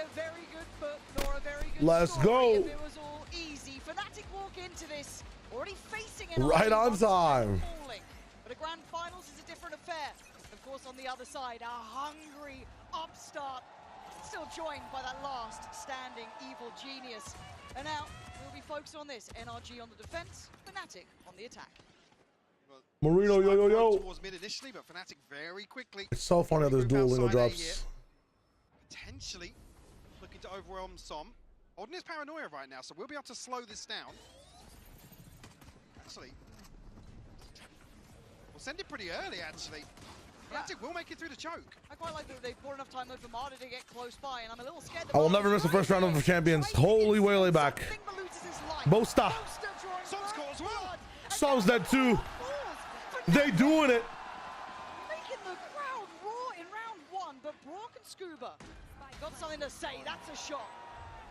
a very good foot nor a very good Let's story go. if it was all easy. Fnatic walk into this already facing NRG Right on time. But a grand finals is a different affair. Of course, on the other side, a hungry upstart, still joined by that last standing evil genius. And now we'll be focused on this. NRG on the defense, Fnatic on the attack. Marino, yo. Towards mid initially, but Fnatic very quickly. It's so funny how there's dual lingo drops. Potentially looking to overwhelm Som. Odin is paranoia right now, so we'll be able to slow this down. Actually, we'll send it pretty early, actually. Fnatic will make it through the choke. I quite like that they bought enough time though for Marta to get close by, and I'm a little scared. I will never miss the first round of the champions. Holy way back. Bosta. Som's caught as well. Som's dead too. They doing it. Making the crowd roar in round one, but Brock and Scuba got something to say. That's a shot.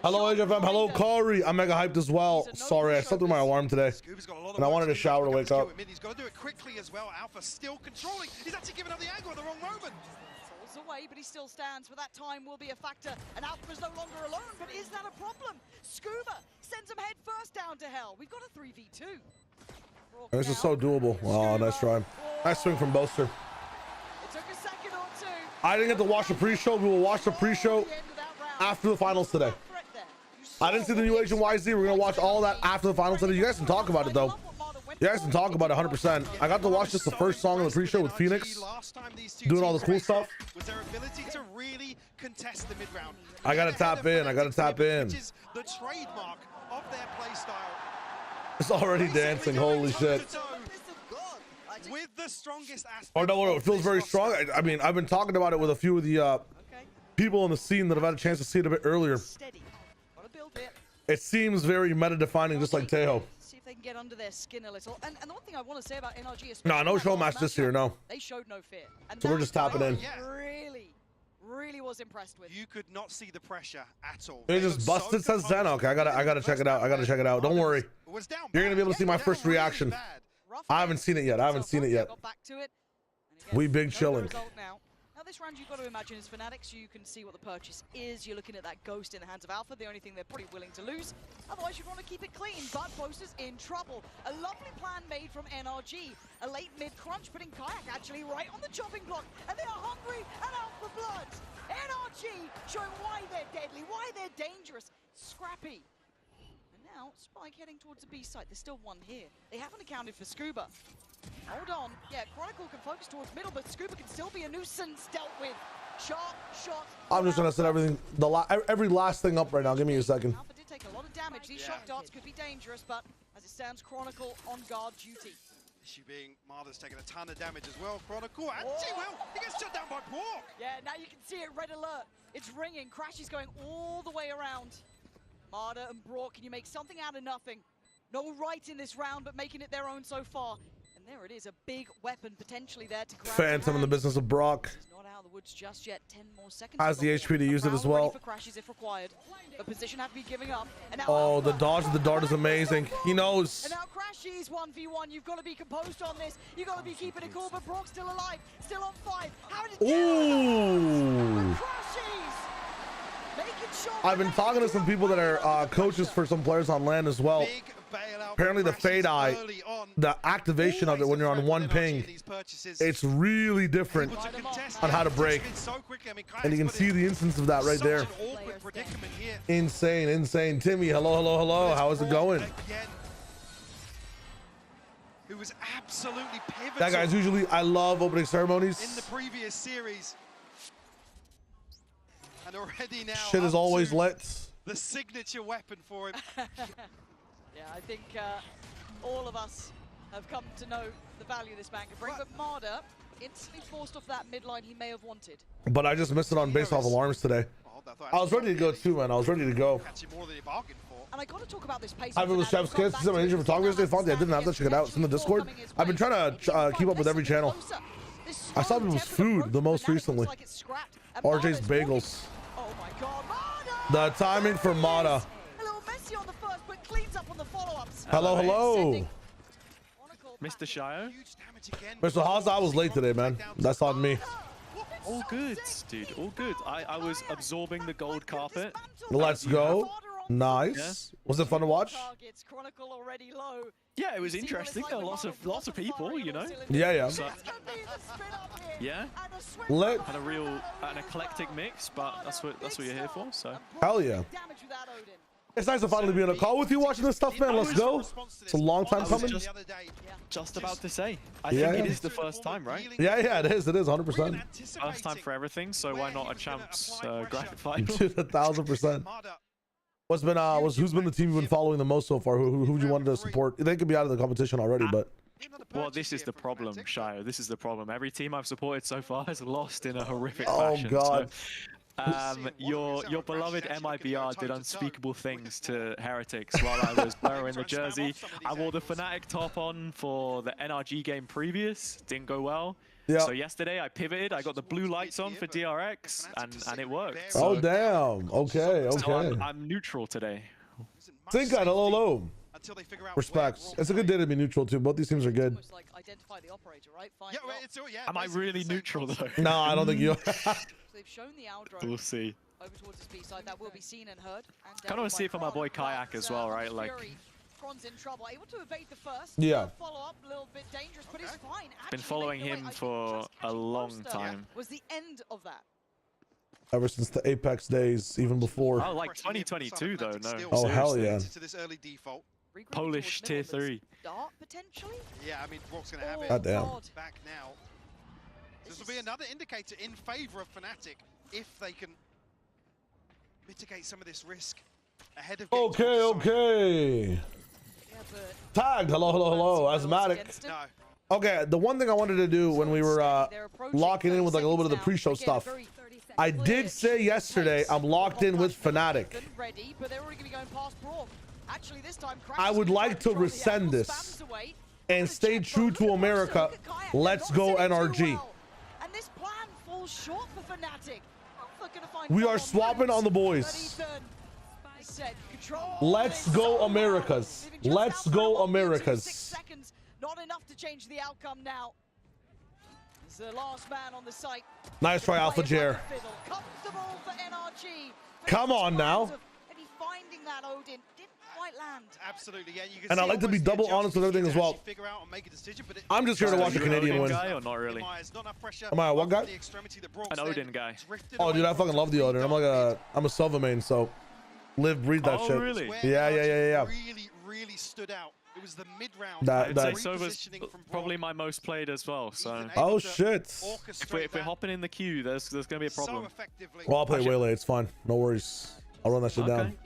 Hello, HFM. Hello, Kari. I'm mega hyped as well. Sorry, I slept through my alarm today. And I wanted a shower to wake up. He's got to do it quickly as well. Alpha still controlling. He's actually giving up the angle at the wrong moment. Falls away, but he still stands. But that time will be a factor. And Alpha's no longer alone. But is that a problem? Scuba sends him head first down to hell. We've got a 3v2. This is so doable. Oh, nice try. Nice swing from Boaster. It took a second or two. I didn't get to watch the pre-show. We will watch the pre-show after the finals today. I didn't see the new Agent YZ. We're going to watch all that after the finals today. You guys can talk about it, though. You guys can talk about it 100%. I got to watch just the first song of the pre-show with Phoenix, doing all the cool stuff. Was their ability to really contest the mid-round. I got to tap in. I got to tap in. Which is the trademark of their play style. It's already dancing. Holy shit. With the strongest aspect. Oh, no, it feels very strong. I mean, I've been talking about it with a few of the people in the scene that have had a chance to see it a bit earlier. It seems very meta-defining, just like Tejo. See if they can get under their skin a little. And the one thing I want to say about NRG is No show match this year, no. They showed no fear. And so we're just tapping in. Really was impressed with. You could not see the pressure at all. They just busted, says Zen. Okay, I gotta check it out. I gotta check it out. Don't worry. You're gonna be able to see my first reaction. I haven't seen it yet. We big chilling. Now this round you've got to imagine is Fnatic, so you can see what the purchase is. You're looking at that ghost in the hands of Alpha, the only thing they're pretty willing to lose. Otherwise you'd want to keep it clean, but Boaster's in trouble. A lovely plan made from NRG. A late mid crunch, putting Kayak actually right on the chopping block, and they are hungry and out for blood. NRG showing why they're deadly, why they're dangerous. Scrappy. And now Spike heading towards the B site. There's still one here. They haven't accounted for Scuba. Hold on. Yeah, Chronicle can focus towards middle, but Scuba can still be a nuisance dealt with. Sharp shot. I'm just gonna set everything, every last thing up right now. Give me a second. Alpha did take a lot of damage. These shock darts could be dangerous, but as it stands, Chronicle on guard duty. Issue being Marta's taking a ton of damage as well. Chronicle, and he gets shut down by Pork. Yeah, now you can see it, red alert. It's ringing. Crash is going all the way around. Marta and Brock, can you make something out of nothing? No right in this round, but making it their own so far. And there it is, a big weapon potentially there to grab. Phantom in the business of Brock. He's not out of the woods just yet. 10 more seconds. Has the HP to use it as well. For crashes if required. The position had to be giving up. And now oh, the dodge of the dart is amazing. He knows. And now Crashies 1v1. You've got to be composed on this. You've got to be keeping it cool, but Brock's still alive. Still on 5. How did it Ooh. I've been talking to some people that are coaches for some players on LAN as well. Apparently the Fade Eye, the activation of it when you're on one ping, it's really different on how to break. And you can see the instance of that right there. Insane. Timmy, hello. How is it going? Who was absolutely pivotal. That guy's usually, I love opening ceremonies. In the previous series. And already now shit is always lit. The signature weapon for him. Yeah, I think all of us have come to know the value this man can bring. But Marta instantly forced off that midline he may have wanted. But I just missed it on based off alarms today. I was ready to go too, man. I was ready to go. And I got to talk about this pace. I've been with Chef's Kiss. This is my Asian photography. I didn't have to check it out. It's in the Discord. I've been trying to keep up with every channel. I saw people's food the most recently. RJ's Bagels. Oh my God, the timing for Mata. A little messy on the first, but cleans up on the follow-ups. Hello. Mr. Shio. Mr. Haas, I was late today, man. That's on me. All good, dude. All good. I was absorbing the gold carpet. Let's go. Nice. Yeah. Was it fun to watch? Yeah, it was interesting. There were lots of people, you know. Yeah. So, yeah. Lit. Had an eclectic mix, but that's what you're here for. So. Hell yeah. It's nice to finally be on a call with you watching this stuff, man. Let's go. It's a long time coming. Just about to say. I Yeah, think yeah. it is the first time, right? Yeah, it is. It is 100%. First time for everything, so why not a champs graphic final? Dude, 1000%. Who's been the team you've been following the most so far? Who you wanted to support? They could be out of the competition already, but. Well, this is the problem, Shio. This is the problem. Every team I've supported so far has lost in a horrific fashion. Oh God. So, your beloved MIBR did unspeakable things to Heretics while I was wearing the jersey. I wore the Fnatic top on for the NRG game previous. Didn't go well. Yeah. So yesterday I pivoted. I got the blue lights on for DRX, and it worked. Oh So, damn. Okay. so I'm neutral today. Think that. Hello. Until they figure out Respects. It's a good day to be neutral too. Both these teams are good. Like identify the operator, right? Am I really neutral though? No, I don't think you. So they've shown the Aldro We'll see. over towards the B side. That will be seen and heard. And Kind of want to see it for my boy Kayak as well, right? Like, Kron's in trouble. Able to evade the first. Yeah. Follow up a little bit dangerous, but it's fine. been following him for a long time. Was the end of that. Ever since the Apex days, even before. Oh, like 2022 though. No. Oh hell yeah. To this early default. Polish tier 3. Dart potentially. Yeah, I mean, Rock's gonna have it. God damn. Back now. This will be another indicator in favor of Fnatic if they can mitigate some of this risk ahead of. Okay. Yeah, but Tagged. Hello. Asthmatic. No. Okay, the one thing I wanted to do when we were locking in with like a little bit of the pre-show stuff, I did say yesterday I'm locked in with Fnatic. Ready, but they're already going to be going past Braum. Actually, this time, I would like to rescind this and stay true to America. Let's go NRG. And this plan falls short for Fnatic. We are swapping on the boys. Let's go Americas. Let's go Americas. 6 seconds, not enough to change the outcome now. It's the last man on the site. Nice try, Alpha Jair. Comfortable for NRG. Come on now. Maybe finding that Odin didn't quite land. Absolutely, yeah. You can And I like to be double honest with everything as well. I'm just here to watch a Canadian win. Guy or not really? Am I a what guy? An Odin guy. Oh, dude, I fucking love the Odin. I'm a Silva main, so live, breathe that shit. Really? Yeah. Really stood out. It was the mid-round. I'd say Sova's probably my most played as well. So. Oh shit. If we're hopping in the queue, there's gonna be a problem. Well, I'll play Waylay. It's fine. No worries. I'll run that shit down.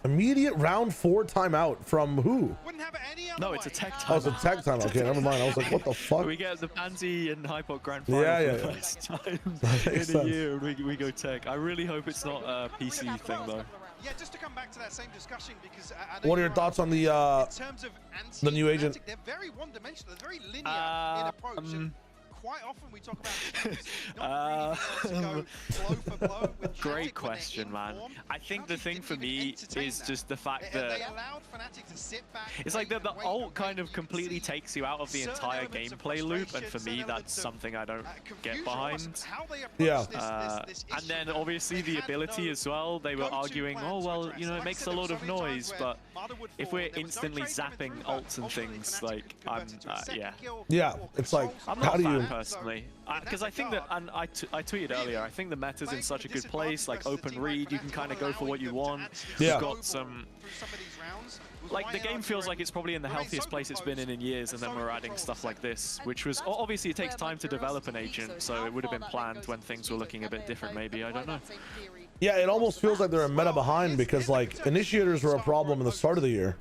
Immediate round 4 timeout from who? No, it's a tech timeout. Oh, it's a tech timeout. Okay, never mind. I was like, what the fuck? We get the Pansy and Hypok Grand Final Yeah. for the first time in a year, and we go tech. I really hope it's not a PC thing though. Yeah, just to come back to that same discussion, because What are your thoughts on the new agent? They're very one-dimensional. They're very linear in approach. And quite often we talk about not really to go blow for blow with Great question, man. I think the thing for me is just the fact that it's like the ult kind of completely takes you out of the entire gameplay loop, and for me that's something I don't get behind. Yeah. And then obviously the ability as well. They were arguing, oh well, you know, it makes a lot of noise, but if we're instantly zapping ults and things, like Yeah, it's like, I'm how not do a you? fan personally, because I think that, and I tweeted earlier, I think the meta's in such a good place, like open read, you can kind of go for what you want. Yeah. You've got some, like the game feels like it's probably in the healthiest place it's been in years, and then we're adding stuff like this, which was, obviously it takes time to develop an agent, so it would have been planned when things were looking a bit different maybe, I don't know. Yeah, it almost feels like they're a meta behind, because like initiators were a problem in the start of the year,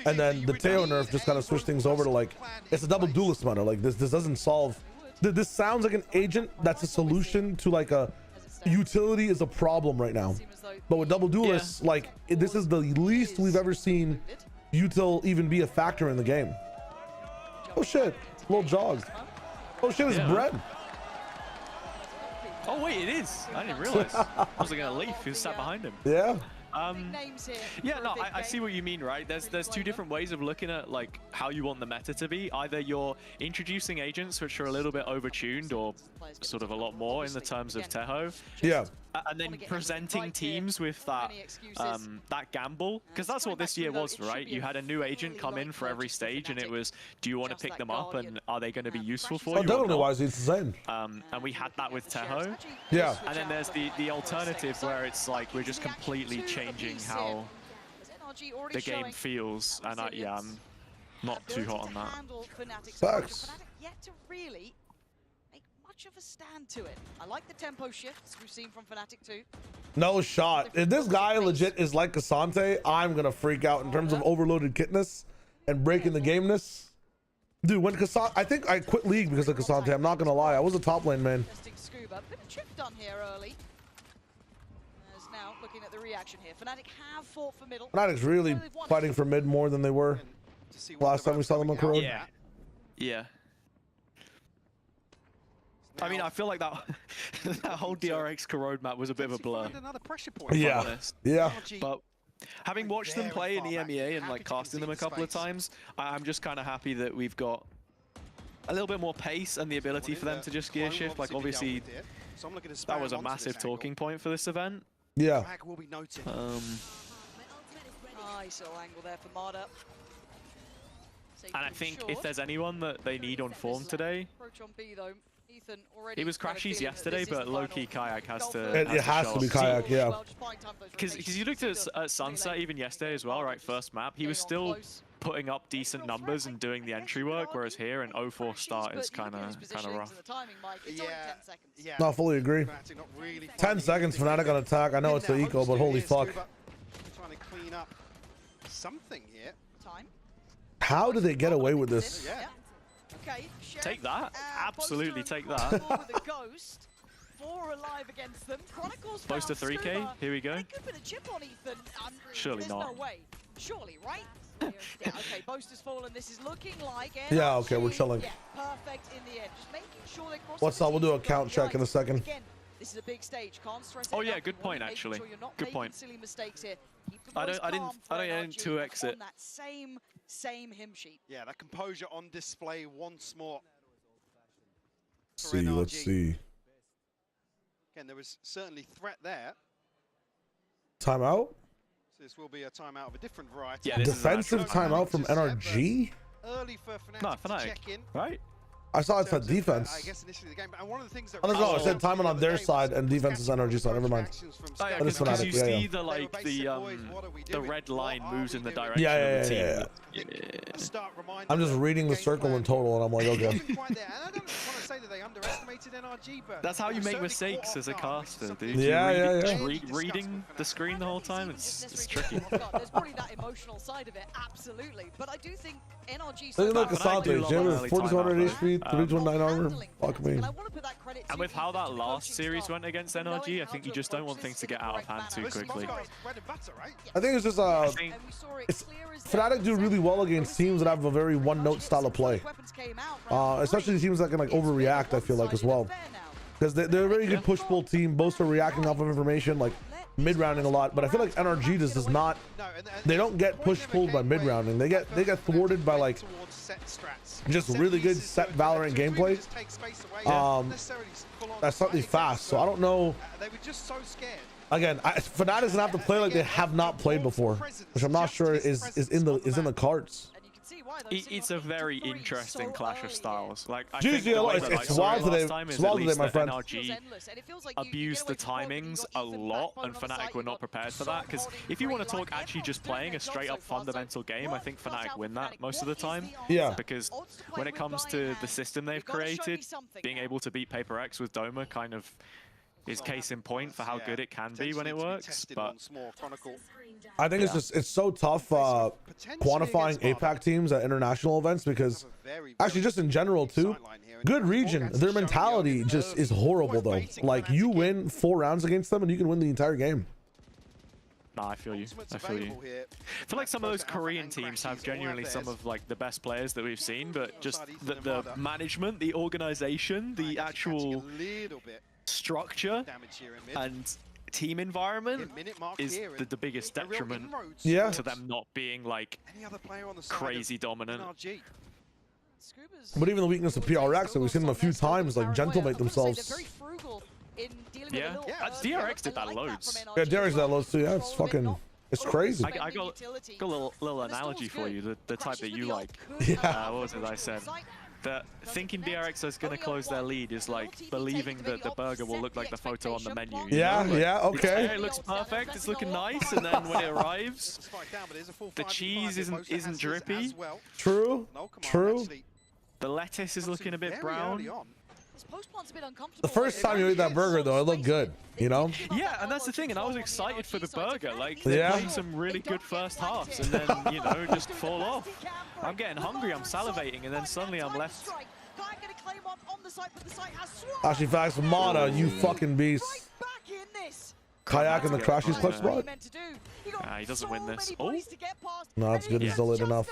and then the Teo nerf just kind of switched things over to like, it's a double duelist meta. Like this doesn't solve. This sounds like an agent that's a solution to like a utility is a problem right now. But with double duelists, like this is the least we've ever seen util even be a factor in the game. Oh shit, little jog. Oh shit, it's bread. Oh wait, it is. I didn't realize. I was gonna leave. He was sat behind him. Yeah. Big names here. Yeah, no, I see what you mean, right? There's two different ways of looking at like how you want the meta to be. Either you're introducing agents which are a little bit overtuned or sort of a lot more in the terms of Teho. Yeah. And then presenting teams with that that gamble, because that's what this year was, right? You had a new agent come in for every stage, and it was, do you want to pick them up, and are they going to be useful for you? Definitely wise, it's the same. And we had that with Teho. Yeah. And then there's the alternative where it's like we're just completely changing how the game feels, and yeah, I'm not too hot on that. Facts. Yet to really make much of a stand to it. I like the tempo shifts we've seen from Fnatic too. No shot. If this guy legit is like Cassante, I'm gonna freak out in terms of overloaded kitness and breaking the gameness. Dude, when Cassante, I think I quit League because of Cassante. I'm not gonna lie, I was a top lane man. Scuba. Bit of chip done here early. As now looking at the reaction here, Fnatic have fought for middle. Fnatic's really fighting for mid more than they were last time we saw them on Corrode. Yeah. Yeah. I mean, I feel like that that whole DRX Corrode map was a bit of a blur. Yeah. Yeah. But having watched them play in EMEA and like casting them a couple of times, I'm just kind of happy that we've got a little bit more pace and the ability for them to just gear shift. Like obviously, that was a massive talking point for this event. Yeah. Nice little angle there for Marda. And I think if there's anyone that they need on form today, he was Crashies yesterday, but low-key Kayak has to. It has to be Kayak, yeah. Because you looked at Sunset even yesterday as well, right? First map, he was still putting up decent numbers and doing the entry work, whereas here an 0-4 start is kind of rough. Yeah. No, I fully agree. 10 seconds Fnatic on attack. I know it's the eco, but holy fuck. Trying to clean up something here. How do they get away with this? Yeah. Okay, take that. Absolutely take that. Four alive against them. Chronicles close to 3K. Here we go. Could put a chip on Ethan. Surely there's not. No way. Surely, right? Yeah, okay, Boast has fallen. This is looking like NRG. Yeah, okay, we're chilling. Yeah, perfect in the end. Just making sure they cross. What's up? We'll do a count check in a second. Again, this is a big stage. Can't stress Oh it yeah, enough. good point actually. Sure good point. Silly mistakes here. I didn't 2x it. That same hymn sheet. Yeah, that composure on display once more. Let's see. Again, there was certainly threat there. Timeout? So this will be a timeout of a different variety. Yeah, defensive timeout from NRG? Early for Fnatic to check in. Right? I saw it said defense. I guess initially the game, and one of the things that no, it said timing on their side and defense is NRG side. Never mind. Oh, yeah, because you see the red line moves in the direction of the team. I'm just reading the circle in total, and I'm like, okay. That's how you make mistakes as a caster, dude. Yeah. Reading the screen the whole time, it's tricky. There's probably that emotional side of it, absolutely. But I do think NRG. Look at Cassante, Jim with 4200 HP, 329 armor. Fuck me. And with how that last series went against NRG, I think you just don't want things to get out of hand too quickly. I think it's just Fnatic do really well against teams that have a very one-note style of play. Especially teams that can like overreact, I feel like, as well. Because they're a very good push-pull team. Both are reacting off of information, like mid-rounding a lot. But I feel like NRG does not. They don't get push-pulled by mid-rounding. They get thwarted by like just really good set Valorant gameplay. That's slightly fast. So I don't know. They were just so scared. Again, Fnatic's gonna have to play like they have not played before, which I'm not sure is in the cards. It's a very interesting clash of styles. Like, I GG, think it's wild today. It's wild today, my friend. NRG abused the timings a lot, and Fnatic were not prepared for that. Because if you want to talk actually just playing a straight-up fundamental game, I think Fnatic win that most of the time. Yeah. Because when it comes to the system they've created, being able to beat Paper X with Doma kind of is case in point for how good it can be when it works. But I think it's so tough quantifying APAC teams at international events, because actually just in general too, good region, their mentality just is horrible though. Like, you win 4 rounds against them and you can win the entire game. Nah, I feel you. I feel like some of those Korean teams have genuinely some of like the best players that we've seen, but just the management, the organization, the actual structure, and team environment is the biggest detriment to them not being like crazy dominant. But even the weakness of PRX, that we've seen them a few times, like gentle-mate themselves. Yeah, DRX did that loads. Yeah, DRX did that loads too. Yeah, it's fucking, it's crazy. I got a little analogy for you, the type that you like. Yeah. What was it I said? That thinking DRX is going to close their lead is like believing that the burger will look like the photo on the menu. Yeah, like, yeah, okay. It looks perfect, it's looking nice, and then when it arrives, the cheese isn't drippy. True, true. The lettuce is looking a bit brown. The first time you ate that burger, though, it looked good, you know? Yeah, and that's the thing, and I was excited for the burger. Like, they played some really good first halves, and then, you know, just fall off. I'm getting hungry, I'm salivating, and then suddenly I'm left. Actually, facts, Mana, you fucking beast. Kayak in the Crashies clutch spot? He doesn't win this. Oh? No, that's good. He's still lit enough.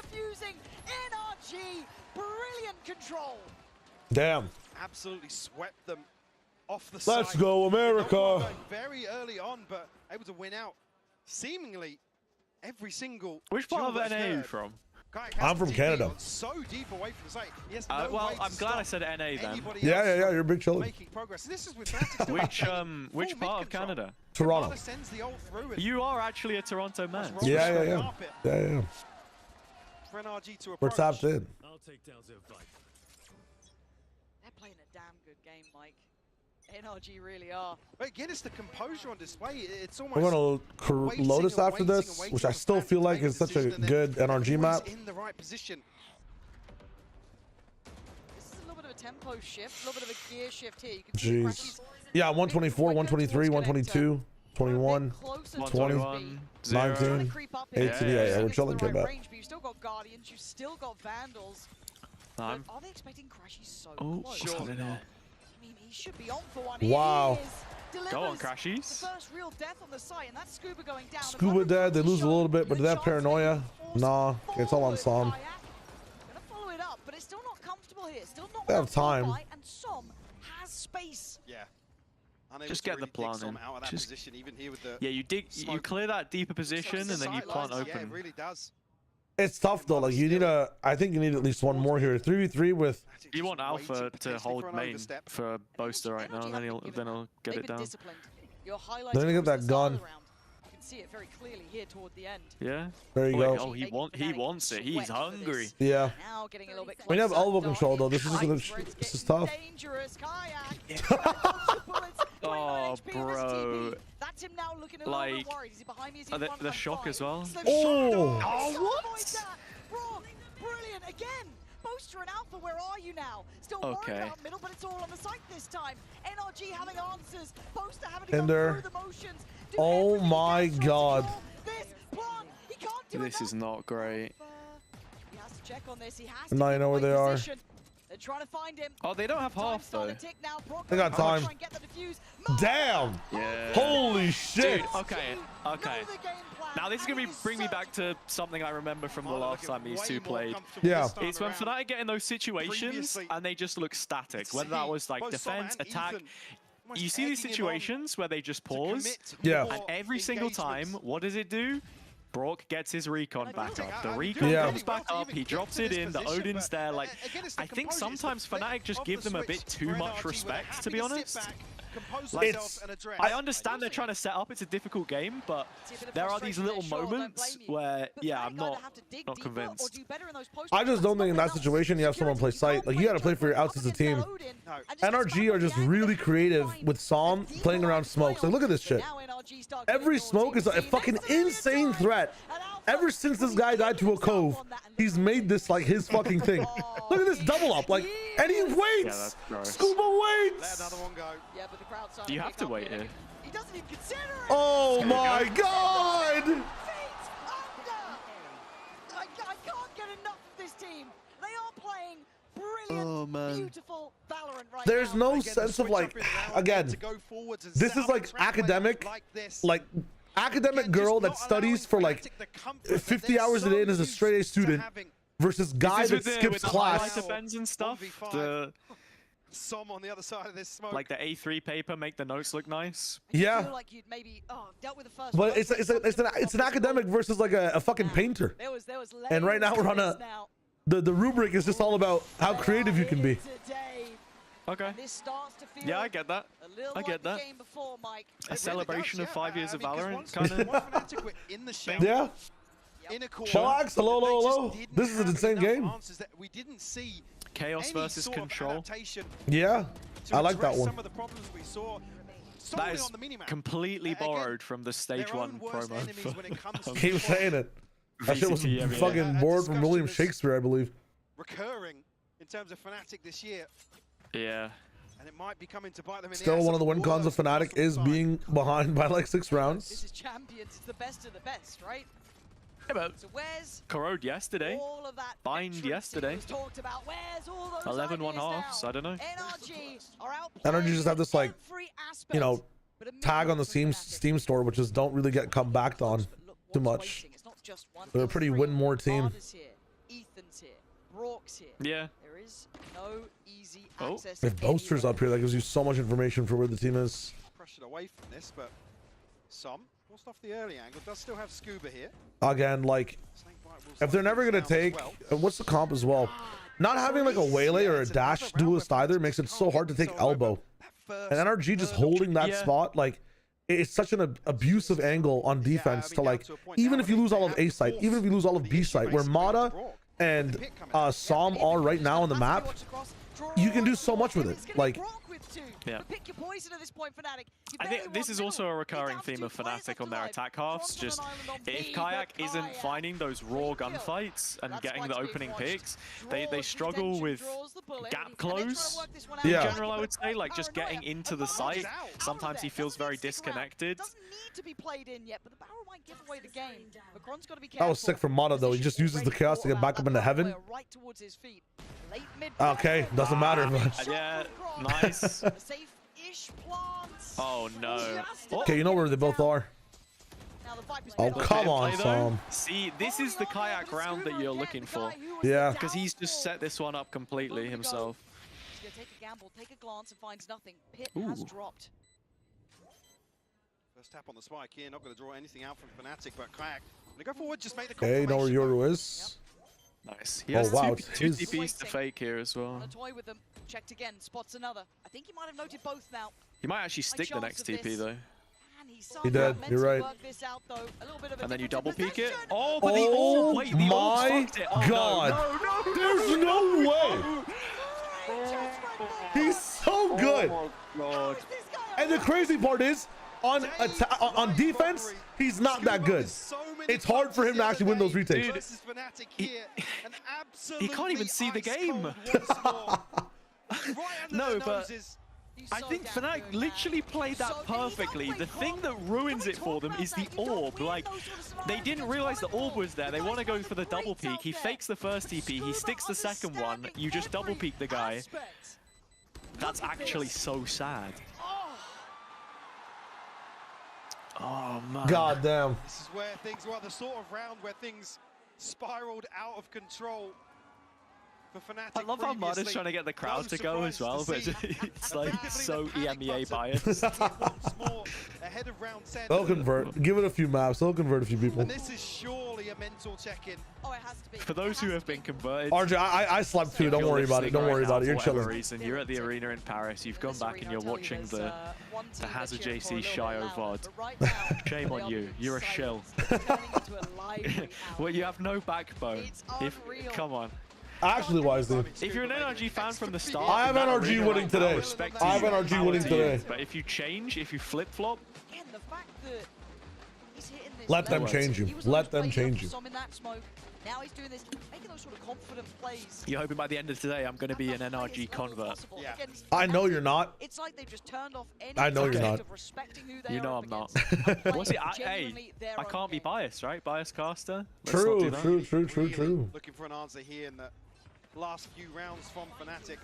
Damn. Absolutely swept them off the side. Let's go, America. Very early on, but able to win out seemingly every single. Which part of NA are you from? I'm from Canada. So deep away from the site. Well, I'm glad I said NA then. Yeah, you're big chilling. Which part of Canada? Toronto. You are actually a Toronto man. Yeah. We're tapped in. They're playing a damn good game, Mike. NRG really are. But again, it's the composure on display. It's almost. We're gonna Lotus after this, which I still feel like is such a good NRG map. In the right position. This is a little bit of a tempo shift, a little bit of a gear shift here. You can Jeez. Yeah, 124, 123, 122, 21, 20, 19, 18. Yeah, we're chilling, kid back. You still got Guardians, you still got Vandals. Are they expecting Crashies so close? Sure. I mean, he should be on for one. Wow. Go on, Crashies. The first real death on the site, and that's Scuba going down. Scuba dead, they lose a little bit, but that paranoia? Nah, it's all on Som. Gonna follow it up, but it's still not comfortable here. Still not. They have time. And Som has space. Yeah. Just get the plant in. Yeah, you clear that deeper position, and then you plant open. Yeah, it really does. It's tough though. Like I think you need at least one more here. 3v3 with. You want Alpha to hold main for Boaster right now, and then he'll get it down. They're gonna get that gun. You can see it very clearly here toward the end. Yeah. There you go. Oh, he wants it. He's hungry. Yeah. Now getting a little bit When you have elbow control though, this is tough. Dangerous kayak. Oh, bro. That's him now looking a like, little bit worried. Is he behind me? Is he in front the of shock as well. Oh, what? Brock, brilliant again. Boaster and Alpha, where are you now? Still worried about middle, but it's all on the site this time. NRG having answers. Boaster having to go through the motions. Oh my god. This is not great. He has to check on this. He has now you know where they are. They're trying to find him. Oh, they don't have half though. They got time. Damn. Yeah. Holy shit. Dude, okay. Now this is gonna bring me back to something I remember from the last time these two played. Yeah. It's when Fnatic get in those situations and they just look static. Whether that was like defense, attack. You see these situations where they just pause. Yeah. And every single time, what does it do? Brock gets his recon back up. The recon comes back up, he drops it in, the Odin's there. Like, I think sometimes Fnatic just give them a bit too much respect, to be honest. Like, I understand they're trying to set up, it's a difficult game, but there are these little moments where, yeah, I'm not convinced. I just don't think in that situation you have someone play site. Like, you gotta play for your outs as a team. NRG are just really creative with Som playing around smokes. Like, look at this shit. Every smoke is a fucking insane threat. Ever since this guy died to a cove, he's made this like his fucking thing. Look at this double up, like, and he waits. Scuba waits. You have to wait here. Oh my god! I can't get enough of this team. They are playing brilliant, oh, man. beautiful Valorant right There's now. no sense of like, again, this is like academic, like academic girl that studies for like 50 hours a day and is a straight A student versus guy that skips class. And stuff. Som on the other side of this smoke. Like the A3 paper, make the notes look nice. I feel like you'd maybe dealt with the first but it's an academic versus like a fucking painter. There was And right now we're on a the rubric is just all about how creative you can be. Okay. Yeah, I get that. I get that. A celebration of 5 years of Valorant, kind of. Yeah. Chillax, hello. This is an insane game. We didn't see Chaos versus Control. Yeah, I like that one. That is completely borrowed from the stage 1 promo. Keep saying it. That shit was fucking borrowed from William Shakespeare, I believe. Recurring in terms of Fnatic this year. Yeah. And it might be coming to bite them in Still, one of the win cons of Fnatic is being behind by like 6 rounds. This is champions. It's the best of the best, right? Yeah, but so where's Corrode yesterday, all of that Bind yesterday, 11-1 halves, I don't know. NRG just have this like, you know, tag on the Steam store, which is don't really get come back on too much. They're a pretty win more team. Yeah. There is no easy access. If Boaster's up here, that gives you so much information for where the team is. Pressured away from this, but some forced off the early angle. Does still have Scuba here. Again, like, if they're never gonna take, what's the comp as well? Not having like a Waylay or a dash duelist either makes it so hard to take elbow. And NRG just holding that spot, like, it's such an abusive angle on defense to like, even if you lose all of A site, even if you lose all of B site, where Mata and Som are right now on the map, you can do so much with it. Like, yeah. I think this is also a recurring theme of Fnatic on their attack halves. Just if Kayak isn't finding those raw gunfights and getting the opening picks, they struggle with gap close. In general, I would say, like just getting into the site. Sometimes he feels very disconnected. That was sick from Mata though. He just uses the chaos to get back up into heaven. Okay, doesn't matter much. Yeah, nice. Oh no. Okay, you know where they both are. Oh, come on, Som. See, this is the Kayak round that you're looking for. Yeah. Because he's just set this one up completely himself. He's gonna take a gamble, take a glance, and finds nothing. Pit has dropped. First tap on the spike here, not going to draw anything out from Fnatic, but Kayak gonna go forward, just make the confirmation. Okay, you know where Yoru is. Nice. He has two TPs to fake here as well. Toy with them. Checked again, spots another. I think he might have noted both now. He might actually stick the next TP though. He did, you're right. And then you double peek it. Oh, but my God. There's no way. He's so good. Oh my God. And the crazy part is, on defense, he's not that good. It's hard for him to actually win those retakes. He can't even see the game. No, but I think Fnatic literally played that perfectly. The thing that ruins it for them is the orb. Like, they didn't realize the orb was there. They want to go for the double peek. He fakes the first TP. He sticks the second one. You just double peek the guy. That's actually so sad. Oh man. God damn. This is where things were the sort of round where things spiraled out of control for Fnatic. I love how Mata's trying to get the crowd to go as well, but it's like so EMEA biased. Ahead of round 10. They'll convert. Give it a few maps. They'll convert a few people. And this is surely a mental check-in. Oh, it has to be. For those who have been converted. RJ, I slept too. Don't worry about it. Don't worry about it. You're chilling. Reason, you're at the arena in Paris. You've gone back and you're watching the Hazard JC Shio VOD. Shame on you. You're a shill. Well, you have no backbone. Come on. Actually, wisely. If you're an NRG fan from the start, I have NRG winning today. I have NRG winning today. But if you change, if you flip-flop, let them change you. Let them change you. Now he's doing this, making those sort of confident plays. You're hoping by the end of today I'm going to be an NRG convert. Yeah. I know you're not. It's like they've just turned off any I know you're not. You know I'm not. What's it? Hey, I can't be biased, right? Bias caster. True. Looking for an answer here in the last few rounds from Fnatic.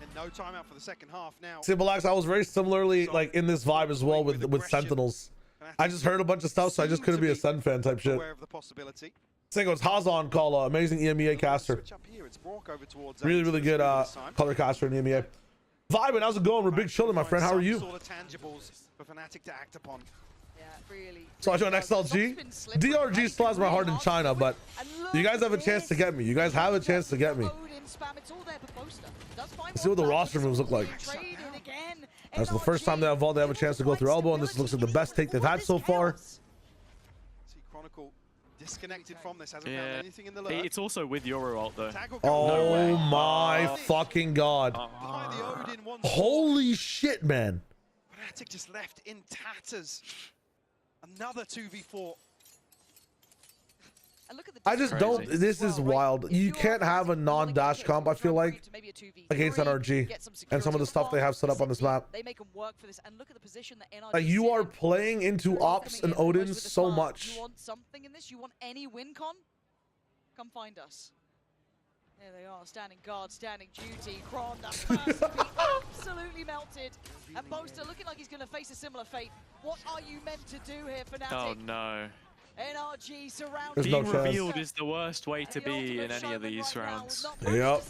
And no timeout for the second half now. See, Blax, I was very similarly like in this vibe as well with Sentinels. I just heard a bunch of stuff, so I just couldn't be a Sen fan type shit. Aware of the possibility. Saying it was Hazan call amazing EMEA caster. Really, really good color caster in EMEA. Vibin, how's it going? We're big chilling, my friend. How are you? So I joined XLG. DRG still has my heart in China, but you guys have a chance to get me. You guys have a chance to get me. Let's see what the roster moves look like. That's the first time that Valde have a chance to go through elbow, and this looks like the best take they've had so far. Disconnected from this, hasn't found anything in the lurk. It's also with Euro ult though. Oh my fucking god. Holy shit, man. Fnatic just left in tatters. Another 2v4. I just don't. This is wild. You can't have a non-dash comp, I feel like, against NRG and some of the stuff they have set up on this map. You are playing into Ops and Odin so much. You want something in this? You want any win con? Come find us. There they are, standing guard, standing duty. Kron, that first beat absolutely melted. And Boaster looking like he's going to face a similar fate. What are you meant to do here, Fnatic? Oh no. NRG surrounded. Being revealed is the worst way to be in any of these rounds. Yep.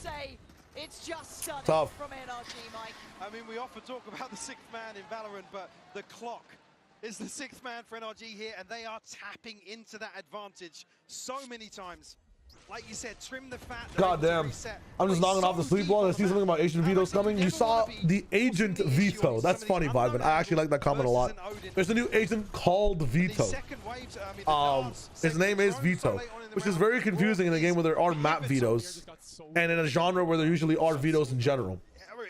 It's just stunning Tough. from NRG, Mike. I mean, we often talk about the 6th man in Valorant, but the clock is the 6th man for NRG here, and they are tapping into that advantage so many times. Like you said, trim the fat. God damn. I'm just knocking off the sleep wall. I see something about Asian vetoes coming. You saw the agent veto. That's funny, Vibin. I actually like that comment a lot. There's a new agent called Veto. His name is Veto, which is very confusing in a game where there are map vetoes and in a genre where there usually are vetoes in general.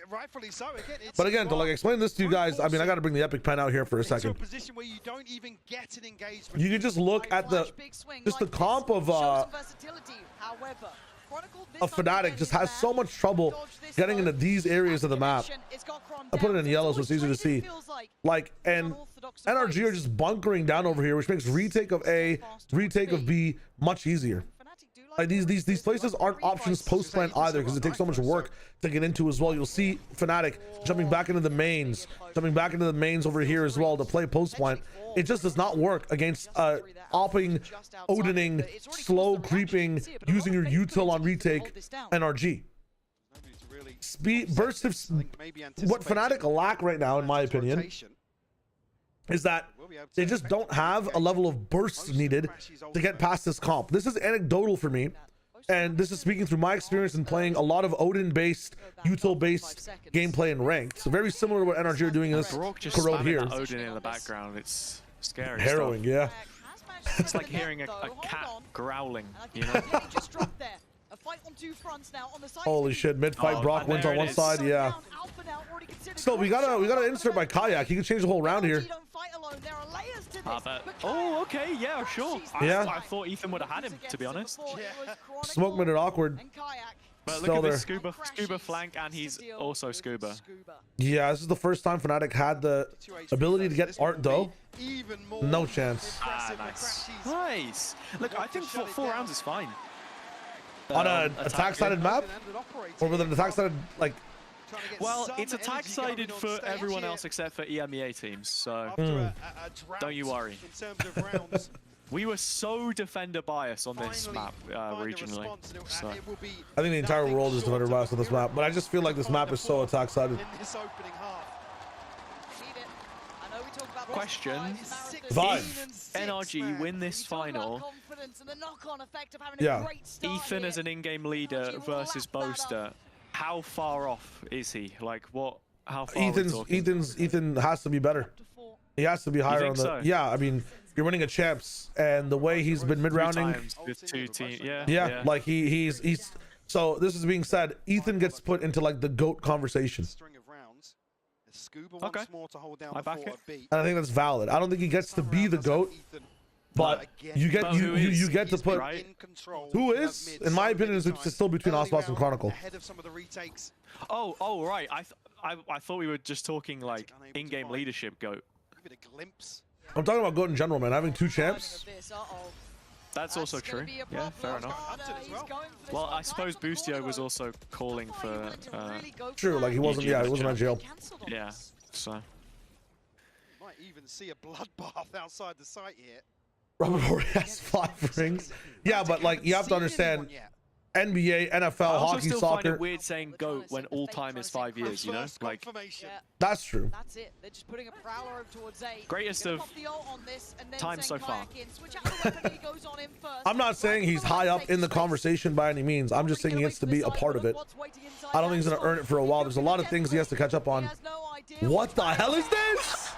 Rightfully so. But again, to like explain this to you guys, I mean, I got to bring the epic pen out here for a second. You can just look at the comp of Fnatic just has so much trouble getting into these areas of the map. I put it in yellow so it's easier to see. Like, and NRG are just bunkering down over here, which makes retake of A, retake of B much easier. Like these places aren't options post plant either because it takes so much work to get into as well. You'll see Fnatic jumping back into the mains over here as well to play post plant. It just does not work against opping, Odining, slow creeping, using your util on retake NRG. Speed burst of what Fnatic lack right now, in my opinion, is that they just don't have a level of burst needed to get past this comp. This is anecdotal for me, and this is speaking through my experience in playing a lot of Odin-based, util-based gameplay in ranked. So very similar to what NRG are doing in this corrode here. Odin in the background, it's scary. Harrowing, yeah. It's like hearing a cat growling, you know? Holy shit, mid-fight Brock wins on one side, yeah. Still, we gotta insert by Kayak. He can change the whole round here. Oh, okay, yeah, sure. Yeah. I thought Ethan would have had him, to be honest. Smoke made it awkward. But look at this scuba flank, and he's also scuba. Yeah, this is the first time Fnatic had the ability to get art though. No chance. Nice. Nice. Look, I think 4 rounds is fine. On an attack-sided map? Or with an attack-sided, like... Well, it's attack-sided for everyone else except for EMEA teams, so don't you worry. We were so defender bias on this map regionally. So. I think the entire world is defender bias on this map, but I just feel like this map is so attack-sided. Question: Vibe. If NRG win this final, yeah, Ethan as an in-game leader versus Boaster, how far off is he? Like what? How far? Ethan has to be better. He has to be higher on the. So? Yeah, I mean, you're winning a champs, and the way he's been mid-rounding with 2 teams. Yeah, like he's. So this is being said, Ethan gets put into like the GOAT conversation. Okay, I back it. And I think that's valid. I don't think he gets to be the GOAT, but you get you get to put who is, in my opinion, is still between Ospas and Chronicle. Oh right. I thought we were just talking like in-game leadership GOAT. I'm talking about GOAT in general, man. Having 2 champs. That's also true. Yeah, fair enough. Well, I suppose Boostio was also calling for. True, like he wasn't. Yeah, he wasn't on jail. Yeah, so. Might even see a bloodbath outside the site here. Robert Horry has 5 rings. Yeah, but like you have to understand, NBA, NFL, I also hockey, still soccer. find it weird saying GOAT when all time is 5 years, you know? Like, that's true. That's it. They're just putting a prowler over towards A. Greatest of time so far. I'm not saying he's high up in the conversation by any means. I'm just saying he has to be a part of it. I don't think he's gonna earn it for a while. There's a lot of things he has to catch up on. What the hell is this?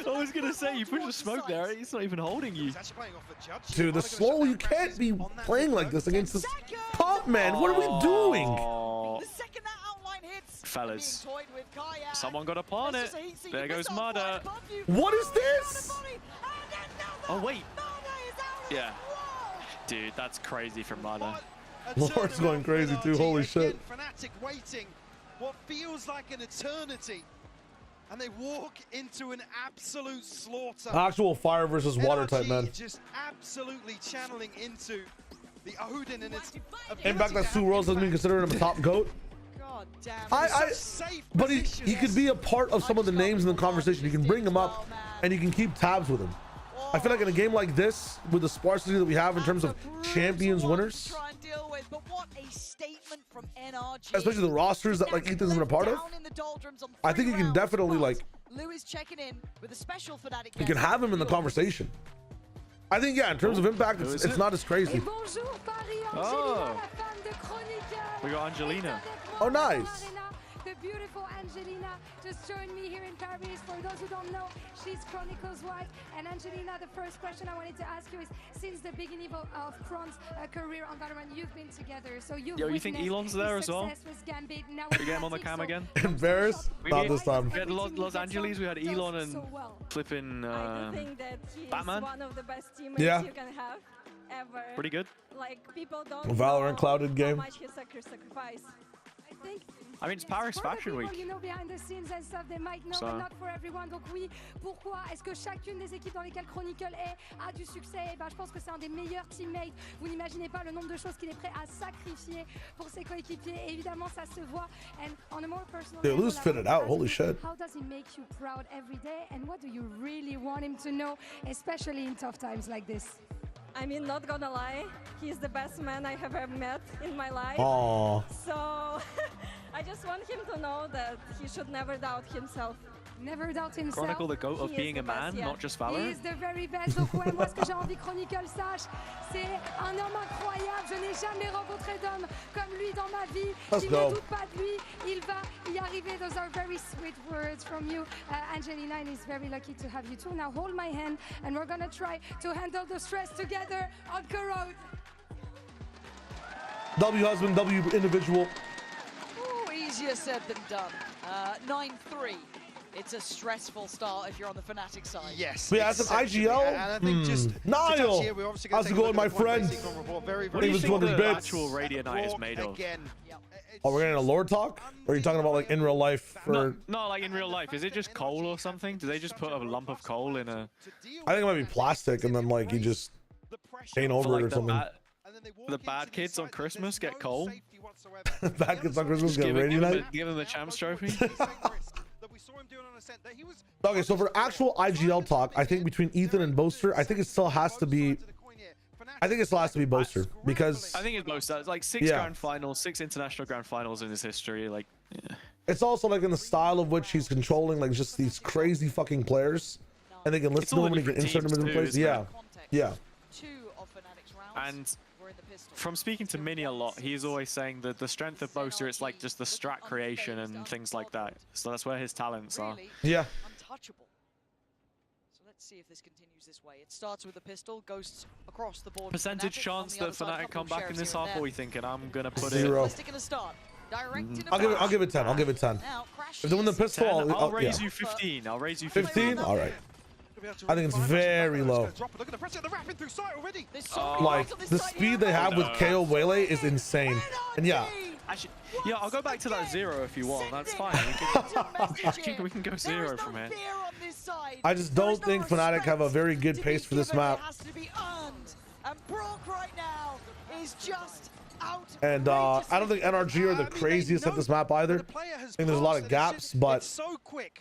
I was gonna say, you put the smoke there, he's not even holding you. Dude, the slow, you can't be playing like this against this top man. What are we doing? Fellas, someone got upon it. There goes Mada. What is this? Oh, wait. Yeah. Dude, that's crazy from Mada. Lord's going crazy too, holy shit. Fnatic waiting what feels like an eternity. And they walk into an absolute slaughter. Actual fire versus water type, man. Just absolutely channeling into the Odin and its In fact, that Sue Rose doesn't mean considering him a top GOAT. God damn. But he could be a part of some of the names in the conversation. You can bring him up and you can keep tabs with him. I feel like in a game like this, with the sparsity that we have in terms of champions winners, but what a statement from NRG. especially the rosters that like Ethan's been a part of, I think you can definitely like, Lewis checking in with a special Fnatic. you can have him in the conversation. I think, yeah, in terms of impact, it's not as crazy. Oh, we got Angelina. Oh, nice. The beautiful Angelina just joined me here in Paris. For those who don't know, she's Chronicle's wife. And Angelina, the first question I wanted to ask you is, since the beginning of Kron's career on Valorant, you've been together. So you think Elon's there as well? We get him on the cam again? Embarrassed? Not this time. We had Los Angeles, we had Elon and flipping I think that he Batman. is one of the best teammates you can have ever. Pretty good. Like, people don't Valorant know clouded game. how much he sacrificed. I mean, it's Paris Fashion Week. You know, behind the scenes and stuff, they might know, but not for everyone. Donc oui, pourquoi est-ce que chacune des équipes dans lesquelles Chronicle est a du succès? Eh ben, je pense que c'est un des meilleurs teammates. Vous n'imaginez pas le nombre de choses qu'il est prêt à sacrifier pour ses coéquipiers. Et évidemment, ça se voit. And on a more personal Dude, Lewis fitted out. Holy shit. How does he make you proud every day? And what do you really want him to know, especially in tough times like this? I mean, not gonna lie, he's the best man I have ever met in my life. Aww. So I just want him to know that he should never doubt himself. Never doubt himself. Chronicle the GOAT of being a man, not just Valorant. He is the very best. Donc ouais, moi ce que j'ai envie que Chronicle sache, c'est un homme incroyable. Je n'ai jamais rencontré d'homme comme lui dans ma vie. Let's Je go. ne doute pas de lui. Il va y arriver. Those are very sweet words from you, Angelina, and he's very lucky to have you too. Now hold my hand, and we're gonna try to handle the stress together on Corrode. W husband, W individual. Ooh, easier said than done. 9-3. It's a stressful start if you're on the Fnatic side. Yes. We have some IGL. And I think Niall, how's it going, my friend? What do you think the actual Radio Night is made of? Oh, we're getting a lore talk? Or are you talking about like in real life? For... No, like in real life. Is it just coal or something? Do they just put a lump of coal in a... I think it might be plastic and then like you just paint over it or something. The bad kids on Christmas get coal. Bad kids on Christmas get Radio Night? Give them the Champs Trophy. Okay, so for actual IGL talk, I think between Ethan and Boaster, I think it still has to be... I think it still has to be Boaster because... I think it's Boaster. It's like 6 grand finals, 6 international grand finals in his history. Like, yeah. It's also like in the style of which he's controlling like just these crazy fucking players. And they can listen to him and he can insert them into places. Yeah. Yeah. And from speaking to Mini a lot, he's always saying that the strength of Boaster, it's like just the strat creation and things like that. So that's where his talents are. Yeah. Untouchable. So let's see if this continues this way. It starts with a pistol, goes across the board. Percentage chance that Fnatic come back in this half, or are we thinking I'm gonna put 0. I'll give it 10. I'll give it 10. If they win the pistol, I'll raise you 15. I'll raise you 15. All right. I think it's very low. Like the speed they have with KO Wele is insane. And yeah. Actually, yeah, I'll go back to that 0 if you want. That's fine. We can go 0 from here. I just don't think Fnatic have a very good pace for this map. And Brock right now is just And I don't think NRG are the craziest at this map either. I think there's a lot of gaps, but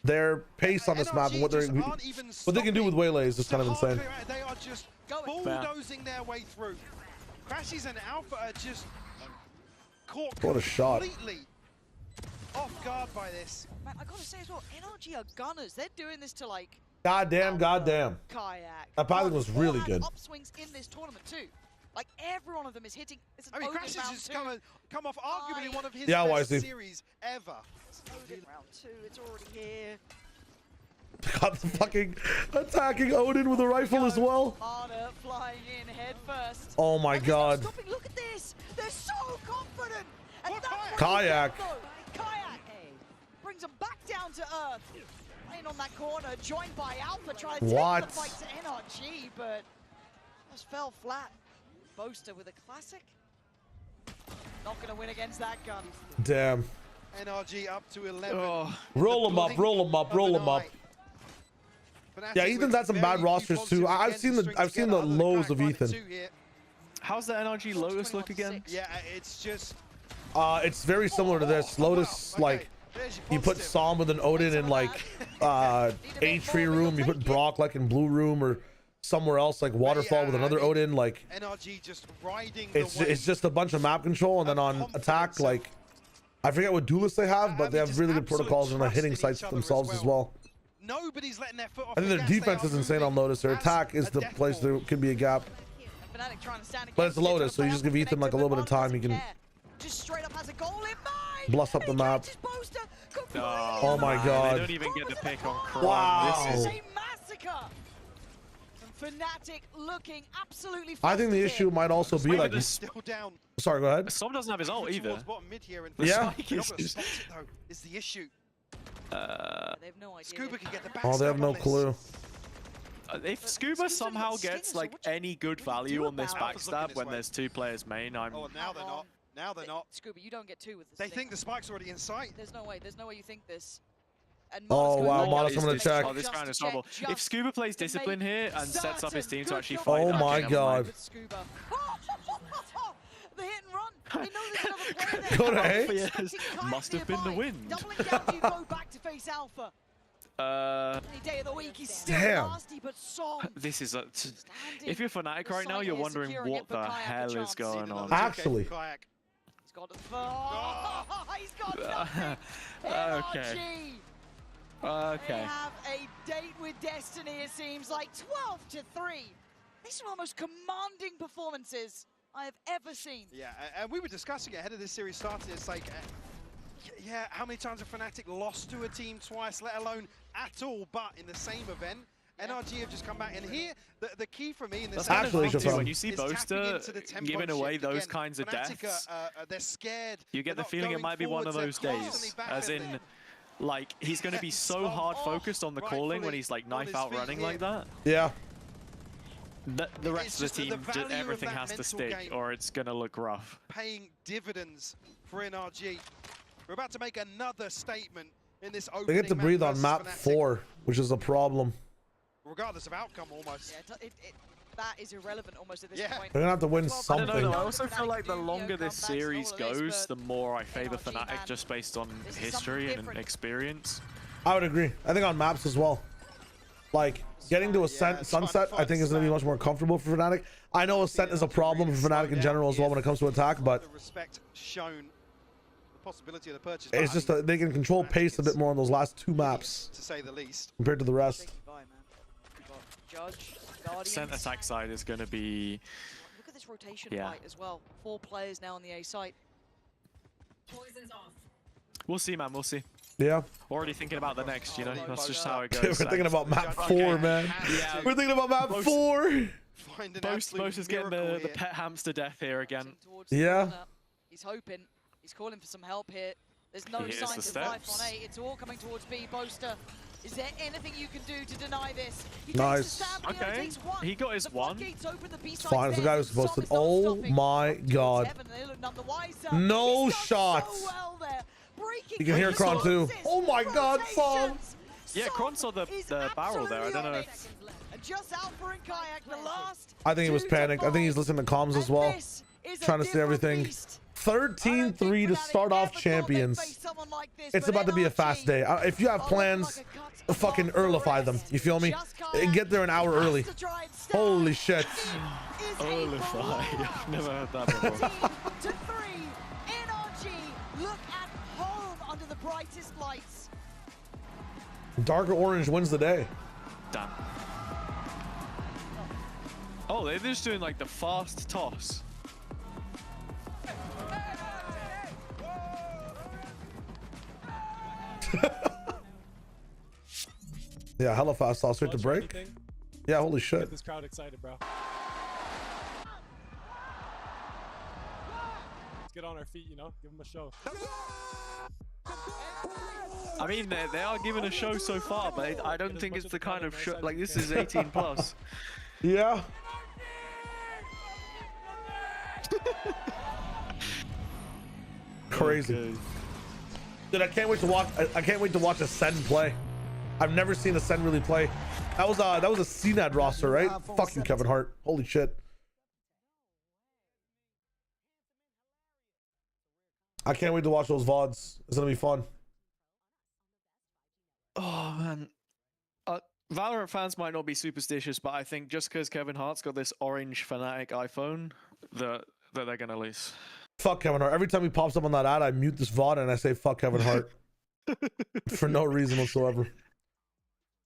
their pace on this map and what they can do with waylays is kind of insane. They are just bulldozing their way through. Crashes and Alpha are just caught What a shot. completely off guard by this. Man, I gotta say as well, NRG are gunners. They're doing this to like Goddamn. Kayak. That pilot was really good. Upswings in this tournament too. Like every one of them is hitting. It's an Crashes just come off arguably one of his Yeah, best YZ. series ever. Round 2, it's already here. Got the fucking attacking Odin with a rifle as well. Arda flying in head first. Oh my god. Look at this. They're so confident. And What that's Kayak? Kayak brings them back down to earth. Playing on that corner, joined by Alpha, trying to take What? the fight to NRG, but just fell flat. Boaster with a classic. Not gonna win against that gun. Damn. NRG up to 11. Oh. Roll them up, roll them up, roll them up. Yeah, Ethan's had some bad rosters too. I've seen the lows of Ethan. How's the NRG Lotus look again? Yeah, it's just It's very similar to this. Lotus, like, you put Psalm with an Odin in like A tree room. You put Brock like in blue room or somewhere else like Waterfall with another Odin. Like NRG just riding it's just a bunch of map control, and then on attack, like I forget what duelists they have, but they have really good protocols and the hitting sites themselves as well. Nobody's letting their foot off. I think their defense is insane on Lotus. Their attack is the place there could be a gap. But it's Lotus, so you just give Ethan like a little bit of time. He can just straight up has a goal in mind. bless up the map. Oh my man, god. They don't even get the pick on Kron. Wow. This is a massacre. Fnatic looking absolutely I think the issue might also be like. Still down. Sorry, go ahead. Som doesn't have his ult either. Bottom mid here and Yeah. is the issue. They have no idea. Scuba can get the back. Oh, they have no clue. If Scuba somehow gets like any good value on this backstab when there's 2 players main, I'm. Oh, now they're not. Now they're not. Scuba, you don't get 2 with this. They think the spike's already in sight. There's no way. There's no way you think this. And Oh, Mara's wow, going Mara's like coming to check. Oh, this round is horrible. If Scuba plays Discipline here and sets up his team to actually Good fight, Oh my never god. with Scuba. The hit and run. They know there's another player Go to there. A. Yes, must have been the wind. Doubling down, you go back to face Alpha. Any day of the week, he's still Damn. nasty, but Som. This is a. If you're Fnatic right now, you're wondering what the hell is going on. Actually. He's got a he's got nothing. Okay. NRG. They Okay. have a date with destiny, it seems like 12-3. These are one of the most commanding performances I have ever seen. Yeah, and we were discussing it ahead of this series started. It's like, yeah, how many times have Fnatic lost to a team twice, let alone at all, but in the same event? NRG have just come back, and here, the key for me in this That's kind of Actually, when you see Boaster giving away those kinds of deaths, they're scared. you get the feeling it might be one of those days. As in, like, he's going to be so hard focused on the calling when he's like knife out running like that. Yeah. The rest of the team, everything has to stick or it's going to look rough. Paying dividends for NRG. We're about to make another statement in this opening. They get to breathe on map Fnatic, 4, which is a problem. regardless of outcome almost. Yeah, that is irrelevant almost at this point. They're gonna have to win I don't something. know, I also feel like the longer this series goes, the more I favor Fnatic just based on history and experience. I would agree. I think on maps as well. Like, getting to Ascent Sunset, I think is going to be much more comfortable for Fnatic. I know Ascent is a problem for Fnatic in general as well when it comes to attack, but the respect shown, the possibility of the purchase. it's just they can control pace a bit more on those last 2 maps, to say the least, compared to the rest. Judge, Guardians. Ascent attack side is going to be... Look at this rotation fight as well. 4 players now on the A site. Poison's off. We'll see, man, we'll see. Yeah. Already thinking about the next, you know, that's just how it We're goes. thinking about map 4, man. Yeah. We're thinking about map 4. Most is getting the pet hamster death here again. Yeah. He's hoping. He's calling for some help here. There's no Here's signs the of life steps. on A. It's all coming towards B. Boaster. Is there anything you can do to deny this? He Nice. takes a stab, but he only Okay. takes 1. He got his The 1. floodgates open, the B It's side's fine. It's the there. guy who's supposed Som to. is not Oh stopping. my god. Heaven, they look none the wiser. No He's done shots. so well there. Breaking You can hear through Kron too. assists, Oh my god, Som. rotations. Yeah, Kron saw the Is barrel there. I don't know absolutely if... on it. And just Alpha and Kayak, the last I think he was 2 to panicked. I think he's 5. listening to comms as And well. this trying to say everything. 13-3 to start off champions. It's about to be a fast day. If you have plans, fucking earlify them. You feel me? Get there an hour early. Holy shit. Earlify. I've never heard that before. 3 NRG look at home under the brightest lights. Darker orange wins the day. Damn. Oh, they're just doing like the fast toss. Yeah, hella fast toss straight to break. Yeah, holy shit. Get this crowd excited, bro. Let's get on our feet, you know? Give them a show. I mean, they are giving a show so far, but I don't think it's the kind of show, like, this is 18 plus. Yeah. Crazy. Okay. Dude, I can't wait to watch. I can't wait to watch Ascend play. I've never seen Ascend really play. That was a CNAD roster, right? Fuck you, Kevin Hart. Holy shit. I can't wait to watch those VODs. It's gonna be fun. Oh man, Valorant fans might not be superstitious, but I think just because Kevin Hart's got this orange Fnatic iPhone, that they're gonna lose. Fuck Kevin Hart. Every time he pops up on that ad, I mute this VOD and I say fuck Kevin Hart for no reason whatsoever.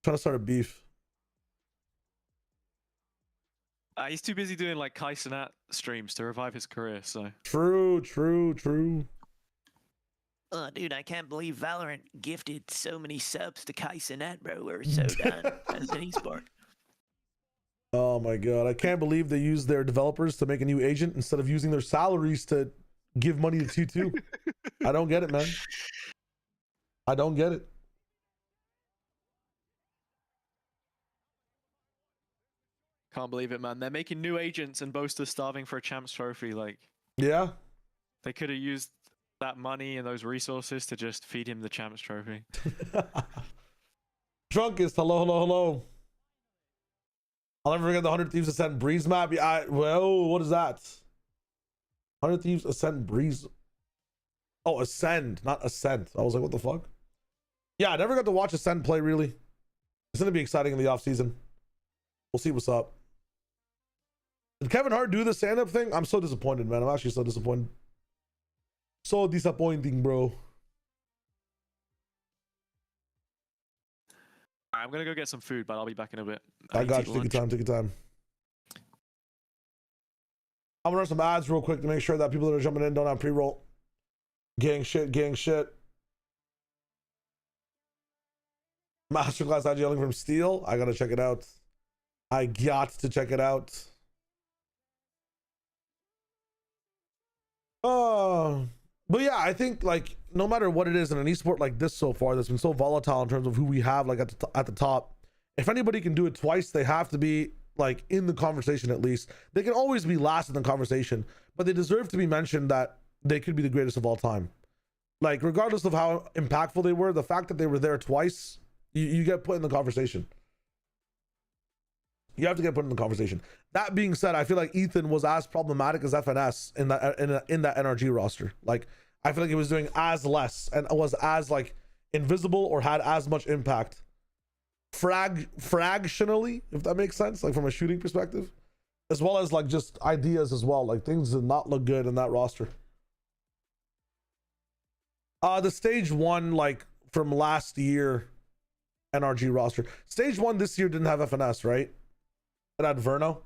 Trying to start a beef. He's too busy doing like Kai Cenat streams to revive his career. So true. Dude, I can't believe Valorant gifted so many subs to Kai Cenat, bro. We're so done as an esport. Oh my god, I can't believe they used their developers to make a new agent instead of using their salaries to give money to T2. I don't get it, man. I don't get it. can't believe it, man. They're making new agents and Boaster's starving for a champs trophy. Like, yeah, they could have used that money and those resources to just feed him the champs trophy. Drunkest, hello. I'll never forget the 100 Thieves Ascent Breeze map. Yeah, well, what is that? 100 Thieves Ascent Breeze. Oh, Ascend, not Ascent. I was like, what the fuck? Yeah, I never got to watch Ascend play, really. It's going to be exciting in the off season. We'll see what's up. Did Kevin Hart do the stand-up thing? I'm so disappointed, man. I'm actually so disappointed. So disappointing, bro. I'm going to go get some food, but I'll be back in a bit. I got you. Take your time. I'm going to run some ads real quick to make sure that people that are jumping in don't have pre-roll. Gang shit. Masterclass IG yelling from Steel. I got to check it out. I got to check it out. But yeah, I think like no matter what it is in an esport like this so far that's been so volatile in terms of who we have like at the top, if anybody can do it twice, they have to be like in the conversation at least. They can always be last in the conversation, but they deserve to be mentioned that they could be the greatest of all time. Like regardless of how impactful they were, the fact that they were there twice, you get put in the conversation. You have to get put in the conversation. That being said, I feel like Ethan was as problematic as FNS in that NRG roster. Like, I feel like he was doing as less and was as like invisible or had as much impact fractionally, if that makes sense, like from a shooting perspective, as well as like just ideas as well. Like things did not look good in that roster. The stage one, like from last year, NRG roster. Stage one this year didn't have FNS, right? It had Verno.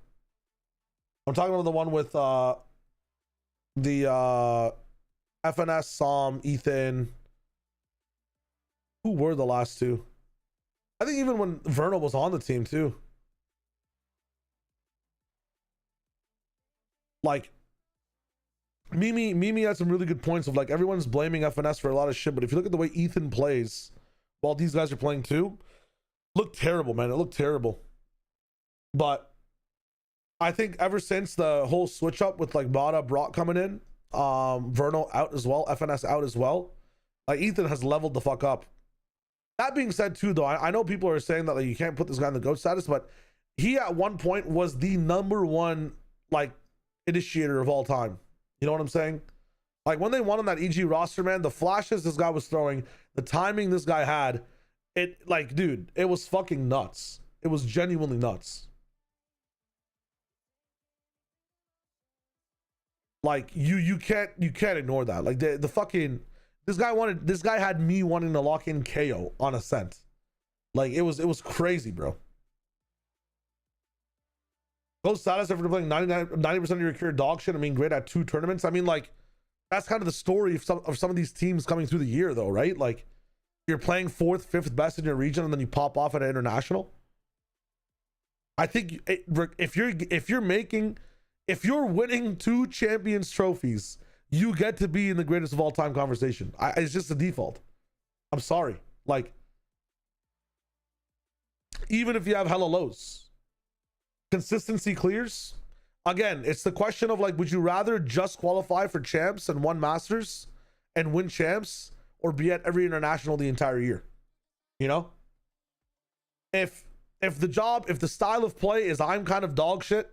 I'm talking about the one with the FNS, Som, Ethan. Who were the last two? I think even when Verno was on the team too. Like Mimi had some really good points of like everyone's blaming FNS for a lot of shit, but if you look at the way Ethan plays while these guys are playing too, looked terrible, man. It looked terrible. But I think ever since the whole switch up with like Bada Brock coming in, Verno out as well, FNS out as well, like Ethan has leveled the fuck up. That being said too, though, I know people are saying that like you can't put this guy in the GOAT status, but he at one point was the number one like initiator of all time. You know what I'm saying? Like when they won on that EG roster, man, the flashes this guy was throwing, the timing this guy had, it like, dude, it was fucking nuts. It was genuinely nuts. Like you can't ignore that. Like the fucking this guy had me wanting to lock in KO on Ascent. Like it was crazy, bro. Gold status after playing 90% of your career dog shit. I mean, great at 2 tournaments. I mean, like that's kind of the story of some of these teams coming through the year, though, right? Like you're playing 4th, 5th best in your region, and then you pop off at an international. I think if you're winning 2 champions trophies, you get to be in the greatest of all time conversation. It's just the default. I'm sorry. Like, even if you have hella lows, consistency clears. Again, it's the question of like, would you rather just qualify for champs and 1 masters and win champs, or be at every international the entire year? You know, if the style of play is I'm kind of dog shit,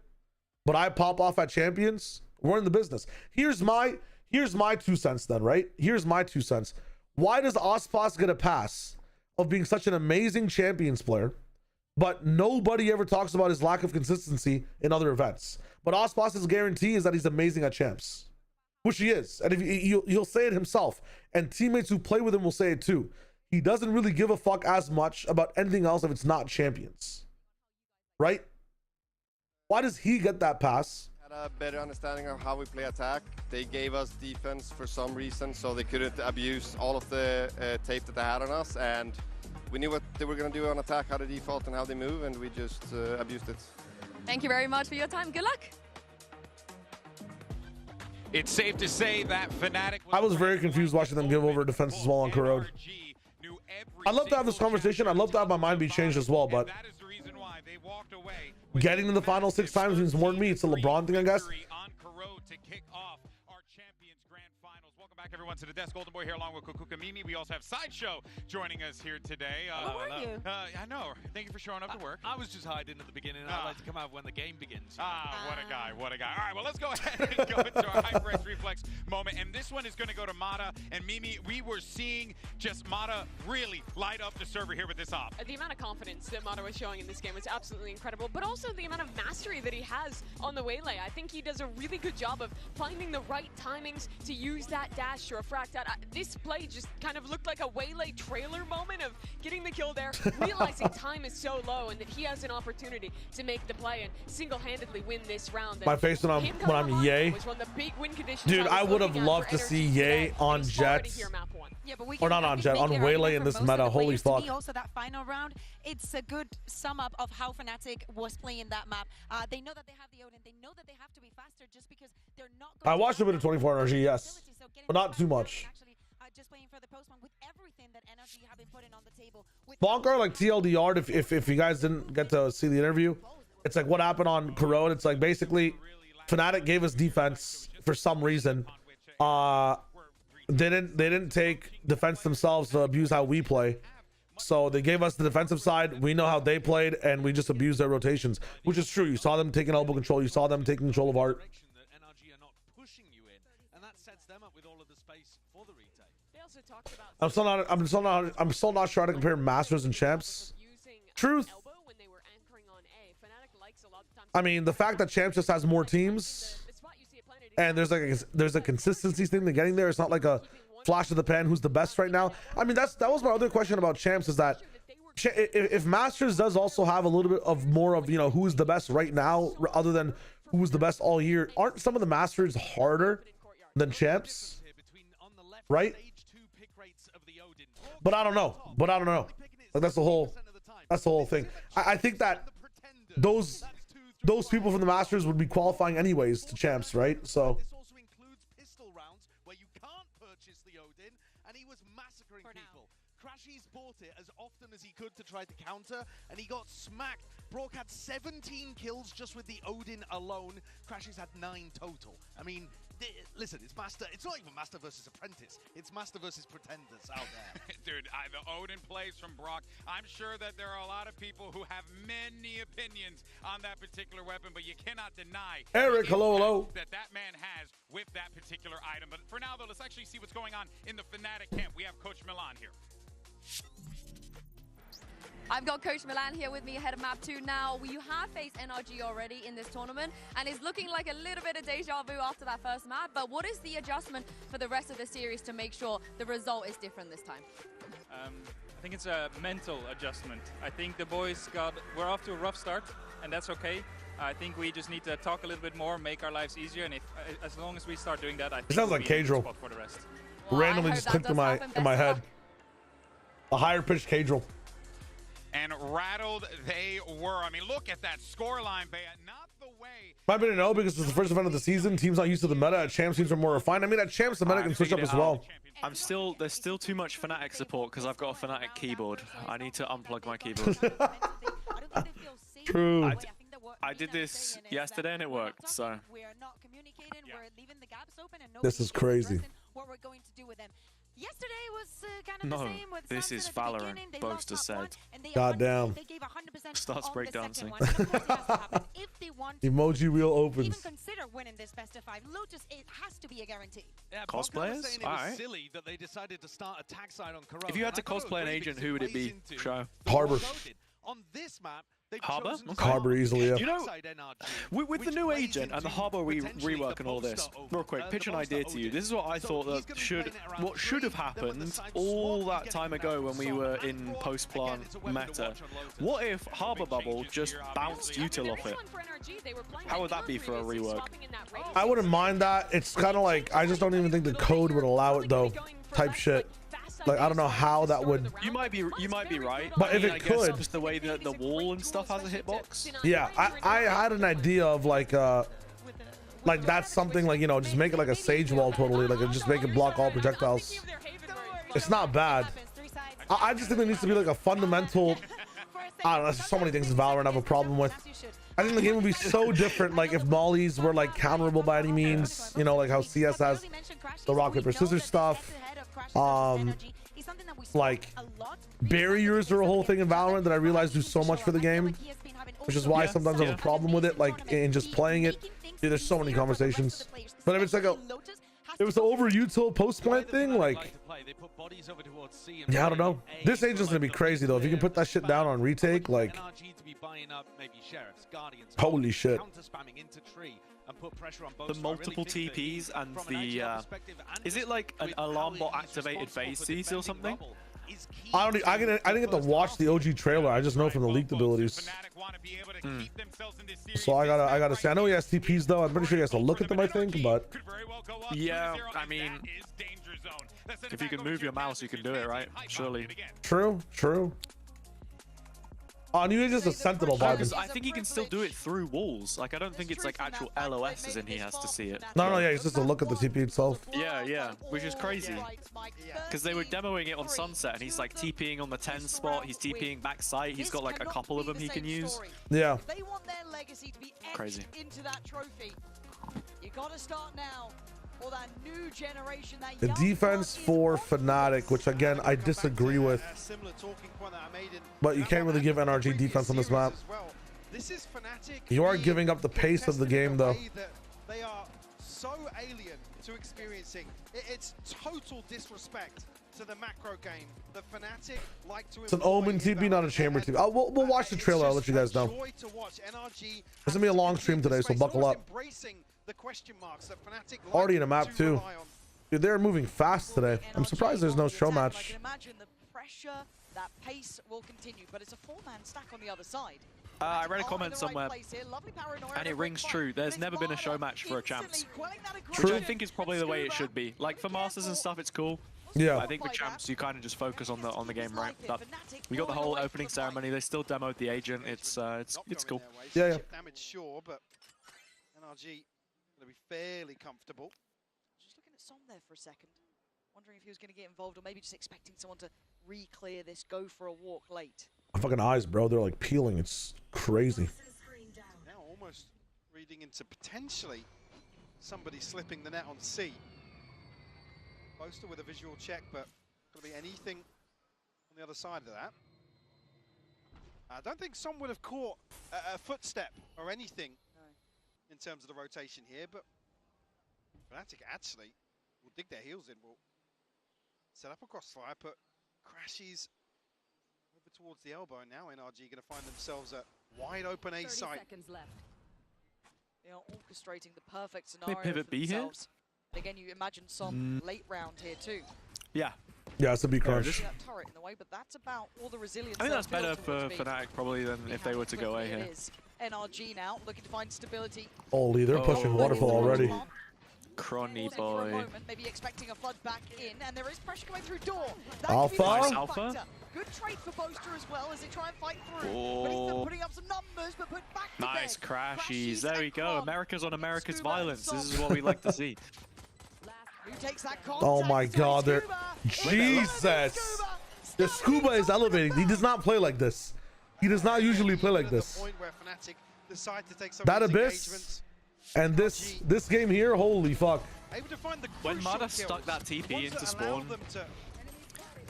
but I pop off at champions, we're in the business. Here's my 2 cents then, right? Here's my 2 cents. Why does Ospas get a pass of being such an amazing champions player, but nobody ever talks about his lack of consistency in other events? But Ospas's guarantee is that he's amazing at champs, which he is. And if he'll say it himself, and teammates who play with him will say it too. He doesn't really give a fuck as much about anything else if it's not champions, right? Why does he get that pass? Had a better understanding of how we play attack. They gave us defense for some reason, so they couldn't abuse all of the tape that they had on us, and we knew what they were going to do on attack, how they default and how they move, and we just abused it. Thank you very much for your time. Good luck. It's safe to say that Fnatic... I was very confused watching them give over defense as well on Corrode. I'd love to have this conversation. I'd love to have my mind be changed as well, but getting to the final 6 times means more than me. It's a LeBron thing, I guess. Everyone to the desk. Golden Boy here along with Kukuka Mimi. We also have Sideshow joining us here today. How are you? I know. Thank you for showing up to work. I was just hiding at the beginning. I'd like to come out when the game begins. What a guy. What a guy. All right, well, let's go ahead and go into our Hyper-X Reflex moment. And this one is going to go to Mata and Mimi. We were seeing just Mata really light up the server here with this op. The amount of confidence that Mata was showing in this game was absolutely incredible, but also the amount of mastery that he has on the Waylay. I think he does a really good job of finding the right timings to use that dash to refract out. This play just kind of looked like a Waylay trailer moment of getting the kill there, realizing time is so low and that he has an opportunity to make the play and single-handedly win this round. My face when I'm Yay. Dude, I would have loved to see Yay on Jets. Yeah, but we or not on Jet, on Waylay in this meta. Holy fuck. To me, also that final round, it's a good sum up of how Fnatic was playing that map. They know that they have the Odin. They know that they have to be faster just because they're not going I watched a bit of 24 NRG, yes. But not too much. Just playing for the post-one with everything that NRG have been putting on the table. Bonker, like TLDR, if you guys didn't get to see the interview, it's like what happened on Corrode. It's like basically Fnatic gave us defense for some reason. They didn't take defense themselves to abuse how we play. So they gave us the defensive side. We know how they played, and we just abused their rotations, which is true. You saw them taking elbow control. You saw them taking control of art. I'm still not sure how to compare masters and champs. Truth. I mean, the fact that champs just has more teams, and there's a consistency thing to getting there. It's not like a flash of the pan who's the best right now. I mean, that was my other question about champs, is that if masters does also have a little bit of more of, you know, who's the best right now other than who's the best all year, aren't some of the masters harder than champs, right? But I don't know. Like, that's the whole thing. I think that those people from the masters would be qualifying anyways to champs, right? So this also includes pistol rounds where you can't purchase the Odin, and he was massacring people. Crashies bought it as often as he could to try to counter, and he got smacked. Brock had 17 kills just with the Odin alone. Crashies had 9 total. I mean, Listen, it's master. It's not even master versus apprentice. It's master versus pretenders out there. Dude, the Odin plays from Brock. I'm sure that there are a lot of people who have many opinions on that particular weapon, but you cannot deny Eric, hello. that man has with that particular item. But for now, though, let's actually see what's going on in the Fnatic camp. We have Coach Milan here. I've got Coach Milan here with me ahead of map 2 now. You have faced NRG already in this tournament, and it's looking like a little bit of deja vu after that first map, but what is the adjustment for the rest of the series to make sure the result is different this time? I think it's a mental adjustment. I think the boys we're off to a rough start, and that's okay. I think we just need to talk a little bit more, make our lives easier, and as long as we start doing that, I think it sounds like Cadril. For the rest. Well, randomly just clicked in my head. A higher pitched Cadril. And rattled they were. I mean, look at that scoreline, Bea. Not the way. Might be no, because it's the first event of the season. Teams not used to the meta. At Champs, teams are more refined. I mean, at Champs, the meta can switch up as well. There's still too much Fnatic support because I've got a Fnatic keyboard. I need to unplug my keyboard. True. I did this yesterday and it worked, so. This is crazy. What we're going to do with them. Yesterday was kind of the same with this is Valorant, Boaster said. Goddamn. They gave 100% Starts breakdancing. Emoji reel opens. Even consider winning this best of 5. Lotus, it has to be a guarantee. Yeah, cosplayers? It was silly that they decided to start a tag side on Corona. If you had to cosplay an agent, who would it be? Show. Harbor. On this map, Harbor? Okay. Harbor easily, yeah. You know, with the new agent and the Harbor rework and all this, real quick, pitch an idea to you. This is what I thought that should have happened all that time ago when we were in post-plant meta. What if Harbor Bubble just bounced util off it? How would that be for a rework? I wouldn't mind that. It's kind of like, I just don't even think the code would allow it though, type shit. Like, I don't know how that would. You might be right. But if it could, just the way that the wall and stuff has a hitbox. Yeah, I had an idea of like that's something like, you know, just make it like a sage wall totally, like just make it block all projectiles. It's not bad. I just think there needs to be like a fundamental. I don't know. There's so many things Valorant have a problem with. I think the game would be so different, like if mollies were like counterable by any means. You know, like how CS has the rock paper scissors stuff. Like barriers are a whole thing in Valorant that I realize do so much for the game, which is why I sometimes have a problem with it, like in just playing it. Dude, there's so many conversations. But if it's like it was the over util post plant thing, like, yeah, I don't know. This agent's gonna be crazy though. If you can put that shit down on retake, like, holy shit. The multiple TPs and the is it like an alarm bot activated phase seeds or something? I didn't get to watch the OG trailer. I just know from the leaked abilities. So I gotta say, I know he has TPs though. I'm pretty sure he has to look at them, I think, but yeah, I mean, if you can move your mouse, you can do it, right? Surely. True. Oh, New Age is a Sentinel vibe. I think he can still do it through walls. Like, I don't think it's like actual LOS as in he has to see it. No, yeah, it's just a look at the TP itself. Yeah, which is crazy. Because they were demoing it on Sunset, and he's like TPing on the 10 spot, he's TPing backside, he's got like a couple of them he can use. Yeah. They want their legacy to be crazy into that trophy. You gotta start now. Or that new generation, that the defense for Fnatic, which again I disagree with, but you can't really give NRG defense on this map. You are giving up the pace of the game though. They are so alien to experiencing. It's total disrespect to the macro game. The Fnatic like to. It's an Omen TP, not a Chamber TP. We'll watch the trailer. I'll let you guys know. It's gonna be a long stream today, so buckle up. The question marks that Fnatic already in a map too. Dude, they're moving fast today. I'm surprised there's no show match. I can imagine the pressure, that pace will continue, but it's a 4-man stack on the other side. I read a comment somewhere, and it rings true. There's never been a show match for a champs, which I think is probably the way it should be. Like for masters and stuff, it's cool. Yeah. I think with champs, you kind of just focus on the game, right? But we got the whole opening ceremony. They still demoed the agent. It's cool. Yeah. Damage, sure, but NRG gonna be fairly comfortable. Just looking at Som there for a second, wondering if he was going to get involved, or maybe just expecting someone to re-clear this, go for a walk late. My fucking eyes, bro, they're like peeling. It's crazy. Now almost reading into potentially somebody slipping the net on C. Boaster with a visual check, but going to be anything on the other side of that. I don't think Som would have caught a footstep or anything in terms of the rotation here, but Fnatic actually will dig their heels in, will set up a crossfire, put Crashies over towards the elbow, and now NRG going to find themselves a wide open A site. 30 seconds left. They are orchestrating the perfect scenario pivot for B here? themselves. And again, you imagine some late round here too. Yeah. Yeah, it's a B crunch. That turret in the way, but that's about all the resilience. I think that's they'll better build for towards B. Fnatic probably than if they were to go A here. It is. NRG now looking to find stability. Holy, they're pushing waterfall already. Cronny For a boy. moment, maybe expecting a flood back in, and there is pressure coming through door. That Alpha? could be the Nice Alpha. factor. Good trade for Boaster as well as they try and fight through. But he's still putting up some numbers, but put back to Nice bed. Crashies. There we go. America's on America's violence. This is what we like to see. Who takes that Oh my god, they're Jesus. The Scuba is elevating. He does not play like this. He does not usually play like this. That Abyss and this game here, holy fuck. When Mada stuck that TP into spawn,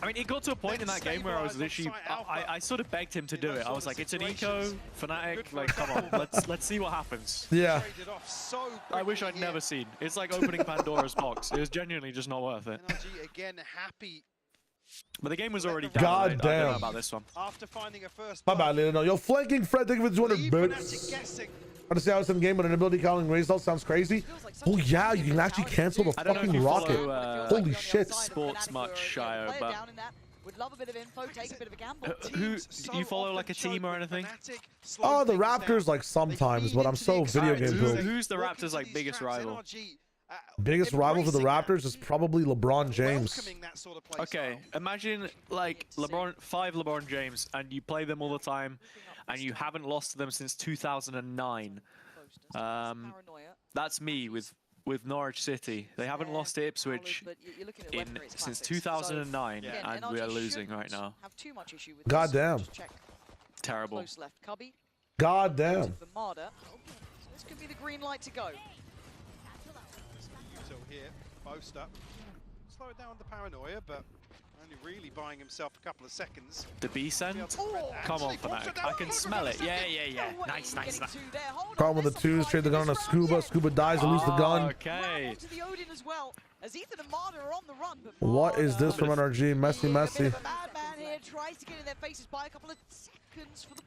I mean, it got to a point in that game where I was literally, I sort of begged him to do it. I was like, it's an eco, Fnatic, like, come on, let's see what happens. Yeah. I wish I'd never seen. It's like opening Pandora's box. It was genuinely just not worth it. Again, happy. But the game was already down. God I don't damn. know about this one. After finding a first My bad, Lino. Yo, flanking Fred, thank you for 200 bits. I to see how it's in game, but an ability counting result sounds crazy. Oh yeah, you can actually cancel the fucking rocket. Holy shit. Sports much, Shio, but would love a bit of info, take a bit of a gamble. who do you follow like a team or anything? Oh, the Raptors like sometimes, but I'm so video game built. Who's the Raptors like biggest rival? Biggest rival for the Raptors is probably LeBron James. Okay, imagine like five LeBron James, and you play them all the time, and you haven't lost to them since 2009. That's me with Norwich City. They haven't lost to Ipswich since 2009, and we are losing right now. God damn. Terrible. God damn. This could be the green light to go. Until here, Boaster slow it down the paranoia, but only really buying himself a couple of seconds. The B send? Come on, Fnatic. I can smell it. Yeah. Nice. Call with the twos, trade the gun on a Scuba. Scuba dies to lose the gun. Okay. What is this from NRG? Messy.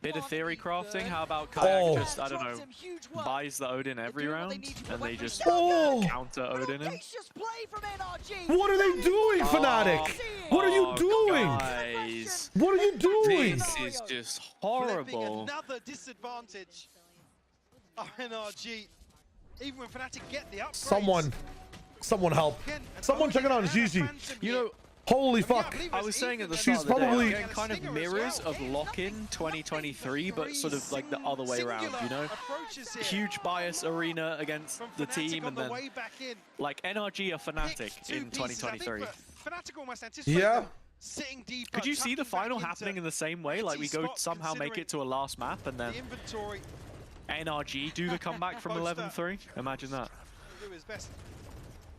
Bit of theory crafting. How about Kayak just, I don't know, buys the Odin every round and they just counter Odin him? What are they doing, Fnatic? What are you doing? Guys, what are you doing? This is just horrible. Another disadvantage. NRG. Even when Fnatic get the upgrades. Someone help. Someone check it out, Gigi. You know, holy fuck. I was saying at the She's start of the probably day, kind of mirrors of Lock-In 2023, but sort of like the other way around, you know? Huge bias arena against the team, and then like NRG are Fnatic in 2023. Yeah. Could you see the final happening in the same way? Like we go somehow make it to a last map, and then NRG do the comeback from 11-3? Imagine that.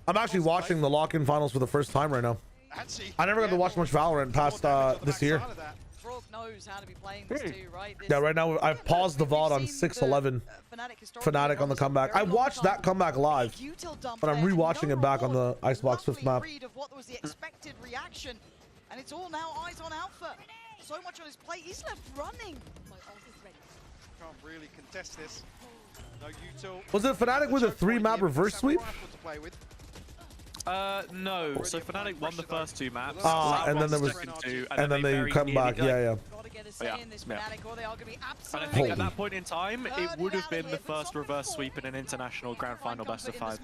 I'm actually watching the lock-in finals for the first time right now. I never got to watch much Valorant past this year. Knows how to be playing this too, right? Yeah, right now I've paused the VOD on 6-11. Fnatic on the comeback. I watched that comeback live, but I'm rewatching it back on the Icebox 5th map. What was the expected reaction, and it's all now eyes on Alpha. So much on his plate, he's left running. Can't really contest this. No util. Was it Fnatic with a 3-map reverse sweep? No. So Fnatic won the first 2 maps. And then there was, and then they come back. Yeah. And I think at that point in time, it would have been the first reverse sweep in an international grand final best of 5.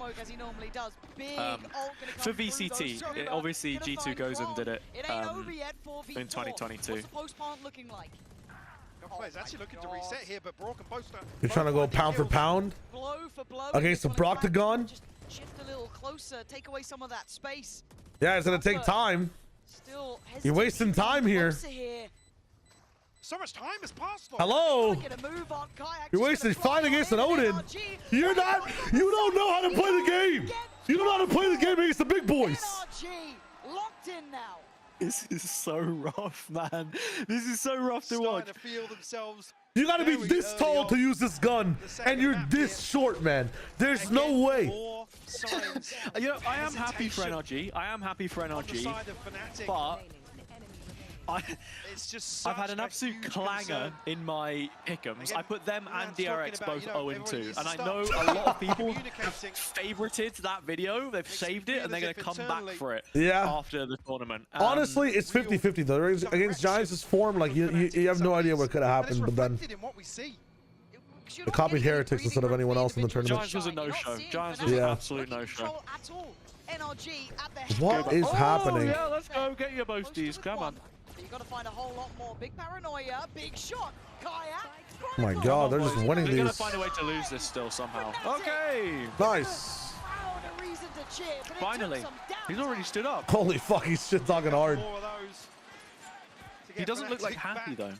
For VCT, obviously G2 goes and did it in 2022. Actually looking to reset here, but Brock and Boaster. You're trying to go pound for pound against the Broctagon. Shift a little closer, take away some of that space. Yeah, it's gonna take time. You're wasting time here. So much time has passed. Hello. You're wasting fine against an Odin. You don't know how to play the game. You don't know how to play the game against the big boys. Locked in now. This is so rough, man. This is so rough to watch. To feel themselves. You gotta be this tall to use this gun, and you're this short, man. There's no way. You know, I am happy for NRG. I am happy for NRG, but I've had an absolute clanger in my pick'ems. I put them and DRX both 0-2, and I know a lot of people favorited that video. They've saved it, and they're going to come back for it after the tournament. Honestly, it's 50-50 though. Against Giants' form, like you have no idea what could have happened, but then they copied Heretics instead of anyone else in the tournament. Giants was a no-show. Giants was an absolute no-show. What is happening? Yeah, let's go get your boasties. Come on. You got to find a whole lot more. Big paranoia, big shot. Kayak. Oh my God, they're just winning They're gonna these. find a way to lose this still somehow. Okay. Nice. Finally, he's already stood up. Holy fuck, he's shit talking hard. He doesn't look like happy though.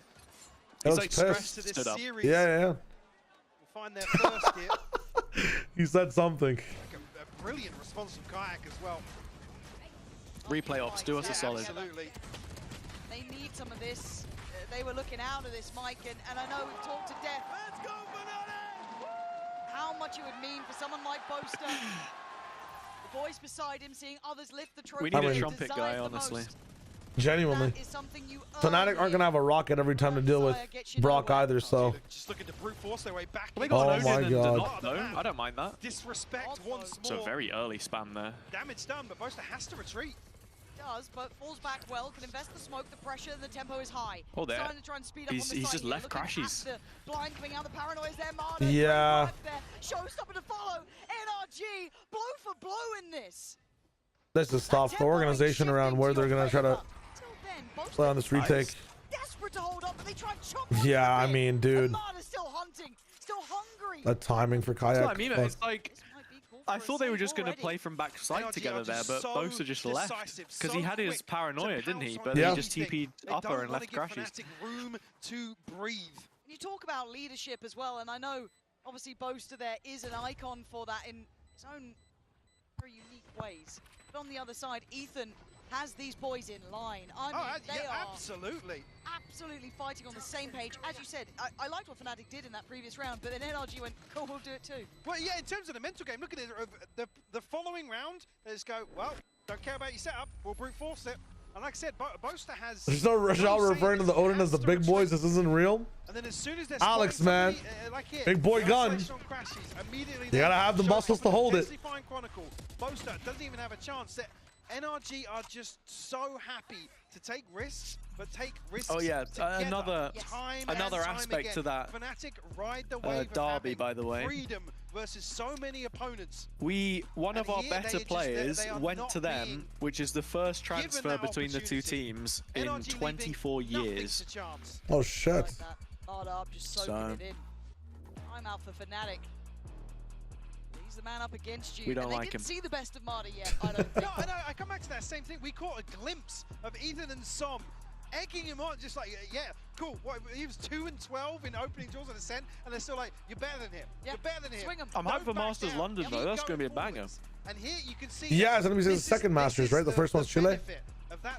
He's like stressed stood up. Yeah. We'll find their first hit. He said something. A brilliant response from Kayak as well. Replay ops, do us a solid. Absolutely. They need some of this. They were looking out of this, Mike, and I know we've talked to death. Let's go, Fnatic! How much it would mean for someone like Boaster. The boys beside him, seeing others lift the trophy. We need a trumpet guy, honestly. Genuinely. Fnatic aren't gonna have a rocket every time to deal with Brock either, so. Just looking to brute force their way back. Oh my God. I don't mind that. Disrespect once more. It's a very early spam there. Damage done, but Boaster has to retreat. Does, but falls back well, can invest the smoke, the pressure, the tempo is high. Oh, there. Trying to try and speed up He's on the just side left here, crashes. The blind coming out, the paranoia is there, Marder. Yeah. Showstopper to follow. NRG, blow for blow in this. This is tough. The organization around where they're gonna try to play on this retake. Desperate to hold up, but they try and chop. Yeah, I mean, dude. Marder's still hunting, still hungry. That timing for Kayak. That's what I mean, it's like, I thought they were just going to play from backside together there, but Boaster just left. Because he had his paranoia, didn't he? But he just TP'd upper and left crashes. Room to breathe. You talk about leadership as well, and I know, obviously, Boaster there is an icon for that in his own very unique ways. But on the other side, Ethan has these boys in line. I mean, they are absolutely fighting on the same page. As you said, I liked what Fnatic did in that previous round, but then NRG went, cool, we'll do it too. Well, yeah, in terms of the mental game, look at it. The following round, they just go, well, don't care about your setup, we'll brute force it. And like I said, Boaster has... There's no Rashal referring to the Odin as the big boys. This isn't real. And then as soon as Alex, man. like here, big boy gun. Crashes, you gotta have the muscles to hold it. Boaster doesn't even have a chance. NRG are just so happy to take risks, but take risks. Oh yeah, another time aspect to that. Fnatic ride the wave derby, by the way. Freedom versus so many opponents. One of our better players went to them, which is the first transfer between the two teams in 24 years. Oh shit. Just soaking it in. I'm out for Fnatic. The man up against you. We don't and they like didn't him. see the best of Marder yet, I don't think. No, I know. I come back to that same thing. We caught a glimpse of Ethan and Som egging him on, just like, yeah, cool. What, he was 2 and 12 in opening duels and Ascent, and they're still like, you're better than him. Yeah. You're better than him. Swing him. I'm hyped for Masters London though. That's going to be a banger. And here you can see. Yeah, it's gonna be the second Masters, right? The first one's Chile.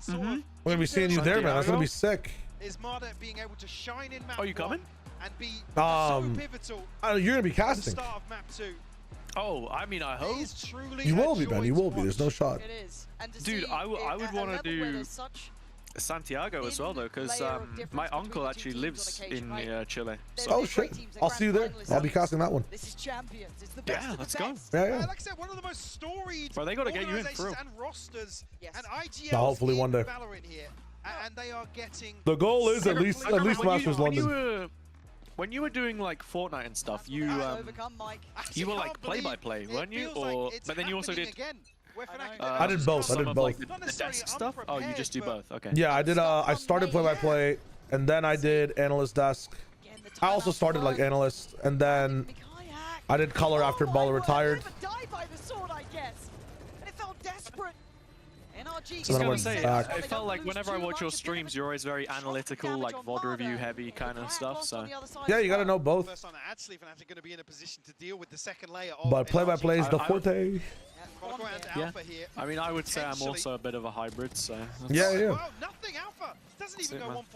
We're gonna be seeing you there, man. That's gonna be sick. Is Marder being able to shine in map you coming? And be so pivotal. You're gonna be casting. At the start of map 2. Oh, I mean, I hope. You will be, man. You will be. There's no shot. It is. And to Dude, see I would want to do such Santiago as well, though, because my uncle actually lives in Chile. So. Oh shit! I'll see you there. I'll be casting that one. This is champions. It's the best of let's the go. best. Yeah. Like I said, one of the most storied Bro, they got to get you in through. and rosters and IGLs hopefully one day. Valorant here, and they are getting. The goal is at least Masters London. When you were doing like Fortnite and stuff, you were like play-by-play, weren't you? Or but then you also did. I did both. I did both. Like the desk stuff. Oh, you just do both. Okay. Yeah, I did. I started play-by-play, and then I did analyst desk. I also started like analyst, and then I did color after Baller retired. So then I went back. I felt like whenever I watch your streams, you're always very analytical, like VOD review heavy kind of stuff. So Yeah, you gotta know both. But play-by-play is the forte. Yeah, I mean, I would say I'm also a bit of a hybrid. So Yeah.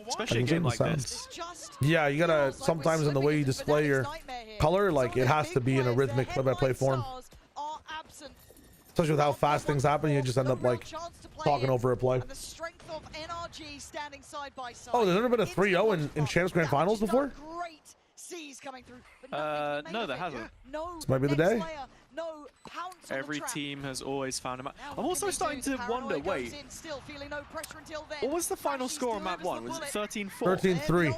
Especially a game like this. Yeah, you gotta sometimes in the way you display your color, like it has to be in a rhythmic play-by-play form. Especially with how fast things happen, you just end up like talking over a play. Oh, there's never been a 3-0 in Champs Grand Finals before? No, there hasn't. This might be the day. Every team has always found him. I'm also starting to wonder, wait, what was the final score on map 1? Was it 13-4? 13-3.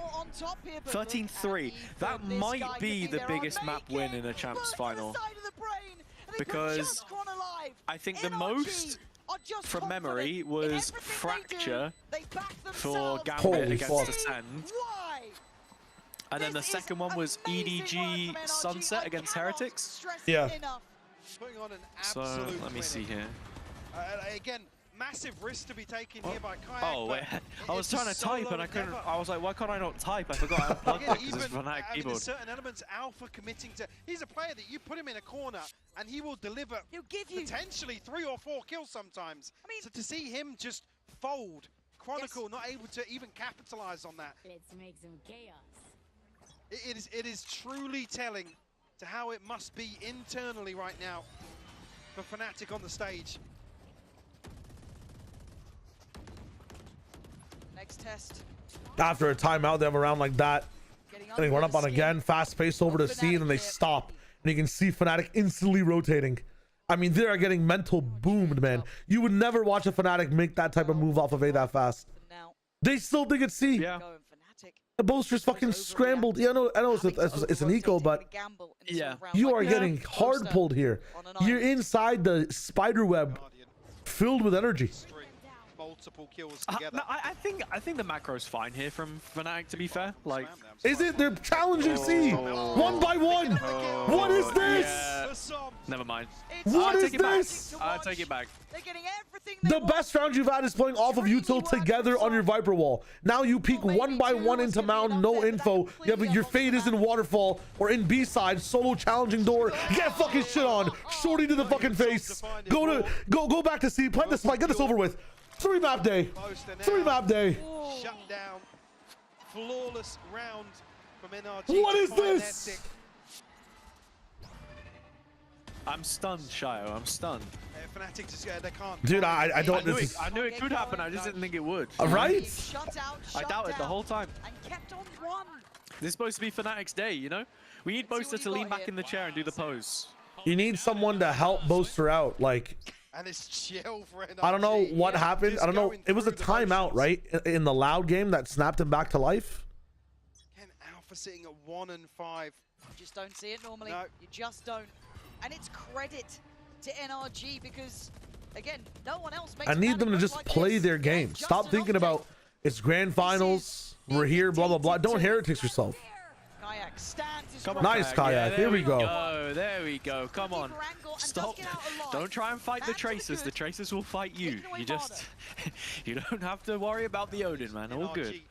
13-3. That might be the biggest map win in a Champs final. Because I think the most, from memory, was Fracture for Gambit against Ascend. And then the second one was EDG Sunset against Heretics. Yeah. So let me see here. Again, massive risk to be taken here by Kayak. Oh wait, I was trying to type and I couldn't. I was like, why can't I not type? I forgot I unplugged it because it's Fnatic keyboard. Certain elements, Alpha committing to. He's a player that you put him in a corner and he will deliver. He'll give you potentially 3 or 4 kills sometimes. I mean, so to see him just fold, Chronicle not able to even capitalize on that. Let's make some chaos. It is truly telling to how it must be internally right now for Fnatic on the stage. Next test. After a timeout, they have a round like that. They run up on again, fast pace over to C, and then they stop. And you can see Fnatic instantly rotating. I mean, they are getting mental boomed, man. You would never watch a Fnatic make that type of move off of A that fast. They still think it's C. Yeah. The boosters fucking scrambled. Yeah, I know it's an eco, but yeah, you are getting hard pulled here. You're inside the spider web filled with energy. Multiple kills together. No, I think the macro's fine here from Fnatic, to be fair. Like, is it? They're challenging C 1 by 1. What is this? Yeah. Never mind. What is this? I'll take it back. The best round you've had is playing off of util together on your Viper wall. Now you peek 1 by 1 into mountain, no info. You have your fade is in waterfall or in B side, solo challenging door. Get fucking shit on. Shorty to the fucking face. Go back to C. Plant the spike. Get this over with. 3 map day. 3 map day. Shut down. Flawless round from NRG. What is this? I'm stunned, Shio. I'm stunned. Fnatic just they can't. Dude, I don't. I knew it could happen. I just didn't think it would. Right? I doubted the whole time. This is supposed to be Fnatic's day, you know? We need Boaster to lean back in the chair and do the pose. You need someone to help Boaster out. Like, and it's chill for NRG. I don't know what happened. I don't know. It was a timeout, right? In the loud game that snapped him back to life. And Alpha sitting at 1 and 5. You just don't see it normally. No. You just don't. And it's credit to NRG because, again, no one else makes I need them to just like play this. their game. Stop thinking about it's grand finals. We're here, blah, blah, blah. Don't heretics yourself. Kayak stands his Nice, Kayak. Yeah, Here we go. There we go. Come on. Stop. Don't try and fight the Tracers. The Tracers will fight you. You just... you don't have to worry about the Odin, man. All good.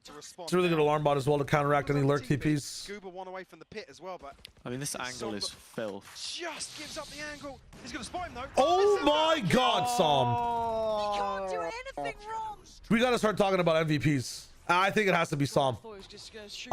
It's a really good alarm bot as well to counteract any lurk TPs. Scuba one away from the pit as well, but I mean, this angle is filth. Just gives up the angle. He's gonna spot him though. Oh my God, Psalm! He can't do anything wrong. We gotta start talking about MVPs. I think it has to be Psalm.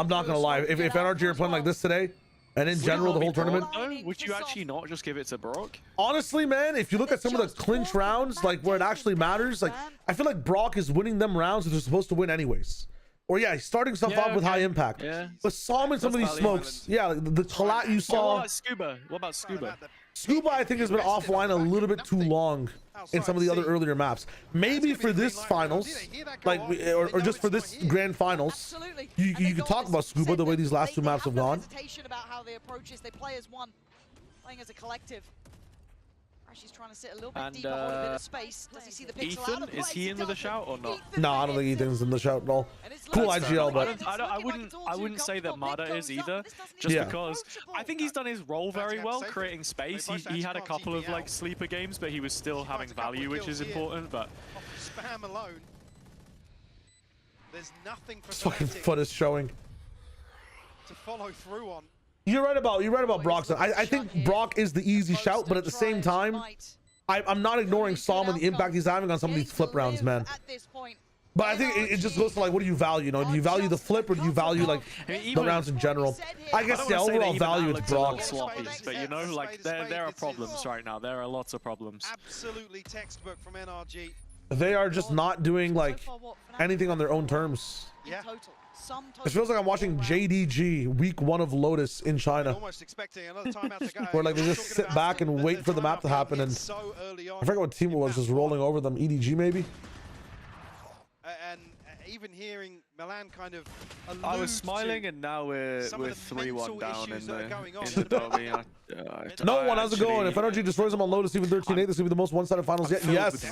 I'm not gonna lie. If NRG are playing like this today, and in general the whole tournament, would you actually not just give it to Brock? Honestly, man, if you look at some of the clinch rounds, like where it actually matters, like I feel like Brock is winning them rounds that they're supposed to win anyways. Or yeah, he's starting stuff off with high impact. Yeah. But Psalm and some of these smokes, yeah, the collat you saw. What about Scuba? What about Scuba? Scuba, I think, has been offline a little bit too long in some of the other earlier maps. Maybe for this finals, like, or just for this grand finals, you could talk about Scuba the way these last 2 maps have gone. About how they approach this. They play as one, playing as a collective. She's trying to sit a little bit deeper, hold a bit of space. Does he see the pixel out Ethan, of is he in with a shout or not? No, I don't think Ethan's in the shout at all. Cool IGL, but I wouldn't say that Mada is either, just because I think he's done his role very well, creating space. He had a couple of like sleeper games, but he was still having value, which is important. But spam alone, there's nothing for his fucking foot is showing. To follow through on. You're right about Broxton. I think Brock is the easy shout, but at the same time, I'm not ignoring Psalm and the impact he's having on some of these flip rounds, man. But I think it just goes to like, what do you value? You know, do you value the flip or do you value like the rounds in general? I guess the overall value is Brock. Sloppy, but you know, like there are problems right now. There are lots of problems. Absolutely textbook from NRG. They are just not doing like anything on their own terms. Yeah. It feels like I'm watching JDG week 1 of Lotus in China. Almost expecting another timeout to go. Where like they just sit back and wait for the map to happen, and I forget what team it was just rolling over them. EDG maybe. And even hearing Milan kind of I was smiling, and now we're 3-1 down in the derby. No one, how's it going? If NRG destroys them on Lotus even 13-8, this could be the most one-sided finals yet. Yes,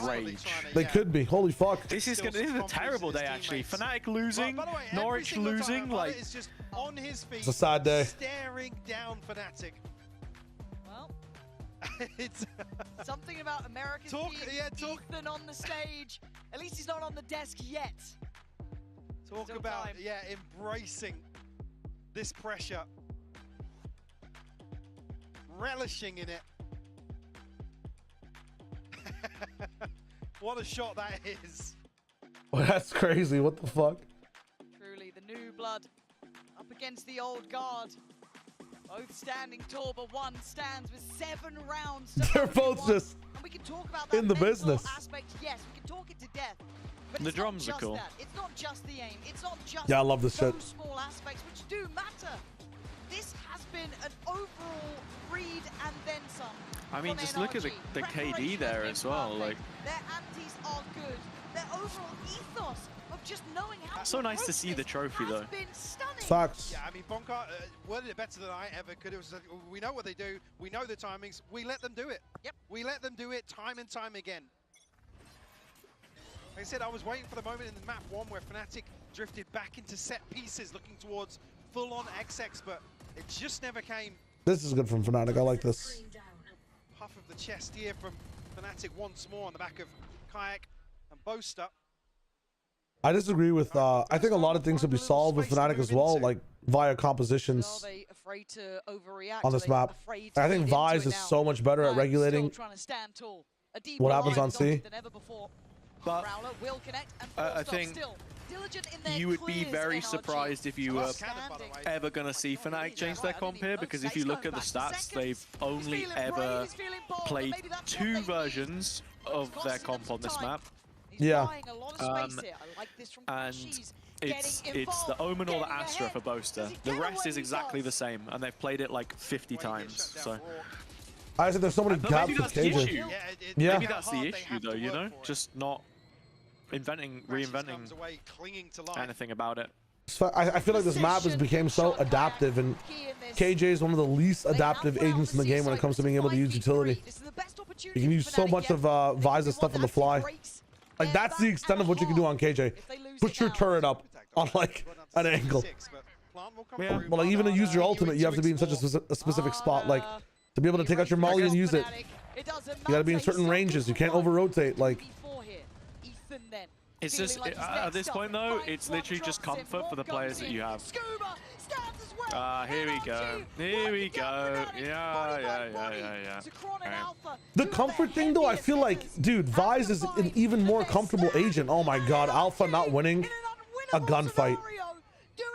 they could be. Holy fuck. This is a terrible day actually. Fnatic losing, Norwich losing, like it's just on his feet. It's a sad day. Staring down Fnatic. Well, it's something about American Ethan on the stage. At least he's not on the desk yet. Talk about embracing this pressure, relishing in it. What a shot that is. Well, that's crazy. What the fuck? Truly, the new blood up against the old guard. Both standing tall, but one stands with 7 rounds. They're both just and we can talk about that in the business. Aspect. Yes, we can talk it to death. But the drums are cool. That. It's not just the aim. It's not just I love this shit. those small aspects which do matter. This has been an overall read and then some. I mean, just look at the KD there as well. Like their antis are good. Their overall ethos of just knowing how. So nice to see the trophy though. Facts. Yeah, I mean, Bonka worded it better than I ever could. It was we know what they do. We know the timings. We let them do it. Yep. We let them do it time and time again. Like I said, I was waiting for the moment in the map 1 where Fnatic drifted back into set pieces, looking towards full-on XX, but it just never came. This is good from Fnatic. I like this. Puff of the chest here from Fnatic once more on the back of Kayak and Boaster. I disagree with, I think a lot of things will be solved with Fnatic as well, like via compositions on this map. I think Vise is so much better at regulating what happens on C. But I think you would be very surprised if you were ever going to see Fnatic change their comp here, because if you look at the stats, they've only ever played 2 versions of their comp on this map. Yeah. And it's the Omen or the Astra for Boaster. The rest is exactly the same, and they've played it like 50 times. So I said there's so many gaps with KJ. Yeah. Maybe that's the issue though, you know? Just not reinventing anything about it. So I feel like this map has become so adaptive, and KJ is one of the least adaptive agents in the game when it comes to being able to use utility. You can use so much of Visa's stuff on the fly. Like, that's the extent of what you can do on KJ. Put your turret up on like an angle. Yeah. But like, even to use your ultimate, you have to be in such a specific spot. Like, to be able to take out your molly and use it, you gotta be in certain ranges. You can't over-rotate. Like, it's just, at this point though, it's literally just comfort for the players that you have. Here we go. Here we go. Yeah. the comfort thing though, I feel like, dude, Vise is an even more comfortable agent. Oh my god, Alpha not winning a gunfight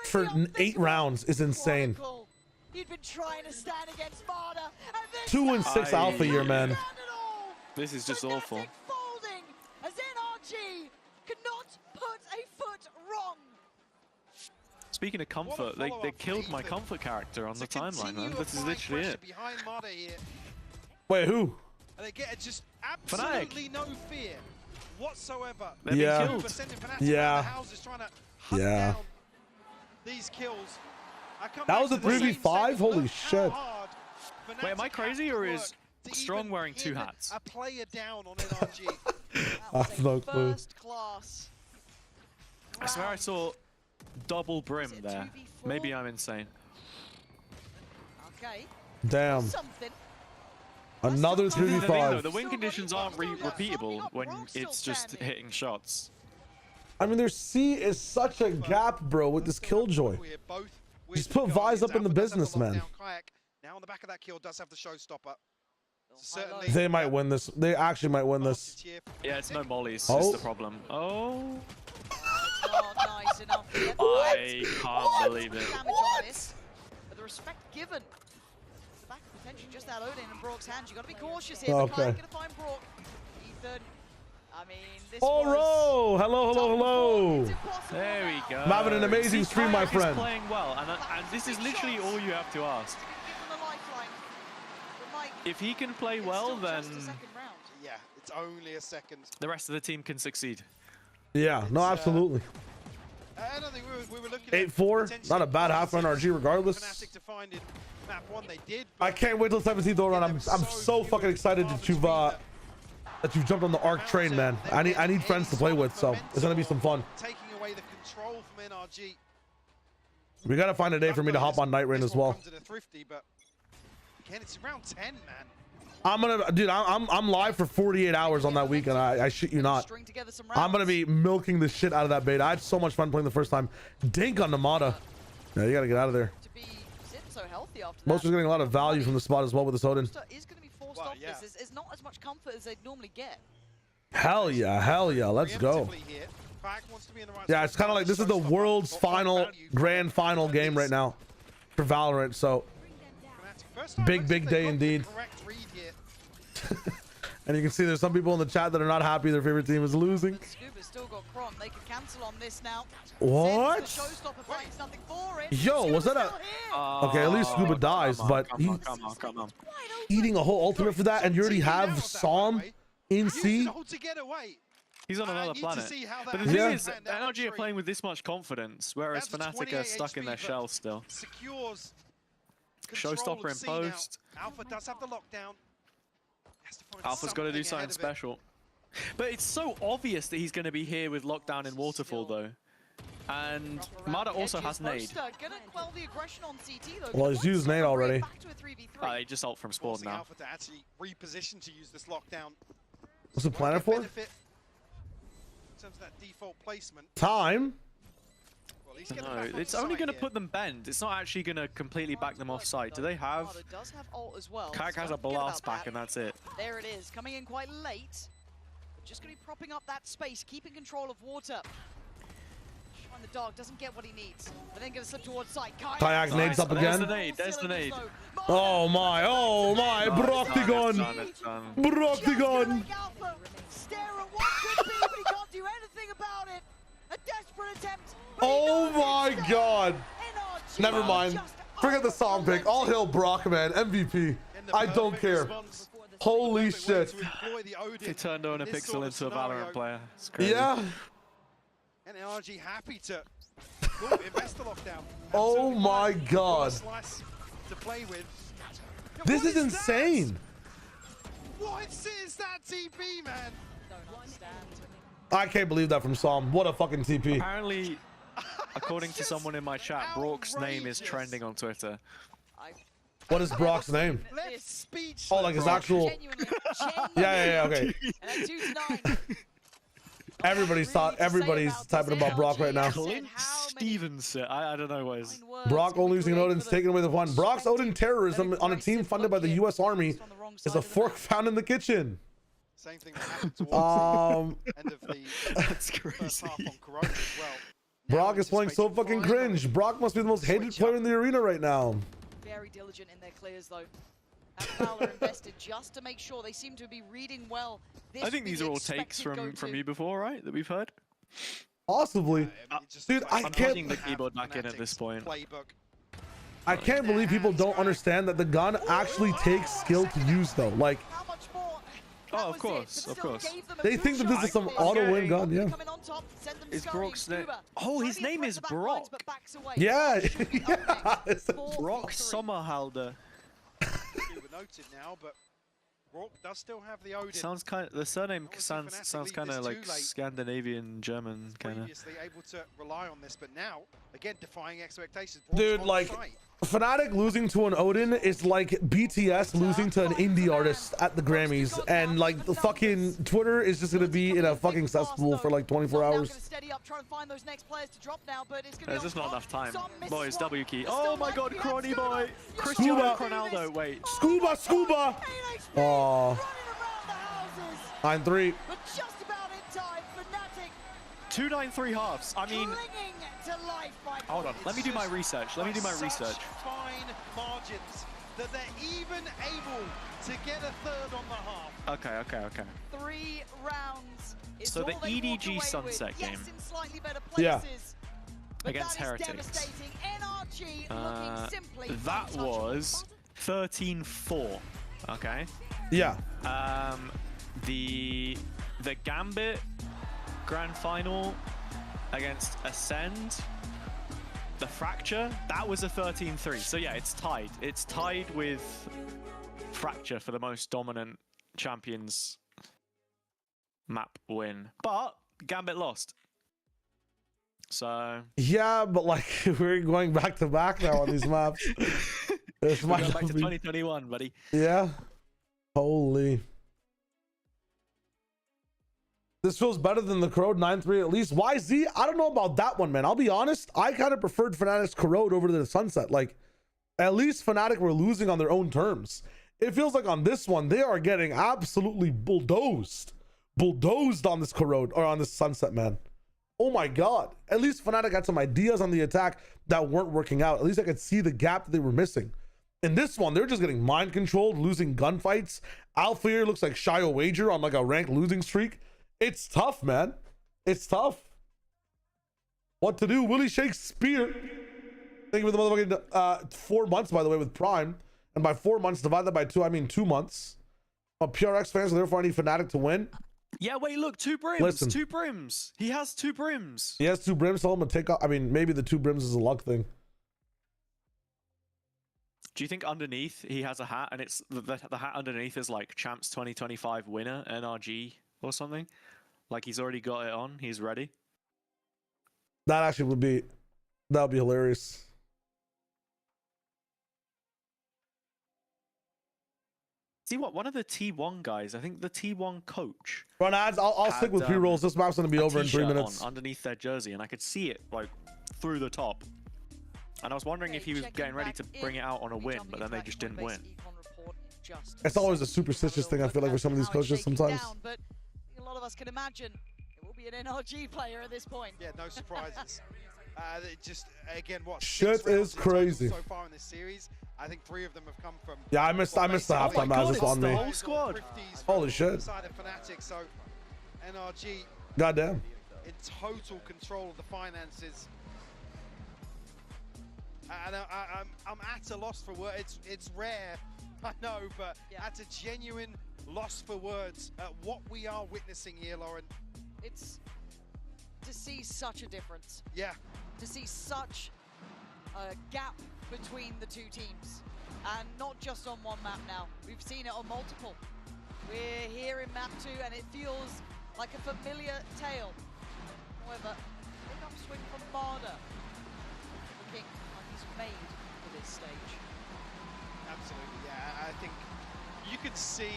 for 8 rounds is insane. He'd been trying to stand against Marta, and 2 and 6 Alpha year, man. This is just awful. Folding as NRG could not put a foot wrong. Speaking of comfort, they killed my comfort character on the timeline, man. This is literally it. Wait, who? And they get just absolutely no fear whatsoever. Yeah. Yeah. These kills. That was a 3v5? Holy shit. Wait, am I crazy, or is Strong wearing 2 hats? A player down on NRG. I have no clue. First class. I swear I saw double brim there. Maybe I'm insane. Okay. Damn. Something. Another 3v5. The win conditions aren't repeatable when it's just hitting shots. I mean, their C is such a gap, bro, with this Killjoy. Just put Vise up in the business, man. Now on the back of that kill does have the showstopper. They might win this. They actually might win this. Yeah, it's no mollies. Oh. It's the problem. Oh. Not nice enough. I can't believe it. Damage on this. But the respect given. The back of potentially just that Odin in Brock's hands. You got to be cautious here. Okay. Going to find Brock. Ethan. I mean, this Hello, hello. There we go. I'm having an amazing stream, my friend. He's playing well, and this is literally all you have to ask. If he can play well, then yeah, it's only a second. The rest of the team can succeed. Yeah, no, absolutely. I don't think we were looking 8-4, not a bad half for NRG regardless. To find in map 1 they did. I can't wait till 17th run. I'm so fucking excited that you've jumped on the ARC train, man. I need friends to play with, so it's gonna be some fun. Taking away the control from NRG. We gotta find a day for me to hop on Night Rain as well. Again, it's around 10, man. I'm gonna, dude. I'm live for 48 hours on that weekend. I shit you not. I'm gonna be milking the shit out of that beta. I had so much fun playing the first time. Dink on Namada. Yeah, you gotta get out of there. Monster's getting a lot of value from the spot as well with this Odin. Is going to be forced off this. It's not as much comfort as they'd normally get. Hell yeah, let's go. Yeah, it's kind of like this is the world's grand final game right now for Valorant. So big day indeed. And you can see there's some people in the chat that are not happy their favorite team is losing. Scuba's still got Kron. They can cancel on this now. What? Yo, was that a... Okay, at least Scuba dies, but he's eating a whole ultimate for that, and you already have Psalm in C. He's on another planet. But the thing is, NRG are playing with this much confidence, whereas Fnatic are stuck in their shell still. Showstopper in post. Alpha does have the lockdown. Alpha's got to do something special. But it's so obvious that he's going to be here with lockdown in Waterfall, though. And Mada also has nade. Well, he's used nade already. They just ult from spawn now. Alpha to actually reposition to use this lockdown. What's the planet for? In terms of that default placement. Time. No, it's only going to put them bend. It's not actually going to completely back them off site. Do they have? Kak has a blast pack and that's it. There it is, coming in quite late. Just going to be propping up that space, keeping control of water. Shine the dog doesn't get what he needs, but then going to slip towards site. Kayak nades up again. There's the nade. Oh my, Broctagon. Broctagon. Stare at what could be, but he can't do anything about it. A desperate attempt. Oh my god. Never mind. Forget the song pick. All hail Brock, man. MVP. I don't care. Holy shit. He turned on a pixel into a Valorant player. It's crazy. Yeah. And NRG happy to invest the lockdown. Oh my god. To play with. This is insane. What is that TP, man? Don't understand. I can't believe that from Psalm. What a fucking TP. Apparently, according to someone in my chat, Brock's name is trending on Twitter. What is Brock's name? Oh, like his actual... Yeah, okay. Everybody's typing about Brock right now. Clint Stevenson. I don't know what is. Brock only using Odin's taking away the fun. Brock's Odin terrorism on a team funded by the U.S. Army is a fork found in the kitchen. Same thing that happened towards the end of the That's crazy. first half on Corona as well. Brock is playing so fucking cringe. Brock must be the most hated player in the arena right now. Very diligent in their clears, though. And Fowler invested just to make sure they seem to be reading well. I think these are all takes from you before, right? That we've heard. Possibly, dude. I'm putting the keyboard back in at this point. I can't believe people don't understand that the gun actually takes skill to use, though. Like, oh, of course. they think that this is some auto-win gun, yeah. Is Brock's name? Oh, his name is Brock. Yeah, Brock Sommerhalder. Noted now, but Rourke does still have the Odin. Sounds kind of, the surname sounds kind of like Scandinavian, German kind of. Previously able to rely on this, but now again defying expectations. Dude, like Fnatic losing to an Odin is like BTS losing to an indie artist at the Grammys, and like the fucking Twitter is just gonna be in a fucking cesspool for like 24 hours. There's just not enough time. Boys, W key. Oh my god, Crony boy! Cristiano Ronaldo, wait. Scuba! Oh. 9-3. But just about in time, Fnatic 2-9-3 halves. I mean, to life, hold on. Let me do my research. Fine margins that they're even able to get a third on the half. Okay. 3 rounds. So the EDG Sunset game. Yes, in slightly better yeah. Against Heretics. NRG simply that was 13-4. Okay. Yeah. The Gambit grand final against Ascend, the Fracture, that was a 13-3. So yeah, it's tied. It's tied with Fracture for the most dominant champions map win. But Gambit lost. So yeah, but like we're going back to back now on these maps. We're going back to 2021, buddy. Yeah. Holy. This feels better than the Corrode 9-3 at least. YZ, I don't know about that one, man. I'll be honest. I kind of preferred Fnatic's Corrode over the Sunset. Like, at least Fnatic were losing on their own terms. It feels like on this one, they are getting absolutely bulldozed. Bulldozed on this Corrode, or on this Sunset, man. Oh my God. At least Fnatic had some ideas on the attack that weren't working out. At least I could see the gap that they were missing. In this one, they're just getting mind controlled, losing gunfights. Alpha here looks like Shio Wager on like a ranked losing streak. It's tough, man. It's tough. What to do? Willie Shakespeare. Thank you for the motherfucking 4 months, by the way, with Prime. And by 4 months, divide that by 2, I mean 2 months. PRX fans, so therefore I need Fnatic to win. Yeah, wait, look, 2 brims. Listen. 2 brims. He has 2 brims. He has 2 brims, so I'm gonna take off. I mean, maybe the 2 brims is a luck thing. Do you think underneath he has a hat, and it's the hat underneath is like Champs 2025 winner, NRG or something? Like he's already got it on, he's ready? That actually would be, that would be hilarious. See what, one of the T1 guys, I think the T1 coach. Run ads, I'll stick with pre-rolls. This map's gonna be over in 3 minutes. Underneath their jersey, and I could see it like through the top. And I was wondering if he was getting ready to bring it out on a win, but then they just didn't win. It's always a superstitious thing, I feel like, with some of these coaches sometimes. But a lot of us can imagine it will be an NRG player at this point. Yeah, no surprises. Just again, what shit is crazy so far in this series. I think 3 of them have come from. Yeah, I missed the halftime match. It's on me. Whole squad. Holy shit. Side of Fnatic, so NRG. Goddamn. In total control of the finances. And I'm at a loss for words. It's rare, I know, but at a genuine loss for words at what we are witnessing here, Lauren. It's to see such a difference. Yeah. To see such a gap between the 2 teams. And not just on one map now. We've seen it on multiple. We're here in map 2 and it feels like a familiar tale. However, big upswing from Marder. Looking like he's made for this stage. Absolutely, yeah. I think you can see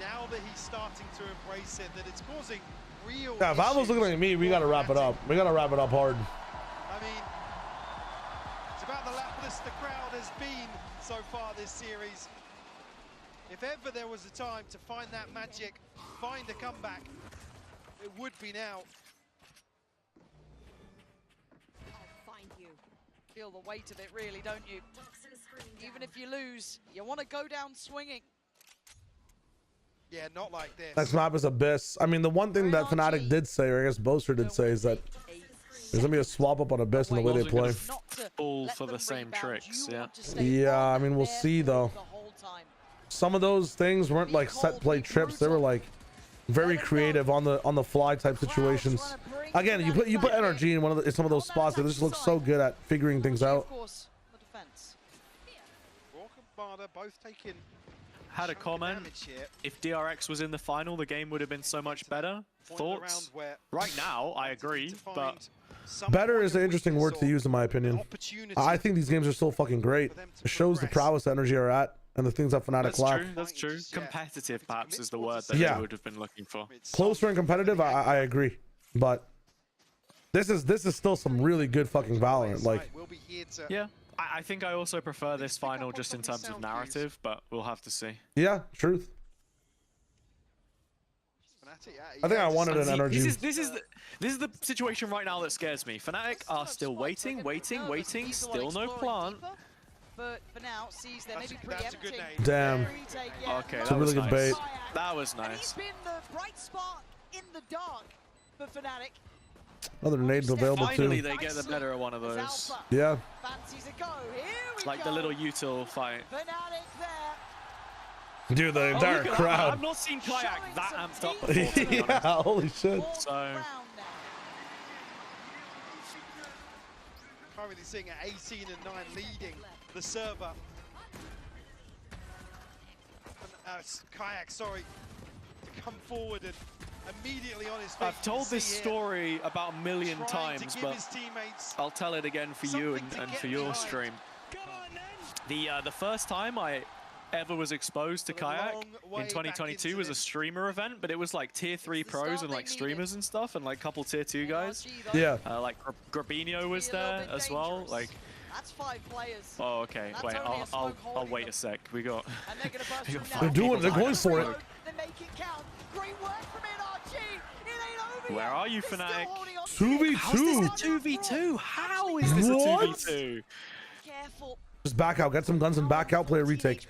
now that he's starting to embrace it, that it's causing real Yeah, if Valvo's looking at me, we gotta wrap it up. We gotta wrap it up hard. I mean, it's about the lapless the crowd has been so far this series. If ever there was a time to find that magic, find a comeback, it would be now. I'll find you. Feel the weight of it, really, don't you? Even if you lose, you want to go down swinging. Yeah, not like this. Next map is Abyss. I mean, the one thing that Fnatic did say, or I guess Boaster did say, is that there's gonna be a swap up on Abyss in the way they play. All for the same tricks, yeah. Yeah, I mean, we'll see though. Some of those things weren't like set play trips. They were like very creative on the fly type situations. Again, you put NRG in some of those spots that just looks so good at figuring things out. Rourke and Barda both taking had a comment. If DRX was in the final, the game would have been so much better. Thoughts? Right now, I agree, but better is an interesting word to use in my opinion. I think these games are still fucking great. It shows the prowess that NRG are at and the things that Fnatic lack. That's true. Competitive, perhaps, is the word that I would have been looking for. Closer and competitive, I agree, but this is still some really good fucking Valorant. Like, yeah, I think I also prefer this final just in terms of narrative, but we'll have to see. Yeah, truth. I think I wanted an NRG. This is the situation right now that scares me. Fnatic are still waiting, still no plant. But for now, sees they may be preempting. Damn. Okay, it's a really good bait. That was nice. He's been the bright spark in the dark for Fnatic. Other nades available Finally, too. they get the better of one of those. Yeah. Like the little util fight. Dude, the entire crowd. I've not seen Kayak that amped up before, to be yeah, holy shit. So. Currently seeing at 18 and 9 leading the server. Kayak, sorry, to come forward and immediately on his feet. I've told this story about a million times, but I'll tell it again for you and for your stream. The first time I ever was exposed to Kayak in 2022 was a streamer event, but it was like tier 3 pros and like streamers and stuff, and like a couple tier 2 guys. Yeah. Like Grabinho was there as well. Like. That's 5 players. Oh, okay. Wait, I'll wait a sec. We got. They're doing. They're going for it. Where are you, Fnatic? 2v2. How's this a 2v2? How is this a 2v2? Careful. Just back out. Get some guns and back out. Play a retake.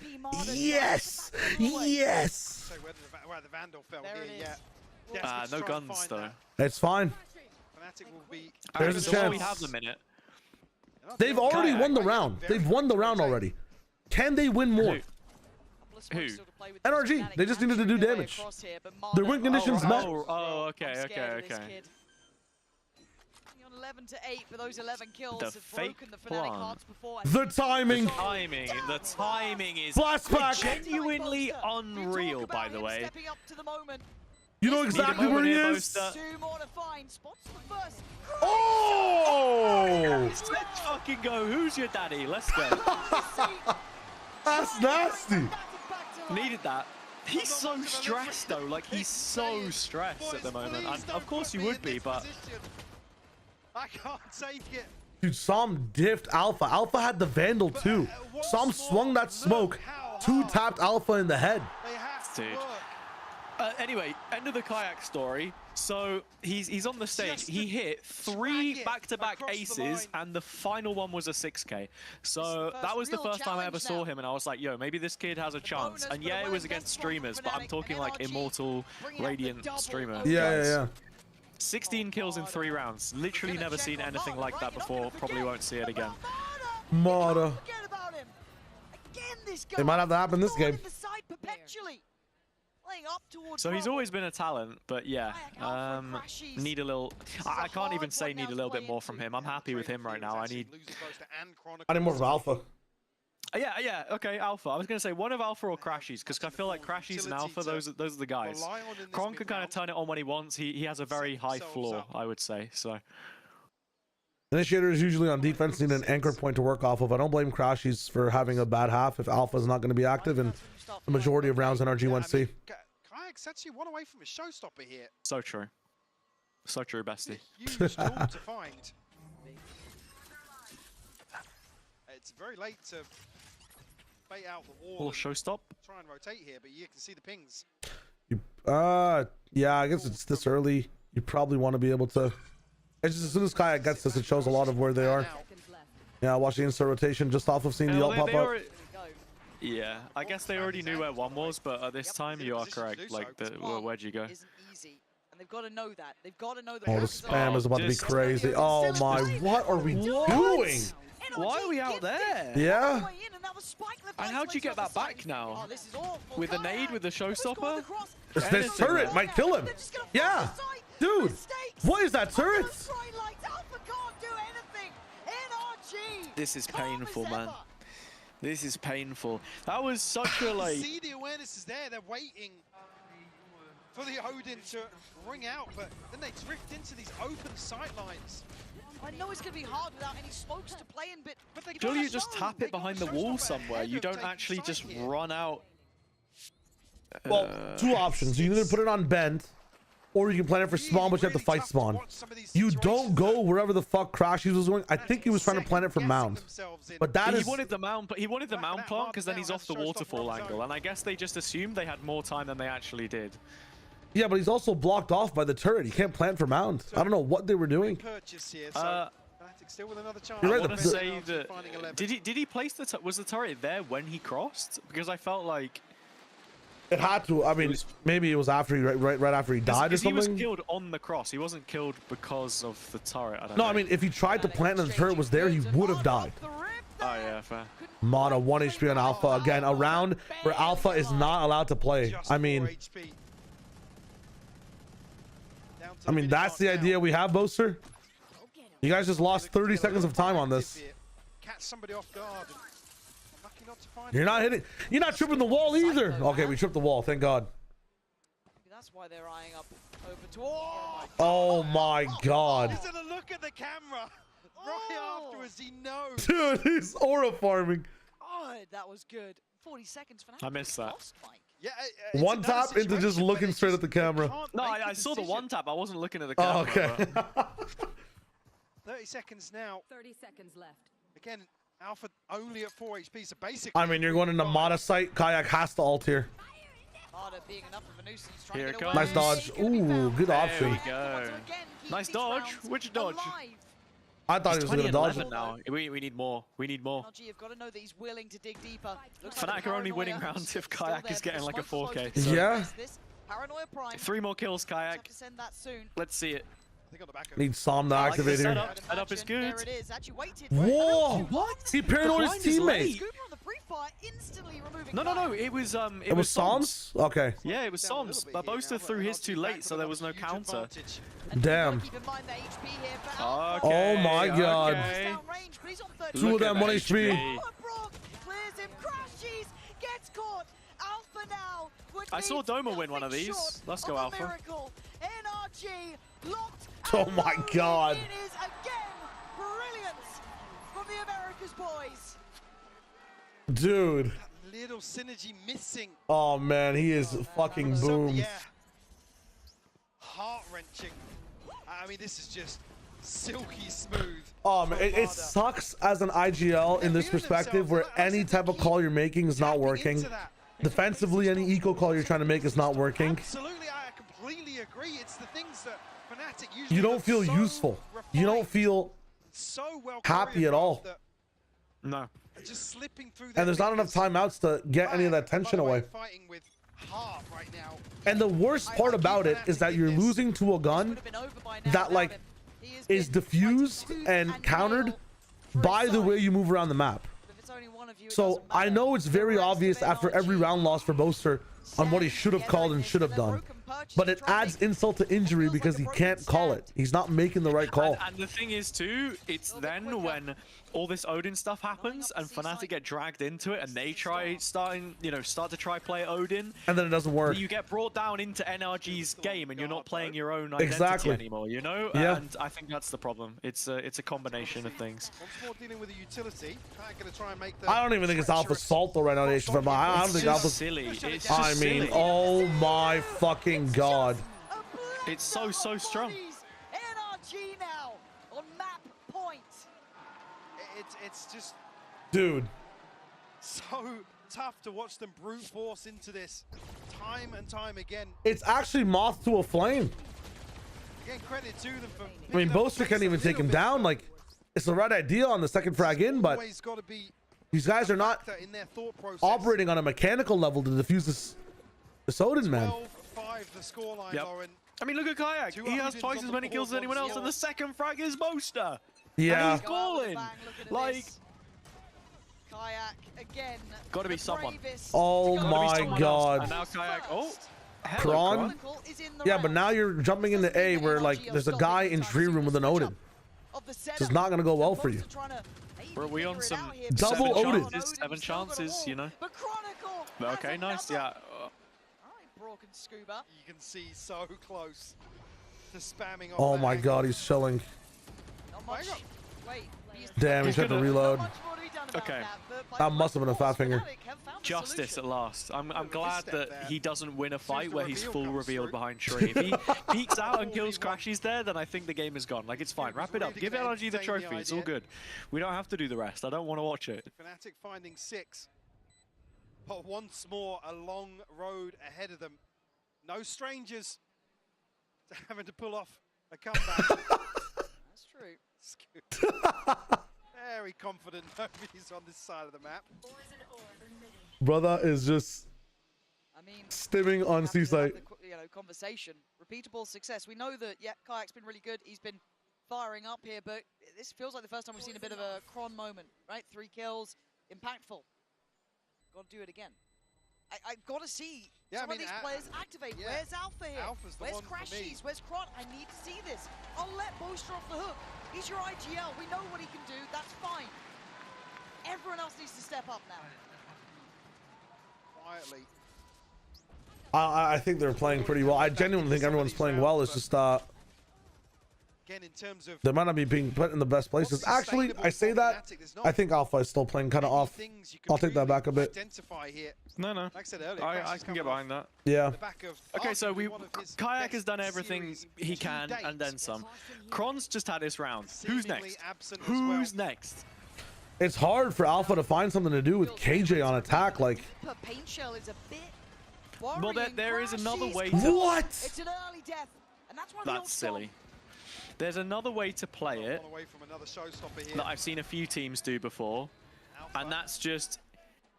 Yes. Yes. Where the Vandal fell here, yeah. No guns though. It's fine. There's a chance. We have the minute. They've already won the round. They've won the round already. Can they win more? Who? NRG. They just needed to do damage. Their win conditions met. Oh, okay. 11 to 8 for those 11 kills. The fake plan. The timing. The timing is blast pack. Genuinely unreal, by the way. You know exactly where he is. 2 more to find. Spots the first. Oh! Let's fucking go. Who's your daddy? Let's go. That's nasty. Needed that. He's so stressed though. Like he's so stressed at the moment. Of course you would be, but I can't take it. Dude, Som diffed Alpha. Alpha had the Vandal too. Som swung that smoke. 2-tapped Alpha in the head. Dude. Anyway, end of the Kayak story. So he's on the stage. He hit 3 back-to-back aces, and the final one was a 6K. So that was the first time I ever saw him, and I was like, yo, maybe this kid has a chance. And yeah, it was against streamers, but I'm talking like Immortal, Radiant streamer. Yeah. 16 kills in 3 rounds. Literally never seen anything like that before. Probably won't see it again. Mata. It might have to happen this game. So he's always been a talent, but yeah, need a little. I can't even say need a little bit more from him. I'm happy with him right now. I need more of Alpha. Yeah, okay, Alpha. I was gonna say one of Alpha or Crashies, because I feel like Crashies and Alpha, those are the guys. Kron can kind of turn it on when he wants. He has a very high floor, I would say. So. Initiator is usually on defense, need an anchor point to work off of. I don't blame Crashies for having a bad half if Alpha's not going to be active, and the majority of rounds NRG went C. Kayak's actually one away from a showstopper here. So true. So true, bestie. Huge tool to find. It's very late to bait out the wall. Little showstop. Try and rotate here, but you can see the pings. Yeah, I guess it's this early. You probably want to be able to. It's just as soon as Kayak gets this, it shows a lot of where they are. Yeah, watch the insert rotation just off of seeing the ult pop up. Yeah, I guess they already knew where 1 was, but at this time you are correct. Like, where'd you go? They've got to know that. They've got to know that. Oh, the spam is about to be crazy. Oh my, what are we doing? Why are we out there? Yeah. And how'd you get that back now? With a nade, with the showstopper? This turret might kill him. Yeah. Dude, what is that turret? This is painful, man. This is painful. That was such a like. See, the awareness is there. They're waiting for the Odin to ring out, but then they drift into these open sight lines. I know it's going to be hard without any smokes to play in, but they Surely you just tap it behind the wall somewhere. You don't actually just run out. Well, two options. You can either put it on bend, or you can plan it for spawn, but you have to fight spawn. You don't go wherever the fuck Crashies was going. I think he was trying to plan it for mound, but that is. He wanted the mound plant because then he's off the waterfall angle, and I guess they just assumed they had more time than they actually did. Yeah, but he's also blocked off by the turret. He can't plant for mound. I don't know what they were doing. You're right. I want to say that did he place the was the turret there when he crossed? Because I felt like it had to. I mean, maybe it was after he right after he died or something. He was killed on the cross. He wasn't killed because of the turret. I don't know. I mean, if he tried to plant and the turret was there, he would have died. Oh yeah, fair. Mata 1 HP on Alpha again. A round where Alpha is not allowed to play. I mean, that's the idea we have, Boaster. You guys just lost 30 seconds of time on this. Catch somebody off guard. You're not hitting. You're not tripping the wall either. Okay, we tripped the wall. Thank God. That's why they're eyeing up over to. Oh my God. He's gonna look at the camera right afterwards. He knows. Dude, he's aura farming. Oh, that was good. 40 seconds for now. I missed that. Yeah, one tap into just looking straight at the camera. No, I saw the one tap. I wasn't looking at the camera. Oh, okay. 30 seconds now. 30 seconds left. Again, Alpha only at 4 HP, so basically. I mean, you're going into Mata site. Kayak has to ult here. Here it comes. Nice dodge. Ooh, good option. There we go. Nice dodge. Which dodge? I thought he was going to dodge it. Now. We need more. We need more. NRG have got to know that he's willing to dig deeper. Fnatic are only winning rounds if Kayak is getting like a 4K. So. Yeah. 3 more kills, Kayak. Let's see it. Need Som to activate here. Setup is good. There it is. Actually waited. Whoa! What? He paranoid his teammate. No. It was Som's? Okay. Yeah, it was Som's. But Boaster threw his too late, so there was no counter. Damn. Okay, oh my God. Okay. 2 of them 1 HP. I saw Doma win one of these. Let's go, Alpha. Oh my God. It is again brilliance from the Americas boys. Dude. That little synergy missing. Oh man, he is fucking boomed. Yeah. Heart-wrenching. I mean, this is just silky smooth. It sucks as an IGL in this perspective where any type of call you're making is not working. Defensively, any eco call you're trying to make is not working. Absolutely, I completely agree. It's the things that Fnatic usually you don't feel useful. You don't feel happy at all. No. Just slipping through and there's not enough timeouts to get any of that tension away. Fighting with heart right now. And the worst part about it is that you're losing to a gun that like is diffused and countered by the way you move around the map. So I know it's very obvious after every round loss for Boaster on what he should have called and should have done, but it adds insult to injury because he can't call it. He's not making the right call. And the thing is too, it's then when all this Odin stuff happens and Fnatic get dragged into it and they start to try play Odin, and then it doesn't work. You get brought down into NRG's game and you're not playing your own identity anymore, you know? Yeah. And I think that's the problem. It's a combination of things. Dealing with a utility. Gonna try and make I don't even think it's Alpha Salt though right now. I don't think Alpha's silly. I mean, oh my fucking God. It's so strong. NRG now on map point. It's just, dude, so tough to watch them brute force into this time and time again. It's actually moth to a flame. Again, credit to them for. I mean, Boaster can't even take him down. Like, it's the right idea on the second frag in, but these guys are not operating on a mechanical level to defuse this Odin, man. 12-5 the scoreline, yep. Lauren. I mean, look at Kayak. He has twice as many kills as anyone else, and the second frag is Boaster. Yeah. And he's calling. Like, Kayak again. Got to be someone. Oh my God. And now Kayak. Oh. Prawn. Yeah, but now you're jumping into A where like there's a guy in tree room with an Odin. So it's not gonna go well for you. Bro, we on some double Odin. Seven chances, you know. But Chronicle. Okay, nice. Yeah. All right, Brock and Scuba. You can see so close to spamming. Oh my God, he's chilling. Not much. Wait. Damn, he's had to reload. Okay. That must have been a fat finger. Justice at last. I'm glad that he doesn't win a fight where he's full revealed behind Shree. If he peeks out and kills Crashies there, then I think the game is gone. Like, it's fine. Wrap it up. Give NRG the trophy. It's all good. We don't have to do the rest. I don't want to watch it. Fnatic finding 6. But once more, a long road ahead of them. No strangers to having to pull off a comeback. That's true. Very confident nobody's on this side of the map. Brother is just stimming on Seaside. You know, conversation, repeatable success. We know that Kayak's been really good. He's been firing up here, but this feels like the first time we've seen a bit of a Kron moment, right? 3 kills, impactful. Got to do it again. I've got to see some of these players activate. Yeah. Where's Alpha here? Alpha's the Where's one for me. Crashies? Where's Kron? I need to see this. I'll let Booster off the hook. He's your IGL. We know what he can do. That's fine. Everyone else needs to step up now. Quietly. I think they're playing pretty well. I genuinely think everyone's playing well. It's just Again, in terms of they might not be being put in the best places. Actually, I say that. I think Alpha is still playing kind of off. I'll take that back a bit. No. Like I said earlier, I can get behind that. Yeah. Okay, so Kayak has done everything he can and then some. Kron's just had his round. Who's next? Who's next? It's hard for Alpha to find something to do with KJ on attack. Like, Paint Shell is a bit well, there is another way to. What? It's an early death, and that's why That's silly. There's another way to play it that I've seen a few teams do before, and that's just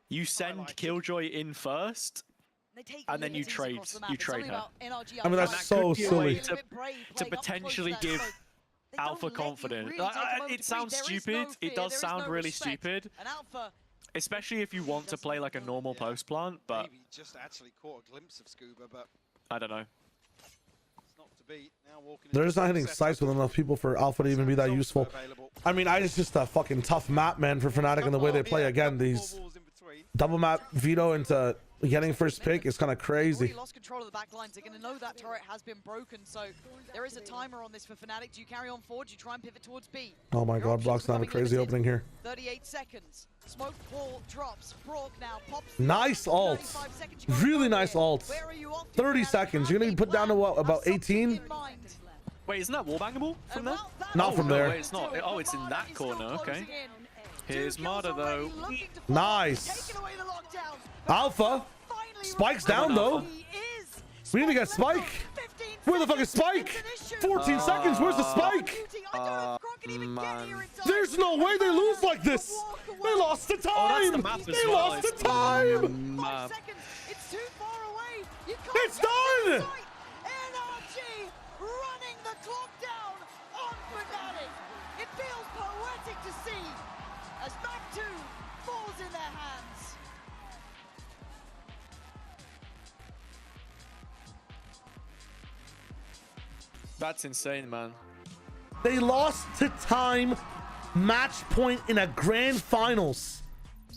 you send Killjoy in first, and then you trade her. I mean, that's so silly. To potentially give Alpha confidence. It sounds stupid. It does sound really stupid. Especially if you want to play like a normal post plant, but maybe just actually caught a glimpse of Scuba, but I don't know. It's not to be. Now walking they're just not hitting sites with enough people for Alpha to even be that useful. I mean, it's just a fucking tough map, man, for Fnatic and the way they play. Again, these double map veto into getting first pick is kind of crazy. Lost control of the back lines. They're going to know that turret has been broken, so there is a timer on this for Fnatic. Do you carry on forward? Do you try and pivot towards B? Oh my God, Brock's gonna have a crazy opening here. 38 seconds. Smoke wall drops. Brock now pops. Nice ult. Really nice ult. 30 seconds. You're gonna be put down to what, about 18? Wait, isn't that wallbangable from there? Not from there. No, it's not. Oh, it's in that corner. Okay. Here's Marta though. Nice. Alpha. Spike's down though. We need to get Spike. Where the fuck is Spike? 14 seconds. Where's the Spike? Man. There's no way they lose like this. They lost the time. They lost the time. It's too far away. It's done. NRG running the clock down on Fnatic. It feels poetic to see as map 2 falls in their hands. That's insane, man. They lost to time match point in a grand finals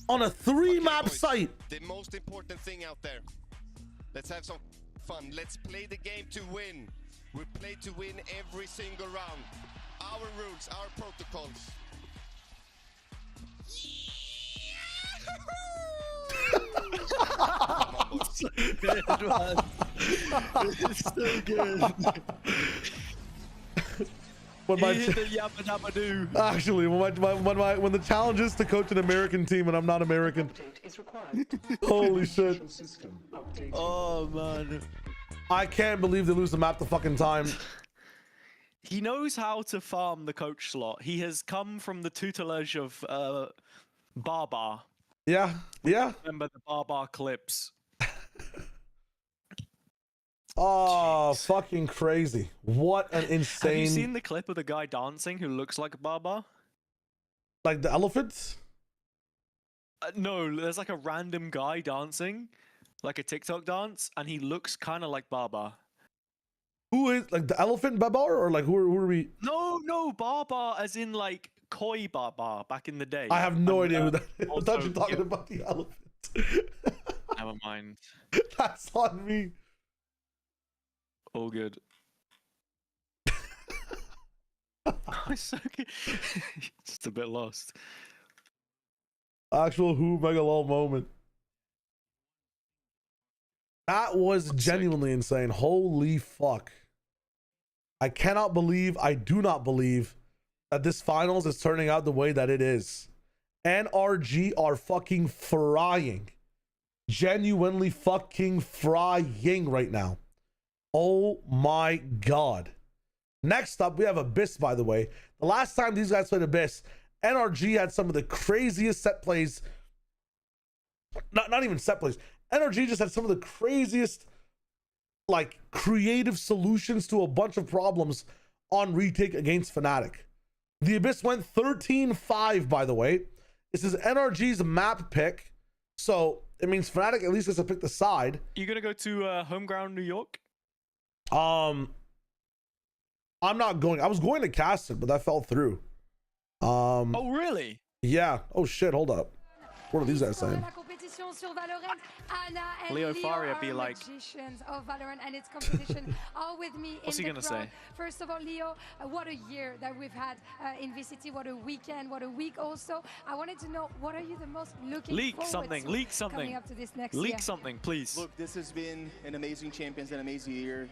on a 3-map site. The most important thing out there. Let's have some fun. Let's play the game to win. We play to win every single round. Our rules, our protocols. Good one. It's so good. Actually, when the challenge is to coach an American team and I'm not American. Holy shit. Oh man. I can't believe they lose the map the fucking time. He knows how to farm the coach slot. He has come from the tutelage of Barbar. Yeah. Remember the Barbar clips. Oh, fucking crazy. What an insane... Have you seen the clip of the guy dancing who looks like Barbar? Like the elephants? No, there's like a random guy dancing, like a TikTok dance, and he looks kind of like Barbar. Who is, like the elephant Babar, or like who are we? No, Barbar as in like Koi Bar back in the day. I have no idea who that is. I also, thought you were talking about the elephant. Never mind. That's on me. All good. I'm so good. Just a bit lost. Actual who mega lol moment. That was genuinely insane. Holy fuck. I cannot believe, I do not believe that this finals is turning out the way that it is. NRG are fucking frying. Genuinely fucking frying right now. Oh my god. Next up, we have Abyss, by the way. The last time these guys played Abyss, NRG had some of the craziest set plays. Not even set plays. NRG just had some of the craziest, like, creative solutions to a bunch of problems on retake against Fnatic. The Abyss went 13-5, by the way. This is NRG's map pick. So it means Fnatic at least gets to pick the side. You gonna go to home ground New York? I'm not going. I was going to cast it, but that fell through. Oh really? Yeah. Oh shit, hold up. What are these guys saying? Leo Faria be like, of Valorant and its competition are with me. What's he gonna say? First of all, Leo, what a year that we've had in VCT. What a weekend, what a week also. I wanted to know, what are you the most looking forward to leak something. coming up to this next year? Leak something, please. Look, this has been an amazing Champions, an amazing year.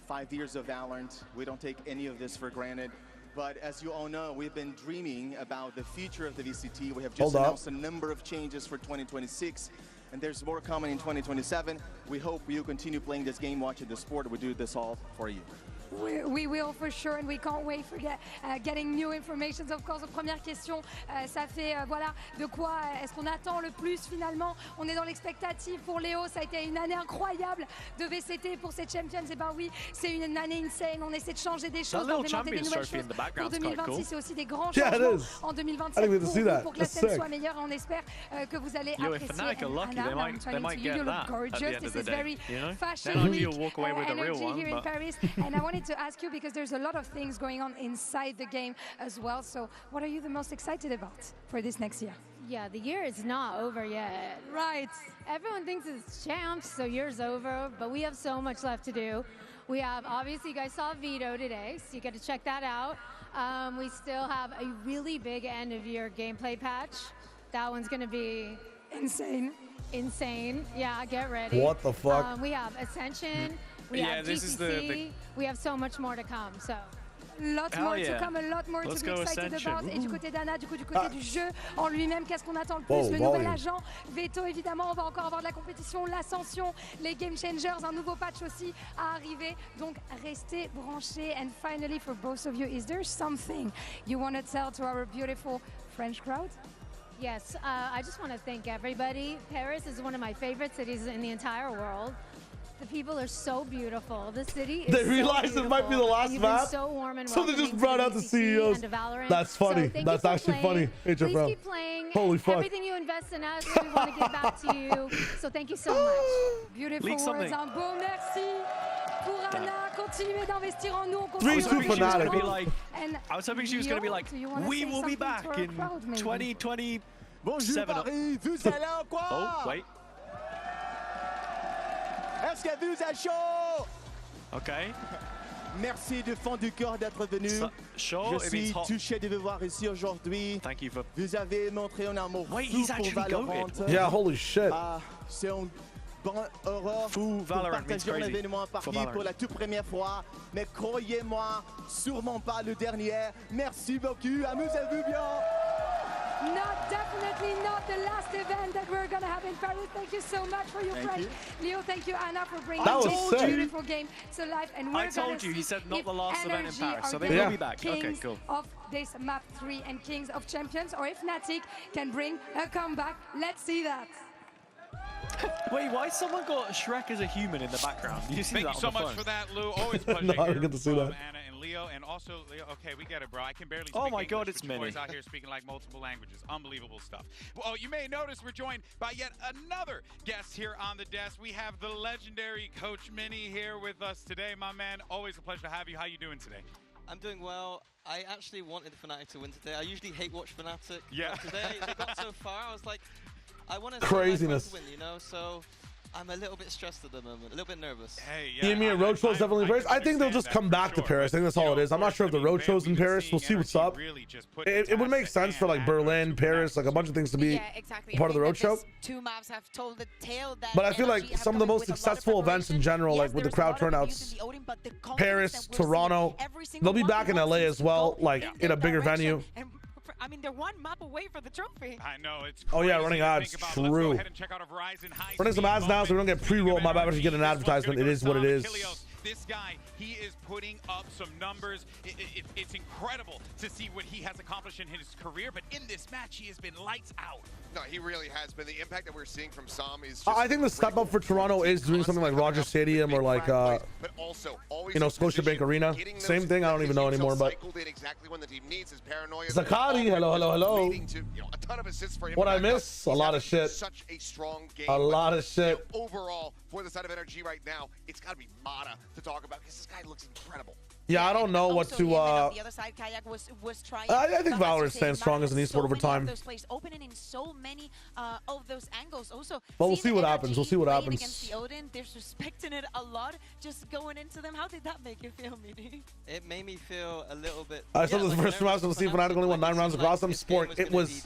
5 years of Valorant. We don't take any of this for granted. But as you all know, we've been dreaming about the future of the VCT. We have just announced a number of changes for 2026, and there's more coming in 2027. We hope you continue playing this game, watching the sport. We do this all for you. We will for sure, and we can't wait for getting new information. Of course, première question, ça fait voilà de quoi est-ce qu'on attend le plus finalement. On est dans l'expectative pour Léo. Ça a été une année incroyable de VCT pour cette Champions. Et ben oui, c'est une année insane. On essaie de changer des choses, d'implémenter des nouvelles choses pour 2026. C'est aussi des grands changements en 2027 pour que la scène soit meilleure. On espère que vous allez apprécier. They might get that gorgeous. at the end of the day. You know? Fashion week, you'll walk away with a real one, here in Paris. And I wanted to ask you, because there's a lot of things going on inside the game as well. So what are you the most excited about for this next year? Yeah, the year is not over yet. Right. Everyone thinks it's champs, so year's over, but we have so much left to do. We have, obviously, you guys saw Vito today, so you get to check that out. We still have a really big end-of-year gameplay patch. That one's going to be insane. Yeah, get ready. What the fuck? We have Ascension. We have this GCC. is the... We have so much more to come, so... Lot more to come, a lot more to be excited about. Et du côté d'Anna, du côté du jeu en lui-même, qu'est-ce qu'on attend le plus? Le nouvel agent, Veto évidemment, on va encore avoir de la compétition, l'ascension, les Game Changers, un nouveau patch aussi à arriver. Donc restez branchés. And finally, for both of you, is there something you want to tell to our beautiful French crowd? Yes, I just want to thank everybody. Paris is one of my favorite cities in the entire world. The people are so beautiful. The city is They realized so it might be the last map, so warm and so they just brought out the CEOs. That's funny. So That's actually funny. Please keep playing. Holy fuck. Everything you invest in us, we want to give back to you. So thank you so much. Beautiful words. Un beau merci pour Anna. Continuez d'investir en nous. 3-2 Fnatic. I was hoping she was going to be like, we will be back in 2027. Bonjour Paris, vous allez en quoi? Oh, wait. Est-ce que vous êtes chaud? Okay. Merci du fond du cœur d'être venu. Je suis touché de vous voir ici aujourd'hui. Thank you for... Vous avez montré un amour fou pour Valorant. Yeah, holy shit. C'est un grand heureux pour partager un événement parti pour la toute première fois. Mais croyez-moi, sûrement pas le dernier. Merci beaucoup, amusez-vous bien. Definitely not the last event that we're going to have in Paris. Thank you so much for your friend. Leo, thank you, Anna, for bringing this beautiful game to life. And we're I told you, he said not the last event in Paris, so they will be back. Okay, cool. Of this map 3 and Kings of Champions, or if Fnatic can bring a comeback, let's see that. Wait, why someone got Shrek as a human in the background? Thank you so much for that, Lou. Always a pleasure no, to hear get to see that. Anna and Leo, and also Leo. Okay, we get it, bro. I can barely speak Oh my English, God, it's but you many. boys out here speaking like multiple languages. Unbelievable stuff. Well, you may notice we're joined by yet another guest here on the desk. We have the legendary Coach Mini here with us today, my man. Always a pleasure to have you. How you doing today? I'm doing well. I actually wanted Fnatic to win today. I usually hate watch Fnatic. Yeah. But today they got so far. I was like, I want to Craziness. win, you know. So I'm a little bit stressed at the moment, a little bit nervous. Hey, Yeah, me and Road Show's definitely in Paris. I think they'll just come back to Paris. I think that's all it is. I'm not sure if the Road Show's in Paris. We'll see what's up. It would make sense for like Berlin, Paris, like a bunch of things to be part of the Road Show. Two maps have told the tale that But I feel like some of the most successful events in general, like with the crowd turnouts, Paris, Toronto, they'll be back in LA as well, like in a bigger venue. I mean, they're one map away for the trophy. I know, it's Oh yeah, running ads, true. Running some ads now so we don't get pre-roll. My bad, but you get an advertisement. It is what it is. This guy, he is putting up some numbers. It's incredible to see what he has accomplished in his career, but in this match, he has been lights out. No, he really has been. The impact that we're seeing from Sam is just I think the step up for Toronto is doing something like Rogers Stadium or like, but also always you know, Scotiabank Arena. Same thing, I don't even know anymore, but exactly when the team needs his paranoia. Zakari, hello. To, a ton of assists for him. What I miss? A lot of shit. Such a strong game. A lot of shit. Overall, for the side of NRG right now, it's got to be Mata to talk about because this guy looks incredible. Yeah, I don't know what to. The other side, Kayak was trying. I think Valorant stands strong as an esport over time. Those plays opening in so many of those angles. Also, but we'll see what happens. We'll see what happens. Against the Odin, they're suspecting it a lot. Just going into them. How did that make you feel, Mini? It made me feel a little bit. I saw this first round. So see Fnatic only won 9 rounds across them. Sport. It was.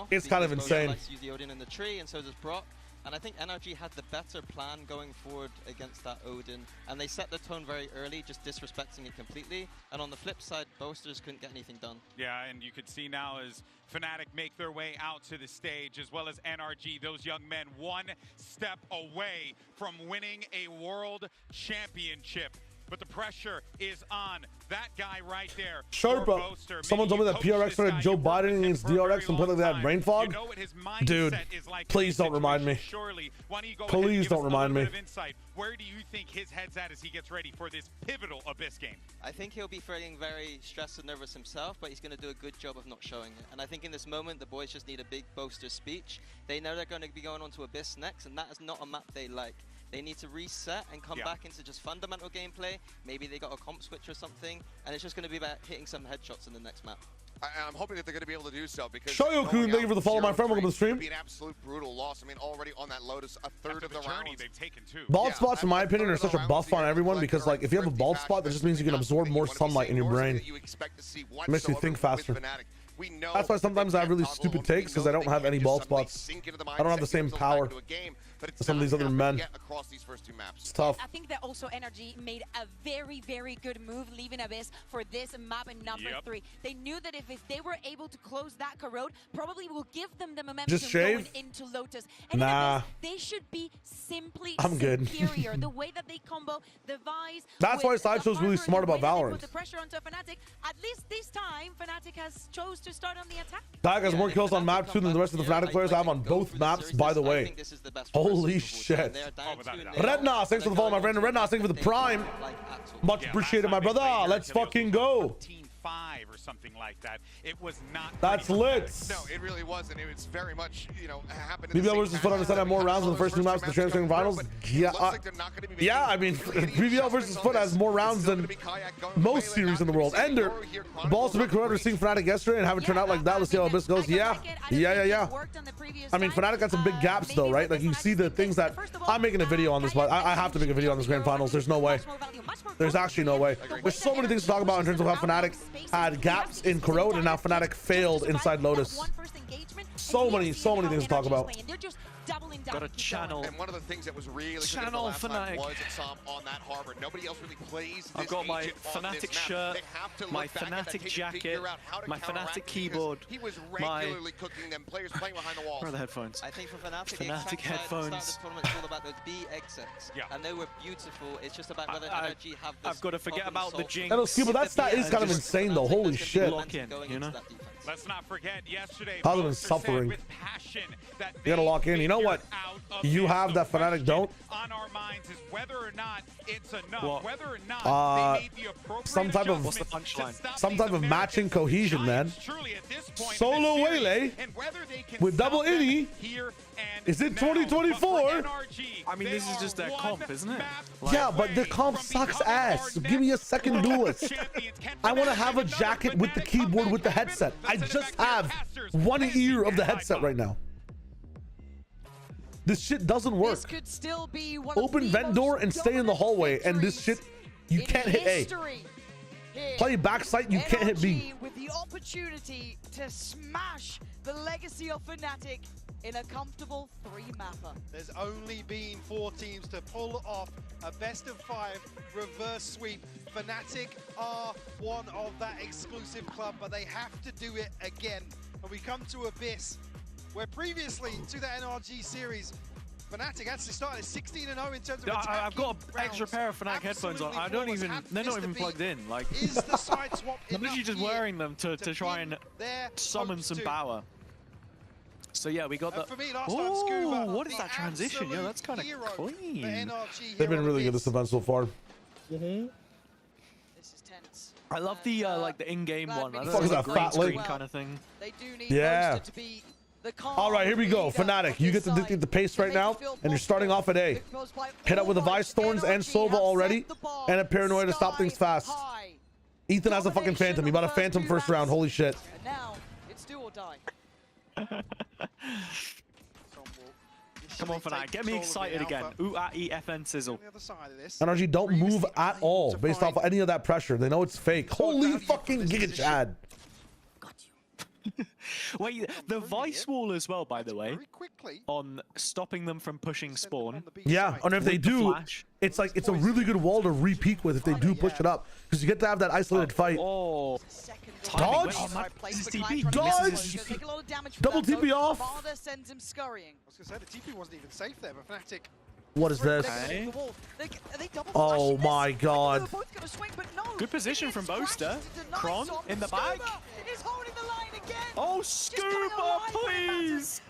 It's kind of insane. Use the Odin in the tree, and so does Brock. And I think NRG had the better plan going forward against that Odin. And they set the tone very early, just disrespecting it completely. And on the flip side, Boasters couldn't get anything done. Yeah, and you could see now as Fnatic make their way out to the stage, as well as NRG, those young men one step away from winning a world championship. But the pressure is on that guy right there. Sharpa. Someone told me that PRX started Joe Biden against DRX and played like that brain fog. Dude, please don't remind me. Please don't remind me. Where do you think his head's at as he gets ready for this pivotal Abyss game? I think he'll be feeling very stressed and nervous himself, but he's going to do a good job of not showing it. And I think in this moment, the boys just need a big Boaster speech. They know they're going to be going on to Abyss next, and that is not a map they like. They need to reset and come back into just fundamental gameplay. Maybe they got a comp switch or something, and it's just going to be about hitting some headshots in the next map. I'm hoping that they're going to be able to do so because Shoyoku, thank you for the follow, my friend. Welcome to the stream. It'd be an absolute brutal loss. I mean, already on that Lotus, a third of the journey rounds they've taken too. Bald spots, in my opinion, are such a buff on everyone because, like, if you have a bald spot, that just means you can absorb more sunlight in your brain. It makes you think faster. That's why sometimes I have really stupid takes because I don't have any bald spots. I don't have the same power as some of these other men. It's tough. I think that also NRG made a very, very good move leaving Abyss for this map in number 3. They knew that if they were able to close that corrode, probably will give them the momentum going into Lotus. And nah. Abyss, they should be simply superior. The way that they combo the Vice. That's why Sideshow's really smart about Valorant. Put the pressure onto Fnatic. At least this time, Fnatic has chose to start on the attack. Tag has more kills on map 2 than the rest of the Fnatic players have on both maps, by the way. Holy shit. Red Nas, thanks for the follow, my friend. Red Nas, thanks for the prime. Much appreciated, my brother. Let's fucking go. 5 or something like that. It was not. That's lit. No, it really wasn't. It was very much, you know, happened. BBL versus Foot understand had more rounds in the first 2 maps of the transferring finals. Yeah, yeah. I mean, BBL versus Foot has more rounds than most series in the world. Ender, balls to big correct seeing Fnatic yesterday and have it turn out like that. Let's see how Abyss goes. Yeah. I mean, Fnatic got some big gaps though, right? Like you see the things that I'm making a video on this, but I have to make a video on this grand finals. There's no way. There's actually no way. There's so many things to talk about in terms of how Fnatic had gaps in Corrode and now Fnatic failed inside Lotus. So many things to talk about. Got a channel. And one of the things that was really channel last time Fnatic was Sam on that harbor. Nobody else really plays this. I've got my Fnatic shirt, my Fnatic jacket, my Fnatic keyboard. He was regularly cooking them players playing behind the walls. Where are the headphones? I think for Fnatic, Fnatic headphones. This tournament's all about those B exits. And they were beautiful. It's just about whether NRG have this. I've got to forget about the jinx. That stat is kind of insane though. Holy shit. Lock in, you know? Let's not forget yesterday. I've been suffering. With passion that you gotta lock in. You know know what? You have that Fnatic don't. On our minds is whether or not it's enough. What? Whether or not they made the appropriate some type of What's the punchline? some type of matching cohesion, man. Solo Waylay with double Innie. Is it 2024? I mean, this is just their comp, isn't it? Yeah, but the comp sucks ass. So give me a second duelist. I want to have a jacket with the keyboard with the headset. I just have one ear of the headset right now. This shit doesn't work. This could still be one Open of the vent door and stay in the hallway, and this shit, you can't hit A. Play backside, you can't hit B. With the opportunity to smash the legacy of Fnatic in a comfortable 3-mapper. There's only been 4 teams to pull off a best-of-5 reverse sweep. Fnatic are one of that exclusive club, but they have to do it again. And we come to Abyss, where previously to the NRG series, Fnatic actually started 16-0 in terms of attacking I've got an extra pair of Fnatic headphones on. I don't even, they're not even plugged in. Like, is the side swap I'm literally just wearing them to try and summon some power. So yeah, we got the. Oh, what is that transition? Yeah, that's kind of clean. They've been really good this event so far. This is tense. I love the like the in-game one. I don't Fuck is know, that green fat screen link? kind of thing. They do need Yeah. to be the All right, here we go. Fnatic, you get to dictate the pace right now, and you're starting off at A. Hit up with the Vice Thorns and Sova already, and a Paranoia to stop things fast. Ethan has a fucking Phantom. He bought a Phantom first round. Holy shit. And now it's do or die. Come on, Fnatic, get me excited again. Ooh, FN sizzle. NRG don't move at all based off any of that pressure. They know it's fake. Holy fucking Giga Chad. Wait, the Vice wall as well, by the way, on stopping them from pushing spawn. Yeah, and if they do, flash. it's like it's a really good wall to re-peek with if they do push it up, because you get to have that isolated fight. Oh, dodge, dodge, double TP off. Marder sends him scurrying. I was gonna say the TP wasn't even safe there, but Fnatic. What is this? Oh my god. Good position from Boaster. Kron in the back. Oh, Scuba, please.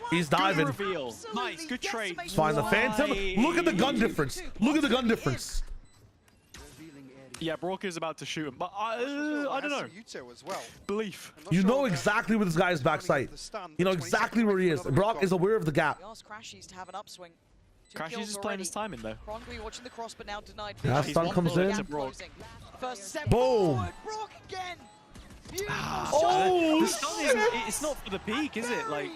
He's diving. Good reveal. Nice, good trade. Find the Phantom. Look at the gun difference. Look at the gun difference. Yeah, Brock is about to shoot him, but I don't know. Belief. You know exactly where this guy is backside. You know exactly where he is. Brock is aware of the gap. Crashies to have an upswing. Crashies is playing his timing though. Kron be watching the cross, but now denied. Yeah, stun comes in. First step boom. Forward. Brock again. Oh, the stun it's not for the peak, is it? Like,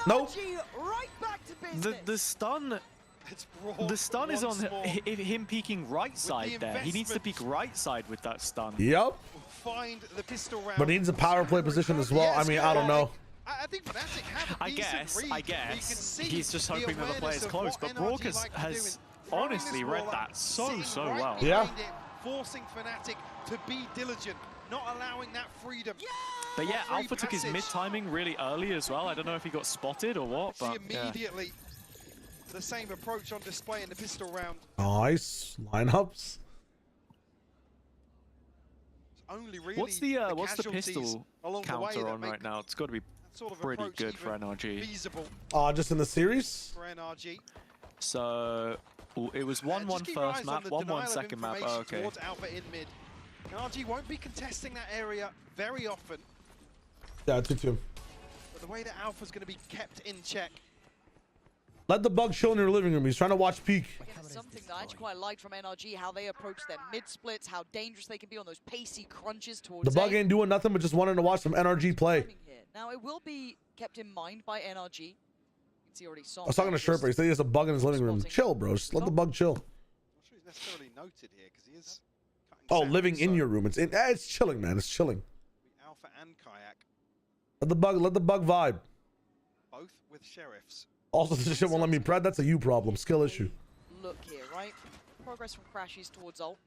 nope. Right back to business. The stun is on him peeking right side there. He needs to peek right side with that stun. Yep. Find the pistol round. But he needs a power play position as well. I mean, I don't know. I think Fnatic have a decent read. I guess. He's just hoping that the play is close, but Brock has honestly read that so well. Yeah. Forcing Fnatic to be diligent, not allowing that freedom. But yeah, Alpha took his mid-timing really early as well. I don't know if he got spotted or what, but immediately the same approach on display in the pistol round. Nice lineups. Only really what's the pistol counter on right now? It's got to be pretty good for NRG. Just in the series? For NRG. So it was 1-1 first map, 1-1 second map. Oh, okay. Towards Alpha in mid. NRG won't be contesting that area very often. Yeah, 2-2. But the way that Alpha's going to be kept in check. Let the bug chill in your living room. He's trying to watch peak. Something that I actually quite liked from NRG, how they approach their mid splits, how dangerous they can be on those pacey crunches towards The bug ain't doing nothing but just wanting to watch some NRG play. Now it will be kept in mind by NRG. You can see already I was talking to Sherpa. He said he has a bug in his living room. Chill, bro. Just let the bug chill. I'm not sure he's necessarily noted here because he is. Oh, living in your room. It's chilling, man. It's chilling. Alpha and Kayak. Let the bug vibe. Both with sheriffs. Also, this shit won't let me pred. That's a you problem. Skill issue. Look here, right? Progress from Crashies towards ult.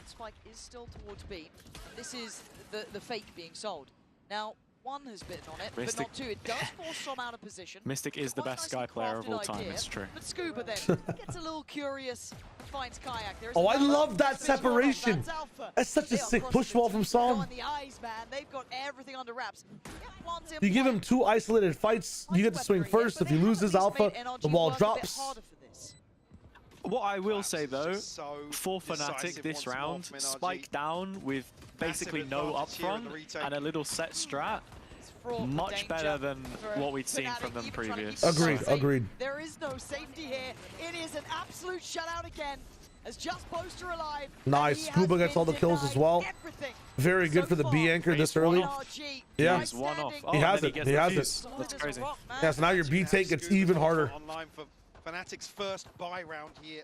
Spike is still towards B. This is the fake being sold. Now, One has bitten on it, Mystic. but not two. It does force Som out of position. Mystic is the best Sky player of all time, it's true. But Scuba then gets a little curious, finds Kayak. There's Oh, I another love that fish one on, separation. that's Alpha. That's such a They are sick crossing push the wall from Go Som. on the eyes, man. They've got everything under wraps. You give him 2 isolated fights, you get to swing first. If he loses Alpha, the wall drops. What I will say though, for Fnatic this round, spike down with basically no upfront and a little set strat, much better than what we'd seen from them previous. Agreed. There is no safety here. It is an absolute shutout again. As just Boaster alive. Nice. Scuba gets all the kills as well. Very good for the B anchor this early. Yeah. He's one off. He has it. He has it. That's crazy. Yeah, so now your B take gets even harder. Online for Fnatic's first buy round here.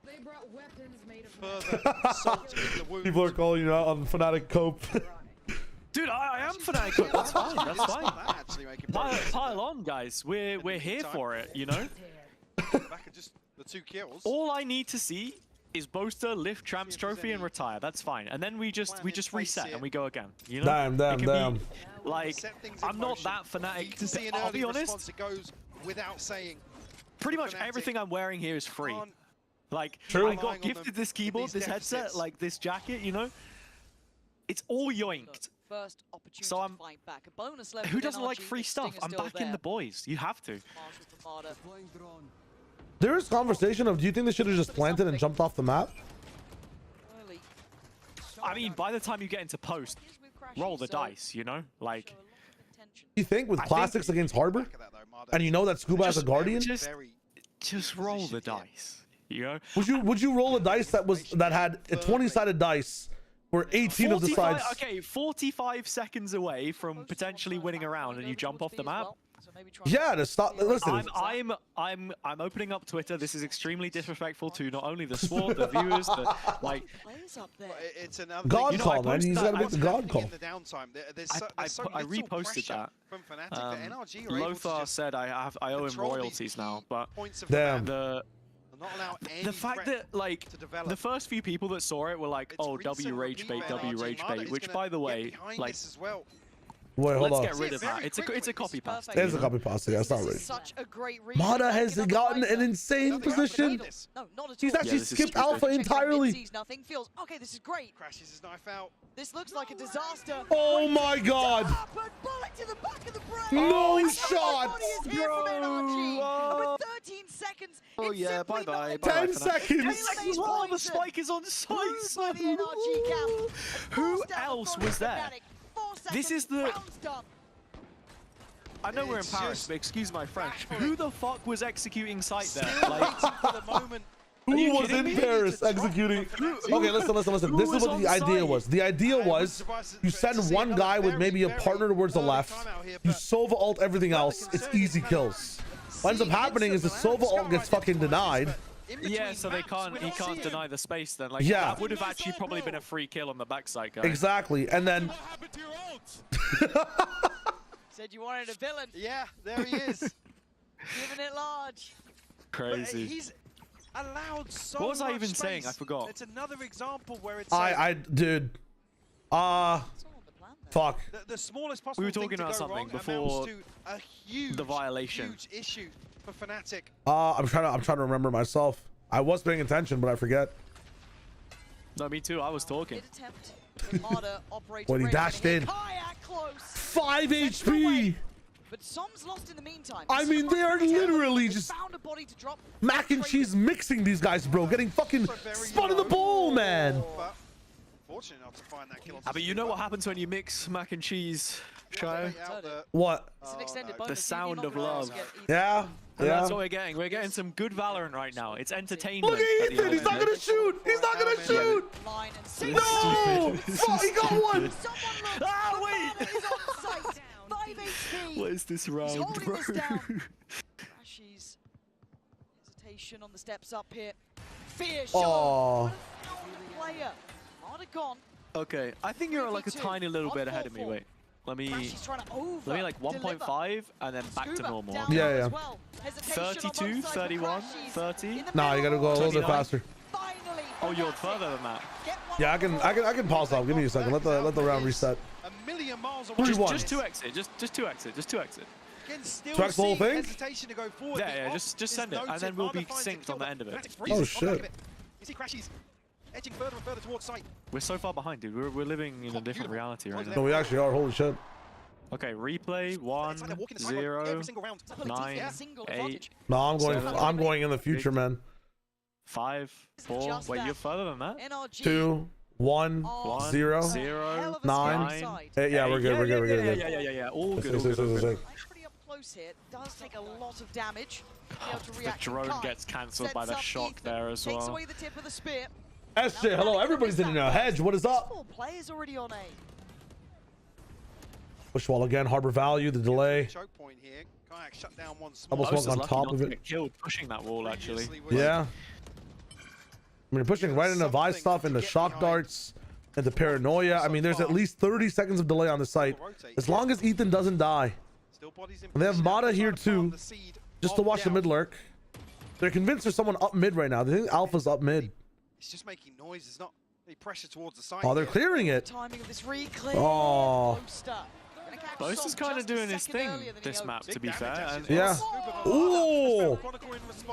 They brought weapons made of further salt in the wound. People are calling you out on Fnatic cope. Dude, I am Fnatic cope. That's fine. That's fine. Pile on, guys. We're here for it, you know? Back at just the 2 kills. All I need to see is Boaster lift Champs Trophy and retire. That's fine. And then we just reset and we go again. You know? Damn. Like, I'm not that Fnatic. To see an I'll be early honest. response, it goes without saying. Pretty much everything I'm wearing here is free. Like, True. I got gifted this keyboard, this headset, like this jacket, you know? It's all yoinked. First opportunity So I'm. to fight back. A bonus level Who with doesn't like NRG, free but Sting stuff? is I'm still back in there. the boys. You have to. There is conversation of, do you think they should have just planted and jumped off the map? I mean, by the time you get into post, roll the dice, you know? Like, You think with classics against Harbor? And you know that Scuba has a Guardian? Just roll the dice, you know? Would you roll a dice that had a 20-sided dice where 18 of the sides? Okay, 45 seconds away from potentially winning a round and you jump off the map? Yeah, to stop. Listen, I'm opening up Twitter. This is extremely disrespectful to not only the SWAT, the viewers, the like. It's another God call, man. He's got to make the God call. I reposted that. Lothar said I owe him royalties now, but damn. The fact that like the first few people that saw it were like, oh, W rage bait, which by the way, like. Wait, hold on. Let's get rid of that. It's a copy paste. It is a copy paste. Yeah, it's not right. Such a great Mata has gotten an insane position. No, not at He's all. actually skipped Alpha entirely. Sees nothing. Feels okay. This is great. Crashes his knife out. This looks like a disaster. Oh my God! Bullet to the back of the brain. No shot, bro. With 13 seconds. Oh yeah, bye bye. 10 seconds. Oh, the spike is on site. Who else was there? This is the. I know we're in Paris, but excuse my French. Who the fuck was executing site there? Like, who was in Paris executing? Okay, listen. This is what the idea was. The idea was you send one guy with maybe a partner towards the left. You Sova ult everything else. It's easy kills. What ends up happening is the Sova ult gets fucking denied. Yeah, so he can't deny the space then. Like, yeah. That would have actually probably been a free kill on the backside, guys. Exactly, and then. Said you wanted a villain. Yeah, there he is. Giving it large. Crazy. He's allowed so What was I much even space. saying? I forgot. It's another example where it's. Dude. Fuck. The smallest possible we were talking about something before a huge, the violation. Huge issue for Fnatic. I'm trying to remember myself. I was paying attention, but I forget. No, me too. I was talking. When he dashed in. 5 HP. But Som's lost in the meantime. I mean, they are literally just mac and cheese mixing these guys, bro. Getting fucking spun in the bowl, man. Fortunate not to find that kill. But you know what happens when you mix mac and cheese, Shio? What? The sound of love. Yeah. And that's what we're getting. We're getting some good Valorant right now. It's entertainment. Look at Ethan. He's not gonna shoot. He's not gonna shoot. No. Fuck, he got one. Ah, wait. What is this round, bro? Rashi's hesitation on the steps up here. Fear shot. Player. Not gone. Okay, I think you're like a tiny little bit ahead of me. Wait. Let me like 1.5 and then back to normal. Yeah. 32, 31, 30. Nah, you gotta go a little bit faster. Oh, you're further than that. Yeah, I can pause off. Give me a second. Let the round reset. million miles away. Just two exit. Just two exit. Just two exit. Again, still Track the whole thing? hesitation to go forward. Yeah, just send it, and then we'll be synced on the end of it. Oh shit. You see crashes edging further and further towards site. We're so far behind, dude. We're living in a different reality right No, now. we actually are. Holy shit. Okay, replay 1, 0, 9, 8. No, I'm going. Seven, I'm going in the future, man. 5, 4. Wait, you're further than that? 2, 1, 0, 0, 9, 8. Yeah, we're good. We're good. We're good. Yeah. All good. Pretty up close here. Does take a lot of damage. The drone gets cancelled by the shock there as well. Takes away the tip of the spear. SJ, hello. Everybody's in a hedge. What is up? 4 players already on A. Push wall again. Harbor value. The delay. Choke point here. Kayak shut down one small. Double smoke on top of it. Get killed pushing that wall actually. Yeah. I mean, pushing right into Vice stuff, into shock darts, into paranoia. I mean, there's at least 30 seconds of delay on the site. As long as Ethan doesn't die. And they have Mata here too, just to watch the mid lurk. They're convinced there's someone up mid right now. They think Alpha's up mid. It's just making noise. There's not any pressure towards the side. Oh, they're clearing it. Timing of this re-clear. Oh. Boaster's kind of doing his thing this map, to be fair. And Yeah. Ooh.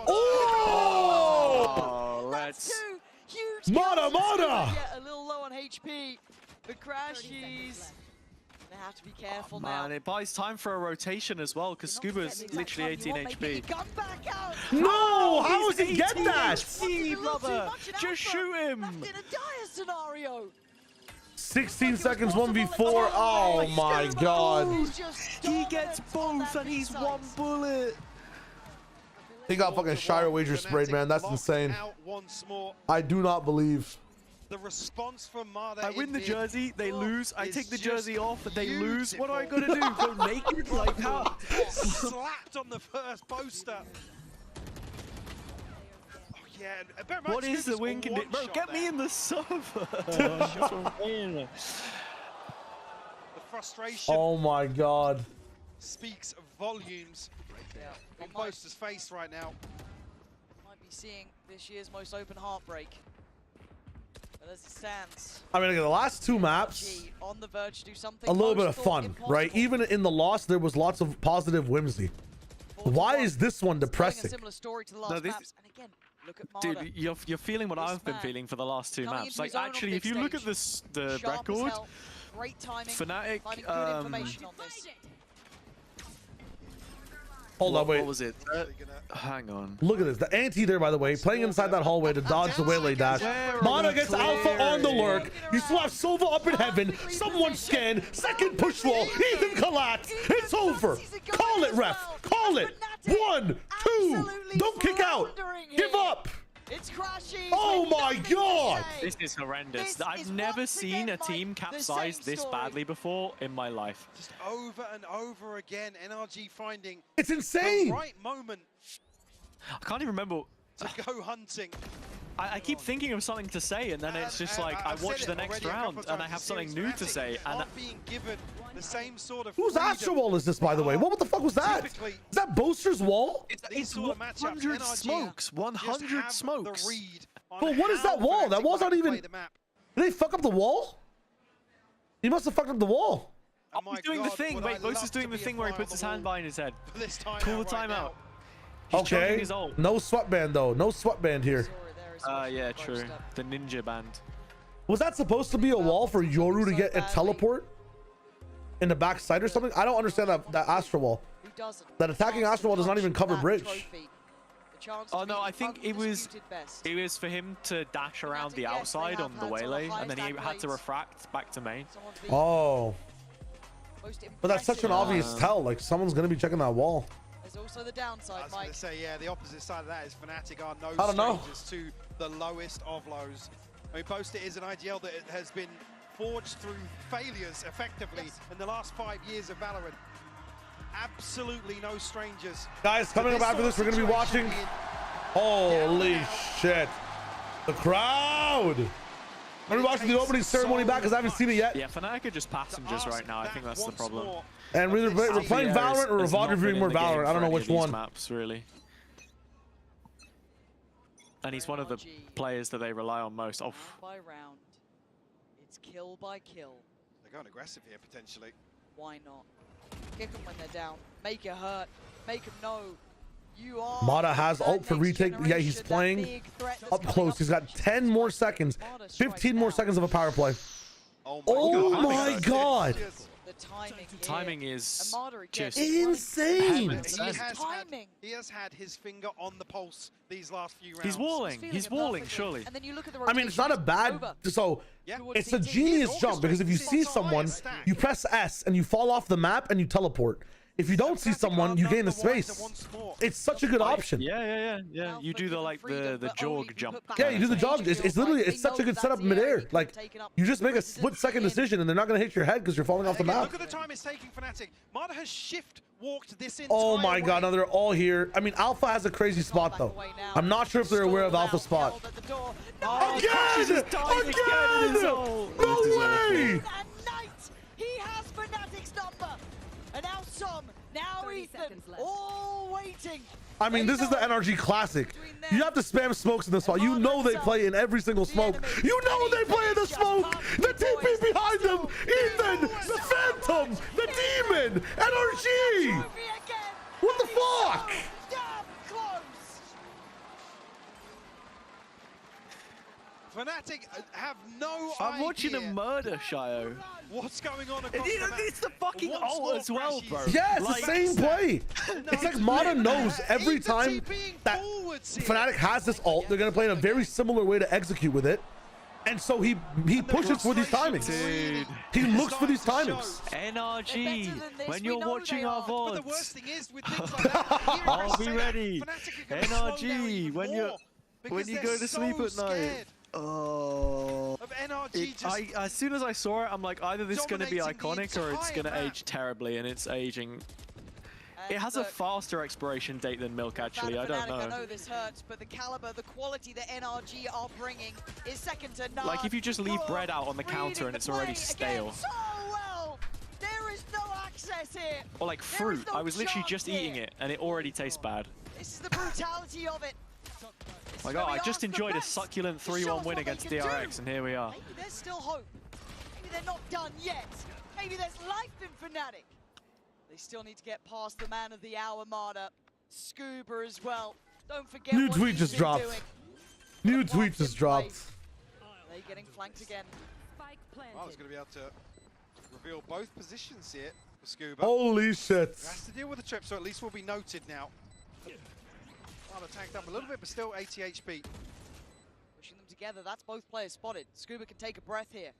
Oh, let's. Mata. A little low on HP. The crashes. They have to be careful now. Man, it buys time for a rotation as well, because Scuba's literally 18 HP. No! How does he get that? HP, brother! Just shoot him! In a dire scenario. 16 seconds, 1v4. Oh my god. He gets both and he's one bullet. He got fucking Shire Wager sprayed, man. That's insane. I do not believe. The response from Mata. I win the jersey, they lose. I take the jersey off, they lose. What do I gotta do? Go naked? Like how? Slapped on the first poster. Oh yeah. What is the win condition? Bro, get me in the server. The frustration. Oh my god. Speaks volumes. On Boaster's face right now. Might be seeing this year's most open heartbreak. But as it stands, I mean, again, the last two maps, on the verge to do something a little bit of fun, right? Even in the loss, there was lots of positive whimsy. Why is this one depressing? Similar story to the last maps. And again, look at Mata. Dude, you're feeling what I've been feeling for the last two maps. Like, actually, if you look at this, the record, great timing, Fnatic, good information on this. Hold on, wait. What was it? Hang on. Look at this. The anti there, by the way, playing inside that hallway to dodge the waylay dash. Mata gets Alpha on the lurk. You slash Silva up in heaven. Someone scan. Second push wall. Ethan collapse. It's over. Call it, ref. Call it. 1, 2. Don't kick out. Give up. It's crashing. Oh my god. This is horrendous. I've never seen a team capsize this badly before in my life. Just over and over again, NRG finding it's insane. The right moment. I can't even remember. To go hunting. I keep thinking of something to say, and then it's just like I watch the next round and I have something new to say. And being given the same sort of whose Astro wall is this, by the way? What the fuck was that? Is that Boaster's wall? It's 100 smokes. 100 smokes. But what is that wall? That wall's not even. Did they fuck up the wall? He must have fucked up the wall. He's doing the thing. Wait, Boaster's doing the thing where he puts his hand behind his head. Call the timeout. Okay. No sweatband though. No sweatband here. Yeah, true. The ninja band. Was that supposed to be a wall for Yoru to get a teleport in the backside or something? I don't understand that Astro wall. That attacking Astro wall does not even cover bridge. Oh no, I think it was for him to dash around the outside on the waylay, and then he had to refract back to main. Oh. But that's such an obvious tell. Like someone's gonna be checking that wall. There's also the downside, Mike. I was going to say, yeah, the opposite side of that is Fnatic are I don't know. strangers to the lowest of lows. I mean, Boaster is an IGL that has been forged through failures, effectively, in the last 5 years of Valorant. Absolutely no strangers. Guys, coming up after this, we're going to be watching. Holy shit. The crowd. Are we watching the opening ceremony back because I haven't seen it yet? Yeah, Fnatic are just passengers right now. I think that's the problem. And we're playing Valorant or VOD reviewing more Valorant. I don't know which one. Maps, really. And he's one of the players that they rely on most. Oh. Round by round. It's kill by kill. Going aggressive here, potentially. Why not? Kick them when they're down. Make it hurt. Make them know you are. Mata has ult for retake. Yeah, he's playing up close. He's got 10 more seconds, 15 more seconds of a power play. Oh my god. The timing is just insane. He has had his finger on the pulse these last few rounds. He's walling. He's walling, surely. And then you look at the I mean, it's not a bad. So it's a genius jump because if you see someone, you press S and you fall off the map and you teleport. If you don't see someone, you gain the space. It's such a good option. Yeah. You do the jog jump. Yeah, you do the jog. It's literally, it's such a good setup midair. Like, you just make a split-second decision and they're not going to hit your head because you're falling off the map. Look at the time it's taking Fnatic. Mata has shift walked this entire Oh my god, now they're all here. I mean, Alpha has a crazy spot though. I'm not sure if they're aware of Alpha's spot. Again! No way! He has Fnatic's number. And now some, now Ethan, all waiting. I mean, this is the NRG classic. You have to spam smokes in this spot. You know they play in every single smoke. You know they play in the smoke. The TP's behind them. Ethan, the Phantom, the Demon, NRG. What the fuck? Fnatic have no I'm idea. watching a murder, Shayo. What's going on across the map? It's the fucking ult as well, bro. Yeah, it's the same play. It's like Mata knows every time that Fnatic has this ult, they're going to play in a very similar way to execute with it. And so he pushes for these timings. Dude. He looks for these timings. NRG, when you're watching our VODs, But the worst thing is with things like that, I'll be ready. NRG, when you go to sleep at night. Oh. Of NRG as soon as I saw it, I'm like, either this is going to be iconic or it's going to age terribly, and it's aging. It has a faster expiration date than Milk, actually. I don't know. I know this hurts, but the caliber, the quality that NRG are bringing is second to none. Like, if you just leave bread out on the counter and it's already stale. So well. There is no access here. Or like fruit. I was literally just eating it, and it already tastes bad. This is the brutality of it. Like, oh, I just enjoyed a succulent 3-1 win against DRX, and here we are. Maybe there's still hope. Maybe they're not done yet. Maybe there's life in Fnatic. They still need to get past the man of the hour, Mata. Scuba as well. Don't forget New what tweet he's just been dropped. doing. New tweet just dropped. They're getting flanked again. Well, it's going to be able to reveal both positions here for Scuba. Holy shit. He has to deal with the trip, so at least will be noted now. Mata tanked up a little bit, but still 80 HP. Pushing them together, that's both players spotted. Scuba can take a breath here.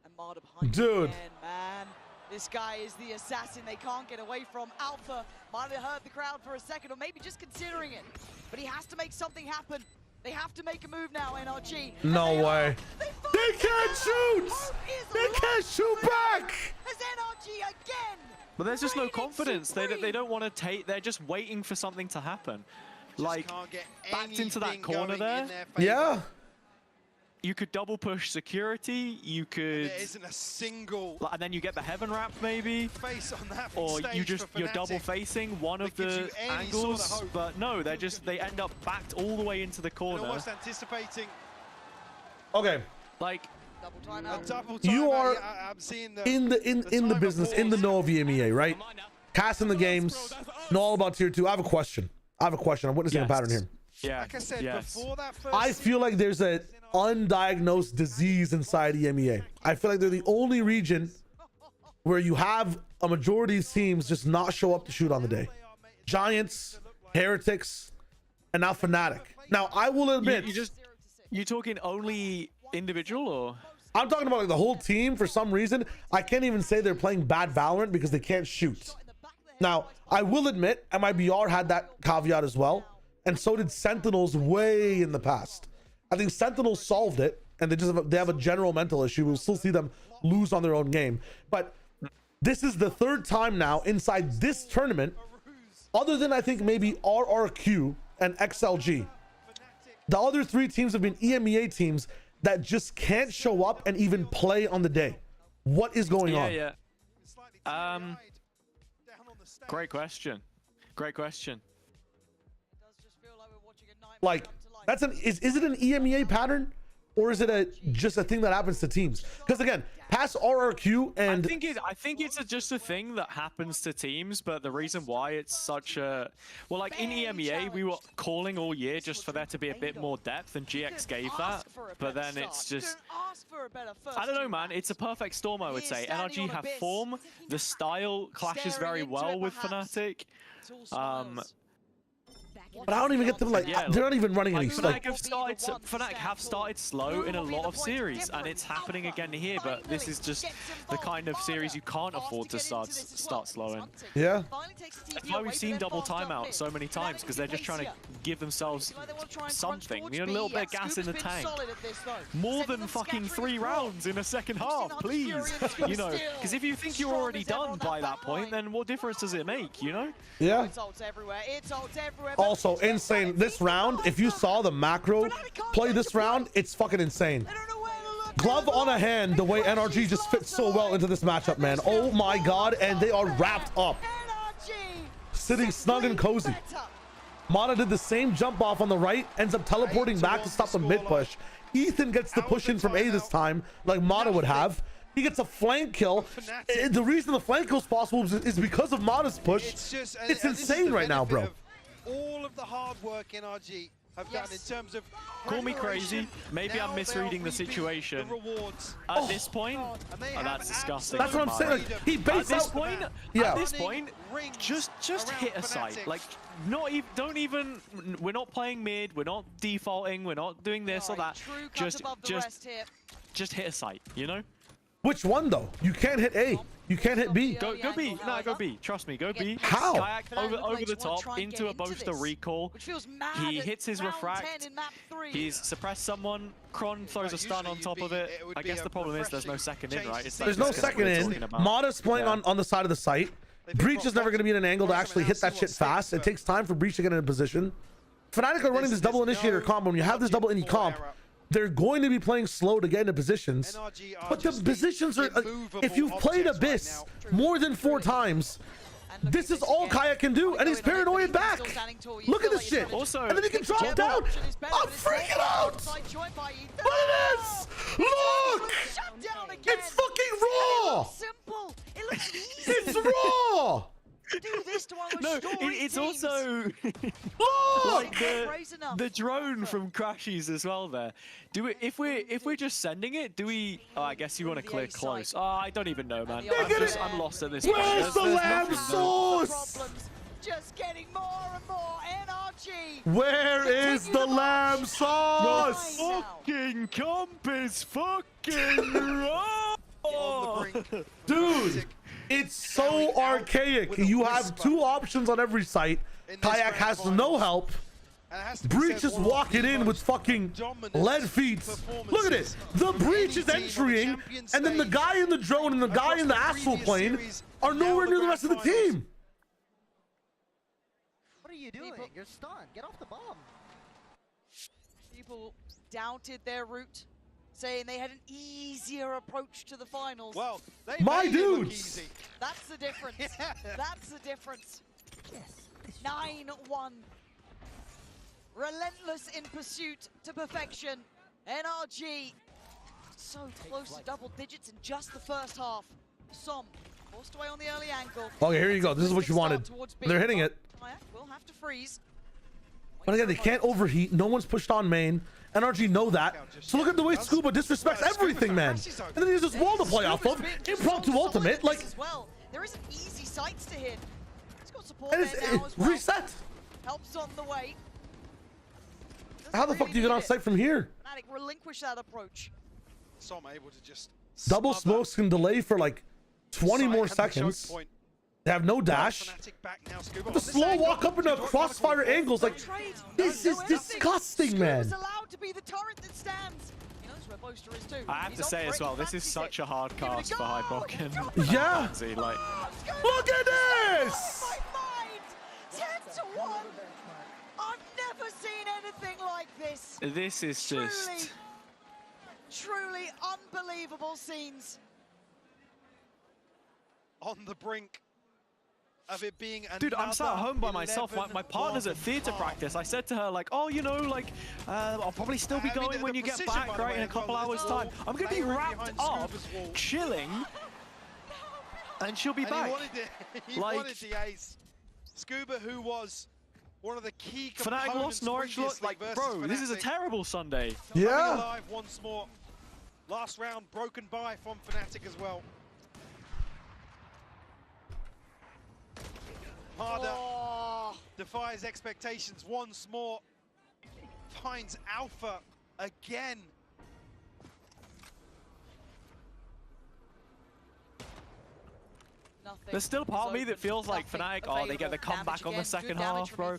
And Mata behind Dude. again, man. This guy is the assassin they can't get away from. Alpha might have heard the crowd for a second, or maybe just considering it. But he has to make something happen. They have to make a move now, NRG. No way. They can't shoot! They can't shoot back! As NRG again! But there's just no confidence. They don't want to take. They're just waiting for something to happen. Like, backed into that corner there. Yeah. You could double push security. You could. There isn't a single. And then you get the heaven wrap maybe. Face on that or you just you're double facing one of the angles. Sort of but no, they end up backed all the way into the corner. Almost anticipating. Okay. Like. You are in the business, in the know of EMEA, right? Casting the games, know all about tier 2. I have a question. I'm witnessing a pattern here. Yeah. Like I said, before that first I feel like there's an undiagnosed disease inside EMEA. I feel like they're the only region where you have a majority of teams just not show up to shoot on the day. Giants, Heretics, and now Fnatic. Now, I will admit... You talking only individual, or...? I'm talking about like the whole team. For some reason, I can't even say they're playing bad Valorant because they can't shoot. Now, I will admit, MIBR had that caveat as well, and so did Sentinels way in the past. I think Sentinels solved it, and they have a general mental issue. We'll still see them lose on their own game. But this is the third time now inside this tournament, other than I think maybe RRQ and XLG. The other 3 teams have been EMEA teams that just can't show up and even play on the day. What is going on? Yeah. Great question. Like, that's is it an EMEA pattern or is it just a thing that happens to teams? Because again, past RRQ and I think it's just a thing that happens to teams, but the reason why it's such a like in EMEA we were calling all year just for there to be a bit more depth, and GX gave that, but then it's just I don't know, man. It's a perfect storm, I would say. NRG have form, the style clashes very well with Fnatic. But I don't even get them, like, they're not even running any Fnatic have started slow in a lot of series, and it's happening again here, but this is just the kind of series you can't afford to start slow in. Yeah. That's why we've seen double timeout so many times, because they're just trying to give themselves something, you know, a little bit of gas in the tank. More than fucking 3 rounds in a second half, please. You know, because if you think you're already done by that point, then what difference does it make, you know? Yeah. Also, insane. This round, if you saw the macro play this round, it's fucking insane. Glove on a hand, the way NRG just fits so well into this matchup, man. Oh my god, and they are wrapped up. Sitting snug and cozy. Mana did the same jump off on the right, ends up teleporting back to stop the mid push. Ethan gets the push in from A this time, like Mana would have. He gets a flank kill. The reason the flank kill is possible is because of Mana's push. It's insane right now, bro. All of the hard work NRG have done in terms of... Call me crazy. Maybe I'm misreading the situation. At this point, that's disgusting. That's what I'm saying. Like, he baits out. At this point, just hit a site. Like, don't even. We're not playing mid. We're not defaulting. We're not doing this or that. Just hit a site. You know. Which one though? You can't hit A. You can't hit B. Go B. No, go B. Trust me, go B. How? Kayak over the top into a boaster recall. He hits his refract. He's suppressed someone. Kron throws a stun on top of it. I guess the problem is there's no second in, right? There's no second in. Mada's playing on the side of the site. Breach is never going to be in an angle to actually hit that shit fast. It takes time for Breach to get in a position. Fnatic are running this double initiator combo. When you have this double ini comp, they're going to be playing slow to get into positions, but the positions are, if you've played Abyss more than 4 times, this is all Kayak can do, and he's paranoid back. Look at this shit. Also, and then he can drop down. I'm freaking out. Look at this. Look. It's fucking raw. It's raw. No, it's also like the drone from Crashies as well. There, if we're just sending it, do we? Oh, I guess you want to clear close. Oh, I don't even know, man. I'm lost at this point. Where's the lamb sauce? Just getting more and more NRG. Where is the lamb sauce? The fucking comp is fucking raw. Dude. It's so archaic. You have 2 options on every site. Kayak has no help. Breach is walking in with fucking lead feet. Look at it. The Breach is entering, and then the guy in the drone and the guy in the astral plane are nowhere near the rest of the team. What are you doing? You're stunned. Get off the bomb. People doubted their route, saying they had an easier approach to the finals. Well, my dudes. That's the difference. That's the difference. Yes. 9-1. Relentless in pursuit to perfection. NRG so close to double digits in just the first half. Som forced away on the early angle. Okay, here you go. This is what you wanted. They're hitting it. We'll have to freeze. But again, they can't overheat. No one's pushed on main. NRG know that. So look at the way Scuba disrespects everything, man. And then he has this wall to play off of. Impromptu ultimate, like. There isn't easy sights to hit. He's got support And there now as well. Reset. Helps on the way. How the fuck do you get on site from here? Fnatic relinquish that approach. Som able to just Double smokes can delay for like 20 more seconds. They have no dash. The slow walk up into crossfire angles, like, this is disgusting, man. I have to say as well, this is such a hard cast for Hypoken. Yeah. Like, look at this! 10-1. I've never seen anything like this. This is just truly unbelievable scenes. On the brink of it being Dude, I'm sat at home by myself. My partner's at theatre practice. I said to her, like, oh, you know, like, I'll probably still be going when you get back, right, in a couple hours' time. I'm going to be wrapped up, chilling, and she'll be back. He wanted the ace. Scuba, who was one of the key Fnatic components lost, Norwich lost. Like, bro, this is a terrible Sunday. Yeah. Alive once more. Last round broken by from Fnatic as well. Harder defies expectations once more. Finds Alpha again. Nothing. There's still a part of me that feels like Fnatic, oh, they get the comeback on the second half, bro.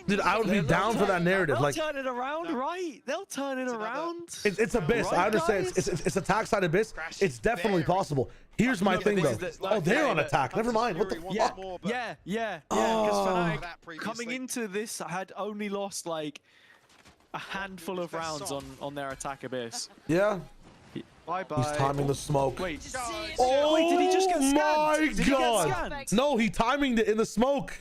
Dude, I would be down for that narrative. They'll Like, turn it around, right? They'll turn it around. it's Abyss. Right, I understand. guys? It's attack side Abyss. It's definitely possible. Here's my thing, though. Oh, they're on attack. Never mind. What the fuck? Yeah. Because Fnatic coming into this had only lost like a handful of rounds on their attack Abyss. Yeah. Bye-bye. He's timing the smoke. Wait. Oh, wait, did he just get scanned? my Did he get God. scanned? No, he timing it in the smoke.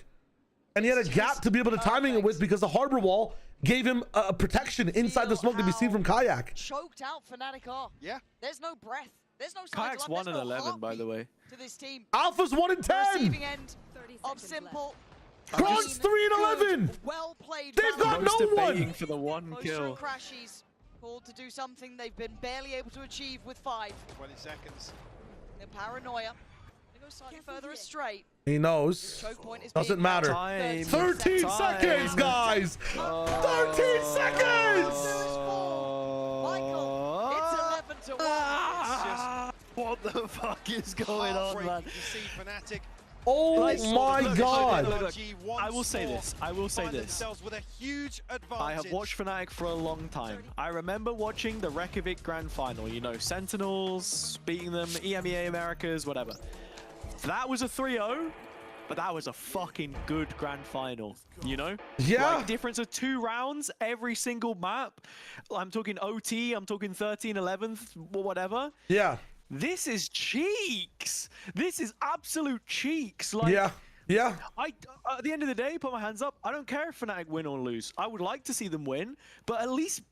And he had a gap to be able to timing it with because the harbor wall gave him a protection inside the smoke to be seen from Kayak. Choked out Fnatic are. Yeah. There's no breath. There's no Kayak's 1 and 11, by the way. To this team. Alpha's 1 and 10. Receiving end of Simple. Bronze 3 and 11. Well played. They've got no one. For the one kill. Crashies called to do something they've been barely able to achieve with 5. 20 seconds. The paranoia. They go slightly further astray. He knows. Doesn't matter. 13 seconds, guys. 13 seconds. Michael, it's 11 to 1. What the fuck is going on, man? Oh my God! I will say this. I will say this. With a huge advantage. I have watched Fnatic for a long time. I remember watching the Reykjavik Grand Final. You know, Sentinels beating them, EMEA Americas, whatever. That was a 3-0, but that was a fucking good Grand Final. You know? Yeah. Like, difference of 2 rounds every single map. I'm talking OT. I'm talking 13, 11th, whatever. Yeah. This is cheeks. This is absolute cheeks. Like, yeah. At the end of the day, put my hands up. I don't care if Fnatic win or lose. I would like to see them win, but at least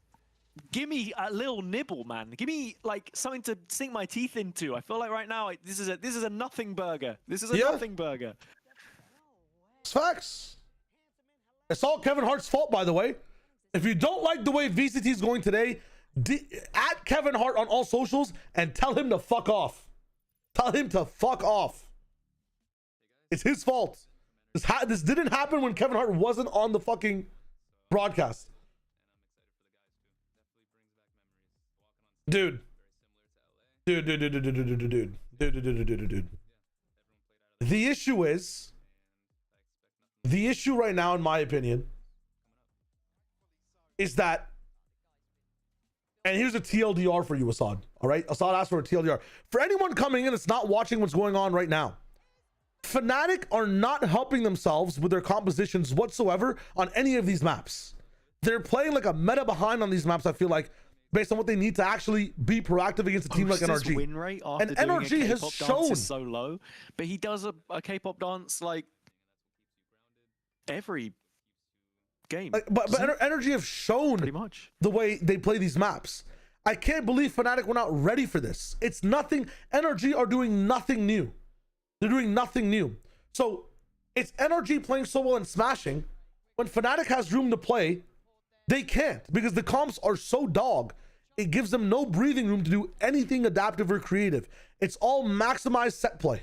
give me a little nibble, man. Give me like something to sink my teeth into. I feel like right now this is a nothing burger. This is a nothing burger. It's facts. It's all Kevin Hart's fault, by the way. If you don't like the way VCT is going today, at Kevin Hart on all socials and tell him to fuck off. Tell him to fuck off. It's his fault. This didn't happen when Kevin Hart wasn't on the fucking broadcast. Dude. The issue right now, in my opinion, is that, and here's a TLDR for you, Assad. All right, Assad asked for a TLDR. For anyone coming in that's not watching what's going on right now, Fnatic are not helping themselves with their compositions whatsoever on any of these maps. They're playing like a meta behind on these maps, I feel like, based on what they need to actually be proactive against a team like NRG. Win rate after and doing NRG a has K-pop shown dance is so low, but he does a K-pop dance like every game. Like, but NRG have shown pretty much the way they play these maps. I can't believe Fnatic were not ready for this. It's nothing. NRG are doing nothing new. They're doing nothing new. So it's NRG playing so well and smashing. When Fnatic has room to play, they can't because the comps are so dog. It gives them no breathing room to do anything adaptive or creative. It's all maximized set play,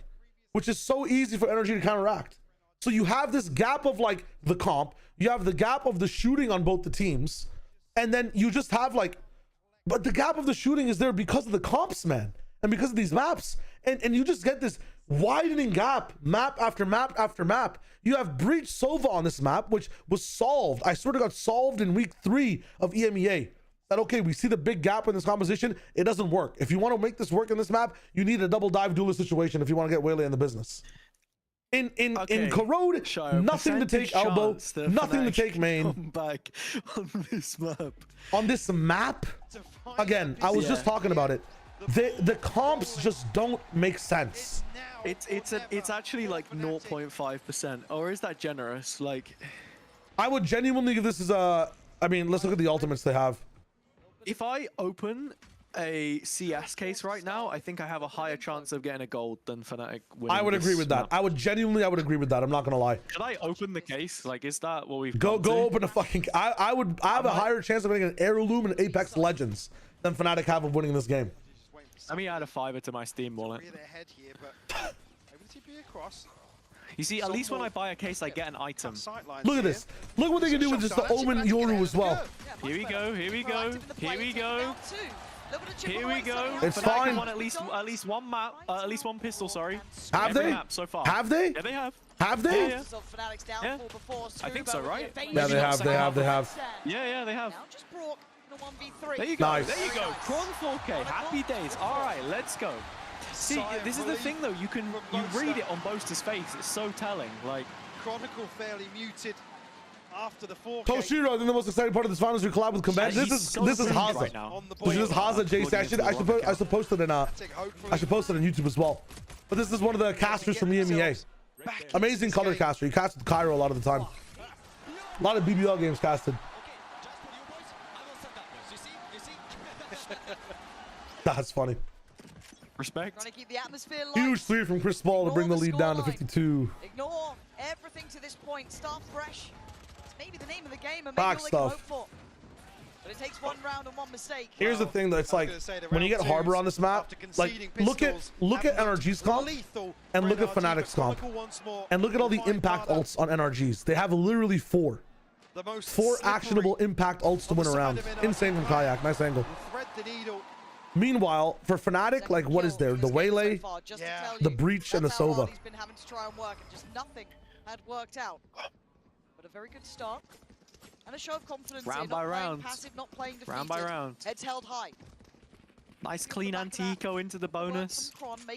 which is so easy for NRG to counteract. So you have this gap of like the comp, you have the gap of the shooting on both the teams, and then you just have like, but the gap of the shooting is there because of the comps, man, and because of these maps, and you just get this widening gap, map after map after map. You have Breach Sova on this map, which was solved, I swear to God, solved in week 3 of EMEA. That, okay, we see the big gap in this composition, it doesn't work. If you want to make this work in this map, you need a double dive duelist situation if you want to get Waylay in the business. In Corrode, nothing to take elbow, nothing to take main. Come back on this map. On this map, again, I was just talking about it. the comps just don't make sense. It's actually like 0.5%, or is that generous? Like, I would genuinely give this as a. I mean, let's look at the ultimates they have. If I open a CS case right now, I think I have a higher chance of getting a gold than Fnatic winning. I would agree with that. I would agree with that. I'm not gonna lie. Should I open the case? Like, is that what we've go open a fucking? I have a higher chance of getting an heirloom and Apex Legends than Fnatic have of winning this game. Let me add a $5 to my Steam wallet. You see, at least when I buy a case, I get an item. Look at this. Look what they can do with just the Omen Yoru as well. Here we go. Here we go. Here we go. Here we go. It's fine. At least one map. At least one pistol. Sorry. Have they? So far. Have they? Yeah, they have. Have they? Yeah. I think so, right? Yeah, they have. They have. They have. Yeah, they have. There you go. Nice. There you go. Cron 4K. Happy days. All right, let's go. See, this is the thing though. You read it on Boaster's face. It's so telling. Like, Chronicle fairly muted after the 4K. Toshiro, I think the most exciting part of this finals we collab with Combat. This is Haza. Right now. This is Haza JC. I should post it in I should post it on YouTube as well. But this is one of the casters from EMEA. Amazing color caster. He casted Cairo a lot of the time. A lot of BBL games casted. That's funny. Respect. Trying to keep the atmosphere light. Huge 3 from Chris Paul to bring the lead down to 52. Ignore everything to this point. Start fresh. It's maybe the name of the game and maybe Back all they can hope stuff. for. But it takes one round and one mistake. Here's the thing though, it's like when you get Harbor on this map, like look at NRG's comp and look at Fnatic's comp and look at all the impact ults on NRG's. They have literally 4 actionable impact ults to win a round. Insane from Kayak. Nice angle. Meanwhile, for Fnatic, like what is there? The Waylay, the Breach, and the Sova. He's been having to try and work, and just nothing had worked out. But a very good start and a show of confidence. Round by round. Passive, not playing defeated. Round by round. Heads held high. Nice clean anti-eco into the bonus,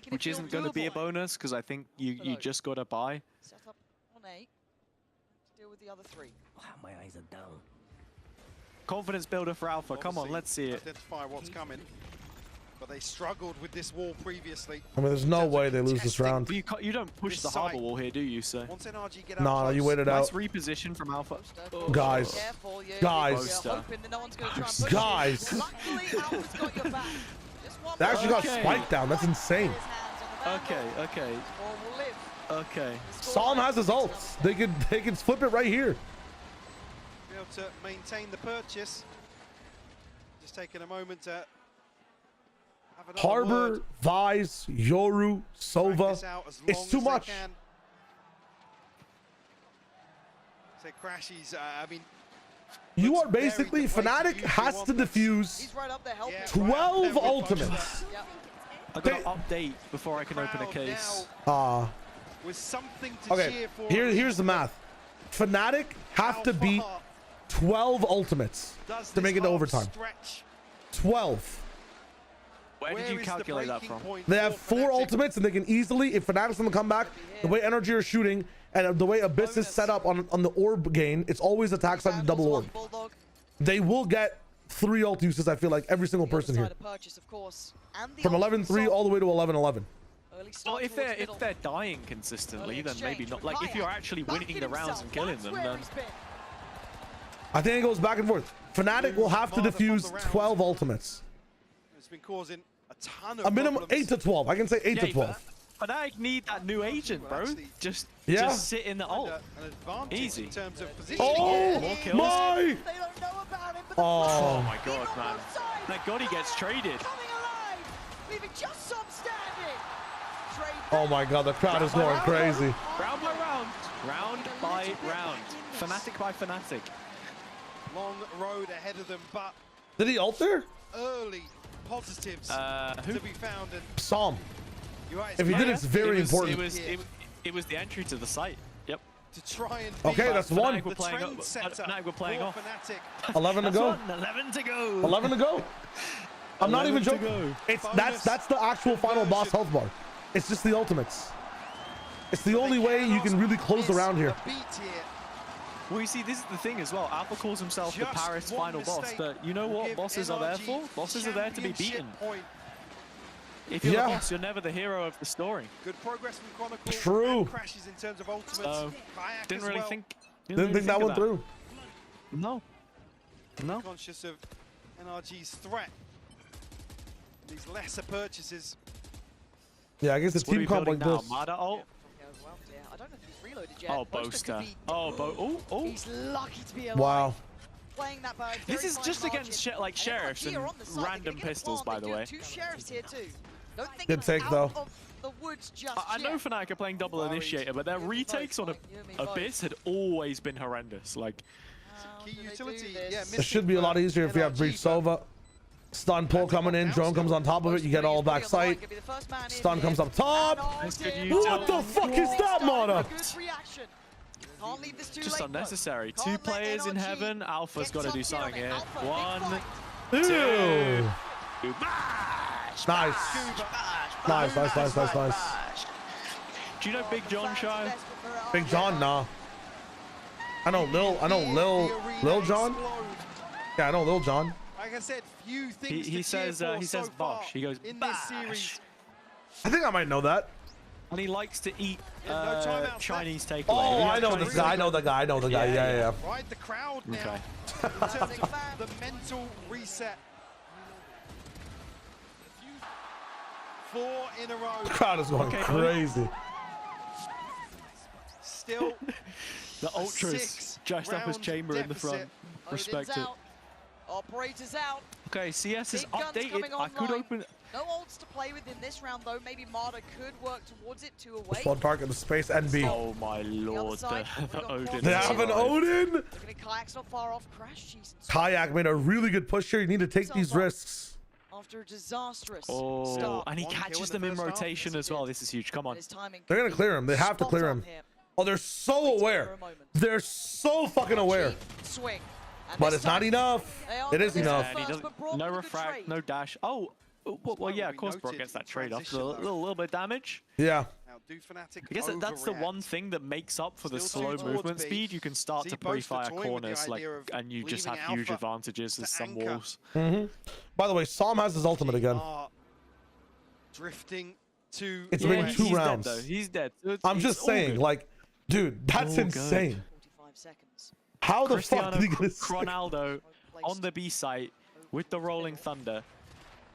which isn't going to be a bonus because I think you just got to buy. Set up on 8. Deal with the other 3. Wow, my eyes are down. Confidence builder for Alpha. Come on, let's see it. Identify what's coming. But they struggled with this wall previously. I mean, there's no way they lose this round. You don't push the harbor wall here, do you, sir? No, you waited out. Nice reposition from Alpha. Guys. Guys. They actually got spiked down. That's insane. Okay. Psalm has his ults. They can flip it right here. Be able to maintain the purchase. Just taking a moment to have Harbor, Vise, Yoru, Sova. It's too much. So Crashies, I mean, you are basically Fnatic has to defuse 12 ultimates. I got to update before I can open a case. With something to Okay, here's the math. Fnatic have to beat 12 ultimates to make it to overtime. 12. Where did you calculate that from? They have 4 ultimates and they can easily, if Fnatic's on the comeback, the way NRG are shooting and the way Abyss is set up on the orb gain, it's always attack side to double orb. They will get 3 ult uses, I feel like, every single person here. From 11-3 all the way to 11-11. Well, if they're dying consistently, then maybe not. Like, if you're actually winning the rounds and killing them, then... I think it goes back and forth. Fnatic will have to defuse 12 ultimates. It's been causing a ton of a minimum 8 to 12. I can say 8 to 12. But I need that new agent, bro. Just sit in the ult. Easy. Oh my! Oh my god, man. Thank god he gets traded. Oh my god, the crowd is going crazy. Round by round. Round by round. Fnatic by Fnatic. Long road ahead of them, but did he ult there? Early positives to be found. And Psalm. If he did, it's very important. It was the entry to the site. Yep. To try and okay, that's one. Fnatic were playing off. 11 to go. 11 to go. 11 to go. I'm not even joking. It's that's the actual final boss health bar. It's just the ultimates. It's the only way you can really close the round here. Well, you see, this is the thing as well. Alpha calls himself the Paris final boss, but you know what bosses are there for? Bosses are there to be beaten. If you're the boss, you're never the hero of the story. Good progress from Chronicle. True. Crashes in terms of ultimates. So, didn't really think. Didn't think that went through. No. No. Conscious of NRG's threat. These lesser purchases. Yeah, I guess the team comp like this. I don't know if he's reloaded yet. Oh, Boaster. Oh. He's lucky to be alive. Wow. Playing that by This is just against sheriffs and random pistols, by the way. Two sheriffs here too. Don't think Good take though. of the woods just I know Fnatic are playing double initiator, but their retakes on Abyss had always been horrendous. Like, key utility. Yeah, it should be a lot easier if you have Breach Sova. Stun pull coming in, drone comes on top of it, you get all back sight. Stun comes up top. What the fuck is that, Mana? Just unnecessary. Two players in heaven. Alpha's got to do something here. 1, 2. Nice. Nice. Do you know Big John, Shy? Big John, nah. I know Lil John. Yeah, I know Lil John. Like I said, few things he says Bosh. He goes in this series. I think I might know that. And he likes to eat Chinese takeaway. Oh, I know this guy. I know the guy. Yeah. Right, the crowd now. Okay. In terms of the mental reset. 4 in a row. The crowd is going crazy. Still, the Ultras just up his chamber in the front. Respect it. Operators out. Okay, CS is updated. I could open. No ults to play with in this round though. Maybe Marta could work towards it 2 away. Spawn target the space NB. Oh my lord, the Odin. They have an Odin. Looking at Kayak's not far off. Crash. Kayak made a really good push here. You need to take these risks. After a disastrous start. And he catches them in rotation as well. This is huge. Come on. They're gonna clear him. They have to clear him. Oh, they're so aware. They're so fucking aware. Swing. But it's not enough. It is enough. No refract, no dash. Oh, well, yeah, of course Brock gets that trade-off. A little bit of damage. Yeah. I guess that's the one thing that makes up for the slow movement speed. You can start to pre-fire corners, and you just have huge advantages as some walls. By the way, Psalm has his ultimate again. Drifting to. It's been 2 rounds. Dead, though. He's dead. I'm just saying, like, dude, that's insane. 45 seconds. How the fuck did he get his Ronaldo on the B site with the Rolling Thunder?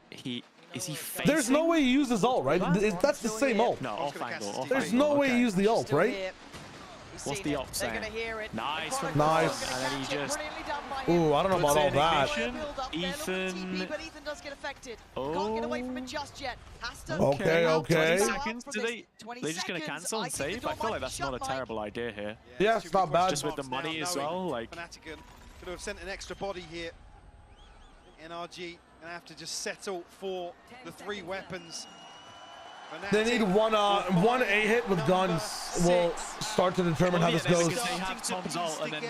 Is he facing? There's no way he uses ult, right? That's the same ult. No, off angle. There's no way he used the ult, right? What's the ult saying? Nice. Nice. And then he just. Ooh, I don't know about all that. Ethan. But Ethan does get affected. Can't get away from it just yet. Has to Okay. 20 seconds. They're just gonna cancel and save? I feel like that's not a terrible idea here. Yeah, it's not bad. Just with the money as well, like. Could have sent an extra body here. NRG gonna have to just settle for the 3 weapons. They need one A hit with guns. Will start to determine how this goes. They have Tom's ult, and then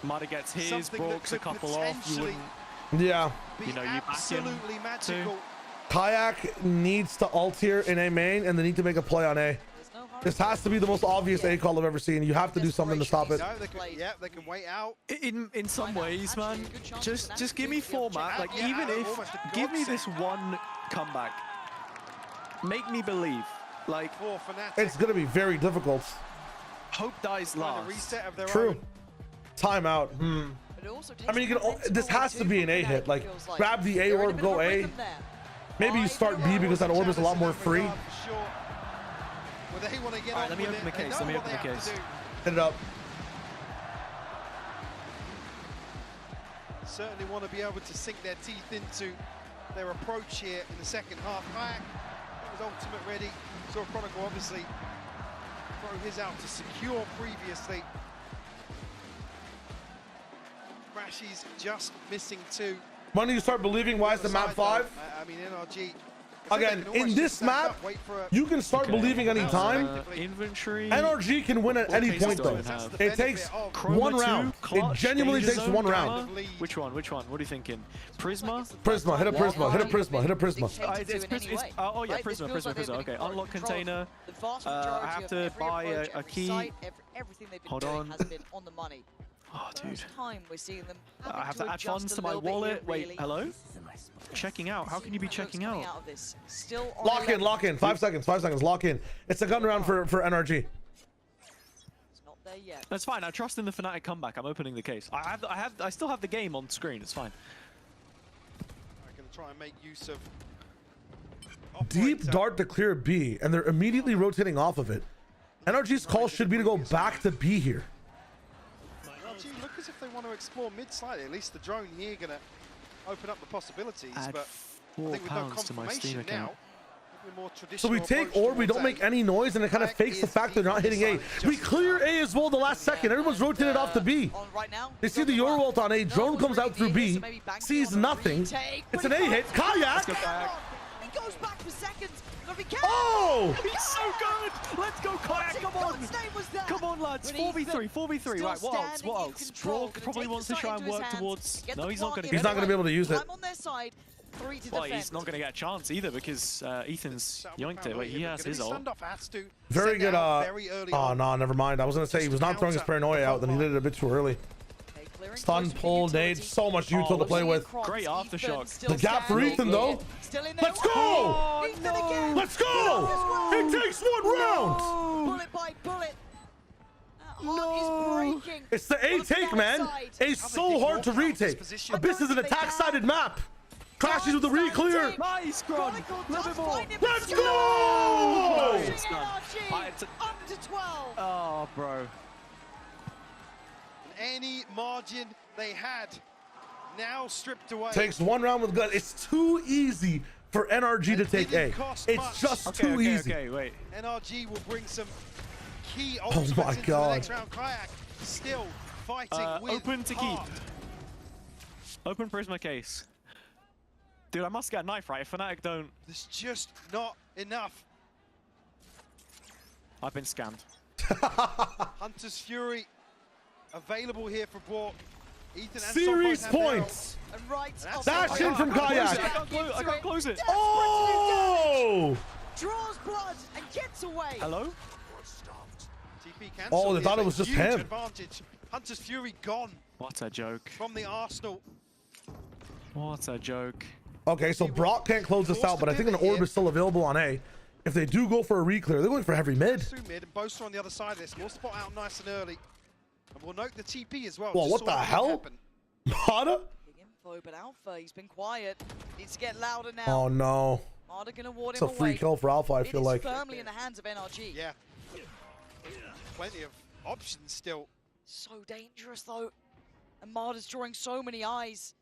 Marta gets his, Brooks a couple off. You wouldn't. Yeah. You know, you absolutely magical. Kayak needs to ult here in A main, and they need to make a play on A. This has to be the most obvious A call I've ever seen. You have to do something to stop it. Yeah, they can wait out. In some ways, man, just give me format. Like, even if give me this one comeback. Make me believe. Like, it's gonna be very difficult. Hope dies last. True. Timeout. I mean, you can. This has to be an A hit. Like, grab the A orb, go A. Maybe you start B because that orb is a lot more free. Alright, let me open the case. Hit it up. Certainly want to be able to sink their teeth into their approach here in the second half. Kayak was ultimate ready. Saw Chronicle obviously throw his out to secure previously. Rashi's just missing 2. When do you start believing why is the map 5? I mean, NRG. Again, in this map, you can start believing any time. Inventory. NRG can win at any point, though. It takes 1 round. It genuinely takes 1 round. Which one? What are you thinking? Prisma? Prisma. Hit a Prisma. Hit a Prisma. Hit a Prisma. Oh yeah, Prisma. Okay, unlock container. I have to buy a key. Everything they've been Hold doing on. has been on the money. Oh, dude. Time we're seeing them I have to add funds to my wallet. Wait, hello? Checking out. How can you be checking out? Still Lock in, lock in. 5 seconds, 5 seconds. Lock in. It's a gun round for NRG. It's not there yet. That's fine. I trust in the Fnatic comeback. I'm opening the case. I still have the game on screen. It's fine. I'm going to try and make use of Deep dart to clear B, and they're immediately rotating off of it. NRG's call should be to go back to B here. NRG look as if they want to explore mid slightly. At least the drone here going to open up the possibilities. Add but I think with no £4 to my Steam confirmation account. now, more So we take orb, we don't make any noise, and it kind of fakes the fact they're not hitting A. We clear A as well the last second. Everyone's rotated off to B. They see the Euro ult on A. Drone comes out through B, sees nothing. It's an A hit. Kayak! He goes back for seconds. Oh! He's so good! Let's go, Kayak! Come on! Come on, lads! 4v3, 4v3. Right, what else? What else? Brawl probably wants to try and work towards. No, he's not going to. He's not going to be able to use it. I'm on their side. Well, he's not going to get a chance either because Ethan's yoinked it. Wait, he has his ult. Very good. Oh no, never mind. I was going to say he was not throwing his paranoia out, then he did it a bit too early. Stun, pull, nade, so much util to play with. Great aftershock. The gap for Ethan though. Let's go! Oh, no. Let's go! It takes 1 round. Bullet by bullet. No. It's the A take, man. A's so hard to retake. Abyss is an attack-sided map. Clashes with the re-clear. Nice, Gron. A little bit more. Let's go! Up to 12. Oh, bro. Any margin they had now stripped away. Takes 1 round with gun. It's too easy for NRG to take A. It's just too easy. Okay, wait. NRG will bring some key Oh ultimates my into God. the next round. Kayak still fighting with open to keep. heart. Open Prisma case. Dude, I must get a knife, right? If Fnatic don't... There's just not enough. I've been scammed. Hunter's Fury available here for Bork. Ethan and Series Son both have points. And right Dash in from Kayak. I can't close it. Oh! Draws blood and gets away. Hello? TP cancelled. Oh, they thought it was just Huge him. Advantage. Hunter's Fury gone What a joke. from the Arsenal. What a joke. Okay, so Brock can't close this out, but I think an orb is still available on A. If they do go for a re-clear, they're going for heavy mid. Through mid, and Boaster on the other side of this. We'll spot out nice and early. And we'll note the TP as well. Well, Just what saw the it hell? happen. Mata? Big info, but Alpha, he's been quiet. Needs to get louder now. Oh no. Mata gonna ward It's a him free away. kill for Alpha, I feel like. It is firmly in the hands of NRG. Yeah. Plenty of options still. So dangerous though. And Mata's drawing so many eyes.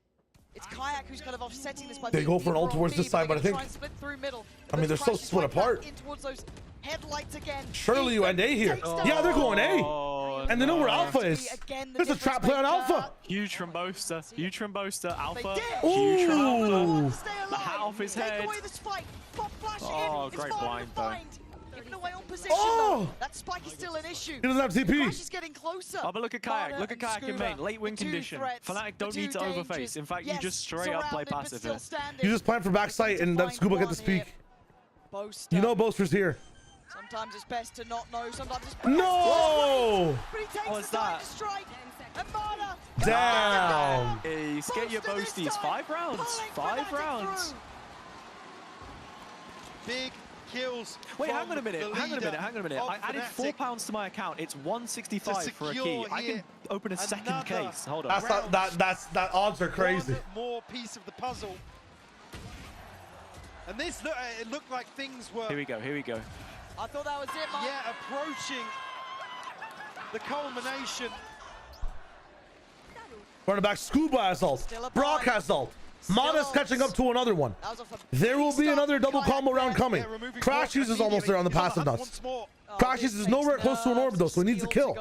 It's Kayak who's kind of offsetting this by They go for an ult towards this side, but I think... try and split through middle. I mean, they're so split apart. In towards those headlights again. Surely you end A here. Yeah, they're going A. And they know where Alpha is. There's a trap play on Alpha. Huge from Boaster. Huge from Boaster. Alpha. Ooh. Huge from Alpha. The hat off his head. Take away the spike. Pop flash Oh, in. great It's blind though. Giving away on position Oh! though. That spike is still an issue. He doesn't have TP. Crash is getting closer. Oh, but look at Kayak. Mata Look at and Kayak in Scuba, main. Late win the two condition. threats, Fnatic don't the need to two overface. dangers. In fact, you Yes, just straight up play surrounded, but passive still here. standing. You just plan for backside and let Scuba get the speak. Boaster. You know Boaster's here. Sometimes it's best to not know. Sometimes it's best to No! But he takes What's the time that? to strike. And Mata. Down. Hey, get your boasties. 5 rounds. 5 rounds. Big kills. Wait, hang on a minute. the Hang on a minute. leader Hang on a minute. of I added Fnatic. £4 to my account. It's 165 for a key. secure I can here open a second another case. Hold on. That odds are crazy. One more piece of the puzzle. And this it looked like things were Here we go. Here we go. I thought that was it, Mata. approaching the culmination. Running back, Scuba has ult. Brock has ult. Mata's catching up to another one. There will be another double combo round coming. Crashies is almost there on the passive nuts. Crashies is nowhere close to an orb though, so he needs a kill.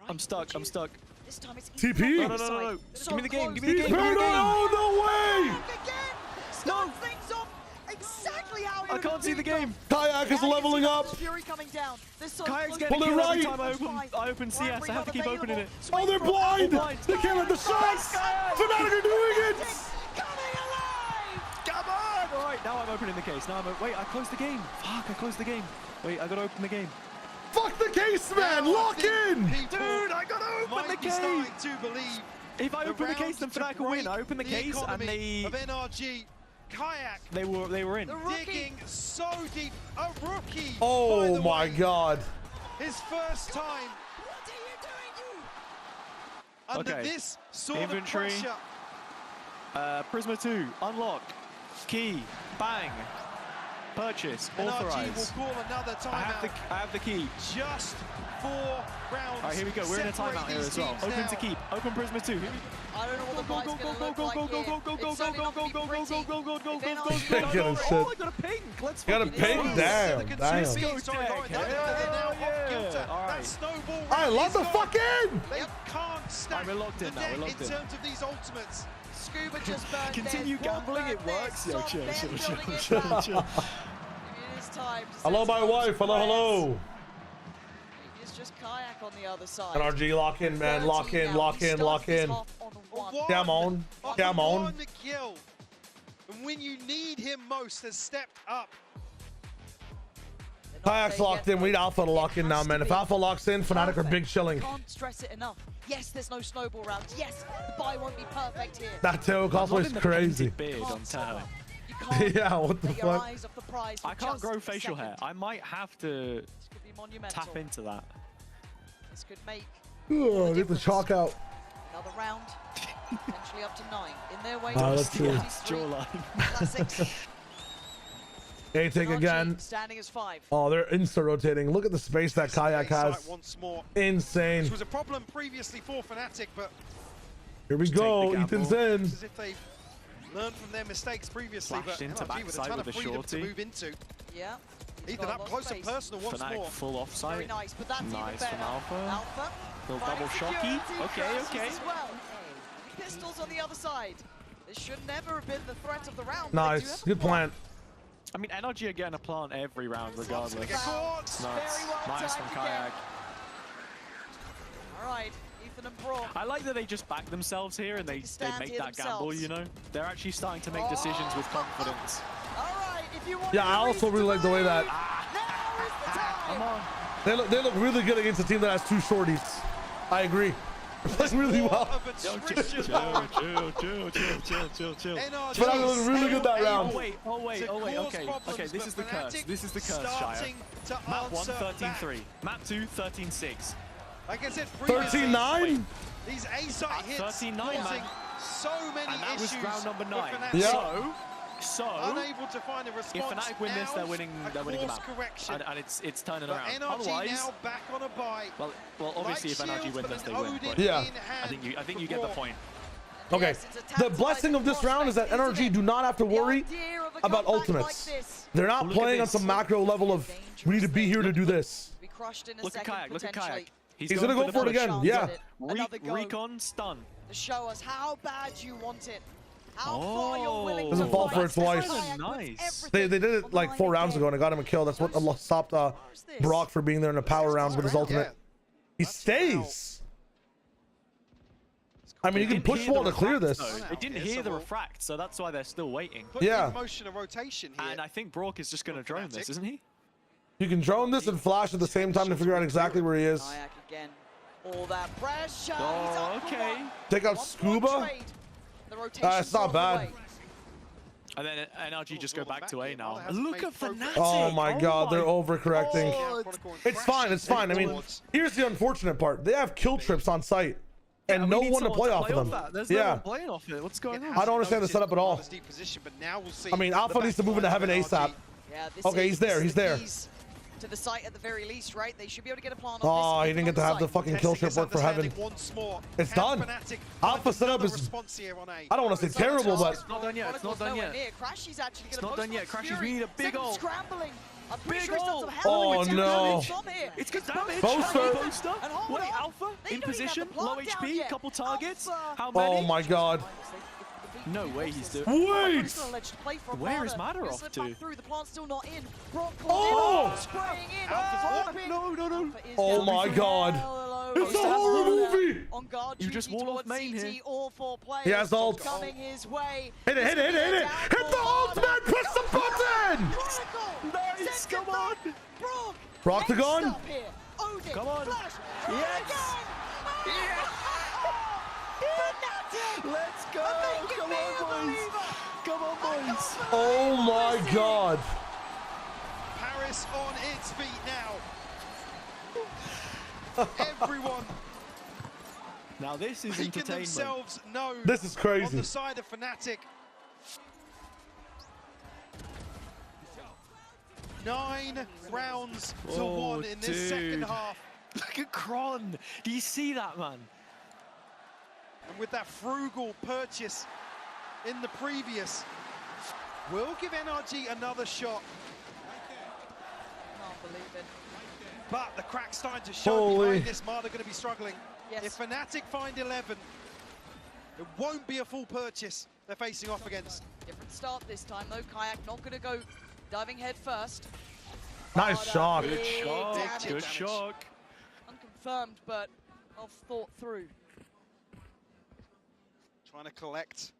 I'm stuck. I'm stuck. This time it's TP. No, no, no, no, no. Give me the game. Give me the He's game. Give me the game. no way! No. Things off exactly how I can't see the game. Kayak is leveling up. Fury coming down. Kayak's getting Pull it killed every right. time I open CS. I have to keep opening it. Oh, they're blind. They can't let the shots. Fnatic are doing it. Come on! All right, now I'm opening the case. Now wait, I closed the game. Fuck, I closed the game. Wait, I gotta open the game. fuck the case, man. Lock in. Dude, I gotta open the case. To believe if I open the case, then Fnatic will win. I open the case and they of NRG. Kayak. They were in. Digging so deep. A rookie. Oh my god. His first time. What are you doing, you? Under this sort inventory. of pressure. Prisma 2, unlock, key, bang, purchase, authorize. NRG will call another timeout. I have the key. Just 4 rounds. All right, here we go. We're in a timeout here as well. Open to keep. Open Prisma 2. I don't know what the fight's going to look like here. Oh, I got a ping. Let's got a ping? Damn. I love the fuck in. They can't stack we're locked in now. We're locked in. terms of these ultimates. Scuba just burned. Continue gambling. It works. Yo, chill. It is time. Hello, my wife. Hello. It's just Kayak on the other side. NRG, lock in, man. Lock in. Come on. One kill. And when you need him most, has stepped up. Kayak's locked in. We need Alpha to lock in now, man. If Alpha locks in, Fnatic are big chilling. Can't stress it enough. Yes, there's no snowball rounds. Yes, the buy won't be perfect here. That tail cosplay is crazy. Yeah, what the fuck? I can't grow facial hair. I might have to tap into that. This could make Get the chalk out. another round, potentially up to 9. In their way, let's see. Classics. Hey, take again. Standing as 5. Oh, they're insta-rotating. Look at the space that Kayak has. Once more. Insane. Which was a problem previously for Fnatic, but here we go. Ethan's in. As if they've learned from their mistakes previously, Flashed but into NRG with a ton of freedom to move into. Yeah. Ethan up close and personal once Fnatic more. full offside. Very nice, but that's nice even from better. Alpha. Little double security shocky. Okay. as well. Pistols on the other side. This should never have been the threat of the round. Nice. Good plant. I mean, NRG are getting a plant every round regardless. Nice Nice from Kayak. All right, Ethan and Brock. I like that they just back themselves here and they make that gamble, you know? They're actually starting to make decisions with confidence. All right, if you want Yeah, I also really like the way that Come on. they look really good against a team that has 2 shorties. I agree. They're playing really well. Chill. But I look really good that round. Oh wait. Okay, this is the curse, Shire. Map 1, 13-3. Map 2, 13-6. Like I said, 13-9? These A-site hits 13-9, causing man. so many And that was issues round number 9. Yeah. So unable to find a response. if Fnatic win this, they're winning the map. And it's turning but around. NRG Otherwise, now back on a bye. Well, obviously if NRG win this, they win. But yeah. I think you get the point. Okay. The blessing of this round is that NRG do not have to worry about ultimates. They're not playing on some macro level of we need to be here to do this. Look at Kayak. Look at Kayak. He's gonna go for it again. Yeah. Recon stun. To show us how bad you want it. How far you're willing Doesn't to fall for it twice. Nice. They did it like 4 rounds ago and I got him a kill. That's what stopped Brock for being there in a power round with his ultimate. He stays. I mean, you can push wall to clear this. It didn't hear the refract, so that's why they're still waiting. Yeah. Motion of rotation here. And I think Brock is just going to drone this, isn't he? You can drone this and flash at the same time to figure out exactly where he is. Again. All that pressure. Oh, okay. Take out Scuba. It's not bad. And then NRG just go back to A now. Look at Fnatic. Oh my god, they're overcorrecting. It's fine. I mean, here's the unfortunate part. They have kill trips on site. And no one to play off of them. There's no one playing off it. What's going on? I don't understand the setup at all. I mean, Alpha needs to move into heaven ASAP. Okay, he's there. To the site at the very least, right? They should be able to get a plan on oh, this. He didn't get to have the fucking kill trip work for heaven. It's done. Alpha setup is, I don't want to say terrible, but it's not done yet. It's not done yet. Crashy's actually it's not done yet. Crashy's, we need a big ult. Scrambling. Big ult. Oh no. It's good damage. Poster. Wait, Alpha in position, low HP, couple targets. How many? Oh my god. No way he's doing. Wait! Where is Matter off to? Oh! No. Oh my god. It's a horror movie! You just wall off main here. He has ult. Hit it. Hit the ult, man! Press the button! Nice, come on! Brock to gone? Odin, Come on. Flash, Yes. again. Yeah. Let's go. Come on, boys. Come on, boys. Oh my God. Paris on its feet now. Everyone Now this is making entertainment. themselves known. This is crazy. On the side of Fnatic. 9 rounds to 1 in this second half. Look at Kron. Do you see that, man? And with that frugal purchase in the previous, we'll give NRG another shot. Can't believe it. But the crack's starting to show Holy. behind this. Marder going to be struggling. Yes. If Fnatic find 11, it won't be a full purchase they're facing off against. Different start this time though. Kayak not going to go diving head first. Nice shot. Good shot. damage. Good shot. Unconfirmed, but well thought through. Trying to collect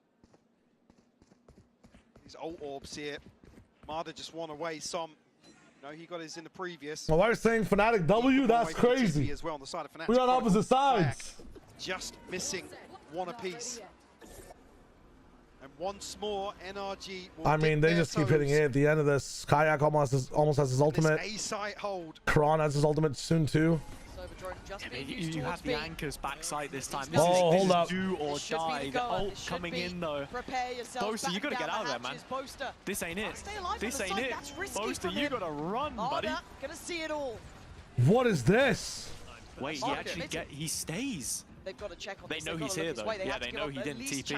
his ult orbs here. Marder just won away some. No, he got his in the previous. Well, why are you saying Fnatic W? That's Away from the crazy. TP as well on the side of Fnatic. We're on opposite sides. Just missing one apiece. And once more, NRG will I mean, dip they their just keep hitting toes it at the end of this. Kayak almost has his ultimate. This A-site hold. Kron has his ultimate soon too. You have the anchors backside this time. Oh, hold up. Do or die. The ult coming in though. Boaster, you gotta get out of there, man. This ain't it. This ain't it. Boaster, you gotta run, buddy. Gonna see it all. What is this? Wait, he stays. They've got to check on They this. know he's here though. Yeah, they know he didn't TP.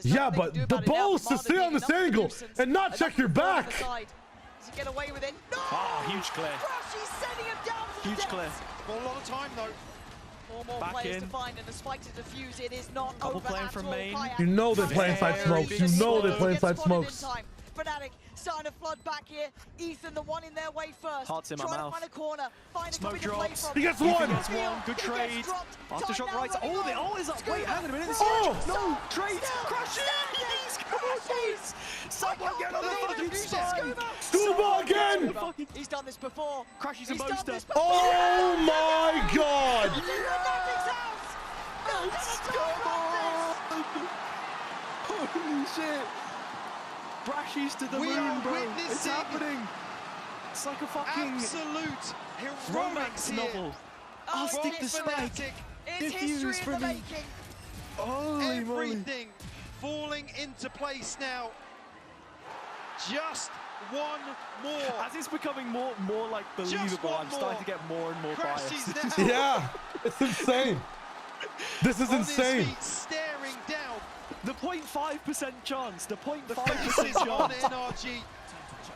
Yeah, but the ball is to stay on this angle and not check your back. Does he get away with it? No! Ah, huge clear. She's sending him down to Huge clear. Got a lot of time though. More Back players in. to find and a spike to defuse. It is not Couple over playing at from all. main. Kayak You know they're playing side smokes. You know they're playing side smokes. Fnatic starting to flood back here. Ethan, the one in their way first. Hearts in my Trying mouth. to find a corner. Find a Smoke copy to play drops. from. He gets Ethan one. gets one. Good trade. Aftershock right. Oh, the ult is up. Wait, hang on a minute. Oh! No, trade. Crash it. Come on, boys. Someone get on the fucking spine. Scuba again. He's done this before. Crashes and Boaster. Oh my God. Holy shit. Brashies to the moon, bro. It's happening. It's like a fucking absolute heroics romance here. novel. I'll stick the spike. It's history in the making. Holy moly. Everything falling into place now. Just one more. As it's becoming more like believable, I'm starting to get more and more Crashes biased. now. Yeah, it's insane. This is On his insane. feet, staring down. The 0.5% chance. The 0.5% Faces on chance. NRG.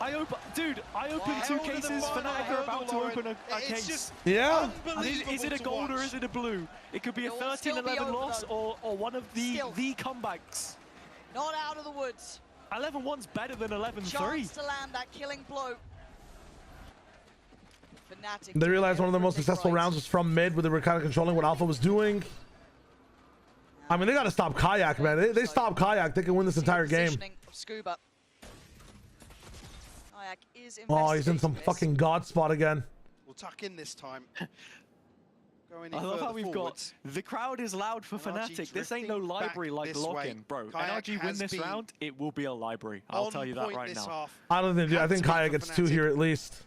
I opened two Held in the cases. final Fnatic are about to hurdle, open a It's case. just Yeah. unbelievable Is it a to gold or watch. is it a blue? It could be a It will still be 13-11 over, loss though. or one of the Still. comebacks. Not out of the woods. 11-1's better than 11-3. Chance to land that killing blow. Fnatic. They realized one of their most successful rounds was from mid, where they were kind of controlling what Alpha was doing. I mean, they got to stop Kayak, man. They stop Kayak, they can win this entire game. Positioning of Scuba. Kayak is Oh, he's in some investigating this. fucking god spot again. We'll tuck in this time. Go any I love further how we've forwards. got the crowd is loud for NRG Fnatic. This ain't no drifting back library like this way. lock-in, bro. Kayak NRG win has this been round, it will be a library. I'll on tell you that point right this now. half. I don't think. I think Kayak gets two here at least.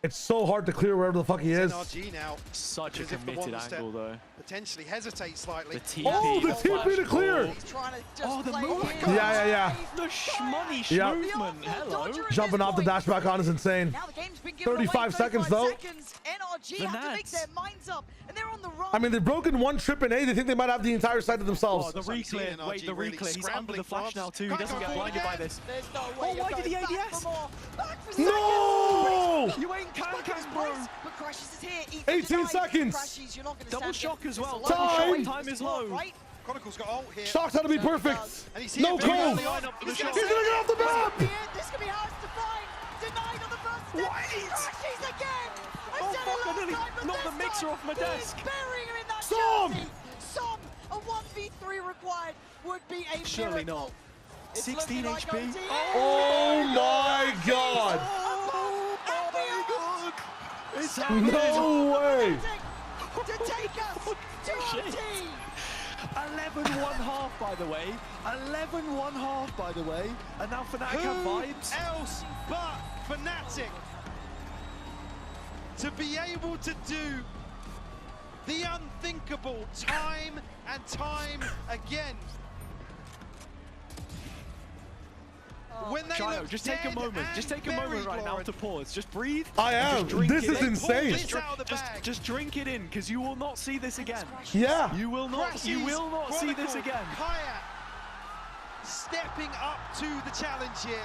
It's so hard to clear wherever the fuck he is. NRG now. Such a Because if the committed one step angle, though. Potentially hesitate slightly. The TP. Oh, the TP to clear. He's trying to just Oh, the play move. in. Yeah. The shmoney Yeah. movement. Hello. Jumping off the dash back on is insane. Now the game's been given 35 away, seconds 35 though. Seconds. NRG The have to make Nats. their minds up, and they're on the run. I mean, they've broken one trip in A. They think they might have the entire side to themselves. Oh, the reclear. NRG Wait, the really reclear. He's under scrambling the flash fast. now, too. He Can't doesn't go get forward blinded by again. this. There's no way. Oh, why you're did going the back ADS? for more. Back for No! seconds. You ain't can-can, bro. But Crashes is here. Ethan 18 denied. seconds. Crashes, you're not going to Double stand shock against as well. this Double alone. Time. shock. Time is low. Right? Chronicle's got ult here. Shock's had to be perfect. And he's here No very cove. early on. He's gonna get off the map. This could be ours to find. Denied on the first step. What? Crashes again. I Oh, said fuck, it I last nearly time, but knocked the this mixer time off my he is desk. burying him in that Som! jersey. Som, a 1v3 required would be a Surely miracle. not. It's 16 looking like HP. OT. Oh my god. Oh my god. It's happening? No way. To take us to OT. 11-1 half, by the way. 11-1 half, by the way. And now Fnatic have vibes. Who else but Fnatic to be able to do the unthinkable time and time again? When they Chino, look just take a moment. Just take a moment right now to pause. Just breathe. I am. This is insane. Just drink it in, because you will not see this again. Yeah. You will not. You will not see this again. Kaya stepping up to the challenge here.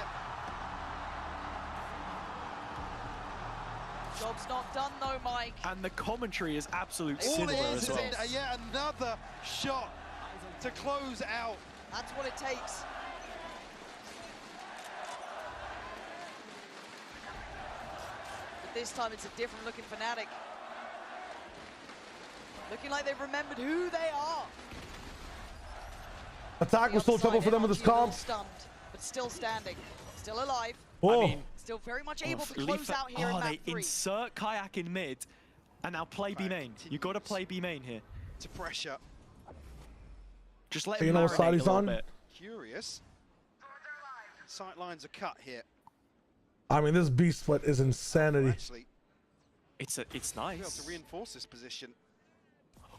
Job's not done though, Mike. And the commentary is absolute All cinema it is as well. yet another shot to close out. That's what it takes. This time it's a different looking Fnatic. Looking like they've remembered who they are. Attack was still trouble for them with this comp. Stunned, but still standing, still alive. Whoa. I mean, still very much able to close out here in map 3. They insert Kayak in mid, and now play B main. You got to play B main here. To pressure. Just let You him know what side marinate he's a little on? bit. Curious. Sight lines are cut here. I mean, this B split is insanity. Actually, it's be nice. able to reinforce this position.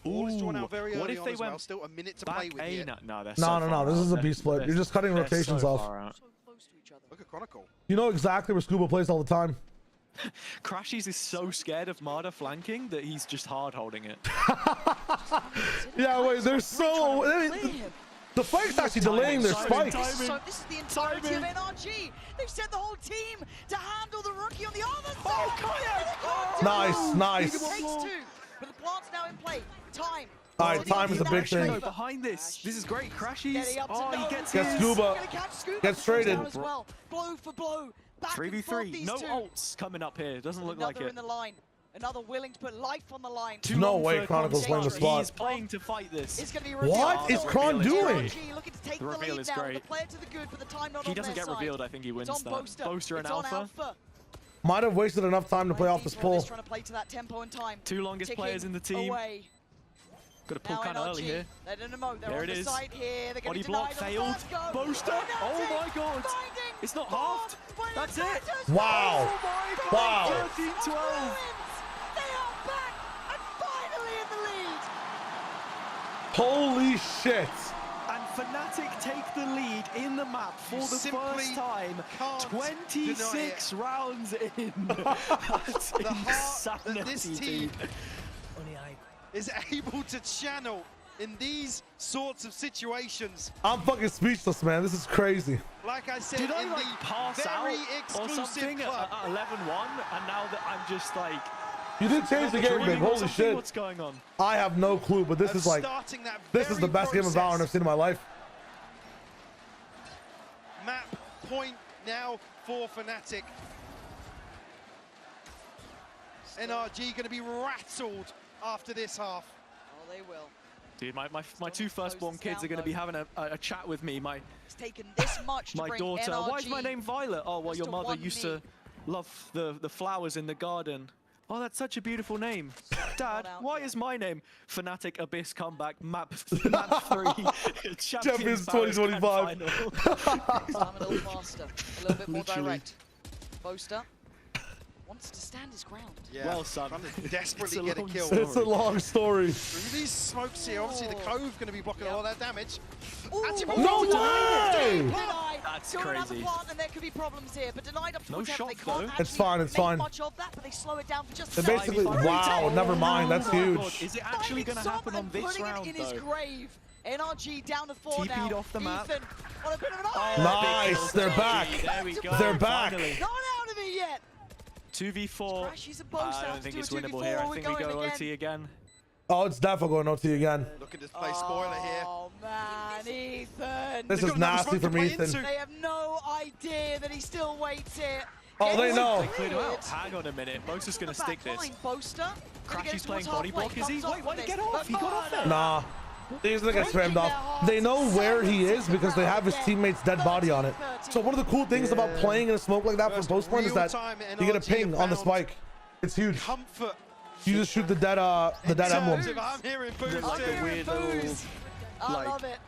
Ooh, Ball is drawn out very what early if on they as went well. Still a minute to back play with A? here. No, they're No. This is a B split. You're just cutting they're rotations so off. far out. Look at Chronicle. You know exactly where Scuba plays all the time. Crashies is so scared of Marder flanking that he's just hard holding it. Yeah, wait, they're so... The fight's actually delaying their spikes. So this is the entirety of NRG. They've sent the whole team to handle the rookie on the other side. Oh, Kayak! Nice. Takes 2, but the plant's now in play. Time. All right, time is a big thing. Behind this is great. Crashies. Oh, he gets Get his. Scuba. Gets traded. As well. Blow for blow. Back and forth 3v3. these No two. ults coming up here. Doesn't look like Another it. in the line. Another willing to put life on the line. No way Chronicle's playing the spot. He's playing to fight this. It's gonna be What is Kron doing? Looking to take The reveal lead is now. great. The player to the good, but the time not He on doesn't their get revealed. side. I think he wins It's on that. Boaster. And It's on Alpha. Might have wasted enough time to play off this pull. Trying to play to that tempo and time. Two longest Ticking players in the team. Away. Got to pull Now kind of NRG, early here. They're in a mode. They're There on it the is. side here. They're Body going to block be denied on the failed. first go. Boaster. Oh my god. It's not halved. That's it. Wow. Oh my god. Wow. 13-12. They are back and finally in the lead. Holy shit. And Fnatic take the lead in the map for the first time. 26 rounds in. That's The heart that this insanity, team is able to channel in these sorts of situations. I'm fucking speechless, man. This is crazy. Like I said, Did I in like the pass out very or exclusive something club. at 11-1, and now that I'm just like... You did change the game, babe. Holy shit. What's going on? I have no clue, but this is like... This is the best game of Valorant I've seen in my life. Map point now for Fnatic. NRG going to be rattled after this half. Oh, they will. Dude, my two firstborn kids are going to be having a chat with me. It's taken this much to My bring daughter. NRG Why is my name Violet? Oh, well, just your to mother one used knee. to love the flowers in the garden. Oh, that's such a beautiful name. Dad, why is my name Fnatic Abyss Comeback Map 3 Champions 2025. Time a little faster, a little bit more direct. Boaster wants to stand his ground. Yeah, well, son. trying to desperately get a kill. It's a long story. Through these smokes here, obviously the Cove going to be blocking all that damage. No way! That's Going out the crazy. plant, and there could be problems here, but denied up to No whatever. shot, They can't though. actually It's fine, it's make fine. much of that, but they slow it down for just a They're second. basically... Wow, never mind. That's Oh my God, huge. is it actually going to happen on this Putting round, it in his though? grave. NRG down to 4 TP'd now. off the map. Ethan on a bit of an Nice, they're back. There we go. They're back. Finally. Not out of it yet. 2v4. Crashies and Boaster I have don't think to it's do a winnable 2v4. here. I We're think we going go again. OT again. Oh, it's definitely going OT again. Looking to play spoiler here. Oh man, Ethan. This is nasty from Ethan. They have no idea that he still waits here. Oh, they know. They cleared him out. Hang on a minute. Boaster's going to stick this. Boaster. Crashy's playing body block, is he? Wait, why did he get off? He got off there. Nah. He's gonna get spammed off. They know where he is because they have his teammate's dead body on it. So one of the cool things about playing in a smoke like that from post point is that you get a ping on the spike. It's huge. Comfort. You just shoot the dead emblem. I'm hearing boos like too. a weird little, I love it.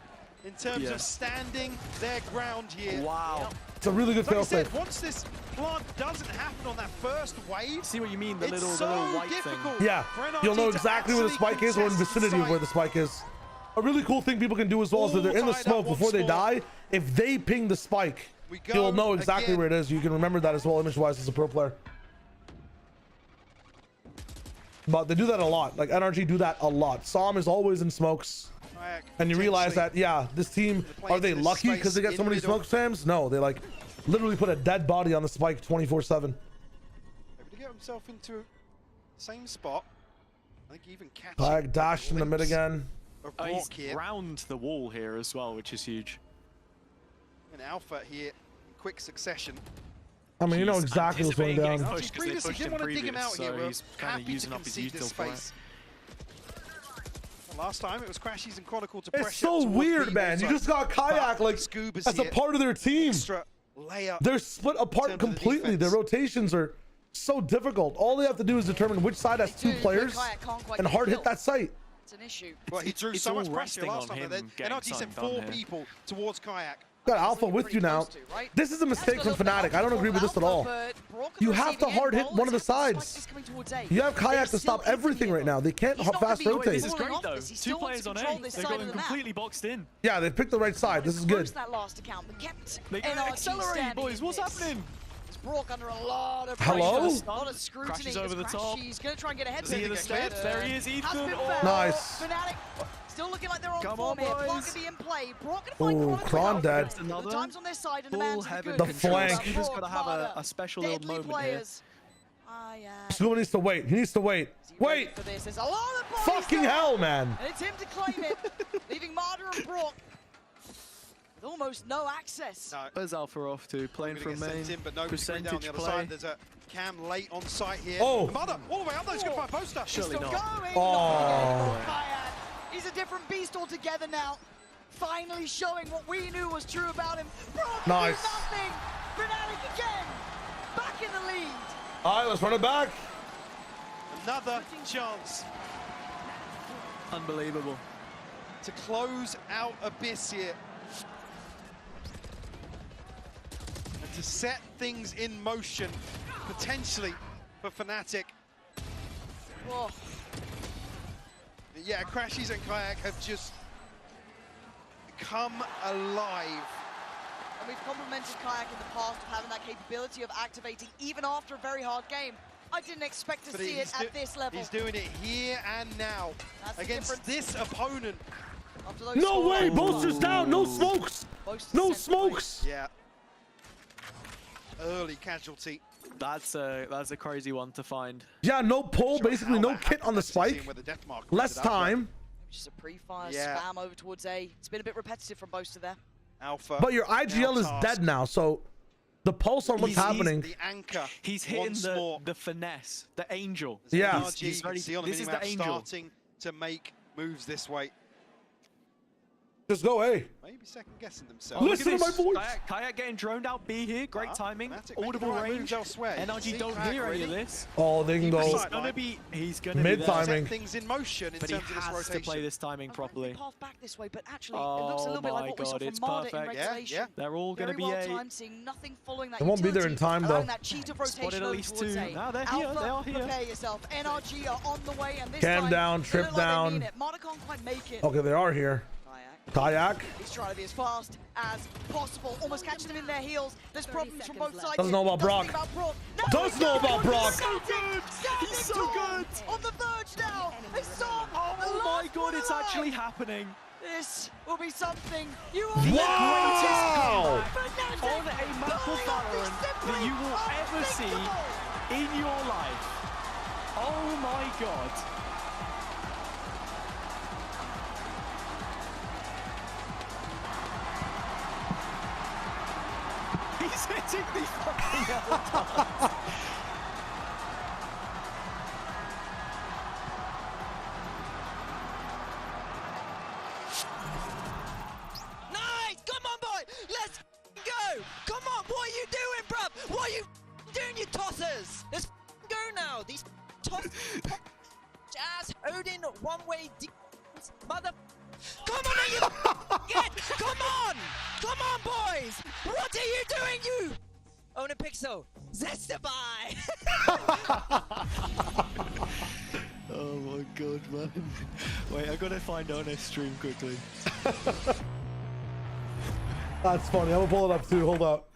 In terms of standing their ground here. Wow. It's a really good Like I fail said, safe. once this plant doesn't happen on that first wave, see what you mean, the it's little so white difficult thing. Yeah, for NRG you'll know to exactly where the actually spike is or in contest vicinity of site. where the spike is. A really cool thing people can do as well is that they're in the All tied smoke up before they once more. die. If they ping the spike, We go you'll know exactly again. where it is. You can remember that as well image-wise as a pro player. But they do that a lot. Like NRG do that a lot. Psalm is always in smokes. And you realize that, yeah, this team, are they lucky because they get so many smoke spams? No, they like literally put a dead body on the spike 24/7. Able to get himself into the same spot. I think he even catches Kayak dash in the mid again. He's round the wall here as well, which is huge. An Alpha here in quick succession. I mean, you know exactly what's going down. He previously didn't want to dig him out here. We're happy to concede this space. Last time it was Crashies and Chronicle to pressure. It's so weird, man. You just got Kayak like as a part of their team. They're split apart completely. Their rotations are so difficult. All they have to do is determine which side has two players and hard hit that site. It's an issue. Well, he drew so much pressure last time. NRG sent 4 people towards Kayak. Got Alpha with you now. This is a mistake from Fnatic. I don't agree with this at all. You have to hard hit one of the sides. You have Kayak to stop everything right now. They can't fast rotate. This is great though. 2 players on A. They've got them completely boxed in. Yeah, they picked the right side. This is good. They can accelerate, boys. What's happening? Brock under a lot of Hello? pressure. A lot of scrutiny. Crashes over the top. He's going to try and get ahead. See the steps. There he is, Ethan. Nice. Fnatic still looking like they're on Come form on, here. boys. Brock can be in play. Brock can find Ooh, Kron dead. The time's on their side and the man's good. The flank. He's just got to have a special little moment here. Scuba needs to wait. He needs to wait. Wait! There's a lot of bodies Fucking there. hell, man. And it's him to claim it, leaving Marder and Brock with almost no access. No. Where's Alpha off to? Playing from main. But no Percentage down the other play. side. There's a Cam late on site here. Oh. Mother, all the way up there. He's going to find Poster. Surely He's still not. going. Oh. He's a different beast altogether now. Finally showing what we knew was true about him. Brock Nice. do nothing. Fnatic again. Back in the lead. All right, let's run it back. Another chance Unbelievable. to close out Abyss here. And to set things in motion, potentially, for Fnatic. Oh. Yeah, Crashies and Kayak have just come alive. And we've complimented Kayak in the past of having that capability of activating even after a very hard game. I didn't expect to But see it at this level. He's doing it here and now That's against this opponent. After those No scores. way. Boaster's down. No smokes. Boaster's No sent smokes. Yeah. Early casualty. That's a crazy one to find. Yeah, no pull. Basically, no kit on the spike. Less time. Just a pre-fire Yeah. spam over towards A. It's been a bit repetitive from Boaster there. Alpha. But your IGL is dead now, so the pulse on what's happening. The anchor. He's hitting once more. the finesse, the angel. Yeah. He's ready. see on the This is minimap the angel. starting to make moves this way. Just go A. Maybe second guessing Oh, themselves. look Listen at to this. my voice. Kayak getting droned out B here. Great timing. Fnatic Audible making the right range. moves elsewhere. You NRG see don't Kayak hear any of already. this. Oh, they can go He's gonna mid be there. timing. Set things in motion in But he terms of this has rotation. to play this timing properly. Path back this way, but actually it looks a little bit like what we saw from it's Marder in perfect. regulation. Yeah. They're all going to Very be well A. timed, seeing nothing following that They won't be there in utility, time, allowing though. that cheat of rotation Spotted at over least towards 2. A. No, they're Alpha, here. They are here. prepare yourself. NRG are on the way, and this Cam time, down, they trip look like they down. mean it. Marder can't quite make it. Okay, they are here. Kayak. He's trying to be as fast as possible, almost catching them in their heels. There's problems from both sides. Doesn't know about Brock. Does know about Brock. So good. He's so good. On the verge now. They saw Oh my god, it's actually happening. This will be something you are Wow! On a map of Valorant that you will ever see in your life. Oh my god. He's hitting the fucking L. Nice! Come on, boy! Let's go! Come on, what are you doing, bruv? What are you doing, you tossers? Let's go now! now. These toss Jazz Odin one-way defense. Mother. Come on, you get! Come on! Come on, boys! What are you doing, you? Own a pixel. Zestify! Oh my god, man. Wait, I gotta find Honest stream quickly. That's funny. I'm gonna pull it up too. Hold up.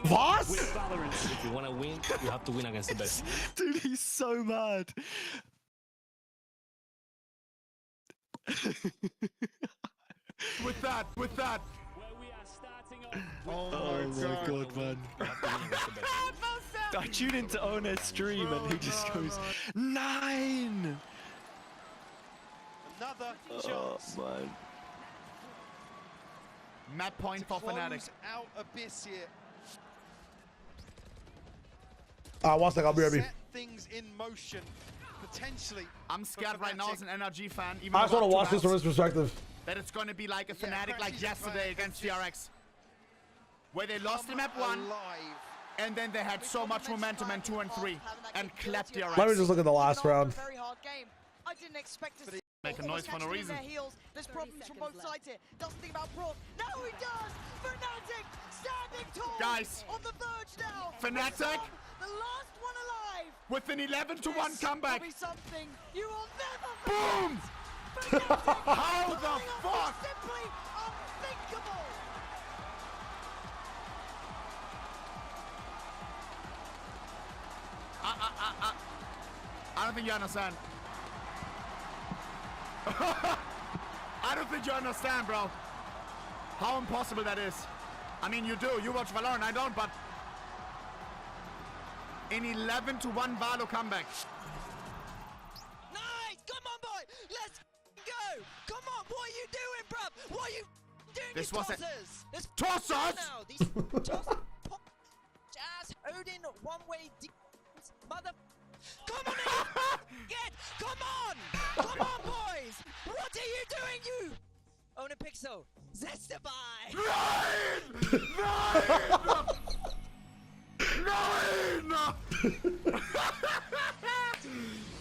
Voss? If you want to win, you have to win against the best. Dude, he's so mad. with that. Oh my god, man. I tune into Honest stream and he just goes 9. Another chance. Oh man. Map point for Fnatic. Out Abyss here. One second, I'll be right back. Set things in motion, potentially. I'm scared right now as an NRG fan. Even I just want to watch this from his perspective. That it's going to be like a Fnatic like yesterday against TRX. Where they lost in map 1, and then they had so much momentum in 2 and 3, and clapped TRX. Let me just look at the last round. Very hard game. I didn't expect to see make a noise for no reason. There's problems from both sides here. Doesn't think about Braun. Now he does! Fnatic standing tall! Guys, on the verge now! Fnatic! The last one alive! With an 11-1 comeback! Will be something you will never boom! How the fuck? Simply unthinkable! I don't think you understand. I don't think you understand, bro. How impossible that is. I mean, you do. You watch Valorant, I don't, but... An 11-1 Valo comeback. Nice! Come on, boy! Let's go! Come on! What are you doing, bruv? What are you doing? This was it. Tossers! Tossers! Now. These tossers. Jazz Odin one-way defense. Mother. Come on! Get! Come on! Come on, boys! What are you doing, you? Own a pixel. Zestify! 9!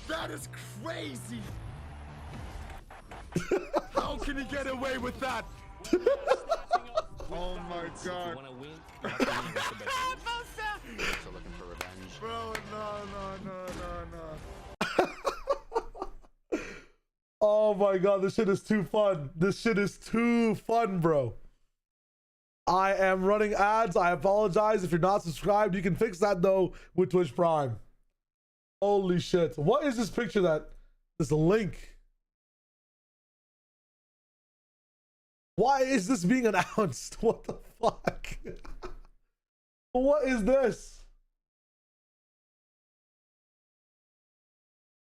That is crazy! How can he get away with that? Oh my god. If you want to win, you have to win against the best. So looking for revenge. Bro, no. Oh my god, this shit is too fun. This shit is too fun, bro. I am running ads. I apologize. If you're not subscribed, you can fix that though with Twitch Prime. Holy shit. What is this picture this link? Why is this being announced? What the fuck? What is this?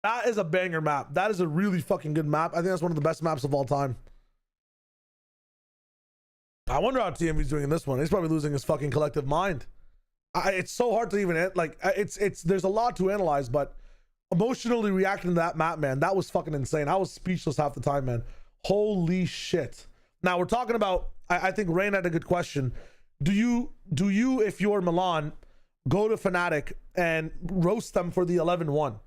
That is a banger map. That is a really fucking good map. I think that's one of the best maps of all time. I wonder how TMV's doing in this one. He's probably losing his fucking collective mind. It's so hard to even there's a lot to analyze, but emotionally reacting to that map, man, that was fucking insane. I was speechless half the time, man. Holy shit. Now we're talking about, I think Rain had a good question. Do you, if you're Milan, go to Fnatic and roast them for the 11-1?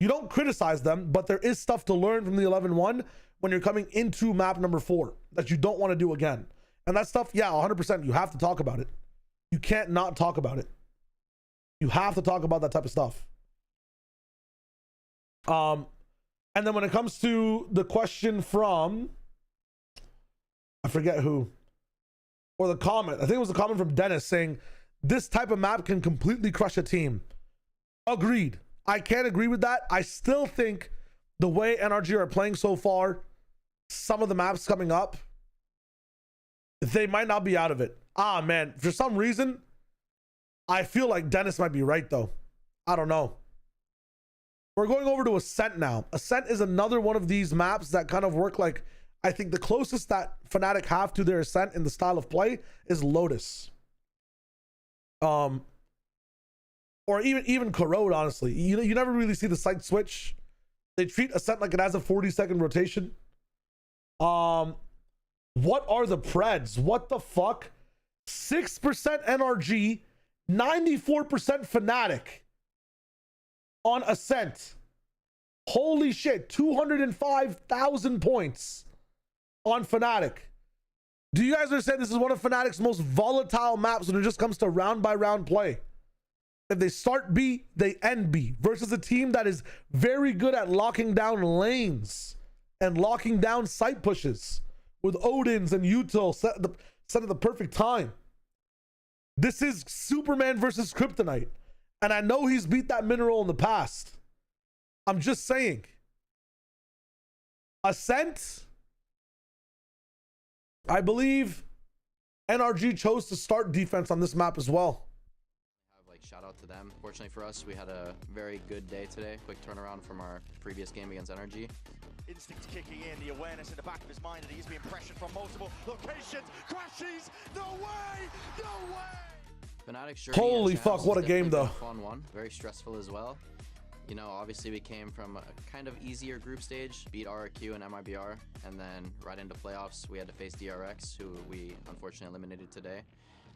You don't criticize them, but there is stuff to learn from the 11-1 when you're coming into map number 4 that you don't want to do again. And that stuff, yeah, 100%, you have to talk about it. You can't not talk about it. You have to talk about that type of stuff. And then when it comes to the question from, I forget who, or the comment, I think it was a comment from Dennis saying, this type of map can completely crush a team. Agreed. I can't agree with that. I still think the way NRG are playing so far, some of the maps coming up, they might not be out of it. Ah, man, for some reason, I feel like Dennis might be right, though. I don't know. We're going over to Ascent now. Ascent is another one of these maps that kind of work like, I think the closest that Fnatic have to their Ascent in the style of play is Lotus. Or even Corrode, honestly. You never really see the site switch. They treat Ascent like it has a 40-second rotation. What are the Preds? What the fuck? 6% NRG, 94% Fnatic on Ascent. Holy shit, 205,000 points on Fnatic. Do you guys understand this is one of Fnatic's most volatile maps when it just comes to round by round play? If they start B, they end B, versus a team that is very good at locking down lanes and locking down site pushes with Odins and Util set at the perfect time. This is Superman versus Kryptonite. And I know he's beat that mineral in the past. I'm just saying. Ascent, I believe NRG chose to start defense on this map as well. Shout out to them. Fortunately for us, we had a very good day today. Quick turnaround from our previous game against NRG. Instinct kicking in, the awareness in the back of his mind that he's being pressured from multiple locations. Crashes! No way! No way! Fnatic's Holy fuck, what a game though. Fun one. Very stressful as well. You know, obviously we came from a kind of easier group stage, beat RRQ and MIBR, and then right into playoffs we had to face DRX, who we unfortunately eliminated today.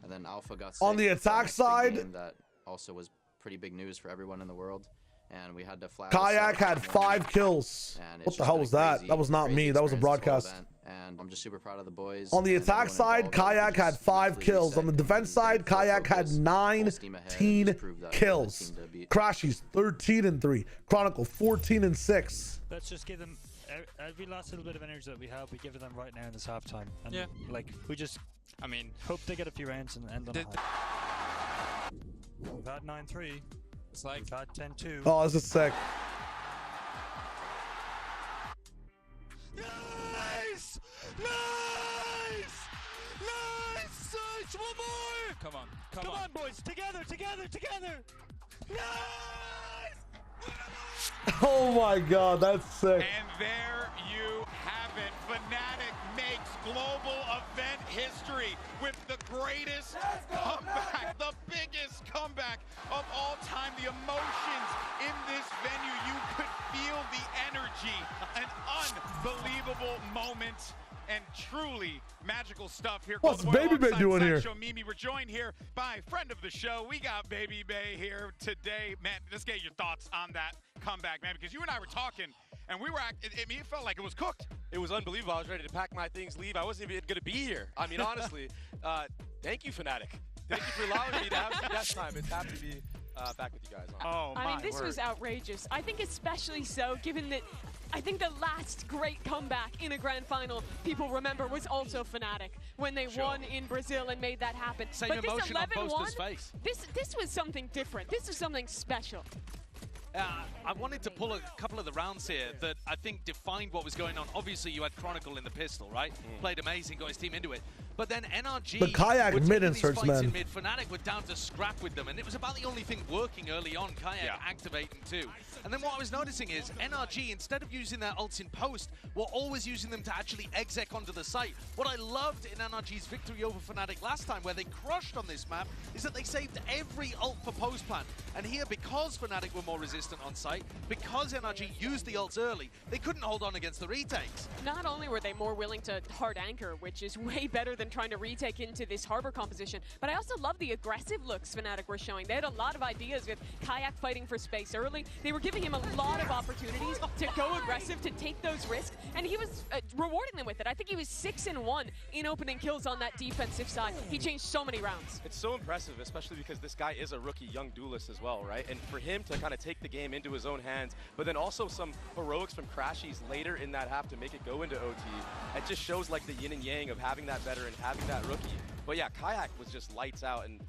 And then Alpha got sick. On the attack side, that also was pretty big news for everyone in the world. And we had to fly. Kayak had 5 kills. What the hell was that? That was not me. That was a broadcast. And I'm just super proud of the boys. On the attack side, Kayak had 5 kills. On the defense side, Kayak had 19 kills. Crashies 13-3. Chronicle 14-6. Let's just give them every last little bit of energy that we have. We give it them right now in this halftime. And yeah, like we just, I mean, hope they get a few rounds and end on a high. We've had 9-3. It's like we've had 10-2. Oh, this is sick. Nice! Nice! Nice! Nice! One more! Come on. Come on, boys. Together, together, together! Nice! Oh my god, that's sick. And there you have it. Fnatic makes global event history with the greatest comeback, the biggest comeback of all time. The emotions in this venue, you could feel the energy. An unbelievable moment and truly magical stuff here. What's Baby Bay doing here? Mimi, we're joined here by a friend of the show. We got Baby Bay here today. Man, let's get your thoughts on that comeback, man, because you and I were talking, and we were, it felt like it was cooked. It was unbelievable. I was ready to pack my things, leave. I wasn't even going to be here. I mean, honestly, thank you, Fnatic. Thank you for allowing me to have some guest time. It's happy to be back with you guys. I mean, this was outrageous. I think especially so, given that I think the last great comeback in a grand final people remember was also Fnatic when they won in Brazil and made that happen. Same but this emotion on 11-1, Boaster's face. This was something different. This is something special. I wanted to pull a couple of the rounds here that I think defined what was going on. Obviously, you had Chronicle in the pistol, right? Played amazing, got his team into it. But then NRG, the Kayak mid inserts, man. Mid. Fnatic were down to scrap with them, and it was about the only thing working early on. Kayak activating too. And then what I was noticing is NRG, instead of using their ults in post, were always using them to actually exec onto the site. What I loved in NRG's victory over Fnatic last time, where they crushed on this map, is that they saved every ult for post plant. And here, because Fnatic were more resistant on site, because NRG used the ults early, they couldn't hold on against the retakes. Not only were they more willing to hard anchor, which is way better than trying to retake into this harbor composition, but I also love the aggressive looks Fnatic were showing. They had a lot of ideas with Kayak fighting for space early. They were giving him a lot of opportunities to go aggressive, to take those risks, and he was rewarding them with it. I think he was 6-1 in opening kills on that defensive side. He changed so many rounds. It's so impressive, especially because this guy is a rookie young duelist as well, right? And for him to kind of take the game into his own hands, but then also some heroics from Crashies later in that half to make it go into OT. It just shows like the yin and yang of having that veteran, having that rookie. But yeah, Kayak was just lights out, and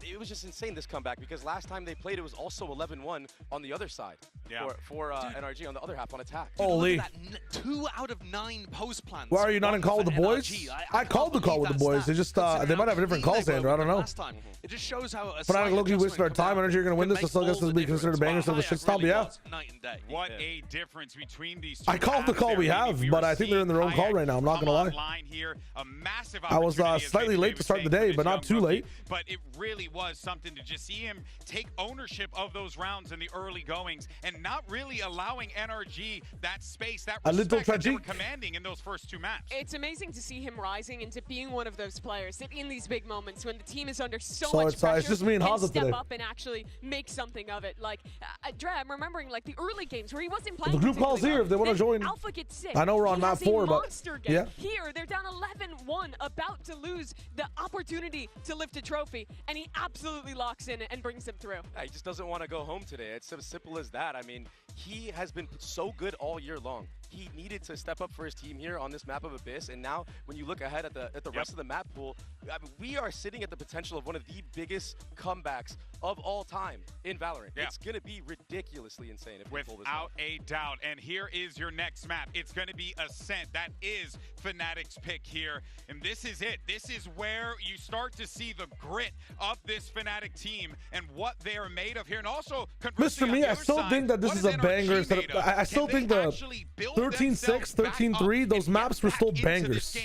it was just insane, this comeback, because last time they played, it was also 11-1 on the other side for NRG on the other half on attack. Holy. 2 out of 9 post plans. Why are you not in call with the boys? I called the call with the boys. They just, they might have a different call standard. I don't know. It just shows how Fnatic Loki wasted our time. NRG are going to win this. This still gets to be considered a banger. So the shit stop, yeah. What a difference between these two. I called the call we have, but I think they're in their own call right now. I'm not going to lie. Here, a massive I was slightly late to start the day, but not too late. But it really really was something to just see him take ownership of those rounds in the early goings and not really allowing NRG that space, that respect that they were commanding in those first 2 maps. It's amazing to see him rising into being one of those players that in these big moments when the team is under so much pressure, it's just me and can Haza step today. up and actually make something of it. Like, Dre, I'm remembering like the early games where he wasn't playing. The group calls here if they want to join. Alpha gets sick. I know we're on map 4, but yeah. Here, they're down 11-1, about to lose the opportunity to lift a trophy, and he absolutely locks in and brings them through. He just doesn't want to go home today. It's as simple as that. I mean, he has been so good all year long. He needed to step up for his team here on this map of Abyss, and now when you look ahead at the rest of the map pool, I mean, we are sitting at the potential of one of the biggest comebacks of all time in Valorant. Yeah. It's going to be ridiculously insane if we pull this off. Without a doubt. And here is your next map. It's going to be Ascent. That is Fnatic's pick here. And this is it. This is where you start to see the grit of this Fnatic team and what they are made of here. And also, Mr. Me, I still think that this is a banger. I still think the 13-6, 13-3, those maps were still bangers.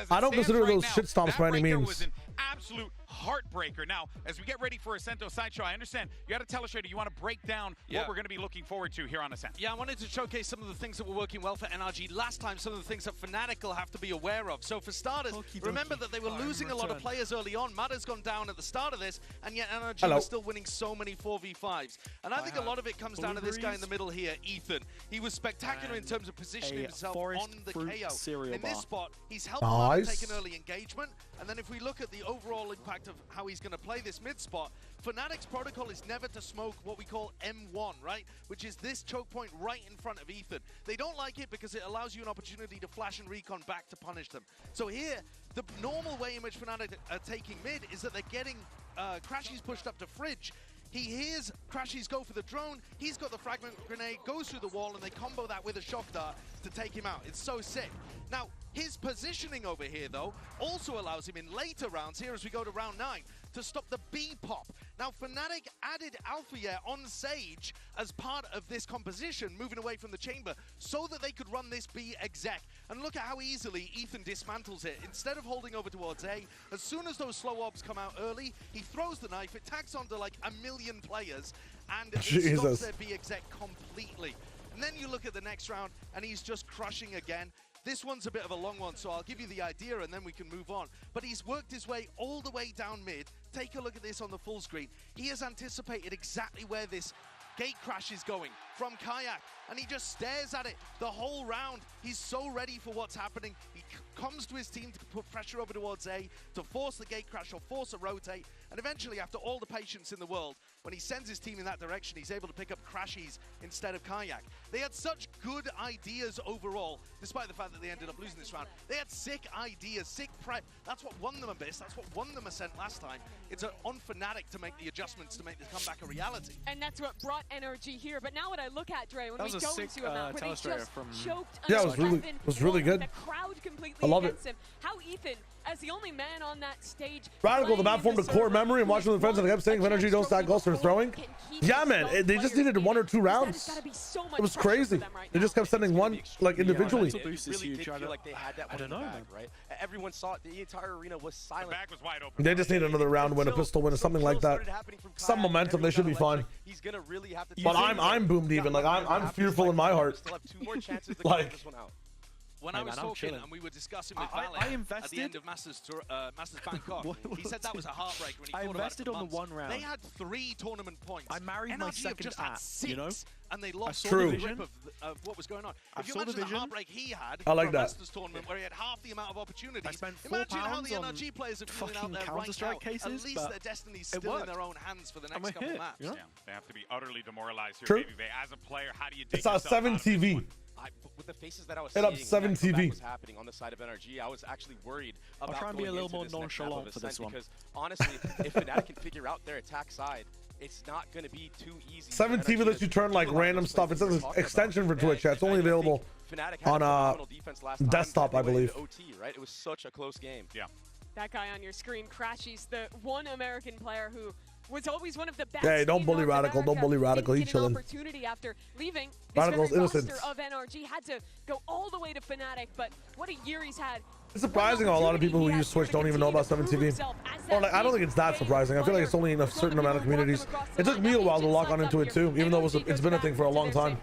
I don't consider those shit stomps by any means. Was an absolute heartbreaker. Now, as we get ready for Ascento Sideshow, I understand you got to tell us, Trader, you want to break down what we're going to be looking forward to here on Ascent. Yeah, I wanted to showcase some of the things that were working well for NRG last time, some of the things that Fnatic will have to be aware of. So for starters, remember that they were losing a lot of players early on. Mada's gone down at the start of this, and yet NRG was still winning so many 4v5s. And I think a lot of it comes down to this guy in the middle here, Ethan. He was spectacular in terms of positioning himself on the KO. In this spot, he's helped take an early engagement. And then if we look at the overall impact of how he's going to play this mid spot, Fnatic's protocol is never to smoke what we call M1, right? Which is this choke point right in front of Ethan. They don't like it because it allows you an opportunity to flash and recon back to punish them. So here, the normal way in which Fnatic are taking mid is that they're getting Crashies pushed up to Fridge. He hears Crashies go for the drone, he's got the fragment grenade, goes through the wall, and they combo that with a shock dart to take him out. It's so sick. Now, his positioning over here, though, also allows him in later rounds, here as we go to round 9, to stop the B pop. Now, Fnatic added Alpha on Sage as part of this composition, moving away from the chamber, so that they could run this B exec. And look at how easily Ethan dismantles it. Instead of holding over towards A, as soon as those slow orbs come out early, he throws the knife, it tags onto like 1 million players, and it stops their B exec completely. And then you look at the next round, and he's just crushing again. This one's a bit of a long one, so I'll give you the idea and then we can move on. But he's worked his way all the way down mid. Take a look at this on the full screen. He has anticipated exactly where this gate crash is going from Kayak, and he just stares at it the whole round. He's so ready for what's happening. He comes to his team to put pressure over towards A, to force the gate crash or force a rotate, and eventually, after all the patience in the world, when he sends his team in that direction, he's able to pick up Crashies instead of Kayak. They had such good ideas overall, despite the fact that they ended up losing this round. They had sick ideas, sick prep. That's what won them Abyss. That's what won them Ascent last time. It's on Fnatic to make the adjustments to make this comeback a reality. And that's what brought NRG here. But now what I look at, Dre, when we go into a map where they just choked it was really good. The crowd completely I love against him. How Ethan, as the only man on that stage, Radical, the map formed a core memory and watching the friends and I kept saying if NRG don't stack goals, they're throwing. Yeah, man, they just needed 1 or 2 rounds. It was crazy. They just kept sending one like individually. It really did feel like they had that one in the bag, right? Everyone saw it. The entire arena was silent. The bag was wide open. They just need another round win, a pistol win, or something like that. Some momentum, they should be fine. He's gonna really have to. But I'm boomed even. Like I'm fearful in my heart. Still have 2 more chances to like. This one out. When I was talking and we were discussing with Valek at the end of Masters Bangkok, he said that was a heartbreaker when he thought invested about it on the 1 round. They had 3 tournament points. I married NRG my second just had 6, you know? And they lost the grip of what was going on. If you imagine the heartbreak he had I like from that. Masters tournament where he had half the amount of opportunities, I spent imagine how the NRG players are feeling out there right now. Cases, at least their destiny's still in their own hands for the next couple of maps. Yeah, they have to be utterly demoralized here, True. baby. As a player, how do you dig It's on 7 TV. With the faces that I was Hit up seeing 7 when that TV. was happening on the side of NRG, I was actually worried about try and be going a little into more this next half nonchalant of for this Ascent one. because honestly, if Fnatic can figure out their attack side, it's not going to be too easy. 7 TV lets you turn like random stuff. It's an extension for Twitch. It's only available on desktop, I believe. OT, right? It was such a close game. Yeah. That guy on your screen, Crashies, the one American player who was always one of the best. Hey, don't bully Radical. Don't bully Radical. He's chilling. Opportunity after leaving Radical's this very innocent. roster of NRG had to go all the way to Fnatic, but what a year he's had It's surprising how a lot of people who use Switch don't even know about 7TV. Or like, I don't think it's that surprising. I feel like it's only in a certain amount of communities. It took me a while to lock on into it too, even though it's been a thing for a long time.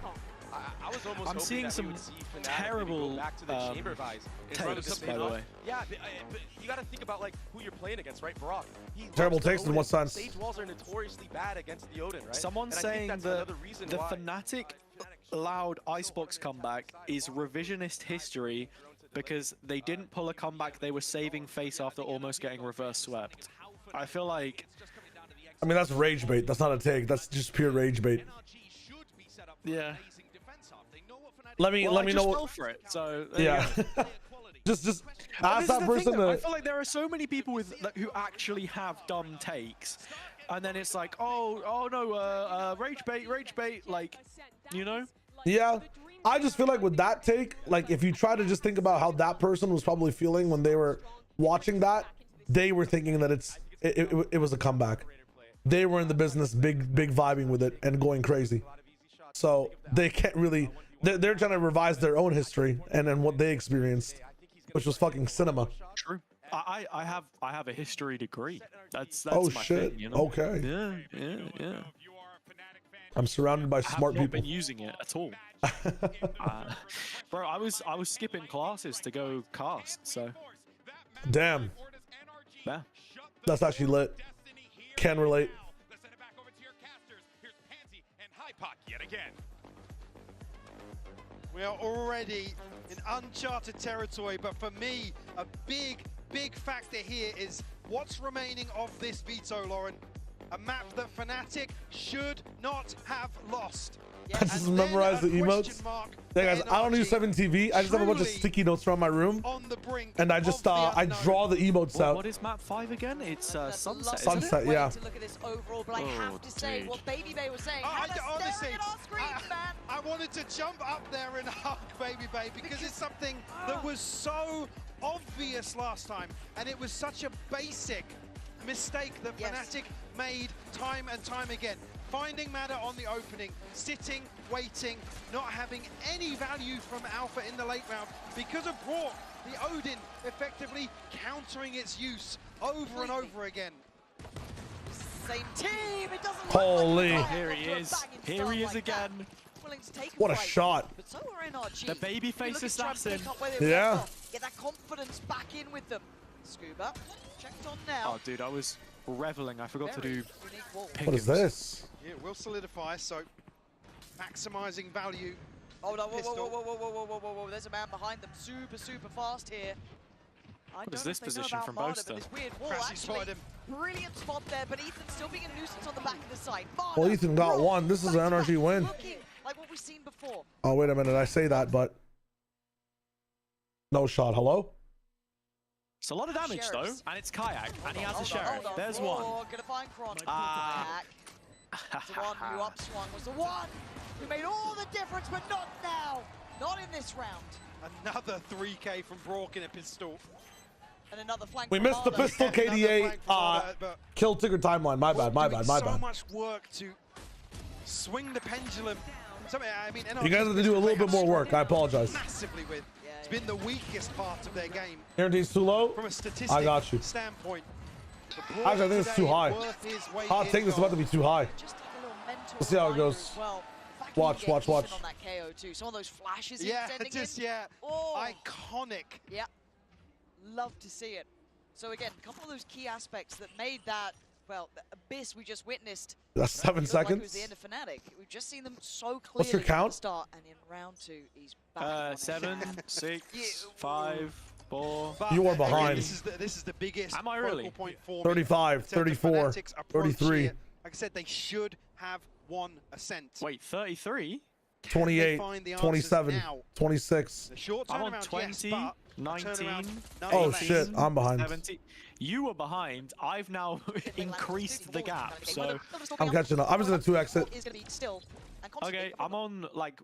I'm seeing some terrible takes, by the way. Yeah, but you got to think about like who you're playing against, right? Brock. Terrible takes in what sense? Stage walls are notoriously bad against the Odin, right? Someone's saying that the Fnatic loud Icebox comeback is revisionist history because they didn't pull a comeback they were saving face after almost getting reverse swept. I feel like... I mean, that's rage bait. That's not a take. That's just pure rage bait. Yeah. Let me know. Fell for it, so yeah. just ask that person. I feel like there are so many people who actually have dumb takes, and then it's like, oh no, rage bait, like, you know? Yeah. I just feel like with that take, like if you try to just think about how that person was probably feeling when they were watching that, they were thinking that it was a comeback. They were in the business, big vibing with it and going crazy. So they can't really. They're trying to revise their own history and what they experienced, which was fucking cinema. True. I have a history degree. That's oh my shit. thing, you know? Okay. Yeah. I'm surrounded by smart I have not people. been using it at all. Bro, I was skipping classes to go cast. So. Damn. Yeah. That's actually lit. Can relate. Yet again. We are already in uncharted territory, but for me, a big factor here is what's remaining of this veto, Lauren. A map that Fnatic should not have lost. I just memorized the emotes. Yeah, guys, I don't use 7TV. I just have a bunch of sticky notes around my room, and I just I draw the emotes out. What is map 5 again? It's Sunset. Sunset, yeah. To look at this overall, but I have to say what Baby Bay was saying. Honestly, man. I wanted to jump up there and hug Baby Bay because it's something that was so obvious last time, and it was such a basic mistake that Fnatic made time and time again. Finding Matter on the opening, sitting, waiting, not having any value from Alpha in the late round because of Brock, the Odin effectively countering its use over and over again. Same team, it doesn't Holy. look like Here he is. Here he is again. What a shot. But so are NRG. The baby face assassin. Yeah. Get that confidence back in with them. Scuba, checked on now. Oh, dude, I was reveling. I forgot to do. What is this? Yeah, it will solidify, so maximizing value. Oh no, whoa, there's a man behind them, super fast here. What is this position from Boaster? This weird wall, actually, brilliant spot there, but Ethan's still being a nuisance on the back of the site. Well, Ethan got one. This is an NRG win. Like what we've seen before. Oh, wait a minute. I say that, but no shot. Hello? It's a lot of damage, though, and it's Kayak, and he has a Sheriff. There's one. Gonna find Chronic. Kayak. The one who upswung was the one who made all the difference, but not now. Not in this round. Another 3K from Brock in a pistol. And another flank. We missed the pistol KDA kill ticker timeline. My bad. So much work to swing the pendulum. I mean, you guys have to do a little bit more work. I apologize. Massively with. It's been the weakest part of their game. Guarantee's too low. From a statistic I got you. standpoint. Actually, I think it's too high. Hot take this is about to be too high. Let's see how it goes. Watch. On that KO too. Some of those flashes he was sending in. Iconic. Yeah, love to see it. So again, a couple of those key aspects that made that, well, the abyss we just witnessed. That's 7 seconds. Like it was the end of Fnatic. We've just seen them so clearly. What's your count? At the start, and in round 2, he's back. 7, 6, 5, 4. You are behind. This is the biggest. Am I really? Point for 35, 34, 33. Like I said, they should have won Ascent. Wait, 33? 28, 27, 26. I'm on 20, 19, oh shit, I'm behind. 17. You were behind. I've now increased the gap, so I'm catching up. I'm just in a 2 exit. Okay, I'm on like.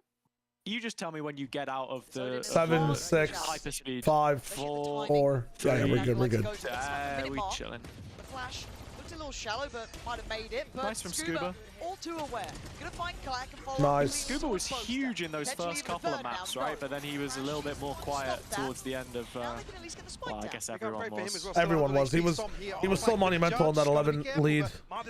You just tell me when you get out of the 7, 6, hyperspeed. 5, 4. Yeah, we're good. We chilling. The flash looked a little shallow, but might have made it. But Nice from Scuba. all too aware. Gonna find Kayak and follow Nice. Scuba was huge in those first couple of maps, right? But then he was a little bit more quiet towards the end of. Well, I guess everyone was. Everyone was. He was so monumental in that 11 lead. But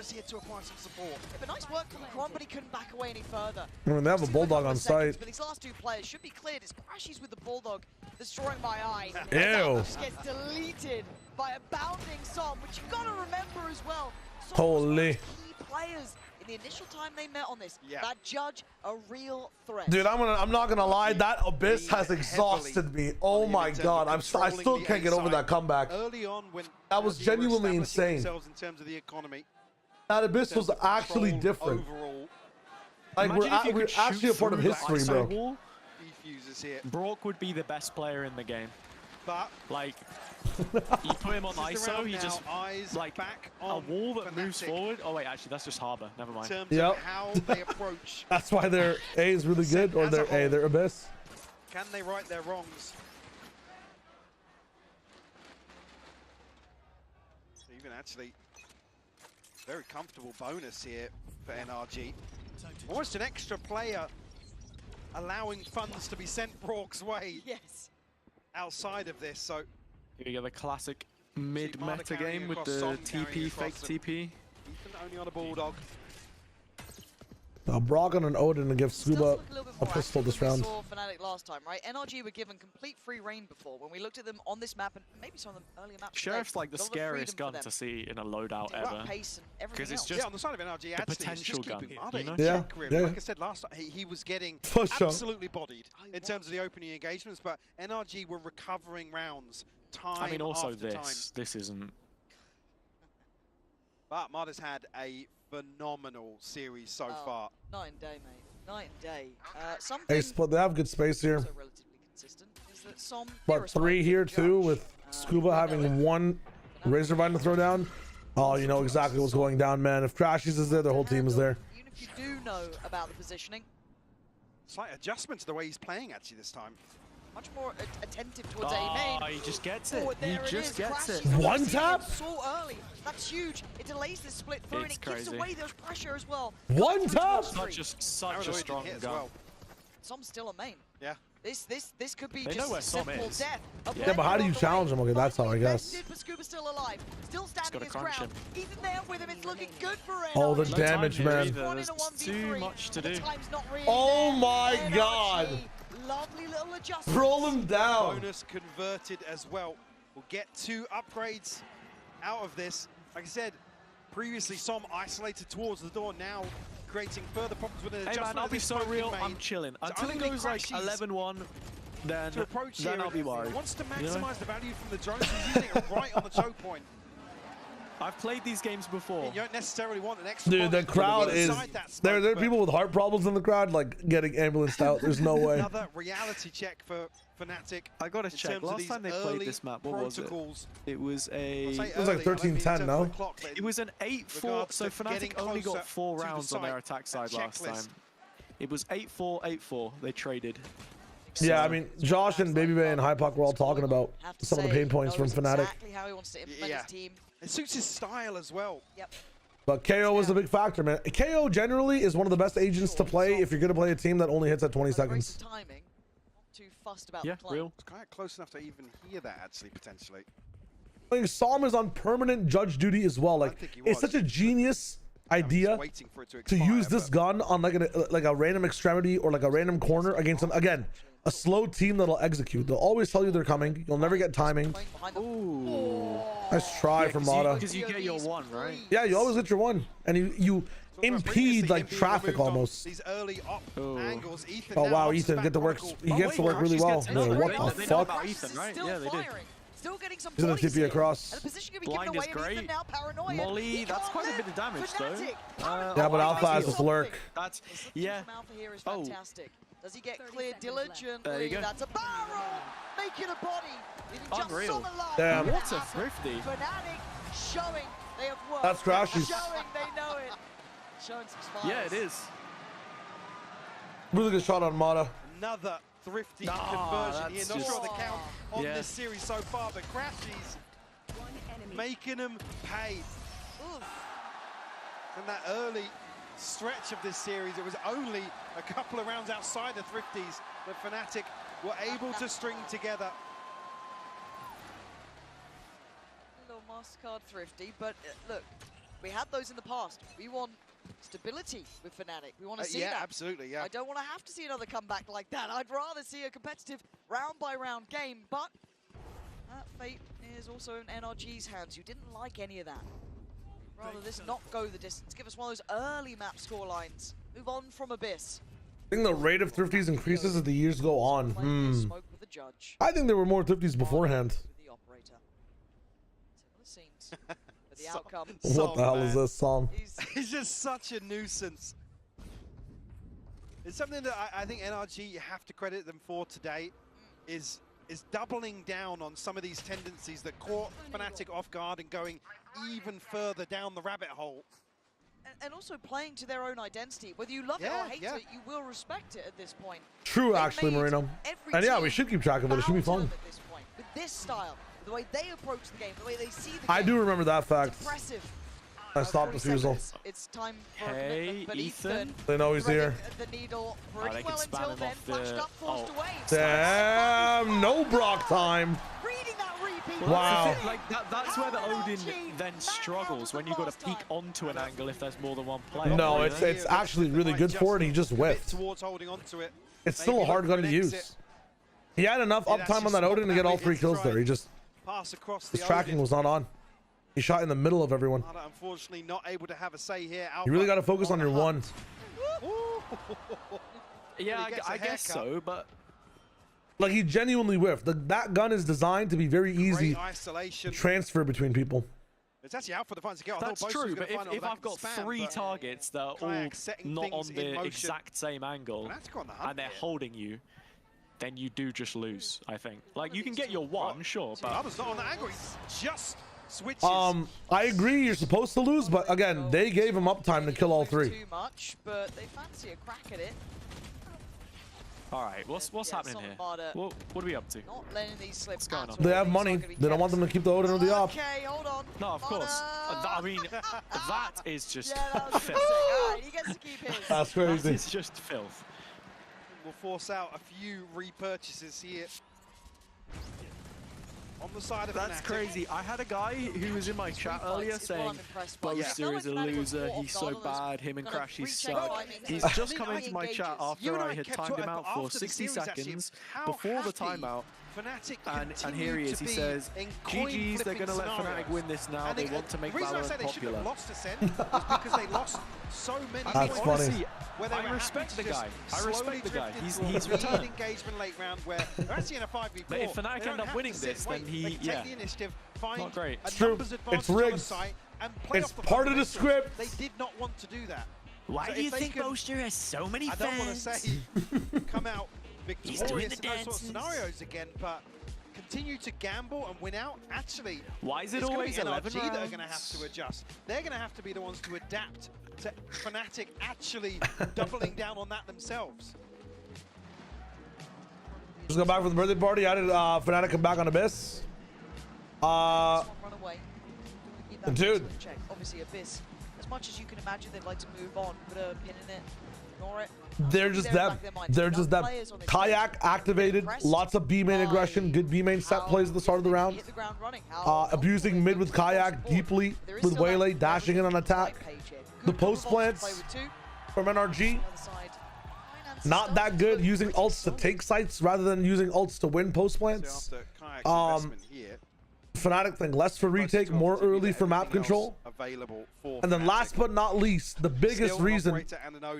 nice work from Kron, but he couldn't back away any further. I mean, they have a Bulldog on site. But these last two players should be cleared. It's Crashies with the Bulldog destroying my eye. Ew. Just gets deleted by a bounding Som, which you've got to remember as well. Holy. Key players in the initial time they met on this. That Judge, a real threat. Dude, I'm not gonna lie. That Abyss has exhausted me. Oh my god, I still can't get over that comeback. That was genuinely insane. That Abyss was actually different. Like we're actually a part of history, bro. Brock would be the best player in the game. But like, you put him on ISO, he just like a wall that moves forward. Oh wait, actually that's just Harbor. Never mind. Yep. How they approach. That's why their A is really good, or their Abyss. Can they right their wrongs? Even actually, very comfortable bonus here for NRG. Almost an extra player allowing funds to be sent Brock's way. Yes. Outside of this, so you get the classic mid-meta game with the TP, fake TP. Ethan only on a Bulldog. Now Brock on an Odin to give Scuba a pistol this round. We saw Fnatic last time, right? NRG were given complete free reign before. When we looked at them on this map and maybe some of the earlier maps. Sheriff's like the scariest gun to see in a loadout ever. Because it's just on the side of NRG, the potential gun. You know? Yeah. Like I said last time, he was getting absolutely bodied in terms of the opening engagements, but NRG were recovering rounds time I mean, also after time. this isn't. But Marta's had a phenomenal series so far. Night and day, mate. Night and day. Hey, split. They have good space here. Som, But 3 here too, with Scuba having 1 Razor Vine to throw down. Oh, you know exactly what's going down, man. If Crashies is there, the whole team is there. Even if you do know about the positioning. Slight adjustment to the way he's playing actually this time. Much more attentive towards A main. He just gets it. He just gets it. One tap? So early. That's huge. It delays the split through and it gives away those pressure as well. One tap? Such a strong gun. Well. Som's still a main. Yeah. This could be They know where just Som simple is. death. Yeah, but how do you challenge him? Okay, that's how I guess. But Scuba's still alive. Still standing his crunch ground. Even there with him, it's looking good for NRG. Oh, the damage, man. There's too much to do. Oh my god. Lovely little adjustment. Roll him down. Bonus converted as well. We'll get 2 upgrades out of this. Like I said, previously Som isolated towards the door, now creating further problems with an adjustment. Hey man, I'll be so real, I'm chilling. Until it goes like 11-1, then I'll be worried. He wants to maximize the value from the drones. He's using it right on the choke point. I've played these games before. You don't necessarily want an extra. Dude, the crowd is there are people with heart problems in the crowd, like getting ambulanced out. There's no way. Another reality check for Fnatic. I gotta check. Last time they played this map, what was it? It was It was like 13-10, no? It was an 8-4. So Fnatic only got 4 rounds on their attack side last time. It was 8-4, 8-4. They traded. Yeah, I mean, Josh and Baby Bay and Hypoc were all talking about some of the pain points from Fnatic. Exactly how he wants to implement his team. It suits his style as well. Yep. But KO was a big factor, man. KO generally is one of the best agents to play if you're going to play a team that only hits at 20 seconds. Timing. Not too fussed about the play. Real. It's kind of close enough to even hear that, actually, potentially. I think Som is on permanent judge duty as well. Like, it's such a genius idea to use this gun on like a random extremity or like a random corner against a slow team that'll execute. They'll always tell you they're coming. You'll never get timing. Ooh. Nice try from Mata. Because you get your 1, right? Yeah, you always get your 1, and you impede like traffic almost. These early up angles. Ethan Oh wow, Ethan get to work. He gets to work really well. Yeah, what the fuck? Ethan, right? Yeah, they did. Still getting some He's gonna TP across. And the position can be Blind given is away, great. and now paranoia. Molly, that's quite a bit of damage though. Yeah, but Alpha has this lurk. That's yeah. Alpha here is fantastic. Does he get cleared diligently? There you go. That's a barrel, making a body. Unreal. Damn. What a thrifty. Fnatic showing they have worked. That's Crashies. Showing they know it. Showing some smiles. Yeah, it is. Really good shot on Mata. Another thrifty conversion here. Not sure the count on this series so far, but Crashies making them pay. And that early stretch of this series. It was only a couple of rounds outside the Thrifties that Fnatic were able to string together. A little MasterCard Thrifty, but look, we had those in the past. We want stability with Fnatic. We want to see that. Yeah, absolutely, yeah. I don't want to have to see another comeback like that. I'd rather see a competitive round-by-round game, but that fate is also in NRG's hands. You didn't like any of that. Rather this not go the distance. Give us one of those early map score lines. Move on from Abyss. I think the rate of Thrifties increases as the years go on. Smoke with the judge. I think there were more Thrifties beforehand. The operator. Similar scenes. But the outcome. What the hell is this song? He's just such a nuisance. It's something that I think NRG, you have to credit them for today, is doubling down on some of these tendencies that caught Fnatic off guard and going even further down the rabbit hole. And also playing to their own identity. Whether you love it or hate it, you will respect it at this point. True, actually, Marino. And yeah, we should keep track of it. It should be fun. At this point, with this style, the way they approach the game, the way they see the game. I do remember that fact. It's impressive. I stopped the fusel. It's time for a commitment, but Ethan. They know he's here. The needle pretty well until then. Flashed up, forced away. Damn, no Brock time. Reading that repeat. Well, wow. Like that's where the Odin then struggles, when you've got to peek onto an angle if there's more than one player. No, it's actually really good for it. He just whiffed. Towards holding onto it. It's still a hard gun to use. He had enough uptime on that Odin to get all 3 kills there. He just, his tracking was not on. He shot in the middle of everyone. Unfortunately, not able to have a say here. You really got to focus on your one. Yeah, I guess so, but like he genuinely whiffed. That gun is designed to be very easy to transfer between people. It's actually out for the final kill. That's true, but if I've got 3 targets that are all not on the exact same angle and they're holding you, then you do just lose, I think. Like, you can get your one, sure, but others not on the angle. He's just switches. I agree you're supposed to lose, but again, they gave him uptime to kill all 3. Too much, but they fancy a crack at it. All right, what's happening here? What are we up to? Not letting these slip. What's going on? They have money. They don't want them to keep the Odin or the op. Okay, hold on. No, of course. I mean, that is just filth. Alright, he gets to keep his. That's crazy. That is just filth. We'll force out a few repurchases here. On the side of That's Fnatic. crazy. I had a guy who was in my chat earlier saying Boaster is a loser, he's so bad, him and Crashy suck. He's just come into my chat after I had timed him out for 60 seconds before the timeout. And here he is, he says, GG's, they're going to let Fnatic win this now, they want to make Valorant popular. That's funny. I respect the guy. I respect the guy. He's returned. Engagement late round where they're actually in a 5v4. But if Fnatic end up winning this, then he, yeah, not great. It's true. It's rigged. It's part of the script. They did not want to do that. Why do you think Boaster has so many fans? I don't want to say come out victorious in those sort of scenarios again, but continue to gamble and win out. Actually, why is it it's always NRG 11 that are rounds? going to have to adjust? They're going to have to be the ones to adapt to Fnatic actually doubling down on that themselves. Just go back from the birthday party. How did Fnatic come back on Abyss? Dude. Obviously, Abyss. As much as you can imagine, they'd like to move on, put a pin in it, ignore it. They're just them. They're just them. Kayak activated. Lots of B main aggression. Good B main set plays at the start of the round. Abusing mid with Kayak deeply with Waylay, dashing in on attack. The post plants from NRG. Not that good, using ults to take sites rather than using ults to win post plants. Fnatic thing, less for retake, more early for map control. And then last but not least, the biggest reason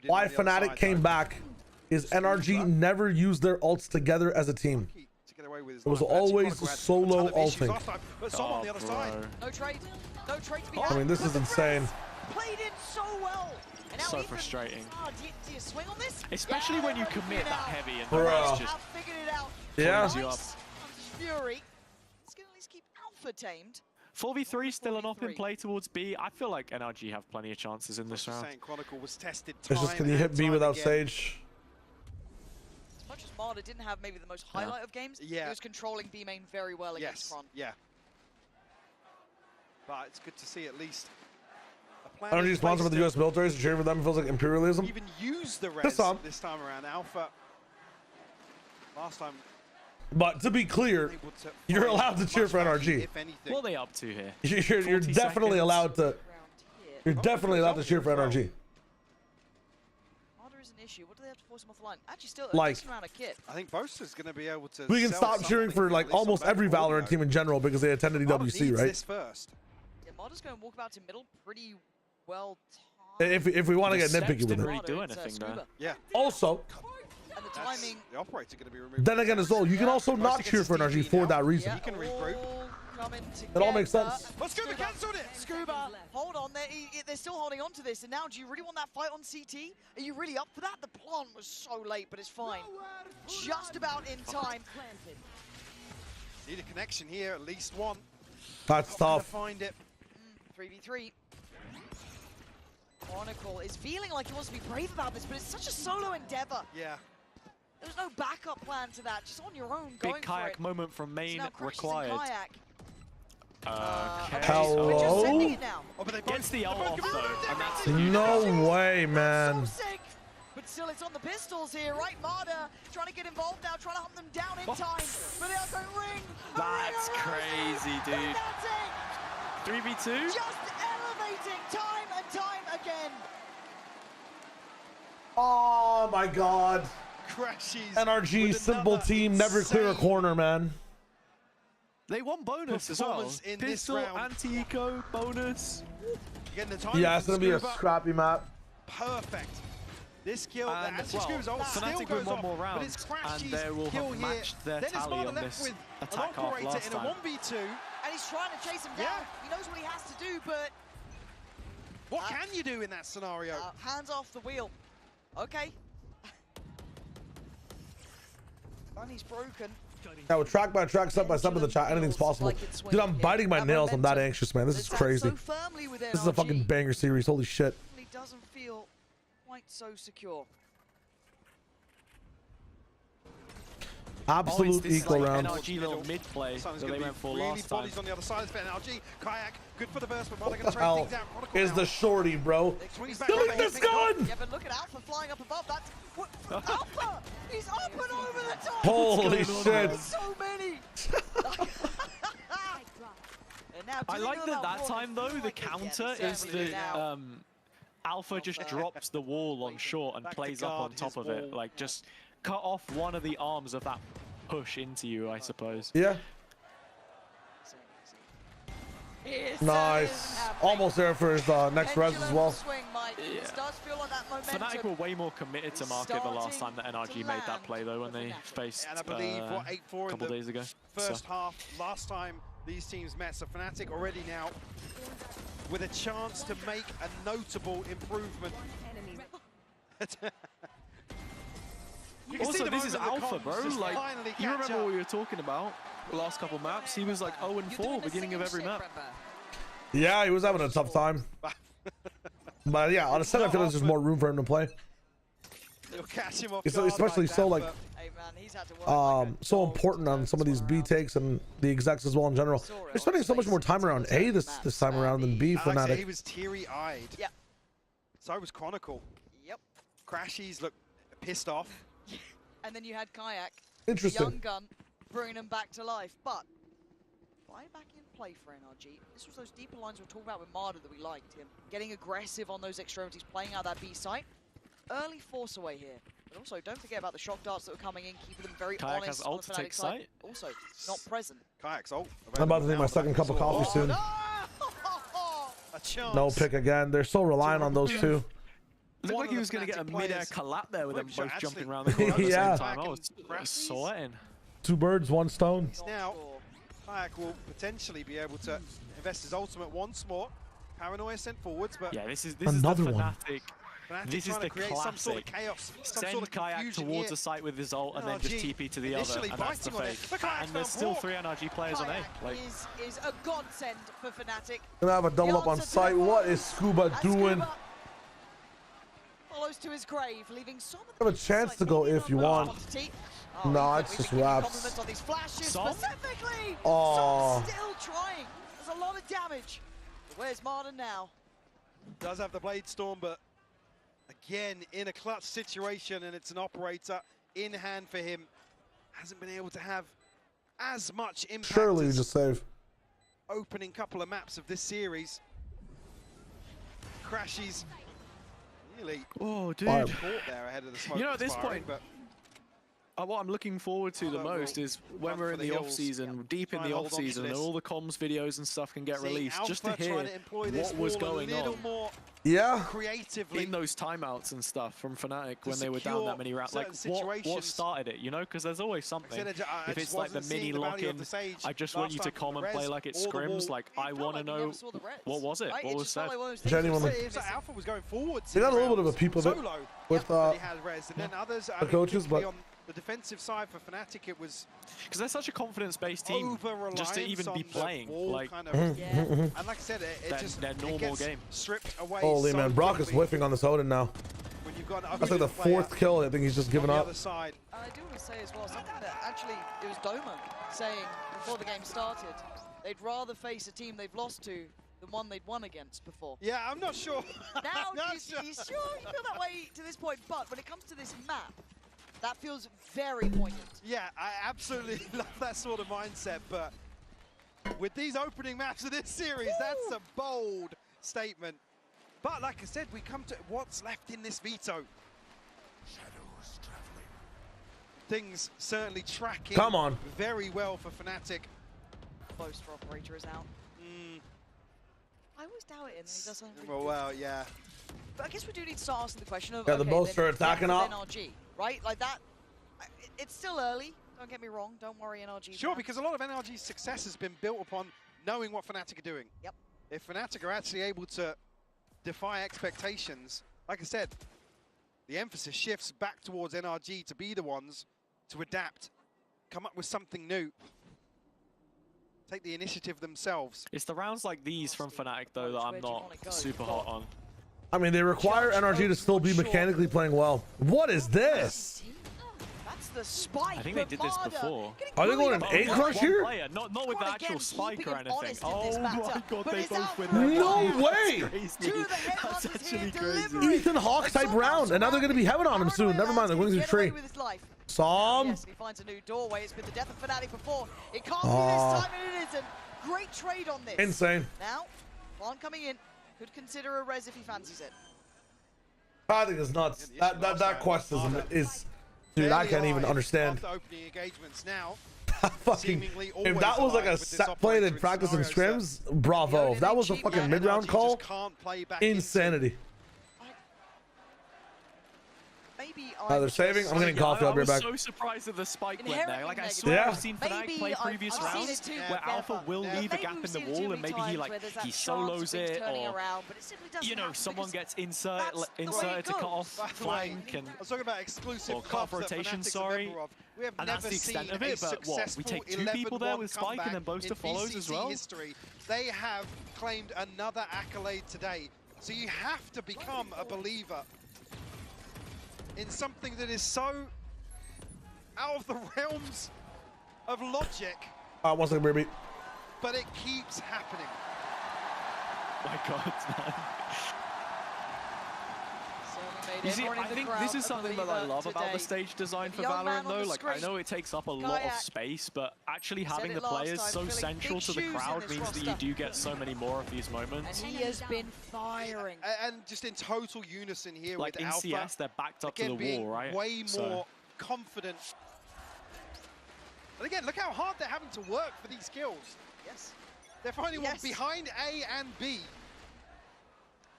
why Fnatic came back is NRG never used their ults together as a team. It was always solo ulting. No trade. No trade to be had. I mean, this is insane. Played in so well. And now So even, frustrating. do you swing on this? Especially when you commit that heavy and the Bruh. rest just figured it out. Yeah. pulls you up. Fury. It's going to at least keep Alpha tamed. 4v3 still an op in play towards B. I feel like NRG have plenty of chances in this round. Chronicle was tested It's just, can you hit B without Sage? As much as Marder didn't have maybe the most highlight of games, he was controlling B main very well against Front. Yeah. But it's good to see at least a NRG sponsored by the U.S. military, so cheering for them feels like imperialism. Even use the res this time around. Alpha. Last time. But to be clear, you're allowed to cheer for NRG. What are they up to here? You're definitely allowed to. You're definitely allowed to cheer for NRG. Is an issue. What do they have to force him off the line? Actually, still Like, a decent amount of kit. I think Boaster's going to be able to. We can stop cheering for like almost every Valorant team in general because they attended EWC, right? This first. Yeah, Marder's going to walk about to middle pretty well. If we want to get nitpicky with it. Really do anything there. Yeah. Also, and the timing. The operator going to be removed. Then again, as well, you can also not cheer for NRG for that reason. He can regroup. It all makes sense. But Scuba cancelled it. Scuba, hold on. They're still holding on to this. And now, do you really want that fight on CT? Are you really up for that? The plant was so late, but it's fine. Just about in time. Need a connection here, at least one. That's tough. Find it. 3v3. Chronicle is feeling like he wants to be brave about this, but it's such a solo endeavor. Yeah. There's no backup plan to that. Just on your own, going Big kayak moment from main required. Hello? We're just sending it now. Gets the ult off though, and that's No way, man. So sick. But still, it's on the pistols here, right? Marder trying to get involved now, trying to hunt them down in time. But they are going ring. That's crazy, dude. 3v2? Just elevating time and time again. Oh my god. Crashes. NRG, simple team, never clear a corner, man. They won bonus as well. Pistol, anti-eco, bonus. Yeah, it's going to be a scrappy map. Perfect. This kill, and the anti-screws ult still Fnatic goes win one off, more round, but it's Crashy's and they will kill have matched their then tally on left this with attack an half operator last in a time. 1v2. And he's trying to chase him down. He knows what he has to do, but... What can you do in that scenario? Hands off the wheel. Okay. Bunny's broken. Yeah, with track by track, step by step in the chat, anything's possible. Dude, I'm biting my nails. I'm that anxious, man. This is crazy. This is a fucking banger series. Holy shit. He doesn't feel quite so secure. Absolute equal round. NRG little mid play that they went for last time. Bodies on the other side of NRG. Kayak, good for the burst, but Mother What the hell is the shorty, bro? Delete this gun! Yeah, but look at Alpha flying up above. That's what, Alpha! He's up and over the top! Holy shit! So many! I like that time though, the counter is the Alpha just drops the wall on short and plays up on top of it. Like just cut off one of the arms of that push into you, I suppose. Yeah. Nice. Almost there for his next res as well. Yeah. Fnatic were way more committed to market the last time that NRG made that play though when they faced and I believe a couple days ago. First half, last time these teams met, so Fnatic already now with a chance to make a notable improvement. Also, this is Alpha, bro. Like, you remember what we were talking about the last couple maps? He was like 0-4 beginning of every map. Yeah, he was having a tough time. But yeah, on a set, I feel like there's more room for him to play. Especially so like, so important on some of these B takes and the execs as well in general. They're spending so much more time around A this time around than B for Fnatic. He was teary-eyed. Yeah. So was Chronicle. Yep. Crashies look pissed off. And then you had Kayak, Interesting. Young Gun, bringing them back to life. But right back in play for NRG. This was those deeper lines we were talking about with Marder that we liked. Him getting aggressive on those extremities, playing out that B site. Early force away here. But also, don't forget about the shock darts that were coming in, keeping them very Kayak honest has on ult the to take Fnatic side. sight. Also, not present. Kayak's ult. I'm about to take my second cup of coffee soon. No pick again. They're so reliant on those two. Looked like he was going to get a mid-air collab there with them both jumping around the corner at the same time. I was sweating. 2 birds, 1 stone. Now, Kayak will potentially be able to invest his ultimate once more. Paranoia sent forwards, but yeah, this is another the one. Fnatic. This is the classic. Sort of chaos, Send Kayak towards a site with his ult and then just TP to the other, and that's the fake. And there's still 3 NRG players on A. Like, is a godsend for Fnatic. Gonna have a double up on site. What is Scuba doing? Follows to his grave, leaving some You have a chance to go if you want. No, it's just wraps. Specifically, oh. still trying. There's a lot of damage. Where's Martin now? Does have the Blade Storm, but again, in a clutch situation, and it's an operator in hand for him. Hasn't been able to have as much impact. Surely you just save. Opening couple of maps of this series. Crashes nearly dude. caught there ahead of the smoke. You know, at this expiring, point, what I'm looking forward to the most is when we're in the off-season, deep in the off-season, and all the comms videos and stuff can get released, just to hear what was going on. Yeah. Creatively in those timeouts and stuff from Fnatic when they were down that many rounds. Like, what started it, you know? Because there's always something. If it's like the mini lock-in, I just want you to come and play like it scrims. Like, I want to know, what was it? What was said? Genuinely. Alpha was going forwards. They got a little bit of a peep of it with the coaches, but the defensive side for Fnatic, it was because they're such a confidence-based team, just to even be playing, like, kind of, and like I said, it just their normal game stripped away. Holy man, Brock is whiffing on this Odin now. When you've got That's like the 4th kill. I think he's just given up. I do want to say as well something that actually it was Doma saying before the game started. They'd rather face a team they've lost to than one they'd won against before. Yeah, I'm not sure. Now, you sure you feel that way to this point? But when it comes to this map, that feels very poignant. Yeah, I absolutely love that sort of mindset, but with these opening maps of this series, that's a bold statement. But like I said, we come to what's left in this veto. Shadows traveling. Things certainly tracking very well for Fnatic. Close for Operator is out. I always doubt it, and he does something really good. Yeah. But I guess we do need to start asking the question of, the boats are attacking up. NRG, right? Like that, it's still early. Don't get me wrong. Don't worry, NRG. Sure, because a lot of NRG's success has been built upon knowing what Fnatic are doing. Yep. If Fnatic are actually able to defy expectations, like I said, the emphasis shifts back towards NRG to be the ones to adapt, come up with something new, take the initiative themselves. It's the rounds like these from Fnatic, though, that I'm not super hot on. I mean, they require NRG to still be mechanically playing well. What is this? That's the spike. I think they did this before. Are they going an 8 crush here? Not with the actual spike or anything. Oh my god, they both win. No way! That's actually crazy. Ethan Hawks type round, and now they're going to be heaven on him soon. Never mind, they're going to the tree. Som. Yes, he finds a new doorway. It's been the death of Fnatic before. It can't be this time, and it isn't. Great trade on this. Insane. Now, Juan coming in. Could consider a res if he fancies it. I think it's nuts. That quest is dude, I can't even understand. Fucking, if that was like a set play in practice and scrims, bravo. If that was a fucking mid-round call, insanity. Maybe they're saving. I'm getting coffee. I'll be right back. I was so surprised that the spike went there. Like, I swear I've seen Fnatic play previous rounds where Alpha will leave a gap in the wall, and maybe he solos it, or you know, someone gets inserted to cut off flank, and I was talking about exclusive or cut off rotation. Sorry, and that's the extent of it. But what, we take 2 people there with spike, and then Boaster follows as well. They have claimed another accolade today, so you have to become a believer in something that is so out of the realms of logic. 1 second, baby. But it keeps happening. My God, man. You see, I think this is something that I love about the stage design for Valorant, though. Like, I know it takes up a lot of space, but actually having the players so central to the crowd means that you do get so many more of these moments. And he has been firing. And just in total unison here like with in Alpha. CS, they're backed up to the wall, right? Way more confident. And again, look how hard they're having to work for these kills. Yes. They're finding one behind A and B.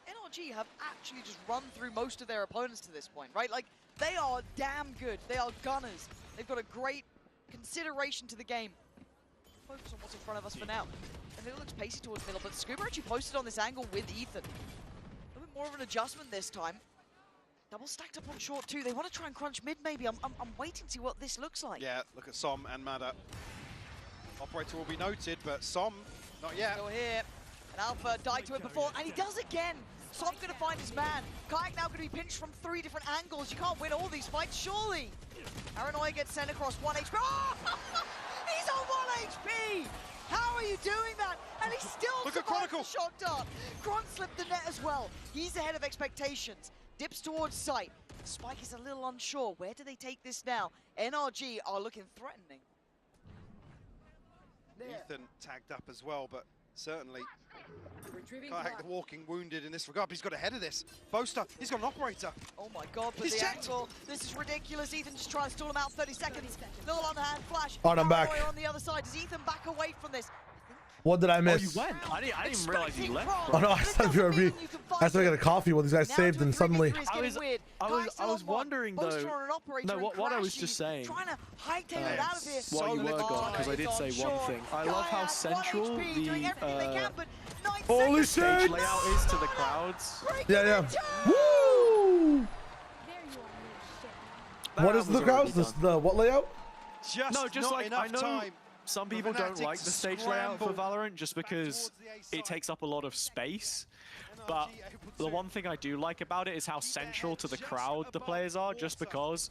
NRG have actually just run through most of their opponents to this point, right? Like, they are damn good. They are gunners. They've got a great consideration to the game. Focus on what's in front of us for now. And it looks pacey towards middle, but Scuba actually posted on this angle with Ethan. A little bit more of an adjustment this time. Double stacked up on short too. They want to try and crunch mid maybe. I'm waiting to see what this looks like. Yeah, look at Som and Mada. Operator will be noted, but Som, not yet. Still here. And Alpha died to it before, and he does again. Som going to find his man. Kayak now going to be pinched from 3 different angles. You can't win all these fights, surely. Aranoia gets sent across 1 HP. Oh! He's on 1 HP! How are you doing that? And he still Look at survives Chronicle. the shock dart. Kron slipped the net as well. He's ahead of expectations. Dips towards sight. Spike is a little unsure. Where do they take this now? NRG are looking threatening. Ethan tagged up as well, but certainly Kayak the walking wounded in this regard, but he's got ahead of this. Boaster, he's got an operator. Oh my god, but He's the checked. angle, this is ridiculous. Ethan just trying to stall him out 30 seconds. Still on the hand flash. All right, I'm back. On the other side. Does Ethan back away from this? What did I miss? Oh, you went? I didn't even realize you left. Oh no, I said BRB. I said I got a coffee while these guys saved, and suddenly. I was wondering though. No, what I was just saying. While you were gone, because I did say one thing. I love how central the Holy stage shit! layout is to the crowds. Yeah. Woo! What is the crowds? The what layout? Just like I know. Some people don't like the stage layout for Valorant just because it takes up a lot of space. But the one thing I do like about it is how central to the crowd the players are, just because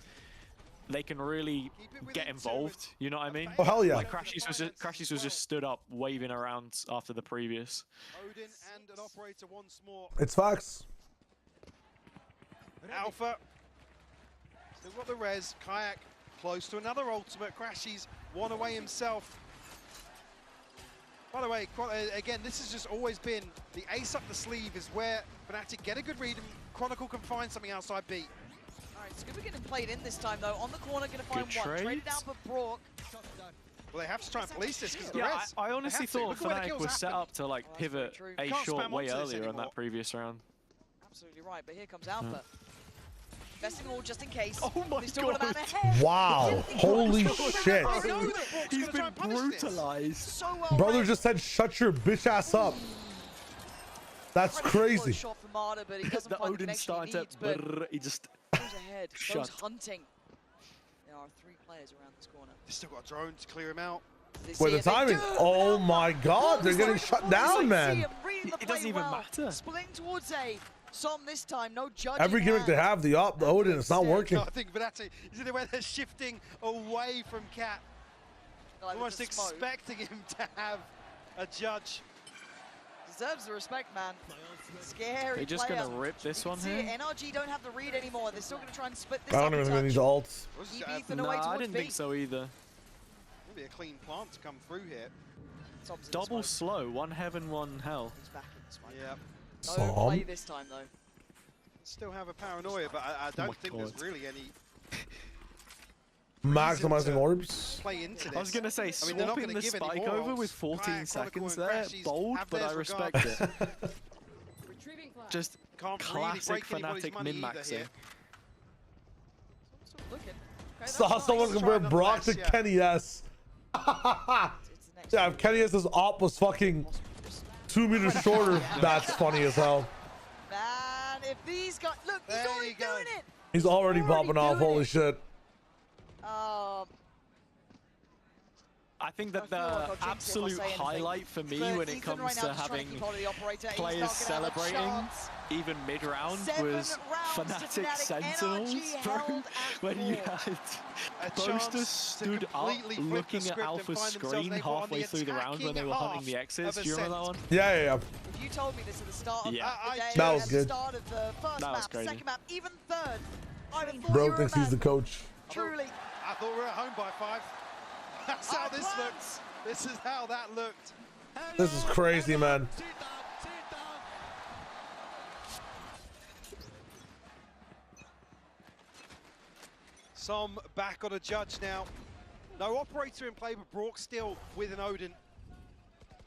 they can really get involved. You know what I mean? Oh hell yeah! Like Crashies was just stood up waving around after the previous. Odin and an operator once more. It's facts. Alpha. Still got the res. Kayak close to another ultimate. Crashies one away himself. By the way, again, this has just always been the ace up the sleeve is where Fnatic get a good read and Chronicle can find something outside B. Alright, Scuba getting played in this time though. On the corner, gonna find Good one. Traded out, but Brock. Well, they have to try and police this because of the Yeah, res. I honestly thought Fnatic was set up to like pivot a short way earlier in anymore. that previous round. Absolutely right, but here comes Alpha. Investing all just in case. Oh my god! Wow! Holy shit! He's been brutalized. So well Brother read. just said, "Shut your bitch ass up." That's crazy. Shot for Marta, but he doesn't The find Odin the started connection he needs, but he just goes ahead, goes Shut. hunting. There are 3 players around this corner. They've still got a drone to clear him out. Wait, the timing! Oh my god, they're getting shut down, man. It doesn't even matter. Splitting towards A. Som this time, no judging. Every gimmick they have, the Odin, it's not working. I think Fnatic, is it the way they're shifting away from Cat? Almost expecting him to have a judge. Deserves the respect, man. Scary. They're just player. gonna rip this one See, here. NRG don't have the read anymore. They're still gonna try and split this I up don't a even think they need touch. the ults. Keep Ethan away Nah, I towards didn't B. think so either. Maybe a clean plant to come through here. Som's in Double smoke. slow, one heaven, one hell. He's back in the smoke. Yeah. No play this time though. Still have a paranoia, but I don't think there's really any Maximizing orbs. play into this. I was gonna say, I mean, they're not swapping gonna the give any spike more over ults. with 14 Kayak, seconds Chronicle, there, and Crashies bold, have but I theirs respect regardless. it. Just Can't really classic break anybody's Fnatic money either min-maxing. here. Still looking. Okay, Saw that's someone nice. compare Brock to yeah. Kenny S. Yeah, if Kenny S's op was fucking 2 meters shorter, that's funny as hell. Man, if these guys look, he's There already you go. doing it. He's already popping off. doing Holy it. shit. I think that I feel like I'll the jinx it if I absolute say anything. highlight for me But when it Ethan comes right now to just trying having keep hold of the operator. He's players not gonna have a celebrating, chance. even mid-round, 7 was rounds to Fnatic Fnatic. Sentinels, NRG bro. held When you at had A Boaster chance stood to up completely flip the looking at script and Alpha's find themselves screen able on halfway the through the round when they were attacking hunting the half exits. of Do you remember that Ascent. one? Yeah. If you told me this at the start of Yeah. the day, That was at good. the start of the first That was map, crazy. second map, even third, I'd have thought you Bro were thinks a he's the man. coach. Truly. I thought we were at home by 5. That's how this looks. This is how that looked. This is crazy, man. Som back on a judge now. No operator in play, but Brock still with an Odin.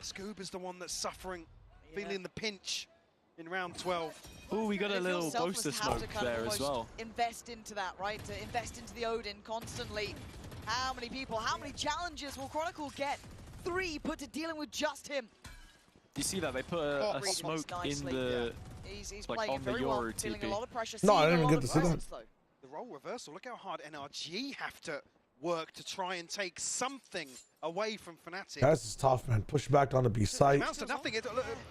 Scuba's the one that's suffering, feeling the pinch in round 12. Oh, we got a It feels little selfless Boaster how smoke to kind of there as almost well. Invest into that, right? To invest into the Odin constantly. How many people, how many challenges will Chronicle get? 3 put to dealing with just him. You see that? They put a Reads smoke in nicely. the... He's like playing on it the very well, Yoru feeling a TP. lot of pressure. No, I seeing didn't a even lot get of to see that. presence, though. The role reversal, look how hard NRG have to work to try and take something away from Fnatic. This is tough, man. Push back on the B It site. amounts to nothing.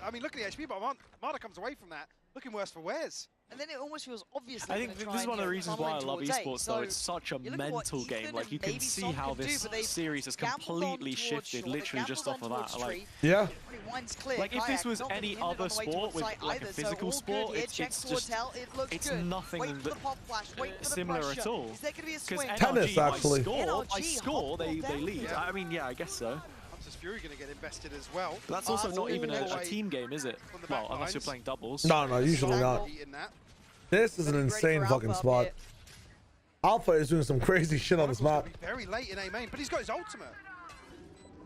I mean, look at the HP, but Marta comes away from that looking worse for wears. And then it almost feels obvious. I think this is one of the reasons why I love esports, though. It's such a mental game. Like, you can see how this series has completely shifted, literally just off of that. Like, yeah. Like, if this was any other sport with like a physical sport, it's just it's nothing similar at all. Because tennis, actually. I score, they lead. I mean, yeah, I guess so. Fury going to get invested as well. But that's also not even a team game, is it? Well, unless you're playing doubles. No, usually not. This is an insane fucking spot. Alpha is doing some crazy shit on this map. Very late in A main, but he's got his ultimate.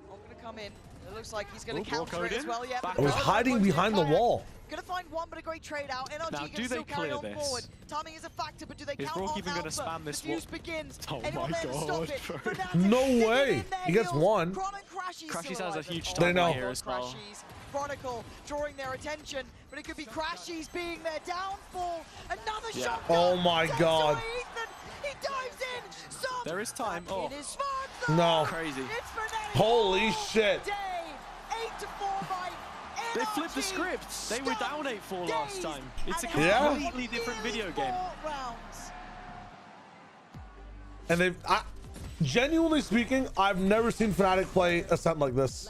I'm going to come in. It looks like he's going to counter it as well. Yeah, I was hiding behind the wall. Gonna find one, but a great trade out. NRG can still carry on forward. Timing is a factor, but do they count on even gonna spam this one? Begins. Oh my god. No way. He gets one. Crashies has a huge time here as well. Chronicle drawing their attention, but it could be Crashies being their downfall. Another shot. Oh my god. He dives in. There is time. Oh. No. Crazy. Holy shit. 8-4 by They flipped the script. They were down 8-4 last time. It's a completely different video game. And they've, genuinely speaking, I've never seen Fnatic play Ascent like this.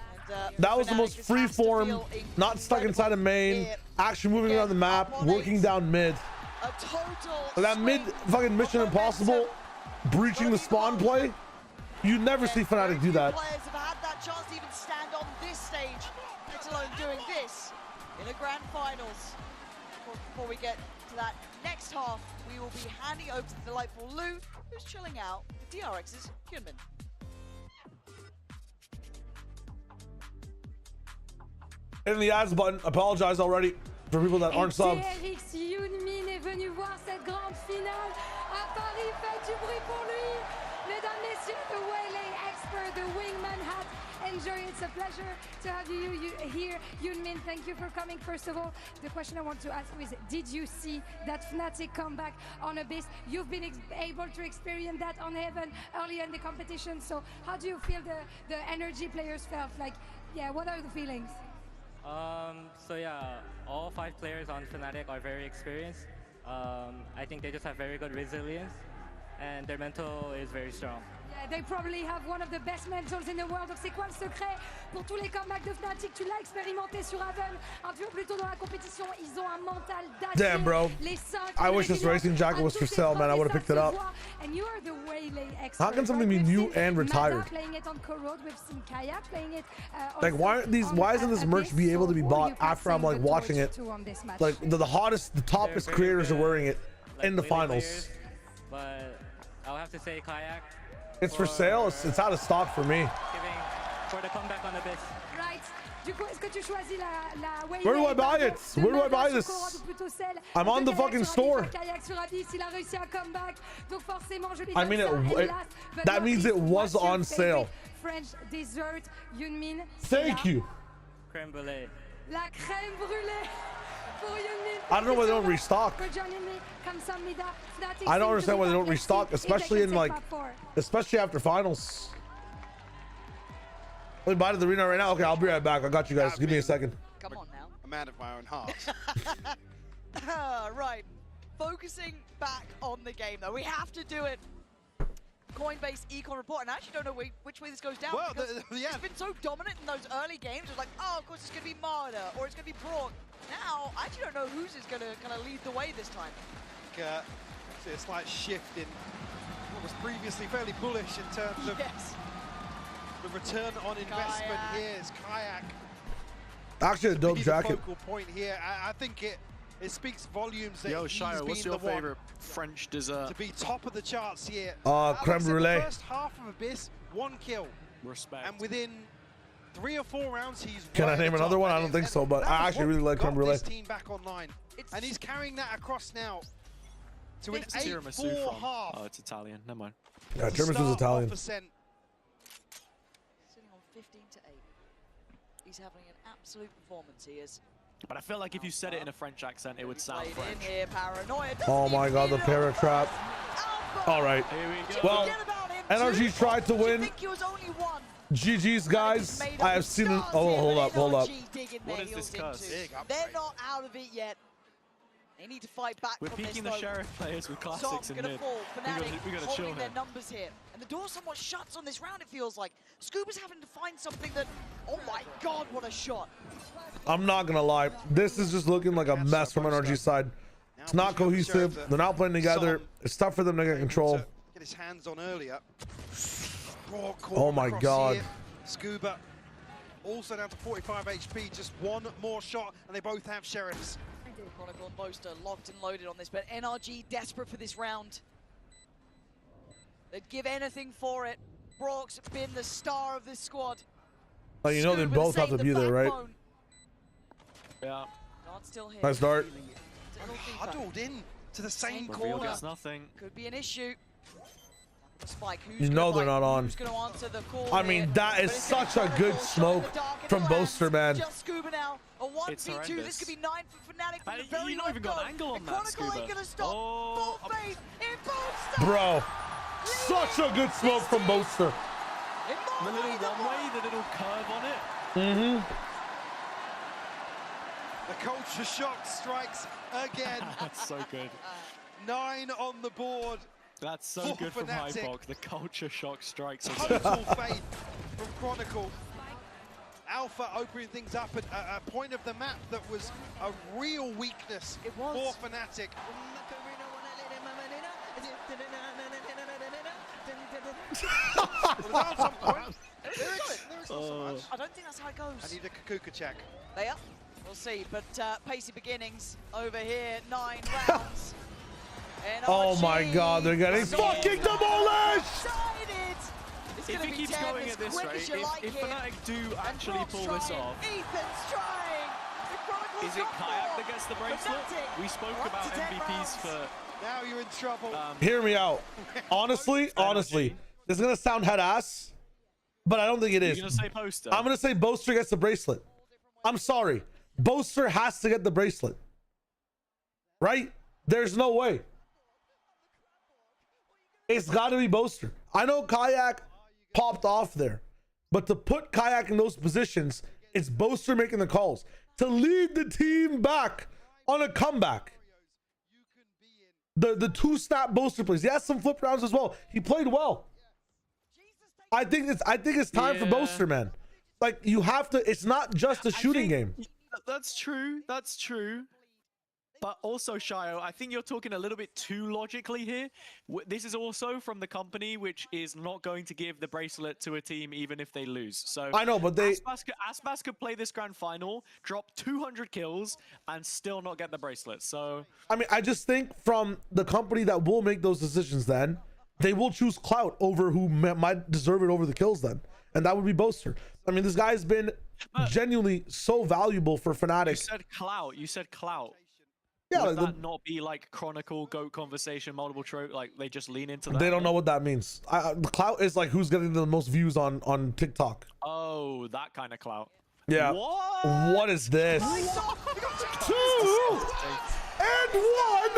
That was the most free-form, not stuck inside a main, actually moving around the map, working down mid. That mid fucking Mission Impossible, breaching the spawn play, you never see Fnatic do that. Players have had that chance to even stand on this stage, let alone doing this in a grand finals. Before we get to that next half, we will be handing over to the delightful Lou, who's chilling out with DRX's Hyunmin. Hitting the ads button. Apologize already for people that aren't subbed. DRX Hyunmin est venu voir cette grande finale à Paris. Faites du bruit pour lui. Mesdames, messieurs, the Waylay expert, the wingman hat. Enjoy. It's a pleasure to have you here. Hyunmin, thank you for coming. First of all, the question I want to ask you is, did you see that Fnatic comeback on Abyss? You've been able to experience that on Heaven earlier in the competition. So how do you feel the NRG players felt? Like, yeah, what are the feelings? So yeah, all 5 players on Fnatic are very experienced. I think they just have very good resilience, and their mental is very strong. Yeah, they probably have one of the best mentals in the world. Donc c'est quoi le secret pour tous les comebacks de Fnatic? Tu l'as expérimenté sur Haven, un duo plus tôt dans la compétition. Ils ont un mental d'acier. Damn, bro. I wish this racing jacket was for sale, man. I would have picked it up. And you are the Waylay expert. How can something be new and retired? Playing it on Corrode, we've seen Kaya playing it. Like, why isn't this merch be able to be bought after I'm like watching it? Like the hottest, the toppest creators are wearing it in the finals. But I'll have to say Kayak. It's for sale. It's out of stock for me. For the comeback on Abyss. Right. Du coup, est-ce que tu choisis la Waylay? Where do I buy it? Where do I buy this? I'm on the fucking store. I mean, that means it was on sale. French dessert, Hyunmin. Thank you. Crème brûlée. La crème brûlée. I don't know why they don't restock. I don't understand why they don't restock, especially in like, especially after finals. Let me buy to the arena right now. Okay, I'll be right back. I got you guys. Give me a second. Come on now. A man of my own heart. Right. Focusing back on the game, though. We have to do it. Coinbase Econ report, and I actually don't know which way this goes down. Well, it's been so dominant in those early games. It's like, oh, of course it's going to be Marder, or it's going to be Brock. Now, I actually don't know who's is going to kind of lead the way this time. See a slight shift in what was previously fairly bullish in terms of the return on investment. Here is Kayak. Actually, a dope jacket. Focal point here. I think it speaks volumes that Yo, he's Shire, been what's the your one favorite French dessert? to be top of the charts here. Creme brulee. The first half of Abyss, 1 kill. Respect. And within 3 or 4 rounds, he's Can I name another one? I don't think so, but I actually really like creme brulee. This team back online, and he's carrying that across now to an 8-4 half. Oh, it's Italian. Never mind. Yeah, tiramisu's Italian. Sitting on 15-8. He's having an absolute performance. He is. But I feel like if you said it in a French accent, it would sound French. Here, Paranoia. Oh my god, the para trap. All right. Well, NRG tried to win. GG's, guys. I have seen it. Oh, hold up. What is this curse? They're not out of it yet. They need to fight back. We're from peaking this, the Sheriff players with classics in gonna mid. fall. Fnatic We gotta chill holding here. their numbers here. And the door somewhat shuts on this round, it feels like. Scuba's having to find something that, oh my god, what a shot. I'm not gonna lie. This is just looking like a mess from NRG's side. It's not cohesive. They're not playing together. It's tough for them to get control. Get his hands on earlier. Oh my god. Scuba also down to 45 HP. Just one more shot, and they both have Sheriffs. Chronicle and Boaster locked and loaded on this, but NRG desperate for this round. They'd give anything for it. Brock's been the star of this squad. Oh, you know they both have to be there, right? Yeah. Not still here. Nice dart. Huddled in to the same Reveal corner. gets nothing. Could be an issue. Spike, You know they're not on. Who's gonna answer the call I mean, that is such a good smoke from Boaster, man. Just Scuba now. A 1v2. This could be 9 for Fnatic from the very You've not even got an angle on that, Chronicle Scuba. ain't gonna stop. Full faith in Boaster. Bro, such a good smoke from Boaster. The little one-way, the little curve on it. Mm-hmm. The culture shock strikes again. That's so good. 9 on the board. That's so good from Fnatic. Hypok. The culture shock strikes again. Total faith from Chronicle. Alpha opening things up at a point of the map that was a real weakness for Fnatic. I don't think that's how it goes. I need a Kakuka check. They are. We'll see. But pacey beginnings over here. 9 rounds. Oh my god, they're getting fucking demolished! If he keeps going at this rate, if Fnatic do actually pull this off, is it Kayak that gets the bracelet? We spoke about MVPs for... Now you're in trouble. Hear me out. Honestly, this is gonna sound head ass, but I don't think it is. You're gonna say Poster? I'm gonna say Boaster gets the bracelet. I'm sorry. Boaster has to get the bracelet. Right? There's no way. It's gotta be Boaster. I know Kayak popped off there, but to put Kayak in those positions, it's Boaster making the calls. To lead the team back on a comeback. The 2-snap Boaster plays. He has some flip rounds as well. He played well. I think it's time for Boaster, man. Like, you have to, it's not just a shooting game. That's true. That's true. But also, Shio, I think you're talking a little bit too logically here. This is also from the company which is not going to give the bracelet to a team even if they lose. So I know, but they... Aspas could play this grand final, drop 200 kills, and still not get the bracelet. So I mean, I just think from the company that will make those decisions, then they will choose clout over who might deserve it over the kills then. And that would be Boaster. I mean, this guy's been genuinely so valuable for Fnatic. You said clout. You said clout. Yeah, would that not be like Chronicle, GOAT conversation, multiple trope? Like they just lean into that? They don't know what that means. The clout is like who's getting the most views on TikTok. Oh, that kind of clout. Yeah. What is this? 2 and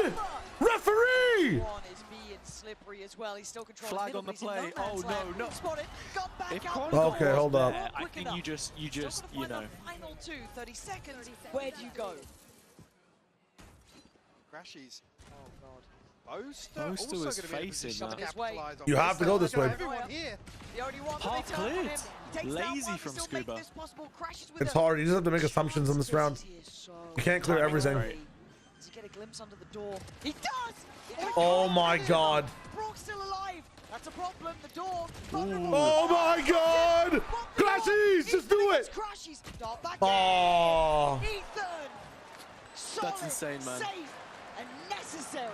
1 referee. One is being slippery as well. He's still controlling. Flag on the play. Oh no, no. Spotted. Got back out. Okay, hold up. I think you just, you know. Final 2, 30 seconds. Where do you go? Crashies. Oh god. Boaster was also going to be in a facing position to that. capitalize on You have to go this way. Everyone here. The only one Half that they turn on cleared. him. He takes down Lazy one, from still make Scuba. this possible. Crashes with It's a hard. You just have to make assumptions in this round. You can't clear everything. Does he get a glimpse under the door? He does! Oh my god. Brock's still alive. That's a problem. The door. Oh my god! Crashies! Just do it! Crashies. Dart back Oh. in. Ethan. Solid, That's insane, man. Safe and necessary.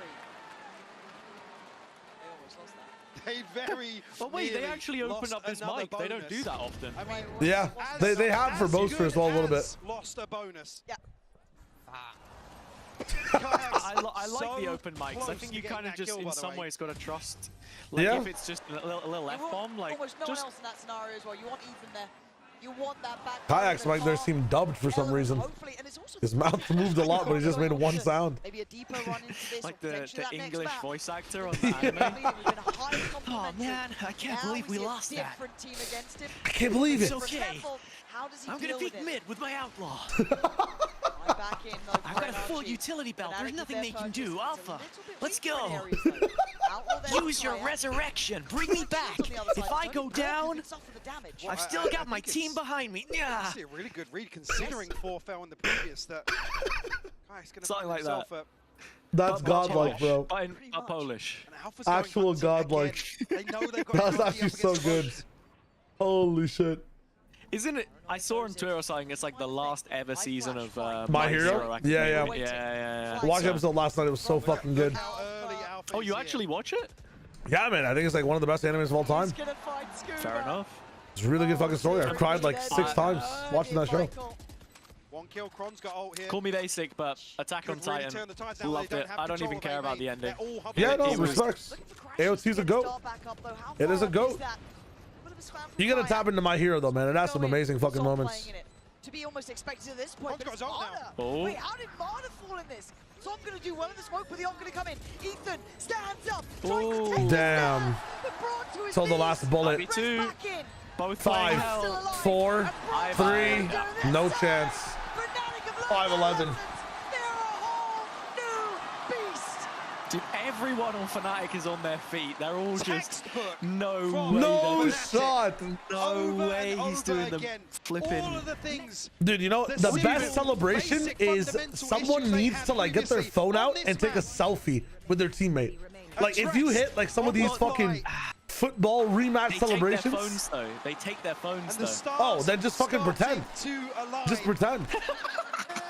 They almost lost that. They very. But wait, they nearly actually opened lost up this another mic. They don't do bonus. that often. I mean, Yeah, they have for Boaster as well a little bit. Lost a bonus. Yeah. I like the open mics. I think you kind of just, in some ways, got to trust. Like, if it's just a little F-bomb, like, almost no just... one else in that scenario as well. You want Ethan there. You want that back. Kayak's mic there seemed dubbed for some reason. His mouth moved a lot, but he just made one sound. Maybe a deeper run into this. Like the English voice actor on the the anime. Oh man, I can't believe we lost that. Team against him. I can't believe it. It's okay. How does he I'm gonna deal peek with it? mid with my outlaw. I've got a full utility belt. There's nothing they can do. Alpha, let's go. Use your resurrection. Bring me back. If I go down, I've still got my team behind me. Yeah. Actually, a really good read considering 4 fell in the previous. That guy's gonna Something like that. That's godlike, bro. Polish. Actual godlike. That was actually so good. Holy shit. Isn't it? I saw on Twitter or something. It's like the last ever season of My Hero. Yeah. I watched the episode last night. It was so fucking good. Oh, you actually watch it? Yeah, man. I think it's like one of the best animes of all time. Fair enough. It's a really good fucking story. I cried like 6 times watching that show. 1 kill. Kron's got ult here. Call me basic, but Attack on Titan, loved it. I don't even care about the ending. Yeah, no, respects. AOT's a GOAT. It is a GOAT. You gotta tap into My Hero though, man. It has some amazing fucking moments. To be almost expected at this point. Got his ult now. Oh. Wait, how did Mana fall in this? Tom gonna do well in the smoke, but the ult gonna come in. Ethan stands up. Damn. Till the last bullet. 2. Both 5, 4, 3. No chance. 5-11. Dude, everyone on Fnatic is on their feet. They're all just no shot. No way he's doing the flipping. Dude, you know the best celebration is someone needs to like get their phone out and take a selfie with their teammate. Like if you hit like some of these fucking football rematch celebrations. They take their phones though. Oh, then just fucking pretend. Just pretend.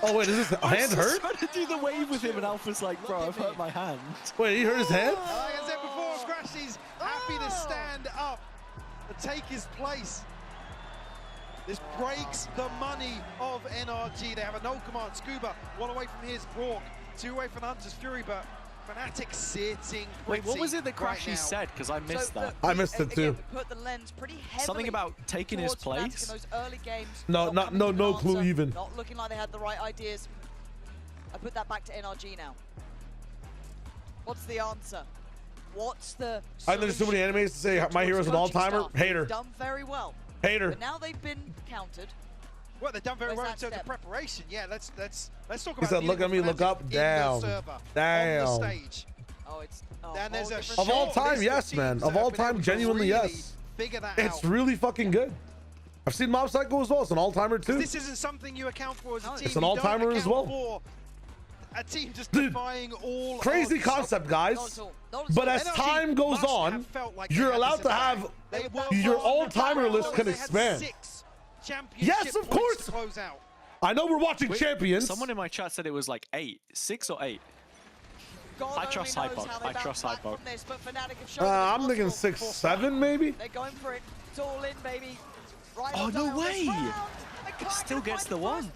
Oh wait, is his hand hurt? I was trying to do the wave with him and Alpha's like, bro, I've hurt my hand. Wait, he hurt his hand? Like I said before, Scratchy's happy to stand up and take his place. This breaks the money of NRG. They have a no command. Scuba, 1 away from his. Brock, 2 away from Hunter's Fury, but Fnatic sitting. Wait, what was it that Crashy said? Because I missed that. I missed it too. Put the lens pretty heavily. Something about taking his place. In those early games, no clue even. Not looking like they had the right ideas. I put that back to NRG now. What's the answer? What's the? I think there's too many animes to say My Hero's an all-timer. Hater. Done very well. Hater. But now they've been countered. Well, they've done very well in terms of preparation. Yeah, let's talk about. He said, "Look at me, look up, down, down." On the stage. Oh, it's and there's a of all time, yes, man. Of all time, genuinely, yes. It's really fucking good. I've seen Mob Psycho as well. It's an all-timer too. This isn't something you account for as a team. It's an all-timer as well. A team just defying all. Crazy concept, guys. But as time goes on, you're allowed to have your all-timer list can expand. Yes, of course. I know we're watching Champions. Someone in my chat said it was like 6 or 8. I trust Hypo. I trust Hypo. I'm thinking 6, 7 maybe. They're going for it. It's all in, baby. Right oh no way! Still gets the one.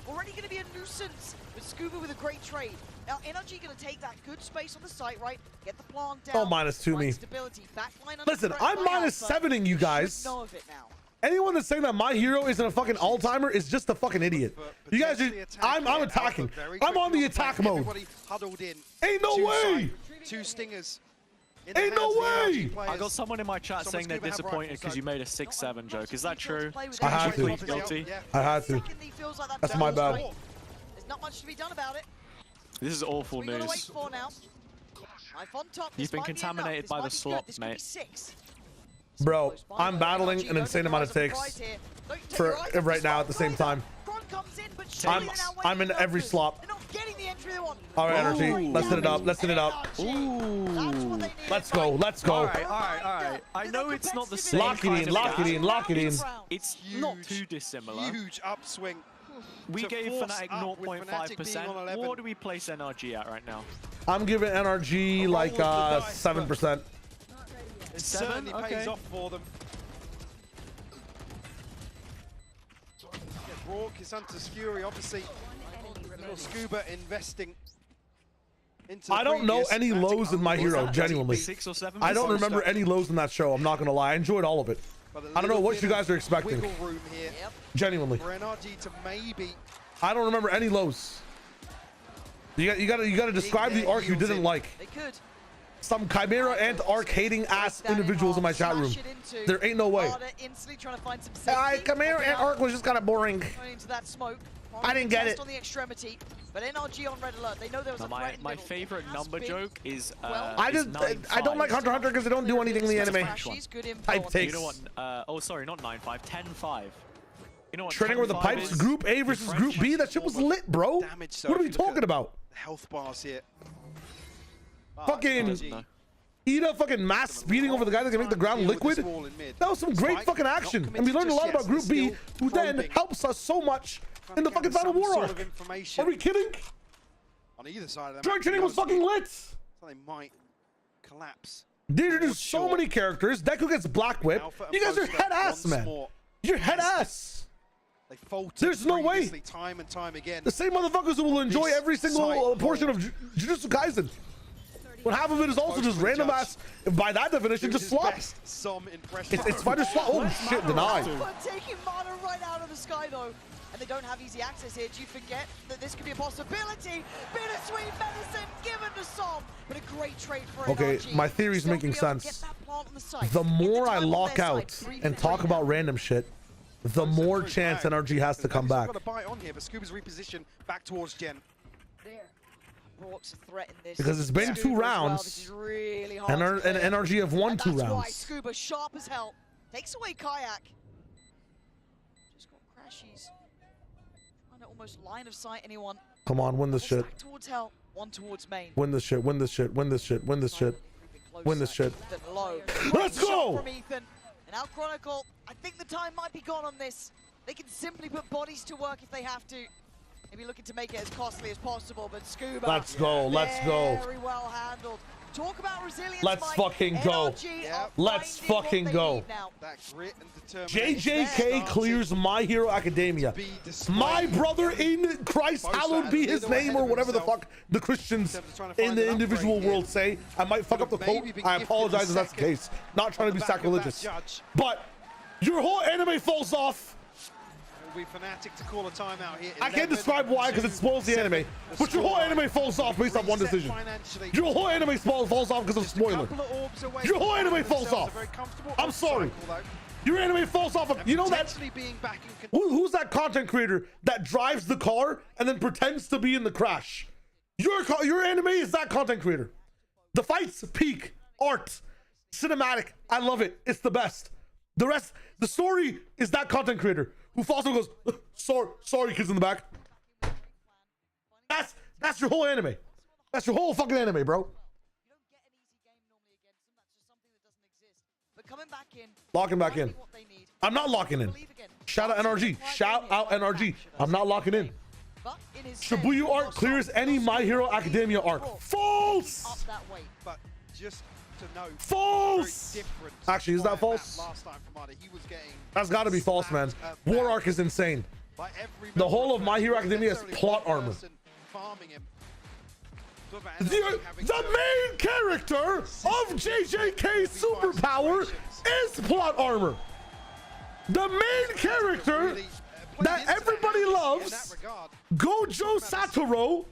Already going to be a nuisance. But Scuba with a great trade. Now NRG going to take that good space on the site, right? Get the plant down. Oh, -2 me. Listen, I'm -7ing you guys. Know of it now. Anyone that's saying that My Hero isn't a fucking all-timer is just a fucking idiot. You guys are, I'm attacking. I'm on the attack mode. Ain't no way. 2 stingers. Ain't no way. I got someone in my chat saying they're disappointed because you made a 6-7 joke. Is that true? I had to. Guilty? I had to. That's my bad. There's not much to be done about it. This is awful news. You've been contaminated by the slop, mate. Bro, I'm battling an insane amount of takes for right now at the same time. I'm in every slop. All right, NRG, let's hit it up. Let's hit it up. Ooh. Let's go. Let's go. All right. I know it's not the same. Lock it in. Lock it in. Lock it in. It's not too dissimilar. Huge upswing. We gave Fnatic 0.5%. What do we place NRG at right now? I'm giving NRG like 7%. It certainly pays off for them. Brock is Hunter's Fury, obviously. Little Scuba investing into I don't know any lows in My Hero, genuinely. 6 or 7%? I don't remember any lows in that show. I'm not gonna lie. I enjoyed all of it. I don't know what you guys are expecting. Room here. Genuinely. For NRG to maybe. I don't remember any lows. You gotta describe the arc you didn't like. They could. some Chimera and Arc hating ass individuals in my chat room. There ain't no way. Chimera and Arc was just kind of boring. I didn't get it. On the extremity, but NRG on red alert. They know there was a threat. My favorite number joke is I don't like Hunter x Hunter because they don't do anything in the anime. Type takes. You know what? Oh, sorry, not 9-5, 10-5. You know what? Training with the pipes, Group A versus Group B. That shit was lit, bro. What are we talking about? Health bars here. Fucking Ida fucking mass speeding over the guy that can make the ground liquid. That was some great fucking action, and we learned a lot about Group B, who then helps us so much in the fucking final war arc. Are we kidding? On either side of them. Joint training was fucking lit. So they might collapse. They introduced so many characters. Deku gets Black Whip. You guys are head ass, man. You're head ass. There's no way. Time and time again. The same motherfuckers who will enjoy every single portion of Jujutsu Kaisen. When half of it is also just random ass, by that definition, just slop. It's fighter slop. Oh shit, denied. Taking mana right out of the sky though. And they don't have easy access here. Do you forget that this could be a possibility? Bittersweet medicine given to Som, but a great trade for Okay, NRG. my theory's making sense. The more I lock out and talk about random shit, the more chance NRG has to come back. Got a bite on here, but Scuba's repositioned back towards Gen. Because it's been 2 rounds, and NRG have won 2 rounds. Why Scuba sharp as hell takes away Kayak. Just got crashies. Trying to almost line of sight anyone. Come on, win this shit. Back towards hell, one towards main. Win this shit. Win this shit. Win this shit. Win this shit. Win this shit. Let's go. From Ethan. And now Chronicle, I think the time might be gone on this. They can simply put bodies to work if they have to. Maybe looking to make it as costly as possible, but Scuba. Let's go. Let's go. Very well handled. Talk about resilience. Let's fucking go. Let's fucking go. That grit and determination. JJK clears My Hero Academia. My brother in Christ, hallowed be his name, or whatever the fuck the Christians in the individual world say. I might fuck up the quote. I apologize if that's the case. Not trying to be sacrilegious. But your whole anime falls off. Be Fnatic to call a timeout here. I can't describe why because it spoils the anime, but your whole anime falls off based on one decision. Your whole anime falls off because of spoiler. Your whole anime falls off. I'm sorry. Your anime falls off of, you know that, who's that content creator that drives the car and then pretends to be in the crash? Your anime is that content creator. The fights peak, art, cinematic, I love it, it's the best. The rest, the story is that content creator who falls and goes, sorry kids in the back. That's your whole anime. That's your whole fucking anime, bro. Locking back in. I'm not locking in. Shout out NRG. Shout out NRG. I'm not locking in. Shibuya arc clears any My Hero Academia arc. False! But just to note, false! Actually, is that false? That's gotta be false, man. War arc is insane. The whole of My Hero Academia is plot armor. The main character of JJK's superpower is plot armor. The main character that everybody loves, Gojo Satoru,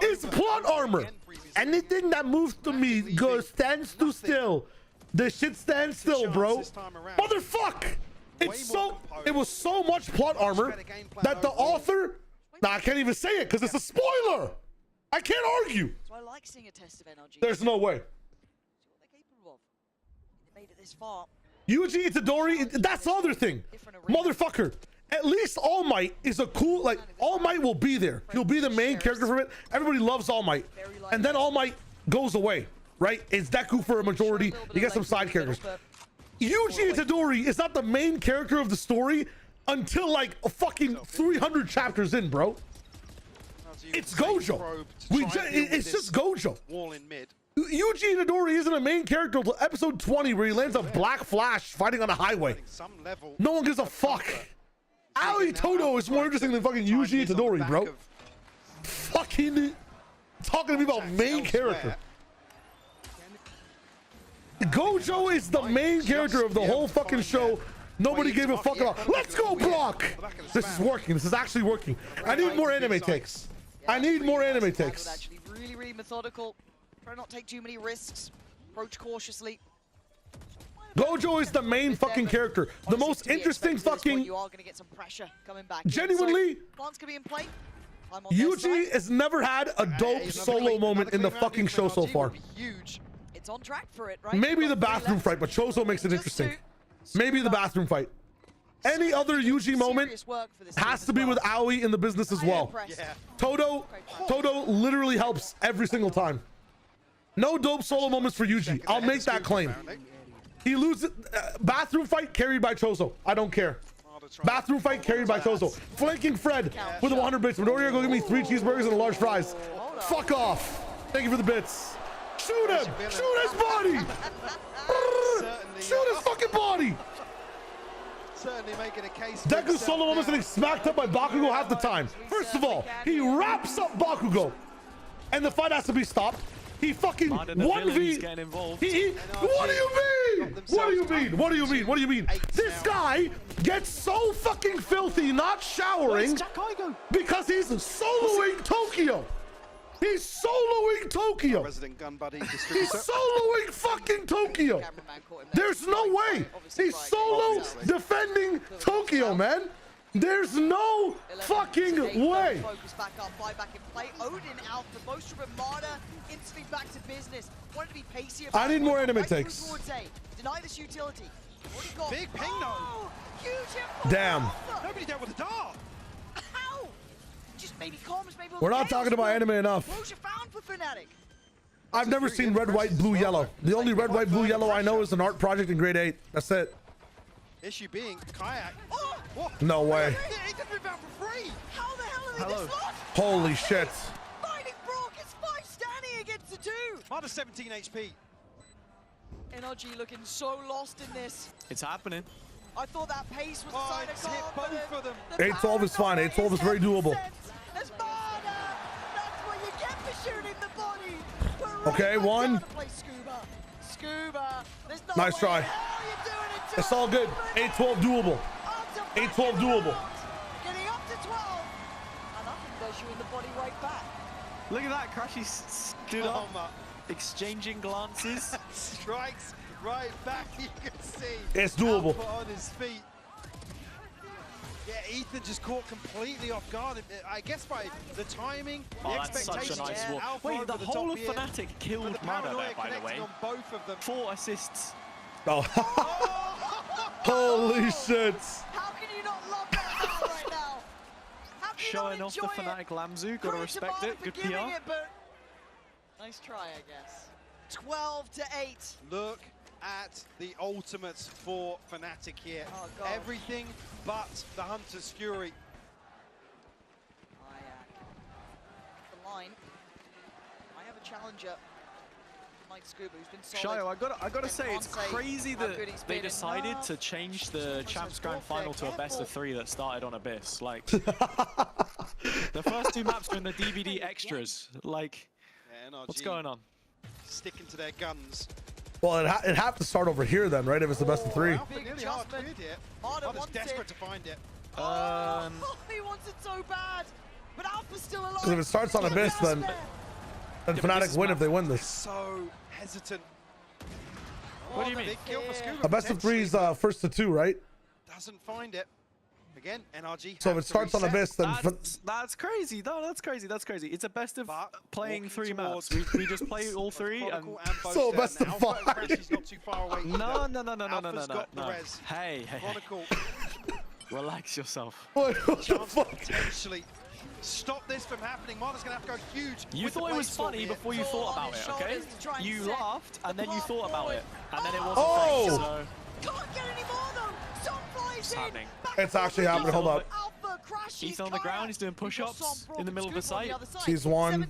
is plot armor. Anything that moves to me stands still. The shit stands still, bro. Motherfuck! It was so much plot armor that the author, I can't even say it because it's a spoiler. I can't argue. So I like seeing a test of NRG. There's no way. See what they're capable of. They made it this far. Yuji Itadori, that's the other thing. Motherfucker. At least All Might is a cool, like, All Might will be there. He'll be the main character from it. Everybody loves All Might. And then All Might goes away, right? It's Deku for a majority. You get some side characters. Yuji Itadori is not the main character of the story until like a fucking 300 chapters in, bro. It's Gojo. It's just Gojo. Yuji Itadori isn't a main character until episode 20 where he lands a Black Flash fighting on a highway. No one gives a fuck. Ali Toto is more interesting than fucking Yuji Itadori, bro. Fucking talking to me about main character. Gojo is the main character of the whole fucking show. Nobody gave a fuck about. Let's go, Brock! This is working. This is actually working. I need more anime takes. I need more anime takes. Actually, really methodical. Try not to take too many risks. Approach cautiously. Gojo is the main fucking character. The most interesting fucking... You are going to get some pressure coming back. Genuinely, Plant's going to be in play. Yuji has never had a dope solo moment in the fucking show so far. Huge. It's on track for it, right? Maybe the bathroom fight, but Chozo makes it interesting. Maybe the bathroom fight. Any other Yuji moment has to be with Aoi in the business as well. Todo literally helps every single time. No dope solo moments for Yuji. I'll make that claim. He loses. Bathroom fight carried by Chozo. I don't care. Bathroom fight carried by Chozo. Flanking Fred with a 100 bits. Midoriya go give me 3 cheeseburgers and a large fries. Fuck off. Thank you for the bits. Shoot him. Shoot his body. Shoot his fucking body. Certainly making a case. Deku's solo moments getting smacked up by Bakugo half the time. First of all, he wraps up Bakugo, and the fight has to be stopped. He fucking 1v. What do you mean? What do you mean? What do you mean? What do you mean? This guy gets so fucking filthy not showering because he's soloing Tokyo. He's soloing Tokyo. He's soloing fucking Tokyo. There's no way. He's solo defending Tokyo, man. There's no fucking way. Focus back up, fly back in play. Odin out for most of Armada. Instantly back to business. Wanted to be pacey. I need more anime takes. Deny this utility. Big ping though. Huge. Damn. Nobody dealt with the dart. How? Just maybe comms, maybe. We're not talking about anime enough. Found for Fnatic. I've never seen red, white, blue, yellow. The only red, white, blue, yellow I know is an art project in grade 8. That's it. Issue being Kayak. No way. He didn't move out for free. How the hell are they this lost? Holy shit. Fighting Brock is 5 standing against the 2. Minus 17 HP. NRG looking so lost in this. It's happening. I thought that pace was a sign of confidence. Both of them. 8-12 is fine. 8-12 is very doable. That's what you get for shooting the body. Okay, one. Scuba. Nice try. It's all good. 8-12 doable. 8-12 doable. Getting up to 12. And I think there's you in the body right back. Look at that. Crashy stood up, exchanging glances. Strikes right back, you can see. It's doable. Alpha on his feet. Yeah, Ethan just caught completely off guard. I guess by the timing, the expectations. Such a nice walk. Wait, the whole of Fnatic killed Mada there, by the way. On both of them. 4 assists. Oh. Holy shit. How can you not love that right now? How can Showing off the Fnatic Lamzu, gotta respect it. Good PR. Nice try, I guess. 12-8. Look at the ultimates for Fnatic here. Oh, everything but the Hunter's Fury. The line. I have a challenger. Mike Scuba, who's been solid. Shayo, I gotta say, it's crazy that they decided to change the Champs Grand Final to a best of 3 that started on Abyss. Like, the first 2 maps are in the DVD extras. Like, what's going on? Sticking to their guns. Well, it'd have to start over here then, right? If it's the best of 3. Really hard cleared here. Alpha's desperate to find it. He wants it so bad. But Alpha's still alive. Because if it starts on Abyss, then Fnatic win if they win this. So hesitant. What do you mean? A best of 3 is first to 2, right? Doesn't find it. Again, NRG. So if it starts on Abyss, then that's crazy. No, that's crazy. That's crazy. It's a best of playing 3 maps. We just play all 3 and so best of 5. Not too far away. No. Hey. Relax yourself. What the fuck? Potentially stop this from happening. Marta's gonna have to go huge. You thought it was funny before you thought about it, okay? You laughed and then you thought about it, and then it wasn't funny. So can't get any more though. Sun flies in. It's actually happening. Hold up. He's on the ground. He's doing push-ups in the middle of the site. He's won.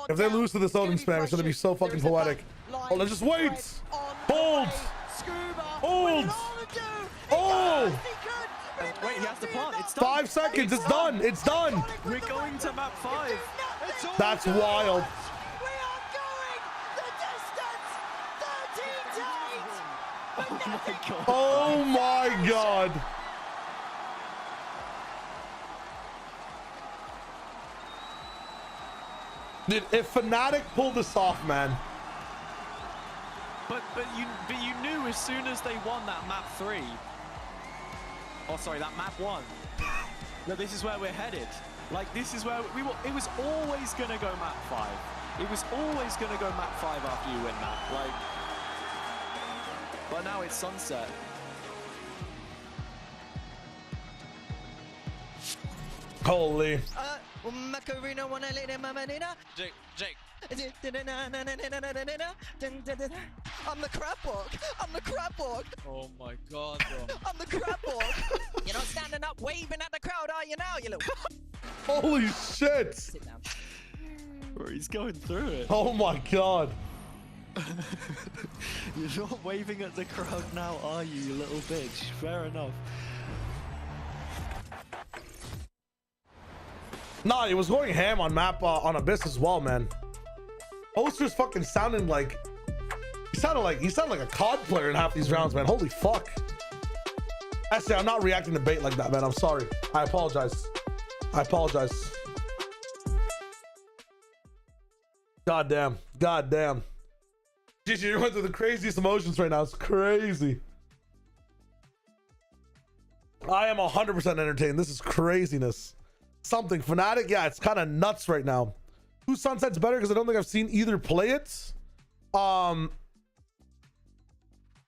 If they lose to this Odin spam, it's gonna be so fucking poetic. Oh, let's just wait. Hold. Hold. Oh. Wait, he has to plant. It's done. 5 seconds. It's done. It's done. We're going to map 5. That's wild. Oh my god. Dude, if Fnatic pulled this off, man. But you knew as soon as they won that map 3. Oh, sorry, that map 1. No, this is where we're headed. Like, this is where we were. It was always gonna go map 5. It was always gonna go map 5 after you win that. Like, but now it's Sunset. Holy. Jake. I'm the crab walk. I'm the crab walk. Oh my god, bro. I'm the crab walk. You're not standing up waving at the crowd, are you now, you little... Holy shit. Sit down. Bro, he's going through it. Oh my god. You're not waving at the crowd now, are you, you little bitch? Fair enough. Nah, he was going ham on map on Abyss as well, man. Oster's fucking sounding like he sounded like a COD player in half these rounds, man. Holy fuck. Actually, I'm not reacting to bait like that, man. I'm sorry. I apologize. I apologize. God damn. God damn. GG, you're going through the craziest emotions right now. It's crazy. I am 100% entertained. This is craziness. Something Fnatic, yeah, it's kind of nuts right now. Whose Sunset's better? Because I don't think I've seen either play it.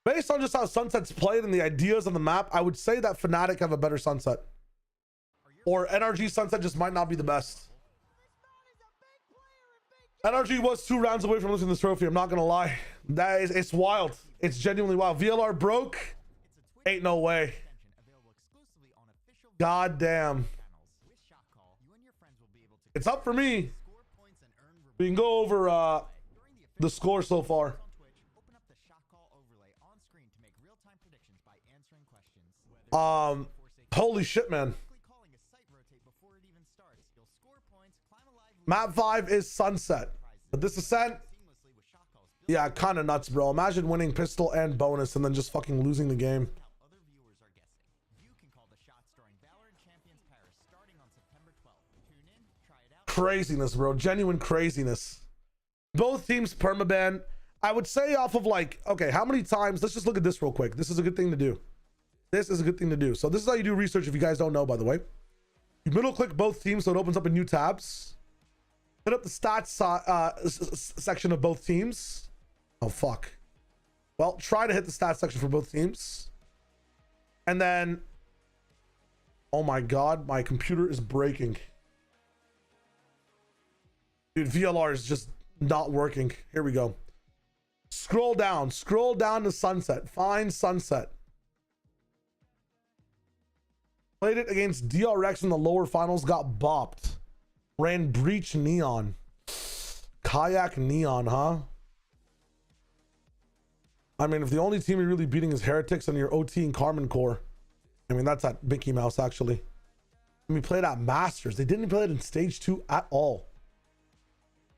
Based on just how Sunset's played and the ideas on the map, I would say that Fnatic have a better Sunset. Or NRG Sunset just might not be the best. NRG was 2 rounds away from losing this trophy. I'm not gonna lie. It's wild. It's genuinely wild. VLR broke. Ain't no way. God damn. It's up for me. We can go over the score so far. Holy shit, man. Map 5 is Sunset. But this ascent, yeah, kind of nuts, bro. Imagine winning pistol and bonus and then just fucking losing the game. Craziness, bro. Genuine craziness. Both teams permaban. I would say off of like, okay, how many times? Let's just look at this real quick. This is a good thing to do. This is a good thing to do. So this is how you do research if you guys don't know, by the way. You middle click both teams so it opens up a new tabs. Hit up the stats section of both teams. Oh, fuck. Well, try to hit the stats section for both teams. And then, oh my God, my computer is breaking. Dude, VLR is just not working. Here we go. Scroll down to Sunset. Find Sunset. Played it against DRX in the lower finals, got bopped. Ran Breach Neon. Kayak Neon, huh? I mean, if the only team you're really beating is Heretics and your OT and Carmen Core. I mean, that's at Mickey Mouse, actually. And we played at Masters. They didn't play it in stage 2 at all.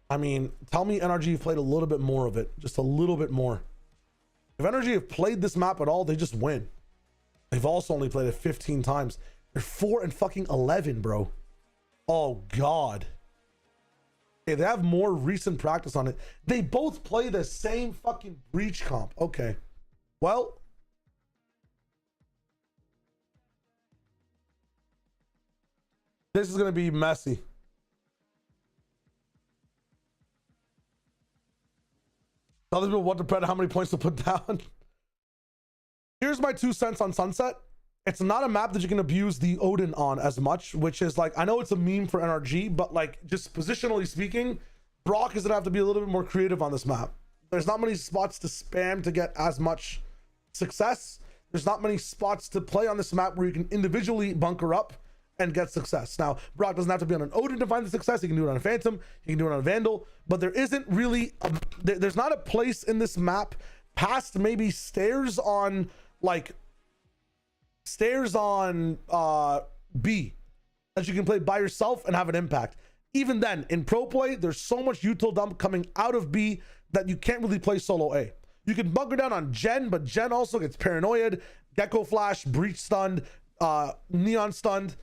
I mean, tell me NRG played a little bit more of it. Just a little bit more. If NRG have played this map at all, they just win. They've also only played it 15 times. They're 4-11, bro. Oh, God. Okay, they have more recent practice on it. They both play the same fucking Breach comp. Okay. Well. This is going to be messy. Other people want to bet how many points to put down. Here's my 2 cents on Sunset. It's not a map that you can abuse the Odin on as much, which is like, I know it's a meme for NRG, but like just positionally speaking, Brock is gonna have to be a little bit more creative on this map. There's not many spots to spam to get as much success. There's not many spots to play on this map where you can individually bunker up and get success. Now, Brock doesn't have to be on an Odin to find the success. He can do it on a Phantom. He can do it on a Vandal. But there isn't really, there's not a place in this map past maybe stairs on B that you can play by yourself and have an impact. Even then, in pro play, there's so much util dump coming out of B that you can't really play solo A. You can bunker down on Jen, but Jen also gets paranoid, Gecko Flash, Breach stunned, Neon stunned.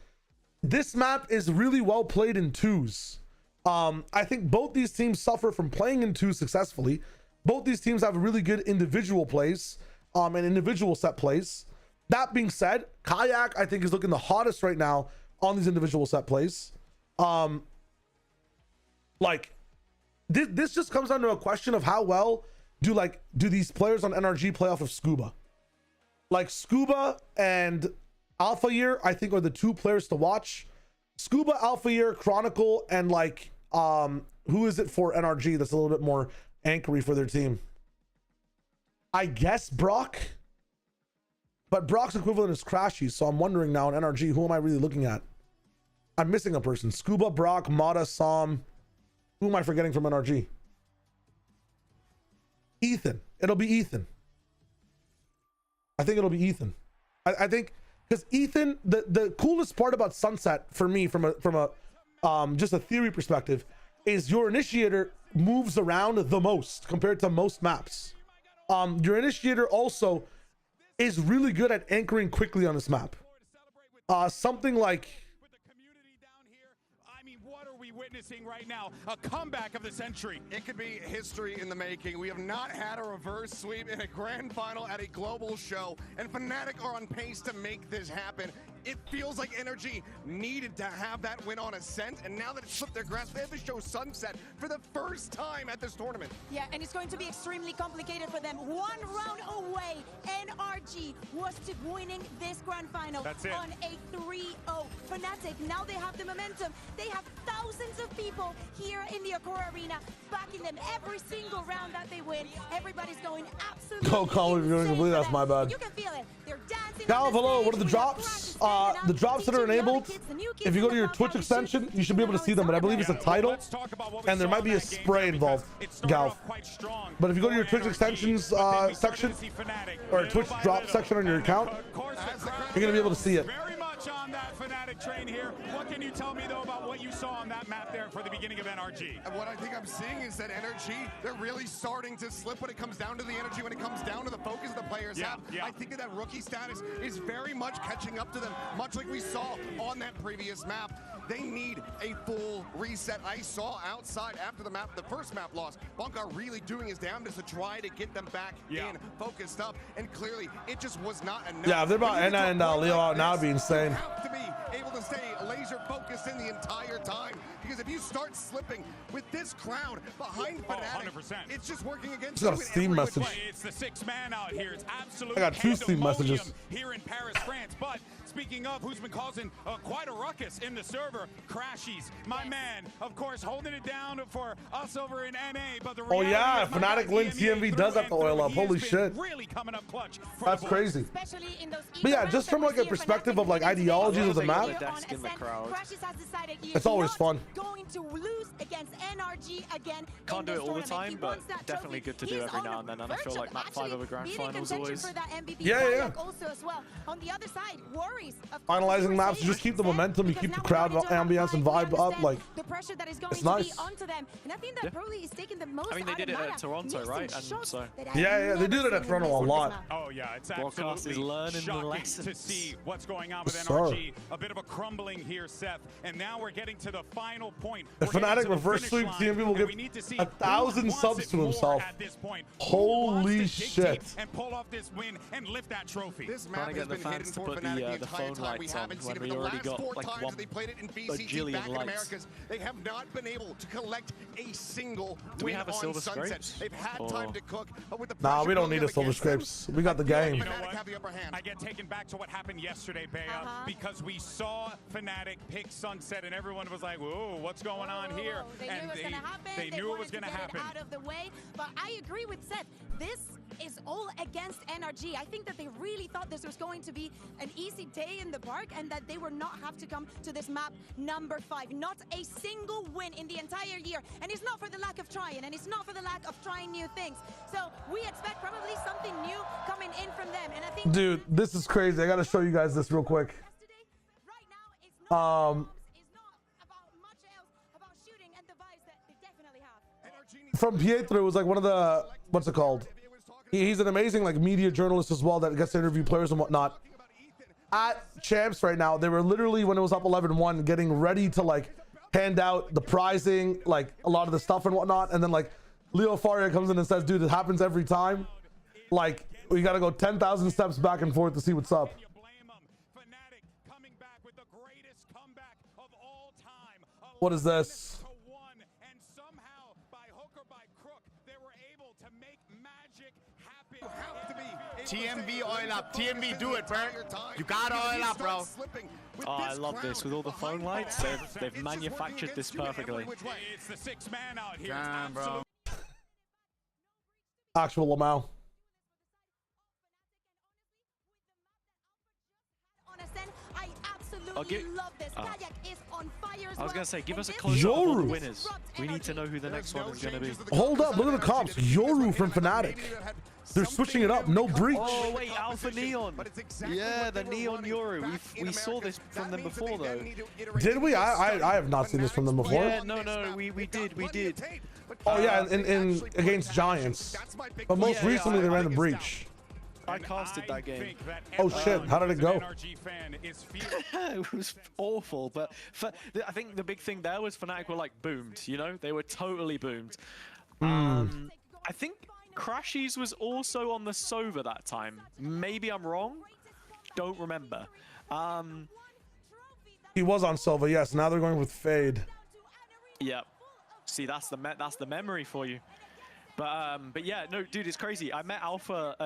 This map is really well played in 2s. I think both these teams suffer from playing in 2 successfully. Both these teams have really good individual plays and individual set plays. That being said, Kayak, I think, is looking the hottest right now on these individual set plays. Like, this just comes down to a question of how well do these players on NRG play off of Scuba. Like, Scuba and Alpha Year, I think, are the 2 players to watch. Scuba, Alpha Year, Chronicle, and like, who is it for NRG that's a little bit more anchory for their team? I guess Brock, but Brock's equivalent is Crashy, so I'm wondering now in NRG, who am I really looking at? I'm missing a person. Scuba, Brock, Mata, Som. Who am I forgetting from NRG? Ethan. It'll be Ethan. I think it'll be Ethan. I think because Ethan, the coolest part about Sunset for me from a just a theory perspective is your initiator moves around the most compared to most maps. Your initiator also is really good at anchoring quickly on this map. Something like, witnessing right now a comeback of the century. It could be history in the making. We have not had a reverse sweep in a grand final at a global show, and Fnatic are on pace to make this happen. It feels like NRG needed to have that win on Ascent, and now that it's slipped their grasp, they have to show Sunset for the first time at this tournament. Yeah, and it's going to be extremely complicated for them. 1 round away, NRG was to winning this grand final on a 3-0. Fnatic, now they have the momentum. They have thousands of people here in the Accor Arena backing them every single round that they win. Everybody's going absolutely insane. That's my bad. You can feel it. They're dancing. Cal, hello, what are the drops? The drops that are enabled, if you go to your Twitch extension, you should be able to see them, but I believe it's a title, and there might be a spray involved, Gal. But if you go to your Twitch extensions section, or Twitch drop section on your account, you're gonna be able to see it. On that Fnatic train here. What can you tell me though about what you saw on that map there for the beginning of NRG? And what I think I'm seeing is that NRG, they're really starting to slip when it comes down to the energy, when it comes down to the focus the players have. I think that rookie status is very much catching up to them, much like we saw on that previous map. They need a full reset. I saw outside after the map, the first map loss, Bunker really doing his damnedest to try to get them back in, focused up, and clearly it just was not enough. Yeah, if they're about Enna and Leo out now, it'd be insane. You have to be able to stay laser focused in the entire time, because if you start slipping with this crowd behind Fnatic, it's just working against you. Got a Steam message. It's the 6th man out here. It's absolutely I got 2 Steam messages here in Paris, France. But speaking of who's been causing quite a ruckus in the server, Crashies, my man, of course, holding it down for us over in NA. But the oh yeah, Fnatic wins. TMV does have to oil up. Holy shit, really coming up clutch. That's crazy. But yeah, just from like a perspective of like ideologies of the map, it's always fun. Going to lose against NRG again. Can't do it all the time, but definitely good to do every now and then. And I feel like map 5 of a grand final is always. Yeah. Also as well. On the other side, worries. Finalizing maps, you just keep the momentum, you keep the crowd ambience and vibe up. Like, the pressure that is going it's nice. to be onto them, and I think that probably is taking the most. I mean, they did it at Toronto, right? And so yeah, they did it at Toronto a lot. Oh yeah, it's Broadcast is learning the lessons. To see what's going on with NRG. A bit of a crumbling here, Seth, and now we're getting to the final point. If Fnatic reverse sweep, TMV will give 1,000 subs to himself. Holy shit! And pull off this win and lift that trophy. This map has been hidden for Fnatic the entire time. We haven't seen it. The last 4 times they played it in VCT back in Americas, they have not been able to collect a single win on Sunset. They've had time to cook, but with the nah, we don't need a silver scrapes. We got the game. You know what? I get taken back to what happened yesterday, Bea, because we saw Fnatic pick Sunset, and everyone was like, "Whoa, what's going on here?" And they knew it was going to happen. Out of the way, but I agree with Seth. This is all against NRG. I think that they really thought this was going to be an easy day in the park, and that they would not have to come to this map number 5. Not a single win in the entire year, and it's not for the lack of trying, and it's not for the lack of trying new things. So we expect probably something new coming in from them, and I think, dude, this is crazy. I gotta show you guys this real quick. From Pietro, it was like one of the, what's it called? He's an amazing like media journalist as well that gets to interview players and whatnot. At Champs right now, they were literally, when it was up 11-1, getting ready to like hand out the prizing, like a lot of the stuff and whatnot, and then like Leo Faria comes in and says, dude, it happens every time. Like, we gotta go 10,000 steps back and forth to see what's up. What is this? TMV oil up. TMV, do it, bro. You gotta oil up, bro. Oh, I love this. With all the phone lights, they've manufactured this perfectly. It's the sixth man out here. Damn, bro. Actual Lamau. I'll give. I was gonna say, give us a close up of all the winners. We need to know who the next one is gonna be. Hold up, look at the comps. Yoru from Fnatic. They're switching it up. No breach. Oh wait, Alpha Neon. Yeah, the Neon Yoru. We saw this from them before though. Did we? I have not seen this from them before. Yeah, no, we did. Oh yeah, in against Giants. But most recently they ran the breach. I casted that game. Oh shit, how did it go? It was awful, but I think the big thing there was Fnatic were like boomed, you know? They were totally boomed. I think Crashies was also on the Sova that time. Maybe I'm wrong. Don't remember. He was on Sova, yes. Now they're going with Fade. Yep. See, that's the memory for you. But yeah, no, dude, it's crazy. I met Alpha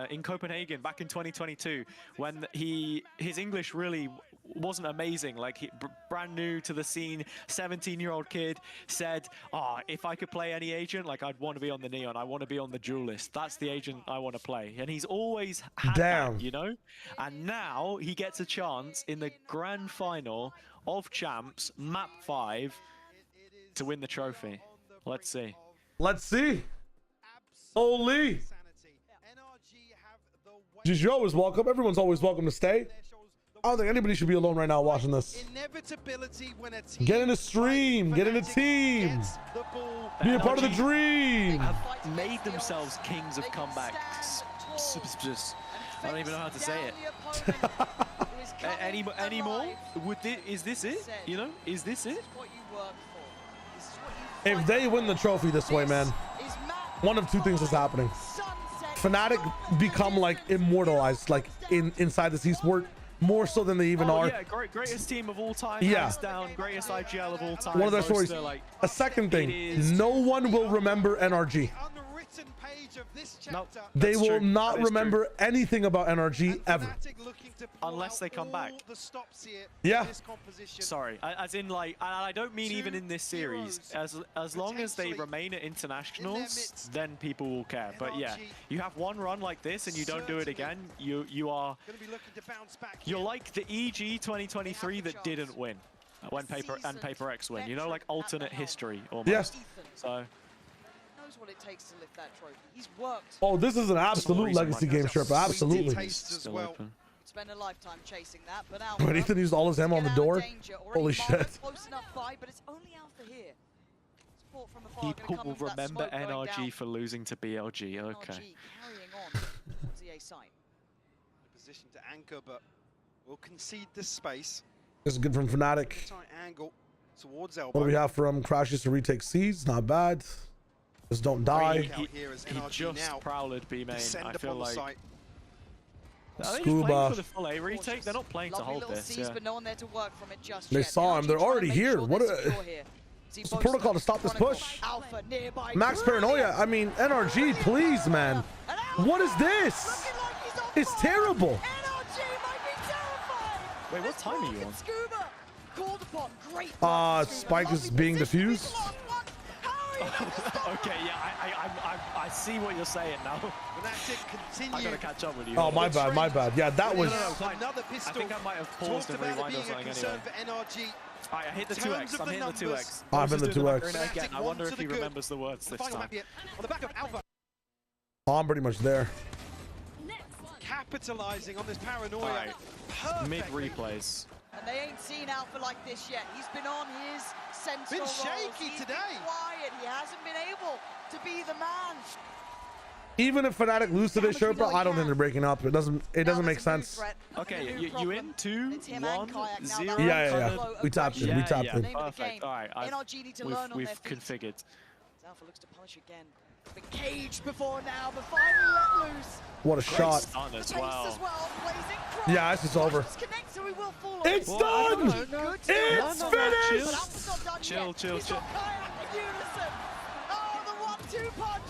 in Copenhagen back in 2022 when his English really wasn't amazing. Like, brand new to the scene, 17-year-old kid said, "Oh, if I could play any agent, like I'd want to be on the Neon. I want to be on the Duelist. That's the agent I want to play." And he's always had that, you know. And now he gets a chance in the grand final of Champs, Map 5, to win the trophy. Let's see. Let's see. Holy. You're always welcome. Everyone's always welcome to stay. I don't think anybody should be alone right now watching this. Get in a stream. Get in a team. Be a part of the dream. Have made themselves kings of comebacks. I don't even know how to say it. Any more? Is this it? You know? Is this it? If they win the trophy this way, man, one of two things is happening. Fnatic become like immortalized, like inside this esport, more so than they even are. Yeah, greatest team of all time. Yeah. Hands down, greatest IGL of all time. One of their stories. A second thing, no one will remember NRG. No, they will not remember anything about NRG ever. Unless they come back. Yeah. Sorry, as in like, and I don't mean even in this series. As long as they remain at internationals, then people will care. But yeah, you have one run like this and you don't do it again, you're like the EG 2023 that didn't win when Paper X win. You know, like alternate history almost. Yes. So. What it takes to lift that trophy. He's worked. Oh, this is an absolute legacy game trip. Absolutely. Spend a lifetime chasing that, but Alpha, But Ethan used all his ammo on the door. Holy shit. Close enough fight, but it's only Alpha here. Support from afar People will remember NRG for losing to BLG. Okay. Carrying on ZA side. Position to anchor, but we'll concede this space. This is good from Fnatic. Tight angle towards elbow. What do we have from Crashes to retake Seeds? Not bad. Just don't die. He just prowled B main. I feel like. Are they just Scuba. playing for the full A retake? They're not playing to hold this. Seas, but no one there to work from it just They yet. saw him. They're already here. What a... What's the protocol to stop this push? Max Paranoia. I mean, NRG, please, man. What is this? It's terrible. Wait, what time are you on? Spike is being diffused. Okay, yeah, I see what you're saying now. I gotta catch up with you. Oh, my bad. Yeah, that was. Another pistol. I think I might have paused and rewind or something anyway. Alright, I hit the 2x. I'm hitting the 2x. I'm in the 2x. Again. I wonder if he remembers the words this time. On the back of Alpha. I'm pretty much there. Capitalizing on this paranoia. Right. Mid replays. And they ain't seen Alpha like this yet. He's been on his sentinel been shaky roles. today. He's been quiet. He hasn't been able to be the man. Even if Fnatic lose today, Sherpa, I don't think they're breaking up. It doesn't make sense. Okay, you in 2, 1, 0? Yeah. We tapped in. We tapped in. Perfect. All right. We've configured. Alpha looks to punish again. Been caged before now, but finally let loose. What a shot. As well. Yeah, it's over. It's done! It's finished! Chill.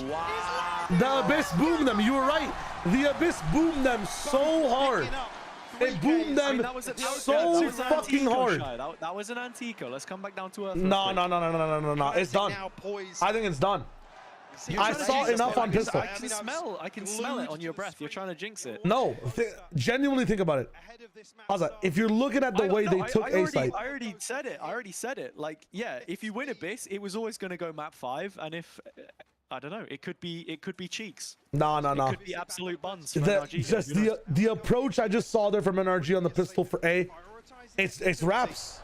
Wow. The Abyss boomed them. You were right. The Abyss boomed them so hard. It boomed them so fucking hard. That was an Antico. Let's come back down to earth. No. It's done. I think it's done. I saw enough on pistol. I can smell it on your breath. You're trying to jinx it. No, genuinely think about it. Ozza, if you're looking at the way they took A site. I already said it. Like, yeah, if you win Abyss, it was always going to go map 5, and if I don't know, it could be cheeks. No. It could be absolute buns. Just the approach I just saw there from NRG on the pistol for A, it's wraps.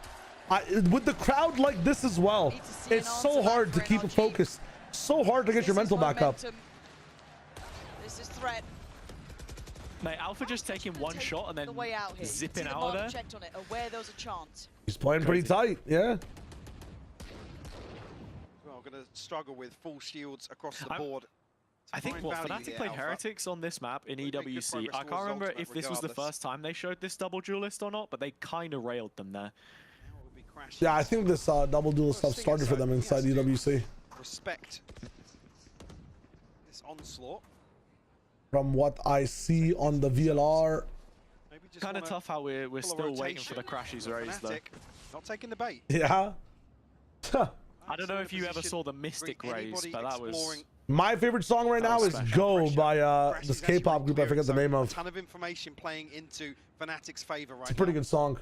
With the crowd like this as well, it's so hard to keep it focused. So hard to get your mental back up. This is threat. Mate, Alpha just taking one shot and then zipping out of there. Checked on it, aware there was a chance. He's playing pretty tight, yeah. Well, going to struggle with full shields across the board. I think Fnatic played Heretics on this map in EWC. I can't remember if this was the first time they showed this double duelist or not, but they kind of railed them there. Yeah, I think this double duelist stuff started for them inside EWC. Respect this onslaught. From what I see on the VLR, kind of tough how we're still waiting for the crashes raise though. Not taking the bait. Yeah. I don't know if you ever saw the Mystic raise, but that was my favorite song right now is "Go" by this K-pop group I forget the name of. A ton of information playing into Fnatic's favor right now. It's a pretty good song.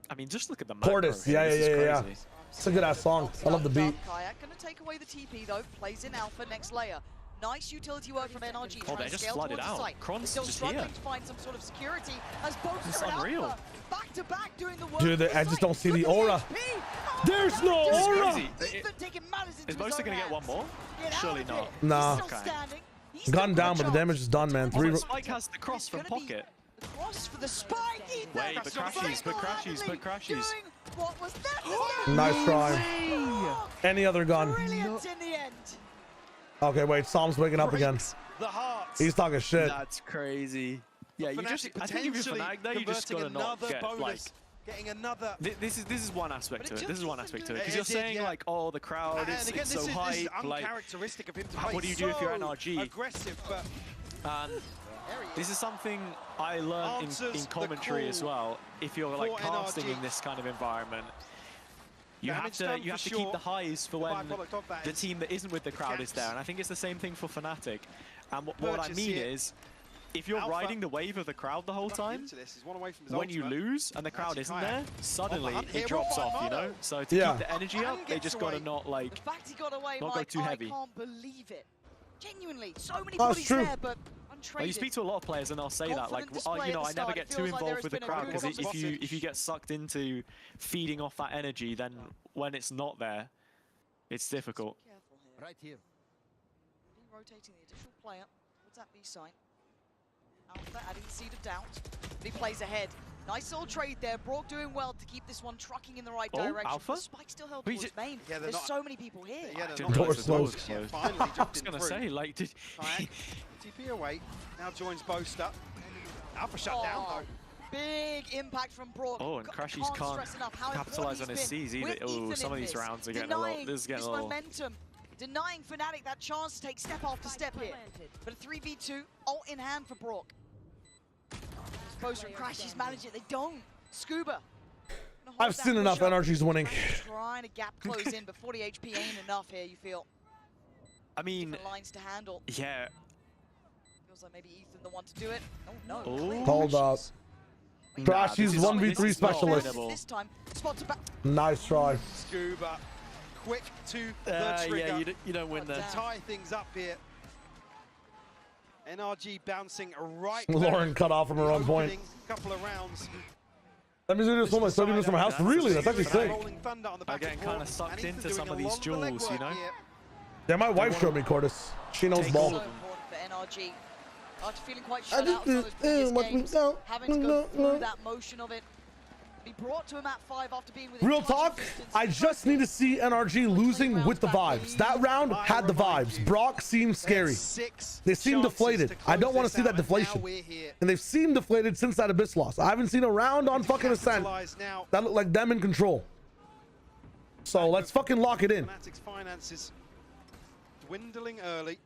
I mean, just look at the map. Portis, yeah. It's a good ass song. I love the beat. Kayak gonna take away the TP though. Plays in Alpha next layer. Nice utility work from NRG. Oh, they just flooded out. Kron's still just struggling here. to find some sort of security as both It's unreal. back to back doing the work. Dude, I just don't see the aura. There's no aura. Is Boaster gonna get one more? Surely not. Nah. Gun down, but the damage is done, man. Spike has the cross from pocket. The cross for the spike. Wait, but crashes. What was that? Nice try. Any other gun? Brilliant in the end. Okay, wait. Psalm's waking up again. He's talking shit. That's crazy. Yeah, you just. I think if you're Fnatic, though, you just gotta not get like. Getting another. This is one aspect to it. This is one aspect to it because you're saying like, oh, the crowd, it's so hype. Like, uncharacteristic of him to play what do you do if you're NRG? Aggressive, but. This is something I learned in commentary as well. If you're like casting in this kind of environment, you have to keep the highs for when the team that isn't with the crowd is there. And I think it's the same thing for Fnatic. And what I mean is, if you're riding the wave of the crowd the whole time, when you lose and the crowd isn't there, suddenly it drops off, you know? So to keep the energy up, they just gotta not like, the fact he got away, not go too heavy. I can't believe it. Genuinely, so many bodies there, but well, you speak to a lot of players and they'll say that, like, oh, you know, I never get too involved with the crowd because if you get sucked into feeding off that energy, then when it's not there, it's difficult. Right here. Rotating the additional player. What's that B site? Alpha adding the seed of doubt. But he plays ahead. Nice little trade there. Brock doing well to keep this one trucking in the right direction. Alpha? The spike still held towards main. Yeah, there's so many people here. Door's closed. Finally I was gonna say, like, did TP away. Now joins Boaster. Alpha shut down though. Big impact from Brock. Oh, and Crashies can't capitalize on his C's either. Oh, some of these rounds are getting a lot. This is getting a little. Momentum. Denying Fnatic that chance to take step after step here. But a 3v2, ult in hand for Brock. Boaster and Crashies manage it, they don't. Scuba. I've seen enough. NRG's winning. Trying to gap close in, but 40 HP ain't enough here, you feel. I mean, different lines to handle. Yeah. Feels like maybe Ethan the one to do it. Oh no. Oh. Hold up. Crashies 1v3 specialist. This time, spot to back. Nice try. Scuba. Quick to the trigger. Yeah, you don't win there. Tie things up here. NRG bouncing right. Lauren cut off from her own point. Couple of rounds. Let me do this one. I'm starting this from my house. Really? That's actually sick. I'm getting kind of sucked into some of these duels, you know? Yeah, my wife showed me Cordis. She knows ball. for NRG. After feeling quite shut out some of those previous games, having to go through that motion of it. Be brought to a map 5 after being within Real talk, I just need to see NRG losing with the vibes. That round had the vibes. Brock seemed scary. They seemed deflated. I don't want to see that deflation. And they've seemed deflated since that Abyss loss. I haven't seen a round on fucking Ascent that looked like them in control. So let's fucking lock it in. Fnatic's finances dwindling early.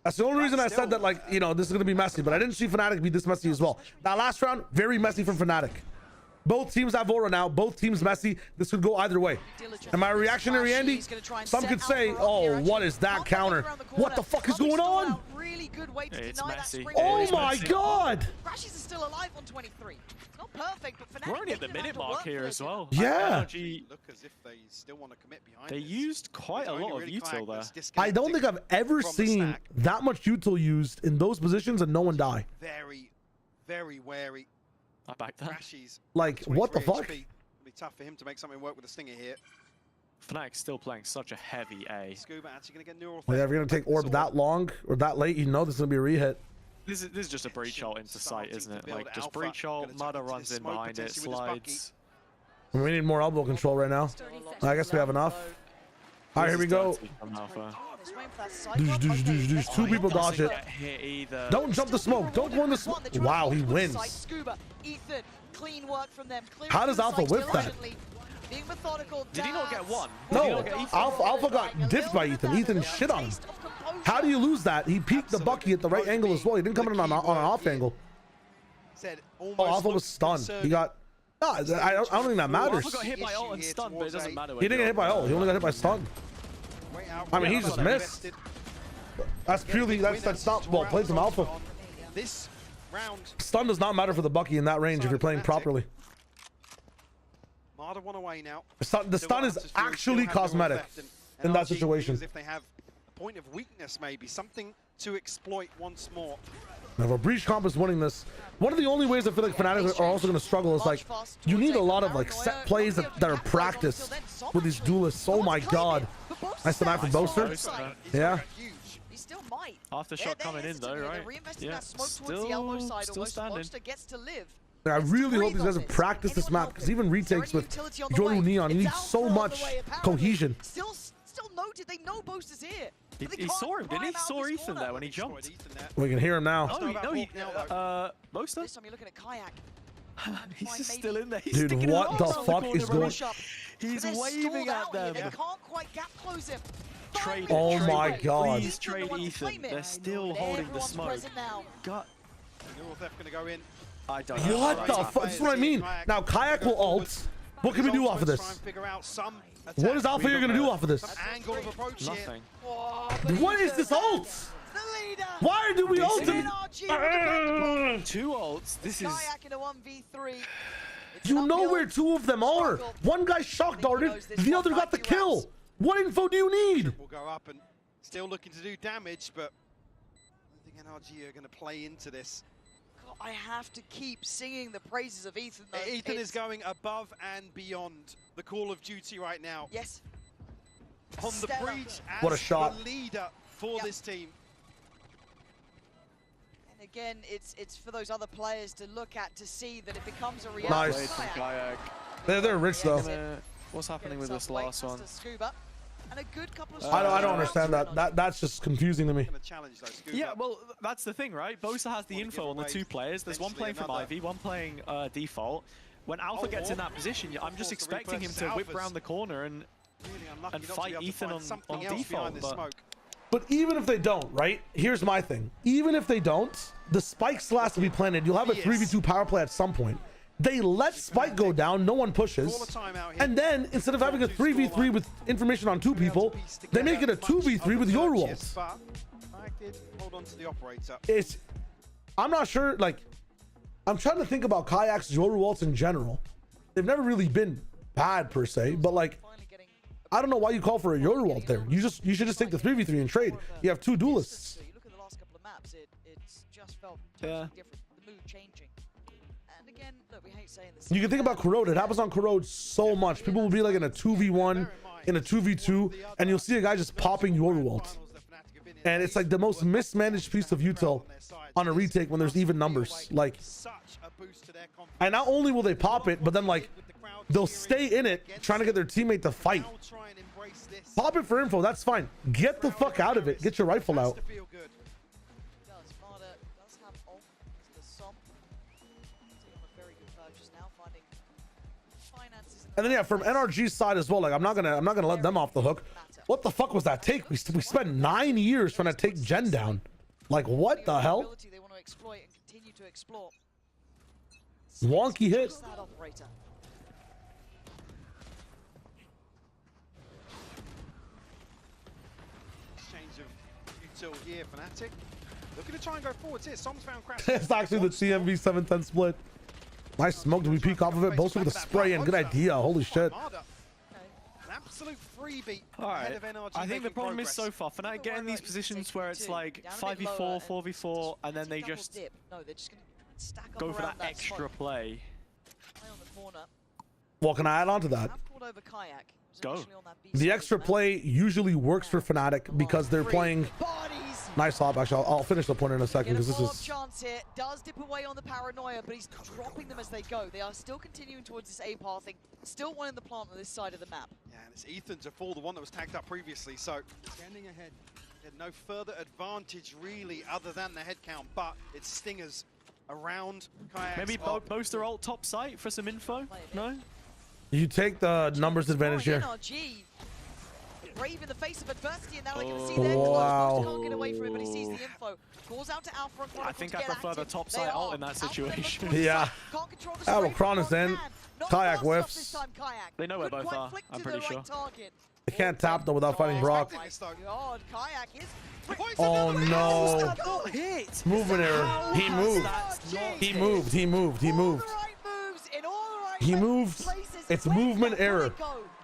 That's the only reason I said that, like, you know, this is going to be messy, but I didn't see Fnatic be this messy as well. That last round, very messy from Fnatic. Both teams have aura now. Both teams messy. This could go either way. And my reactionary Andy, some could say, oh, what is that counter? What the fuck is going on? It's messy. Oh my god. Crashes is still alive on 23. It's not perfect, but Fnatic we're only at the minute mark here as well. Yeah. Look as if they still want to commit behind. They used quite a lot of util there. I don't think I've ever seen that much util used in those positions and no one die. Very, very wary. I back that. Like, what the fuck? It'll be tough for him to make something work with a stinger here. Fnatic's still playing such a heavy A. Scuba actually going to get neural. Well, yeah, if you're gonna take orb that long or that late, you know this is gonna be a rehit. This is just a breach ult into sight, isn't it? Like, just breach ult, Mudder runs in behind it, slides. We need more elbow control right now. I guess we have enough. All right, here we go. Two people dodge it. Don't jump the smoke. Don't go in the smoke. Wow, he wins. How does Alpha whip that? Did he not get one? No, Alpha got diffed by Ethan. Ethan shit on him. How do you lose that? He peeked the Bucky at the right angle as well. He didn't come in on an off angle. Oh, Alpha was stunned. He got... No, I don't think that matters. Alpha got hit by ult and stun, but it doesn't matter. He didn't get hit by ult. He only got hit by stun. I mean, he just missed. That's purely... That's not well played from Alpha. This round... Stun does not matter for the Bucky in that range if you're playing properly. Marder one away now. The stun is actually cosmetic in that situation. If they have a point of weakness, maybe something to exploit once more. Now, if a breach comp is winning this, one of the only ways I feel like Fnatic are also going to struggle is like you need a lot of like set plays that are practiced with these duelists. Oh my god! Nice deny from Boaster. Yeah. Aftershock coming in though, right? Yeah. Still standing. I really hope these guys have practiced this map because even retakes with Yoru Neon, you need so much cohesion. Still noted, they know Boaster's here. He saw him, didn't he? He saw Ethan there when he jumped. We can hear him now. Oh, no, Boaster? This time you're looking at Kayak. He's just still in there. He's dude, what the fuck is going on? He's waving at them. They can't quite gap close him. Trade oh my god. Please trade Ethan. They're still holding the smoke. God. Neural going to go in. I don't know. What the fuck? That's what I mean. Now, Kayak will ult. What can we do off of this? What is Alpha going to do off of this? Nothing. What is this ult? Why do we ult him? 2 ults. This is... You know where 2 of them are. One guy shock darted. The other got the kill. What info do you need? We'll go up and still looking to do damage, but I think NRG are going to play into this. I have to keep singing the praises of Ethan, though. Ethan is going above and beyond the Call of Duty right now. Yes. On the breach as what a shot. The leader for this team. And again, it's for those other players to look at to see that it becomes a reality. Nice. They're rich, though. What's happening with this last one? And a good couple of I don't understand that. That's just confusing to me. Yeah, well, that's the thing, right? Bosa has the info on the 2 players. There's one playing from Ivy, one playing default. When Alpha gets in that position, I'm just expecting him to whip around the corner and fight Ethan on default. But even if they don't, right? Here's my thing. Even if they don't, the spike still has to be planted. You'll have a 3v2 power play at some point. They let Spike go down, no one pushes, and then instead of having a 3v3 with information on 2 people, they make it a 2v3 with Yoru ult. I'm not sure, like, I'm trying to think about Kayak's Yoru ults in general. They've never really been bad per se, but like, I don't know why you call for a Yoru ult there. You should just take the 3v3 and trade. You have 2 duelists. You look at the last couple of maps, it's just felt totally different. The mood changing. Again, look, we hate saying this. You can think about Corrode. It happens on Corrode so much. People will be like in a 2v1, in a 2v2, and you'll see a guy just popping Yoru ult. And it's like the most mismanaged piece of util on a retake when there's even numbers. Like, and not only will they pop it, but then like they'll stay in it trying to get their teammate to fight. Pop it for info, that's fine. Get the fuck out of it. Get your rifle out. And then yeah, from NRG's side as well, like I'm not gonna let them off the hook. What the fuck was that take? We spent 9 years trying to take Gen down. Like what the hell? Wonky hit. Exchange of util here, Fnatic. Looking to try and go forwards here. Som's found crash. It's actually the TMV 710 split. Nice smoke. Do we peek off of it? Both with a spray in. Good idea. Holy shit. An absolute freebie. Alright. I think the problem is so far, Fnatic getting these positions where it's like 5v4, 4v4, and then they just go for that extra play. Well, can I add on to that? Go. The extra play usually works for Fnatic because they're playing. Nice hop. Actually, I'll finish the point in a second because this is. Chance here does dip away on the paranoia, but he's dropping them as they go. They are still continuing towards this A pathing. Still one in the plant on this side of the map. Yeah, and it's Ethan to fall, the one that was tagged up previously. So standing ahead, had no further advantage really, other than the head count. But it's Stingers around Kayaks. Maybe boast their ult top site for some info. No. You take the numbers advantage here. NRG, brave in the face of adversity, and now they're going to see their close. Can't get away from it, but he sees the info. Calls out to Alpha and I think I prefer the top side ult in that situation. Yeah. Alpha is in. Kayak whiffs. They know where both are, I'm pretty sure. They can't tap though without fighting Brock. Oh no. Movement error. He moved. He moved. He moved. He moved. He moved. It's movement error.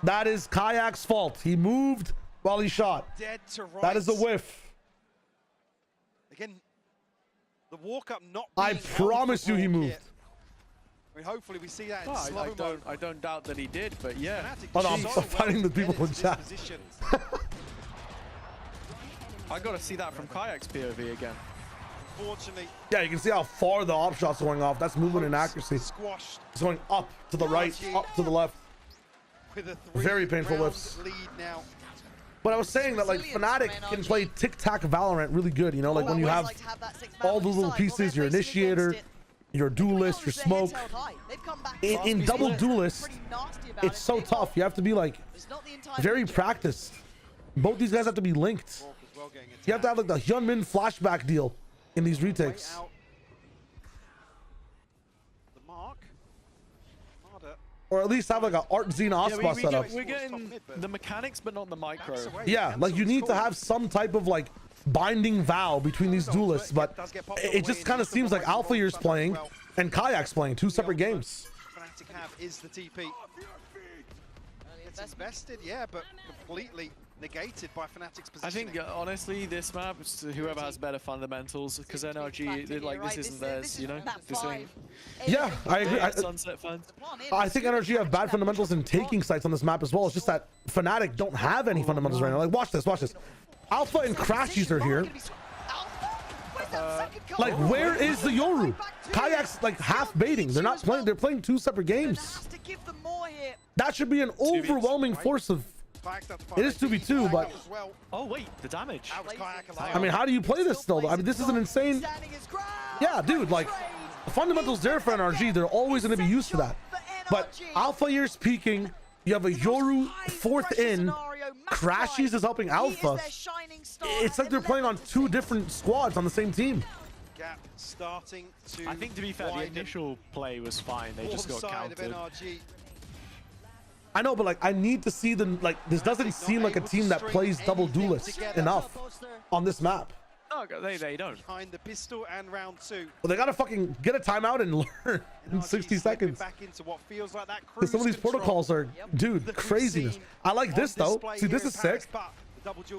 That is Kayak's fault. He moved while he shot. That is a whiff. Again, the walk up not. I promise you, he moved. I mean, hopefully we see that in slow-mo. I don't doubt that he did, but yeah. Oh no, I'm fighting the people in chat. I gotta see that from Kayak's POV again. Unfortunately. Yeah, you can see how far the op shots are going off. That's movement and accuracy. Squashed. It's going up to the right, up to the left. Very painful whiffs. But I was saying that like Fnatic can play tic-tac Valorant really good, you know, like when you have all the little pieces, your initiator, your duelist, your smoke. In double duelist, it's so tough. You have to be like very practiced. Both these guys have to be linked. You have to have like the Hyunmin flashback deal in these retakes. Or at least have like an Art Zine Ospa setup. We're getting the mechanics, but not the micro. Yeah, like you need to have some type of like binding vow between these duelists, but it just kind of seems like Alpha Year's playing and Kayak's playing two separate games. Fnatic have is the TP. It's invested, yeah, but completely negated by Fnatic's positioning. I think honestly, this map, whoever has better fundamentals, because NRG, like this isn't theirs, you know. This ain't. Yeah, I agree. Sunset fans. I think NRG have bad fundamentals in taking sites on this map as well. It's just that Fnatic don't have any fundamentals right now. Like, watch this, watch this. Alpha and Crashies are here. Like, where is the Yoru? Kayak's like half baiting. They're not playing. They're playing two separate games. That should be an overwhelming force of. It is 2v2, but. Oh wait, the damage. I mean, how do you play this still? I mean, this is an insane. Yeah, dude. Like, the fundamentals there for NRG. They're always going to be used for that. But Alpha Year's peaking. You have a Yoru fourth in. Crashies is helping Alpha. It's like they're playing on two different squads on the same team. Gap starting to. I think to be fair, the initial play was fine. They just got countered. I know, but like I need to see them. Like this doesn't seem like a team that plays double duelist enough on this map. No, they don't. Behind the pistol and round two. Well, they gotta fucking get a timeout and learn in 60 seconds. Back into what feels like that some of these protocols are, dude, craziness. I like this though. See, this is sick.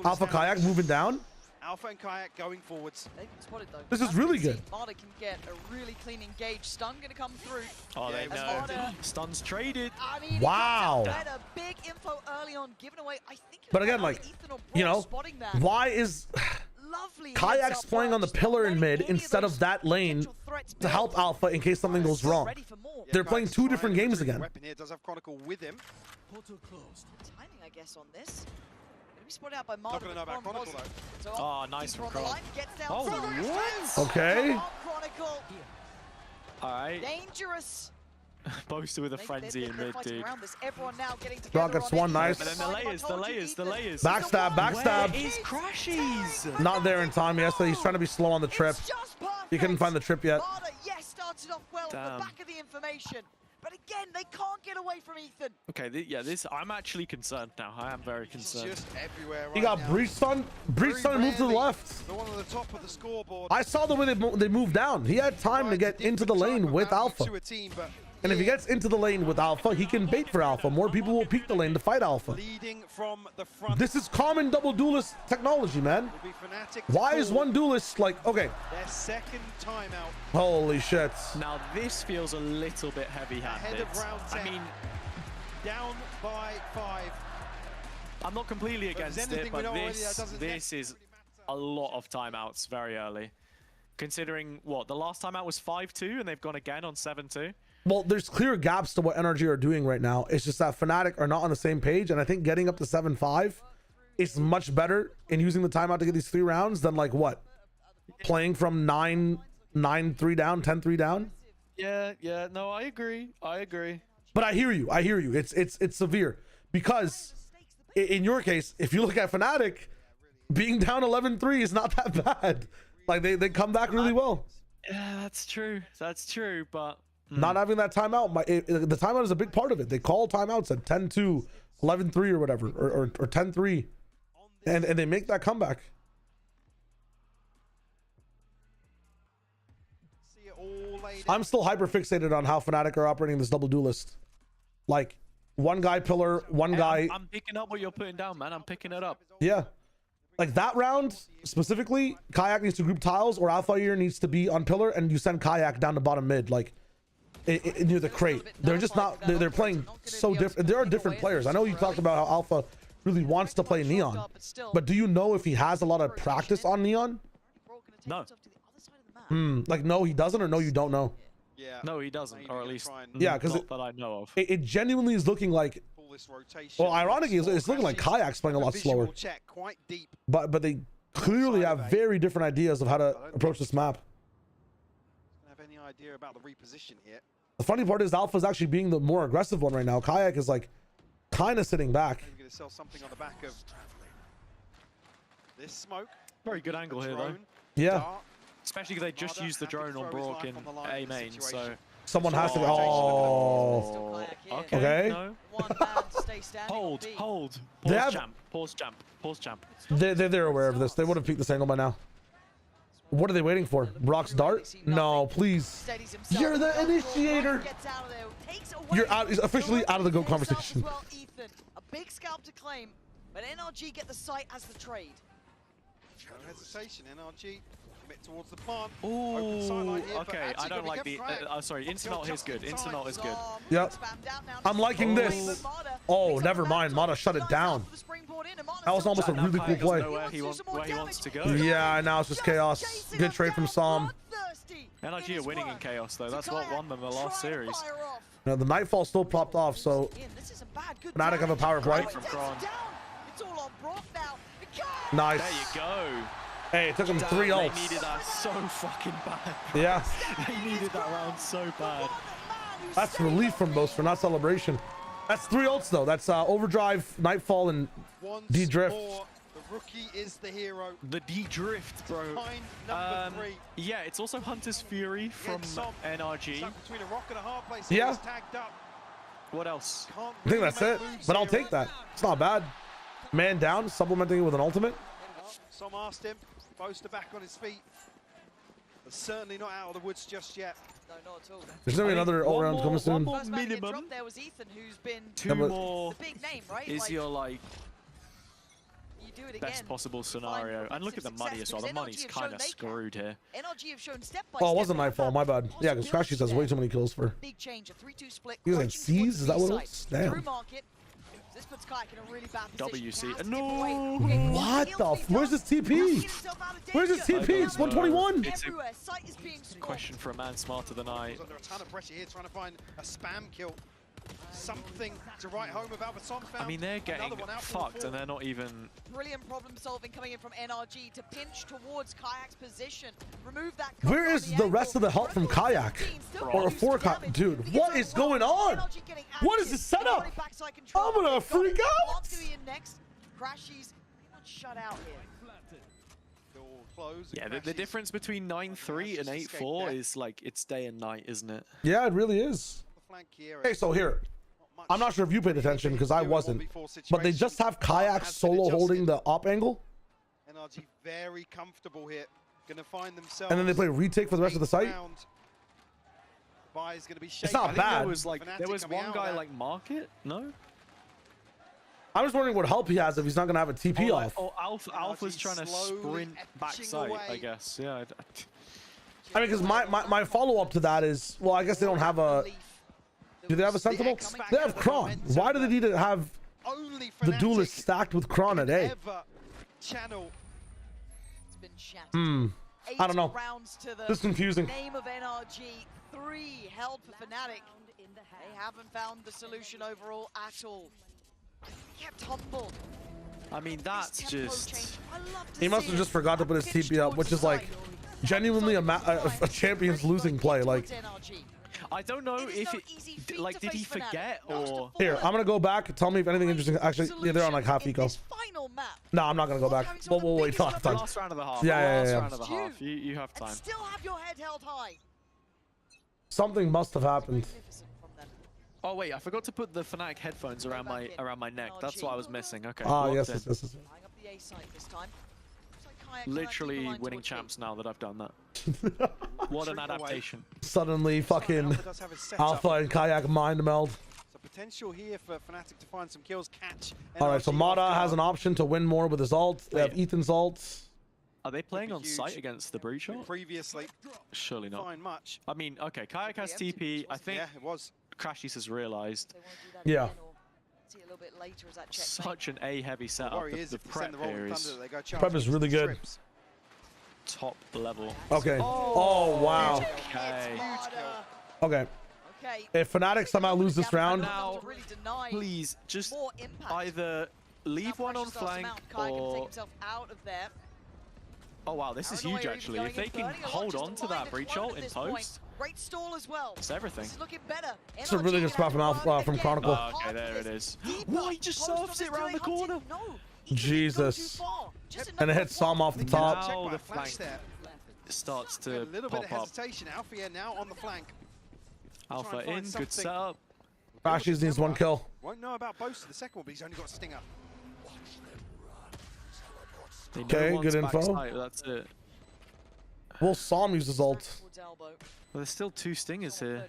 Alpha Kayak moving down. Alpha and Kayak going forwards. Spotted, though. This is really good. Marta can get a really clean engage. Stun gonna come through. Oh, they know. Stun's traded. I mean, wow. Better. Big info early on given away. I think. But again, like, you know, why is Kayak's playing on the pillar in mid instead of that lane to help Alpha in case something goes wrong. They're playing two different games again. Weapon here does have Chronicle with him. Portal closed. Timing, I guess, on this. Gonna be spotted out by Not gonna know about Chronicle though. Oh, nice from Cron. Oh, what? Okay. All right. Dangerous. Boaster with a frenzy in mid, dude. Rockets one, nice. And then the layers. Backstab, backstab. Where is Crashies? Not there in time. Yes, he's trying to be slow on the trip. He couldn't find the trip yet. Yes, started off well on the back of the information. But again, they can't get away from Ethan. Okay, yeah, this I'm actually concerned now. I am very concerned. Just everywhere right He got Breach Stun. Breach Stun moved to the left. The one on the top of the scoreboard. I saw the way they moved down. He had time to get into the lane with Alpha. And if he gets into the lane with Alpha, he can bait for Alpha. More people will peek the lane to fight Alpha. Leading from the front. This is common double duelist technology, man. Why is one duelist like, okay. Their second timeout. Holy shit. Now this feels a little bit heavy-handed. Ahead of round 10. I mean, down by 5. I'm not completely against it, but this is a lot of timeouts very early. Considering, what, the last timeout was 5-2 and they've gone again on 7-2? Well, there's clear gaps to what NRG are doing right now. It's just that Fnatic are not on the same page, and I think getting up to 7-5 is much better in using the timeout to get these 3 rounds than like what? Playing from 9-3 down, 10-3 down? Yeah, no, I agree. But I hear you. It's severe. Because in your case, if you look at Fnatic, being down 11-3 is not that bad. Like they come back really well. Yeah, that's true, but not having that timeout, the timeout is a big part of it. They call timeouts at 10-2, 11-3 or whatever, or 10-3, and they make that comeback. I'm still hyper fixated on how Fnatic are operating this double duelist. Like one guy pillar, one guy. I'm picking up what you're putting down, man. I'm picking it up. Yeah. Like that round specifically, Kayak needs to group tiles or Alpha Ear needs to be on pillar, and you send Kayak down to bottom mid, like near the crate. They're just not, they're playing so different. There are different players. I know you talked about how Alpha really wants to play Neon, but do you know if he has a lot of practice on Neon? No. Like no, he doesn't, or no, you don't know? Yeah. No, he doesn't, or at least yeah, because not that I know of. It genuinely is looking like. Well, ironically, it's looking like Kayak's playing a lot slower. But they clearly have very different ideas of how to approach this map. Have any idea about the reposition here? The funny part is Alpha's actually being the more aggressive one right now. Kayak is like kind of sitting back. Maybe going to sell something on the back of this smoke. Very good angle here, though. Yeah. Especially because they just used the drone on Brock in A main, so. Someone has to. Oh. Okay. No. Hold. Pause champ. They're aware of this. They would have peeked this angle by now. What are they waiting for? Brock's dart? No, please. You're the initiator. You're out. He's officially out of the GOAT conversation. A big scalp to claim, but NRG get the site as the trade. No hesitation. NRG commit towards the plant. Ooh, okay. I don't like the. Sorry, Instant is good. Instant is good. Yep. I'm liking this. Oh, never mind. Mata shut it down. That was almost a really cool play. Where he wants to go. Yeah, now it's just chaos. Good trade from Psalm. NRG are winning in chaos though. That's what won them the last series. Now the Nightfall still popped off, so Fnatic have a power play. Nice. There you go. Hey, it took him 3 ults. They needed that so fucking bad. Yeah. They needed that round so bad. That's relief from Boaster, not celebration. That's 3 ults though. That's Overdrive, Nightfall, and D-Drift. The rookie is the hero. The D-Drift, bro. Number 3. Yeah, it's also Hunter's Fury from NRG. Between a rock and a hard place. Yeah. Tagged up. What else? I think that's it, but I'll take that. It's not bad. Man down, supplementing it with an ultimate. Some asked him. Boaster back on his feet. But certainly not out of the woods just yet. No, not at all. There's gonna be another all-round coming soon. First minimum. There was Ethan, who's been two more. The big name, right? Is your like you do it best again, possible scenario? And look at the money as well. The money's kind of screwed here. NRG have shown step by oh, it wasn't Nightfall. My bad. Yeah, because Crashies has way too many kills for. Big change, a 3-2 split. He's like C's? Is that what it was? Damn. This puts Kayak in a really bad position. WC. No. What the? Where's his TP? Where's his TP? It's 121. It's a question for a man smarter than I. He's under a ton of pressure here, trying to find a spam kill. Something to write home about, but Som found. I mean, they're getting fucked, and they're not even. Brilliant problem solving coming in from NRG to pinch towards Kayak's position. Remove that. Where is the rest of the help from Kayak? Or for Kayak? Dude, what is going on? What is this setup? I'm gonna freak out. Crashies shut out here. Yeah, the difference between 9-3 and 8-4 is like it's day and night, isn't it? Yeah, it really is. Okay, so here, I'm not sure if you paid attention because I wasn't, but they just have Kayak solo holding the op angle. NRG very comfortable here, gonna find themselves. And then they play retake for the rest of the site. It's not bad. There was one guy like Market, no? I'm just wondering what help he has if he's not gonna have a TP off. Oh, Alpha's trying to sprint backside, I guess. Yeah. I mean, because my follow up to that is, well, I guess they don't have a. Do they have a Sentinel? They have Kron. Why do they need to have the duelist stacked with Kron at A? I don't know. This is confusing. Name of NRG, 3 held for Fnatic. They haven't found the solution overall at all. Kept humble. I mean, that's just. He must have just forgot to put his TP up, which is like genuinely a champion's losing play. Like. I don't know if it, like, did he forget or... Here, I'm gonna go back. Tell me if anything interesting. Actually, yeah, they're on like half eco. No, I'm not gonna go back. We'll wait till half time. Last round of the half. Yeah. Last round of the half. You have time. Still have your head held high. Something must have happened. Oh wait, I forgot to put the Fnatic headphones around my neck. That's what I was missing. Okay. Ah, yes. Literally winning champs now that I've done that. What an adaptation. Suddenly fucking Alpha and Kayak mind meld. So potential here for Fnatic to find some kills, catch. Alright, so Mata has an option to win more with his ult. They have Ethan's ult. Are they playing on site against the Breach ult? Previously. Surely not. Find much. I mean, okay, Kayak has TP. I think it was. Crashies has realized. Yeah. See a little bit later as that check. Such an A-heavy setup. The prep here is... Prep is really good. Top level. Okay. Oh, wow. Okay. If Fnatic somehow lose this round... Now, please, just either leave one on flank or... Oh wow, this is huge actually. If they can hold on to that breach ult in post, great stall as well. It's everything. This is looking better. It's a really good spot from Alpha, from Chronicle. Okay, there it is. Why he just surfs it around the corner? Jesus. And it hits Som off the top. Now the flank starts to a little bit of pop up. hesitation. Alpha here now on the flank. Alpha in, good setup. Crashies needs 1 kill. Won't know about Boast in the second one, but he's only got Stinger. Okay, good info. Site, that's it. Will Som use his ult? Well, there's still 2 stingers here.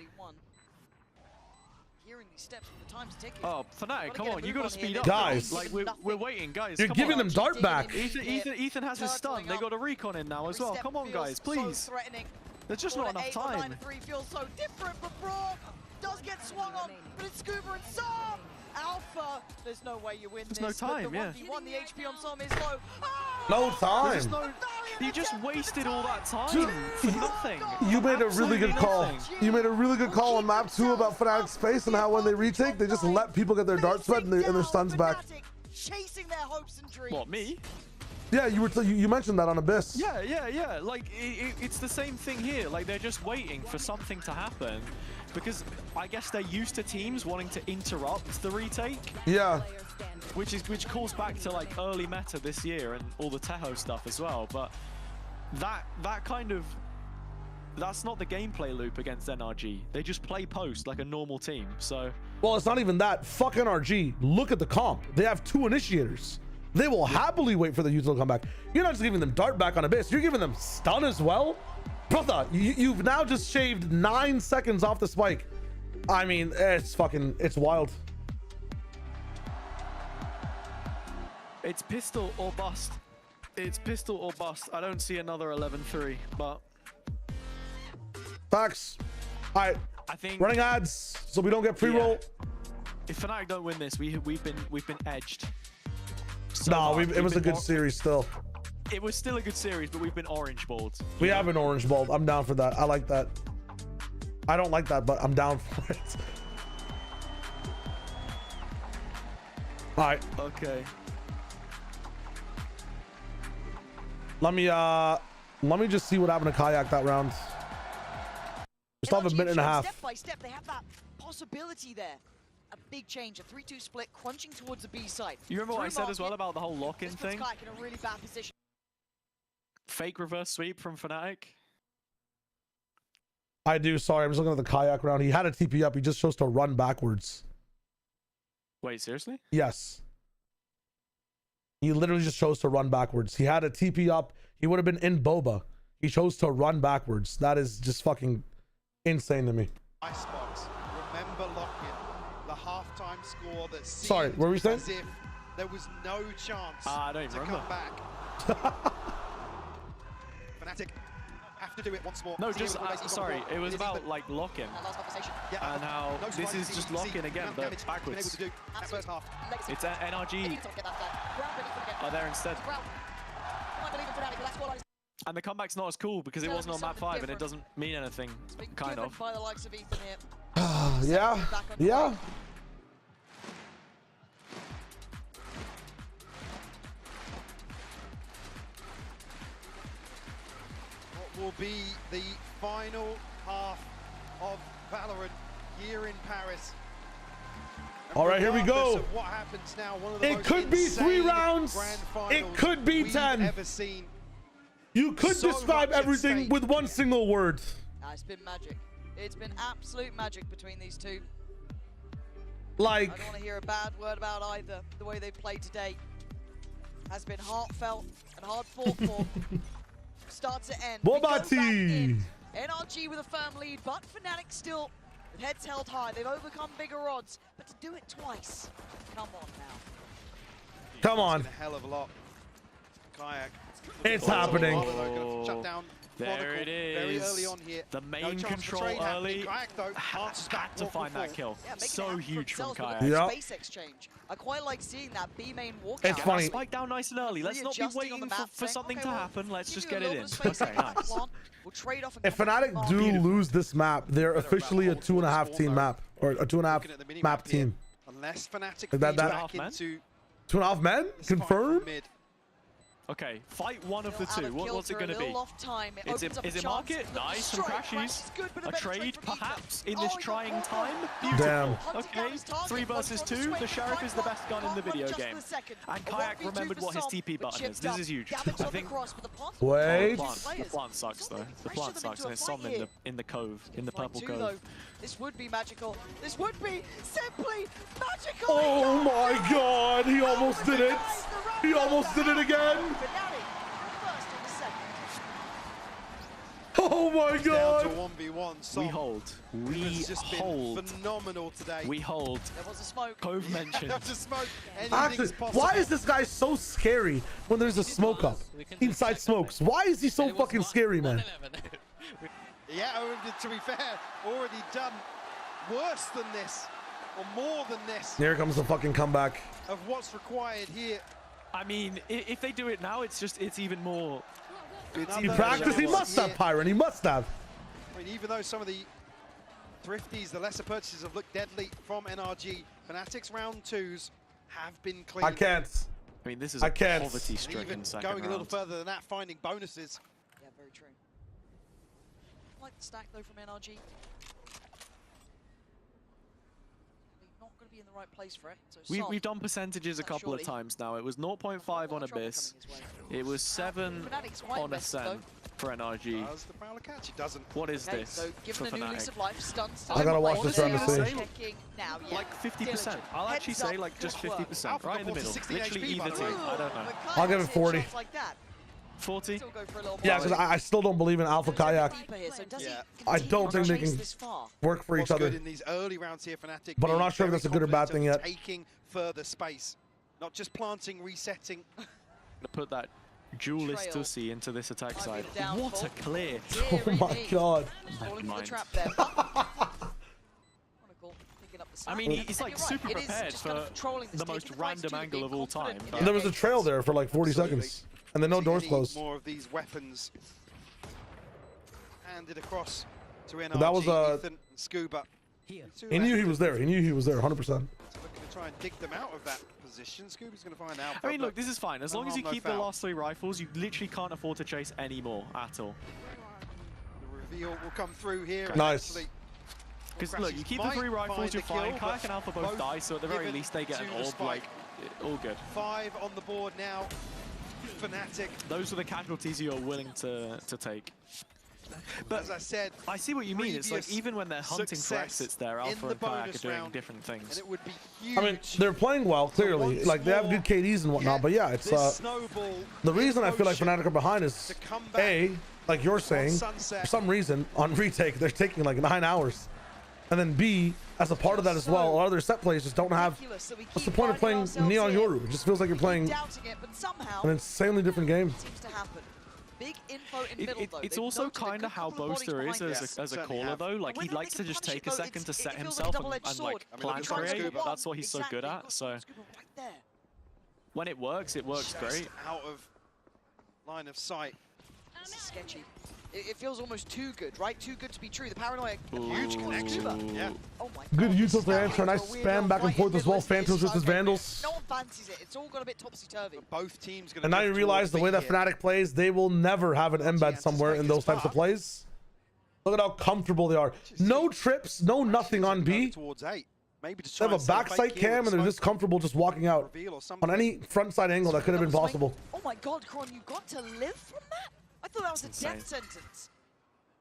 Oh, Fnatic, come on, you gotta speed up. Guys. Like, we're waiting, guys. You're giving them dart back. Ethan has his stun. They got a recon in now as well. Come on, guys, please. There's just not enough time. 3 feels so different, but Brawl does get swung on, but it's Scuba and Som. Alpha, there's no way you win this. There's no time, yeah. The HP on Som is low. No time. You just wasted all that time for nothing. You made a really good call. You made a really good call on map 2 about Fnatic space and how when they retake, they just let people get their darts fed and their stuns back. Chasing their hopes and dreams. What, me? Yeah, you mentioned that on Abyss. Yeah. Like, it's the same thing here. Like, they're just waiting for something to happen. Because I guess they're used to teams wanting to interrupt the retake. Yeah. Which calls back to like early meta this year and all the Teho stuff as well. But that kind of, that's not the gameplay loop against NRG. They just play post like a normal team. So. Well, it's not even that. Fuck NRG. Look at the comp. They have 2 initiators. They will happily wait for the util to come back. You're not just giving them dart back on Abyss. You're giving them stun as well. Brother, you've now just shaved 9 seconds off the spike. I mean, it's wild. It's pistol or bust. It's pistol or bust. I don't see another 11-3, but... Facts. All right. I think... Running ads so we don't get pre-roll. If Fnatic don't win this, we've been edged. So No, it was a good series still. It was still a good series, but we've been orange balled. We have been orange balled. I'm down for that. I like that. I don't like that, but I'm down for it. All right. Okay. Let me just see what happened to Kayak that round. We still have a minute and a half. Step by step, they have that possibility there. A big change, a 3-2 split, crunching towards the B side. You remember what I said as well about the whole lock-in thing? Kayak in a really bad position. Fake reverse sweep from Fnatic. I do. Sorry, I'm just looking at the Kayak round. He had a TP up. He just chose to run backwards. Wait, seriously? Yes. He literally just chose to run backwards. He had a TP up. He would have been in Boba. He chose to run backwards. That is just fucking insane to me. Icebox. Remember lock-in. The halftime score that seemed Sorry, what were we saying? as if there was no chance I don't to remember. come back. Fnatic have to do it once more. No, just sorry. It was about like lock-in, and how this is just lock-in again, but backwards. It's NRG are there instead. And the comeback's not as cool because it wasn't on map 5 and it doesn't mean anything, kind of. By the likes of Ethan here. Yeah. Yeah. What will be the final half of Valorant here in Paris? All right, here we go. What happens now, one of the It most could be 3 insane rounds. grand It finals could be we've 10. ever seen. You could So describe much at everything stake. with one single word. It's been magic. It's been absolute magic between these two. Like, I don't want to hear a bad word about either. The way they played today has been heartfelt and hard fought for. Start to end. We go back in. NRG with a firm lead, but Fnatic still with heads held high. They've overcome bigger odds, but to do it twice, come on now. Come on. A hell of a lot. Kayak. It's happening. Shut down. There it is. Very early on here. The main No control early. Kayak, though, answers back Had to find that kill. Yeah, So huge from Kayak. Yeah. Space exchange. I quite like seeing that B main walk It's out. funny. Spike down nice and early. Let's not be Readjusting on the waiting map, for saying, something okay, to well, happen. Let's give just you a get it little in. bit of space Okay, on the nice. plant. We'll trade off and If come back Fnatic to the do mark. lose this map, they're officially a 2.5 team map, or a 2.5 map team. Unless Fnatic Like that- feeds that- back into 2.5 men? Confirmed? mid. Okay, fight one of the two. What's it going to be? Is it market? Nice, some crashes. A trade, perhaps, in this trying time? Beautiful. Damn. Okay, 3 versus 2. The Sheriff is the best gun in the video game. And Kayak remembered what his TP button is. This is huge. I think... Wait. The plant sucks, though. The plant sucks, and it's some in the cove, in the purple cove. This would be magical. This would be simply magical. Oh my god, he almost did it. He almost did it again. Oh my god. Down to 1v1. We hold. We It's just hold. been phenomenal today. We hold. There was a smoke. Cove mentioned. There was a smoke. Actually, Anything's possible. why is this guy so scary when there's a smoke up? Inside smokes. Why is he so fucking scary, man? Yeah, to be fair, already done worse than this, or more than this, Here comes the fucking comeback. of what's required here. I mean, if they do it now, it's even more. He practiced. He must have, Pyron. He must have. I mean, even though some of the thrifties, the lesser purchases have looked deadly from NRG, Fnatic's round 2s have been clean. I can't. I mean, this is I a can't. poverty-stricken Even second going a little round. further than that, finding bonuses. Yeah, very true. I like the stack though from NRG. Not going to be in the right place for it. So We've done percentages a couple of times now. It was 0.5 on Abyss. It was 7 on Ascent for NRG. Does the Prowler catch? It doesn't. What is Okay, this so given for a new lease Fnatic? of life, stuns. I gotta watch this round to see. Checking now, yeah. Like 50%. Diligent. I'll actually Heads up, say like just good work. 50%, right in the middle. 60 Literally HP, by either the way. team. I don't know. But I'll give it Kayak's 40. hit shots like that. 40? Still go for a little Yeah, more. because I still don't believe in Alpha Kayak. Deeper here, so does he I continue don't to think they chase can this far? work for each What's other. good in these early rounds here, Fnatic, But I'm being not sure if very that's a good or bad confident thing of yet. Taking further space, not just planting, resetting. To put that duelist Trail. Tussie into this attack side. down What a full. clear. Oh my god. Falling for the Mind. trap there. Chronicle picking up I mean, he's like super prepared for the most random angle of all time. There was a trail there for like 40 seconds, and then no doors closed. More of these weapons handed across to NRG. That was Ethan and Scuba. He knew he was there. He knew he was there 100%. Looking to try and dig them out of that position. Scuba's going to find out. I mean, look, this is fine. As long as you keep the last 3 rifles, you literally can't afford to chase any more at all. The reveal will come through here. Nice. Because look, you keep the 3 rifles, you're fine. Kayak and Alpha both die, so at the very least they get an orb. Like, all good. 5 on the board now. Fnatic. Those are the casualties you are willing to take. But as I said, I see what you mean. It's like even when they're hunting for exits there, Alpha and Kayak are doing different things. And it would be huge. I mean, they're playing well, clearly. Like, they have good KDs and whatnot, but yeah, it's the reason I feel like Fnatic are behind is, A, like you're saying, for some reason, on retake, they're taking like 9 hours. And then B, as a part of that as well, a lot of their set plays just don't have... What's the point of playing Neon Yoru? It just feels like you're playing an insanely different game. Big info in middle, though. It's also kind of how Boaster is as a caller, though. Like, he likes to just take a second to set himself and like plan create. That's what he's so good at. So when it works great. Out of line of sight. This is sketchy. It feels almost too good, right? Too good to be true. The paranoia, huge connection. Yeah. Oh my God. Good use of the answer. Nice spam back and forth as well. Phantoms versus Vandals. No one fancies it. It's all got a bit topsy-turvy. Both teams going to. And now you realize the way that Fnatic plays, they will never have an embed somewhere in those types of plays. Look at how comfortable they are. No trips, no nothing on B. They have a backside cam and they're just comfortable just walking out on any front side angle that could have been possible. Oh my God, Kron, you got to live from that? I thought that was a death sentence.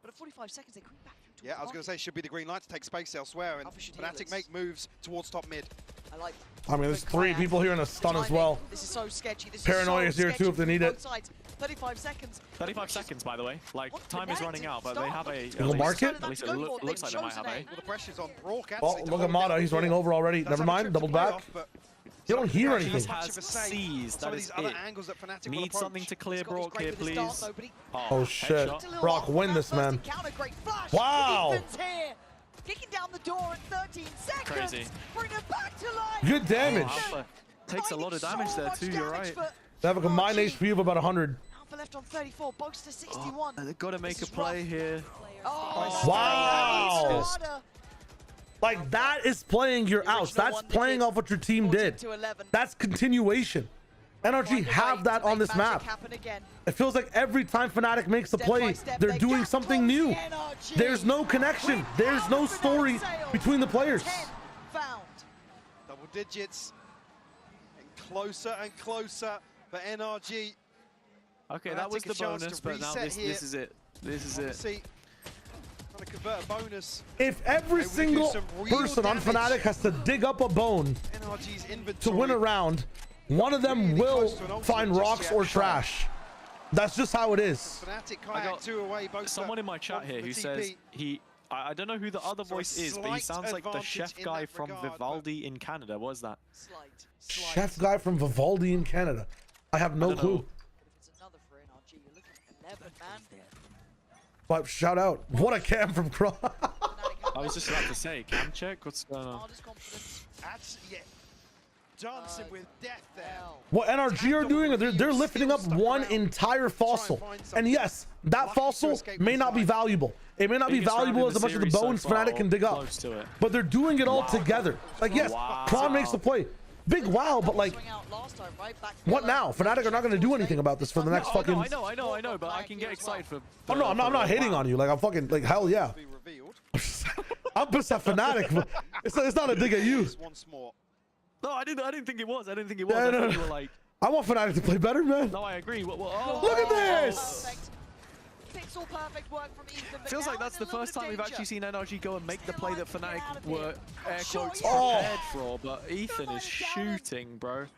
But at 45 seconds, they creep back through. Yeah, I was going to say, should be the green light to take space elsewhere. And Fnatic make moves towards top mid. I like. I mean, there's 3 people here in a stun as well. This is so sketchy. This Paranoia is here too if they need it. 35 seconds. 35 seconds, by the way. Like, time is running out, but they have a... You'll mark it? At least it looks like they might have a... Well, the pressure's on Rourke. Oh, look at Mata. He's running over already. Never mind. Double back. You don't hear anything. He has seized. That is it. Need something to clear Brock here, please. Oh, shit. Brock, win this, man. Wow. Kicking down the door at 13 seconds. Crazy. Bring it back to life. Good damage. Alpha takes a lot of damage there, too. You're right. They have a combined HP of about 100. Alpha left on 34. Boaster 61. They've got to make a play here. Wow. Like, that is playing your outs. That's playing off what your team did. That's continuation. NRG have that on this map. It feels like every time Fnatic makes a play, they're doing something new. There's no connection. There's no story between the players. Double digits. And closer for NRG. Okay, that was the bonus, but now this is it. This is it. Trying to convert a bonus. If every single person on Fnatic has to dig up a bone to win a round, one of them will find rocks or trash. That's just how it is. I got someone in my chat here who says I don't know who the other voice is, but he sounds like the chef guy from Vivaldi in Canada. What is that? Chef guy from Vivaldi in Canada. I have no clue. But shout out. What a cam from Kron. I was just about to say, cam check? What's going on? Dancing with death there. What NRG are doing, they're lifting up one entire fossil. And yes, that fossil may not be valuable. It may not be valuable as much as the bones Fnatic can dig up. But they're doing it all together. Like, yes, Kron makes the play. Big wow, but like, what now? Fnatic are not going to do anything about this for the next fucking... I know, but I can get excited for... Oh no, I'm not hating on you. Like, I'm fucking, like, hell yeah. I'm pissed at Fnatic, but it's not a dig at you. No, I didn't think it was. I thought you were like... I want Fnatic to play better, man. No, I agree. Look at this! Pixel perfect work from Ethan. Feels like that's the first time we've actually seen NRG go and make the play that Fnatic were air quotes Oh. prepared for, but Ethan is shooting, bro. And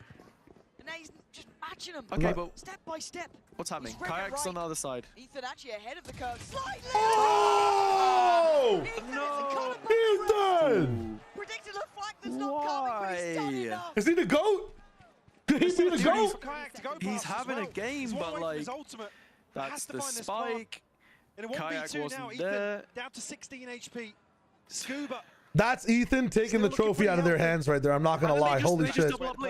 now he's just matching him. Okay, but step by step. What's happening? Kayak's on the other side. Ethan actually ahead of the curve slightly. Oh! He's done! Predicted a flank that's not coming, but he's done enough. Is he the GOAT? Could he be the GOAT? He's having a game, but like, that's the spike. In a 1v2 now, Ethan down to 16 HP. Scuba. That's Ethan taking the trophy out of their hands right there. I'm not gonna lie. Holy shit.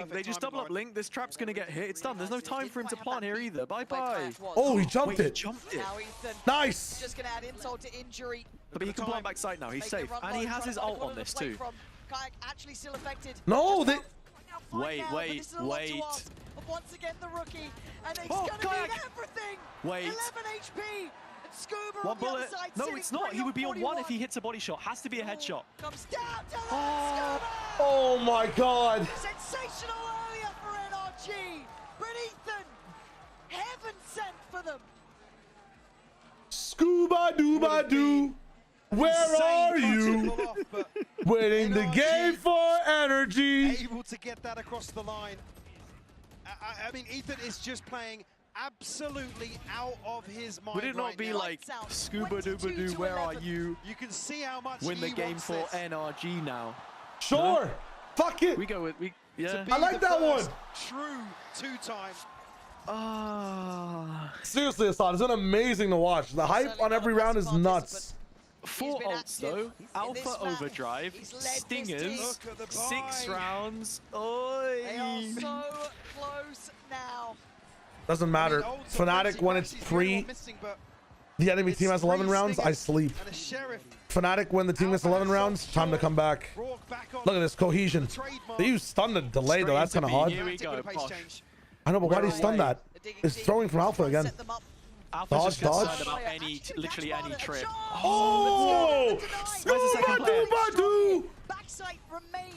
They just double up Link. This trap's gonna get hit. It's done. There's no time for him to plant here either. Bye-bye. Oh, he jumped it. Now Ethan, nice. Just gonna add insult to injury. But he can plant back side now. He's safe. And he has his ult on this too. Kayak actually still affected. No, they... Wait. Once again, the rookie. And he's gonna need everything. Wait. 11 HP. Scuba one bullet. No, it's not. He would be on 1 if he hits a body shot. Has to be a headshot. Comes down to Scuba. Oh my god. Sensational earlier for NRG. But Ethan, heaven sent for them. Scuba dooba doo. Where are you? Winning the game for NRG. Able to get that across the line. I mean, Ethan is just playing absolutely out of his mind. Would it not be like scuba dooba doo, where are you? You can see how much win the game for NRG now. Sure. No? Fuck it. We go with yeah. I like that one. True two-time. Seriously, Assad, it's been amazing to watch. The hype on every round is nuts. 4 ults though. Alpha Overdrive, Stingers, 6 rounds. Oi. They are so close now. Doesn't matter. Fnatic, when it's pre, the enemy team has 11 rounds, I sleep. Fnatic, when the team gets 11 rounds, time to come back. Look at this cohesion. They use stun to delay though. That's kind of odd. Here we go. I know, but why do you stun that? It's throwing from Alpha again. Alpha's Dodge. about literally any trip. Oh!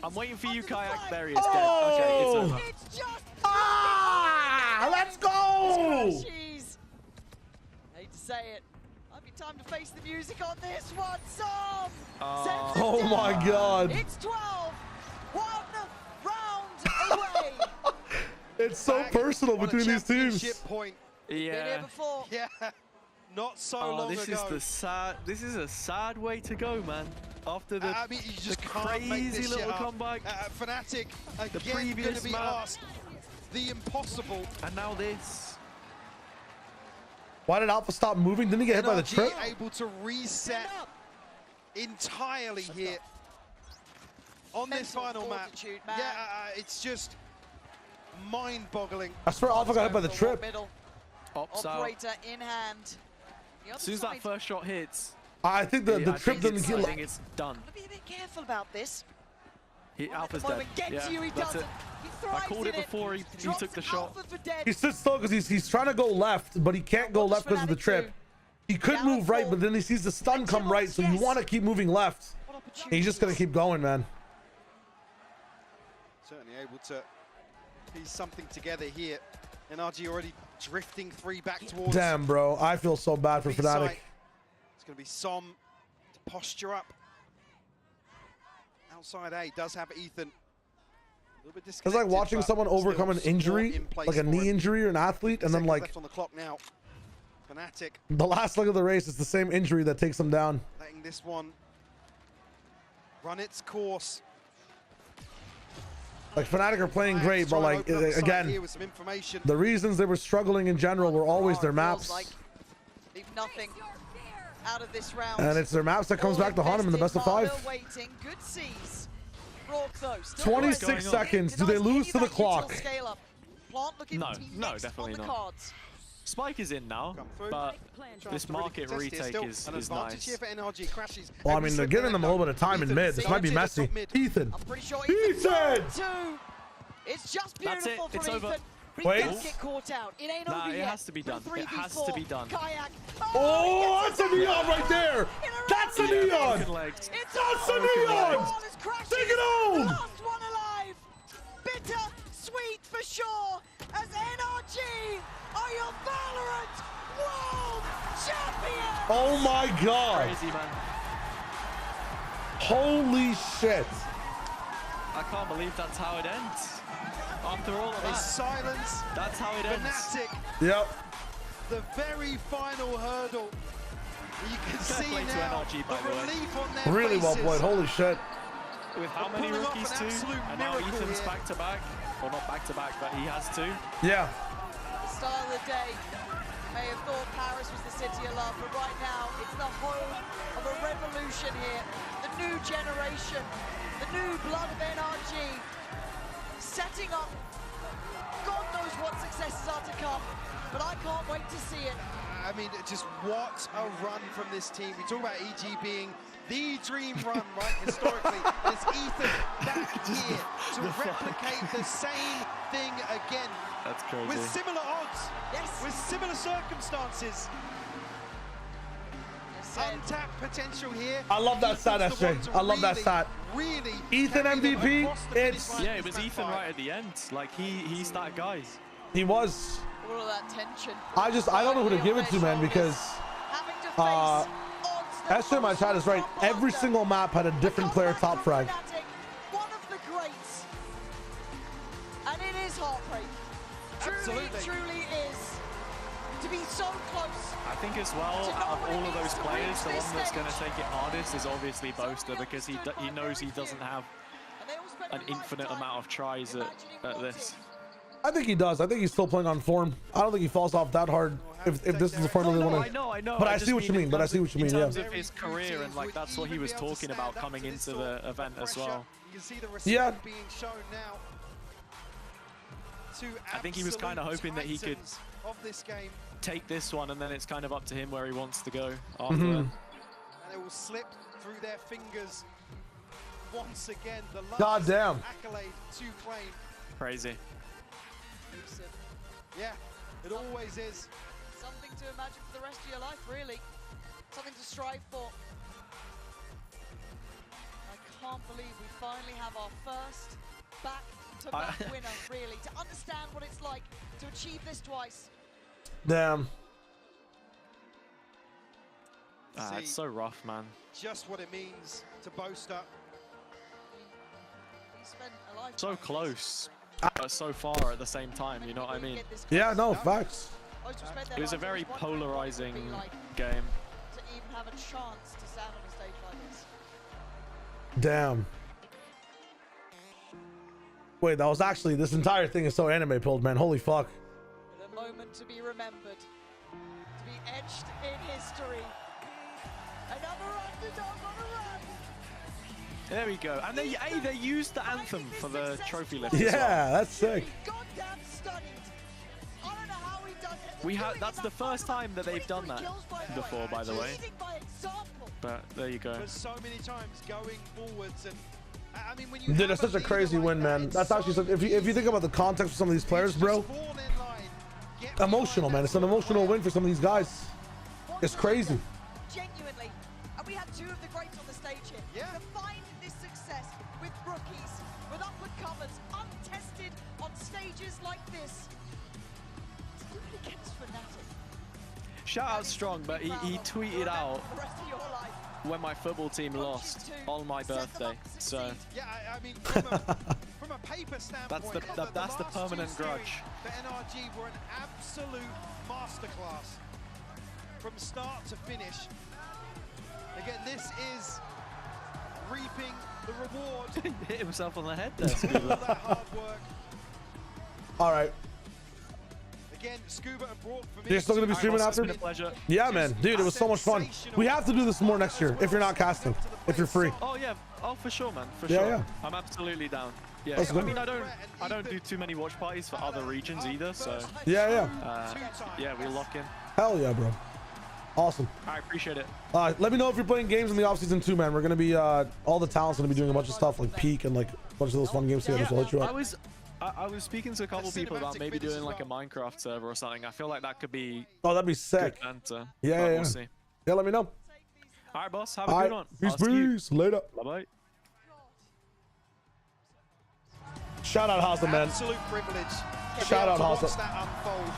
I'm waiting for you, Kayak. There he is. Okay, it's over. Let's go! Jeez. Hate to say it. Might be time to face the music on this one. Some. Oh my god. It's 12. 1 round away. It's so personal between these teams. Yeah. Yeah. Not so long this ago. This is a sad way to go, man. After the, I mean, you just the can't make crazy this little shit up. comeback. Fnatic again the previous going to be map. asked the impossible. And now this. Why did Alpha stop moving? Didn't he get hit by the trip? Able to reset entirely here on this final map. Yeah, it's just mind-boggling. I swear Alpha got hit by the trip. Operator in hand. As soon as that first shot hits, I think the trip didn't kill. kill. I think it's done. Be a bit careful about this. Alpha's dead. Yeah, that's it. I called it before he took the shot. He sits still because he's trying to go left, but he can't go left because of the trip. He could move right, but then he sees the stun come right, so you want to keep moving left. He's just gonna keep going, man. Certainly able to piece something together here. NRG already drifting 3 back towards. Damn, bro, I feel so bad for Fnatic. It's gonna be Som to posture up. Outside A does have Ethan. It's like watching someone overcome an injury, like a knee injury or an athlete, and then like on the clock now. Fnatic the last leg of the race is the same injury that takes them down. letting this one run its course. Like Fnatic are playing great, but like again, the reasons they were struggling in general were always their maps. Leave nothing out of this round. And it's their maps that comes back to haunt them in the best of 5. Waiting. Good seas. Rourke, though, 26 seconds. Do they lose to the clock? No, definitely not. Spike is in now, but this market retake is nice. Well, I mean, they're giving them a little bit of time in mid. This might be messy. Ethan. Ethan! It's just beautiful from It's over. Ethan. Wait. Don't get caught out. It ain't over it yet. has to be done. It has to be done. Kayak. Oh, that's a neon right there. That's a neon. That's a neon. Take it home. Last one alive. Bitter, sweet for sure. As NRG are your Valorant World Champions. Oh my God. Crazy, man. Holy shit. I can't believe that's how it ends. After all of that, silence. That's how it ends. Fnatic. Yep. The very final hurdle. You can see now NRG, by the relief on their Really well faces. played. Holy shit. With how many rookies too? And now Ethan's back to back. Well, not back to back, but he has 2. Yeah. The start of the day. You may have thought Paris was the city of love, but right now it's the home of a revolution here. The new generation, the new blood of NRG, setting up. God knows what successes are to come, but I can't wait to see it. I mean, just what a run from this team. We talk about EG being the dream run, right, historically. It's Ethan back here to replicate the same thing again. That's crazy. With similar odds, yes, with similar circumstances. Untapped potential here. I love that stat, SJ. I love that stat. Really, Ethan MVP. It's it was Ethan right at the end. Like he's that guy. He was. All of that tension. I don't know who to give it to, man, because SJ in my chat is right. Every single map had a different player top frag. One of the greats, and it is heartbreak. Truly is. To be so close. I think as well, out of all of those players, the one that's going to take it hardest is obviously Boaster, because he knows he doesn't have an infinite amount of tries at this. I think he does. I think he's still playing on form. I don't think he falls off that hard if this is the formula they want to. I know. But I see what you mean. But I see what you mean. In terms of his career, and like that's what he was talking about coming into the event as well. Yeah. I think he was kind of hoping that he could take this one, and then it's kind of up to him where he wants to go after that. And it will slip through their fingers once again. The God damn. Accolade to claim. Crazy. Yeah, it always is. Something to imagine for the rest of your life, really. Something to strive for. I can't believe we finally have our first back-to-back winner, really. To understand what it's like to achieve this twice. Damn. It's so rough, man. Just what it means to boast up. So close. So far at the same time, you know what I mean? Yeah, no, facts. It was a very polarizing game. To even have a chance to stand on a stage like this. Damn. Wait, that was actually, this entire thing is so anime pilled, man. Holy fuck. The moment to be remembered, to be etched in history. Another underdog on a run. There we go. And they used the anthem for the trophy lift. Yeah, as well. that's sick. Goddamn stunning. I don't know how he does it. We have. That's the first time that they've done that before, by the way. But there you go. But so many times going forwards, and I mean, when you Dude, that's such a crazy win, man. That's actually such, if you think about the context of some of these players, bro, emotional, man. It's an emotional win for some of these guys. It's crazy. Genuinely, and we had two of the greats on the stage here. Yeah. To find this success with rookies, with upward-comers, untested on stages like this. To do it against Fnatic. Shout out Strong, but he tweeted out when my football team lost on my birthday. So yeah, I mean, from a paper standpoint, that's the permanent grudge. The NRG were an absolute masterclass from start to finish. Again, this is reaping the reward. Hit himself on the head there. All that hard work. All right. Again, Scuba and Brock for me. You're still gonna be streaming after? Pleasure. Yeah, man, dude, it was so much fun. We have to do this more next year if you're not casting, if you're free. Oh yeah, oh for sure, man, for Yeah, sure. yeah. I'm absolutely down. Yeah, That's I good. mean, I don't do too many watch parties for other regions either, so Yeah. yeah, we lock in. Hell yeah, bro. Awesome. I appreciate it. Let me know if you're playing games in the offseason too, man. We're gonna be all the talent's gonna be doing a bunch of stuff like Peak and like a bunch of those fun games together. So I'll hit you up. I was speaking to a couple people about maybe doing like a Minecraft server or something. I feel like that could be. Oh, that'd be sick. Good banter, Yeah, but yeah. We'll see. Yeah, let me know. All right, boss. Have a good one. Peace. Later. Bye bye. Shout out Haza, man. Absolute privilege. Shout out Watch Haza. that unfold.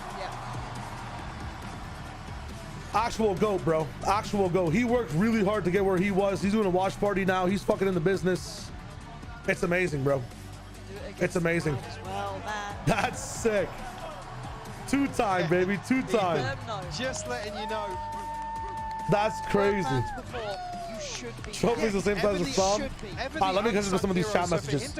Actual GOAT, bro. Actual GOAT. He worked really hard to get where he was. He's doing a watch party now. He's fucking in the business. It's amazing, bro. It's amazing. Well, man. That's sick. Two-time, baby. Two-time. Just letting you know. That's crazy. Trophy's the same size as Psalm. Let me consider some of these chat messages.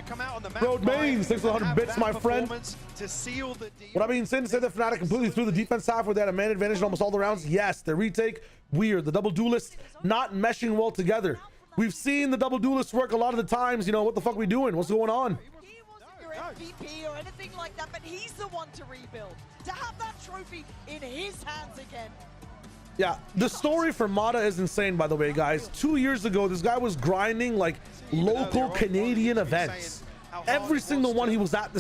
Road Mains, thanks for the 100 bits, my friend. What I mean, Sin said that Fnatic completely threw the defense half where they had a man advantage in almost all the rounds. Yes, the retake, weird. The double duelists not meshing well together. We've seen the double duelist work a lot of the times. You know, what the fuck we doing? What's going on? He wasn't your MVP or anything like that, but he's the one to rebuild. To have that trophy in his hands again. Yeah, the story for Mata is insane, by the way, guys. 2 years ago, this guy was grinding like local Canadian events. Every single one he was at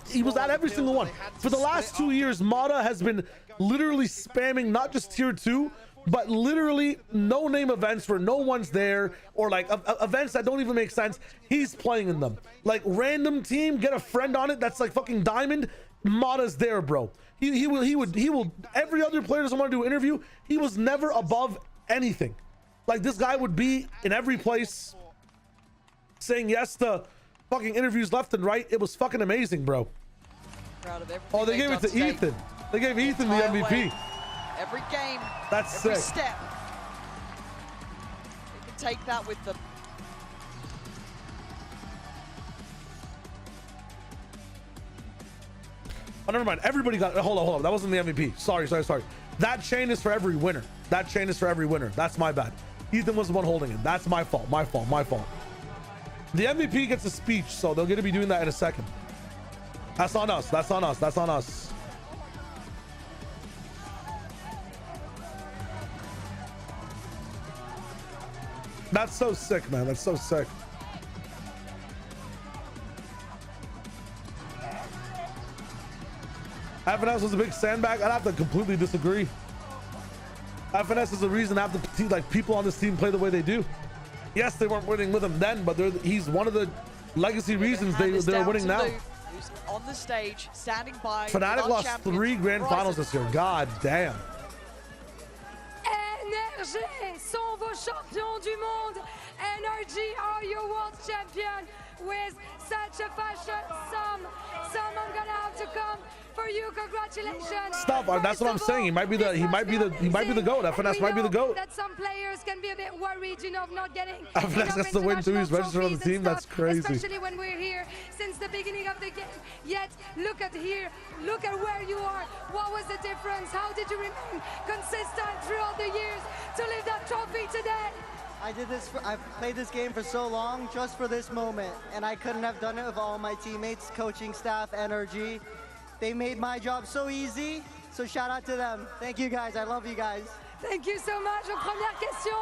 he was at every single one. For the last 2 years, Mata has been literally spamming not just tier 2, but literally no-name events where no one's there, or like events that don't even make sense. He's playing in them. Like random team, get a friend on it that's like fucking diamond. Mata's there, bro. He will. Every other player doesn't want to do an interview. He was never above anything. Like this guy would be in every place, saying yes to fucking interviews left and right. It was fucking amazing, bro. Proud of Oh, they gave it to today. Ethan. They gave Ethan the MVP. Every game, That's every sick. step. They can take that with them. Oh, never mind. Everybody got. Hold on. That wasn't the MVP. Sorry. That chain is for every winner. That chain is for every winner. That's my bad. Ethan was the one holding it. That's my fault. My fault. The MVP gets a speech, so they're gonna be doing that in a second. That's on us. That's on us. That's so sick, man. That's so sick. FNS was a big sandbag. I'd have to completely disagree. FNS is the reason half the people on this team play the way they do. Yes, they weren't winning with him then, but he's one of the legacy reasons they're winning now. Who's on the stage, standing by. Fnatic lost 3 grand finals this year. God damn. NRG sont vos champions du monde. NRG are your world champion with such a fashion. Some I'm gonna have to come for you. Congratulations. Stop. That's what I'm saying. He might be the GOAT. FNS might be the GOAT. That some players can be a bit worried, you know, of not getting. FNS has to win too. He's registered on the team. That's crazy. Especially when we're here since the beginning of the game. Yet look at here. Look at where you are. What was the difference? How did you remain consistent throughout the years to lift that trophy today? I've played this game for so long just for this moment, and I couldn't have done it with all my teammates, coaching staff, NRG. They made my job so easy, so shout out to them. Thank you guys, I love you guys. Thank you so much. En première question,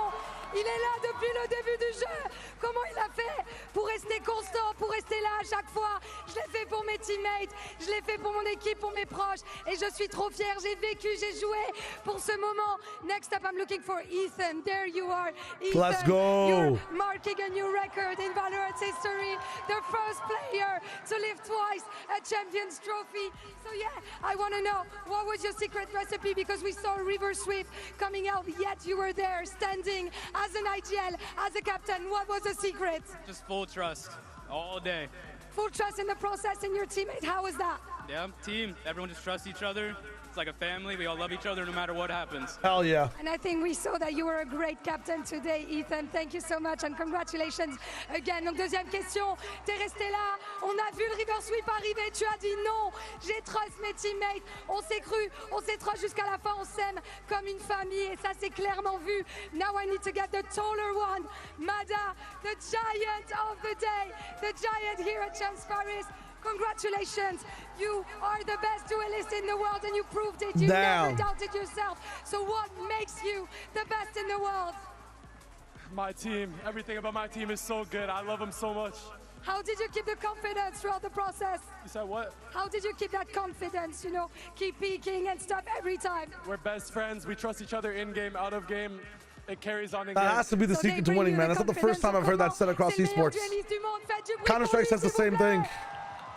il est là depuis le début du jeu. Comment il a fait pour rester constant, pour rester là à chaque fois? Je l'ai fait pour mes teammates, je l'ai fait pour mon équipe, pour mes proches, et je suis trop fière. J'ai vécu, j'ai joué pour ce moment. Next up, I'm looking for Ethan. There you are, Ethan. Let's go. You're marking a new record in Valorant's history. The first player to lift twice a Champions Trophy. So yeah, I want to know, what was your secret recipe? Because we saw River Sweep coming out, yet you were there standing as an IGL, as a captain. What was the secret? Just full trust all day. Full trust in the process, in your teammate. How was that? Yeah, team. Everyone just trusts each other. It's like a family. We all love each other no matter what happens. Hell yeah. And I think we saw that you were a great captain today, Ethan. Thank you so much and congratulations again. Donc deuxième question, t'es resté là, on a vu le River Sweep arriver, tu as dit non, j'ai trust mes teammates, on s'est cru, on s'est trust jusqu'à la fin, on s'aime comme une famille et ça c'est clairement vu. Now I need to get the taller one, Mada, the giant of the day, the giant here at Champs Paris. Congratulations, you are the best duelist in the world and you proved it. You never doubted yourself. So what makes you the best in the world? My team, everything about my team is so good. I love them so much. How did you keep the confidence throughout the process? You said what? How did you keep that confidence, you know, keep peaking and stuff every time? We're best friends. We trust each other in game, out of game. It carries on in That game. has to be the secret to winning, man. That's not the first time I've heard that said across esports. Counter-Strike says the same thing.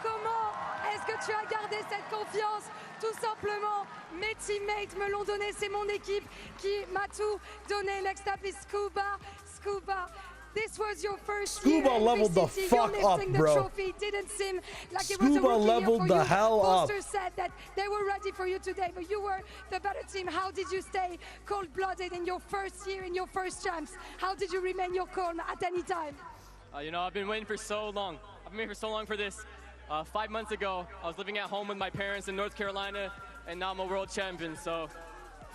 Comment est-ce que tu as gardé cette confiance? Tout simplement, mes teammates me l'ont donné, c'est mon équipe qui m'a tout donné. Next up is Scuba. This was your first Scuba leveled the fuck up, bro. Didn't seem like Scuba it was a leveled the hell up. Poster said that they were ready for you today, but you were the better team. How did you stay cold-blooded in your first year, in your first champs? How did you remain your calm at any time? You know, I've been waiting for so long. I've been waiting for so long for this. 5 months ago, I was living at home with my parents in North Carolina, and now I'm a world champion, so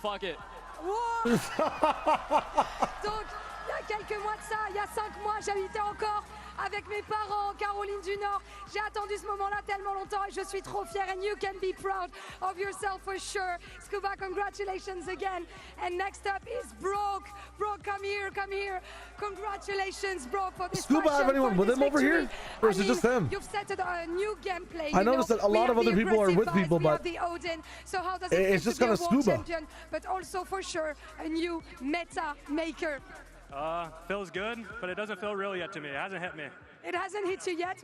fuck it. Donc, Il y a quelques mois de ça, il y a 5 mois, j'habitais encore avec mes parents en Caroline du Nord. J'ai attendu ce moment-là tellement longtemps et je suis trop fière. And you can be proud of yourself for sure. Scuba, congratulations again. And next up is Broke. Broke, come here, come here. Congratulations, Broke, for this Scuba have anyone with him over here? Or is it just him? You've set a new gameplay. I noticed that a lot of other people are with people, but so how does it's just kind of Scuba. Champion, but also for sure a new meta maker. Feels good, but it doesn't feel real yet to me. It hasn't hit me. It hasn't hit you yet?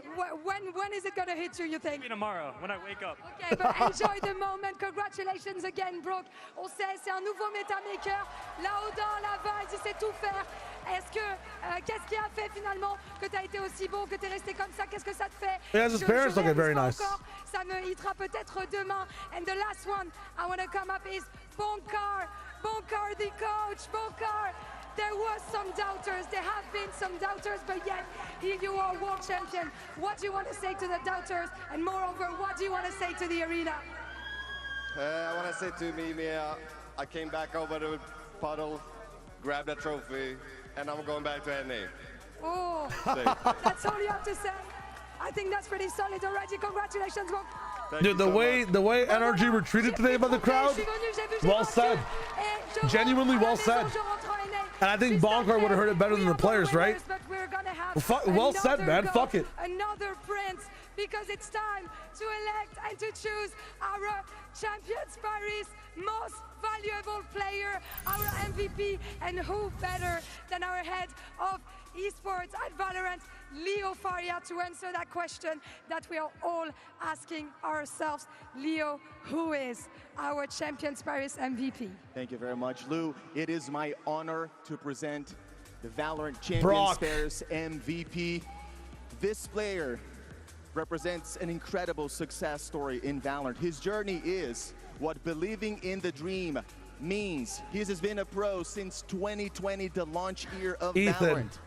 When is it going to hit you, you think? Maybe tomorrow, when I wake up. Okay, but enjoy the moment. Congratulations again, Broke. On sait, c'est un nouveau metamaker. Là-haut, là-bas, il sait tout faire. Est-ce que, qu'est-ce qui a fait finalement que tu as été aussi bon, que tu es resté comme ça? Qu'est-ce que ça te fait? Yeah, his parents look very nice. Ça me hitera peut-être demain. And the last one I want to come up is Bonkar. Bonkar, the coach. Bonkar. There was some doubters, there have been some doubters, but yet here you are, world champion. What do you want to say to the doubters? And moreover, what do you want to say to the arena? I want to say to Mimia, I came back over to Puddle, grabbed a trophy, and I'm going back to NA. Oh, that's all you have to say. I think that's pretty solid already. Congratulations, Bob. Dude, the way NRG were treated today by the crowd, well said. Genuinely well said. And I think Bonkar would have heard it better than the players, right? Well said, man. Fuck it. Another prince, because it's time to elect and to choose our Champions Paris most valuable player, our MVP, and who better than our head of esports at Valorant, Leo Faria, to answer that question that we are all asking ourselves. Leo, who is our Champions Paris MVP? Thank you very much, Lou. It is my honor to present the Valorant Champions Paris MVP. This player represents an incredible success story in Valorant. His journey is what believing in the dream means. He has been a pro since 2020, the launch year of Valorant.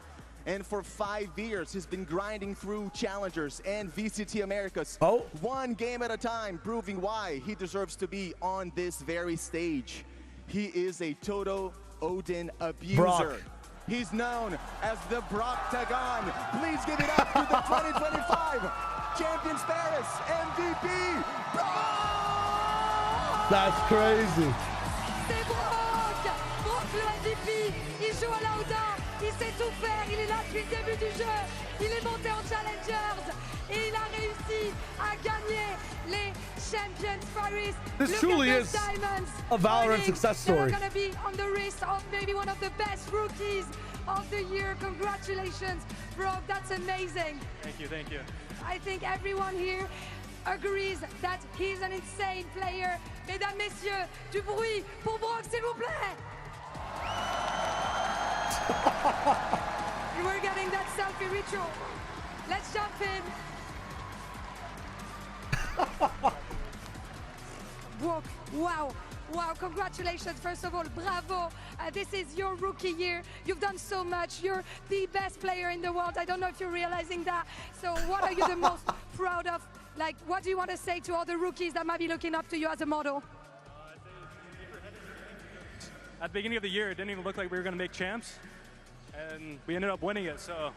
And for 5 years, he's been grinding through challengers and VCT Americas, one game at a time, proving why he deserves to be on this very stage. He is a total Odin abuser. He's known as the Brock Tagon. Please give it up to the 2025 Champions Paris MVP, Brock! That's crazy. C'est Brock! Brock le MVP, il joue à la Odin. Il sait tout faire, il est là depuis le début du jeu, il est monté en Challengers et il a réussi à gagner les Champions Paris. This truly is a Valorant success story. They're going to be on the wrist of maybe one of the best rookies of the year. Congratulations, Brock, that's amazing. Thank you, thank you. I think everyone here agrees that he's an insane player. Mesdames, messieurs, du bruit pour Brock, s'il vous plaît. We're getting that selfie ritual. Let's jump in. Brock, wow, congratulations. First of all, bravo. This is your rookie year. You've done so much. You're the best player in the world. I don't know if you're realizing that. So what are you the most proud of? Like, what do you want to say to all the rookies that might be looking up to you as a model? At the beginning of the year, it didn't even look like we were going to make champs, and we ended up winning it, so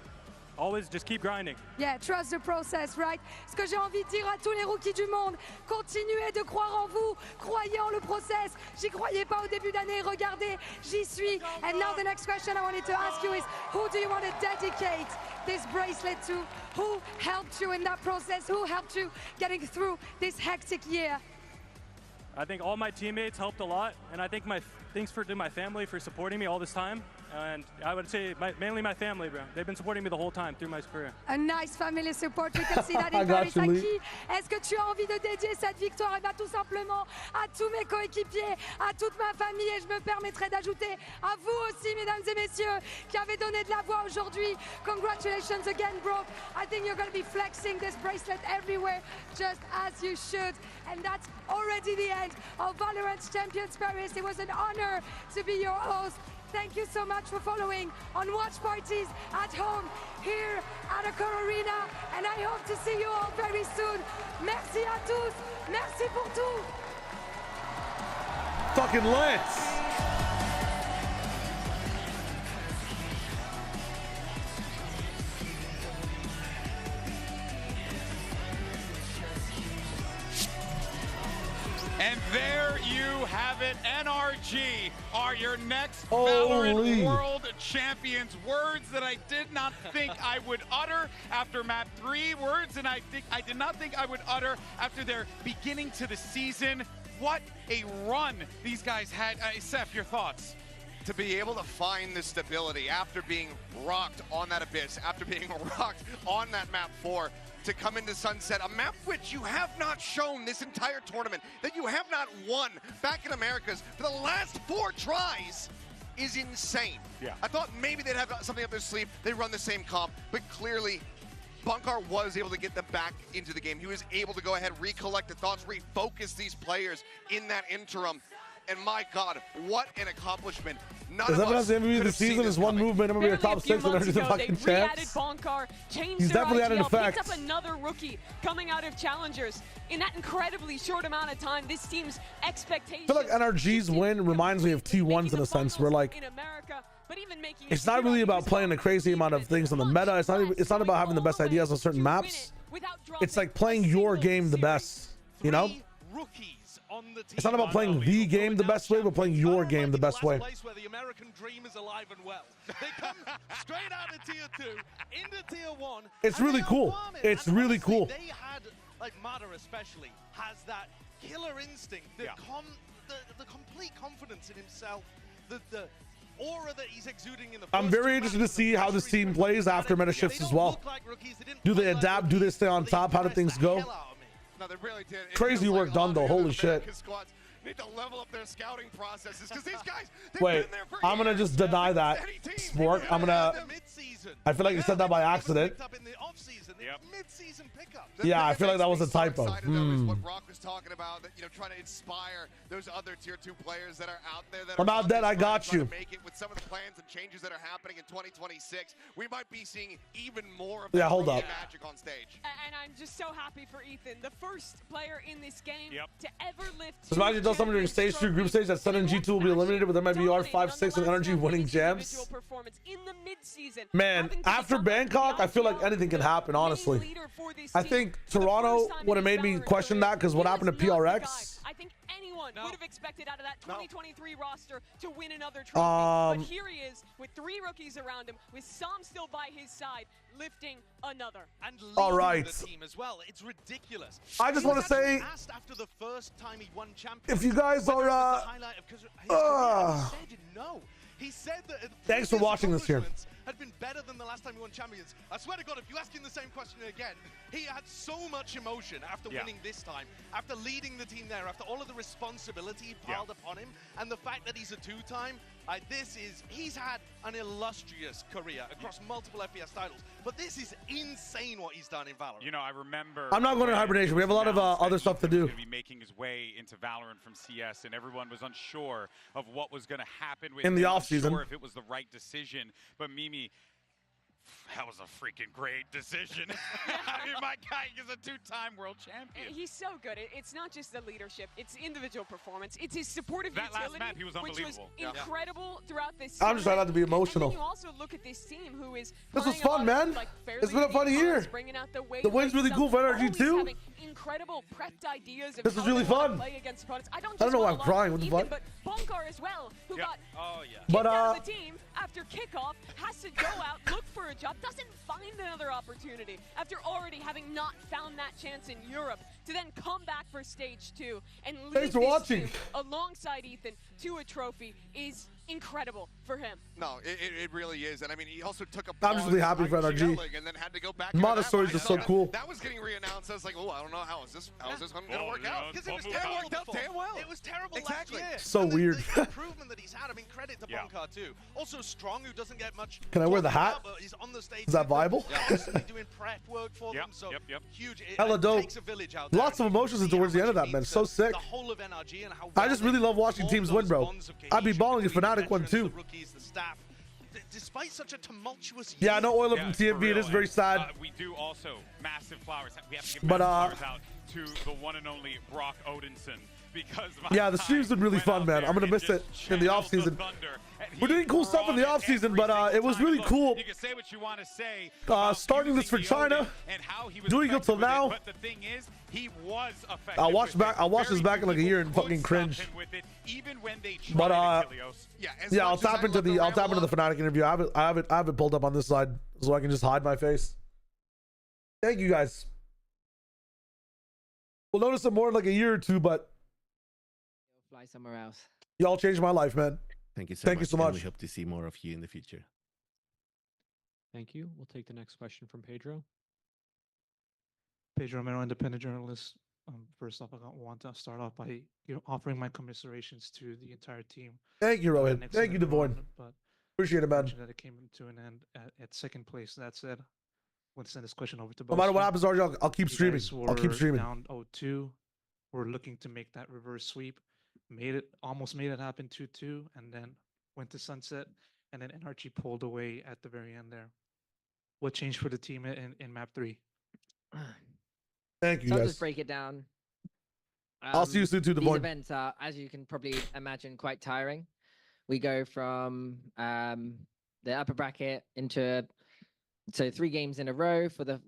always just keep grinding. Yeah, trust the process, right? Ce que j'ai envie de dire à tous les rookies du monde, continuez de croire en vous, croyez en le process. J'y croyais pas au début d'année, regardez, j'y suis. And now the next question I wanted to ask you is, who do you want to dedicate this bracelet to? Who helped you in that process? Who helped you getting through this hectic year? I think all my teammates helped a lot, and I think thanks to my family for supporting me all this time. And I would say mainly my family, bro. They've been supporting me the whole time through my career. A nice family support. We can see that in Paris. À qui est-ce que tu as envie de dédier cette victoire? Eh bien, tout simplement à tous mes coéquipiers, à toute ma famille. Et je me permettrai d'ajouter à vous aussi, mesdames et messieurs, qui avez donné de la voix aujourd'hui. Congratulations again, bro. I think you're going to be flexing this bracelet everywhere, just as you should. And that's already the end of Valorant's Champions Paris. It was an honor to be your host. Thank you so much for following on watch parties at home here at Accor Arena, and I hope to see you all very soon. Merci à tous. Merci pour tout. Fucking let's. And there you have it. NRG are your next Valorant World Champions. Words that I did not think I would utter after map 3. Words that I did not think I would utter after their beginning to the season. What a run these guys had. Seth, your thoughts? To be able to find the stability after being rocked on that Abyss, after being rocked on that map 4, to come into Sunset, a map which you have not shown this entire tournament, that you have not won back in Americas for the last 4 tries, is insane. Yeah. I thought maybe they'd have something up their sleeve. They run the same comp, but clearly Bunkar was able to get them back into the game. He was able to go ahead, recollect the thoughts, refocus these players in that interim. And my God, what an accomplishment. None of us the MVP of the season is one movement. I'm going to be a top 6 and there's the fucking chance. He's definitely had an effect. Picked up another rookie coming out of Challengers. In that incredibly short amount of time, this team's expectations. I feel like NRG's win reminds me of T1's in a sense, where like, it's not really about playing a crazy amount of things on the meta. It's not about having the best ideas on certain maps. It's like playing your game the best, you know? It's not about playing the game the best way, but playing your game the best way. Place where the American dream is alive and well. They come straight out of tier 2 into tier 1. It's really cool. It's really cool. They had, like Mada especially, has that killer instinct, the complete confidence in himself, the aura that he's exuding in the I'm very interested to see how this team plays after meta shifts as well. Do they adapt? Do they stay on top? How do things go? No, they really did. Crazy work done though. Holy shit. Need to level up their scouting processes because these guys. Wait, I'm gonna just deny that, Sport. I'm gonna. I feel like you said that by accident. Yeah, I feel like that was a typo. What Brock was talking about, that, you know, trying to inspire those other tier 2 players that are out there. That I'm not dead. I got you. Make it with some of the plans and changes that are happening in 2026. We might be seeing even more of hold up. magic on stage. And I'm just so happy for Ethan, the first player in this game to ever lift. So imagine does something during stage 2 group stage that Sun and G2 will be eliminated, but there might be R5, 6 and NRG winning jams. Man, after Bangkok, I feel like anything can happen, honestly. I think Toronto would have made me question that because what happened to PRX? I think anyone would have expected out of that 2023 roster to win another trophy. But here he is with 3 rookies around him, with Sam still by his side, lifting another. And all right. The team as well. It's ridiculous. I just want to say, asked after the first time he won if you guys are no. He said that thanks for watching this here. Had been better than the last time he won Champions. I swear to God, if you ask him the same question again, he had so much emotion after winning this time, after leading the team there, after all of the responsibility piled upon him, and the fact that he's a 2-time. He's had an illustrious career across multiple FPS titles, but this is insane what he's done in Valorant. You know, I remember. I'm not going to hibernation. We have a lot of other stuff to do. Be making his way into Valorant from CS, and everyone was unsure of what was going to happen with in the off offseason. Sure if it was the right decision, but Mimi. That was a freaking great decision. I mean, my guy is a 2-time world champion. He's so good. It's not just the leadership. It's individual performance. It's his supportive utility, last map, he was unbelievable. Which was incredible throughout this I'm just trying not to be emotional. And then you also look at this team who is this was fun, man. It's been a fun year. The win's really cool for NRG too. Incredible prepped ideas of this was really fun. Play against opponents. I don't know why I'm crying. What the fuck? But Bunkar as well, who got but out of the team after kickoff, has to go out, look for a job, doesn't find another opportunity after already having not found that chance in Europe, to then come back for stage 2 and lead this team alongside Ethan to a trophy is incredible for him. No, it really is. And I mean, he also took a I'm just really happy for NRG. And then had to go back. Mada stories are so cool. That was getting reannounced. I was like, oh, I don't know how is this one gonna work out? Because it was worked out damn well. It was terrible last year. So weird. The improvement that he's had. I mean, credit to Bunkar too. Also Strong, who doesn't get much. Can I wear the hat? He's on the stage. Is that viable? Doing prep work for them. So huge. Hella dope. Takes a village out there. Lots of emotions towards the end of that, man. So sick. The whole of NRG and how I just really love watching teams win, bro. I'd be balling if Fnatic won too. The staff, despite such a tumultuous year. I know Oil up from TMV. It is very sad. We do also massive flowers. We have to give massive flowers out to the one and only Brock Odinson, because yeah, the stream's been really fun, man. I'm gonna miss it in the off season. We're doing cool stuff in the off season, but it was really cool. You can say what you want to say. Starting this for China, doing it till now. But the thing is, he was effective. I'll watch this back in like a year and fucking cringe. But yeah, I'll tap into the Fnatic interview. I have it pulled up on this side so I can just hide my face. Thank you guys. We'll notice it more in like a year or two, but fly somewhere else. Y'all changed my life, man. Thank you so much. Thank you so much. We hope to see more of you in the future. Thank you. We'll take the next question from Pedro. Pedro Romero, independent journalist. First off, I want to start off by offering my commiserations to the entire team. Thank you, Rowan. Thank you, Devoyne. Appreciate it, man. That it came to an end at second place. That said, I want to send this question over to both. No matter what happens, RJ, I'll keep streaming. I'll keep streaming. Down 0-2. We're looking to make that reverse sweep. Almost made it happen 2-2, and then went to sunset, and then NRG pulled away at the very end there. What changed for the team in map 3? Thank you, so guys. I'll just break it down. I'll see you soon, too, These Devoyne. events are, as you can probably imagine, quite tiring. We go from the upper bracket into 3 games in a row for the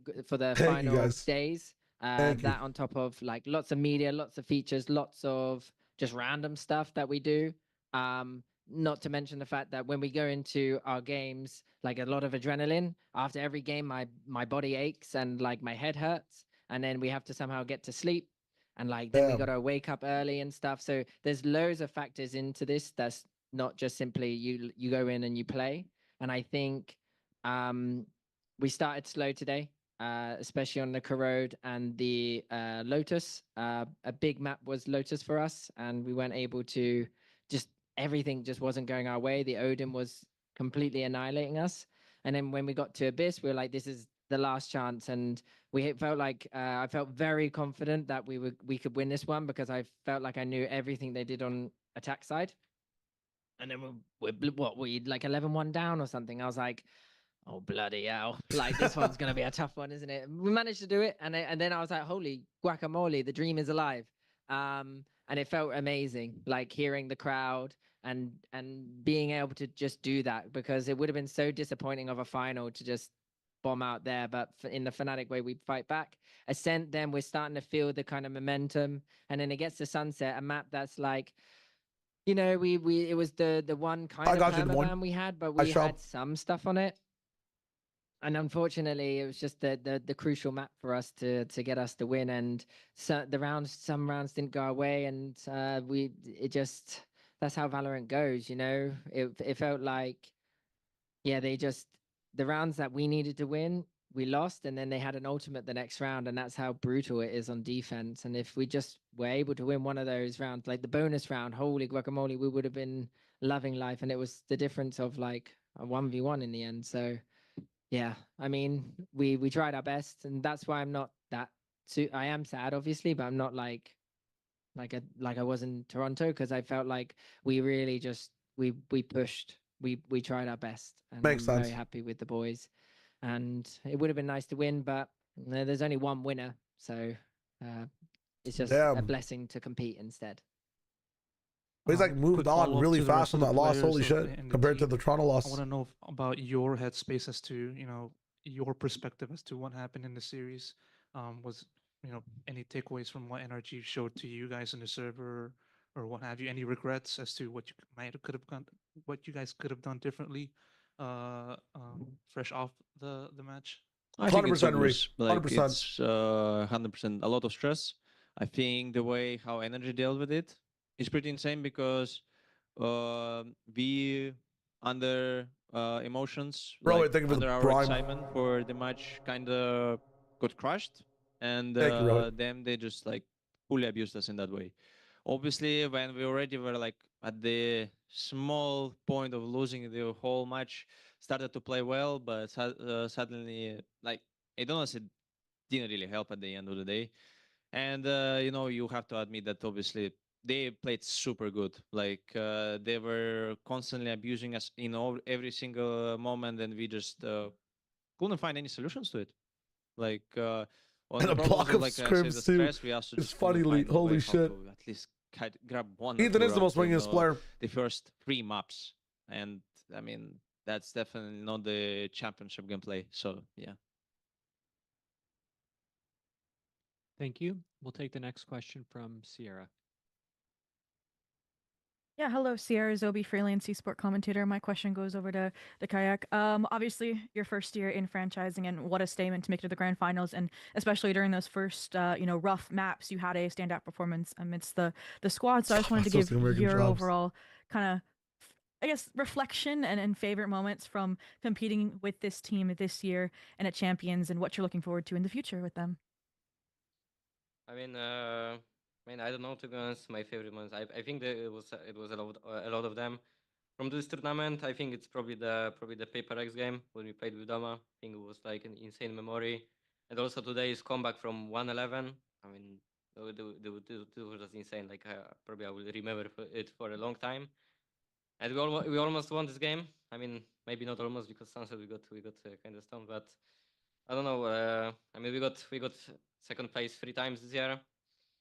final days. That on top of like lots of media, lots of features, lots of just random stuff that we do. Not to mention the fact that when we go into our games, like a lot of adrenaline. After every game, my body aches and like my head hurts, and then we have to somehow get to sleep, and like then we got to wake up early and stuff. So there's loads of factors into this. That's not just simply you go in and you play. And I think we started slow today. Especially on the Corrode and the Lotus. A big map was Lotus for us, and we weren't able to everything just wasn't going our way. The Odin was completely annihilating us. And then when we got to Abyss, we were like, this is the last chance. And we felt like, I felt very confident that we could win this one because I felt like I knew everything they did on attack side. And then we like 11-1 down or something. I was like, oh, bloody hell. Like, this one's going to be a tough one, isn't it? We managed to do it. And then I was like, holy guacamole, the dream is alive. And it felt amazing, like hearing the crowd and being able to just do that, because it would have been so disappointing of a final to just bomb out there. But in the Fnatic way, we fight back. Ascent, then we're starting to feel the kind of momentum. And then it gets to Sunset, a map that's like, you know, it was the one kind of permaban we had, but we had some stuff on it. And unfortunately, it was just the crucial map for us to get us the win. And so some rounds didn't go our way, and that's how Valorant goes, you know. It felt like, yeah, the rounds that we needed to win, we lost, and then they had an ultimate the next round, and that's how brutal it is on defense. And if we just were able to win one of those rounds, like the bonus round, holy guacamole, we would have been loving life. And it was the difference of like a 1v1 in the end. So yeah, I mean, we tried our best, and that's why I'm not that. I am sad, obviously, but I'm not like I was in Toronto, because I felt like we really just we pushed, we tried our best, and I'm very happy with the boys. And it would have been nice to win, but there's only one winner, so it's just a blessing to compete instead. But he's like moved on really fast from that loss. Holy shit! Compared to the Toronto loss. I want to know about your headspace as to, you know, your perspective as to what happened in the series. Was, you know, any takeaways from what NRG showed to you guys in the server, or what have you? Any regrets as to what you guys could have done differently, fresh off the match? I think it's always, like, it's 100% a lot of stress. I think the way how NRG dealt with it is pretty insane, because we under emotions, like, under our excitement for the match, kind of got crushed, and them, they just like fully abused us in that way. Obviously, when we already were like at the small point of losing the whole match, started to play well, but suddenly, like, it honestly didn't really help at the end of the day. And you know, you have to admit that obviously they played super good. Like, they were constantly abusing us in every single moment, and we just couldn't find any solutions to it. Like, on and the a block of like, scrims too. We also it's funny, holy shit. at least grab one. Ethan is the most winningest player. The first 3 maps, and I mean that's definitely not the championship gameplay. So yeah. Thank you. We'll take the next question from Sierra. Yeah, hello, Sierra Zobi, freelance eSport commentator. My question goes over to the Kayak. Obviously, your first year in franchising, and what a statement to make it to the grand finals, and especially during those first, rough maps, you had a standout performance amidst the squad. So I just wanted to give your overall kind of, I guess, reflection and favorite moments from competing with this team this year and at Champions, and what you're looking forward to in the future with them. I mean, I don't know, to be honest. My favorite ones. I think that it was a lot of them. From this tournament, I think it's probably the Paper X game when we played with Dama. I think it was like an insane memory, and also today's comeback from 1-11. I mean, it was just insane. Like probably I will remember it for a long time. And we almost won this game. I mean, maybe not almost, because Sunset we got kind of stoned, but I don't know. I mean, we got second place 3 times this year.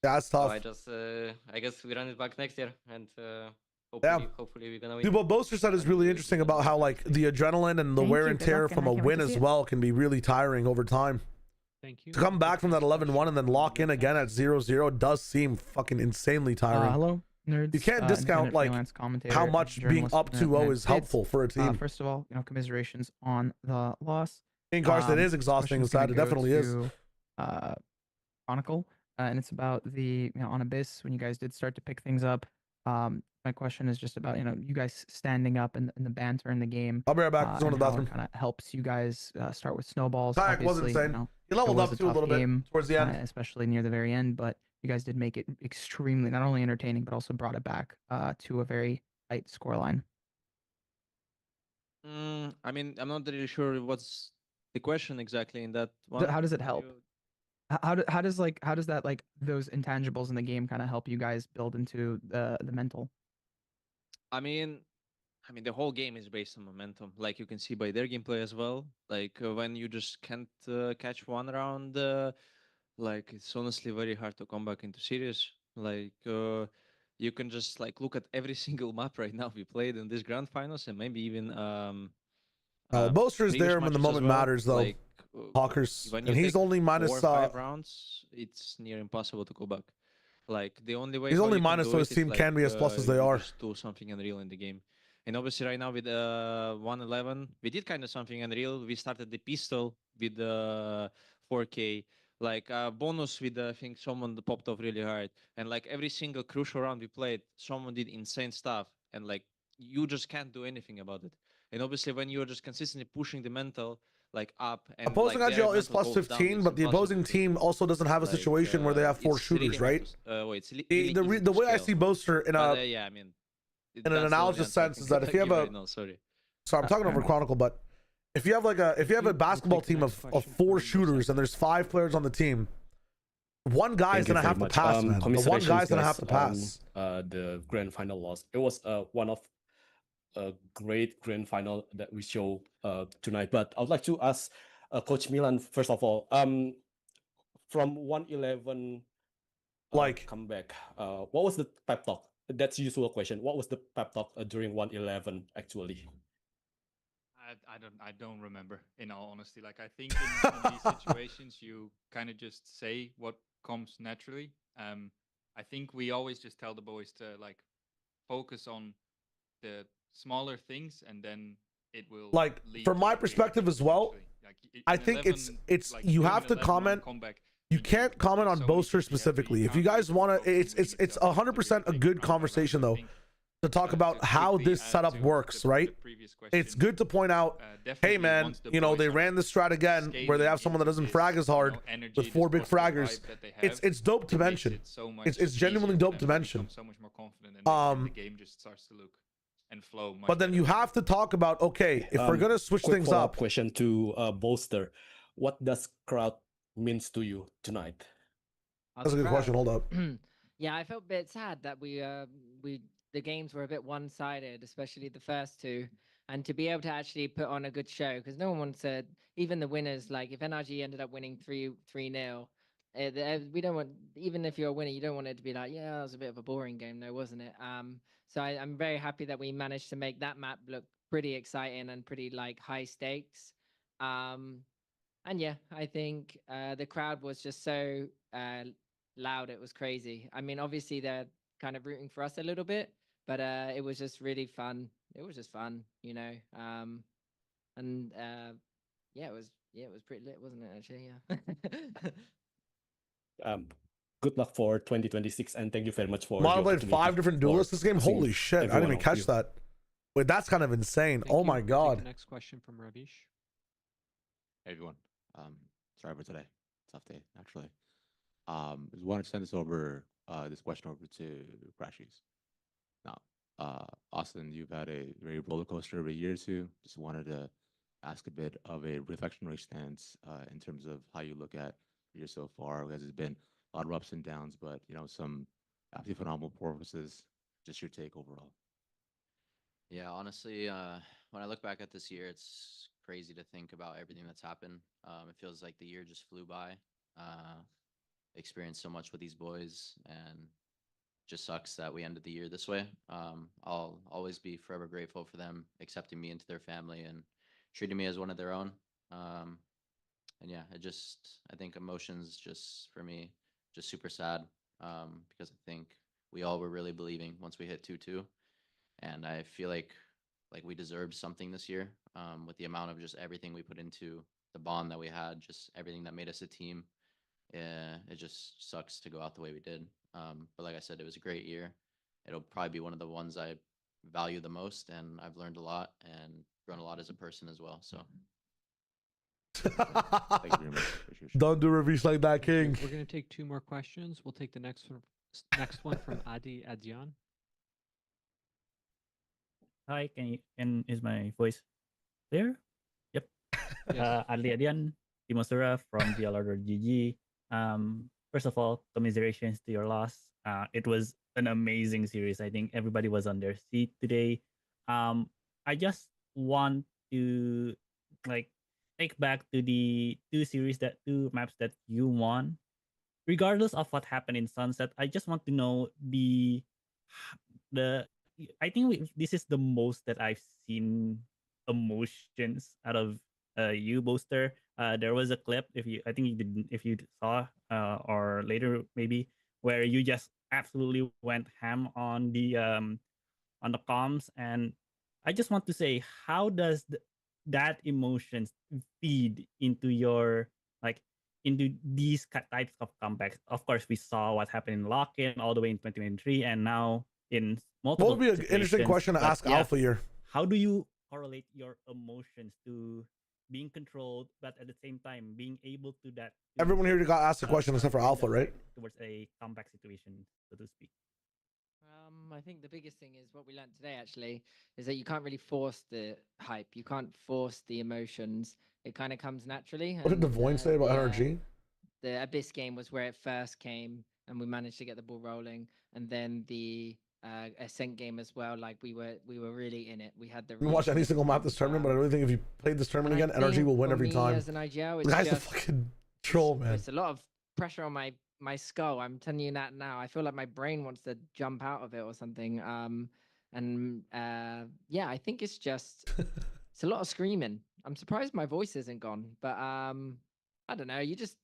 That's tough. So I guess we run it back next year, and hopefully we're gonna win. Dude, what Boaster said is really interesting about how like the adrenaline and the wear and tear from a win as well can be really tiring over time. Thank you. To come back from that 11-1 and then lock in again at 0-0 does seem fucking insanely tiring. Hello, nerds. You can't discount like how much being up 2-0 is helpful for a team. First of all, commiserations on the loss. In cars, it is exhausting inside. It definitely is. Chronicle, and it's about the on Abyss when you guys did start to pick things up. My question is just about you guys standing up and the banter in the game. I'll be right back. Going to the bathroom. Kind of helps you guys start with snowballs. Kayak wasn't insane. He leveled up too a little bit towards the end, especially near the very end. But you guys did make it extremely not only entertaining but also brought it back to a very tight scoreline. I mean, I'm not really sure what's the question exactly in that one. How does it help? How does that like those intangibles in the game kind of help you guys build into the mental? I mean the whole game is based on momentum, like you can see by their gameplay as well. Like when you just can't catch one round, like it's honestly very hard to come back into series. Like you can just like look at every single map right now we played in this grand finals, and maybe even Boaster is there when the moment matters, though. Like, Hawkers, and he's only minus 4 or 5 rounds. It's near impossible to go back. Like the only way he's only minus, so his team can be as plus as they are. Just do something unreal in the game, and obviously right now with 1-11, we did kind of something unreal. We started the pistol with 4K, like bonus with I think someone popped off really hard, and like every single crucial round we played, someone did insane stuff, and like you just can't do anything about it. And obviously when you're just consistently pushing the mental like up, and opposing IGL is plus 15, but the opposing team also doesn't have a situation where they have 4 shooters, right? The way I see Boaster in a in an analogous sense is that if you have a sorry, I'm talking over Chronicle, but if you have like a basketball team of 4 shooters and there's 5 players on the team, one guy's gonna have to pass, man. The one guy's gonna have to pass. The grand final loss. It was one of a great grand final that we show tonight. But I would like to ask Coach Milan first of all, from 1-11 comeback, what was the pep talk? That's the usual question. What was the pep talk during 1-11 actually? I don't remember, in all honesty. Like I think in these situations you kind of just say what comes naturally. I think we always just tell the boys to like focus on the smaller things, and then it will like from my perspective as well. Like, I think 11, it's like you have to comment. You can't comment on Boaster specifically. If you guys want to, it's 100% a good conversation though to talk about how this setup works, right? It's good to point out, hey man, they ran this strat again where they have someone that doesn't frag as hard with 4 big fraggers. It's dope to mention. It's genuinely dope to mention. So much more confident, and the game just starts to look and flow. But then you have to talk about, okay, if we're gonna switch things up. Question to Boaster, what does crowd means to you tonight? That's a good question. Hold up. Yeah, I felt a bit sad that the games were a bit one-sided, especially the first 2, and to be able to actually put on a good show, because no one wants to, even the winners, like if NRG ended up winning 3-0, we don't want, even if you're a winner, you don't want it to be like, yeah, that was a bit of a boring game, though, wasn't it? So I'm very happy that we managed to make that map look pretty exciting and pretty like high stakes. And yeah, I think the crowd was just so loud, it was crazy. I mean, obviously they're kind of rooting for us a little bit, but it was just really fun. It was just fun, you know. And yeah, it was pretty lit, wasn't it? Actually, yeah. Good luck for 2026, and thank you very much for. Mono played 5 different duelists this game. Holy shit! I didn't even catch that. Wait, that's kind of insane. Oh my god. Next question from Ravish. Hey everyone. Sorry for today. Tough day, naturally. Just wanted to send this question over to Crashies. Now, Austin, you've had a very roller coaster of a year or two. Just wanted to ask a bit of a reflectionary stance in terms of how you look at the year so far, because it's been a lot of ups and downs, but some absolutely phenomenal performances. Just your take overall. Yeah, honestly, when I look back at this year, it's crazy to think about everything that's happened. It feels like the year just flew by. Experienced so much with these boys, and just sucks that we ended the year this way. I'll always be forever grateful for them accepting me into their family and treating me as one of their own. And yeah, I think emotions just for me, just super sad, because I think we all were really believing once we hit 2-2. And I feel like we deserved something this year, with the amount of just everything we put into the bond that we had, just everything that made us a team. It just sucks to go out the way we did. But like I said, it was a great year. It'll probably be one of the ones I value the most, and I've learned a lot and grown a lot as a person as well. So Thank you very much. Don't do reviews like that, King. We're gonna take 2 more questions. We'll take the next one from Adi Adjan. Hi, is my voice clear? Yep. Yes. Adli Adian, Timosura from VLR.GG. First of all, commiserations to your loss. It was an amazing series. I think everybody was on their seat today. I just want to take back to the 2 maps that you won. Regardless of what happened in Sunset, I just want to know I think this is the most that I've seen emotions out of you, Boaster. There was a clip, if you saw, or later maybe, where you just absolutely went ham on the comms, and I just want to say, how does that emotions feed into your into these types of comebacks? Of course, we saw what happened in Lock-in all the way in 2023, and now in multiple. What would be an interesting question to ask Alpha here? How do you correlate your emotions to being controlled, but at the same time being able to that? Everyone here got asked a question except for Alpha, right? Towards a comeback situation, so to speak. I think the biggest thing is what we learned today, actually, is that you can't really force the hype. You can't force the emotions. It kind of comes naturally. What did Devoyne say about NRG? The Abyss game was where it first came, and we managed to get the ball rolling. And then the Ascent game as well. Like we were really in it. We had the. We watch any single map this tournament, but I really think if you played this tournament again, NRG will win every time. As an IGL, the guy's a fucking troll, man. It's a lot of pressure on my skull. I'm telling you that now. I feel like my brain wants to jump out of it or something. Yeah, I think it's just it's a lot of screaming. I'm surprised my voice isn't gone, but I don't know. You just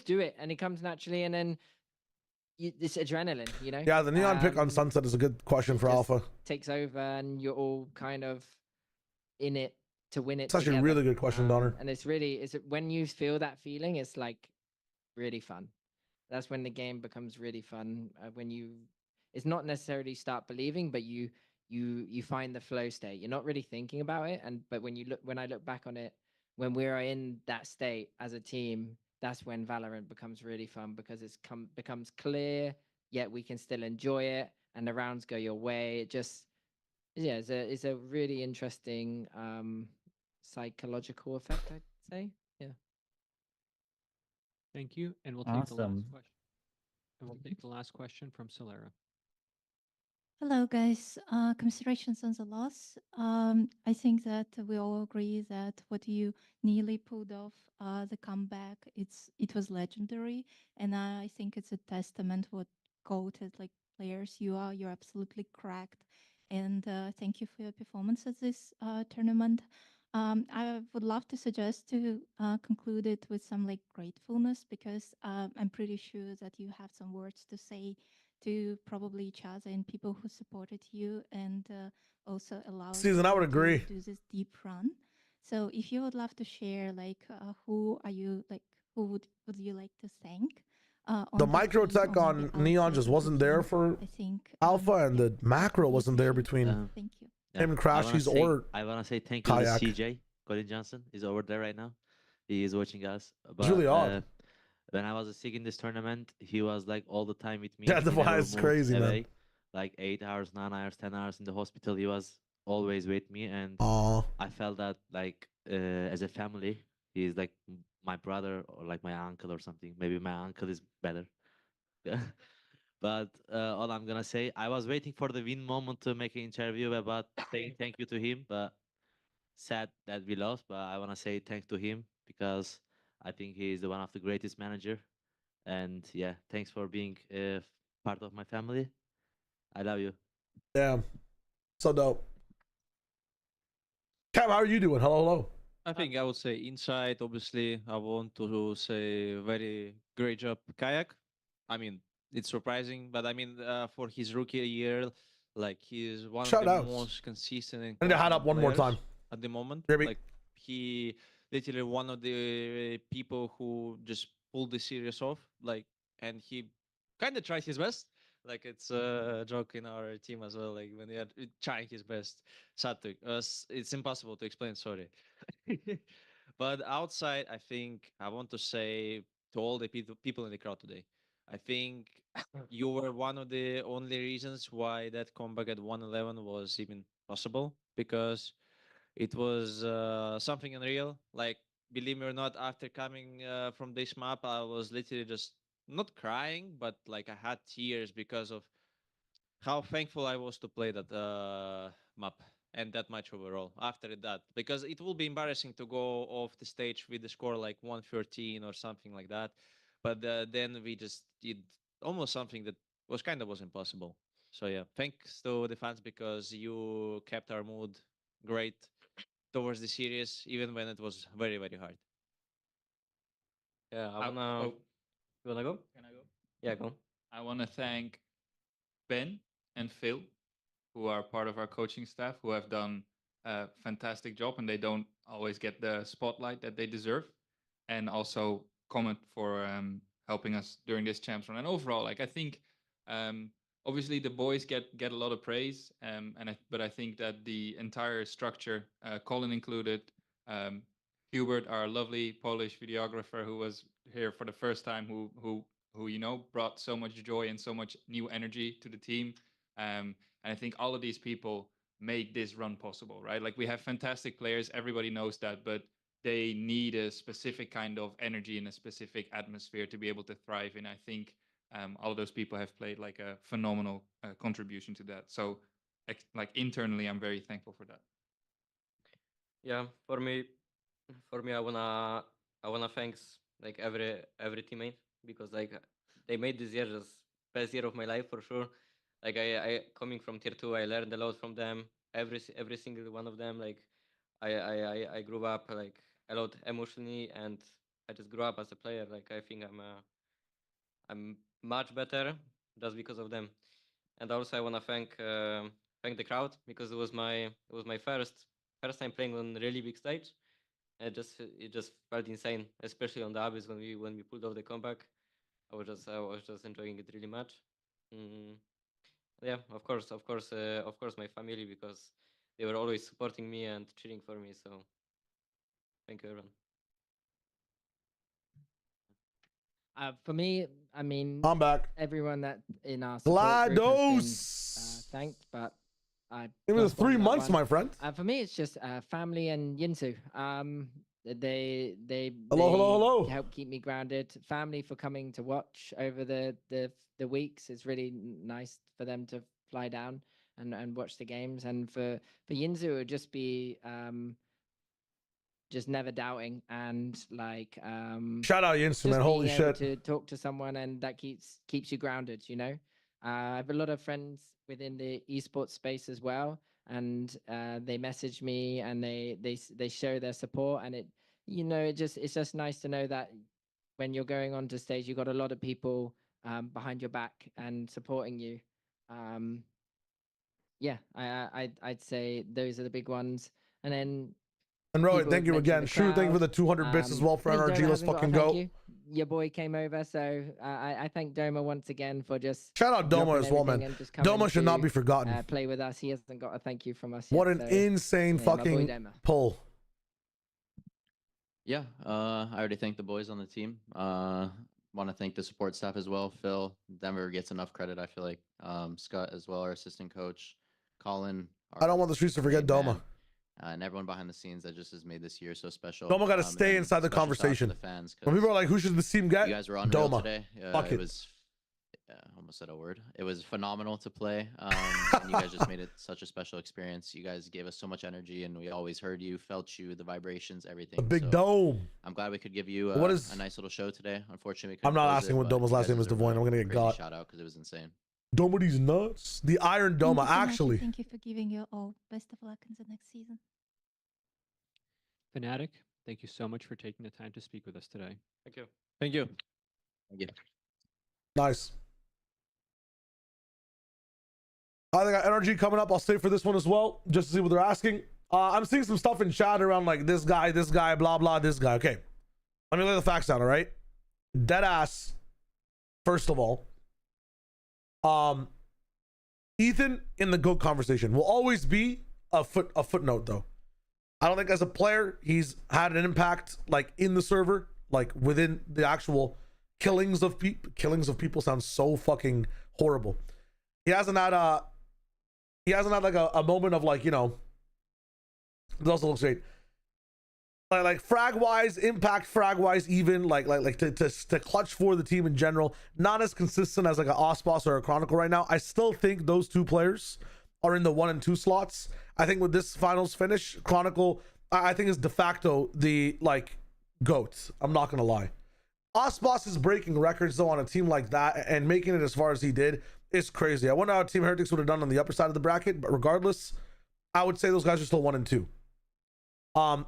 do it, and it comes naturally, and then it's adrenaline, you know. Yeah, the neon pick on Sunset is a good question for Alpha. Takes over, and you're all kind of in it to win it. It's actually a really good question, Donner. And it's when you feel that feeling, it's like really fun. That's when the game becomes really fun. It's not necessarily start believing, but you find the flow state. You're not really thinking about it, but when I look back on it, when we're in that state as a team, that's when Valorant becomes really fun, because becomes clear, yet we can still enjoy it, and the rounds go your way. It just, yeah, it's a really interesting psychological effect, I'd say. Yeah. Thank you, and we'll take the last question. And we'll take the last question from Solera. Hello, guys. Commiserations on the loss. I think that we all agree that what you nearly pulled off, the comeback, it was legendary, and I think it's a testament what goated like players you are. You're absolutely cracked, and thank you for your performance at this tournament. I would love to suggest to conclude it with some like gratefulness because I'm pretty sure that you have some words to say to probably each other and people who supported you and also allowed Season, I would you agree. to do this deep run. So if you would love to share, like, who are you, like, who would you like to thank? The On the micro team, tech on on the Neon outside just of the wasn't there team, for I think Alpha, and the macro wasn't there between thank you. him and I wanna Crashies say, or I wanna say thank you to Kayak. CJ Colin Johnson. He's over there right now. He is watching us. It's really But odd. when I was sick in this tournament, he was like all the time with me. Yeah, He the never vibe is moved crazy, man. away. Like 8 hours, 9 hours, 10 hours in the hospital. He was always with me, and Aw. I felt that like as a family, he's like my brother or like my uncle or something. Maybe my uncle is better. But all I'm gonna say, I was waiting for the win moment to make an interview about saying thank you to him, but sad that we lost. But I wanna say thanks to him because I think he is one of the greatest manager. And yeah, thanks for being part of my family. I love you. Damn. So dope. Cam, how are you doing? Hello, hello. I think I would say inside, obviously, I want to say very great job, Kayak. I mean, it's surprising, but I mean, for his rookie year, like he's one Shout of the outs. most consistent and I need to hat up confident one more players time. at the moment. Kirby. Like he literally one of the people who just pulled the series off. Like, and he kind of tries his best. Like it's a joke in our team as well. Like when they are trying his best, Satuk, it's impossible to explain. Sorry. But outside, I think I want to say to all the people in the crowd today, I think you were one of the only reasons why that comeback at 111 was even possible because it was something unreal. Like, believe me or not, after coming from this map, I was literally just not crying, but like I had tears because of how thankful I was to play that map and that much overall after that, because it will be embarrassing to go off the stage with the score like 113 or something like that. But then we just did almost something that was impossible. So yeah, thanks to the fans because you kept our mood great towards the series, even when it was very, very hard. Yeah, I I- wanna. oh. You wanna go? Can I go? Yeah, go. I want to thank Ben and Phil, who are part of our coaching staff, who have done a fantastic job, and they don't always get the spotlight that they deserve. And also comment for helping us during this champs run. And overall, like I think, obviously the boys get a lot of praise, but I think that the entire structure, Colin included, Hubert, our lovely Polish videographer, who was here for the first time, who you know brought so much joy and so much new energy to the team. And I think all of these people made this run possible, right? Like we have fantastic players, everybody knows that, but they need a specific kind of energy and a specific atmosphere to be able to thrive. And I think all of those people have played like a phenomenal contribution to that. So, like internally, I'm very thankful for that. Yeah, for me, I wanna thanks like every teammate because like they made this year just best year of my life for sure. Like I coming from tier 2, I learned a lot from them. Every single one of them. Like I grew up like a lot emotionally, and I just grew up as a player. Like I think I'm much better just because of them. And also I wanna thank the crowd because it was my first time playing on a really big stage. It just felt insane, especially on the Abyss when we pulled off the comeback. I was just enjoying it really much. Mm, yeah, of course, my family because they were always supporting me and cheering for me. So thank you, everyone. For me, I mean, I'm back. everyone that in our support group has been GLaDOS. thanked, but I It was just want 3 that months, one. my friend. For me, it's just family and Yinsu. They Hello. help keep me grounded. Family for coming to watch over the weeks. It's really nice for them to fly down and watch the games. And for Yinzu, it would just be just never doubting and like shout out Yinzu, man. Holy being able shit. to talk to someone and that keeps you grounded, you know. I have a lot of friends within the esports space as well, and they message me and they show their support, and it, you know, it's just nice to know that when you're going on to stage, you've got a lot of people behind your back and supporting you. Yeah, I'd say those are the big ones. And then And Rowan, thank you again. Shrew, thank you for the 200 bits as well for hey, NRG. Doma Let's hasn't got a fucking thank go. you. Your boy came over, so I thank Doma once again for just shout out Doma dropping as well, everything man. and just coming Doma should to, not be forgotten. Play with us. He hasn't got a thank you from us What yet, an so, insane yeah, my boy fucking Doma. pull. Yeah, I already thanked the boys on the team. Want to thank the support staff as well. Phil, Denver gets enough credit, I feel like. Scott as well, our assistant coach. Colin. I don't want the streets to forget Doma. And everyone behind the scenes that just has made this year so special. Doma got to stay and inside the special shout out to conversation. the fans, When people are like, who should this team get? you guys were unreal Doma. today. Fuck It it. was, almost said a word. It was phenomenal to play. And you guys just made it such a special experience. You guys gave us so much energy, and we always heard you, felt you, the vibrations, everything. A big So dome. I'm glad we could give you What is- a nice little show today. Unfortunately, we I'm not couldn't close asking it, what but Doma's you last guys name is deserve Devoyne. I'm gonna get crazy got. shout out because it was insane. Doma, these nuts. The Iron Doma, Thank you so much, and actually. thank you for giving your all. Best of luck in the next season. Fnatic, thank you so much for taking the time to speak with us today. Thank you. Thank you. Thank you. Nice. I got NRG coming up. I'll stay for this one as well, just to see what they're asking. I'm seeing some stuff in chat around like this guy, blah, blah, this guy. Okay. Let me lay the facts down, all right? Deadass, first of all. Ethan in the GOAT conversation will always be a footnote, though. I don't think as a player, he's had an impact like in the server, like within the actual killings of people. Killings of people sounds so fucking horrible. He hasn't had like a moment of like, you know, it also looks great. Like frag wise, impact frag wise, even like to clutch for the team in general. Not as consistent as like an Osboss or a Chronicle right now. I still think those two players are in the 1 and 2 slots. I think with this finals finish, Chronicle, I think is de facto the like GOAT. I'm not gonna lie. Osboss is breaking records though on a team like that and making it as far as he did is crazy. I wonder how Team Heretics would have done on the upper side of the bracket, but regardless, I would say those guys are still 1 and 2.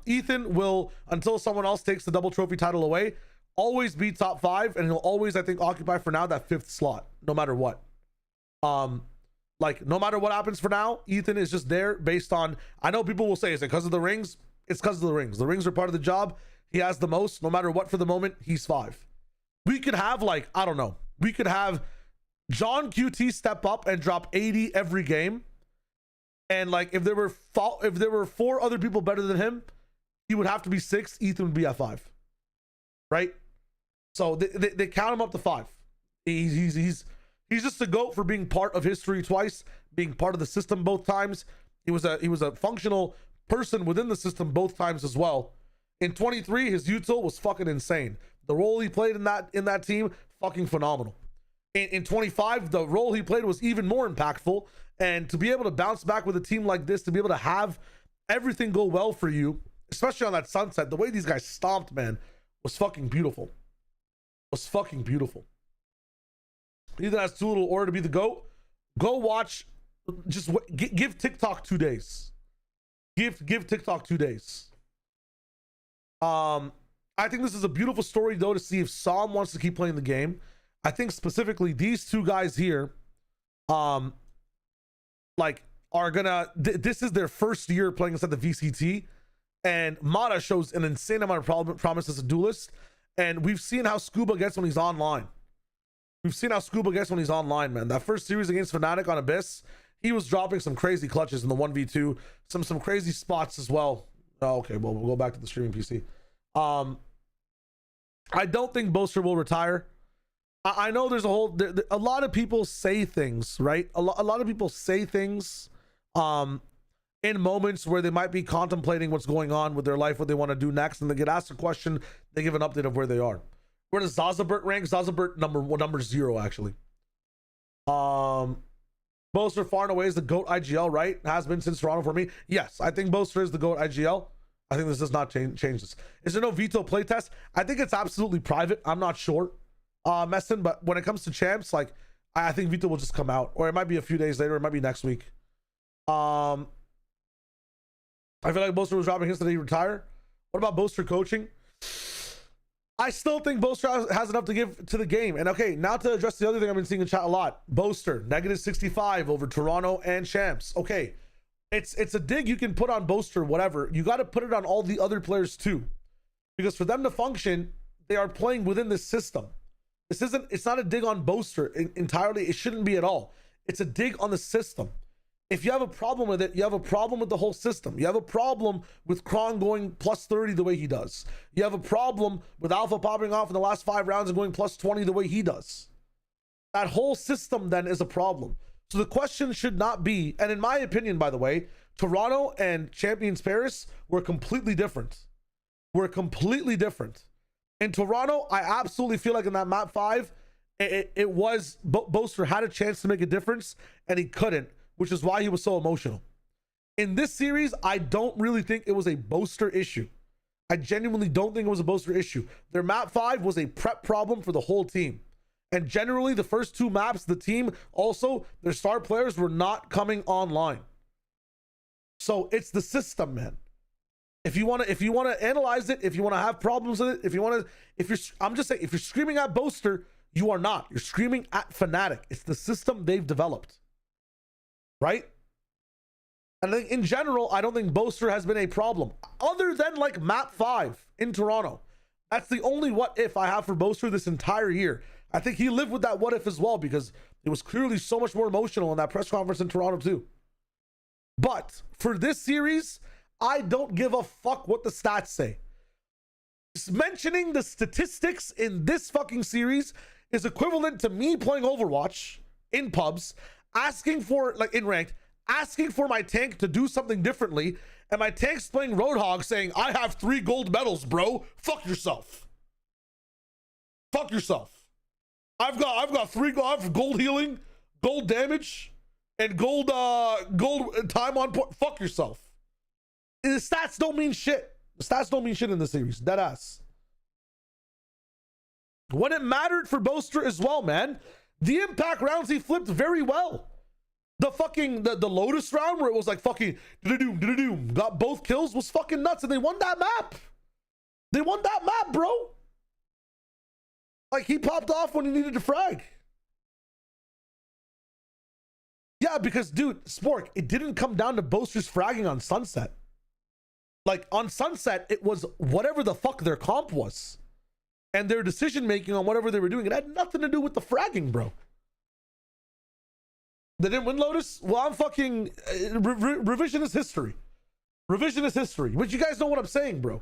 Ethan will, until someone else takes the double trophy title away, always be top 5, and he'll always, I think, occupy for now that 5th slot, no matter what. Like, no matter what happens for now, Ethan is just there based on, I know people will say, is it because of the rings? It's because of the rings. The rings are part of the job. He has the most, no matter what for the moment, he's 5. We could have, like, I don't know, we could have John QT step up and drop 80 every game. And like, if there were 4 other people better than him, he would have to be 6. Ethan would be at 5, right? So they count him up to 5. He's just a GOAT for being part of history twice, being part of the system both times. He was a functional person within the system both times as well. In 23, his util was fucking insane. The role he played in that team, fucking phenomenal. In 25, the role he played was even more impactful. And to be able to bounce back with a team like this, to be able to have everything go well for you, especially on that sunset, the way these guys stomped, man, was fucking beautiful. Was fucking beautiful. Ethan has too little order to be the GOAT. Go watch. Just give TikTok 2 days. Give TikTok 2 days. I think this is a beautiful story though to see if Psalm wants to keep playing the game. I think specifically these 2 guys here, like are gonna. This is their first year playing inside the VCT, and Mata shows an insane amount of promise as a duelist, and we've seen how Scuba gets when he's online. We've seen how Scuba gets when he's online, man. That first series against Fnatic on Abyss, he was dropping some crazy clutches in the 1v2, some crazy spots as well. Oh, okay, well, we'll go back to the streaming PC. I don't think Boaster will retire. I know there's a lot of people say things, right? A lot of people say things in moments where they might be contemplating what's going on with their life, what they want to do next, and they get asked a question, they give an update of where they are. Where does Zazabert rank? Zazabert number 0, actually. Boaster far and away is the GOAT IGL, right? Has been since Toronto for me. Yes, I think Boaster is the GOAT IGL. I think this does not change this. Is there no veto playtest? I think it's absolutely private. I'm not sure, Messin, but when it comes to champs, like, I think veto will just come out, or it might be a few days later. It might be next week. I feel like Boaster was dropping hints that he retire. What about Boaster coaching? I still think Boaster has enough to give to the game. And okay, now to address the other thing I've been seeing in chat a lot. Boaster, -65 over Toronto and champs. Okay, it's a dig you can put on Boaster, whatever. You got to put it on all the other players too. Because for them to function, they are playing within this system. It's not a dig on Boaster entirely. It shouldn't be at all. It's a dig on the system. If you have a problem with it, you have a problem with the whole system. You have a problem with Kron going +30 the way he does. You have a problem with Alpha popping off in the last 5 rounds and going +20 the way he does. That whole system then is a problem. So the question should not be, and in my opinion, by the way, Toronto and Champions Paris were completely different. In Toronto, I absolutely feel like in that map 5, it was Boaster had a chance to make a difference and he couldn't, which is why he was so emotional. In this series, I don't really think it was a Boaster issue. I genuinely don't think it was a Boaster issue. Their map 5 was a prep problem for the whole team. And generally, the first 2 maps, the team also, their star players were not coming online. So it's the system, man. If you want to analyze it, if you want to have problems with it, I'm just saying, if you're screaming at Boaster, you are not. You're screaming at Fnatic. It's the system they've developed. Right? And I think in general, I don't think Boaster has been a problem other than like map 5 in Toronto. That's the only what if I have for Boaster this entire year. I think he lived with that what if as well, because it was clearly so much more emotional in that press conference in Toronto too. But for this series, I don't give a fuck what the stats say. Just mentioning the statistics in this fucking series is equivalent to me playing Overwatch in pubs, asking for, like in ranked, asking for my tank to do something differently, and my tank's playing Roadhog saying, I have 3 gold medals, bro. Fuck yourself. Fuck yourself. I've got 3 gold healing, gold damage, and gold time on point. Fuck yourself. The stats don't mean shit. The stats don't mean shit in this series. Dead ass. When it mattered for Boaster as well, man, the impact rounds he flipped very well. The fucking the Lotus round where it was like fucking doom, got both kills was fucking nuts, and they won that map. They won that map, bro. Like, he popped off when he needed to frag. Yeah, because dude, Spork, it didn't come down to Boaster's fragging on Sunset. Like on Sunset, it was whatever the fuck their comp was. And their decision making on whatever they were doing. It had nothing to do with the fragging, bro. They didn't win Lotus? Well, I'm fucking revisionist history. Revisionist history. But you guys know what I'm saying, bro.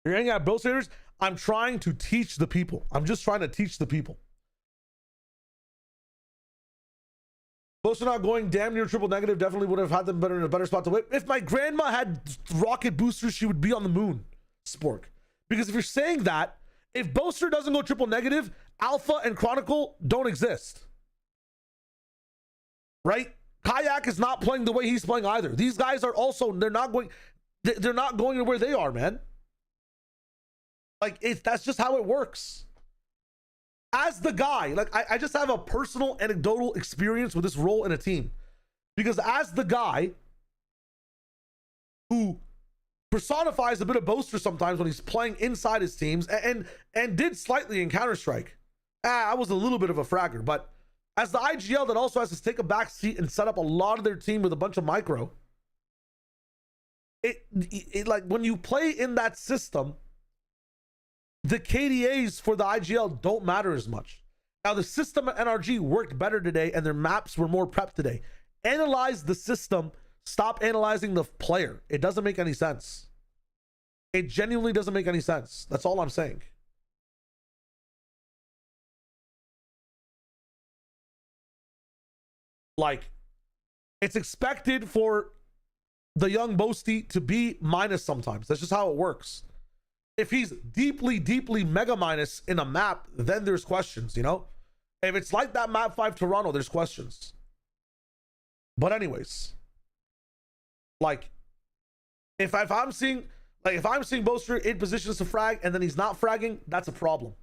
You're hanging out Boaster haters. I'm trying to teach the people. I'm just trying to teach the people. Boaster not going damn near triple negative definitely would have had them better in a better spot to whip. If my grandma had rocket boosters, she would be on the moon, Spork. Because if you're saying that, if Boaster doesn't go triple negative, Alpha and Chronicle don't exist. Right? Kayak is not playing the way he's playing either. These guys are also, they're not going to where they are, man. Like, that's just how it works. As the guy, like, I just have a personal anecdotal experience with this role in a team. Because as the guy who personifies a bit of Boaster sometimes when he's playing inside his teams and did slightly in Counter-Strike. I was a little bit of a fragger, but as the IGL that also has to take a back seat and set up a lot of their team with a bunch of micro, it like when you play in that system, the KDAs for the IGL don't matter as much. Now, the system at NRG worked better today and their maps were more prepped today. Analyze the system. Stop analyzing the player. It doesn't make any sense. It genuinely doesn't make any sense. That's all I'm saying. Like, it's expected for the young Boasty to be minus sometimes. That's just how it works. If he's deeply, deeply mega minus in a map, then there's questions, you know? If it's like that map 5 Toronto, there's questions. But anyways, like if I'm seeing Boaster in positions to frag and then he's not fragging, that's a problem.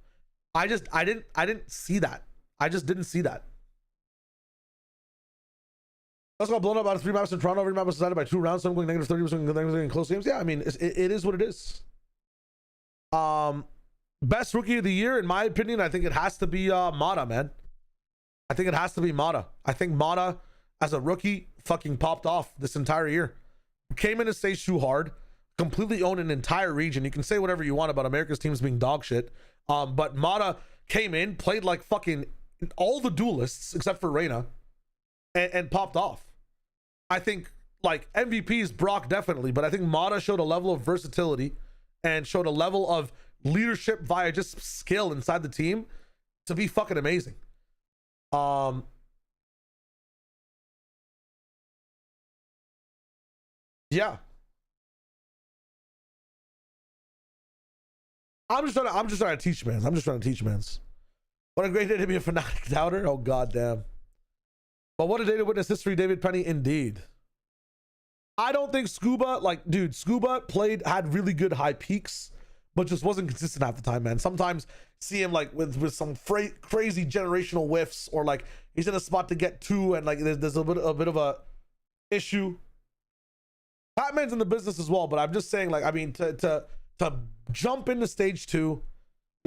I didn't see that. I just didn't see that. Let's go blown up out of 3 maps in Toronto. Every map was decided by 2 rounds. Some going negative 30, some going negative in close games. Yeah, I mean, it is what it is. Best rookie of the year, in my opinion, I think it has to be Mata, man. I think it has to be Mata. I think Mata, as a rookie, fucking popped off this entire year. Came in and stage 2 hard, completely owned an entire region. You can say whatever you want about America's teams being dog shit. But Mata came in, played like fucking all the duelists except for Reyna, and popped off. I think like MVP is Brock definitely, but I think Mata showed a level of versatility and showed a level of leadership via just skill inside the team to be fucking amazing. Yeah. I'm just trying to teach mans. What a great day to be a Fnatic doubter. Oh goddamn. But what a day to witness history, David Penny, indeed. I don't think Scuba, like, dude, Scuba had really good high peaks, but just wasn't consistent half the time, man. Sometimes see him like with some crazy generational whiffs, or like he's in a spot to get 2 and like there's a bit of a issue. Batman's in the business as well, but I'm just saying, like, I mean, to jump into stage 2,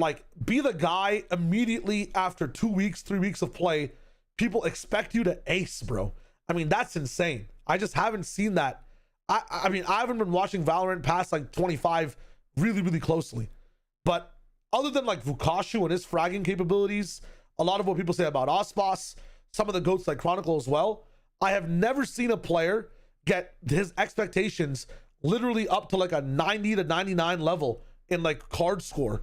like, be the guy immediately after 2 weeks, 3 weeks of play. People expect you to ace, bro. I mean, that's insane. I just haven't seen that. I mean, I haven't been watching Valorant past like 25 really, really closely. But other than like Vukashu and his fragging capabilities, a lot of what people say about Ospas, some of the GOATs like Chronicle as well, I have never seen a player get his expectations literally up to like a 90 to 99 level in like card score,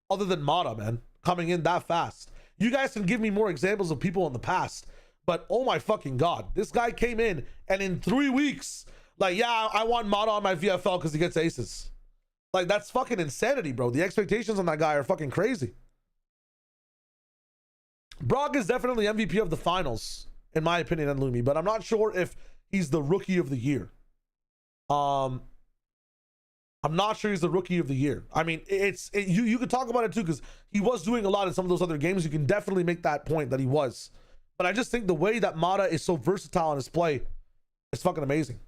other than Mata, man, coming in that fast. You guys can give me more examples of people in the past, but oh my fucking god, this guy came in and in 3 weeks, like, yeah, I want Mata on my VFL because he gets aces. Like, that's fucking insanity, bro. The expectations on that guy are fucking crazy. Brock is definitely MVP of the finals, in my opinion, and Lumi, but I'm not sure if he's the rookie of the year. I'm not sure he's the rookie of the year. I mean, you could talk about it too, because he was doing a lot in some of those other games. You can definitely make that point that he was. But I just think the way that Mata is so versatile in his play is fucking amazing.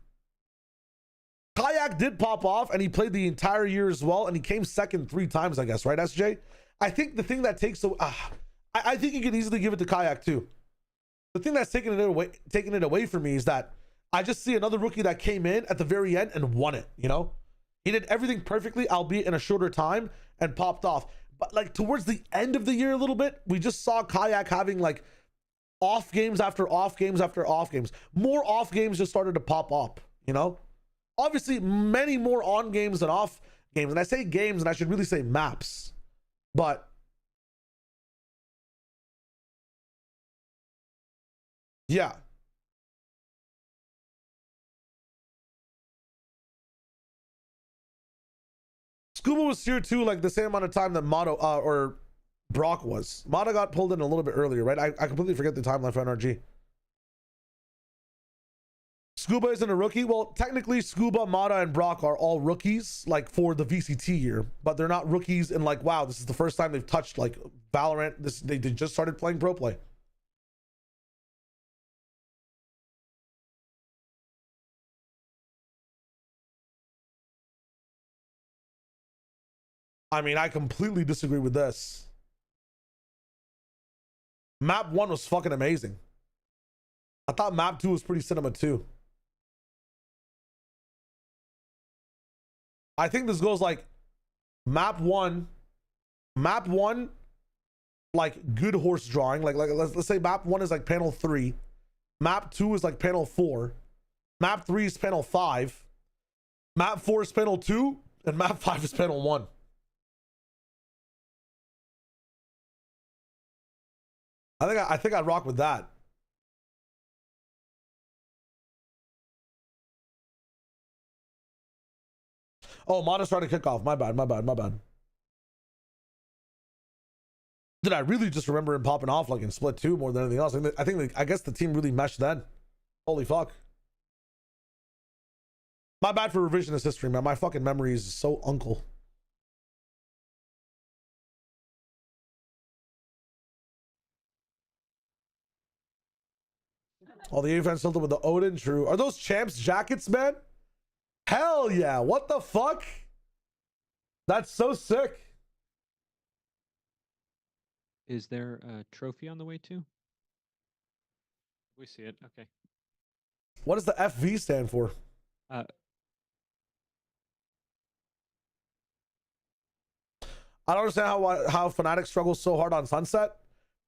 Kayak did pop off, and he played the entire year as well, and he came second 3 times, I guess, right, SJ? I think the thing that takes I think you can easily give it to Kayak too. The thing that's taking it away from me is that I just see another rookie that came in at the very end and won it, you know? He did everything perfectly, albeit in a shorter time, and popped off. But like towards the end of the year a little bit, we just saw Kayak having like off games after off games after off games. More off games just started to pop up, you know? Obviously, many more on games than off games. And I say games, and I should really say maps. But yeah. Scuba was here too, like the same amount of time that Mata or Brock was. Mata got pulled in a little bit earlier, right? I completely forget the timeline for NRG. Scuba isn't a rookie. Well, technically, Scuba, Mata, and Brock are all rookies, like for the VCT year, but they're not rookies in like, wow, this is the first time they've touched like Valorant. They just started playing pro play. I mean, I completely disagree with this. Map 1 was fucking amazing. I thought map 2 was pretty cinema too. I think this goes like map one, like good horse drawing. Like let's say map 1 is like panel 3, map 2 is like panel 4, map 3 is panel 5, map 4 is panel 2, and map 5 is panel 1. I think I'd rock with that. Oh, Mata started kickoff. My bad. Dude, I really just remember him popping off like in Split 2 more than anything else. I guess the team really meshed then. Holy fuck. My bad for revisionist history, man. My fucking memory is so uncle. All the A fans tilted with the Odin. True. Are those champs jackets, man? Hell yeah. What the fuck? That's so sick. Is there a trophy on the way too? We see it. Okay. What does the FV stand for? I don't understand how Fnatic struggles so hard on Sunset.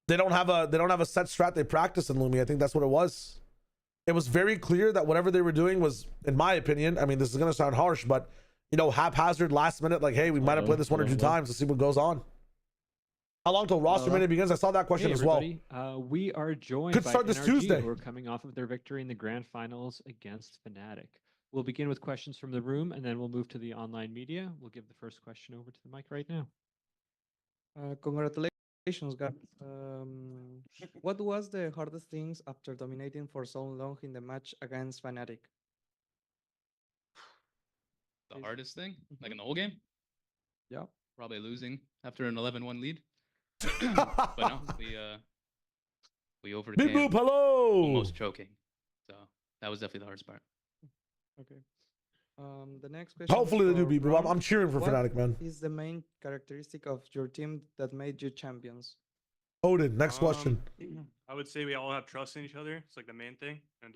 They don't have a set strat they practice in Lumi. I think that's what it was. It was very clear that whatever they were doing was, in my opinion, I mean, this is gonna sound harsh, but you know, haphazard last minute, like, hey, we might have played this one or two times to see what goes on. How long till roster minute begins? I saw that question as well. We are joined Could by start this NRG, Tuesday. who are coming off of their victory in the grand finals against Fnatic. We'll begin with questions from the room, and then we'll move to the online media. We'll give the first question over to the mic right now. Congratulations, guys. What was the hardest things after dominating for so long in the match against Fnatic? The hardest thing, like in the whole game? Yeah. Probably losing after an 11-1 lead. But no, we overcame. Beep boop, hello. Almost choking. So that was definitely the hardest part. Okay. The next question. Hopefully is they do for beep boop. Ron. I'm cheering for What Fnatic, man. is the main characteristic of your team that made you champions? Odin, next question. I would say we all have trust in each other. It's like the main thing, and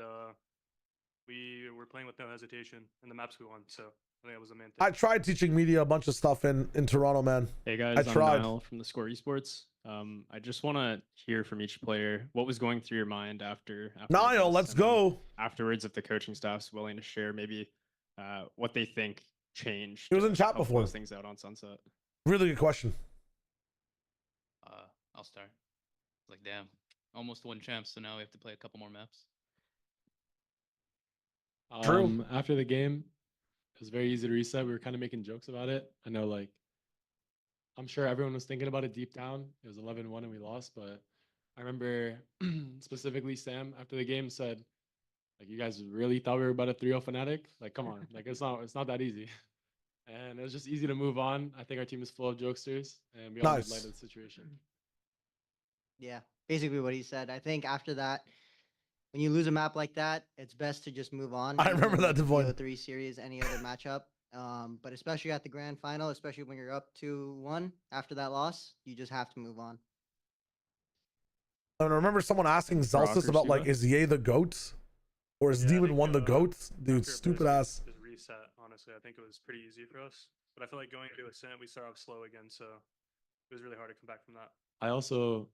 we were playing with no hesitation in the maps we won. So I think that was the main thing. I tried teaching media a bunch of stuff in Toronto, man. Hey guys, I I'm tried. Niall from the Score Esports. I just want to hear from each player what was going through your mind after Niall, this, let's and then go. afterwards, if the coaching staff's willing to share maybe what they think changed. He was in to chat help before. close things out on Sunset. Really good question. I'll start. It's like, damn, almost won champs, so now we have to play a couple more maps. True. After the game, it was very easy to reset. We were kind of making jokes about it. I know, like, I'm sure everyone was thinking about it deep down. It was 11-1 and we lost, but I remember specifically Sam after the game said, like, you guys really thought we were about a 3-0 Fnatic? Like, come on, like it's not that easy. And it was just easy to move on. I think our team is full of jokesters, and we all made light of the situation. Yeah, basically what he said. I think after that, when you lose a map like that, it's best to just move on. I remember that, Devoy. The 3 series, any other matchup. But especially at the grand final, especially when you're up 2-1 after that loss, you just have to move on. I remember someone asking Zelsis about, like, is Ye the GOAT? Or is Demon 1 the GOAT? Dude, stupid ass. Just reset, honestly. I think it was pretty easy for us. But I feel like going into Ascent, we start off slow again, so it was really hard to come back from that. I also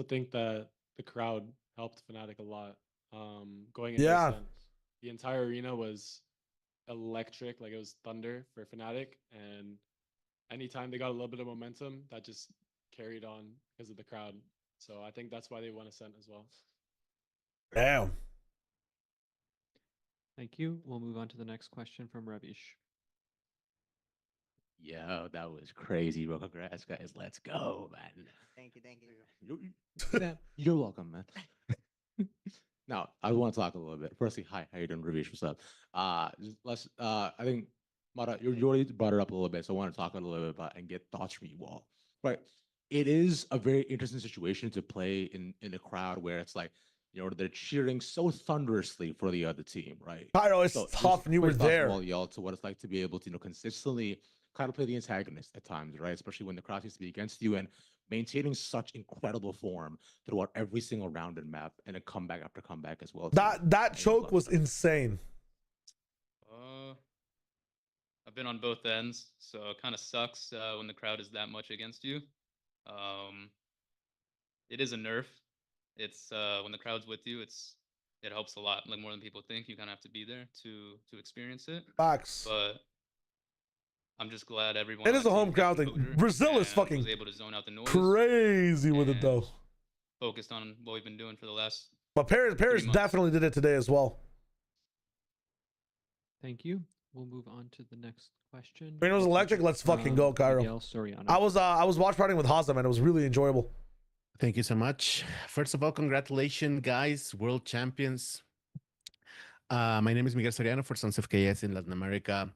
think that the crowd helped Fnatic a lot. Going into Yeah. Ascent, the entire arena was electric, like it was thunder for Fnatic, and anytime they got a little bit of momentum, that just carried on because of the crowd. So I think that's why they won Ascent as well. Damn. Thank you. We'll move on to the next question from Ravish. Yo, that was crazy, bro. Congrats, guys. Let's go, man. Thank you. You're welcome, man. Now, I want to talk a little bit. Firstly, hi, how you doing, Ravish? What's up? Let's. I think, Mara, you already brought it up a little bit, so I want to talk a little bit about and get thoughts from you all. Right, it is a very interesting situation to play in a crowd where it's like, you know, they're cheering so thunderously for the other team, right? Pyro, it's So tough, just and you were quick thoughts from there. all y'all to what it's like to be able to, you know, consistently kind of play the antagonist at times, right? Especially when the crowd seems to be against you and maintaining such incredible form throughout every single round and map and a comeback after comeback as well. That choke was insane. I've been on both ends, so it kind of sucks when the crowd is that much against you. It is a nerf. It's when the crowd's with you, it helps a lot, like more than people think. You kind of have to be there to experience it. Facts. But I'm just glad everyone. It is a home crowd thing. Brazil is fucking was able to zone out the noise, crazy with it, though. focused on what we've been doing for the last. But Paris months. definitely did it today as well. Thank you. we'll move on to the next question. It was electric. Let's fucking go, Cairo. Miguel Soriano. I was watch partying with Hazem and it was really enjoyable. Thank you so much. First of all, congratulations, guys, world champions. My name is Miguel Soriano for Sons of KS in Latin America.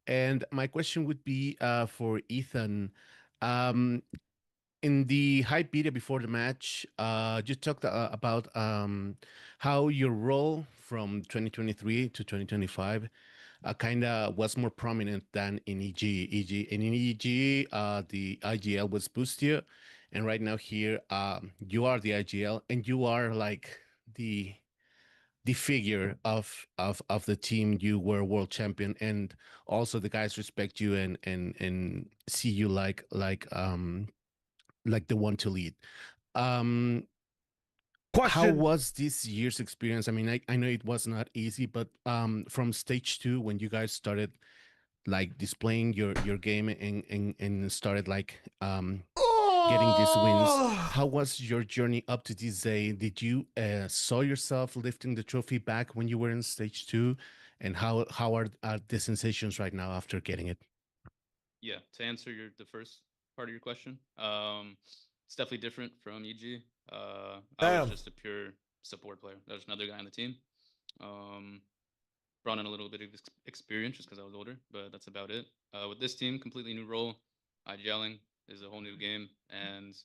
And my question would be for Ethan. In the hype video before the match, you talked about how your role from 2023 to 2025 kind of was more prominent than in EG. In EG, the IGL was Boostia, and right now here, you are the IGL, and you are like the figure of the team. You were world champion, and also the guys respect you and see you like the one to lead. How was this year's experience? I mean, I know it was not easy, but from stage 2, when you guys started like displaying your game and started like getting these wins, how was your journey up to this day? Did you saw yourself lifting the trophy back when you were in stage 2, and how are the sensations right now after getting it? Yeah, to answer the first part of your question, it's definitely different from EG. I was just a pure support player. There's another guy on the team. Brought in a little bit of experience just because I was older, but that's about it. With this team, completely new role. IGLing is a whole new game, and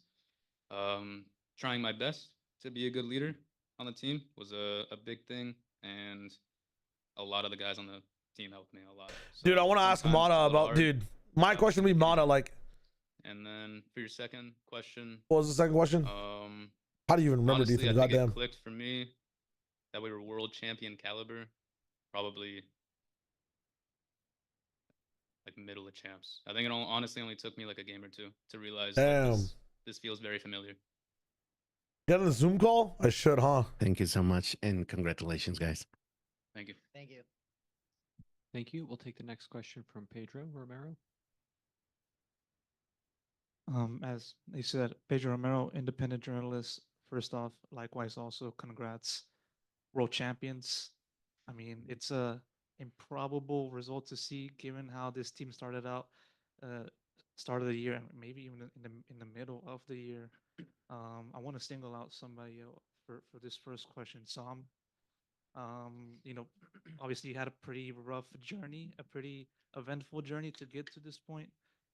trying my best to be a good leader on the team was a big thing, and a lot of the guys on the team helped me a lot. So Dude, I want to ask sometimes it's a Mata little about, hard. dude, my question would be Mata, like, And then for your second question, what was the second question? How do you even remember, honestly, Ethan? I think Goddamn. it clicked for me that we were world champion caliber, probably like middle of champs. I think it honestly only took me like a game or two to realize like, Damn. this feels very familiar. Get on the Zoom call? I should, huh? Thank you so much, and congratulations, guys. Thank you. Thank you. Thank you. We'll take the next question from Pedro Romero. As they said, Pedro Romero, independent journalist. First off, likewise, also congrats, world champions. I mean, it's a improbable result to see given how this team started out, start of the year, and maybe even in the middle of the year. I want to single out somebody for this first question. Sam, you know, obviously you had a pretty rough journey, a pretty eventful journey to get to this point,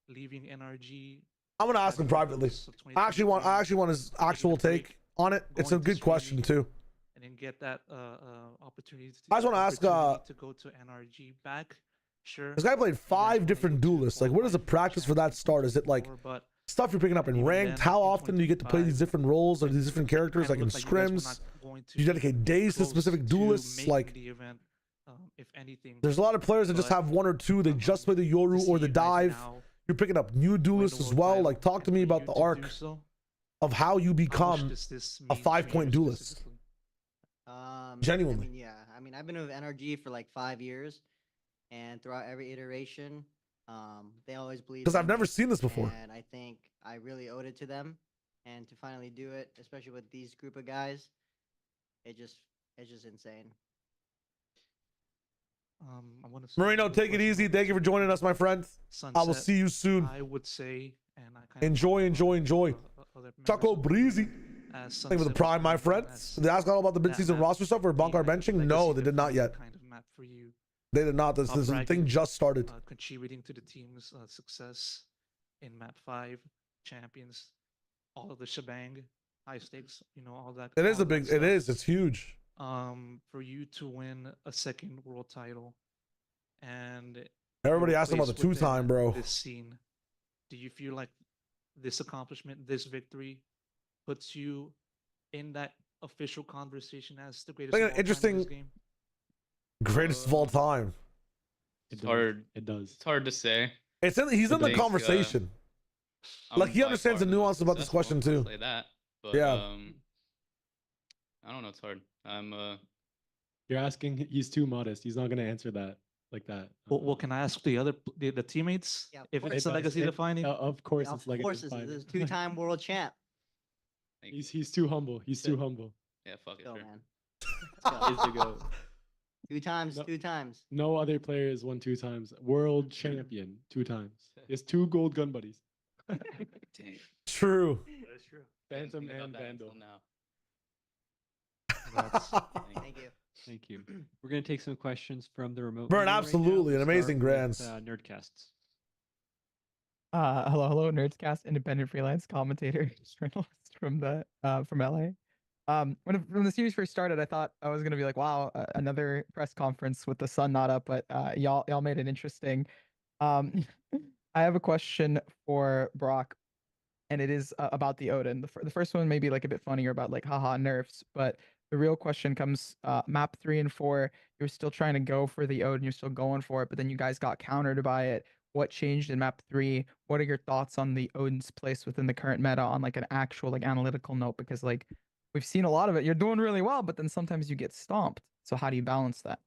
leaving NRG. I'm gonna ask him privately. I actually want his actual take on it. It's a good question too. And then get that opportunity. I just want to ask. To go to NRG back. Sure. This guy played 5 different duelists. Like, where does the practice for that start? Is it like stuff you're picking up in ranked? How often do you get to play these different roles or these different characters, like in scrims? Do you dedicate days to specific duelists? Like, if anything, there's a lot of players that just have 1 or 2. They just play the Yoru or the dive. You're picking up new duelists as well. Like, talk to me about the arc of how you become a 5-point duelist. Genuinely. I mean, I've been with NRG for like 5 years, and throughout every iteration, they always believe. Because I've never seen this before. And I think I really owed it to them, and to finally do it, especially with these group of guys, it's just insane. I want to Marino, take it easy. Thank you for joining us, my friend. I will see you soon. I would say, and I kind Enjoy. Choco Breezy. Thank you for the prime, my friends. Did they ask all about the mid-season roster stuff or Bonkar benching? No, they did not yet. kind of map for you. They did not. This thing just started. Contributing to the team's success in map 5, champions, all of the shebang, high stakes, you know, all that. It is all a that big. stuff. It is. It's huge. For you to win a second world title, and Everybody your asked about place the 2-time, within bro. This scene, do you feel like this accomplishment, this victory, puts you in that official conversation as the greatest? Like an of all time in interesting, this game? greatest of all time. It's hard. It does. It's hard to say. He's in the conversation. Like, he understands the nuance about this question too. Say that, but, Yeah. I don't know. It's hard. You're asking. He's too modest. He's not gonna answer that like that. Well, can I ask the teammates if it's a legacy defining? Of course, Of it's legacy course, defining. it's a 2-time world champ. He's too humble. He's too humble. Yeah, fuck it. Go, Sure. man. He's the goat. 2 times, No. 2 times. No other player has won 2 times. World champion 2 times. He has 2 gold gun buddies. True. That's true. Phantom and Vandal. Now. Thank you. Thank you. We're going to take some questions from the remote. Bro, media right now. absolutely, an We'll amazing start with, grants. Nerdcasts. Hello, Nerdscast, independent freelance commentator, journalist from the from LA. When the series first started, I thought I was gonna be like, wow, another press conference with the sun not up, but y'all made it interesting. I have a question for Brock, and it is about the Odin. The first one may be like a bit funnier about like haha nerfs, but the real question comes map 3 and 4. You're still trying to go for the Odin, you're still going for it, but then you guys got countered by it. What changed in map 3? What are your thoughts on the Odin's place within the current meta on like an actual like analytical note? Because like we've seen a lot of it. You're doing really well, but then sometimes you get stomped. So how do you balance that?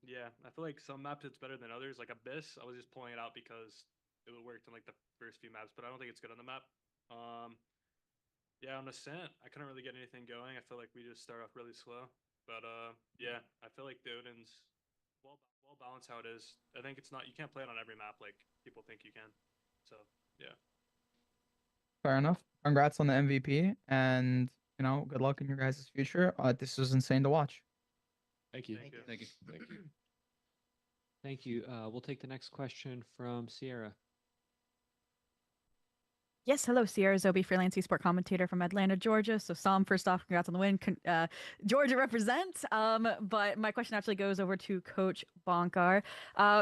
Yeah, I feel like some maps it's better than others. Like Abyss, I was just pulling it out because it worked in like the first few maps, but I don't think it's good on the map. Yeah, on Ascent, I couldn't really get anything going. I feel like we just start off really slow. But yeah, I feel like the Odin's well balanced how it is. I think it's not, you can't play it on every map like people think you can. So yeah. Fair enough. Congrats on the MVP, and you know, good luck in your guys' future. This was insane to watch. Thank you. Thank you. Thank you. Thank you. Thank you. We'll take the next question from Sierra. Yes, hello, Sierra Zobi, freelance esport commentator from Atlanta, Georgia. So, Sam, first off, congrats on the win. Georgia represent. But my question actually goes over to Coach Bonkar.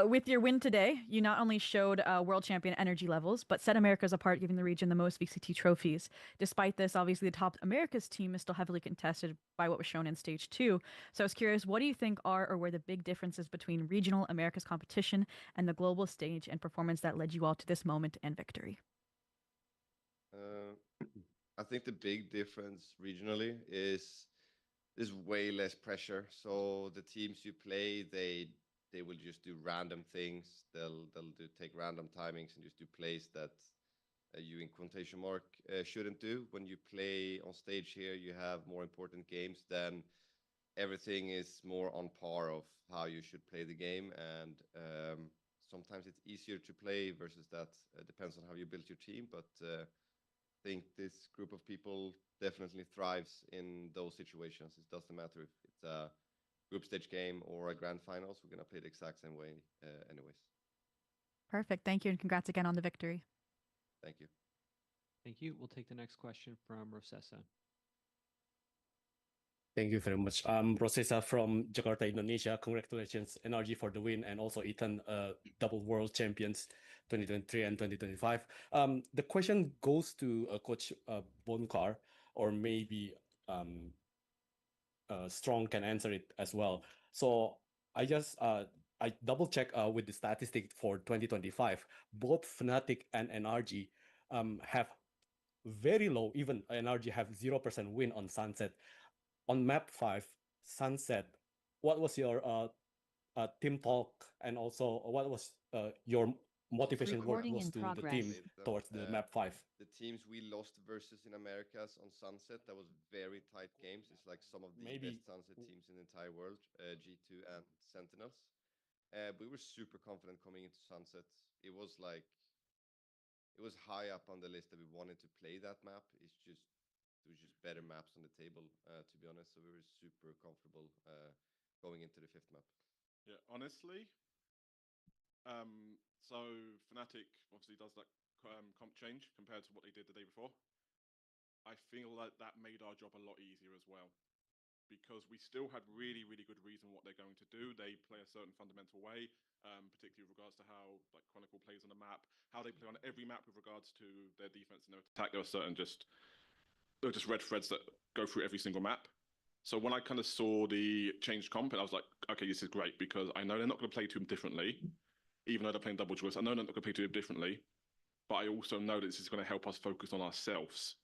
With your win today, you not only showed world champion energy levels, but set Americas apart, giving the region the most VCT trophies. Despite this, obviously, the top Americas team is still heavily contested by what was shown in stage 2. So, I was curious, what do you think are or were the big differences between regional Americas competition and the global stage and performance that led you all to this moment and victory? I think the big difference regionally is there's way less pressure. So the teams you play, they will just do random things. They'll take random timings and just do plays that you in quotation mark shouldn't do. When you play on stage here, you have more important games. Then everything is more on par of how you should play the game, and sometimes it's easier to play versus that. Depends on how you build your team, but. Think this group of people definitely thrives in those situations. It doesn't matter if it's a group stage game or a grand finals. We're going to play the exact same way anyways. Perfect. Thank you. And congrats again on the victory. Thank you. Thank you. We'll take the next question from Rosessa. Thank you very much. Rosessa from Jakarta, Indonesia. Congratulations, NRG, for the win, and also Ethan, double world champions 2023 and 2025. The question goes to Coach Bonkar, or maybe Strong can answer it as well. So I double check with the statistic for 2025. Both Fnatic and NRG have very low, even NRG have 0% win on Sunset. On map 5, Sunset, what was your team talk, and also what was your motivation work was to the team towards the map 5? The teams we lost versus in Americas on Sunset, that was very tight games. It's like some of the best Sunset teams in the entire world, G2 and Sentinels. We were super confident coming into Sunset. It was high up on the list that we wanted to play that map. There was just better maps on the table, to be honest. So we were super comfortable going into the 5th map. Yeah, honestly. So Fnatic obviously does that comp change compared to what they did the day before. I feel like that made our job a lot easier as well, because we still had really, really good reason what they're going to do. They play a certain fundamental way, particularly with regards to how like Chronicle plays on the map, how they play on every map with regards to their defense and their attack. There are just red threads that go through every single map. So when I kind of saw the changed comp, I was like, okay, this is great, because I know they're not going to play too differently, even though they're playing double choice. I know they're not going to play too differently, but I also know that this is going to help us focus on ourselves.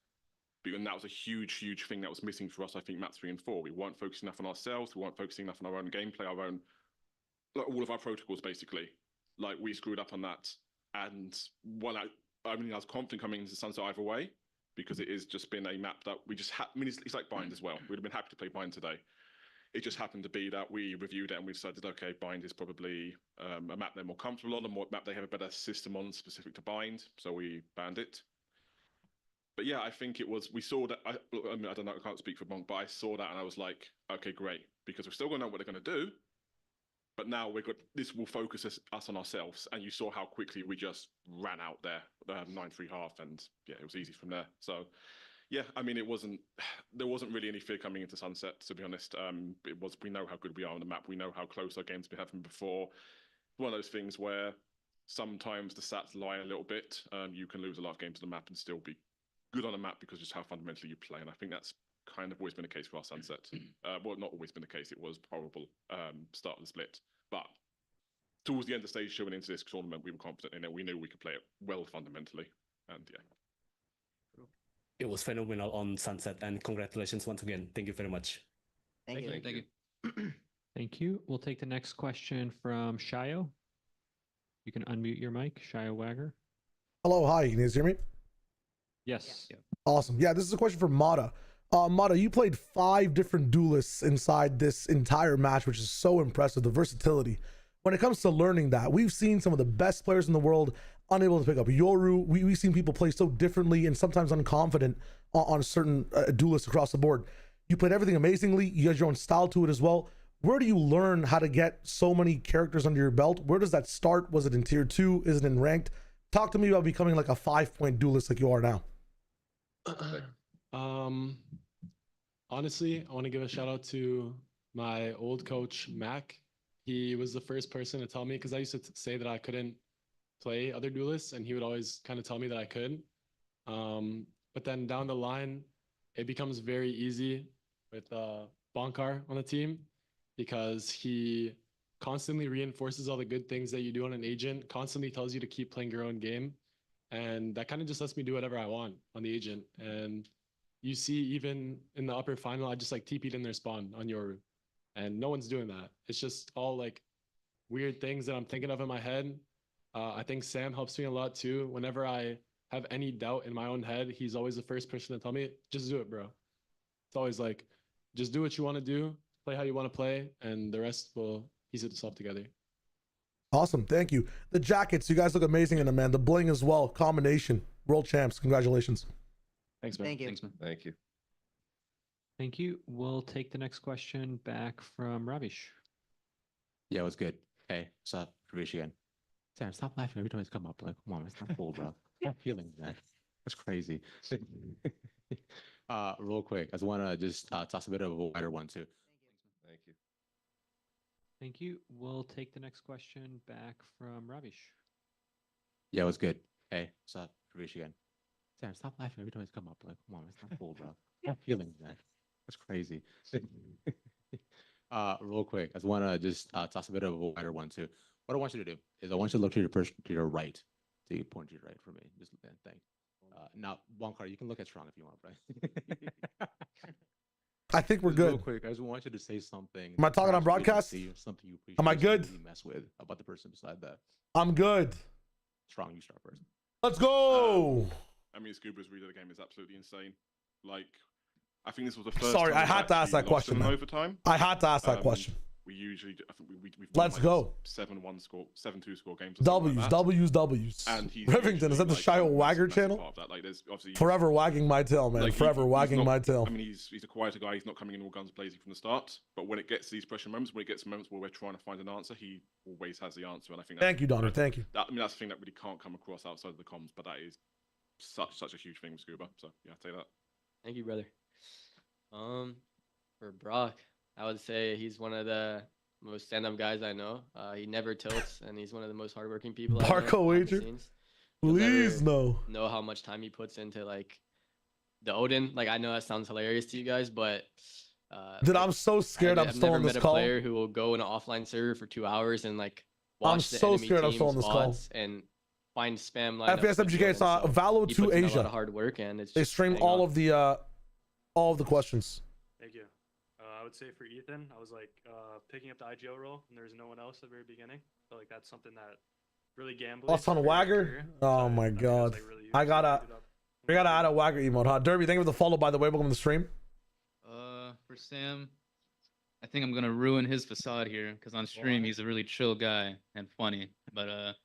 And that was a huge, huge thing that was missing for us, I think, map 3 and 4. We weren't focusing enough on ourselves. We weren't focusing enough on our own gameplay, all of our protocols, basically. Like, we screwed up on that. And I was confident coming into Sunset either way, because it has just been a map that we just had. I mean, it's like Bind as well. We'd have been happy to play Bind today. It just happened to be that we reviewed it and we decided, okay, Bind is probably a map they're more comfortable on, a map they have a better system on specific to Bind, so we banned it. But yeah, I think it was, we saw that, I mean, I don't know, I can't speak for Monk, but I saw that and I was like, okay, great, because we're still going to know what they're going to do, but now this will focus us on ourselves. And you saw how quickly we just ran out there, 9-3 half, and yeah, it was easy from there. So yeah, I mean, there wasn't really any fear coming into Sunset, to be honest. We know how good we are on the map. We know how close our games have been before. One of those things where sometimes the stats lie a little bit. You can lose a lot of games on the map and still be good on the map because just how fundamentally you play. And I think that's kind of always been the case for our Sunset. Well, not always been the case. It was horrible start of the split. But towards the end of the stage, showing into this tournament, we were confident in it. We knew we could play it well fundamentally. And yeah. It was phenomenal on Sunset, and congratulations once again. Thank you very much. Thank you. Thank you. Thank you. We'll take the next question from Shayo. You can unmute your mic, Shayo Wagger. Hello, hi. Can you guys hear me? Yes. Yeah. Awesome. Yeah, this is a question from Mata. Mata, you played 5 different duelists inside this entire match, which is so impressive, the versatility. When it comes to learning that, we've seen some of the best players in the world unable to pick up Yoru. We've seen people play so differently and sometimes unconfident on certain duelists across the board. You played everything amazingly. You had your own style to it as well. Where do you learn how to get so many characters under your belt? Where does that start? Was it in tier 2? Is it in ranked? Talk to me about becoming like a 5-point duelist like you are now. Honestly, I want to give a shout out to my old coach, Mac. He was the first person to tell me, because I used to say that I couldn't play other duelists, and he would always kind of tell me that I could. But then down the line, it becomes very easy with Bonkar on the team, because he constantly reinforces all the good things that you do on an agent, constantly tells you to keep playing your own game. And that kind of just lets me do whatever I want on the agent. And you see, even in the upper final, I just like TP'd in their spawn on Yoru. And no one's doing that. It's just all like weird things that I'm thinking of in my head. I think Sam helps me a lot too. Whenever I have any doubt in my own head, he's always the first person to tell me, just do it, bro. It's always like, just do what you want to do, play how you want to play, and the rest will piece itself together. Awesome. Thank you. The jackets, you guys look amazing in them, man. The bling as well. Combination. World champs. Congratulations. Thanks, man. Thank you. Thanks, man. Thank you. Thank you. We'll take the next question back from Ravish. Yeah, it was good. Hey, what's up? Ravish again. Sam, stop laughing every time it's come up. Like, come on, it's not cool, bro. Stop feeling that. That's crazy. Real quick, I just want to just toss a bit of a wider one too. Thank you. Thank you. We'll take the next question back from Ravish. Yeah, it was good. Hey, what's up? Ravish again. Sam, stop laughing every time it's come up. Like, come on, it's not cool, bro. Stop feeling that. That's crazy. Real quick, I just want to just toss a bit of a wider one too. What I want you to do is I want you to look to your person to your right. So you point to your right for me. Just thank. Now, Bonkar, you can look at Strong if you want, right? I think we're Just good. Real quick, I just want you to say something. Am I talking on perhaps we can broadcast? see or something you Am I just good? really mess with about the person beside that. I'm good. Strong, you start first. Let's go. I mean, Scuba's read of the game is absolutely insane. Like, I think this was the first. Sorry, time I had to ask that question, In man. overtime. I had to ask that question. We usually, I think we've Let's go. 7-1 score, 7-2 score games. or something like W's, that. W's. And he's Rivington, is that the Shio Wagger channel? part of that. Like, there's obviously Forever wagging my tail, man. like, Forever he's wagging not- my tail. I mean, he's a quieter guy. He's not coming in all guns blazing from the start. But when it gets to these pressure moments, when it gets to moments where we're trying to find an answer, he always has the answer. And I think Thank you, Donner. Thank you. I mean, that's the thing that really can't come across outside of the comms, but that is such a huge thing with Scuba. So yeah, I'll take that. Thank you, brother. For Brock, I would say he's one of the most stand-up guys I know. He never tilts, and he's one of the most hardworking people. I know Barco behind the wager? scenes. Please no. Know how much time he puts into like the Odin. Like, I know that sounds hilarious to you guys, but Dude, like, I'm so scared I'm I've still never on met this a call. player who will go in an offline server for 2 hours and like I'm watch the so enemy scared I'm still on team's this call. bots and find spam lineups. FPS with MGK, Jordan. it's Valo he 2 puts in a lot Asia. of hard work, and it's They just stream paying all off. of the questions. Thank you. I would say for Ethan, I was like picking up the IGO role, and there's no one else at the very beginning. So like that's something that really gambling. Lost on Wagger? Oh my god. I gotta add a Wagger emote, huh? Derby, thank you for the follow, by the way. Welcome to the stream. For Sam, I think I'm gonna ruin his facade here because on stream he's a really chill guy and funny, but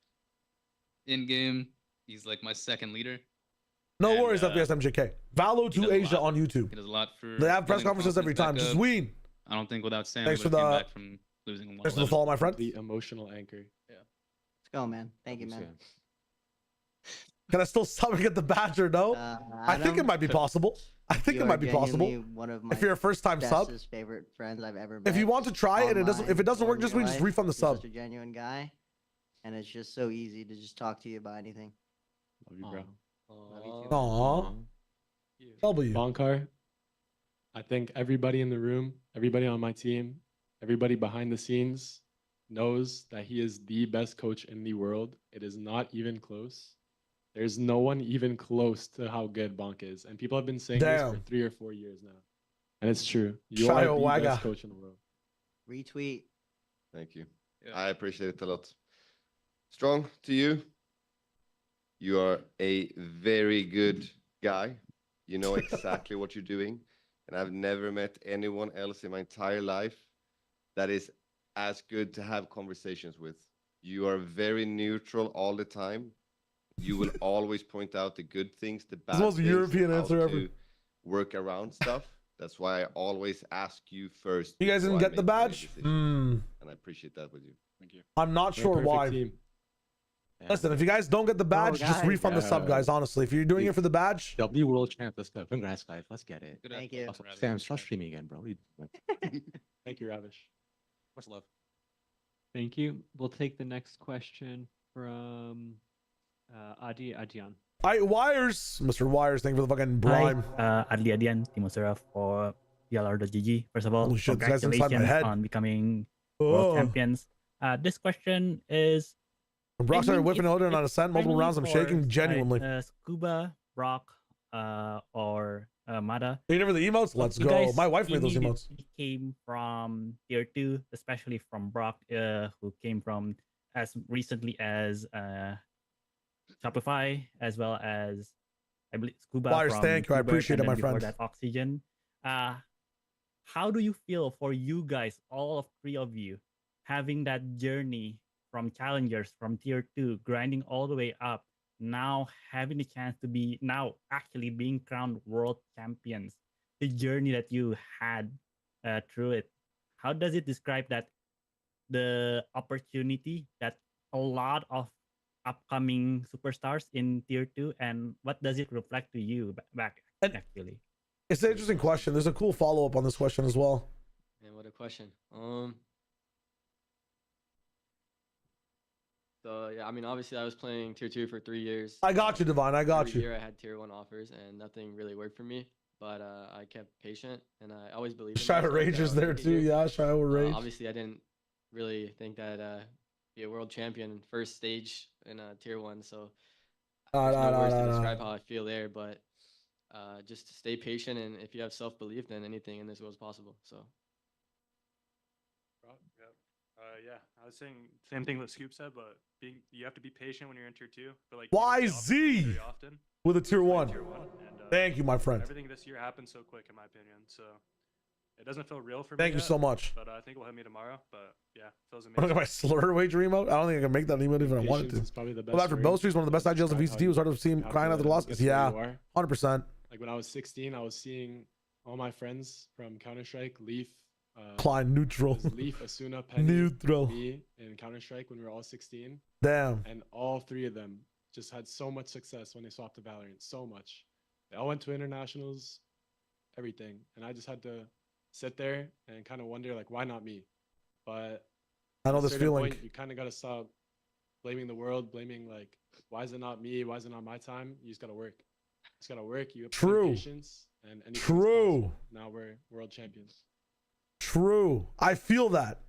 in game he's like my second leader. No And, worries, FPS MJK. Valo he to does a Asia lot. on YouTube. He does a lot for. They have press building the conferences every confidence time. back Just up. win. I don't think without Sam Thanks we for would have came the back from losing 1-11. thanks for the follow, my friend. The emotional anchor. Yeah. Let's go, man. Thank you, man. Can I still sub and get the badge or no? I think it Adam, might be possible. I think you it are might be possible. genuinely One of my If you're a first time sub, bestest favorite friends I've ever met. if you want to try it and it doesn't, if it doesn't work, just we just refund the You're sub. such a genuine guy, and it's just so easy to just talk to you about anything. Love you, bro. Love you too. Aww. W. Bonkar, I think everybody in the room, everybody on my team, everybody behind the scenes knows that he is the best coach in the world. It is not even close. There's no one even close to how good Bonk is. And people have been saying this for 3 or 4 years now. And it's true. You are the best coach in the world. Retweet. Thank you. I appreciate it a lot. Strong to you. You are a very good guy. You know exactly what you're doing. And I've never met anyone else in my entire life that is as good to have conversations with. You are very neutral all the time. You will always point out the good things, the bad the most things, European how answer ever. to work around stuff. That's why I always ask you first. You guys didn't before I get the make any badge? decisions. And I appreciate that with you. Thank you. I'm not sure why. Listen, if you guys don't get the badge, just refund the sub, guys. Honestly, if you're doing it for the badge, W World Champ. Let's go. Congrats, guys. Let's get it. Thank you. Also, Sam, start streaming again, bro. Thank you, Ravish. Much love. Thank you. We'll take the next question from Adi Adjan. Wires, Mr. Wires, thank you for the fucking prime. Hi, Adli Adian, Timo Seraf for DLR.GG. First of all, Holy shit, this guy's inside my congratulations head. on becoming world champions. This question is... When Brock started whipping Odin on Ascent, multiple mainly rounds, I'm for, shaking genuinely. Scuba, Brock, or Mada. You never the emotes? Let's You go. guys My wife made those emotes. immediately came from tier 2, especially from Brock, who came from as recently as Shopify, as well as I believe Scuba. Wires, from thank you. I Qbert, appreciate and it, my then before friend. that Oxygen. How do you feel for you guys, all of 3 of you, having that journey from challengers, from tier 2, grinding all the way up, now having the chance to be now actually being crowned world champions? The journey that you had through it, how does it describe that the opportunity that a lot of upcoming superstars in tier 2, and what does it reflect to you back actually? It's an interesting question. There's a cool follow-up on this question as well. Man, what a question. So yeah, I mean, obviously I was playing tier 2 for 3 years. I got you, Divine. I got Every you. year I had tier 1 offers and nothing really worked for me. But I kept patient and I always believed in Shadow myself Rage that I is would there make it too. here. Yeah, Shadow Rage. Obviously I didn't really think that be a world champion first stage in tier 1. So there's no words to describe how I feel there. But just to stay patient, and if you have self-belief, then anything in this world is possible. So. Yeah, I was saying same thing that Scoop said, but you have to be patient when you're in tier 2. But like YZ very often with a tier 1. and, Thank you, my friend. Everything this year happened so quick, in my opinion. So it doesn't feel real for me. Thank you yet, so much. But I think we'll have me tomorrow. But yeah, feels Look amazing. at my slur wager emote. I don't think I can make that emote even if I wanted to. Is probably the Well, after best Bow word Street's one of the best IGLs in VCT. Was hard to see him crying after the loss. That's where Yeah, you are. 100%. Like when I was 16, I was seeing all my friends from Counter-Strike, Leaf, Klein, neutral. it was Leaf, Asuna, Penny, Neutral. me in Counter-Strike when we were all 16. Damn. And all 3 of them just had so much success when they swapped to Valorant. So much. They all went to internationals, everything. And I just had to sit there and kind of wonder, like, why not me? But I know at a this certain feeling. point, you kind of got to stop blaming the world, blaming, like, why is it not me? Why is it not my time? You just got to work. You just got to work. You have to put in True. patience, and anything is True. possible. Now we're world champions. True. I feel that.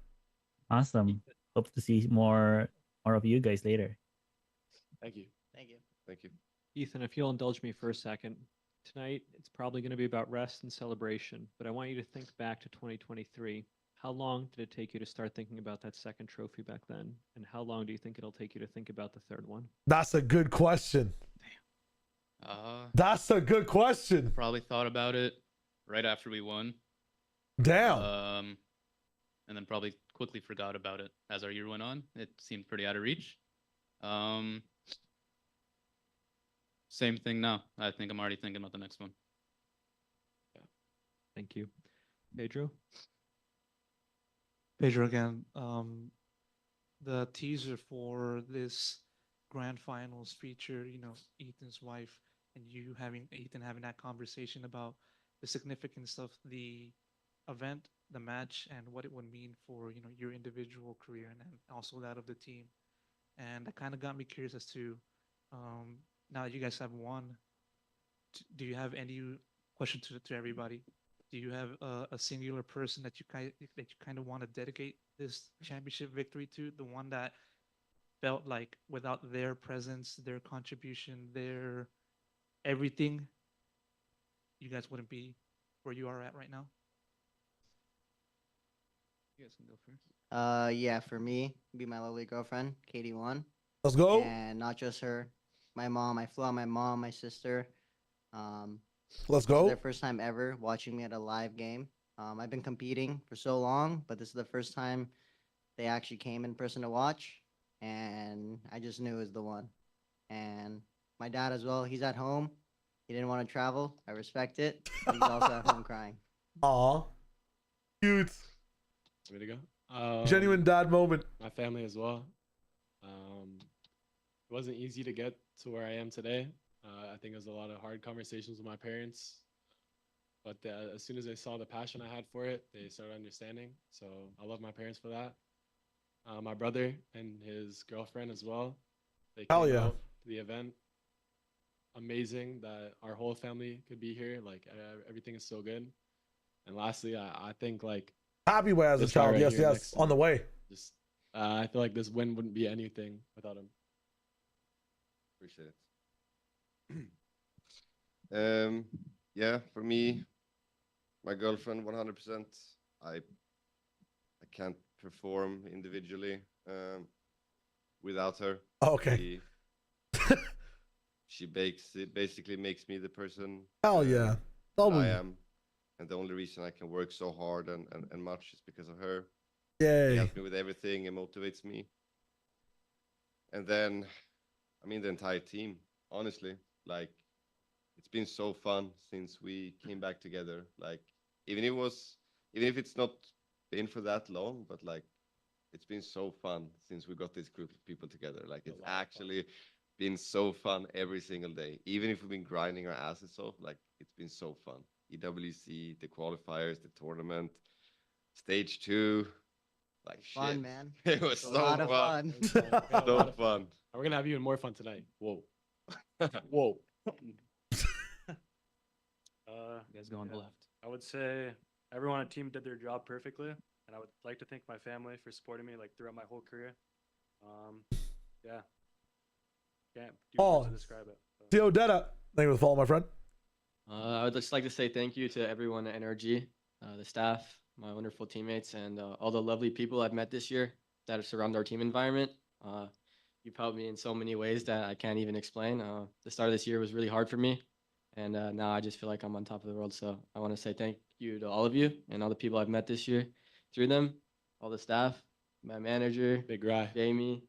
Awesome. Hope to see more of you guys later. Thank you. Thank you. Thank you. Ethan, if you'll indulge me for a second. Tonight, it's probably going to be about rest and celebration, but I want you to think back to 2023. How long did it take you to start thinking about that second trophy back then? And how long do you think it'll take you to think about the third one? That's a good question. That's a good question. Probably thought about it right after we won. Damn. and then probably quickly forgot about it as our year went on. It seemed pretty out of reach. Same thing now. I think I'm already thinking about the next one. Thank you. Pedro? Pedro again. The teaser for this grand finals feature, Ethan's wife and you Ethan having that conversation about the significance of the event, the match, and what it would mean for, your individual career and also that of the team. And that kind of got me curious as to, now that you guys have won, do you have any question to everybody? Do you have a singular person that you kind of want to dedicate this championship victory to? The one that felt like without their presence, their contribution, their everything, you guys wouldn't be where you are at right now? You guys can go first. Yeah, for me, be my lovely girlfriend, Katie One. Let's go. And not just her, my mom. I flew out my mom, my sister. Let's This is go. their first time ever watching me at a live game. I've been competing for so long, but this is the first time they actually came in person to watch, and I just knew it was the one. And my dad as well. He's at home. He didn't want to travel. I respect it. But he's also at home crying. Aw, cute. Way to go. Genuine dad moment. My family as well. It wasn't easy to get to where I am today. I think it was a lot of hard conversations with my parents. But as soon as they saw the passion I had for it, they started understanding. So I love my parents for that. My brother and his girlfriend as well. They Hell came yeah. out to the event. Amazing that our whole family could be here. Like everything is so good. And lastly, I think like Happy way as a this guy child. right Yes, here yes. next to On the me, way. Just I feel like this win wouldn't be anything without him. Appreciate it. Yeah, for me, my girlfriend 100%. I can't perform individually without her. Okay. She basically makes me the person Hell yeah. that Double. I am. And the only reason I can work so hard and much is because of her. Yay. She helps me with everything and motivates me. And then, I mean, the entire team, honestly, like, it's been so fun since we came back together. Like, even if it's not been for that long, but like, it's been so fun since we got this group of people together. Like, it's actually been so fun every single day. Even if we've been grinding our asses off, like, it's been so fun. EWC, the qualifiers, the tournament, stage 2. Like, Fun, shit. man. It was It's a so lot of fun. fun. So fun. We're gonna have even more fun tonight. Whoa. Whoa. You guys go on the left. I would say everyone on the team did their job perfectly, and I would like to thank my family for supporting me like throughout my whole career. Yeah. Can't do words to describe it. Theo Detta. Thank you for the follow, my friend. I would just like to say thank you to everyone at NRG, the staff, my wonderful teammates, and all the lovely people I've met this year that surround our team environment. You've helped me in so many ways that I can't even explain. The start of this year was really hard for me, and now I just feel like I'm on top of the world. So I want to say thank you to all of you and all the people I've met this year through them, all the staff, my manager, Big Rye, Jamie,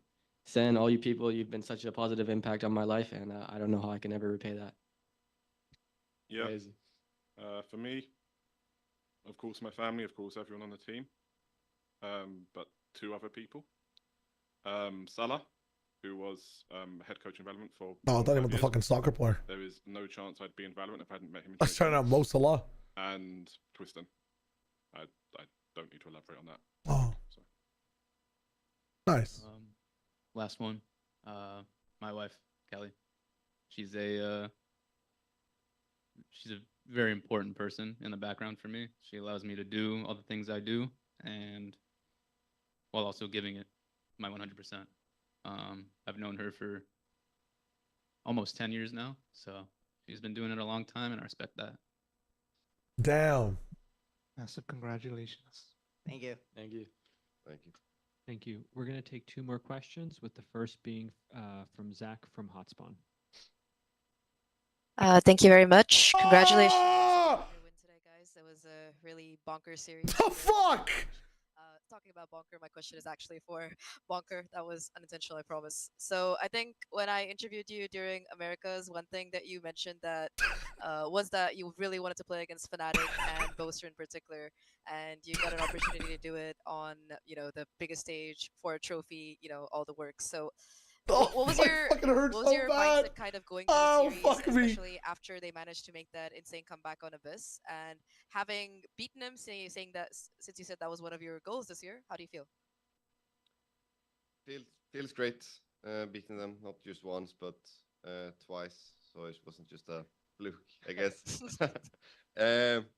Sen, all you people. You've been such a positive impact on my life, and I don't know how I can ever repay that. Yeah. Amazing. For me, of course, my family, of course, everyone on the team, but 2 other people. Salah, who was head coach in Valorant for. Oh, I thought he 5 meant the years. fucking soccer player. There is no chance I'd be in Valorant if I hadn't met him. In I was trying out Mo Salah. And Twiston. I don't need to elaborate on that. Oh. So. Nice. Last one. My wife, Kelly. She's a very important person in the background for me. She allows me to do all the things I do, and while also giving it my 100%. I've known her for almost 10 years now, so she's been doing it a long time, and I respect that. Damn. Massive congratulations. Thank you. Thank you. Thank you. Thank you. We're going to take 2 more questions, with the first being from Zach from Hotspawn. Thank you very much. Congratulations on your win today, guys. It was a really bonkers series. The fuck? talking about Bonker, my question is actually for Bonker. That was unintentional, I promise. So I think when I interviewed you during Americas, one thing that you mentioned that was that you really wanted to play against Fnatic and Boaster in particular, and you got an opportunity to do it on, you know, the biggest stage for a trophy, you know, all the work. So what was your mindset kind of going through the series, especially after they managed to make that insane comeback on Abyss, and having beaten him, saying that since you said that was one of your goals this year, how do you feel? Feels great beating them, not just once but twice. So it wasn't just a fluke, I guess.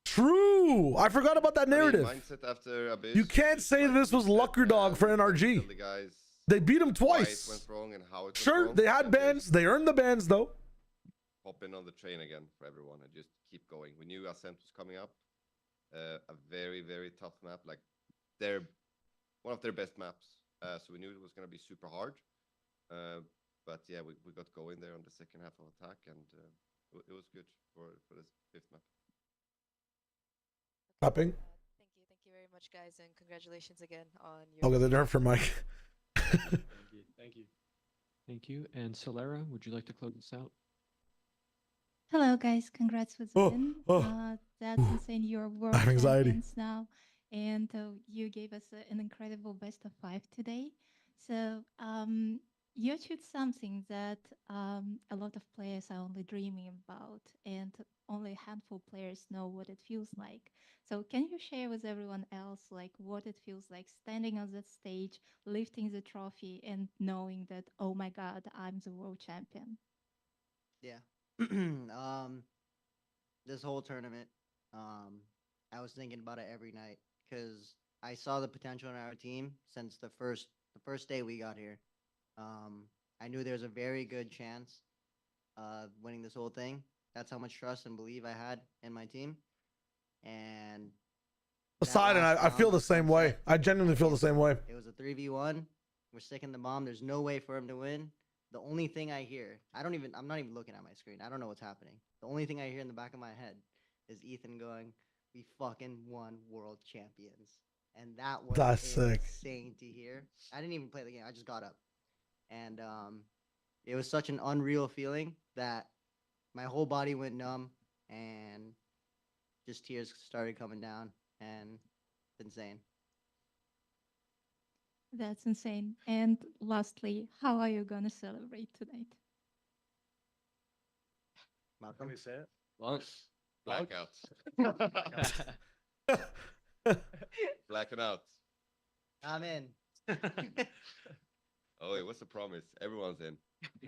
True. I forgot about that narrative. I mean, mindset after Abyss, You can't say that this was lucker dog for NRG. the guys They beat him why twice. it went wrong and how it went Sure, wrong, they had and bans. just They earned the bans though. hop in on the train again for everyone and just keep going. We knew Ascent was coming up, a very tough map, like one of their best maps. So we knew it was going to be super hard. But yeah, we got going there on the second half of attack, and it was good for this fifth map. Tapping. Thank you very much, guys, and congratulations again on your. Okay, the nerf for Mike. Thank you. Thank you. And Solera, would you like to close this out? Hello, guys. Congrats with the win. That's insane. You're world champions now, and you gave us an incredible best of 5 today. So you achieved something that a lot of players are only dreaming about, and only a handful of players know what it feels like. So can you share with everyone else like what it feels like standing on that stage, lifting the trophy, and knowing that, oh my God, I'm the world champion? Yeah. This whole tournament, I was thinking about it every night because I saw the potential in our team since the first day we got here. I knew there was a very good chance of winning this whole thing. That's how much trust and belief I had in my team. And Aside, and I feel the same way. I genuinely feel the same way. it was a 3v1. We're sticking the bomb. There's no way for him to win. The only thing I hear, I'm not even looking at my screen. I don't know what's happening. The only thing I hear in the back of my head is Ethan going, "We fucking won world champions." And that was insane to hear. I didn't even play the game. I just got up. And it was such an unreal feeling that my whole body went numb and just tears started coming down, and it's insane. That's insane. And lastly, how are you gonna celebrate tonight? Malcolm? Can we say it? Blackout. Blacking out. I'm in. Oh wait, what's the promise? Everyone's in.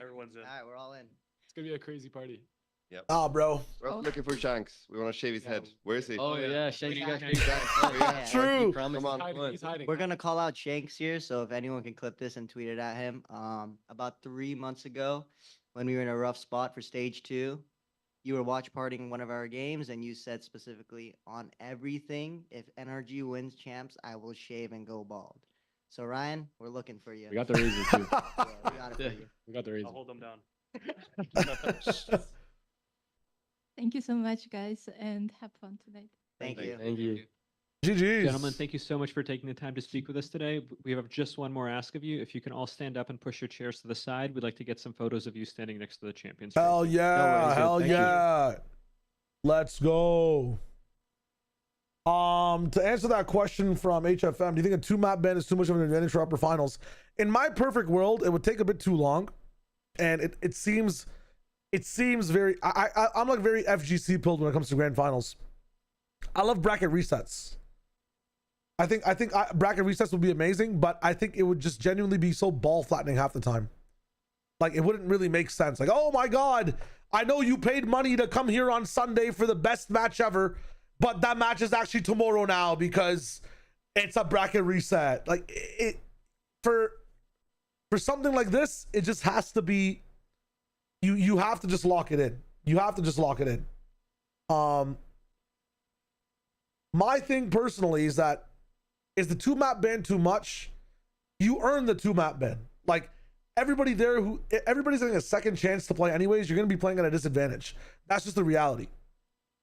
Everyone's in. All right, we're all in. It's gonna be a crazy party. Yep. Ah, bro. We're also looking for Shanks. We want to shave his head. Where is he? Oh yeah, Shanks, you got True. Come on. He's hiding. We're gonna call out Shanks here, so if anyone can clip this and tweet it at him. About 3 months ago, when we were in a rough spot for stage 2, you were watch partying one of our games, and you said specifically on everything, if NRG wins champs, I will shave and go bald. So Ryan, we're looking for you. We got the razor too. Yeah, we got it for you. We got the razor. I'll hold them down. Thank you so much, guys, and have fun tonight. Thank you. Thank you. GG's. Gentlemen, thank you so much for taking the time to speak with us today. We have just one more ask of you. If you can all stand up and push your chairs to the side, we'd like to get some photos of you standing next to the champions. Hell yeah. Hell yeah. Let's go. To answer that question from HFM, do you think a 2-map ban is too much of an advantage for upper finals? In my perfect world, it would take a bit too long, and it seems very. I'm like very FGC pilled when it comes to grand finals. I love bracket resets. I think bracket resets would be amazing, but I think it would just genuinely be so ball flattening half the time. Like it wouldn't really make sense. Like, oh my God, I know you paid money to come here on Sunday for the best match ever, but that match is actually tomorrow now because it's a bracket reset. Like it for something like this, it just has to be. You have to just lock it in. You have to just lock it in. My thing personally is that is the 2-map ban too much? You earn the 2-map ban. Like everybody's getting a second chance to play anyways. You're gonna be playing at a disadvantage. That's just the reality.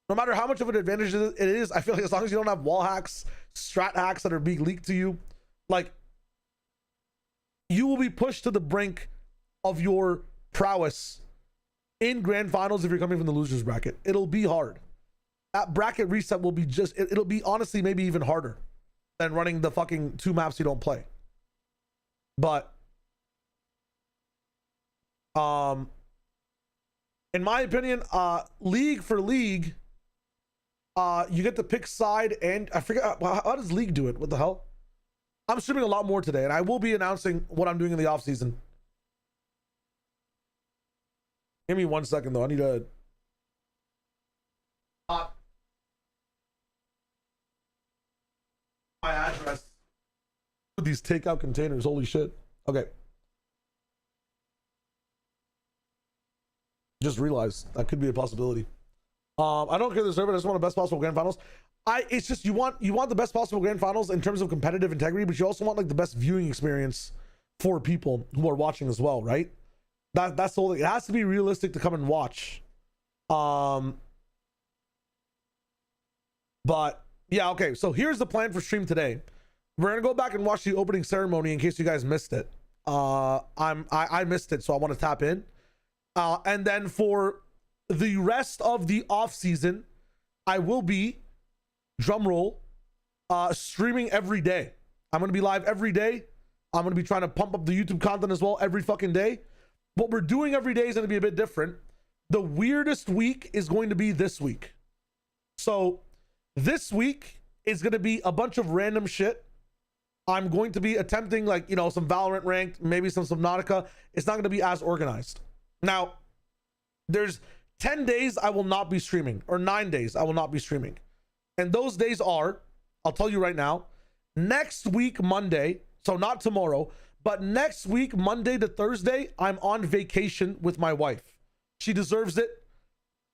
No matter how much of an advantage it is, I feel like as long as you don't have wall hacks, strat hacks that are being leaked to you, Like, you will be pushed to the brink of your prowess in grand finals if you're coming from the losers bracket. It'll be hard. That bracket reset will be just, it'll be honestly maybe even harder than running the fucking 2 maps you don't play. But in my opinion, league for league, you get to pick side, and I forget how does league do it? What the hell? I'm streaming a lot more today, and I will be announcing what I'm doing in the off season. Give me 1 second though. I need to my address with these takeout containers. Holy shit. Okay. Just realized that could be a possibility. I don't care the server. I just want the best possible grand finals. It's just you want the best possible grand finals in terms of competitive integrity, but you also want like the best viewing experience for people who are watching as well, right? That's the whole thing. It has to be realistic to come and watch. But yeah, okay. So here's the plan for stream today. We're gonna go back and watch the opening ceremony in case you guys missed it. I missed it, so I want to tap in. And then for the rest of the off season, I will be, drum roll, streaming every day. I'm going to be live every day. I'm going to be trying to pump up the YouTube content as well every fucking day. What we're doing every day is going to be a bit different. The weirdest week is going to be this week. So this week is going to be a bunch of random shit. I'm going to be attempting like, you know, some Valorant ranked, maybe some Subnautica. It's not going to be as organized. Now, there's 10 days I will not be streaming, or 9 days I will not be streaming. And those days are, I'll tell you right now, next week, Monday, so not tomorrow, but next week, Monday to Thursday, I'm on vacation with my wife. She deserves it.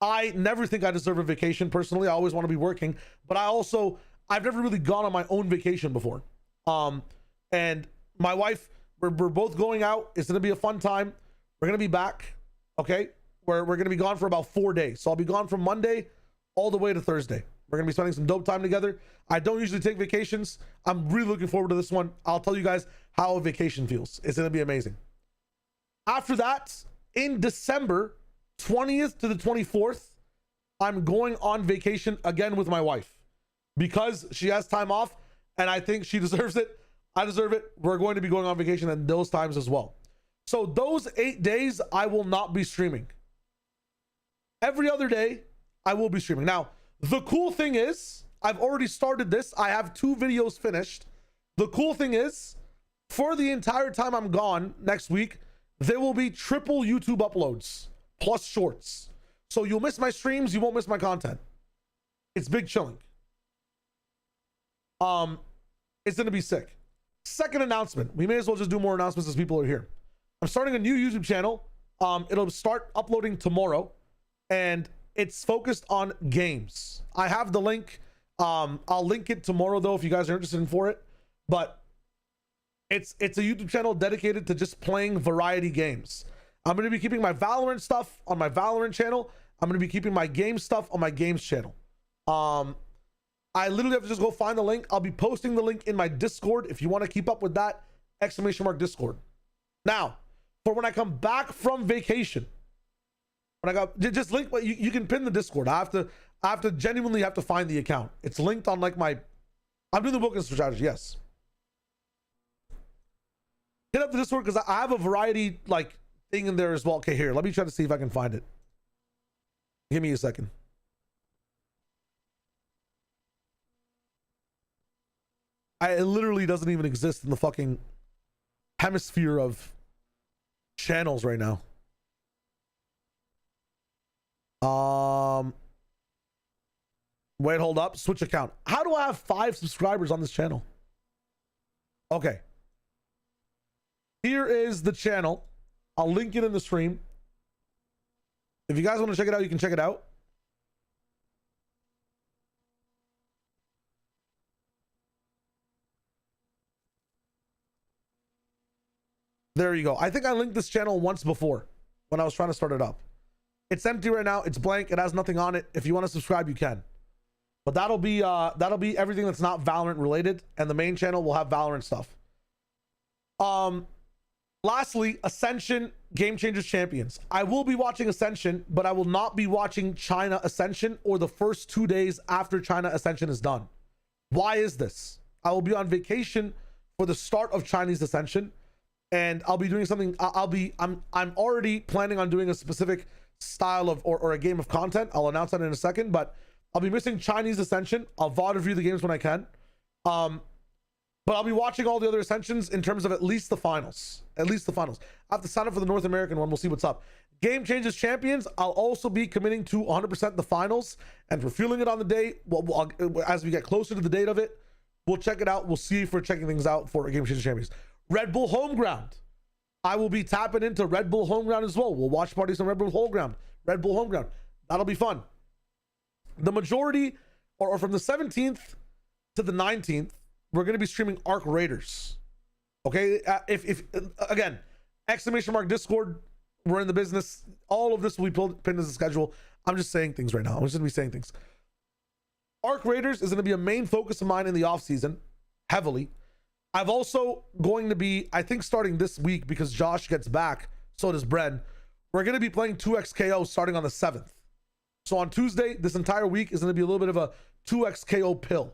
I never think I deserve a vacation personally. I always want to be working, but I've never really gone on my own vacation before. And my wife, we're both going out. It's going to be a fun time. We're going to be back. Okay. We're going to be gone for about 4 days. So I'll be gone from Monday all the way to Thursday. We're going to be spending some dope time together. I don't usually take vacations. I'm really looking forward to this one. I'll tell you guys how a vacation feels. It's going to be amazing. After that, in December 20th to the 24th, I'm going on vacation again with my wife because she has time off and I think she deserves it. I deserve it. We're going to be going on vacation at those times as well. So those 8 days, I will not be streaming. Every other day, I will be streaming. Now, the cool thing is, I've already started this. I have 2 videos finished. The cool thing is, for the entire time I'm gone next week, there will be triple YouTube uploads, plus shorts. So you'll miss my streams, you won't miss my content. It's big chilling. It's gonna be sick. Second announcement. We may as well just do more announcements as people are here. I'm starting a new YouTube channel. It'll start uploading tomorrow, and it's focused on games. I have the link. I'll link it tomorrow though if you guys are interested in for it. But it's a YouTube channel dedicated to just playing variety games. I'm going to be keeping my Valorant stuff on my Valorant channel. I'm going to be keeping my game stuff on my games channel. I literally have to just go find the link. I'll be posting the link in my Discord if you want to keep up with that. !Discord. Now, for when I come back from vacation, when I got just link, you can pin the Discord. I have to genuinely have to find the account. It's linked on like I'm doing the booking strategy. Yes. Hit up the Discord because I have a variety like thing in there as well. Okay, here, let me try to see if I can find it. Give me a second. It literally doesn't even exist in the fucking hemisphere of channels right now. Wait, hold up. Switch account. How do I have 5 subscribers on this channel? Okay. Here is the channel. I'll link it in the stream. If you guys want to check it out, you can check it out. There you go. I think I linked this channel once before when I was trying to start it up. It's empty right now. It's blank. It has nothing on it. If you want to subscribe, you can. But that'll be everything that's not Valorant related, and the main channel will have Valorant stuff. Lastly, Ascension Game Changers Champions. I will be watching Ascension, but I will not be watching China Ascension or the first 2 days after China Ascension is done. Why is this? I will be on vacation for the start of Chinese Ascension, and I'll be doing something. I'm already planning on doing a specific style of or a game of content. I'll announce that in a second, but I'll be missing Chinese Ascension. I'll VOD review the games when I can. But I'll be watching all the other Ascensions in terms of at least the finals. At least the finals. I have to sign up for the North American one. We'll see what's up. Game Changes Champions, I'll also be committing to 100% the finals. And we're feeling it on the day. Well, as we get closer to the date of it, we'll check it out. We'll see if we're checking things out for Game Changes Champions. Red Bull Homeground. I will be tapping into Red Bull Homeground as well. We'll watch parties on Red Bull Homeground. Red Bull Homeground. That'll be fun. The majority, or from the 17th to the 19th, we're going to be streaming Arc Raiders. Okay, if again, exclamation mark Discord, we're in the business. All of this will be pinned as a schedule. I'm just saying things right now. I'm just going to be saying things. Arc Raiders is going to be a main focus of mine in the off season, heavily. I've also going to be, I think starting this week, because Josh gets back, so does Bren, we're going to be playing 2XKO starting on the 7th. So on Tuesday, this entire week is going to be a little bit of a 2XKO pill.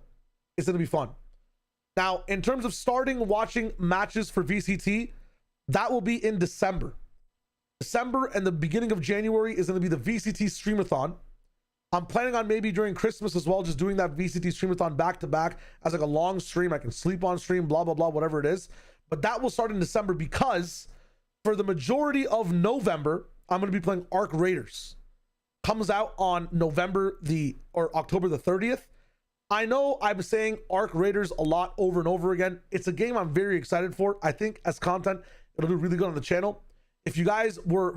It's going to be fun. Now, in terms of starting watching matches for VCT, that will be in December. December and the beginning of January is going to be the VCT Streamathon. I'm planning on maybe during Christmas as well, just doing that VCT Streamathon back to back as like a long stream. I can sleep on stream, blah, blah, blah, whatever it is. But that will start in December because for the majority of November, I'm going to be playing Arc Raiders. Comes out on October the 30th. I know I'm saying Arc Raiders a lot over and over again. It's a game I'm very excited for. I think as content, it'll do really good on the channel. If you guys were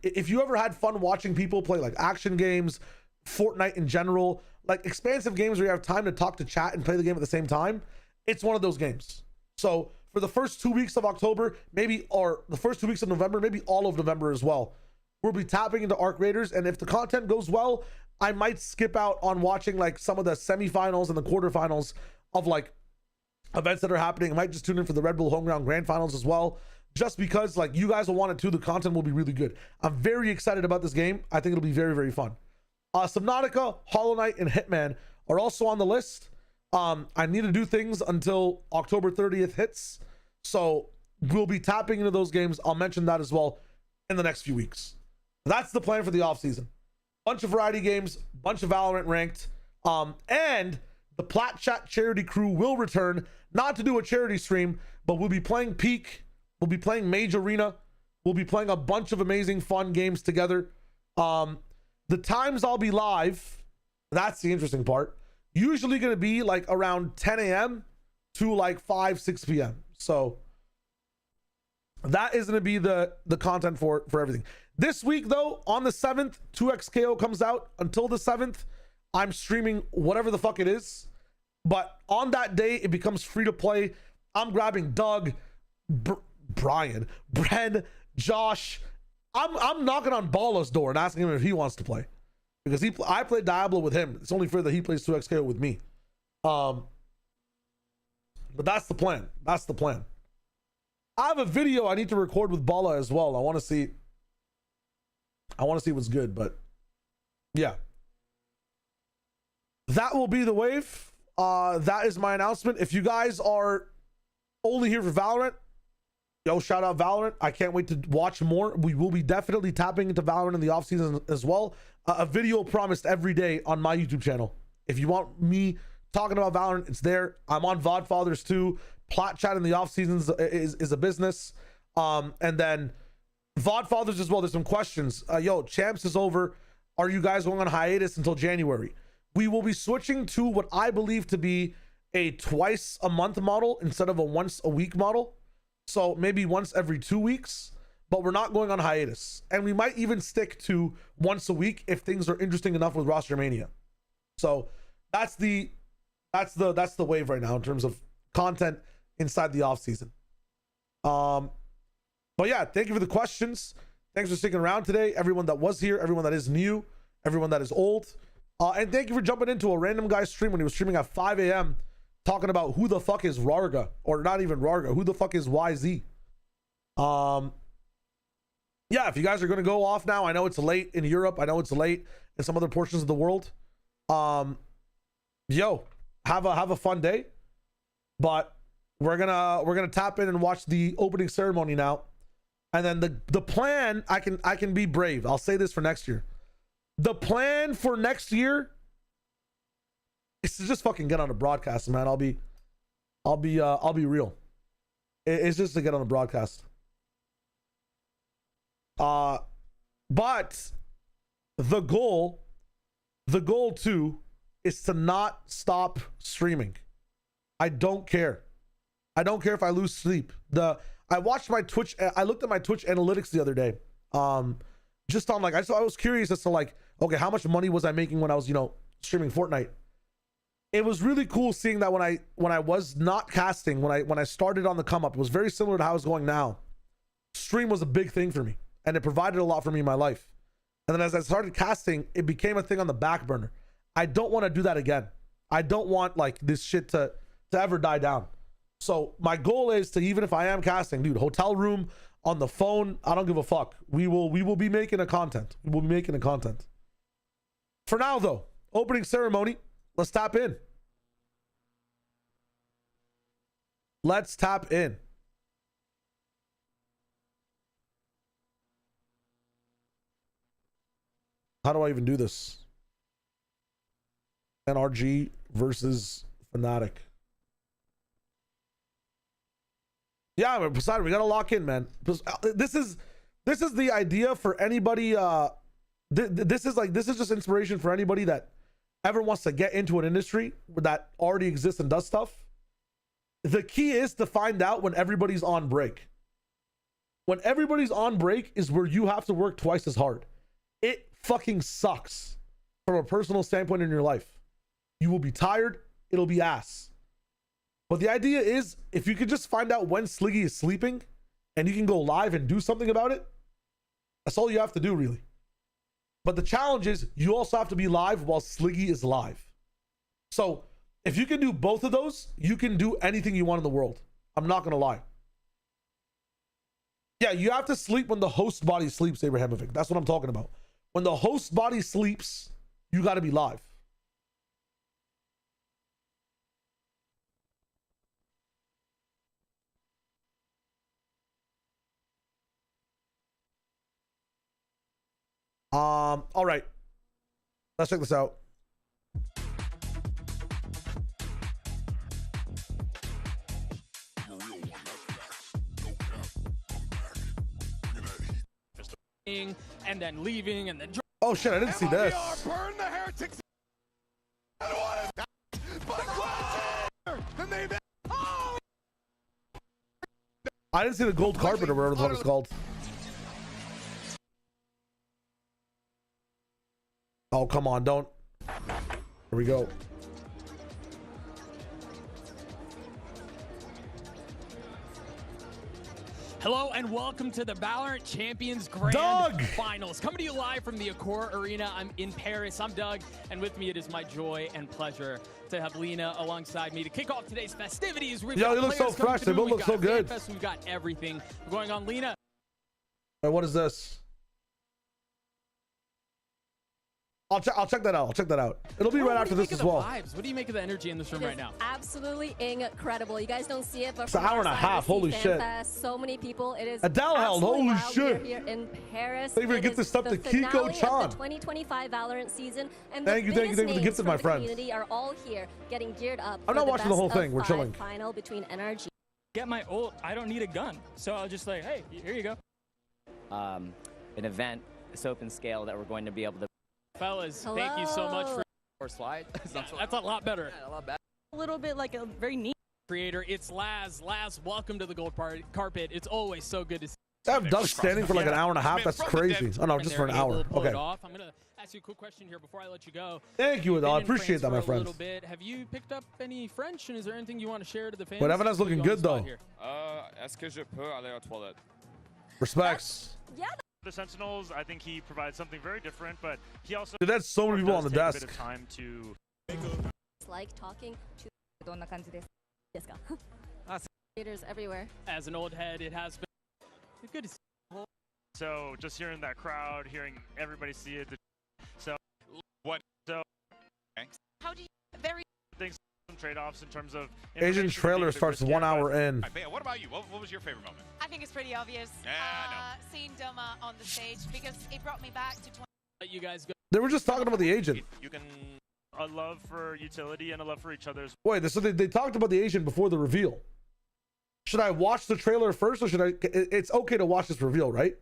if you ever had fun watching people play like action games, Fortnite in general, like expansive games where you have time to talk to chat and play the game at the same time, it's one of those games. So for the first 2 weeks of October, or the first 2 weeks of November, maybe all of November as well, we'll be tapping into Arc Raiders. And if the content goes well, I might skip out on watching like some of the semifinals and the quarterfinals of like events that are happening. I might just tune in for the Red Bull Homeground Grand Finals as well, just because like you guys will want it too. The content will be really good. I'm very excited about this game. I think it'll be very, very fun. Subnautica, Hollow Knight, and Hitman are also on the list. I need to do things until October 30th hits. So we'll be tapping into those games. I'll mention that as well in the next few weeks. That's the plan for the offseason. Bunch of variety games, bunch of Valorant ranked, and the Plat Chat charity crew will return, not to do a charity stream, but we'll be playing Peak, we'll be playing Mage Arena, we'll be playing a bunch of amazing fun games together. The times I'll be live, that's the interesting part, usually going to be like around 10 a.m. to like 6 p.m. So that is going to be the content for everything. This week, though, on the 7th, 2XKO comes out. Until the 7th, I'm streaming whatever the fuck it is. But on that day, it becomes free to play. I'm grabbing Doug, Brian, Bren, Josh. I'm knocking on Balo's door and asking him if he wants to play. Because I played Diablo with him. It's only fair that he plays 2XKO with me. But that's the plan. That's the plan. I have a video I need to record with Bala as well. I want to see what's good, but yeah. That will be the wave. That is my announcement. If you guys are only here for Valorant, yo, shout out Valorant. I can't wait to watch more. We will be definitely tapping into Valorant in the off season as well. A video promised every day on my YouTube channel. If you want me talking about Valorant, it's there. I'm on VODfathers too. Plat Chat in the off seasons is a business. And then VODfathers as well. There's some questions. Yo, Champs is over. Are you guys going on hiatus until January? We will be switching to what I believe to be a twice a month model instead of a once a week model. So maybe once every 2 weeks, but we're not going on hiatus. And we might even stick to once a week if things are interesting enough with Roster Mania. So that's the wave right now in terms of content inside the off season. But yeah, thank you for the questions. Thanks for sticking around today. Everyone that was here, everyone that is new, everyone that is old. And thank you for jumping into a random guy's stream when he was streaming at 5 a.m. talking about who the fuck is Rarga, or not even Rarga, who the fuck is YZ. Yeah, if you guys are gonna go off now, I know it's late in Europe. I know it's late in some other portions of the world. Yo, have a fun day. But we're gonna tap in and watch the opening ceremony now. And then the plan, I can be brave. I'll say this for next year. The plan for next year is to just fucking get on a broadcast, man. I'll be real. It's just to get on the broadcast. But the goal too is to not stop streaming. I don't care. I don't care if I lose sleep. I watched my Twitch. I looked at my Twitch analytics the other day. Just on like, I was curious as to like, okay, how much money was I making when I was, streaming Fortnite? It was really cool seeing that when I was not casting, when I started on the come up, it was very similar to how it's going now. Stream was a big thing for me, and it provided a lot for me in my life. And then as I started casting, it became a thing on the back burner. I don't want to do that again. I don't want like this shit to ever die down. So my goal is to, even if I am casting, dude, hotel room, on the phone, I don't give a fuck. We will be making a content. We will be making a content. For now though, opening ceremony. Let's tap in. Let's tap in. How do I even do this? NRG versus Fnatic. Yeah, Poseidon, we gotta lock in, man. This is the idea for anybody. This is just inspiration for anybody that ever wants to get into an industry that already exists and does stuff. The key is to find out when everybody's on break. When everybody's on break is where you have to work twice as hard. It fucking sucks from a personal standpoint in your life. You will be tired. It'll be ass. But the idea is, if you could just find out when Sliggy is sleeping and you can go live and do something about it, that's all you have to do, really. But the challenge is you also have to be live while Sliggy is live. So if you can do both of those, you can do anything you want in the world. I'm not going to lie. Yeah, you have to sleep when the host body sleeps, Abrahamovic. That's what I'm talking about. When the host body sleeps, you got to be live. All right. Let's check this out. And then leaving and then oh shit, I didn't see this. burn the heretics. I didn't see the gold carpet or whatever the fuck it's called. Oh, come on, don't. Here we go. Hello and welcome to the Valorant Champions Grand Finals. Coming to you live from the Accor Arena. I'm in Paris. I'm Doug, and with me it is my joy and pleasure to have Lena alongside me to kick off today's festivities. We've Yo, you look so fresh. They both look so good. We've got everything going on. Lena. What is this? I'll check that out. I'll check that out. It'll be right after this as well. Vibes? What do you make of the energy in this room right now? Absolutely incredible. You guys don't see it, but it's an hour and a half. Holy shit! So many people. It is Adele held. Holy shit! Here in Paris. Thank you for gifting stuff to Kiko Chan. 2025 Valorant season, and thank you for the gift, my friend. Community are all here getting geared up. I'm not watching the whole thing. We're chilling. Final between NRG. Get my ult. I don't need a gun, so I'll just like, hey, here you go. An event, this open scale that we're going to be able to. Fellas, thank you so much for slide. That's a lot better. Yeah, a lot better. A little bit like a very neat creator. It's Laz. Laz, welcome to the gold carpet. It's always so good to see. I have Doug standing for like an hour and a half. That's crazy. Oh no, just for an hour. Okay. I'm gonna ask you a quick question here before I let you go. Thank you, Adele. I appreciate that, my friend. A little bit. Have you picked up any French, and is there anything you want to share to the fans? But Evan is looking good though. Est-ce que je peux aller aux toilettes? Respects. Yeah. The Sentinels, I think he provides something very different, but he also dude, that's so many people on the desk. A bit of time to it's like talking to どんな感じですか? Creators everywhere. As an old head, it has been Good to see. So just hearing that crowd, hearing everybody see it. So what? So How do you very things, some trade-offs in terms of Asian information trailer being starts riskier, 1 but- hour in. Bea, what about you? What was your favorite moment? I think it's pretty obvious. Seeing Doma on the stage because it brought me back to 20. Let you guys go. They were just talking about the agent. You can a love for utility and a love for each other's. Wait, so they talked about the agent before the reveal. Should I watch the trailer first, or should I? It's okay to watch this reveal, right?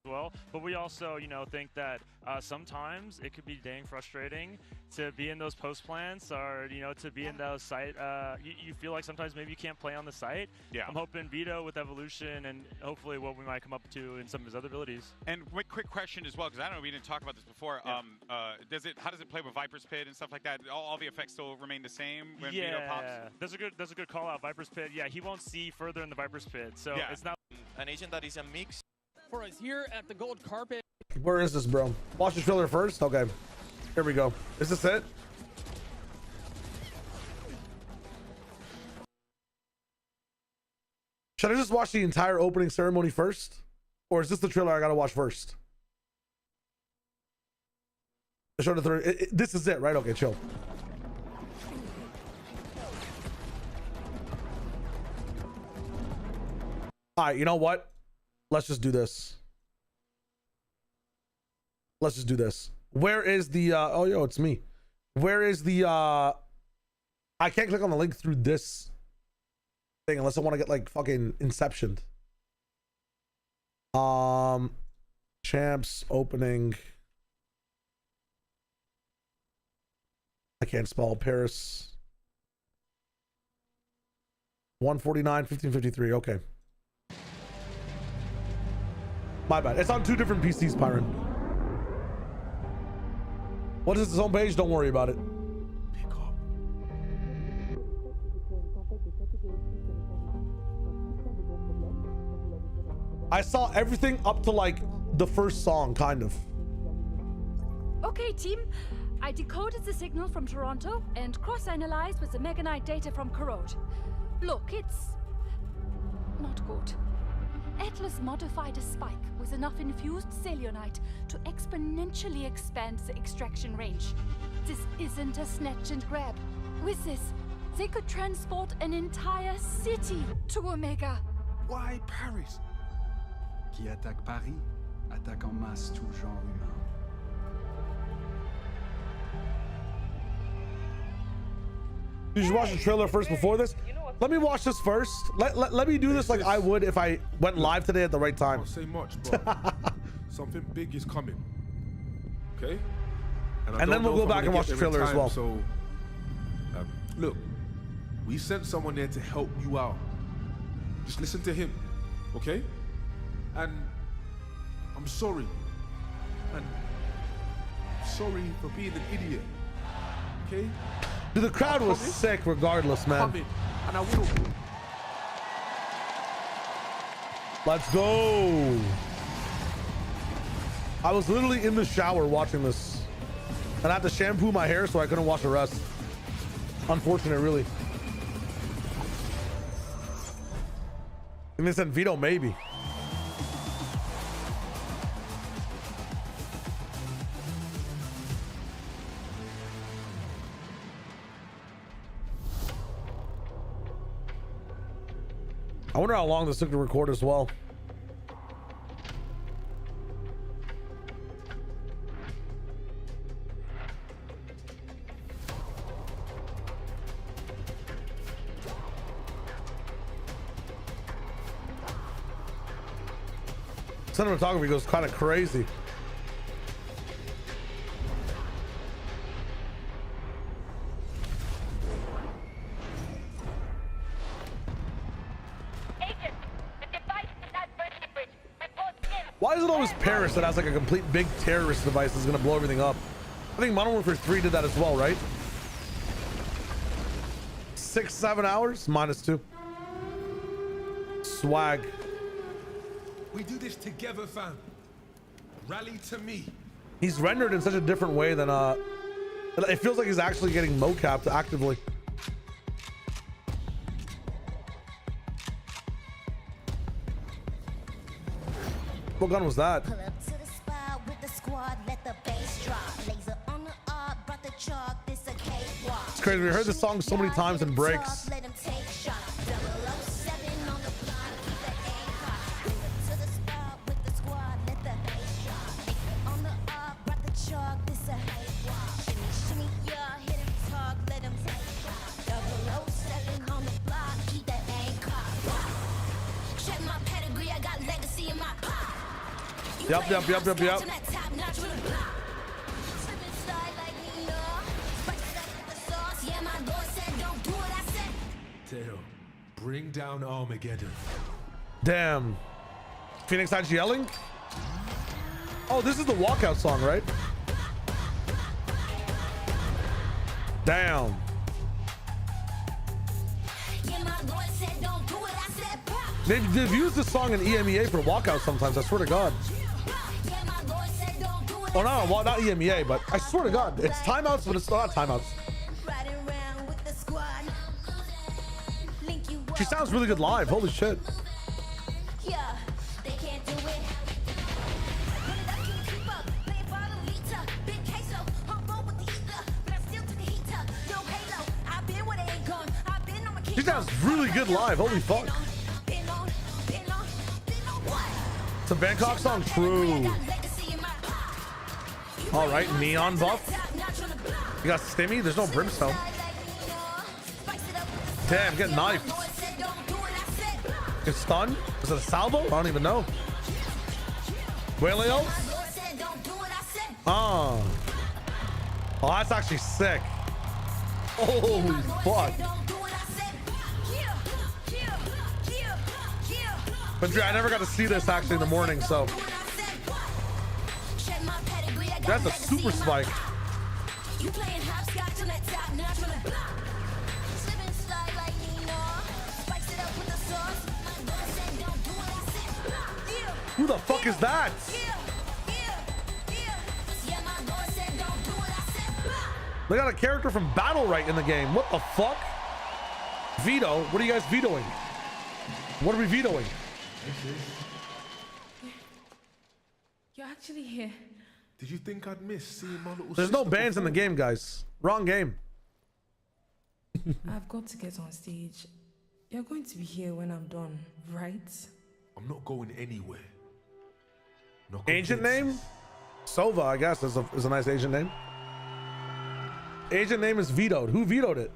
Well, but we also, think that sometimes it could be dang frustrating to be in those post plans or, to be in those site. You feel like sometimes maybe you can't play on the site. Yeah. I'm hoping Vito with evolution and hopefully what we might come up to in some of his other abilities. And quick question as well, because I don't know we didn't talk about this before. Yeah. How does it play with Viper's Pit and stuff like that? All the effects still remain the same when Vito pops? That's a good call out. Viper's Pit. Yeah, he won't see further in the Viper's Pit, so Yeah. it's not An agent that is a mix. For us here at the gold carpet. Where is this, bro? Watch the trailer first. Okay, here we go. Is this it? Should I just watch the entire opening ceremony first, or is this the trailer I gotta watch first? I showed the third. This is it, right? Okay, chill. All right, you know what? Let's just do this. Let's just do this. Where is the oh yo, it's me. Where is the I can't click on the link through this thing unless I want to get like fucking inceptioned. Champs opening. I can't spell Paris. 149, 1553. Okay. My bad. It's on two different PCs, Pyron. What is this homepage? Don't worry about it. Pick up. I saw everything up to like the first song, kind of. Okay, team. I decoded the signal from Toronto and cross-analyzed with the Mega Knight data from Corrode. Look, it's not good. Atlas modified a spike with enough infused Celionite to exponentially expand the extraction range. This isn't a snatch and grab. With this, they could transport an entire city to Omega. Why Paris? Qui attaque Paris, attaque en masse tout genre humain. You should watch the trailer first before this. Let me watch this first. Let me do this like I would if I went live today at the right time. Don't say much, but something big is coming. Okay? And then we'll go back and watch the trailer as well. So, look, we sent someone there to help you out. Just listen to him, okay? And I'm sorry. And sorry for being an idiot. Okay? Dude, the crowd was sick regardless, man. And I will. Let's go. I was literally in the shower watching this. And I had to shampoo my hair so I couldn't wash the rest. Unfortunate, really. And they said Vito, maybe. I wonder how long this took to record as well. Cinematography goes kind of crazy. Why is it always Paris that has like a complete big terrorist device that's gonna blow everything up? I think Modern Warfare 3 did that as well, right? 6-7 hours? -2. Swag. We do this together, fam. Rally to me. He's rendered in such a different way than it feels like he's actually getting mocapped actively. What gun was that? It's crazy. We heard this song so many times in breaks. Yup. Teo, bring down Armageddon. Damn. Phoenix Edge yelling? Oh, this is the walkout song, right? Damn. They've used this song in EMEA for walkout sometimes, I swear to God. Oh, no, well, not EMEA, but I swear to God, it's timeouts, but it's not timeouts. She sounds really good live. Holy shit. She sounds really good live. Holy fuck. It's a Bangkok song. True. All right, neon buff. You got Stimmy. There's no brimstone. Damn, get knifed. Get stunned. Is it a salvo? I don't even know. Waileo? Oh, that's actually sick. Holy fuck. But I never got to see this actually in the morning, so that's a super spike. Who the fuck is that? They got a character from Battle Right in the game. What the fuck? Veto? What are you guys vetoing? What are we vetoing? You're actually here. Did you think I'd miss seeing my little There's no sister bans in the perform? game, guys. Wrong game. I've got to get on stage. You're going to be here when I'm done, right? I'm not going anywhere. Not Agent convinced. name? Sova, I guess, is a nice agent name. Agent name is vetoed. Who vetoed it?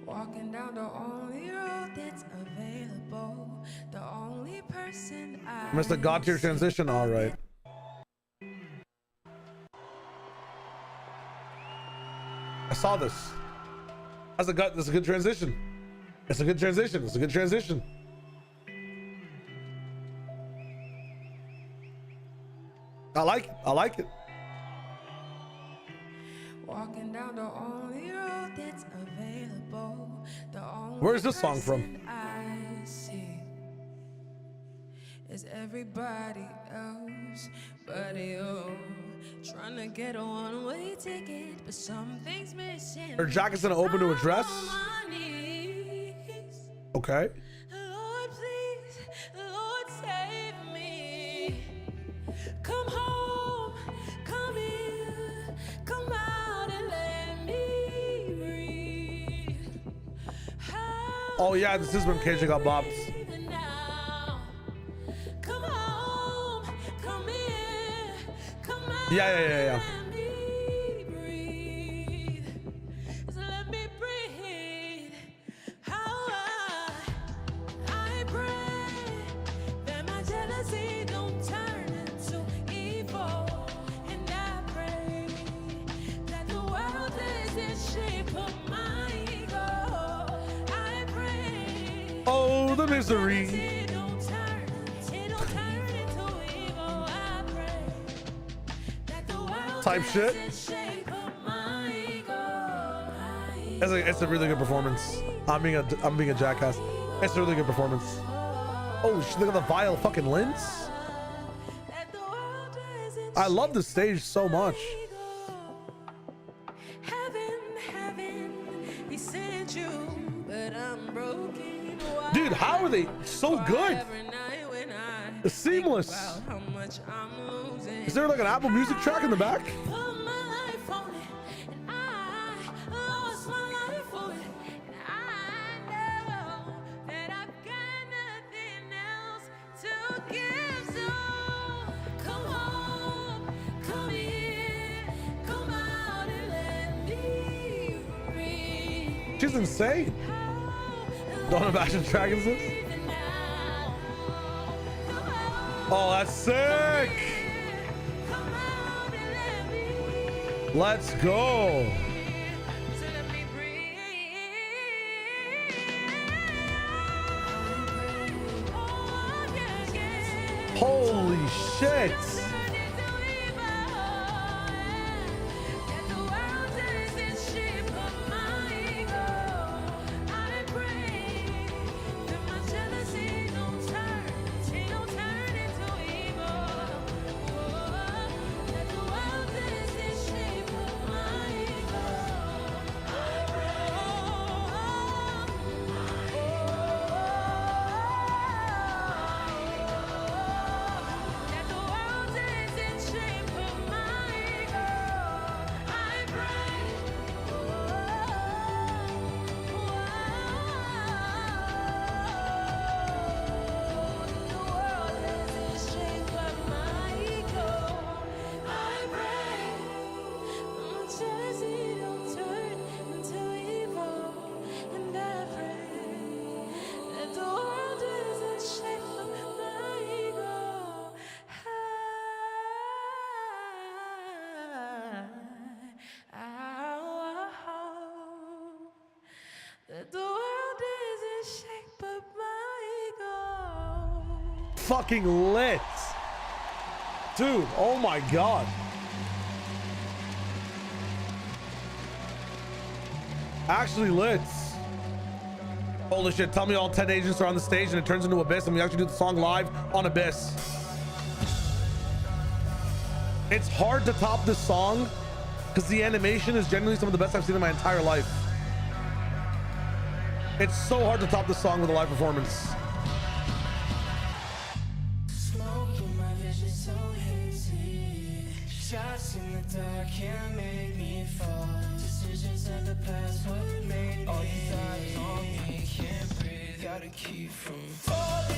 Walking down the only road that's available. The only person I Mr. God tier transition. All right. I saw this. That's a good transition. It's a good transition. It's a good transition. I like it. I like it. walking down the only road that's available. The only Where's this song from? person I see is everybody else but you. Trying to get a one-way ticket, but something's missing. Her jacket's gonna open to a dress. Okay. Lord, please, Lord, save me. Come home, come in, come out and let me breathe. Oh yeah, this is when KJ got bopped. Come home, come in, come out. Yeah. Let me breathe. How I pray that my jealousy don't turn into evil, and I pray that the world is in shape of my ego. I pray. Oh, the misery. It don't turn into evil. I pray that the world Type shit. is in shape of my ego. It's a really good performance. I'm being a jackass. It's a really good performance. Oh shit, look at the vile fucking lens. I love this stage so much. Dude, how are they so good? It's seamless. Is there like an Apple Music track in the back? She's insane. Don't imagine Dragons this. Oh, that's sick. Let's go. Holy shit. Fucking lit. Dude, oh my god. Actually lit. Holy shit, tell me all 10 agents are on the stage and it turns into Abyss and we actually do the song live on Abyss. It's hard to top this song because the animation is genuinely some of the best I've seen in my entire life. It's so hard to top this song with a live performance. Shots in the dark can't make me fall. Decisions of the past, what made me? All these eyes on me, can't breathe. Gotta keep from falling.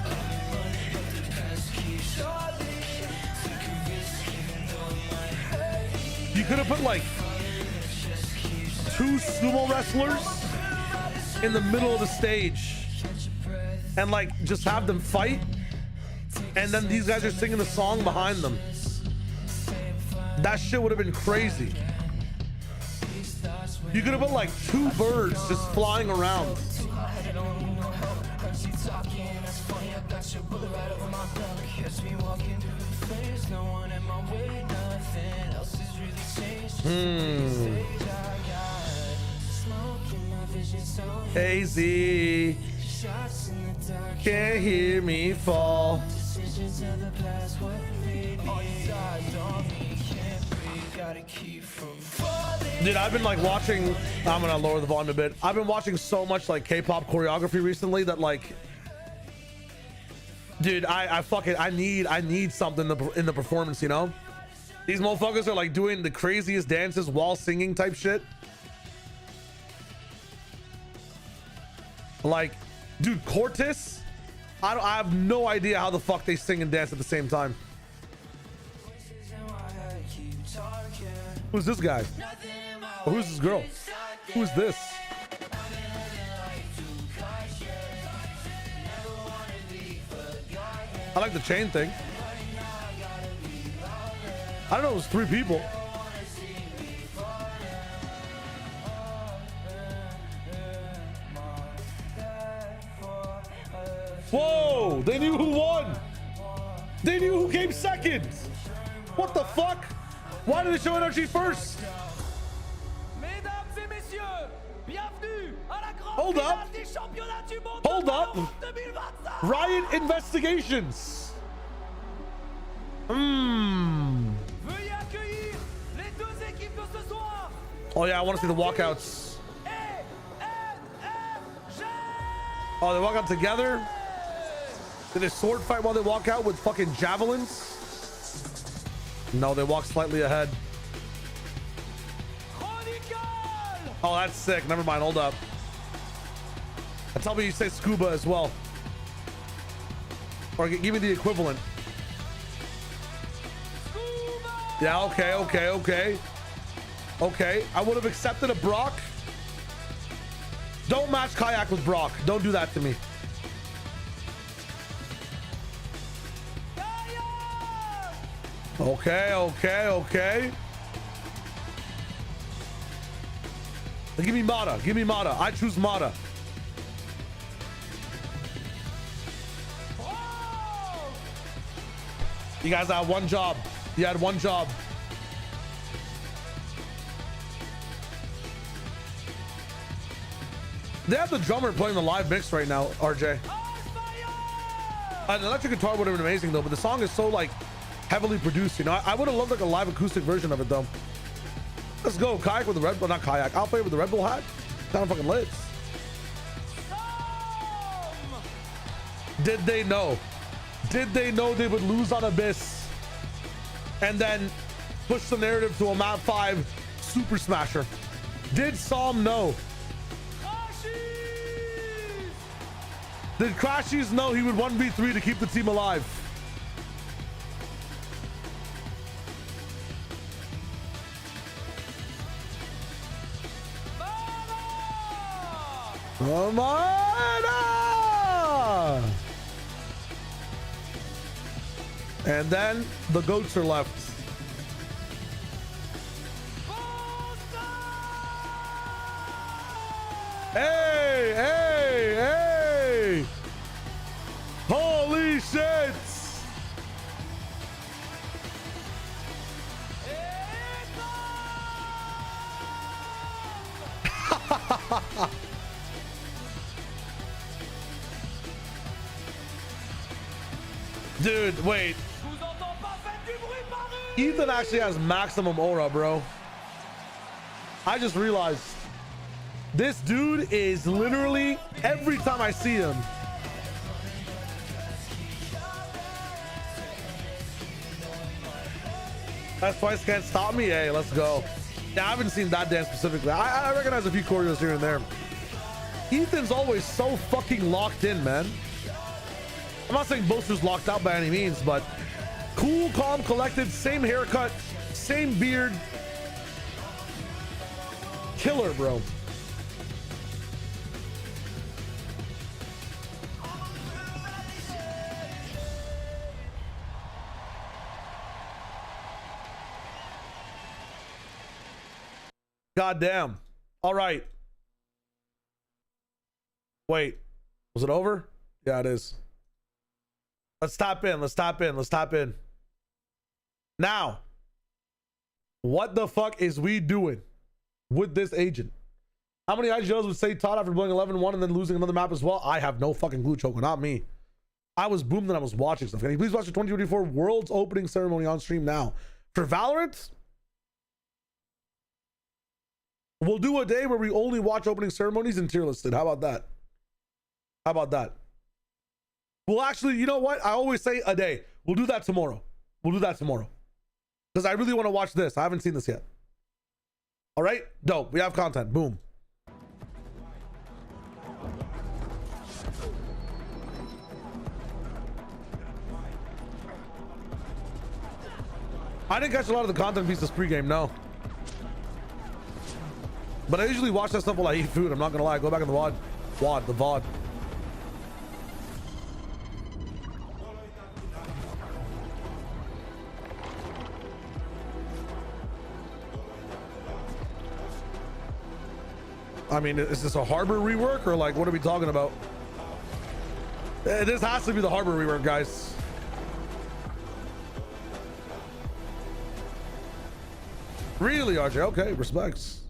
I've been running, but the past keeps stalling. Took a risk, even though it might hurt. You could have put like 2 sumo wrestlers in the middle of the stage and like just have them fight, and then these guys are singing the song behind them. That shit would have been crazy. You could have put like 2 birds just flying around. Hazy, can't hear me fall. Dude, I've been like watching, I'm gonna lower the volume a bit. I've been watching so much like K-pop choreography recently that like, dude, I need something in the performance, you know? These motherfuckers are like doing the craziest dances while singing type shit. Like, dude, Cortis, I have no idea how the fuck they sing and dance at the same time. Who's this guy? Or who's this girl? Who's this? I like the chain thing. I don't know, it was 3 people. Whoa, they knew who won. They knew who came second. What the fuck? Why did they show NRG first? Hold up. Hold up. Riot Investigations. Oh yeah, I want to see the walkouts. Oh, they walk out together? Did they sword fight while they walk out with fucking javelins? No, they walk slightly ahead. Oh, that's sick. Never mind. Hold up. Tell me you say scuba as well. Or give me the equivalent. Yeah, okay, okay, okay. Okay, I would have accepted a Brock. Don't match kayak with Brock. Don't do that to me. Okay, okay, okay. Give me Mata. Give me Mata. I choose Mata. You guys had one job. You had one job. They have the drummer playing the live mix right now, RJ. An electric guitar would have been amazing though, but the song is so like heavily produced, you know. I would have loved like a live acoustic version of it though. Let's go. Kayak with the Red Bull, not kayak. I'll play with the Red Bull hat. Kind of fucking lit. Did they know? Did they know they would lose on Abyss and then push the narrative to a map 5 super smasher? Did Psalm know? Did Crashies know he would 1v3 to keep the team alive? Come on! And then the goats are left. Hey, hey, hey! Holy shit! Dude, wait. Ethan actually has maximum aura, bro. I just realized this dude is literally every time I see him. That twice can't stop me. Hey, let's go. Yeah, I haven't seen that dance specifically. I recognize a few choreos here and there. Ethan's always so fucking locked in, man. I'm not saying Boaster's locked out by any means, but cool, calm, collected, same haircut, same beard. Killer, bro. God damn. All right. Wait, was it over? Yeah, it is. Let's tap in. Let's tap in. Let's tap in. Now, what the fuck is we doing with this agent? How many IGLs would say Todd after blowing 11-1 and then losing another map as well? I have no fucking clue, Choco. Not me. I was boomed and I was watching stuff. Can you please watch the 2024 World's opening ceremony on stream now? For Valorant, we'll do a day where we only watch opening ceremonies and tier listed. How about that? How about that? Well, actually, you know what? I always say a day. We'll do that tomorrow. We'll do that tomorrow. Because I really want to watch this. I haven't seen this yet. All right? Dope. We have content. Boom. I didn't catch a lot of the content pieces pre-game, no. But I usually watch that stuff while I eat food. I'm not going to lie. Go back in the VOD. The VOD. I mean, is this a Harbor rework or like, what are we talking about? This has to be the Harbor rework, guys. Really, RJ? Okay, respects.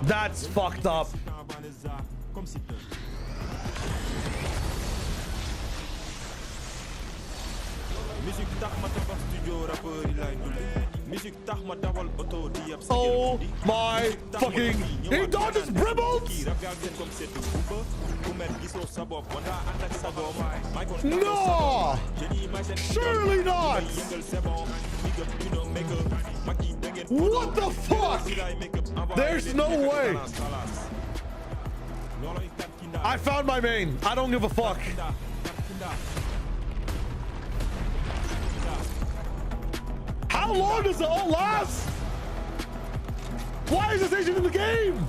That's fucked up. Oh my fucking, he dodges Bribbles! No! Surely not! What the fuck? There's no way. I found my main. I don't give a fuck. How long does it all last? Why is this agent in the game?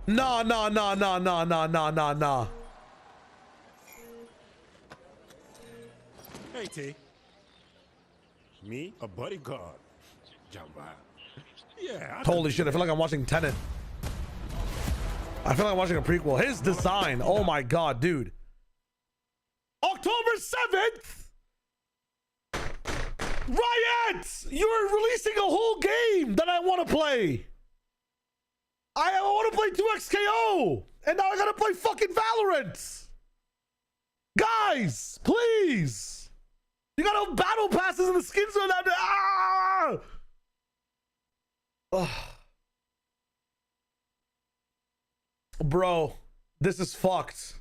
Nah. Hey, T. Me, a bodyguard. Yeah. Holy shit, I feel like I'm watching Tenet. I feel like I'm watching a prequel. His design, oh my god, dude. October 7th! Riot! You're releasing a whole game that I want to play. I want to play 2XKO! And now I gotta play fucking Valorant! Guys, please! You got battle passes and the skins are down there. Ah! Ugh. Bro, this is fucked.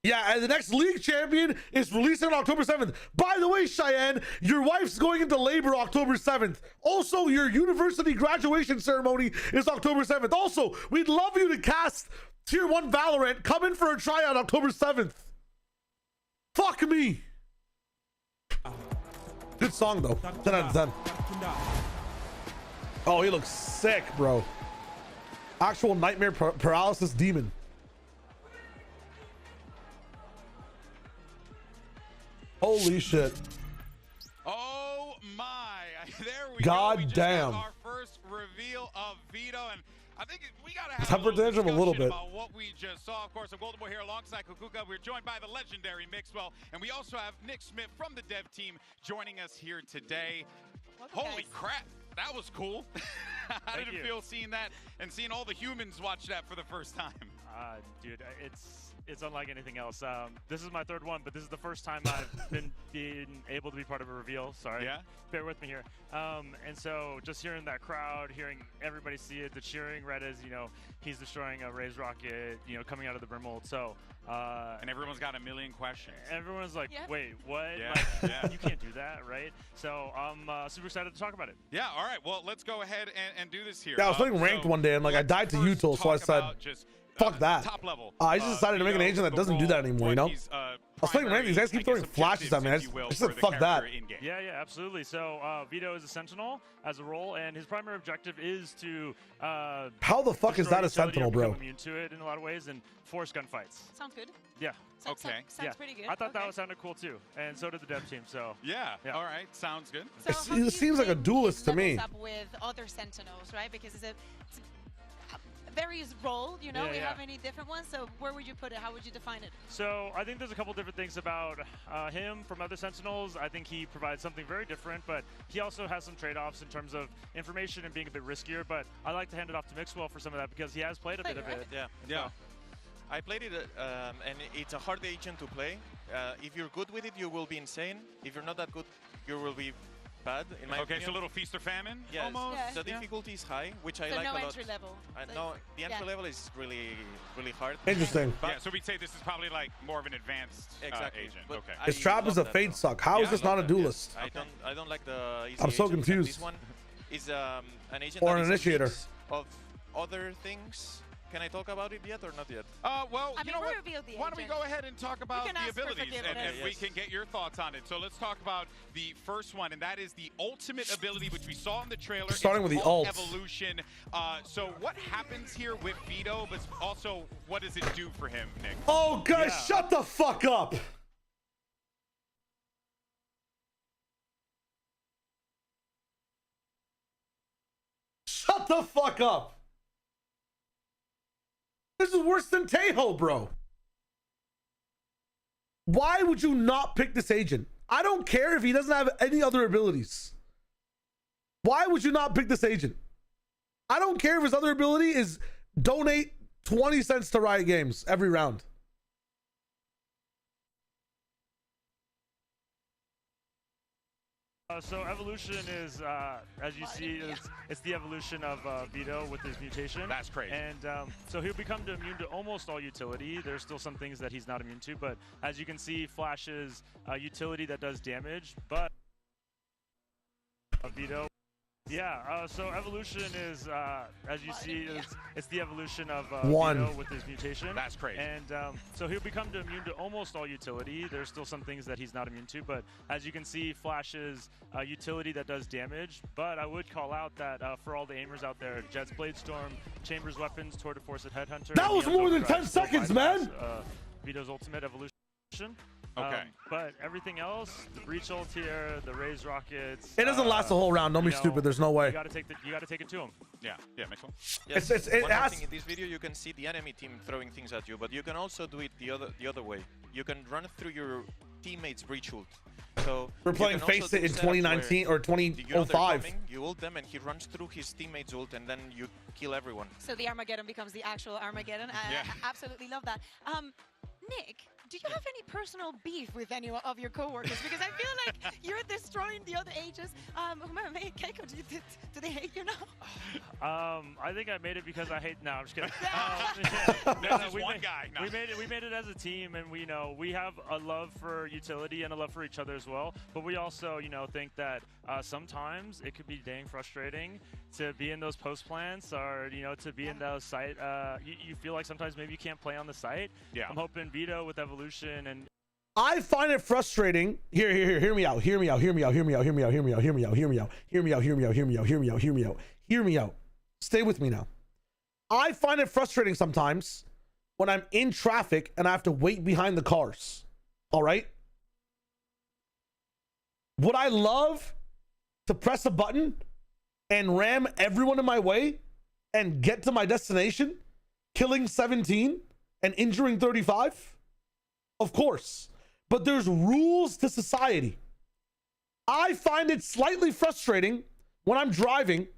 Yeah, and the next league champion is releasing on October 7th. By the way, Cheyenne, your wife's going into labor October 7th. Also, your university graduation ceremony is October 7th. Also, we'd love you to cast Tier 1 Valorant. Come in for a tryout October 7th. Fuck me. Good song, though. 10 out of 10. Oh, he looks sick, bro. Actual nightmare paralysis demon. Holy shit. Oh my. There we God go. We just damn. got our first reveal of Vito, and I think we gotta have Temper tantrum a little bit. about what we just saw. Of course, I'm Golden Boy here alongside Kukuka. We're joined by the legendary Mixwell, and we also have Nick Smith from the dev team joining us here today. Holy crap, that was cool. How did it feel seeing that and seeing all the humans watch that for the first time? Dude, it's unlike anything else. This is my third one, but this is the first time I've been able to be part of a reveal. Sorry. Yeah? Bear with me here. And so just hearing that crowd, hearing everybody see it, the cheering right as, you know, he's destroying a Raze rocket, you know, coming out of the Brimmold. So, and everyone's got a million questions. Everyone's like, wait, what? Yeah, like, you can't do that, right? So I'm super excited to talk about it. Yeah, all right. Well, let's go ahead and do this here. Yeah, I was playing ranked one day and like I died to Util, so I said, fuck that. Top level. I just decided to make an agent that doesn't do that anymore, you know? I was playing ranked, these guys keep throwing flashes at me. I just said, fuck that. Yeah, absolutely. So Vito is a Sentinel as a role, and his primary objective is to how the fuck is that a Sentinel, bro? Become immune to it in a lot of ways and force gunfights. Sounds good. Yeah. Sounds pretty good. I thought that sounded cool too, and so did the dev team. So yeah. All right, sounds good. So It seems like a duelist to me. Up with other Sentinels, right? Because it's a various role, you know, we have many different ones. So where would you put it? How would you define it? So I think there's a couple different things about him from other Sentinels. I think he provides something very different, but he also has some trade-offs in terms of information and being a bit riskier. But I like to hand it off to Mixwell for some of that because he has played a bit of it. Yeah. I played it, and it's a hard agent to play. If you're good with it, you will be insane. If you're not that good, you will be bad, in my opinion. So a little feast or famine? Yes. Almost? The difficulty is high, which I so like no a lot. entry level. No, the entry level is really hard. Interesting. Yeah, so we'd say this is probably like more of an advanced agent. But Okay. His trap is a fade suck. How is this not a duelist? I don't like the easy I'm so agents. confused. This one is an agent Or that an is a initiator. mix of other things. Can I talk about it yet or not yet? Well, I you mean, know what? revealed the Why don't we agent. go ahead and talk about can the ask for abilities, and forgiveness. we can get your thoughts on it. So let's talk about the first one, and that is the ultimate ability, which we saw in the trailer. Starting It's with the called ult. Evolution. So what happens here with Vito, but also what does it do for him, Nick? Oh, guys, shut the fuck up. Shut the fuck up. This is worse than Tejo, bro. Why would you not pick this agent? I don't care if he doesn't have any other abilities. Why would you not pick this agent? I don't care if his other ability is donate 20 cents to Riot Games every round. So evolution is, as you see, it's the evolution of Vito with his mutation. That's crazy. And so he'll become immune to almost all utility. There's still some things that he's not immune to, but as you can see, Flash's utility that does damage, but Vito. Yeah, so evolution is, as you see, it's the evolution of Vito with his mutation. That's crazy. And so he'll become immune to almost all utility. There's still some things that he's not immune to, but as you can see, Flash's utility that does damage. But I would call out that for all the aimers out there, Jet's Blade Storm, Chambers Weapons, Tour de Force at Headhunter. That was more than 10 seconds, man! Vito's ultimate evolution. Okay. But everything else, the breach ult here, the raise rockets. It doesn't last the whole round. Don't be stupid. There's no way. You gotta take it to him. Yeah, makes sense. Yes, it one more has... thing, in this video you can see the enemy team throwing things at you, but you can also do it the other way. You can run through your teammates' breach ult. So we're playing Face It in 2019 or 2005. You ult them and he runs through his teammates' ult and then you kill everyone. So the Armageddon becomes the actual Armageddon. I absolutely love that. Nick, do you have any personal beef with any of your coworkers? Because I feel like you're destroying the other ages. Keiko, do they hate you now? I think I made it because I hate. No, I'm just kidding. We made it as a team, and we have a love for utility and a love for each other as well. But we also, think that sometimes it could be dang frustrating to be in those post plants or to be in those site. You feel like sometimes maybe you can't play on the site. Yeah. I'm hoping Vito with evolution and. I find it frustrating. Here, hear me out. Stay with me now. I find it frustrating sometimes when I'm in traffic and I have to wait behind the cars. All right? Would I love to press a button and ram everyone in my way and get to my destination, killing 17 and injuring 35? Of course. But there's rules to society. I find it slightly frustrating when I'm driving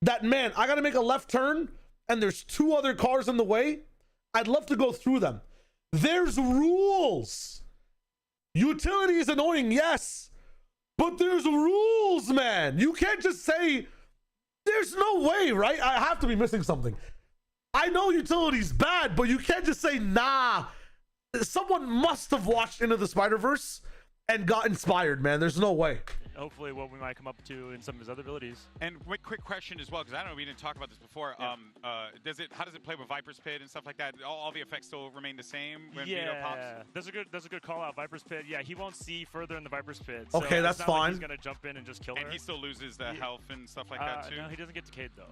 that, man, I got to make a left turn and there's 2 other cars in the way. I'd love to go through them. There's rules. Utility is annoying, yes, but there's rules, man. You can't just say, there's no way, right? I have to be missing something. I know utility's bad, but you can't just say, nah. Someone must have watched Into the Spider-Verse and got inspired, man. There's no way. Hopefully what we might come up to in some of his other abilities. And quick question as well, because I don't know, we didn't talk about this before. Yeah. How does it play with Viper's Pit and stuff like that? All the effects still remain the same when Vito pops? That's a good call out. Viper's Pit. Yeah, he won't see further in the Viper's Pit. So okay, that's fine. Like he's gonna jump in and just kill her. And he still loses the health and stuff like that too. No, he doesn't get decayed though.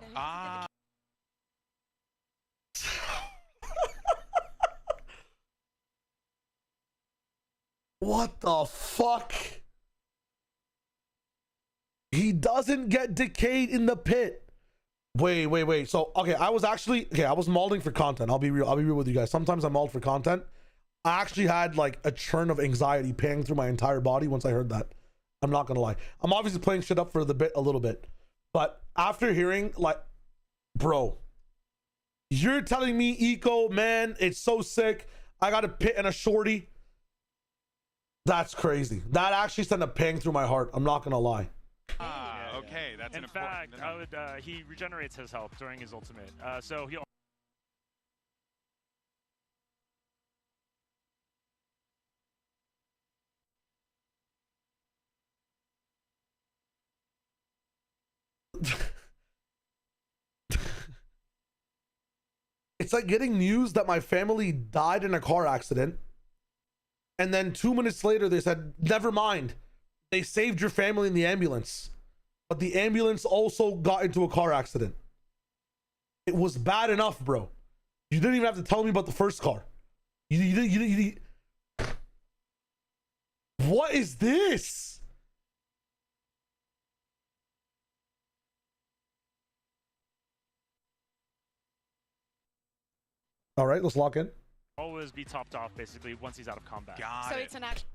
What the fuck? He doesn't get decayed in the pit. Wait. So, okay, I was mauling for content. I'll be real with you guys. Sometimes I'm mauled for content. I actually had like a churn of anxiety paying through my entire body once I heard that. I'm not gonna lie. I'm obviously playing shit up for a little bit. But after hearing, like, bro, you're telling me, Eco, man, it's so sick. I got a pit and a shorty. That's crazy. That actually sent a pang through my heart. I'm not gonna lie. Okay, that's in fact, he regenerates his health during his ultimate. So he'll. It's like getting news that my family died in a car accident. And then 2 minutes later, they said, never mind. They saved your family in the ambulance. But the ambulance also got into a car accident. It was bad enough, bro. You didn't even have to tell me about the first car. What is this? All right, let's lock in. Always be topped off basically once he's out of combat. It's an actual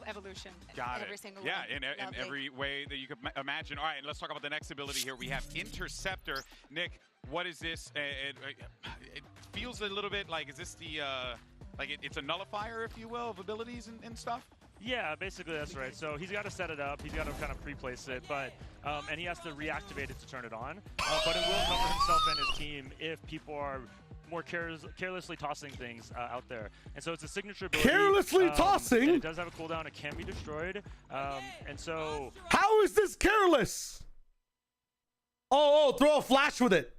evolution. Got every it. Single yeah, one. in every way that you could imagine. All right, let's talk about the next ability here. We have Interceptor. Nick, what is this? It feels a little bit like, is this the, it's a nullifier, if you will, of abilities and stuff? Yeah, basically that's right. So he's got to set it up. He's got to kind of pre-place it, but and he has to reactivate it to turn it on. But it will cover himself and his team if people are more carelessly tossing things out there. And so it's a signature ability. Carelessly tossing? And it does have a cooldown. It can be destroyed. And so... How is this careless? Oh, throw a flash with it.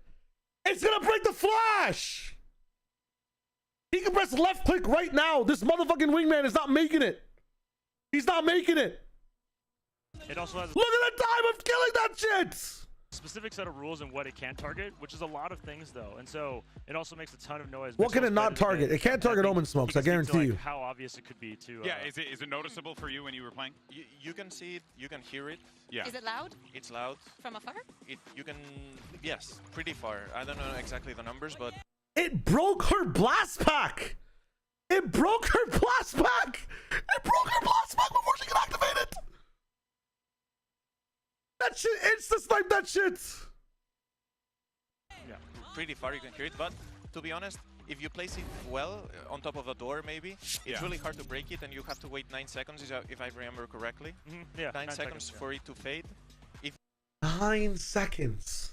It's going to break the flash. He can press left click right now. This motherfucking wingman is not making it. He's not making it. It also has... Look at the time of killing that shit. Specific set of rules and what it can target, which is a lot of things though, and so it also makes a ton of noise. What can it not target? It can't target Omen Smokes, I guarantee you. How obvious it could be to. Yeah, is it noticeable for you when you were playing? You can see it, you can hear it. Yeah. Is it loud? It's loud. From afar? You can, yes, pretty far. I don't know exactly the numbers, but it broke her blast pack. It broke her blast pack. It broke her blast pack before she could activate it. That shit, insta-snipe that shit. yeah, pretty far you can hear it. But to be honest, if you place it well on top of a door, maybe it's really hard to break it, and you have to wait 9 seconds, if I remember correctly. Yeah, 9 seconds for it to fade. 9 seconds.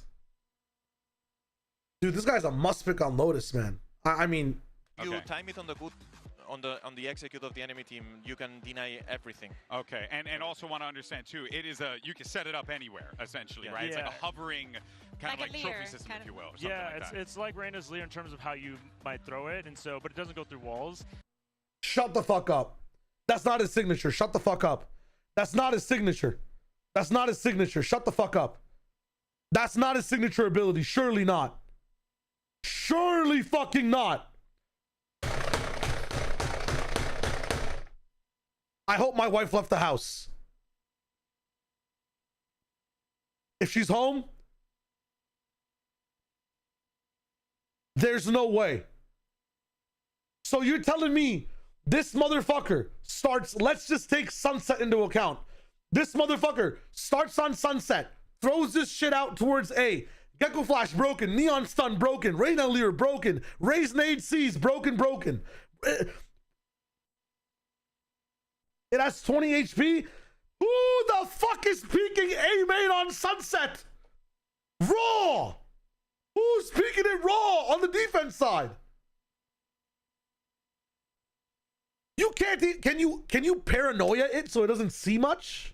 Dude, this guy's a must pick on Lotus, man. I mean, you time it on the good, on the execute of the enemy team, you can deny everything. Okay, and also want to understand too, it is you can set it up anywhere essentially, right? It's like a hovering kind of like trophy system, if you will. Or Yeah, like that. it's like Reyna's Leer in terms of how you might throw it, and so, but it doesn't go through walls. shut the fuck up. That's not his signature. Shut the fuck up. That's not his signature. That's not his signature. Shut the fuck up. That's not his signature ability. Surely not. Surely fucking not. I hope my wife left the house. If she's home, there's no way. So you're telling me this motherfucker starts, let's just take Sunset into account. This motherfucker starts on Sunset, throws this shit out towards A. Gecko Flash broken, Neon Stun broken, Reyna Leer broken, Raise Nade C's broken. It has 20 HP. Who the fuck is peeking A main on Sunset? Raw. Who's peeking it raw on the defense side? You can't. Can you paranoia it so it doesn't see much?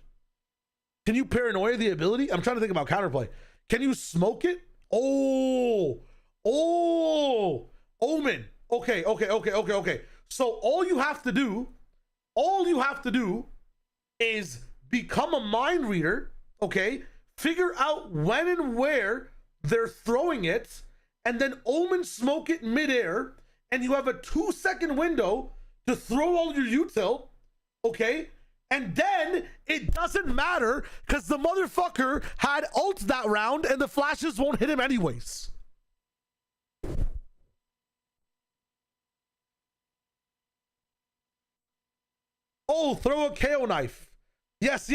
Can you paranoia the ability? I'm trying to think about counterplay. Can you smoke it? Oh, Omen. Okay. So all you have to do is become a mind reader, okay? Figure out when and where they're throwing it, and then Omen smoke it midair, and you have a 2-second window to throw all your util, okay? And then it doesn't matter because the motherfucker had ult that round and the flashes won't hit him anyways. Oh, throw a KO knife. Yes.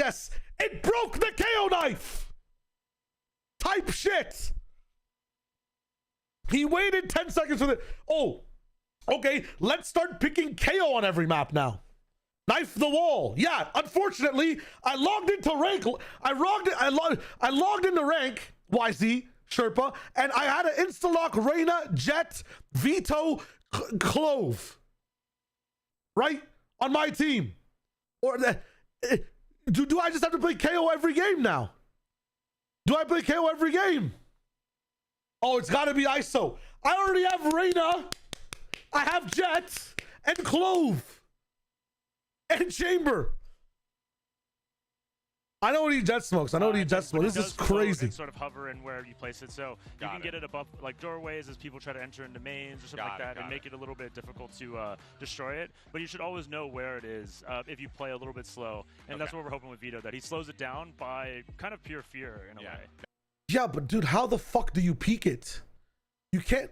It broke the KO knife. Type shit. He waited 10 seconds for the... Oh, okay. Let's start picking KO on every map now. Knife the wall. Yeah, unfortunately, I logged into rank. I logged into rank, YZ, Sherpa, and I had an insta-lock Reyna, Jet, Vito, Clove. Right? On my team. Or do I just have to play KO every game now? Do I play KO every game? Oh, it's got to be ISO. I already have Reyna. I have Jet and Clove. And Chamber. I know what he Jet smokes. This is crazy. Sort of hover in where you place it, so you can get it above like doorways as people try to enter into mains or something like that, and make it a little bit difficult to destroy it. But you should always know where it is if you play a little bit slow, and that's what we're hoping with Vito, that he slows it down by kind of pure fear in a way. Yeah, but dude, how the fuck do you peek it? You can't.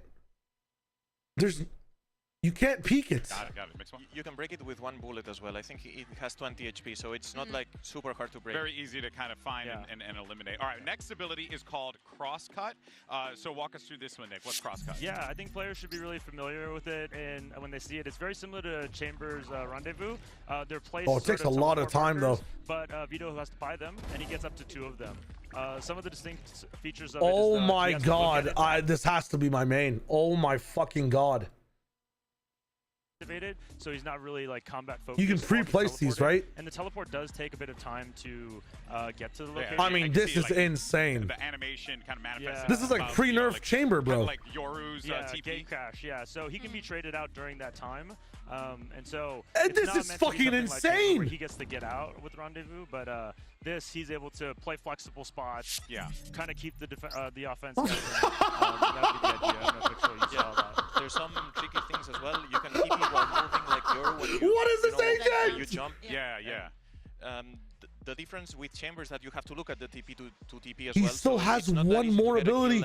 You can't peek it. Got it. Mix one. You can break it with one bullet as well. I think it has 20 HP, so it's not like super hard to break. Very easy to kind of find and eliminate. All right, next ability is called Crosscut. So walk us through this one, Nick. What's Crosscut? Yeah, I think players should be really familiar with it, and when they see it, it's very similar to Chamber's Rendezvous. They're placed. Oh, it takes a lot of time though. But Vito has to buy them, and he gets up to 2 of them. Some of the distinct features of Oh it is my god, this has to be my main. Oh my fucking god. So he's not really like combat focused. You can pre-place these, right? And the teleport does take a bit of time to get to the location. I mean, this is insane. The animation kind of manifests. This is like pre-nerf Chamber, bro. Like Yoru's TP. Gate crash, so he can be traded out during that time. And so this is fucking insane. Where he gets to get out with Rendezvous, but he's able to play flexible spots. Yeah. Kind of keep the offense. That would be the idea. I'm not sure you saw that. There's some tricky things as well. You can keep it while moving like Yoru when you. What is this agent? You jump. Yeah. The difference with Chamber is that you have to look at the TP to TP as He well. still has one more ability.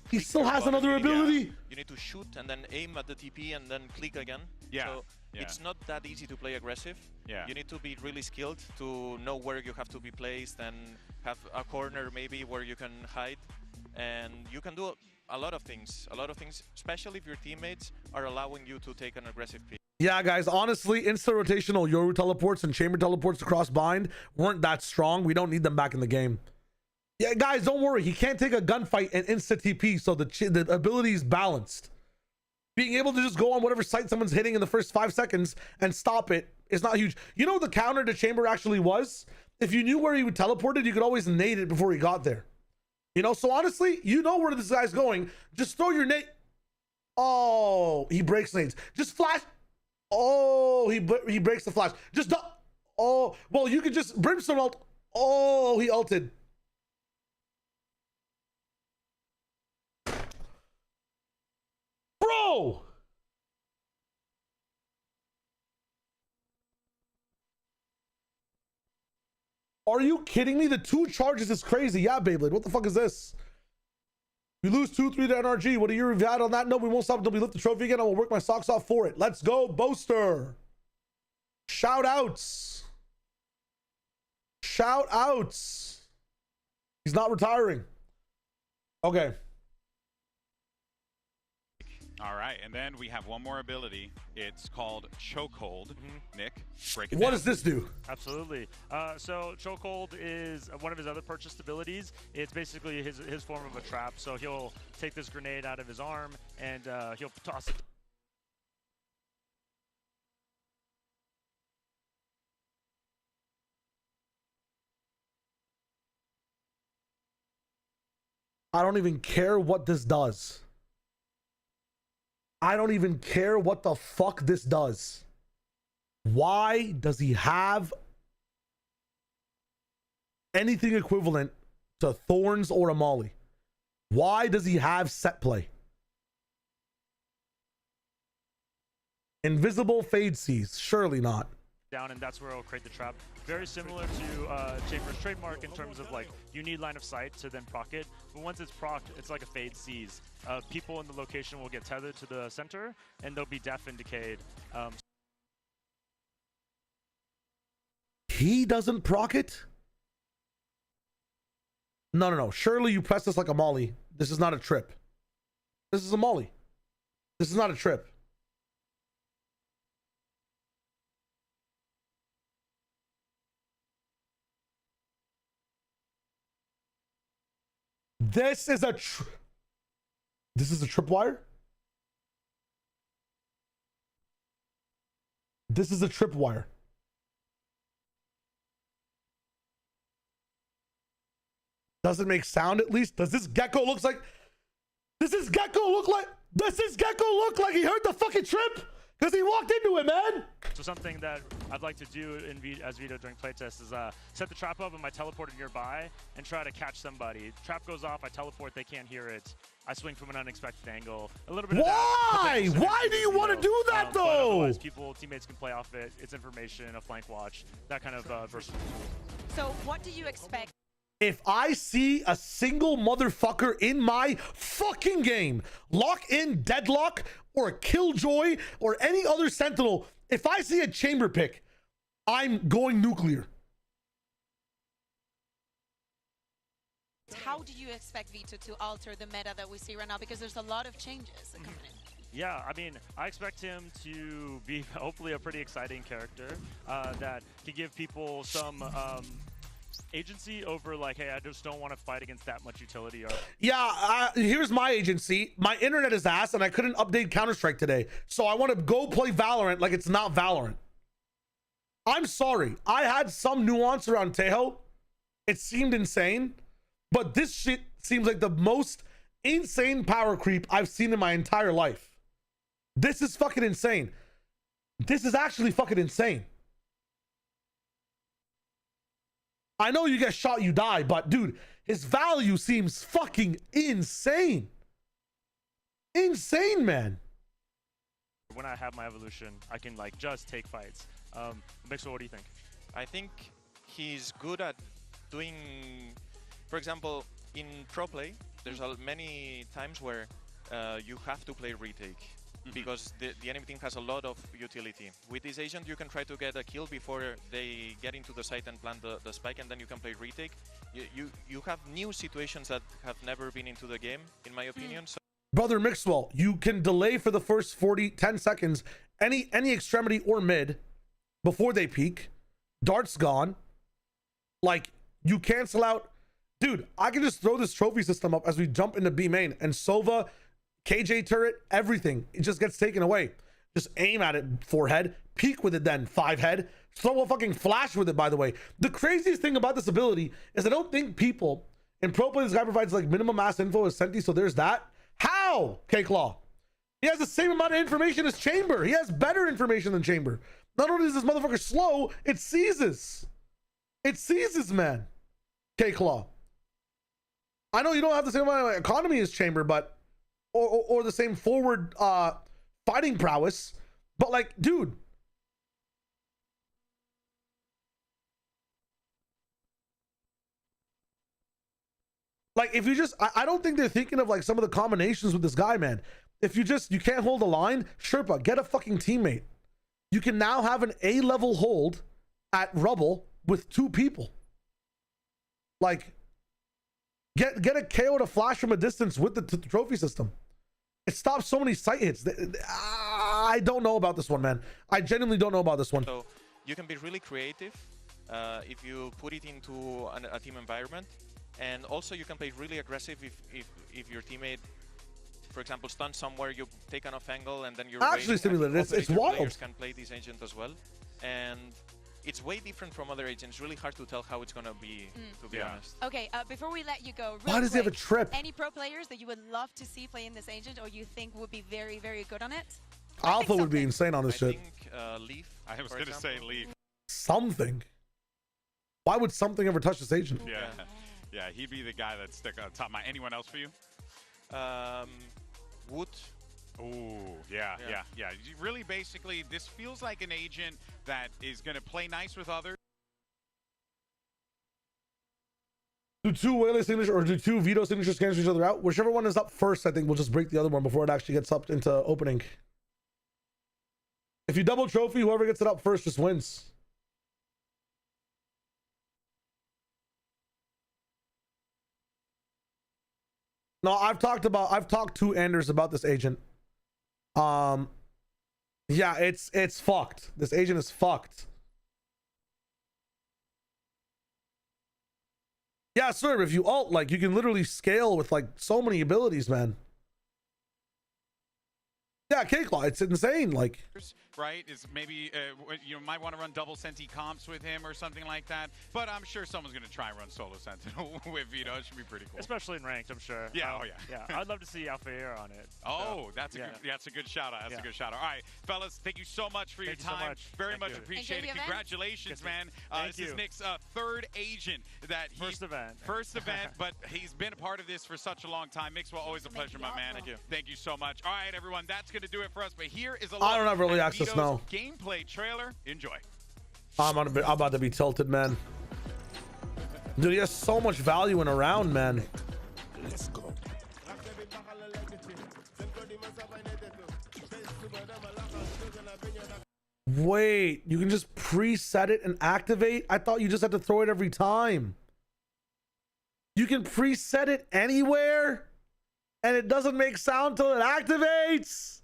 He still has another ability. You need to shoot and then aim at the TP and then click again. Yeah. So it's not that easy to play aggressive. Yeah. You need to be really skilled to know where you have to be placed and have a corner maybe where you can hide. And you can do a lot of things, especially if your teammates are allowing you to take an aggressive pick. Yeah, guys, honestly, instant rotational Yoru teleports and Chamber teleports across bind weren't that strong. We don't need them back in the game. Yeah, guys, don't worry. He can't take a gunfight and insta TP, so the ability is balanced. Being able to just go on whatever site someone's hitting in the first 5 seconds and stop it is not huge. You know what the counter to Chamber actually was? If you knew where he would teleport it, you could always nade it before he got there. You know, so honestly, you know where this guy's going. Just throw your nade. Oh, he breaks nades. Just flash. Oh, he breaks the flash. Just oh, well, you could just Brimstone ult. Oh, he ulted. Bro. Are you kidding me? The 2 charges is crazy. Yeah, Beyblade. What the fuck is this? We lose 2-3 to NRG. What are your review on that? No, we won't stop until we lift the trophy again. I will work my socks off for it. Let's go, Boaster. Shout outs. Shout outs. He's not retiring. Okay. All right, and then we have one more ability. It's called Chokehold. Nick, break it What down. does this do? Absolutely. So Chokehold is one of his other purchased abilities. It's basically his form of a trap. So he'll take this grenade out of his arm and he'll toss it. I don't even care what this does. I don't even care what the fuck this does. Why does he have anything equivalent to Thorns or a Molly? Why does he have set play? Invisible Fade Seas, surely not. Down, and that's where it'll create the trap. Very similar to Chamber's trademark in terms of like you need line of sight to then proc it, but once it's procced, it's like a fade seize. People in the location will get tethered to the center, and they'll be deaf and decayed. He doesn't proc it? No. Surely you press this like a Molly. This is not a trip. This is a Molly. This is not a trip. This is a tripwire? This is a tripwire. Does it make sound at least? Does this gecko look like he heard the fucking trip? Because he walked into it, man. So something that I'd like to do as Vito during playtest is set the trap up and my teleporter nearby and try to catch somebody. Trap goes off, I teleport, they can't hear it. I swing from an unexpected angle. A little bit of Why? Why do you want to do that though? Teammates can play off it. It's information, a flank watch, that kind of versatile tool. So what do you expect If I see a single motherfucker in my fucking game lock in Deadlock or Killjoy or any other Sentinel, if I see a chamber pick, I'm going nuclear. How do you expect Vito to alter the meta that we see right now? Because there's a lot of changes coming in. Yeah, I mean, I expect him to be hopefully a pretty exciting character that can give people some agency over like, hey, I just don't want to fight against that much utility. Or yeah, here's my agency. My internet is ass and I couldn't update Counter-Strike today. So I want to go play Valorant like it's not Valorant. I'm sorry. I had some nuance around Tejo. It seemed insane. But this shit seems like the most insane power creep I've seen in my entire life. This is fucking insane. This is actually fucking insane. I know you get shot, you die, but dude, his value seems fucking insane. Insane, man. when I have my evolution, I can like just take fights. Mixwell, what do you think? I think he's good at doing, for example, in pro play, there's many times where you have to play retake because the enemy team has a lot of utility. With this agent, you can try to get a kill before they get into the site and plant the spike, and then you can play retake. You have new situations that have never been into the game, in my opinion. So Brother Mixwell, you can delay for the first 10 seconds, any extremity or mid before they peak. Dart's gone. Like, you cancel out. Dude, I can just throw this trophy system up as we jump into B main, and Sova, KJ turret, everything, it just gets taken away. Just aim at it, 4-head, peek with it then, 5-head, throw a fucking flash with it, by the way. The craziest thing about this ability is I don't think people in pro play, this guy provides like minimum mass info as Senti, so there's that. How? K-Claw. He has the same amount of information as Chamber. He has better information than Chamber. Not only is this motherfucker slow, it seizes. It seizes, man. K-Claw. I know you don't have the same amount of economy as Chamber, but or the same forward fighting prowess, but like, dude, like if you just, I don't think they're thinking of like some of the combinations with this guy, man. If you can't hold a line, Sherpa, get a fucking teammate. You can now have an A-level hold at Rubble with 2 people. Like, get a KO to flash from a distance with the trophy system. It stops so many sight hits. I don't know about this one, man. I genuinely don't know about this one. So you can be really creative if you put it into a team environment, and also you can play really aggressive if your teammate, for example, stuns somewhere, you take an off angle, and then you're actually simulated. It's wild. Players can play this agent as well, and it's way different from other agents. Really hard to tell how it's gonna be, to be honest. Okay, before we let you go, why does he have a trip? Any pro players that you would love to see playing this agent, or you think would be very, very good on it? Alpha would be insane on this shit. I think Leaf. I was gonna say Leaf. Something. Why would something ever touch this agent? Yeah, yeah, he'd be the guy that'd stick on top of my. Anyone else for you? Wood. Oh, yeah. You really, basically, this feels like an agent that is going to play nice with others. Do 2 Whaley signatures or do 2 Vito signatures cancel each other out? Whichever one is up first, I think we'll just break the other one before it actually gets up into opening. If you double trophy, whoever gets it up first just wins. No, I've talked to Anders about this agent. Yeah, it's fucked. This agent is fucked. Yeah, sir, if you ult, like, you can literally scale with like so many abilities, man. Yeah, K-Claw, it's insane. Like, right, is maybe you might want to run double Senti comps with him or something like that. But I'm sure someone's going to try and run solo Sentinel with Vito. It should be pretty cool. Especially in ranked, I'm sure. Yeah, yeah. I'd love to see Alphair on it. Oh, so, that's a good shout out. That's a good shout out. All right, fellas, thank you so much for your time. Very much appreciated. Congratulations, man. This is Nick's 3rd agent that first event, but he's been a part of this for such a long time. Mixwell, always a pleasure, my man. Thank you so much. All right, everyone, that's going to do it for us. But here is a look I don't have early at access Vito's now. gameplay trailer. Enjoy. I'm about to be tilted, man. Dude, he has so much value in a round, man. Let's go. Wait, you can just preset it and activate? I thought you just had to throw it every time. You can preset it anywhere and it doesn't make sound till it activates.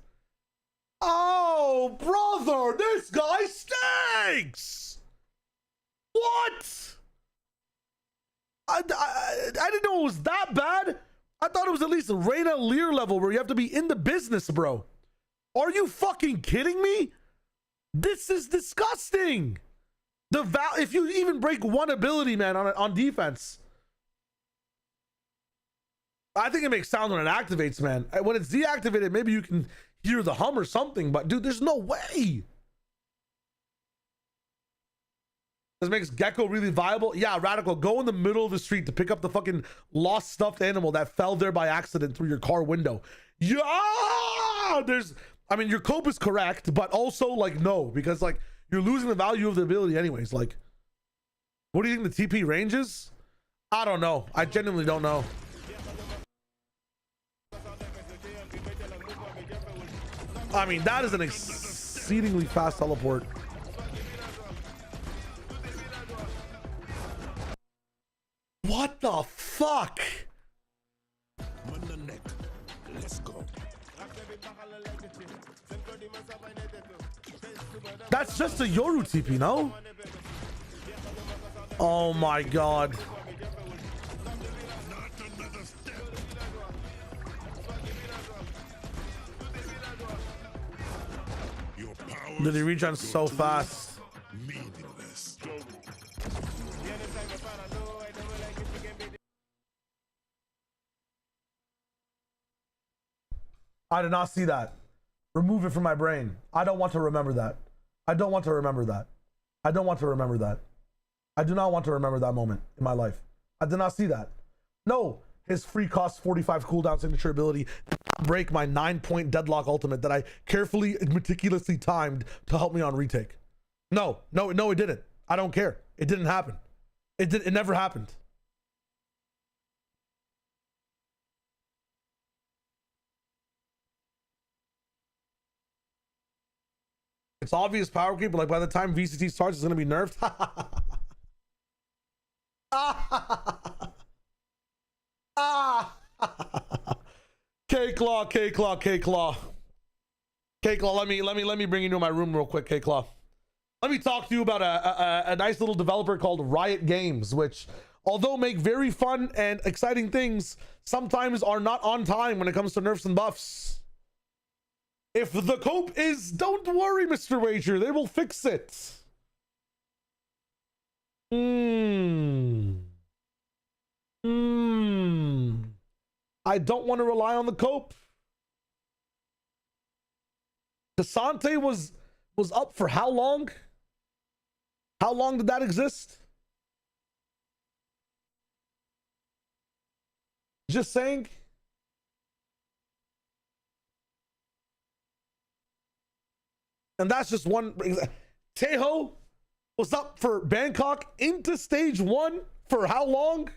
Oh, brother, this guy stinks. What? I didn't know it was that bad. I thought it was at least a Reyna Lear level where you have to be in the business, bro. Are you fucking kidding me? This is disgusting. If you even break one ability, man, on defense, I think it makes sound when it activates, man. When it's deactivated, maybe you can hear the hum or something, but dude, there's no way. This makes Gecko really viable. Yeah, Radical, go in the middle of the street to pick up the fucking lost stuffed animal that fell there by accident through your car window. Yeah, I mean, your cope is correct, but also like no, because like you're losing the value of the ability anyways. Like, what do you think the TP range is? I don't know. I genuinely don't know. I mean, that is an exceedingly fast teleport. What the fuck? Let's go. That's just a Yoru TP, no? Oh my god. Did he reach on so fast? Meaningless. I did not see that. Remove it from my brain. I don't want to remember that. I don't want to remember that. I don't want to remember that. I do not want to remember that moment in my life. I did not see that. No, his free cost 45 cooldown signature ability did not break my 9-point deadlock ultimate that I carefully and meticulously timed to help me on retake. No, it didn't. I don't care. It didn't happen. It never happened. It's obvious power creep, but like by the time VCT starts, it's gonna be nerfed. K-Claw. Let me bring you into my room real quick, K-Claw. Let me talk to you about a nice little developer called Riot Games, which, although make very fun and exciting things, sometimes are not on time when it comes to nerfs and buffs. If the cope is, don't worry, Mr. Wager, they will fix it. I don't want to rely on the cope. Cassante was up for how long? How long did that exist? Just saying. And that's just one. Teho was up for Bangkok into stage 1 for how long?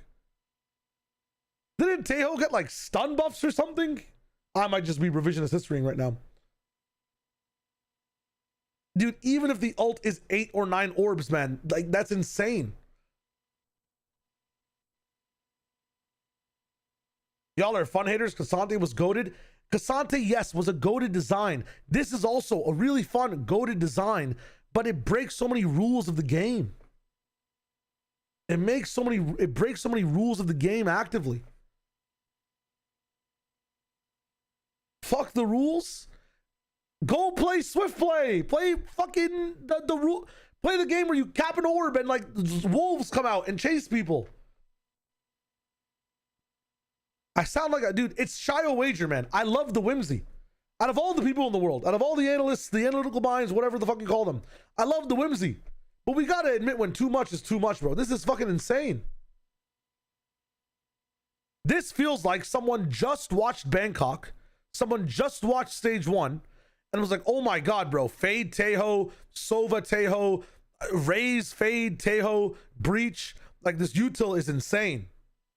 Didn't Teho get like stun buffs or something? I might just be revisionist historying right now. Dude, even if the ult is 8 or 9 orbs, man, like that's insane. Y'all are fun haters. Cassante was goated. Cassante, yes, was a goated design. This is also a really fun goated design, but it breaks so many rules of the game. It breaks so many rules of the game actively. Fuck the rules. Go play Swift Play. Play fucking the rule. Play the game where you cap an orb and like wolves come out and chase people. I sound like a dude. It's Shio Wager, man. I love the whimsy. Out of all the people in the world, out of all the analysts, the analytical minds, whatever the fuck you call them, I love the whimsy. But we gotta admit when too much is too much, bro. This is fucking insane. This feels like someone just watched Bangkok, someone just watched stage 1, and was like, oh my god, bro. Fade Teho, Sova Teho, Raise Fade Teho, Breach. Like, this util is insane.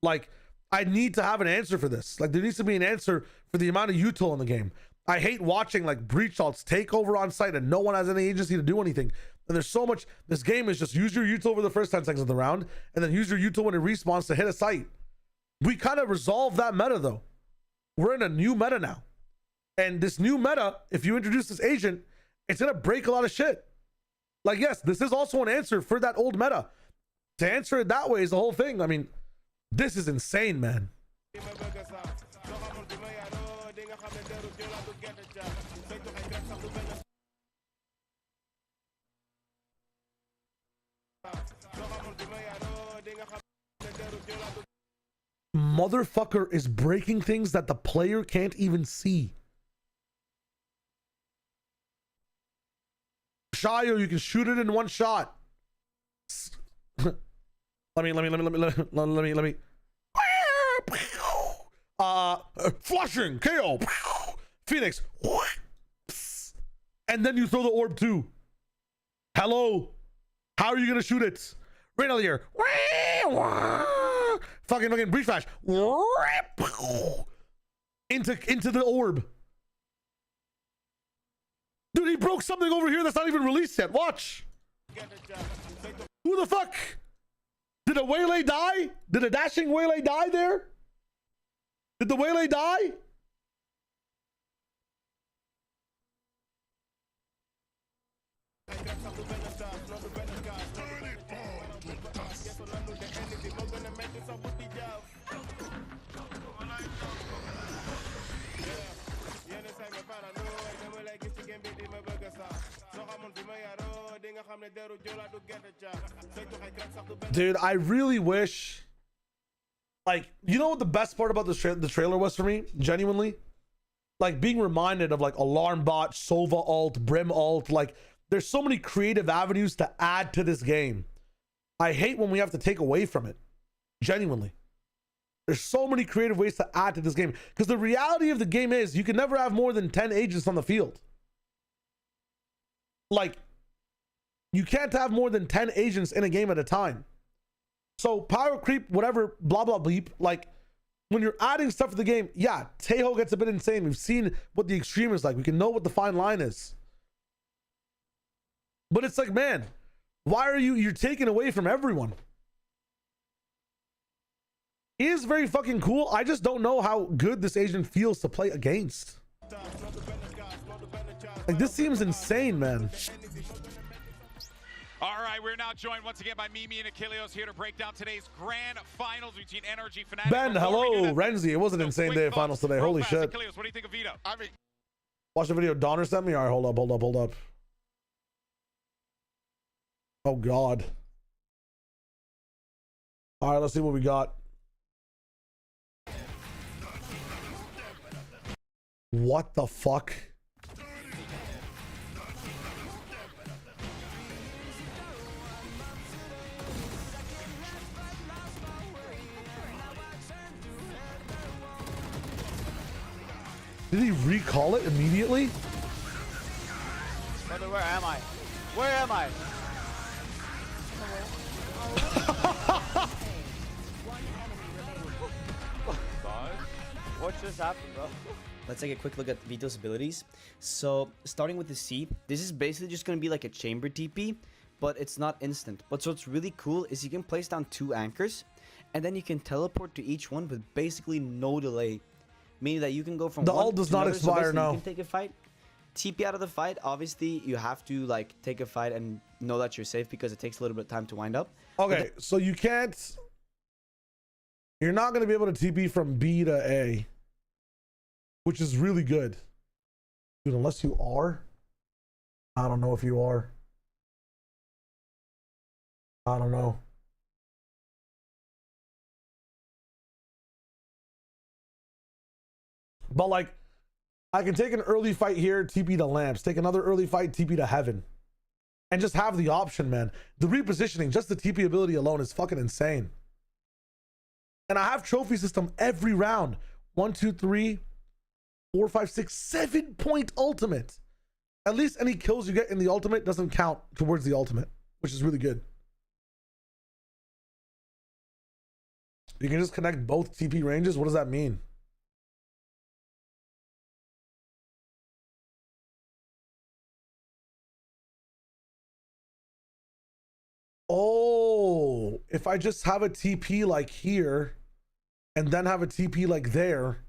Like, I need to have an answer for this. Like, there needs to be an answer for the amount of util in the game. I hate watching like breach alts take over on site and no one has any agency to do anything. And there's so much. This game is just use your util over the first 10 seconds of the round and then use your util when it respawns to hit a site. We kind of resolved that meta though. We're in a new meta now. And this new meta, if you introduce this agent, it's going to break a lot of shit. Like, yes, this is also an answer for that old meta. To answer it that way is the whole thing. I mean, this is insane, man. Motherfucker is breaking things that the player can't even see. Shayo, you can shoot it in one shot. Let me. Flushing, KO. Phoenix. And then you throw the orb too. Hello. How are you gonna shoot it? Right here. Fucking breach flash. Into the orb. Dude, he broke something over here that's not even released yet. Watch. Who the fuck? Did a waylay die? Did a dashing waylay die there? Did the waylay die? Dude, I really wish, like, you know what the best part about the trailer was for me? Genuinely? Like, being reminded of, like, Alarm Bot, Sova alt, Brim alt. Like, there's so many creative avenues to add to this game. I hate when we have to take away from it. Genuinely. There's so many creative ways to add to this game. Because the reality of the game is, you can never have more than 10 agents on the field. Like, you can't have more than 10 agents in a game at a time. So power creep, whatever, blah, blah, bleep. Like, when you're adding stuff to the game, yeah, Tejo gets a bit insane. We've seen what the extreme is like. We can know what the fine line is. But it's like, man, why are you're taking away from everyone? He is very fucking cool. I just don't know how good this agent feels to play against. Like, this seems insane, man. All right, we're now joined once again by Mimi and Achilleos here to break down today's grand finals between NRG Fnatic. Ben, hello, Renzi. It was an insane day of finals today. Holy shit. Achilleos, what do you think of Vito? I mean, watch the video Donner sent me. All right, hold up. Oh, God. All right, let's see what we got. What the fuck? Did he recall it immediately? Brother, where am I? Where am I? What just happened, bro? Let's take a quick look at Vito's abilities. So, starting with the C, this is basically just going to be like a chamber TP, but it's not instant. But what's really cool is you can place down 2 anchors, and then you can teleport to each one with basically no delay. Meaning that you can go from the one ult does to not another, expire so now. You can take a fight, TP out of the fight. Obviously, you have to like take a fight and know that you're safe because it takes a little bit of time to wind up. Okay, so you can't. You're not going to be able to TP from B to A, which is really good. Dude, unless you are. I don't know if you are. I don't know. But like, I can take an early fight here, TP to lamps, take another early fight, TP to heaven, and just have the option, man. The repositioning, just the TP ability alone is fucking insane. And I have trophy system every round. 1, 2, 3, 4, 5, 6, 7-point ultimate. At least any kills you get in the ultimate doesn't count towards the ultimate, which is really good. You can just connect both TP ranges? What does that mean? Oh, if I just have a TP like here and then have a TP like there,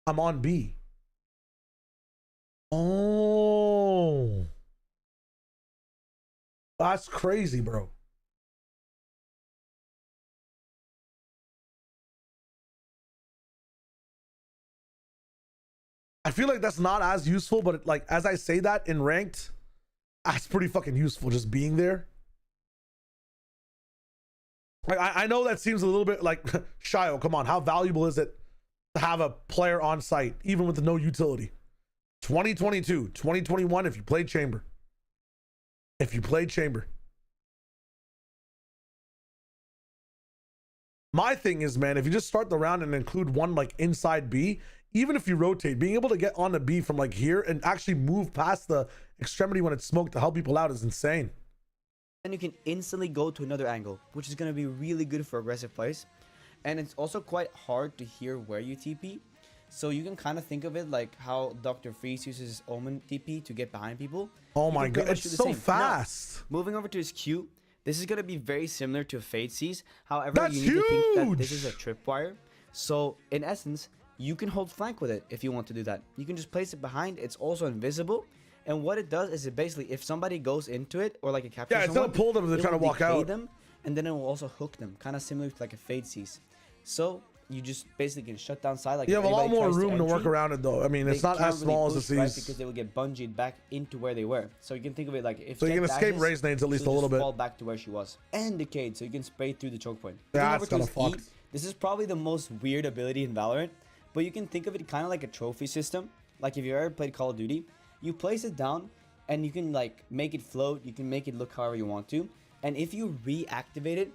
I'm on B. Oh, that's crazy, bro. I feel like that's not as useful, but like as I say that in ranked, that's pretty fucking useful just being there. Like I know that seems a little bit like Shio, come on, how valuable is it to have a player on site even with no utility? 2022, 2021 if you played chamber. If you played chamber. My thing is, man, if you just start the round and include one like inside B, even if you rotate, being able to get on the B from like here and actually move past the extremity when it's smoked to help people out is insane. And you can instantly go to another angle, which is going to be really good for aggressive plays. And it's also quite hard to hear where you TP. So you can kind of think of it like how Dr. Freeze uses his Omen TP to get behind people. Oh my god, it's so fast. Now, moving over to his Q, this is going to be very similar to Fade Seas. However, you need to think that this is a tripwire. So in essence, you can hold flank with it if you want to do that. You can just place it behind. It's also invisible. And what it does is it basically, if somebody goes into it or like a capture, it's gonna pull them if they're trying to walk out. Them, and then it will also hook them, kind of similar to like a Fade Seas. So you just basically can shut down side. Like you have a lot more room to work around it, though. I mean, it's not as small as it seems. Right, because they will get bungeed back into where they were. So you can think of it like if so you can escape raise nades at least a little bit. Fall back to where she was and decayed, so you can spray through the choke point. That's kind of fucked. This is probably the most weird ability in Valorant, but you can think of it kind of like a trophy system. Like if you ever played Call of Duty, you place it down. And you can like make it float, you can make it look however you want to. And if you reactivate it,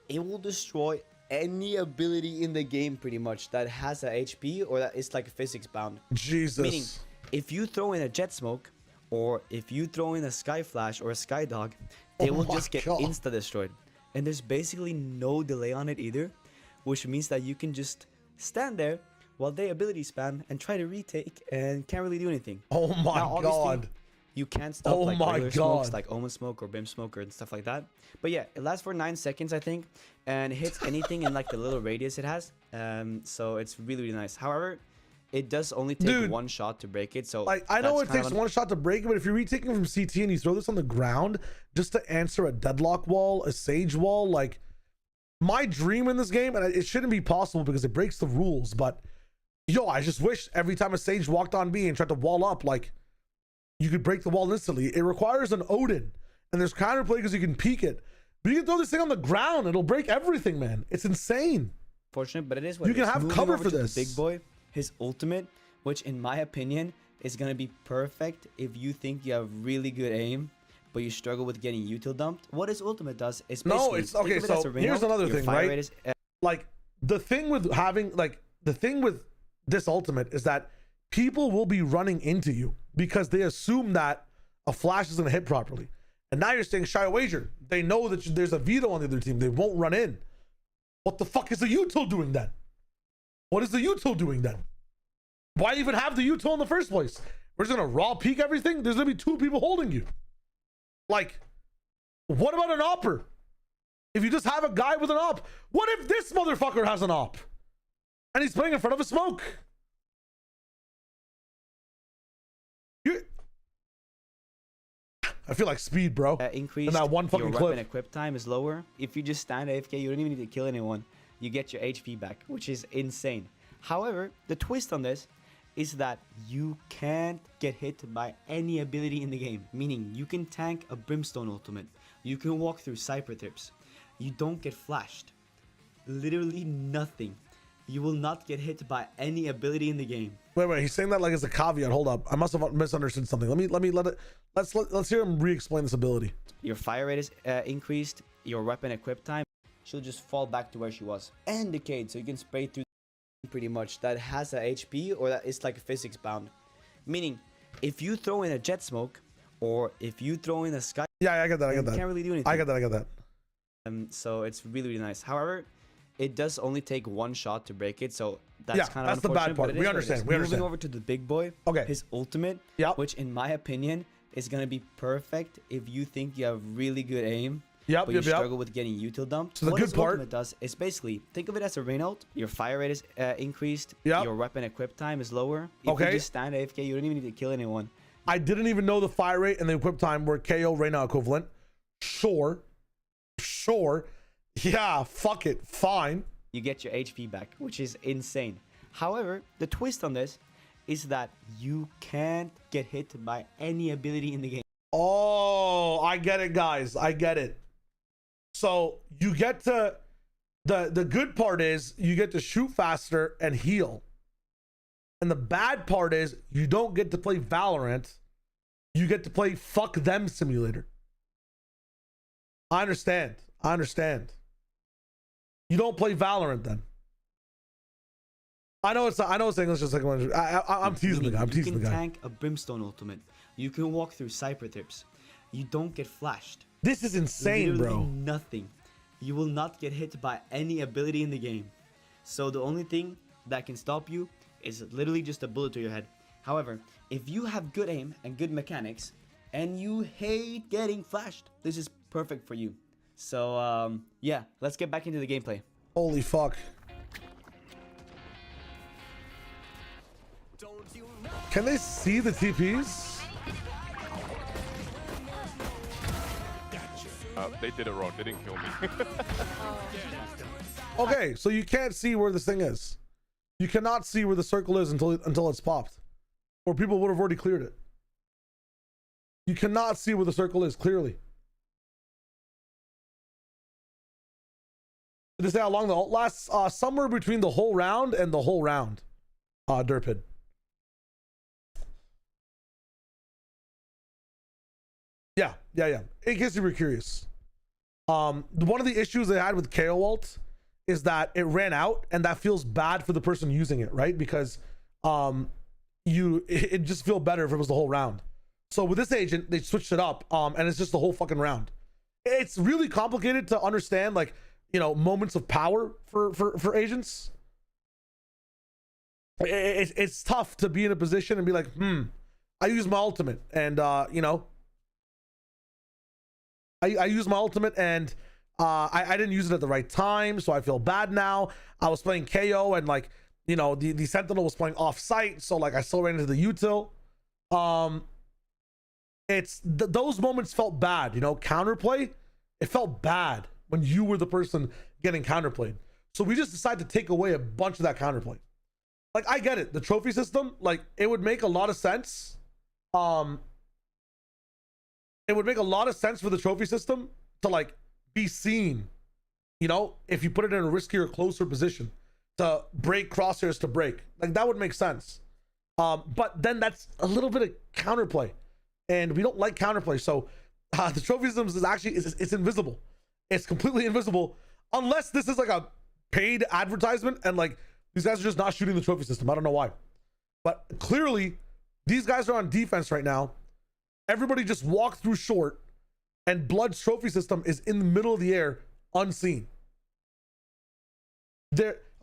it will destroy any ability in the game pretty much that has a HP or that is like physics bound. Jesus. Meaning, if you throw in a jet smoke or if you throw in a sky flash or a sky dog, they will just get insta destroyed. And there's basically no delay on it either, which means that you can just stand there while they ability spam and try to retake and can't really do anything. Oh my god. You can't stop like regular smokes like Omen smoke or Bim smoke and stuff like that. But yeah, it lasts for 9 seconds, I think, and it hits anything in like the little radius it has. So it's really, really nice. However, it does only take one shot to break it. So like I know it takes one shot to break it, but if you're retaking from CT and you throw this on the ground just to answer a deadlock wall, a sage wall, like my dream in this game, and it shouldn't be possible because it breaks the rules, but yo, I just wish every time a sage walked on B and tried to wall up, like you could break the wall instantly. It requires an Odin, and there's counterplay because you can peek it. But you can throw this thing on the ground, it'll break everything, man. It's insane. Fortunate, but it is what you can have cover for this. Big boy, his ultimate, which in my opinion is gonna be perfect if you think you have really good aim, but you struggle with getting util dumped. What his ultimate does is basically it's okay. So here's another thing, right? Like the thing with having the thing with this ultimate is that people will be running into you because they assume that a flash is going to hit properly. And now you're saying shy wager. They know that there's a veto on the other team. They won't run in. What the fuck is the util doing then? What is the util doing then? Why even have the util in the first place? We're just going to raw peek everything? There's going to be 2 people holding you. Like, what about an opper? If you just have a guy with an op, what if this motherfucker has an op? And he's playing in front of a smoke? I feel like speed, bro. Increase in that one fucking your clip. Weapon equip time is lower. If you just stand AFK, you don't even need to kill anyone. You get your HP back, which is insane. However, the twist on this is that you can't get hit by any ability in the game. Meaning, you can tank a Brimstone ultimate. You can walk through Cypher Tips. You don't get flashed. Literally nothing. You will not get hit by any ability in the game. Wait, he's saying that like as a caveat. Hold up, I must have misunderstood something. Let's hear him re-explain this ability. Your fire rate is increased. Your weapon equip time, she'll just fall back to where she was. And decayed, so you can spray through pretty much that has a HP or that is like physics bound. Meaning, if you throw in a jet smoke or if you throw in a sky, I get that. You can't really do anything. I get that. So it's really, really nice. However, it does only take one shot to break it, so that's kind of that's the bad part. We understand. We understand. Moving over to the big boy, his ultimate, which in my opinion is gonna be perfect if you think you have really good aim, but you struggle with getting util dumped. So the good part ultimate does is basically think of it as a rain ult. Your fire rate is increased. Your weapon equip time is lower. If you just stand AFK, you don't even need to kill anyone. I didn't even know the fire rate and the equip time were KO Reyna equivalent. Sure. Yeah, fuck it. Fine. You get your HP back, which is insane. However, the twist on this is that you can't get hit by any ability in the game. Oh, I get it, guys. I get it. So you get to the good part is you get to shoot faster and heal. And the bad part is you don't get to play Valorant. You get to play fuck them simulator. I understand. You don't play Valorant then. I know it's English just like I'm teasing the guy. You can tank a Brimstone ultimate. You can walk through Cypher tips. You don't get flashed. This is insane, literally bro. Nothing. You will not get hit by any ability in the game. So the only thing that can stop you is literally just a bullet to your head. However, if you have good aim and good mechanics and you hate getting flashed, this is perfect for you. So yeah, let's get back into the gameplay. Holy fuck. Can they see the TPs? They did it wrong. They didn't kill me. Okay, so you can't see where this thing is. You cannot see where the circle is until it's popped. Or people would have already cleared it. You cannot see where the circle is, clearly. Did they say how long the ult lasts? Somewhere between the whole round and the whole round. Derpid. Yeah. In case you were curious. One of the issues they had with KO ult is that it ran out, and that feels bad for the person using it, right? Because it just feel better if it was the whole round. So with this agent, they switched it up, and it's just the whole fucking round. It's really complicated to understand, like, you know, moments of power for agents. It's tough to be in a position and be like, I use my ultimate, and you know, I use my ultimate, and I didn't use it at the right time, so I feel bad now. I was playing KO, and like, you know, the Sentinel was playing off site, so like I still ran into the util. Those moments felt bad, you know. Counterplay, it felt bad when you were the person getting counterplayed. So we just decided to take away a bunch of that counterplay. Like, I get it, the trophy system, like, it would make a lot of sense. It would make a lot of sense for the trophy system to like be seen, you know, if you put it in a riskier, closer position to break crosshairs to break. Like, that would make sense. But then that's a little bit of counterplay, and we don't like counterplay. So the trophy system is actually it's invisible. It's completely invisible unless this is like a paid advertisement and like these guys are just not shooting the trophy system. I don't know why, but clearly these guys are on defense right now. Everybody just walked through short, and Blood's trophy system is in the middle of the air, unseen.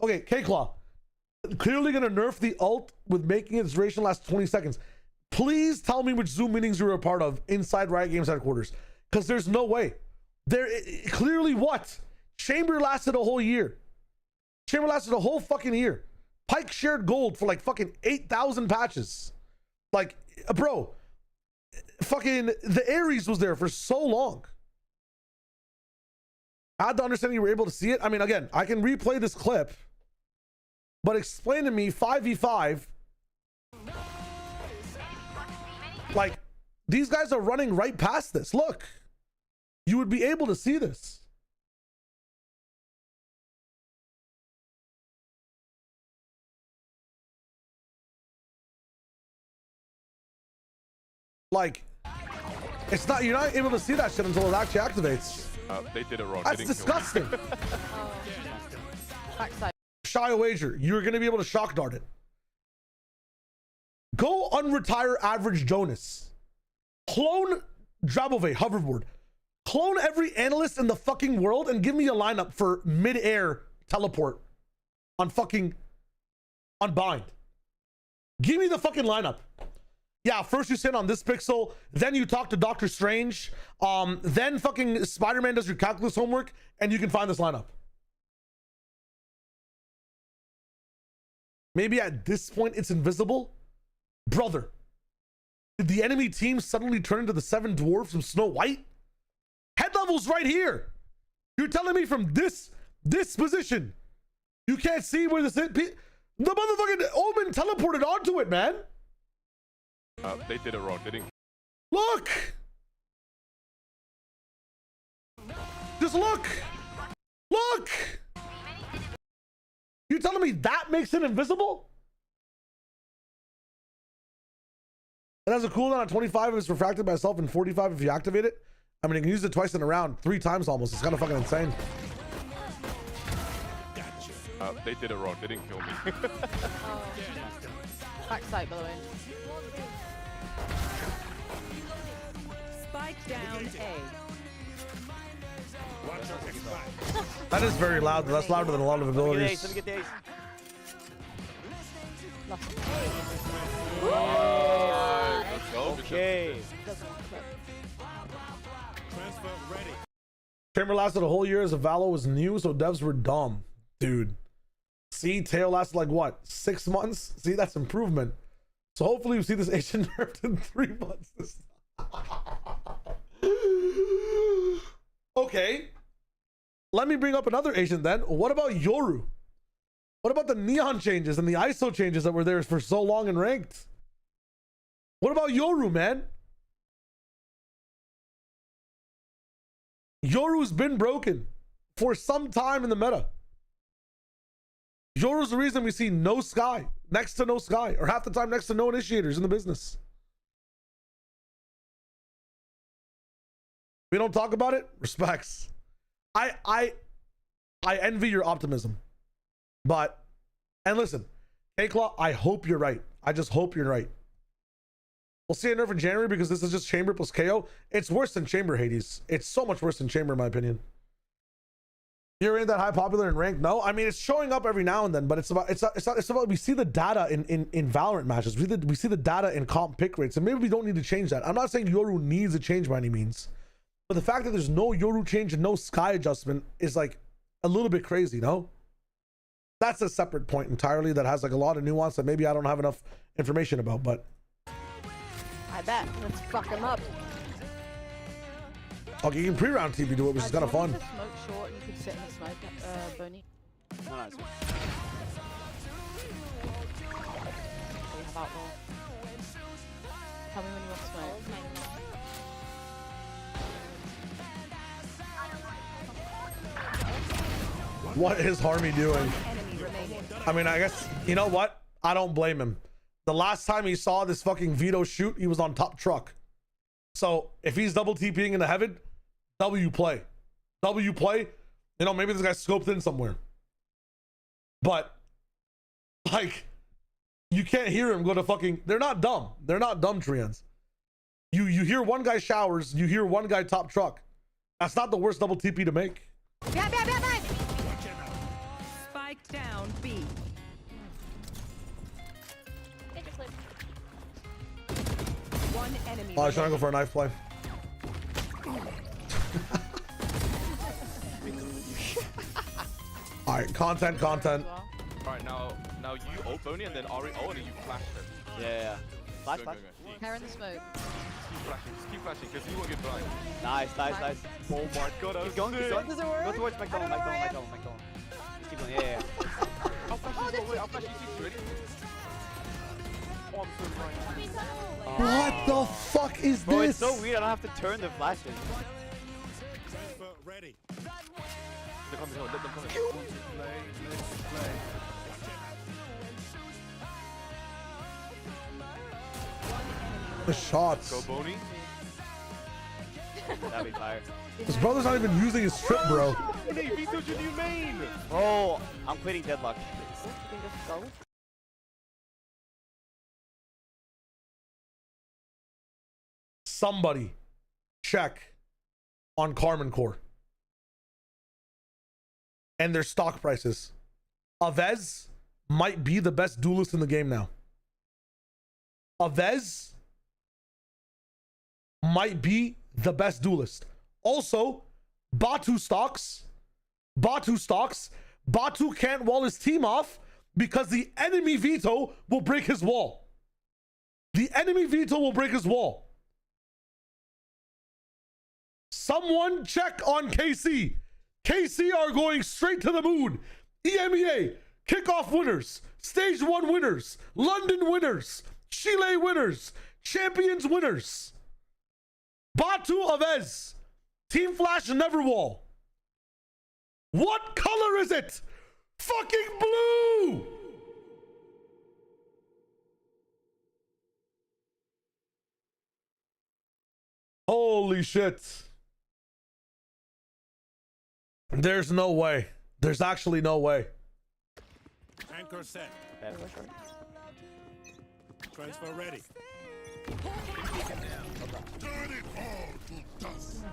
Okay, K-Claw. Clearly gonna nerf the ult with making its duration last 20 seconds. Please tell me which Zoom meetings you were a part of inside Riot Games headquarters, because there's no way. Clearly what? Chamber lasted a whole year. Chamber lasted a whole fucking year. Pyke shared gold for like fucking 8,000 patches. Like, bro, fucking the Ares was there for so long. I had to understand you were able to see it. I mean, again, I can replay this clip, but explain to me 5v5. Like, these guys are running right past this. Look, you would be able to see this. Like, it's not, you're not able to see that shit until it actually activates. They did it wrong. That's disgusting. Shy a wager, you're gonna be able to shock dart it. Go unretire average Jonas. Clone Drabove hoverboard. Clone every analyst in the fucking world and give me a lineup for mid-air teleport on fucking Unbind. Give me the fucking lineup. Yeah, first you sit on this pixel, then you talk to Doctor Strange, then fucking Spider-Man does your calculus homework, and you can find this lineup. Maybe at this point it's invisible? Brother, did the enemy team suddenly turn into the 7 dwarfs from Snow White? Head level's right here. You're telling me from this position, you can't see where this is? The motherfucking Omen teleported onto it, man. They did it wrong. They didn't. Look! Just look! Look! You telling me that makes it invisible? It has a cooldown at 25 if it's refracted by itself and 45 if you activate it. I mean, you can use it twice in a round, 3 times almost. It's kind of fucking insane. They did it wrong. They didn't kill me. Backside, by the way. Spike down A. That is very loud. That's louder than a lot of abilities. Let me get the ace. Okay. Chamber lasted a whole year as a Valo was new, so devs were dumb. Dude. See, Tail lasted like what? 6 months? See, that's improvement. So hopefully we see this agent nerfed in 3 months this time. Okay. Let me bring up another agent then. What about Yoru? What about the neon changes and the ISO changes that were there for so long in ranked? What about Yoru, man? Yoru's been broken for some time in the meta. Yoru's the reason we see no Sky, next to no Sky, or half the time next to no initiators in the business. We don't talk about it. Respects. I envy your optimism, but, and listen, K-Claw, I hope you're right. I just hope you're right. We'll see a nerf in January because this is just Chamber plus KO. It's worse than Chamber, Hades. It's so much worse than Chamber, in my opinion. You're in that high popular in rank? No, I mean it's showing up every now and then, but it's about we see the data in Valorant matches. We see the data in comp pick rates, and maybe we don't need to change that. I'm not saying Yoru needs a change by any means, but the fact that there's no Yoru change and no Sky adjustment is like a little bit crazy, no? That's a separate point entirely that has like a lot of nuance that maybe I don't have enough information about, but I bet. Let's fuck him up. okay, you can pre-round TP do it, which is kind of fun. Smoke short and you could sit in the smoke, Boney. No, nice. We have outlaw. Tell me when you want smoke. What is Harmy doing? I mean, I guess, you know what? I don't blame him. The last time he saw this fucking Vito shoot, he was on top truck. So if he's double TPing into heaven, W play. W play. You know, maybe this guy scoped in somewhere. But, like, you can't hear him go to fucking... They're not dumb. They're not dumb, Trians. You hear one guy showers, you hear one guy top truck. That's not the worst double TP to make. Spike down B. One enemy. Oh, I was trying to go for a knife play. All right, content. All right, now you ult Boney and then Ari ult and you flash him. Yeah. Flash. Hair in the smoke. Just keep flashing because he won't get blind. Nice. Oh my god, Keep going. Does it work? Go towards McDonald. Just keep going. Yeah. I'll flash you. Wait, I'll flash you. Ready? Oh, I'm so blind. What the fuck is Bro, this? it's so weird. I don't have to turn the flashes. Ready. Let them come in. The shots. Go Boney. That'd be fire. His brother's not even using his strip, bro. Hey, Vito's your new main. Bro, I'm quitting Deadlock. You can just go. Somebody check on Carmen Core. and their stock prices. Avez might be the best duelist in the game now. Avez might be the best duelist. Also, Batu stocks. Batu can't wall his team off because the enemy veto will break his wall. The enemy veto will break his wall. Someone check on KC. KC are going straight to the moon. EMEA, kickoff winners, stage 1 winners, London winners, Chile winners, champions winners. Batu Avez, Team Flash Neverwall. What color is it? Fucking blue! Holy shit. There's no way. There's actually no way. Anchor set. Transfer ready. Turn it all to dust.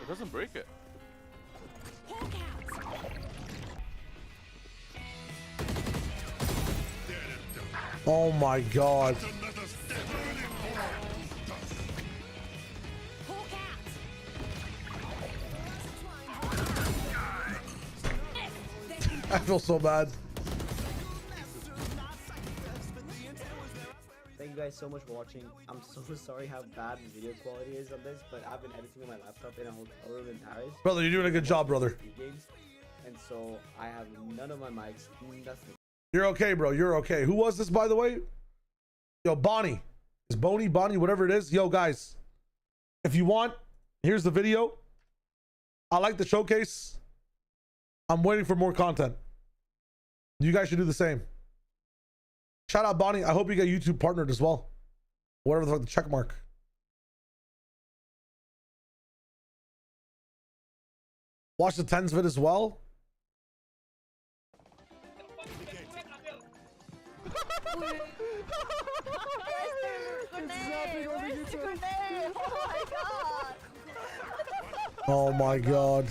It doesn't break it. Oh my god. I feel so bad. Thank you guys so much for watching. I'm so sorry how bad the video quality is on this, but I've been editing on my laptop in a hotel room in Paris. Brother, you're doing a good job, brother. Games, and so I have none of my mics, nothing. You're okay, bro. You're okay. Who was this, by the way? Yo, Bonnie. Is Bonnie, whatever it is. Yo, guys. If you want, here's the video. I like the showcase. I'm waiting for more content. You guys should do the same. Shout out, Bonnie. I hope you get YouTube partnered as well. Whatever the fuck the check mark. Watch the 10s vid as well. Oh my god.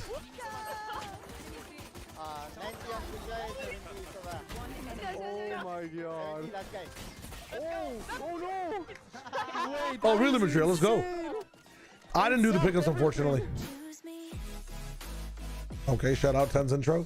Oh my god. Oh no! Wait, Oh, really, Madrid? Let's go. I didn't do the pickups, unfortunately. Okay, shout out 10's intro.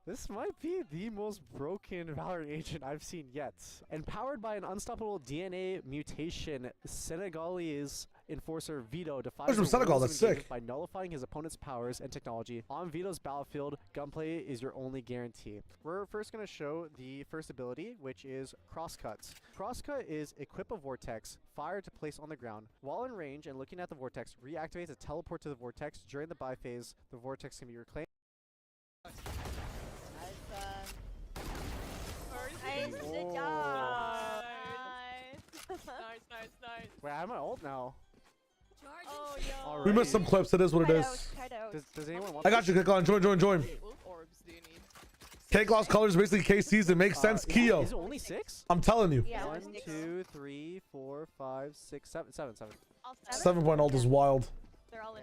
This might be the most broken Valorant agent I've seen yet. Empowered by an unstoppable DNA mutation, Senegalese enforcer Vito defies Who's from the Senegal? rules of That's engagement sick. by nullifying his opponent's powers and technology. On Vito's battlefield, gunplay is your only guarantee. We're first going to show the first ability, which is Crosscut. Crosscut is equip a vortex, fire to place on the ground. While in range and looking at the vortex, reactivates a teleport to the vortex. During the buy phase, the vortex can be reclaimed. Nice. Wait, I have my ult now. Oh, yo. We missed some clips. It is what it is. Does anyone want I got you. Click on. Join. Wolf orbs do you need? Cake Lost Colors basically KC's. It makes sense. Keo. Is it only 6? I'm telling you. Yeah, 1, 2, 3, 4, 5, 6, 7. 7 ult is wild. They're all in.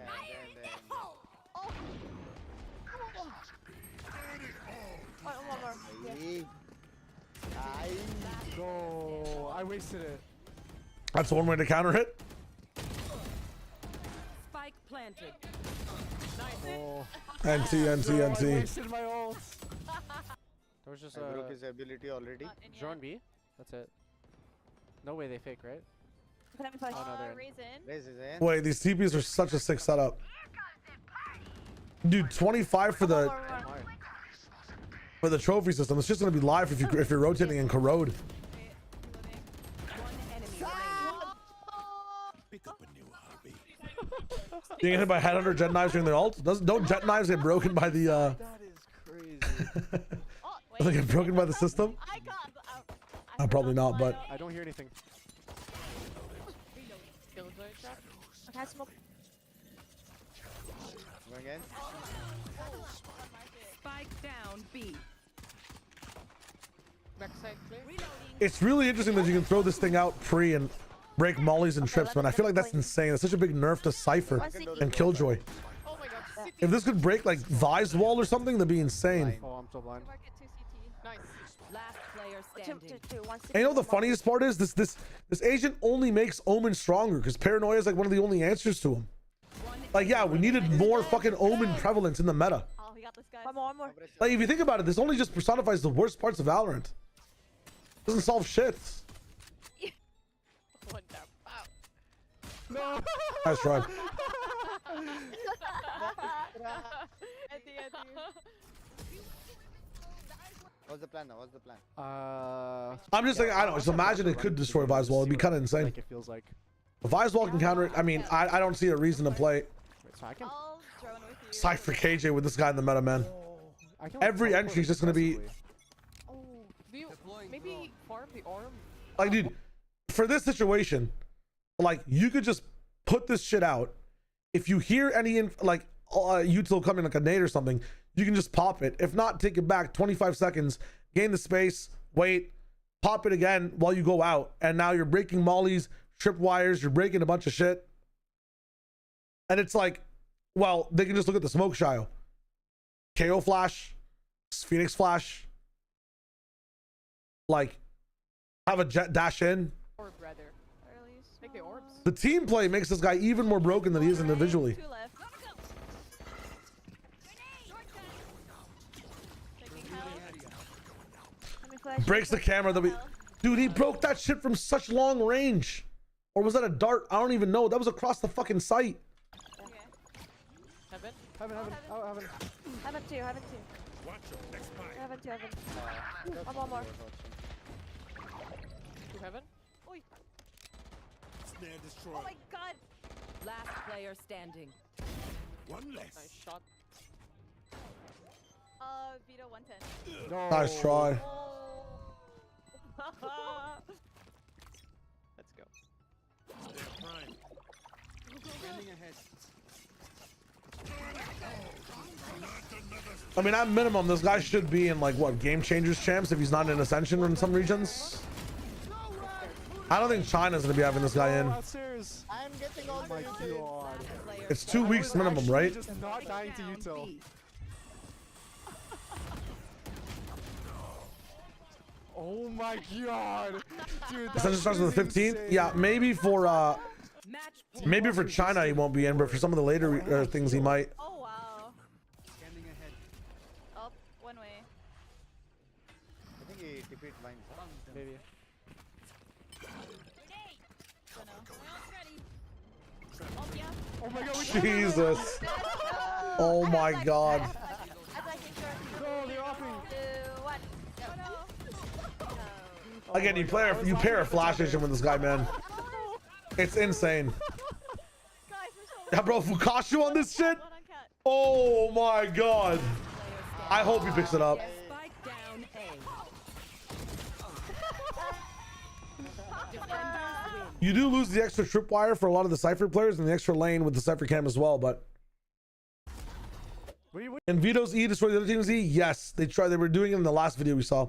Go. I wasted it. That's one way to counter it. Spike planted. Oh. NT. I wasted my ult. That was just broke his ability already. Drone B. That's it. No way they fake, right? Can I push? Oh, no, they're in. Raise his hand. Wait, these TPs are such a sick setup. Dude, 25 for the trophy system. It's just gonna be live if you're rotating in corrode. Pick up a new hobby. You get hit by headhunter jet knives during the ult? Don't jet knives get broken by the That is crazy. they get broken by the system? Probably not, but I don't hear anything. Okay, smoke. Going in. Spike down B. Backside clear. it's really interesting that you can throw this thing out pre and break mollies and trips, man. I feel like that's insane. It's such a big nerf to Cypher and Killjoy. Oh my god. If this could break like Vi's wall or something, that'd be insane. Oh, I'm so blind. Nice. Last player standing. And you know the funniest part is this agent only makes Omen stronger because paranoia is like one of the only answers to him. Like, yeah, we needed more fucking Omen prevalence in the meta. Oh, we got this guy. One more. Like, if you think about it, this only just personifies the worst parts of Valorant. Doesn't solve shit. No. Nice try. What's the plan now? What's the plan? I'm just saying, I don't know. Just imagine it could destroy Vi's wall. It'd be kind of insane. Like it feels like. If Vi's wall can counter it, I mean, I don't see a reason to play Wait, so I can. Cypher KJ with this guy in the meta, man. Every entry is just gonna be Oh, maybe farm the arm. like, dude, for this situation, like, you could just put this shit out. If you hear any util coming like a nade or something, you can just pop it. If not, take it back 25 seconds, gain the space, wait, pop it again while you go out, and now you're breaking mollies, tripwires, you're breaking a bunch of shit. And it's like, well, they can just look at the smoke shio. KO flash, Phoenix flash, like, have a jet dash in. Orb rather. Take the orbs. The team play makes this guy even more broken than he is individually. Two left. Breaks the camera. Dude, he broke that shit from such long range. Or was that a dart? I don't even know. That was across the fucking site. Heaven. Oh, heaven. Heaven two. Heaven two. Heaven. One more. To heaven. Oi. Oh my god. Last player standing. One less. Nice shot. Vito 110. No. Nice try. Let's go. I mean, at minimum, this guy should be in, like, what, Game Changers champs if he's not in Ascension in some regions. I don't think China's gonna be having this guy in. I'm getting all the It's 2 weeks minimum, right? Just not dying to util. Oh my god, dude. Ascension starts on the 15th. Yeah, maybe for China he won't be in, but for some of the later things he might. Oh wow. Up one way. I think he defeated mine. Maybe. Oh my god. Jesus. Oh my god. No, they're offing. Again, you pair a flash vision with this guy, man. It's insane. Yeah, bro, Fukashu on this shit? Oh my god. I hope he picks it up. Spike down A. You do lose the extra tripwire for a lot of the Cypher players and the extra lane with the Cypher cam as well, but and Vito's E destroy the other team's E? Yes, they tried. They were doing it in the last video we saw.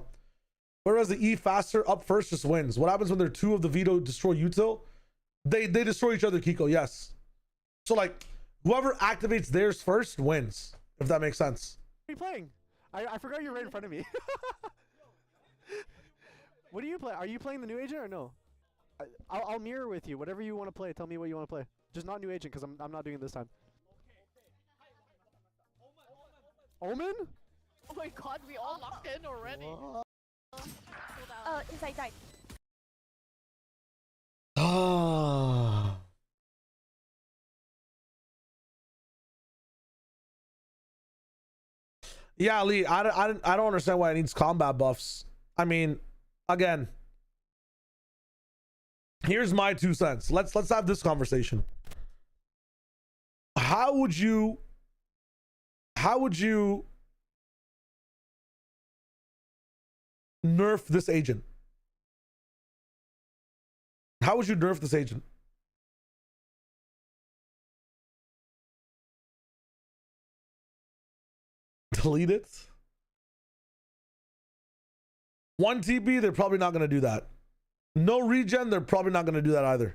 Whereas the E faster up first just wins. What happens when there are two of the Vito destroy util? They destroy each other, Kiko, yes. So like whoever activates theirs first wins, if that makes sense. What are you playing? I forgot you're right in front of me. What do you play? Are you playing the new agent or no? I'll mirror with you. Whatever you want to play, tell me what you want to play. Just not new agent because I'm not doing it this time. Omen? Oh my god, we all locked in already. Inside died. Ah. Yeah, Lee, I don't understand why it needs combat buffs. I mean, again, here's my 2 cents. Let's have this conversation. How would you nerf this agent? How would you nerf this agent? Delete it? 1 TP, they're probably not going to do that. No regen, they're probably not going to do that either.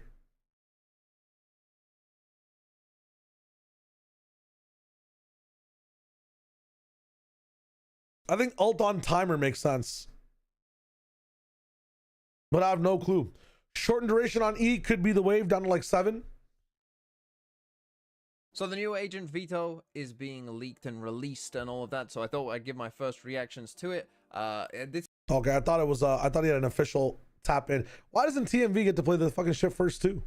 I think ult on timer makes sense. But I have no clue. Shortened duration on E could be the wave down to like 7. So the new Agent Veto is being leaked and released and all of that. So I thought I'd give my first reactions to it. Okay, I thought it was I thought he had an official tap in. Why doesn't TMV get to play the fucking shit first too?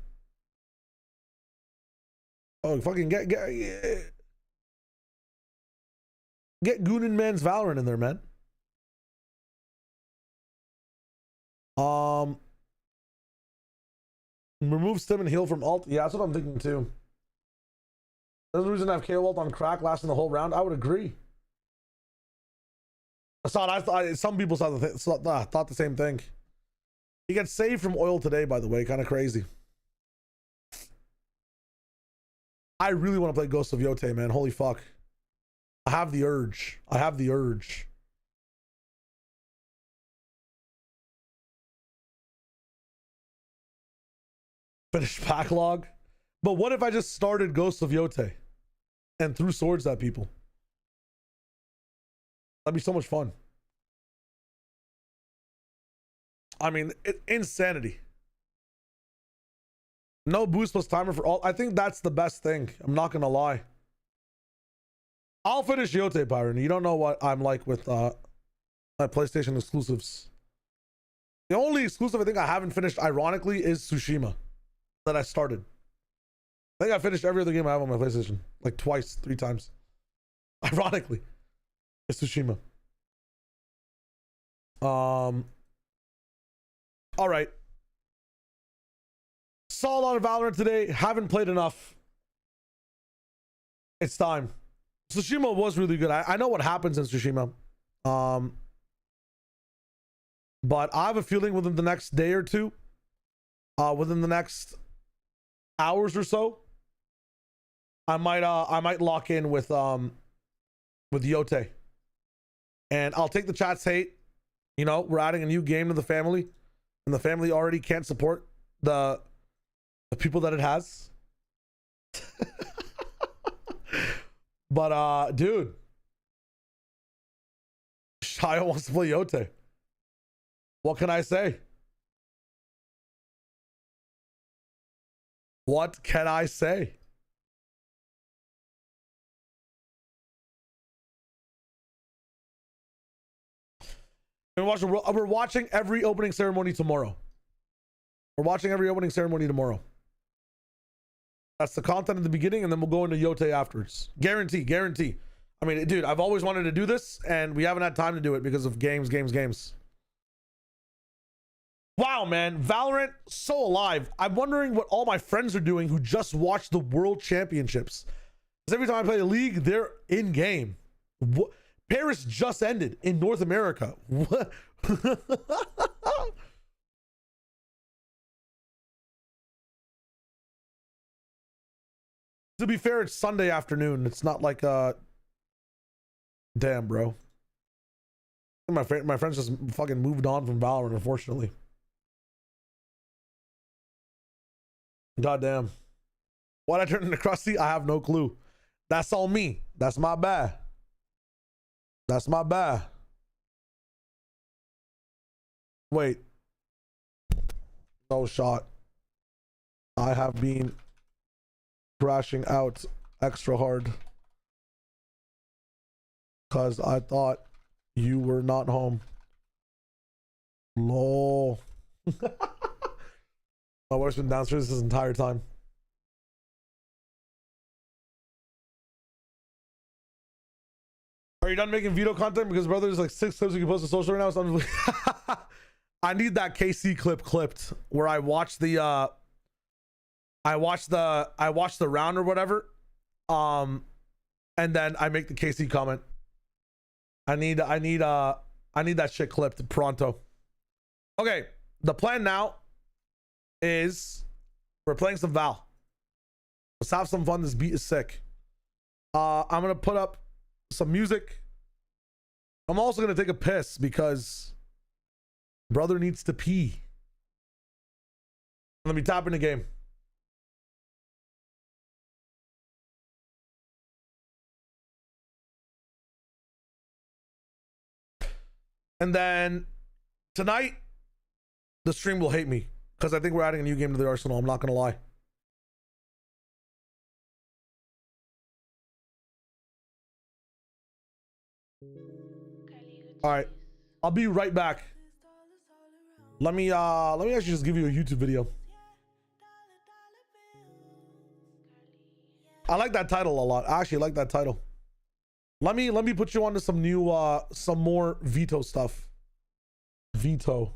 Oh, fucking get Goonin Man's Valorant in there, man. Remove stim and heal from ult. Yeah, that's what I'm thinking too. There's a reason to have KO ult on crack lasting the whole round. I would agree. I thought some people thought the same thing. He gets saved from oil today, by the way. Kind of crazy. I really want to play Ghost of Yote, man. Holy fuck. I have the urge. I have the urge. Finish backlog. But what if I just started Ghost of Yote and threw swords at people? That'd be so much fun. I mean, insanity. No boost plus timer for all. I think that's the best thing. I'm not gonna lie. I'll finish Yote, Byron. You don't know what I'm like with my PlayStation exclusives. The only exclusive I think I haven't finished, ironically, is Tsushima that I started. I think I finished every other game I have on my PlayStation. Like twice, 3 times. Ironically. It's Tsushima. All right. Saw a lot of Valorant today. Haven't played enough. It's time. Tsushima was really good. I know what happens in Tsushima. But I have a feeling within the next day or two, within the next hours or so, I might lock in with Yote. And I'll take the chat's hate. You know, we're adding a new game to the family, and the family already can't support the people that it has. But dude, Shio wants to play Yote. What can I say? What can I say? We're watching every opening ceremony tomorrow. We're watching every opening ceremony tomorrow. That's the content at the beginning, and then we'll go into Yote afterwards. Guarantee. I mean, dude, I've always wanted to do this, and we haven't had time to do it because of games. Wow, man. Valorant, so alive. I'm wondering what all my friends are doing who just watched the World Championships. Because every time I play a league, they're in-game. Paris just ended in North America. What? To be fair, it's Sunday afternoon. It's not like damn, bro. My friends just fucking moved on from Valorant, unfortunately. Goddamn. Why'd I turn into Krusty? I have no clue. That's on me. That's my bad. That's my bad. Wait. No shot. I have been crashing out extra hard because I thought you were not home. Lol. My wife's been downstairs this entire time. Are you done making video content? Because brother, there's like 6 clips you can post to social right now. So I need that KC clip clipped where I watch the I watch the round or whatever. And then I make the KC comment. I need that shit clipped pronto. Okay, the plan now is we're playing some Val. Let's have some fun. This beat is sick. I'm gonna put up some music. I'm also gonna take a piss because brother needs to pee. Let me tap in the game. And then tonight, the stream will hate me because I think we're adding a new game to the arsenal. I'm not going to lie. All right. I'll be right back. Let me actually just give you a YouTube video. I like that title a lot. I actually like that title. Let me put you onto some new some more veto stuff. Veto.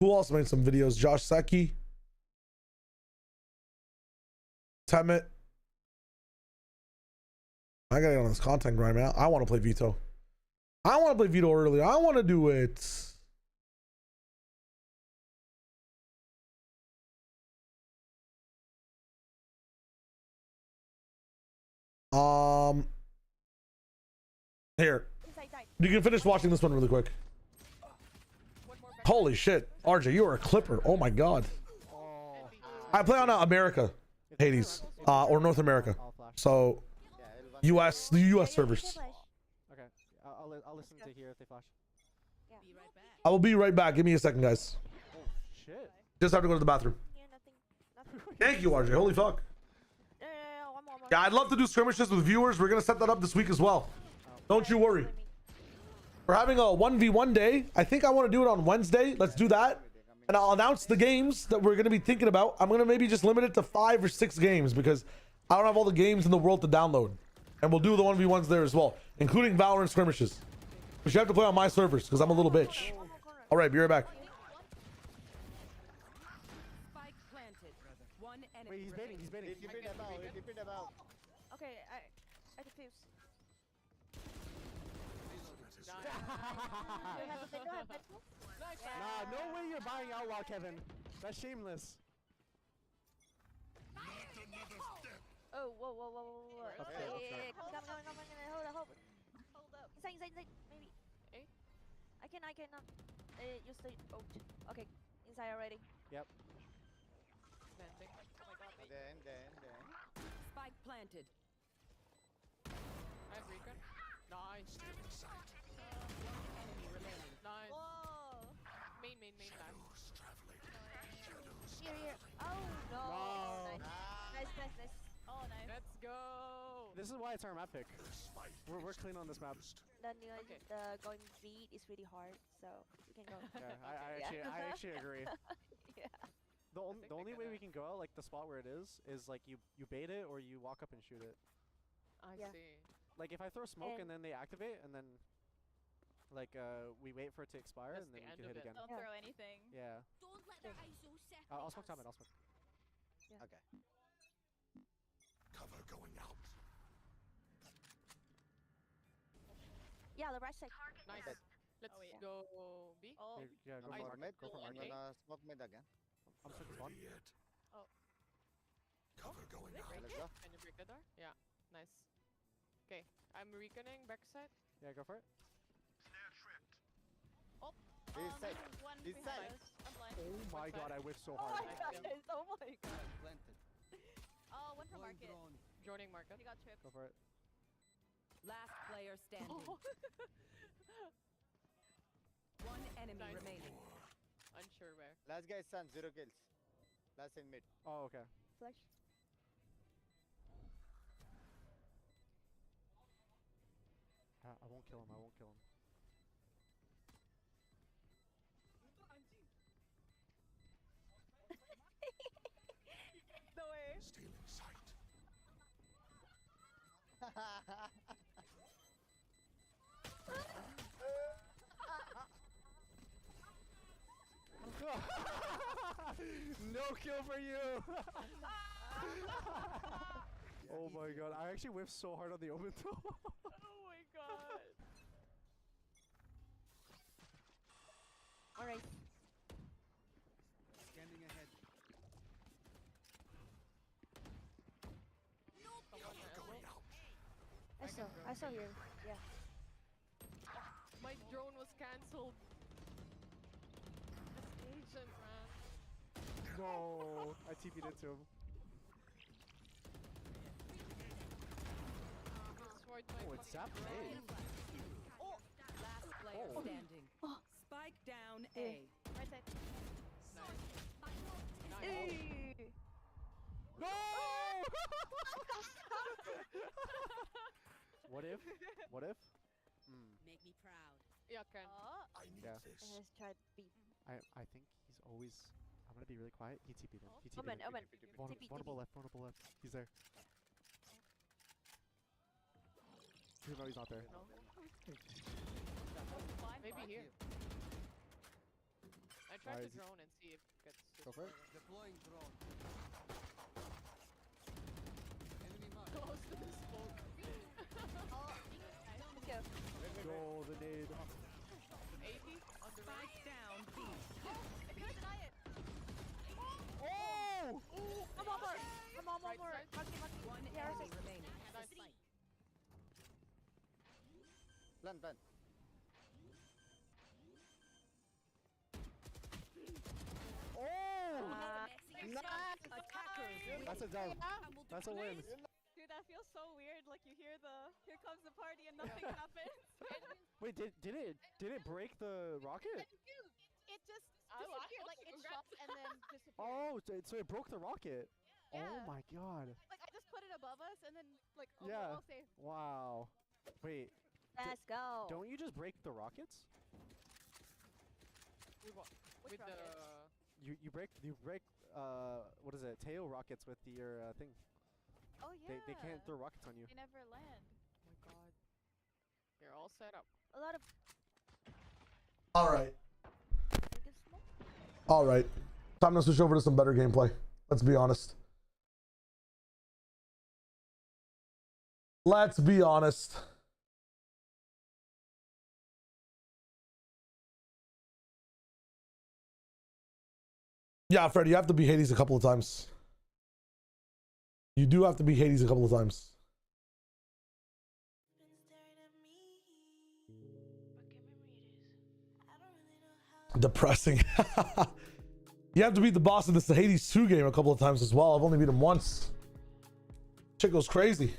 Who else made some videos? Josh Seki. Temet. I gotta get on this content grind, man. I want to play veto. I want to play veto earlier. I want to do it. Here. You can finish watching this one really quick. Holy shit. RJ, you are a clipper. Oh my god. I play on America, Hades, or North America. So, the US servers. Okay, I'll listen to hear if they flash. I will be right back. Give me a second, guys. Oh, shit. Just have to go to the bathroom. Thank you, RJ. Holy fuck. Yeah, I'd love to do skirmishes with viewers. We're going to set that up this week as well. Don't you worry. We're having a 1v1 day. I think I want to do it on Wednesday. Let's do that. And I'll announce the games that we're going to be thinking about. I'm going to maybe just limit it to 5 or 6 games because I don't have all the games in the world to download. And we'll do the 1v1s there as well, including Valorant skirmishes. But you have to play on my servers because I'm a little bitch. All right, be right back. Wait, he's baiting, he's baiting. Keep it about. Okay, I defuse. Nah, no way you're buying Outlaw, Kevin. That's shameless. Oh, whoa. Okay, come. Hold up. Inside, maybe. I cannot. You stay. Oh, okay. Inside already. Yep. Landing. Oh my god. Then. Spike planted. I have recon. Nice. Enemy remaining. Nice. Whoa. Main back. Here. Oh no. Nice. Oh, nice. Let's go. This is why it's our map pick. We're clean on this map. Going beat is really hard, so we can go. Yeah, I actually agree. Yeah. The only way we can go, like the spot where it is like you bait it or you walk up and shoot it. I see. Like if I throw smoke and then they activate and then like we wait for it to expire and then we can hit again. Don't throw anything. Yeah. Don't let the ISO set. I'll smoke time it. I'll smoke. Yeah. Okay. Cover going out. Yeah, the right side. Nice. Let's go B. Oh. Yeah, go I'm for mid. Go for I'm market. gonna smoke mid again. I'm switching spawn. Oh. Cover going out. Let's go. Can you break the door? Yeah. Nice. Okay. I'm reconning backside. Yeah, go for it. Oh. This side. This side. I'm blind. Oh my god, I whiffed so Oh hard. my god. Oh my god. Planted. Oh, one from market. Joining market. You got tripped. Go for it. Last player standing. One enemy remaining. Unsure where. Last guy is Sun, 0 kills. Last in mid. Oh, okay. Flash. I won't kill him. I won't kill him. No way. Stealing sight. No kill for you. Oh my god, I actually whiffed so hard on the open though. Oh my god. Alright. Scanning ahead. I saw here. Yeah. My drone was cancelled. This agent, man. No, I TP'd into him. Oh, it's Zap A. Last player standing. Spike down A. Right side. No! What if? What if? Make me proud. Yeah, Karen. Yeah. Has tried B. I think he's always. I'm gonna be really quiet. He TP'd him. He TP'd Omen, him. Omen. Vulnerable left. Vulnerable left. He's there. Even though he's not there. Maybe here. I Why tried to is he- drone and see if it gets. Go for it. Deploying drone. Close to the smoke. Go the nade. 80 on the right. Spike down B. I couldn't deny it. Oh! Come on, more. Come on, more. Monkey. One Yeah, enemy right. remaining. Plan. Oh! Attackers. That's a dub. That's a win. Dude, that feels so weird. Like you hear the here comes the party and nothing happens. Wait, did it break the rocket? It just disappeared. Like it shot and then disappeared. Oh, so it broke the rocket. Oh Yeah. my god. Like I just put it above us and then like Yeah. all safe. Wow. Wait. Let's go. Don't you just break the rockets? With the You break what is it? Tail rockets with your thing. Oh yeah. They can't throw rockets on you. They never land. Oh my god. You're all set up. A lot of All right. Time to switch over to some better gameplay. Let's be honest. Let's be honest. Yeah, Fred, you have to be Hades a couple of times. You do have to be Hades a couple of times. Depressing. You have to beat the boss in this Hades 2 game a couple of times as well. I've only beat him once. Shit goes crazy.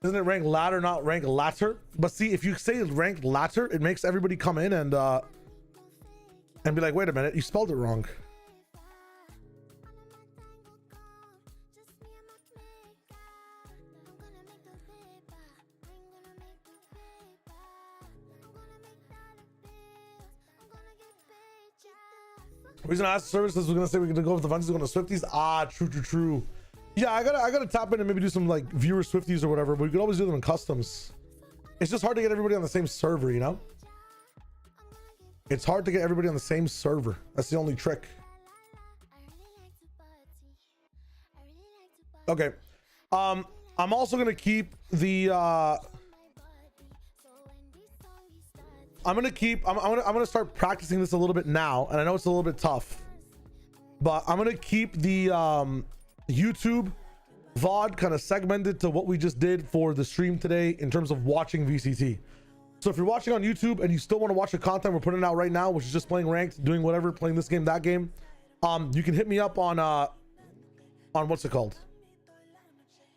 Isn't it ranked ladder, not ranked latter? But see, if you say ranked latter, it makes everybody come in and be like, wait a minute, you spelled it wrong. The reason I asked the services was gonna say we're gonna go with the Funsies, going to Swifties. Ah, true. Yeah, I gotta tap in and maybe do some like viewer Swifties or whatever, but we could always do them in customs. It's just hard to get everybody on the same server, you know? It's hard to get everybody on the same server. That's the only trick. Okay. I'm also gonna keep the I'm gonna start practicing this a little bit now, and I know it's a little bit tough, but I'm gonna keep the YouTube VOD kind of segmented to what we just did for the stream today in terms of watching VCT. So if you're watching on YouTube and you still want to watch the content we're putting out right now, which is just playing ranked, doing whatever, playing this game, that game, you can hit me up on what's it called?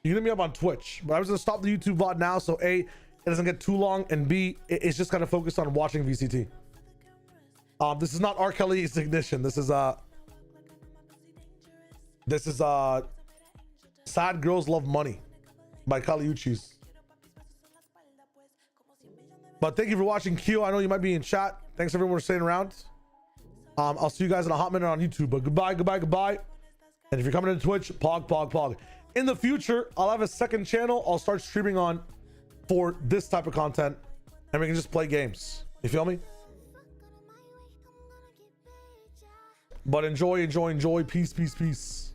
You can hit me up on Twitch. But I was gonna stop the YouTube VOD now, so A, it doesn't get too long, and B, it's just kind of focused on watching VCT. This is not R. Kelly's Ignition. This is Sad Girls Love Money by Kali Uchis. But thank you for watching, Q. I know you might be in chat. Thanks everyone for staying around. I'll see you guys in a hot minute on YouTube, but goodbye. And if you're coming to Twitch, pog. In the future, I'll have a second channel I'll start streaming on for this type of content, and we can just play games. You feel me? But enjoy. Peace.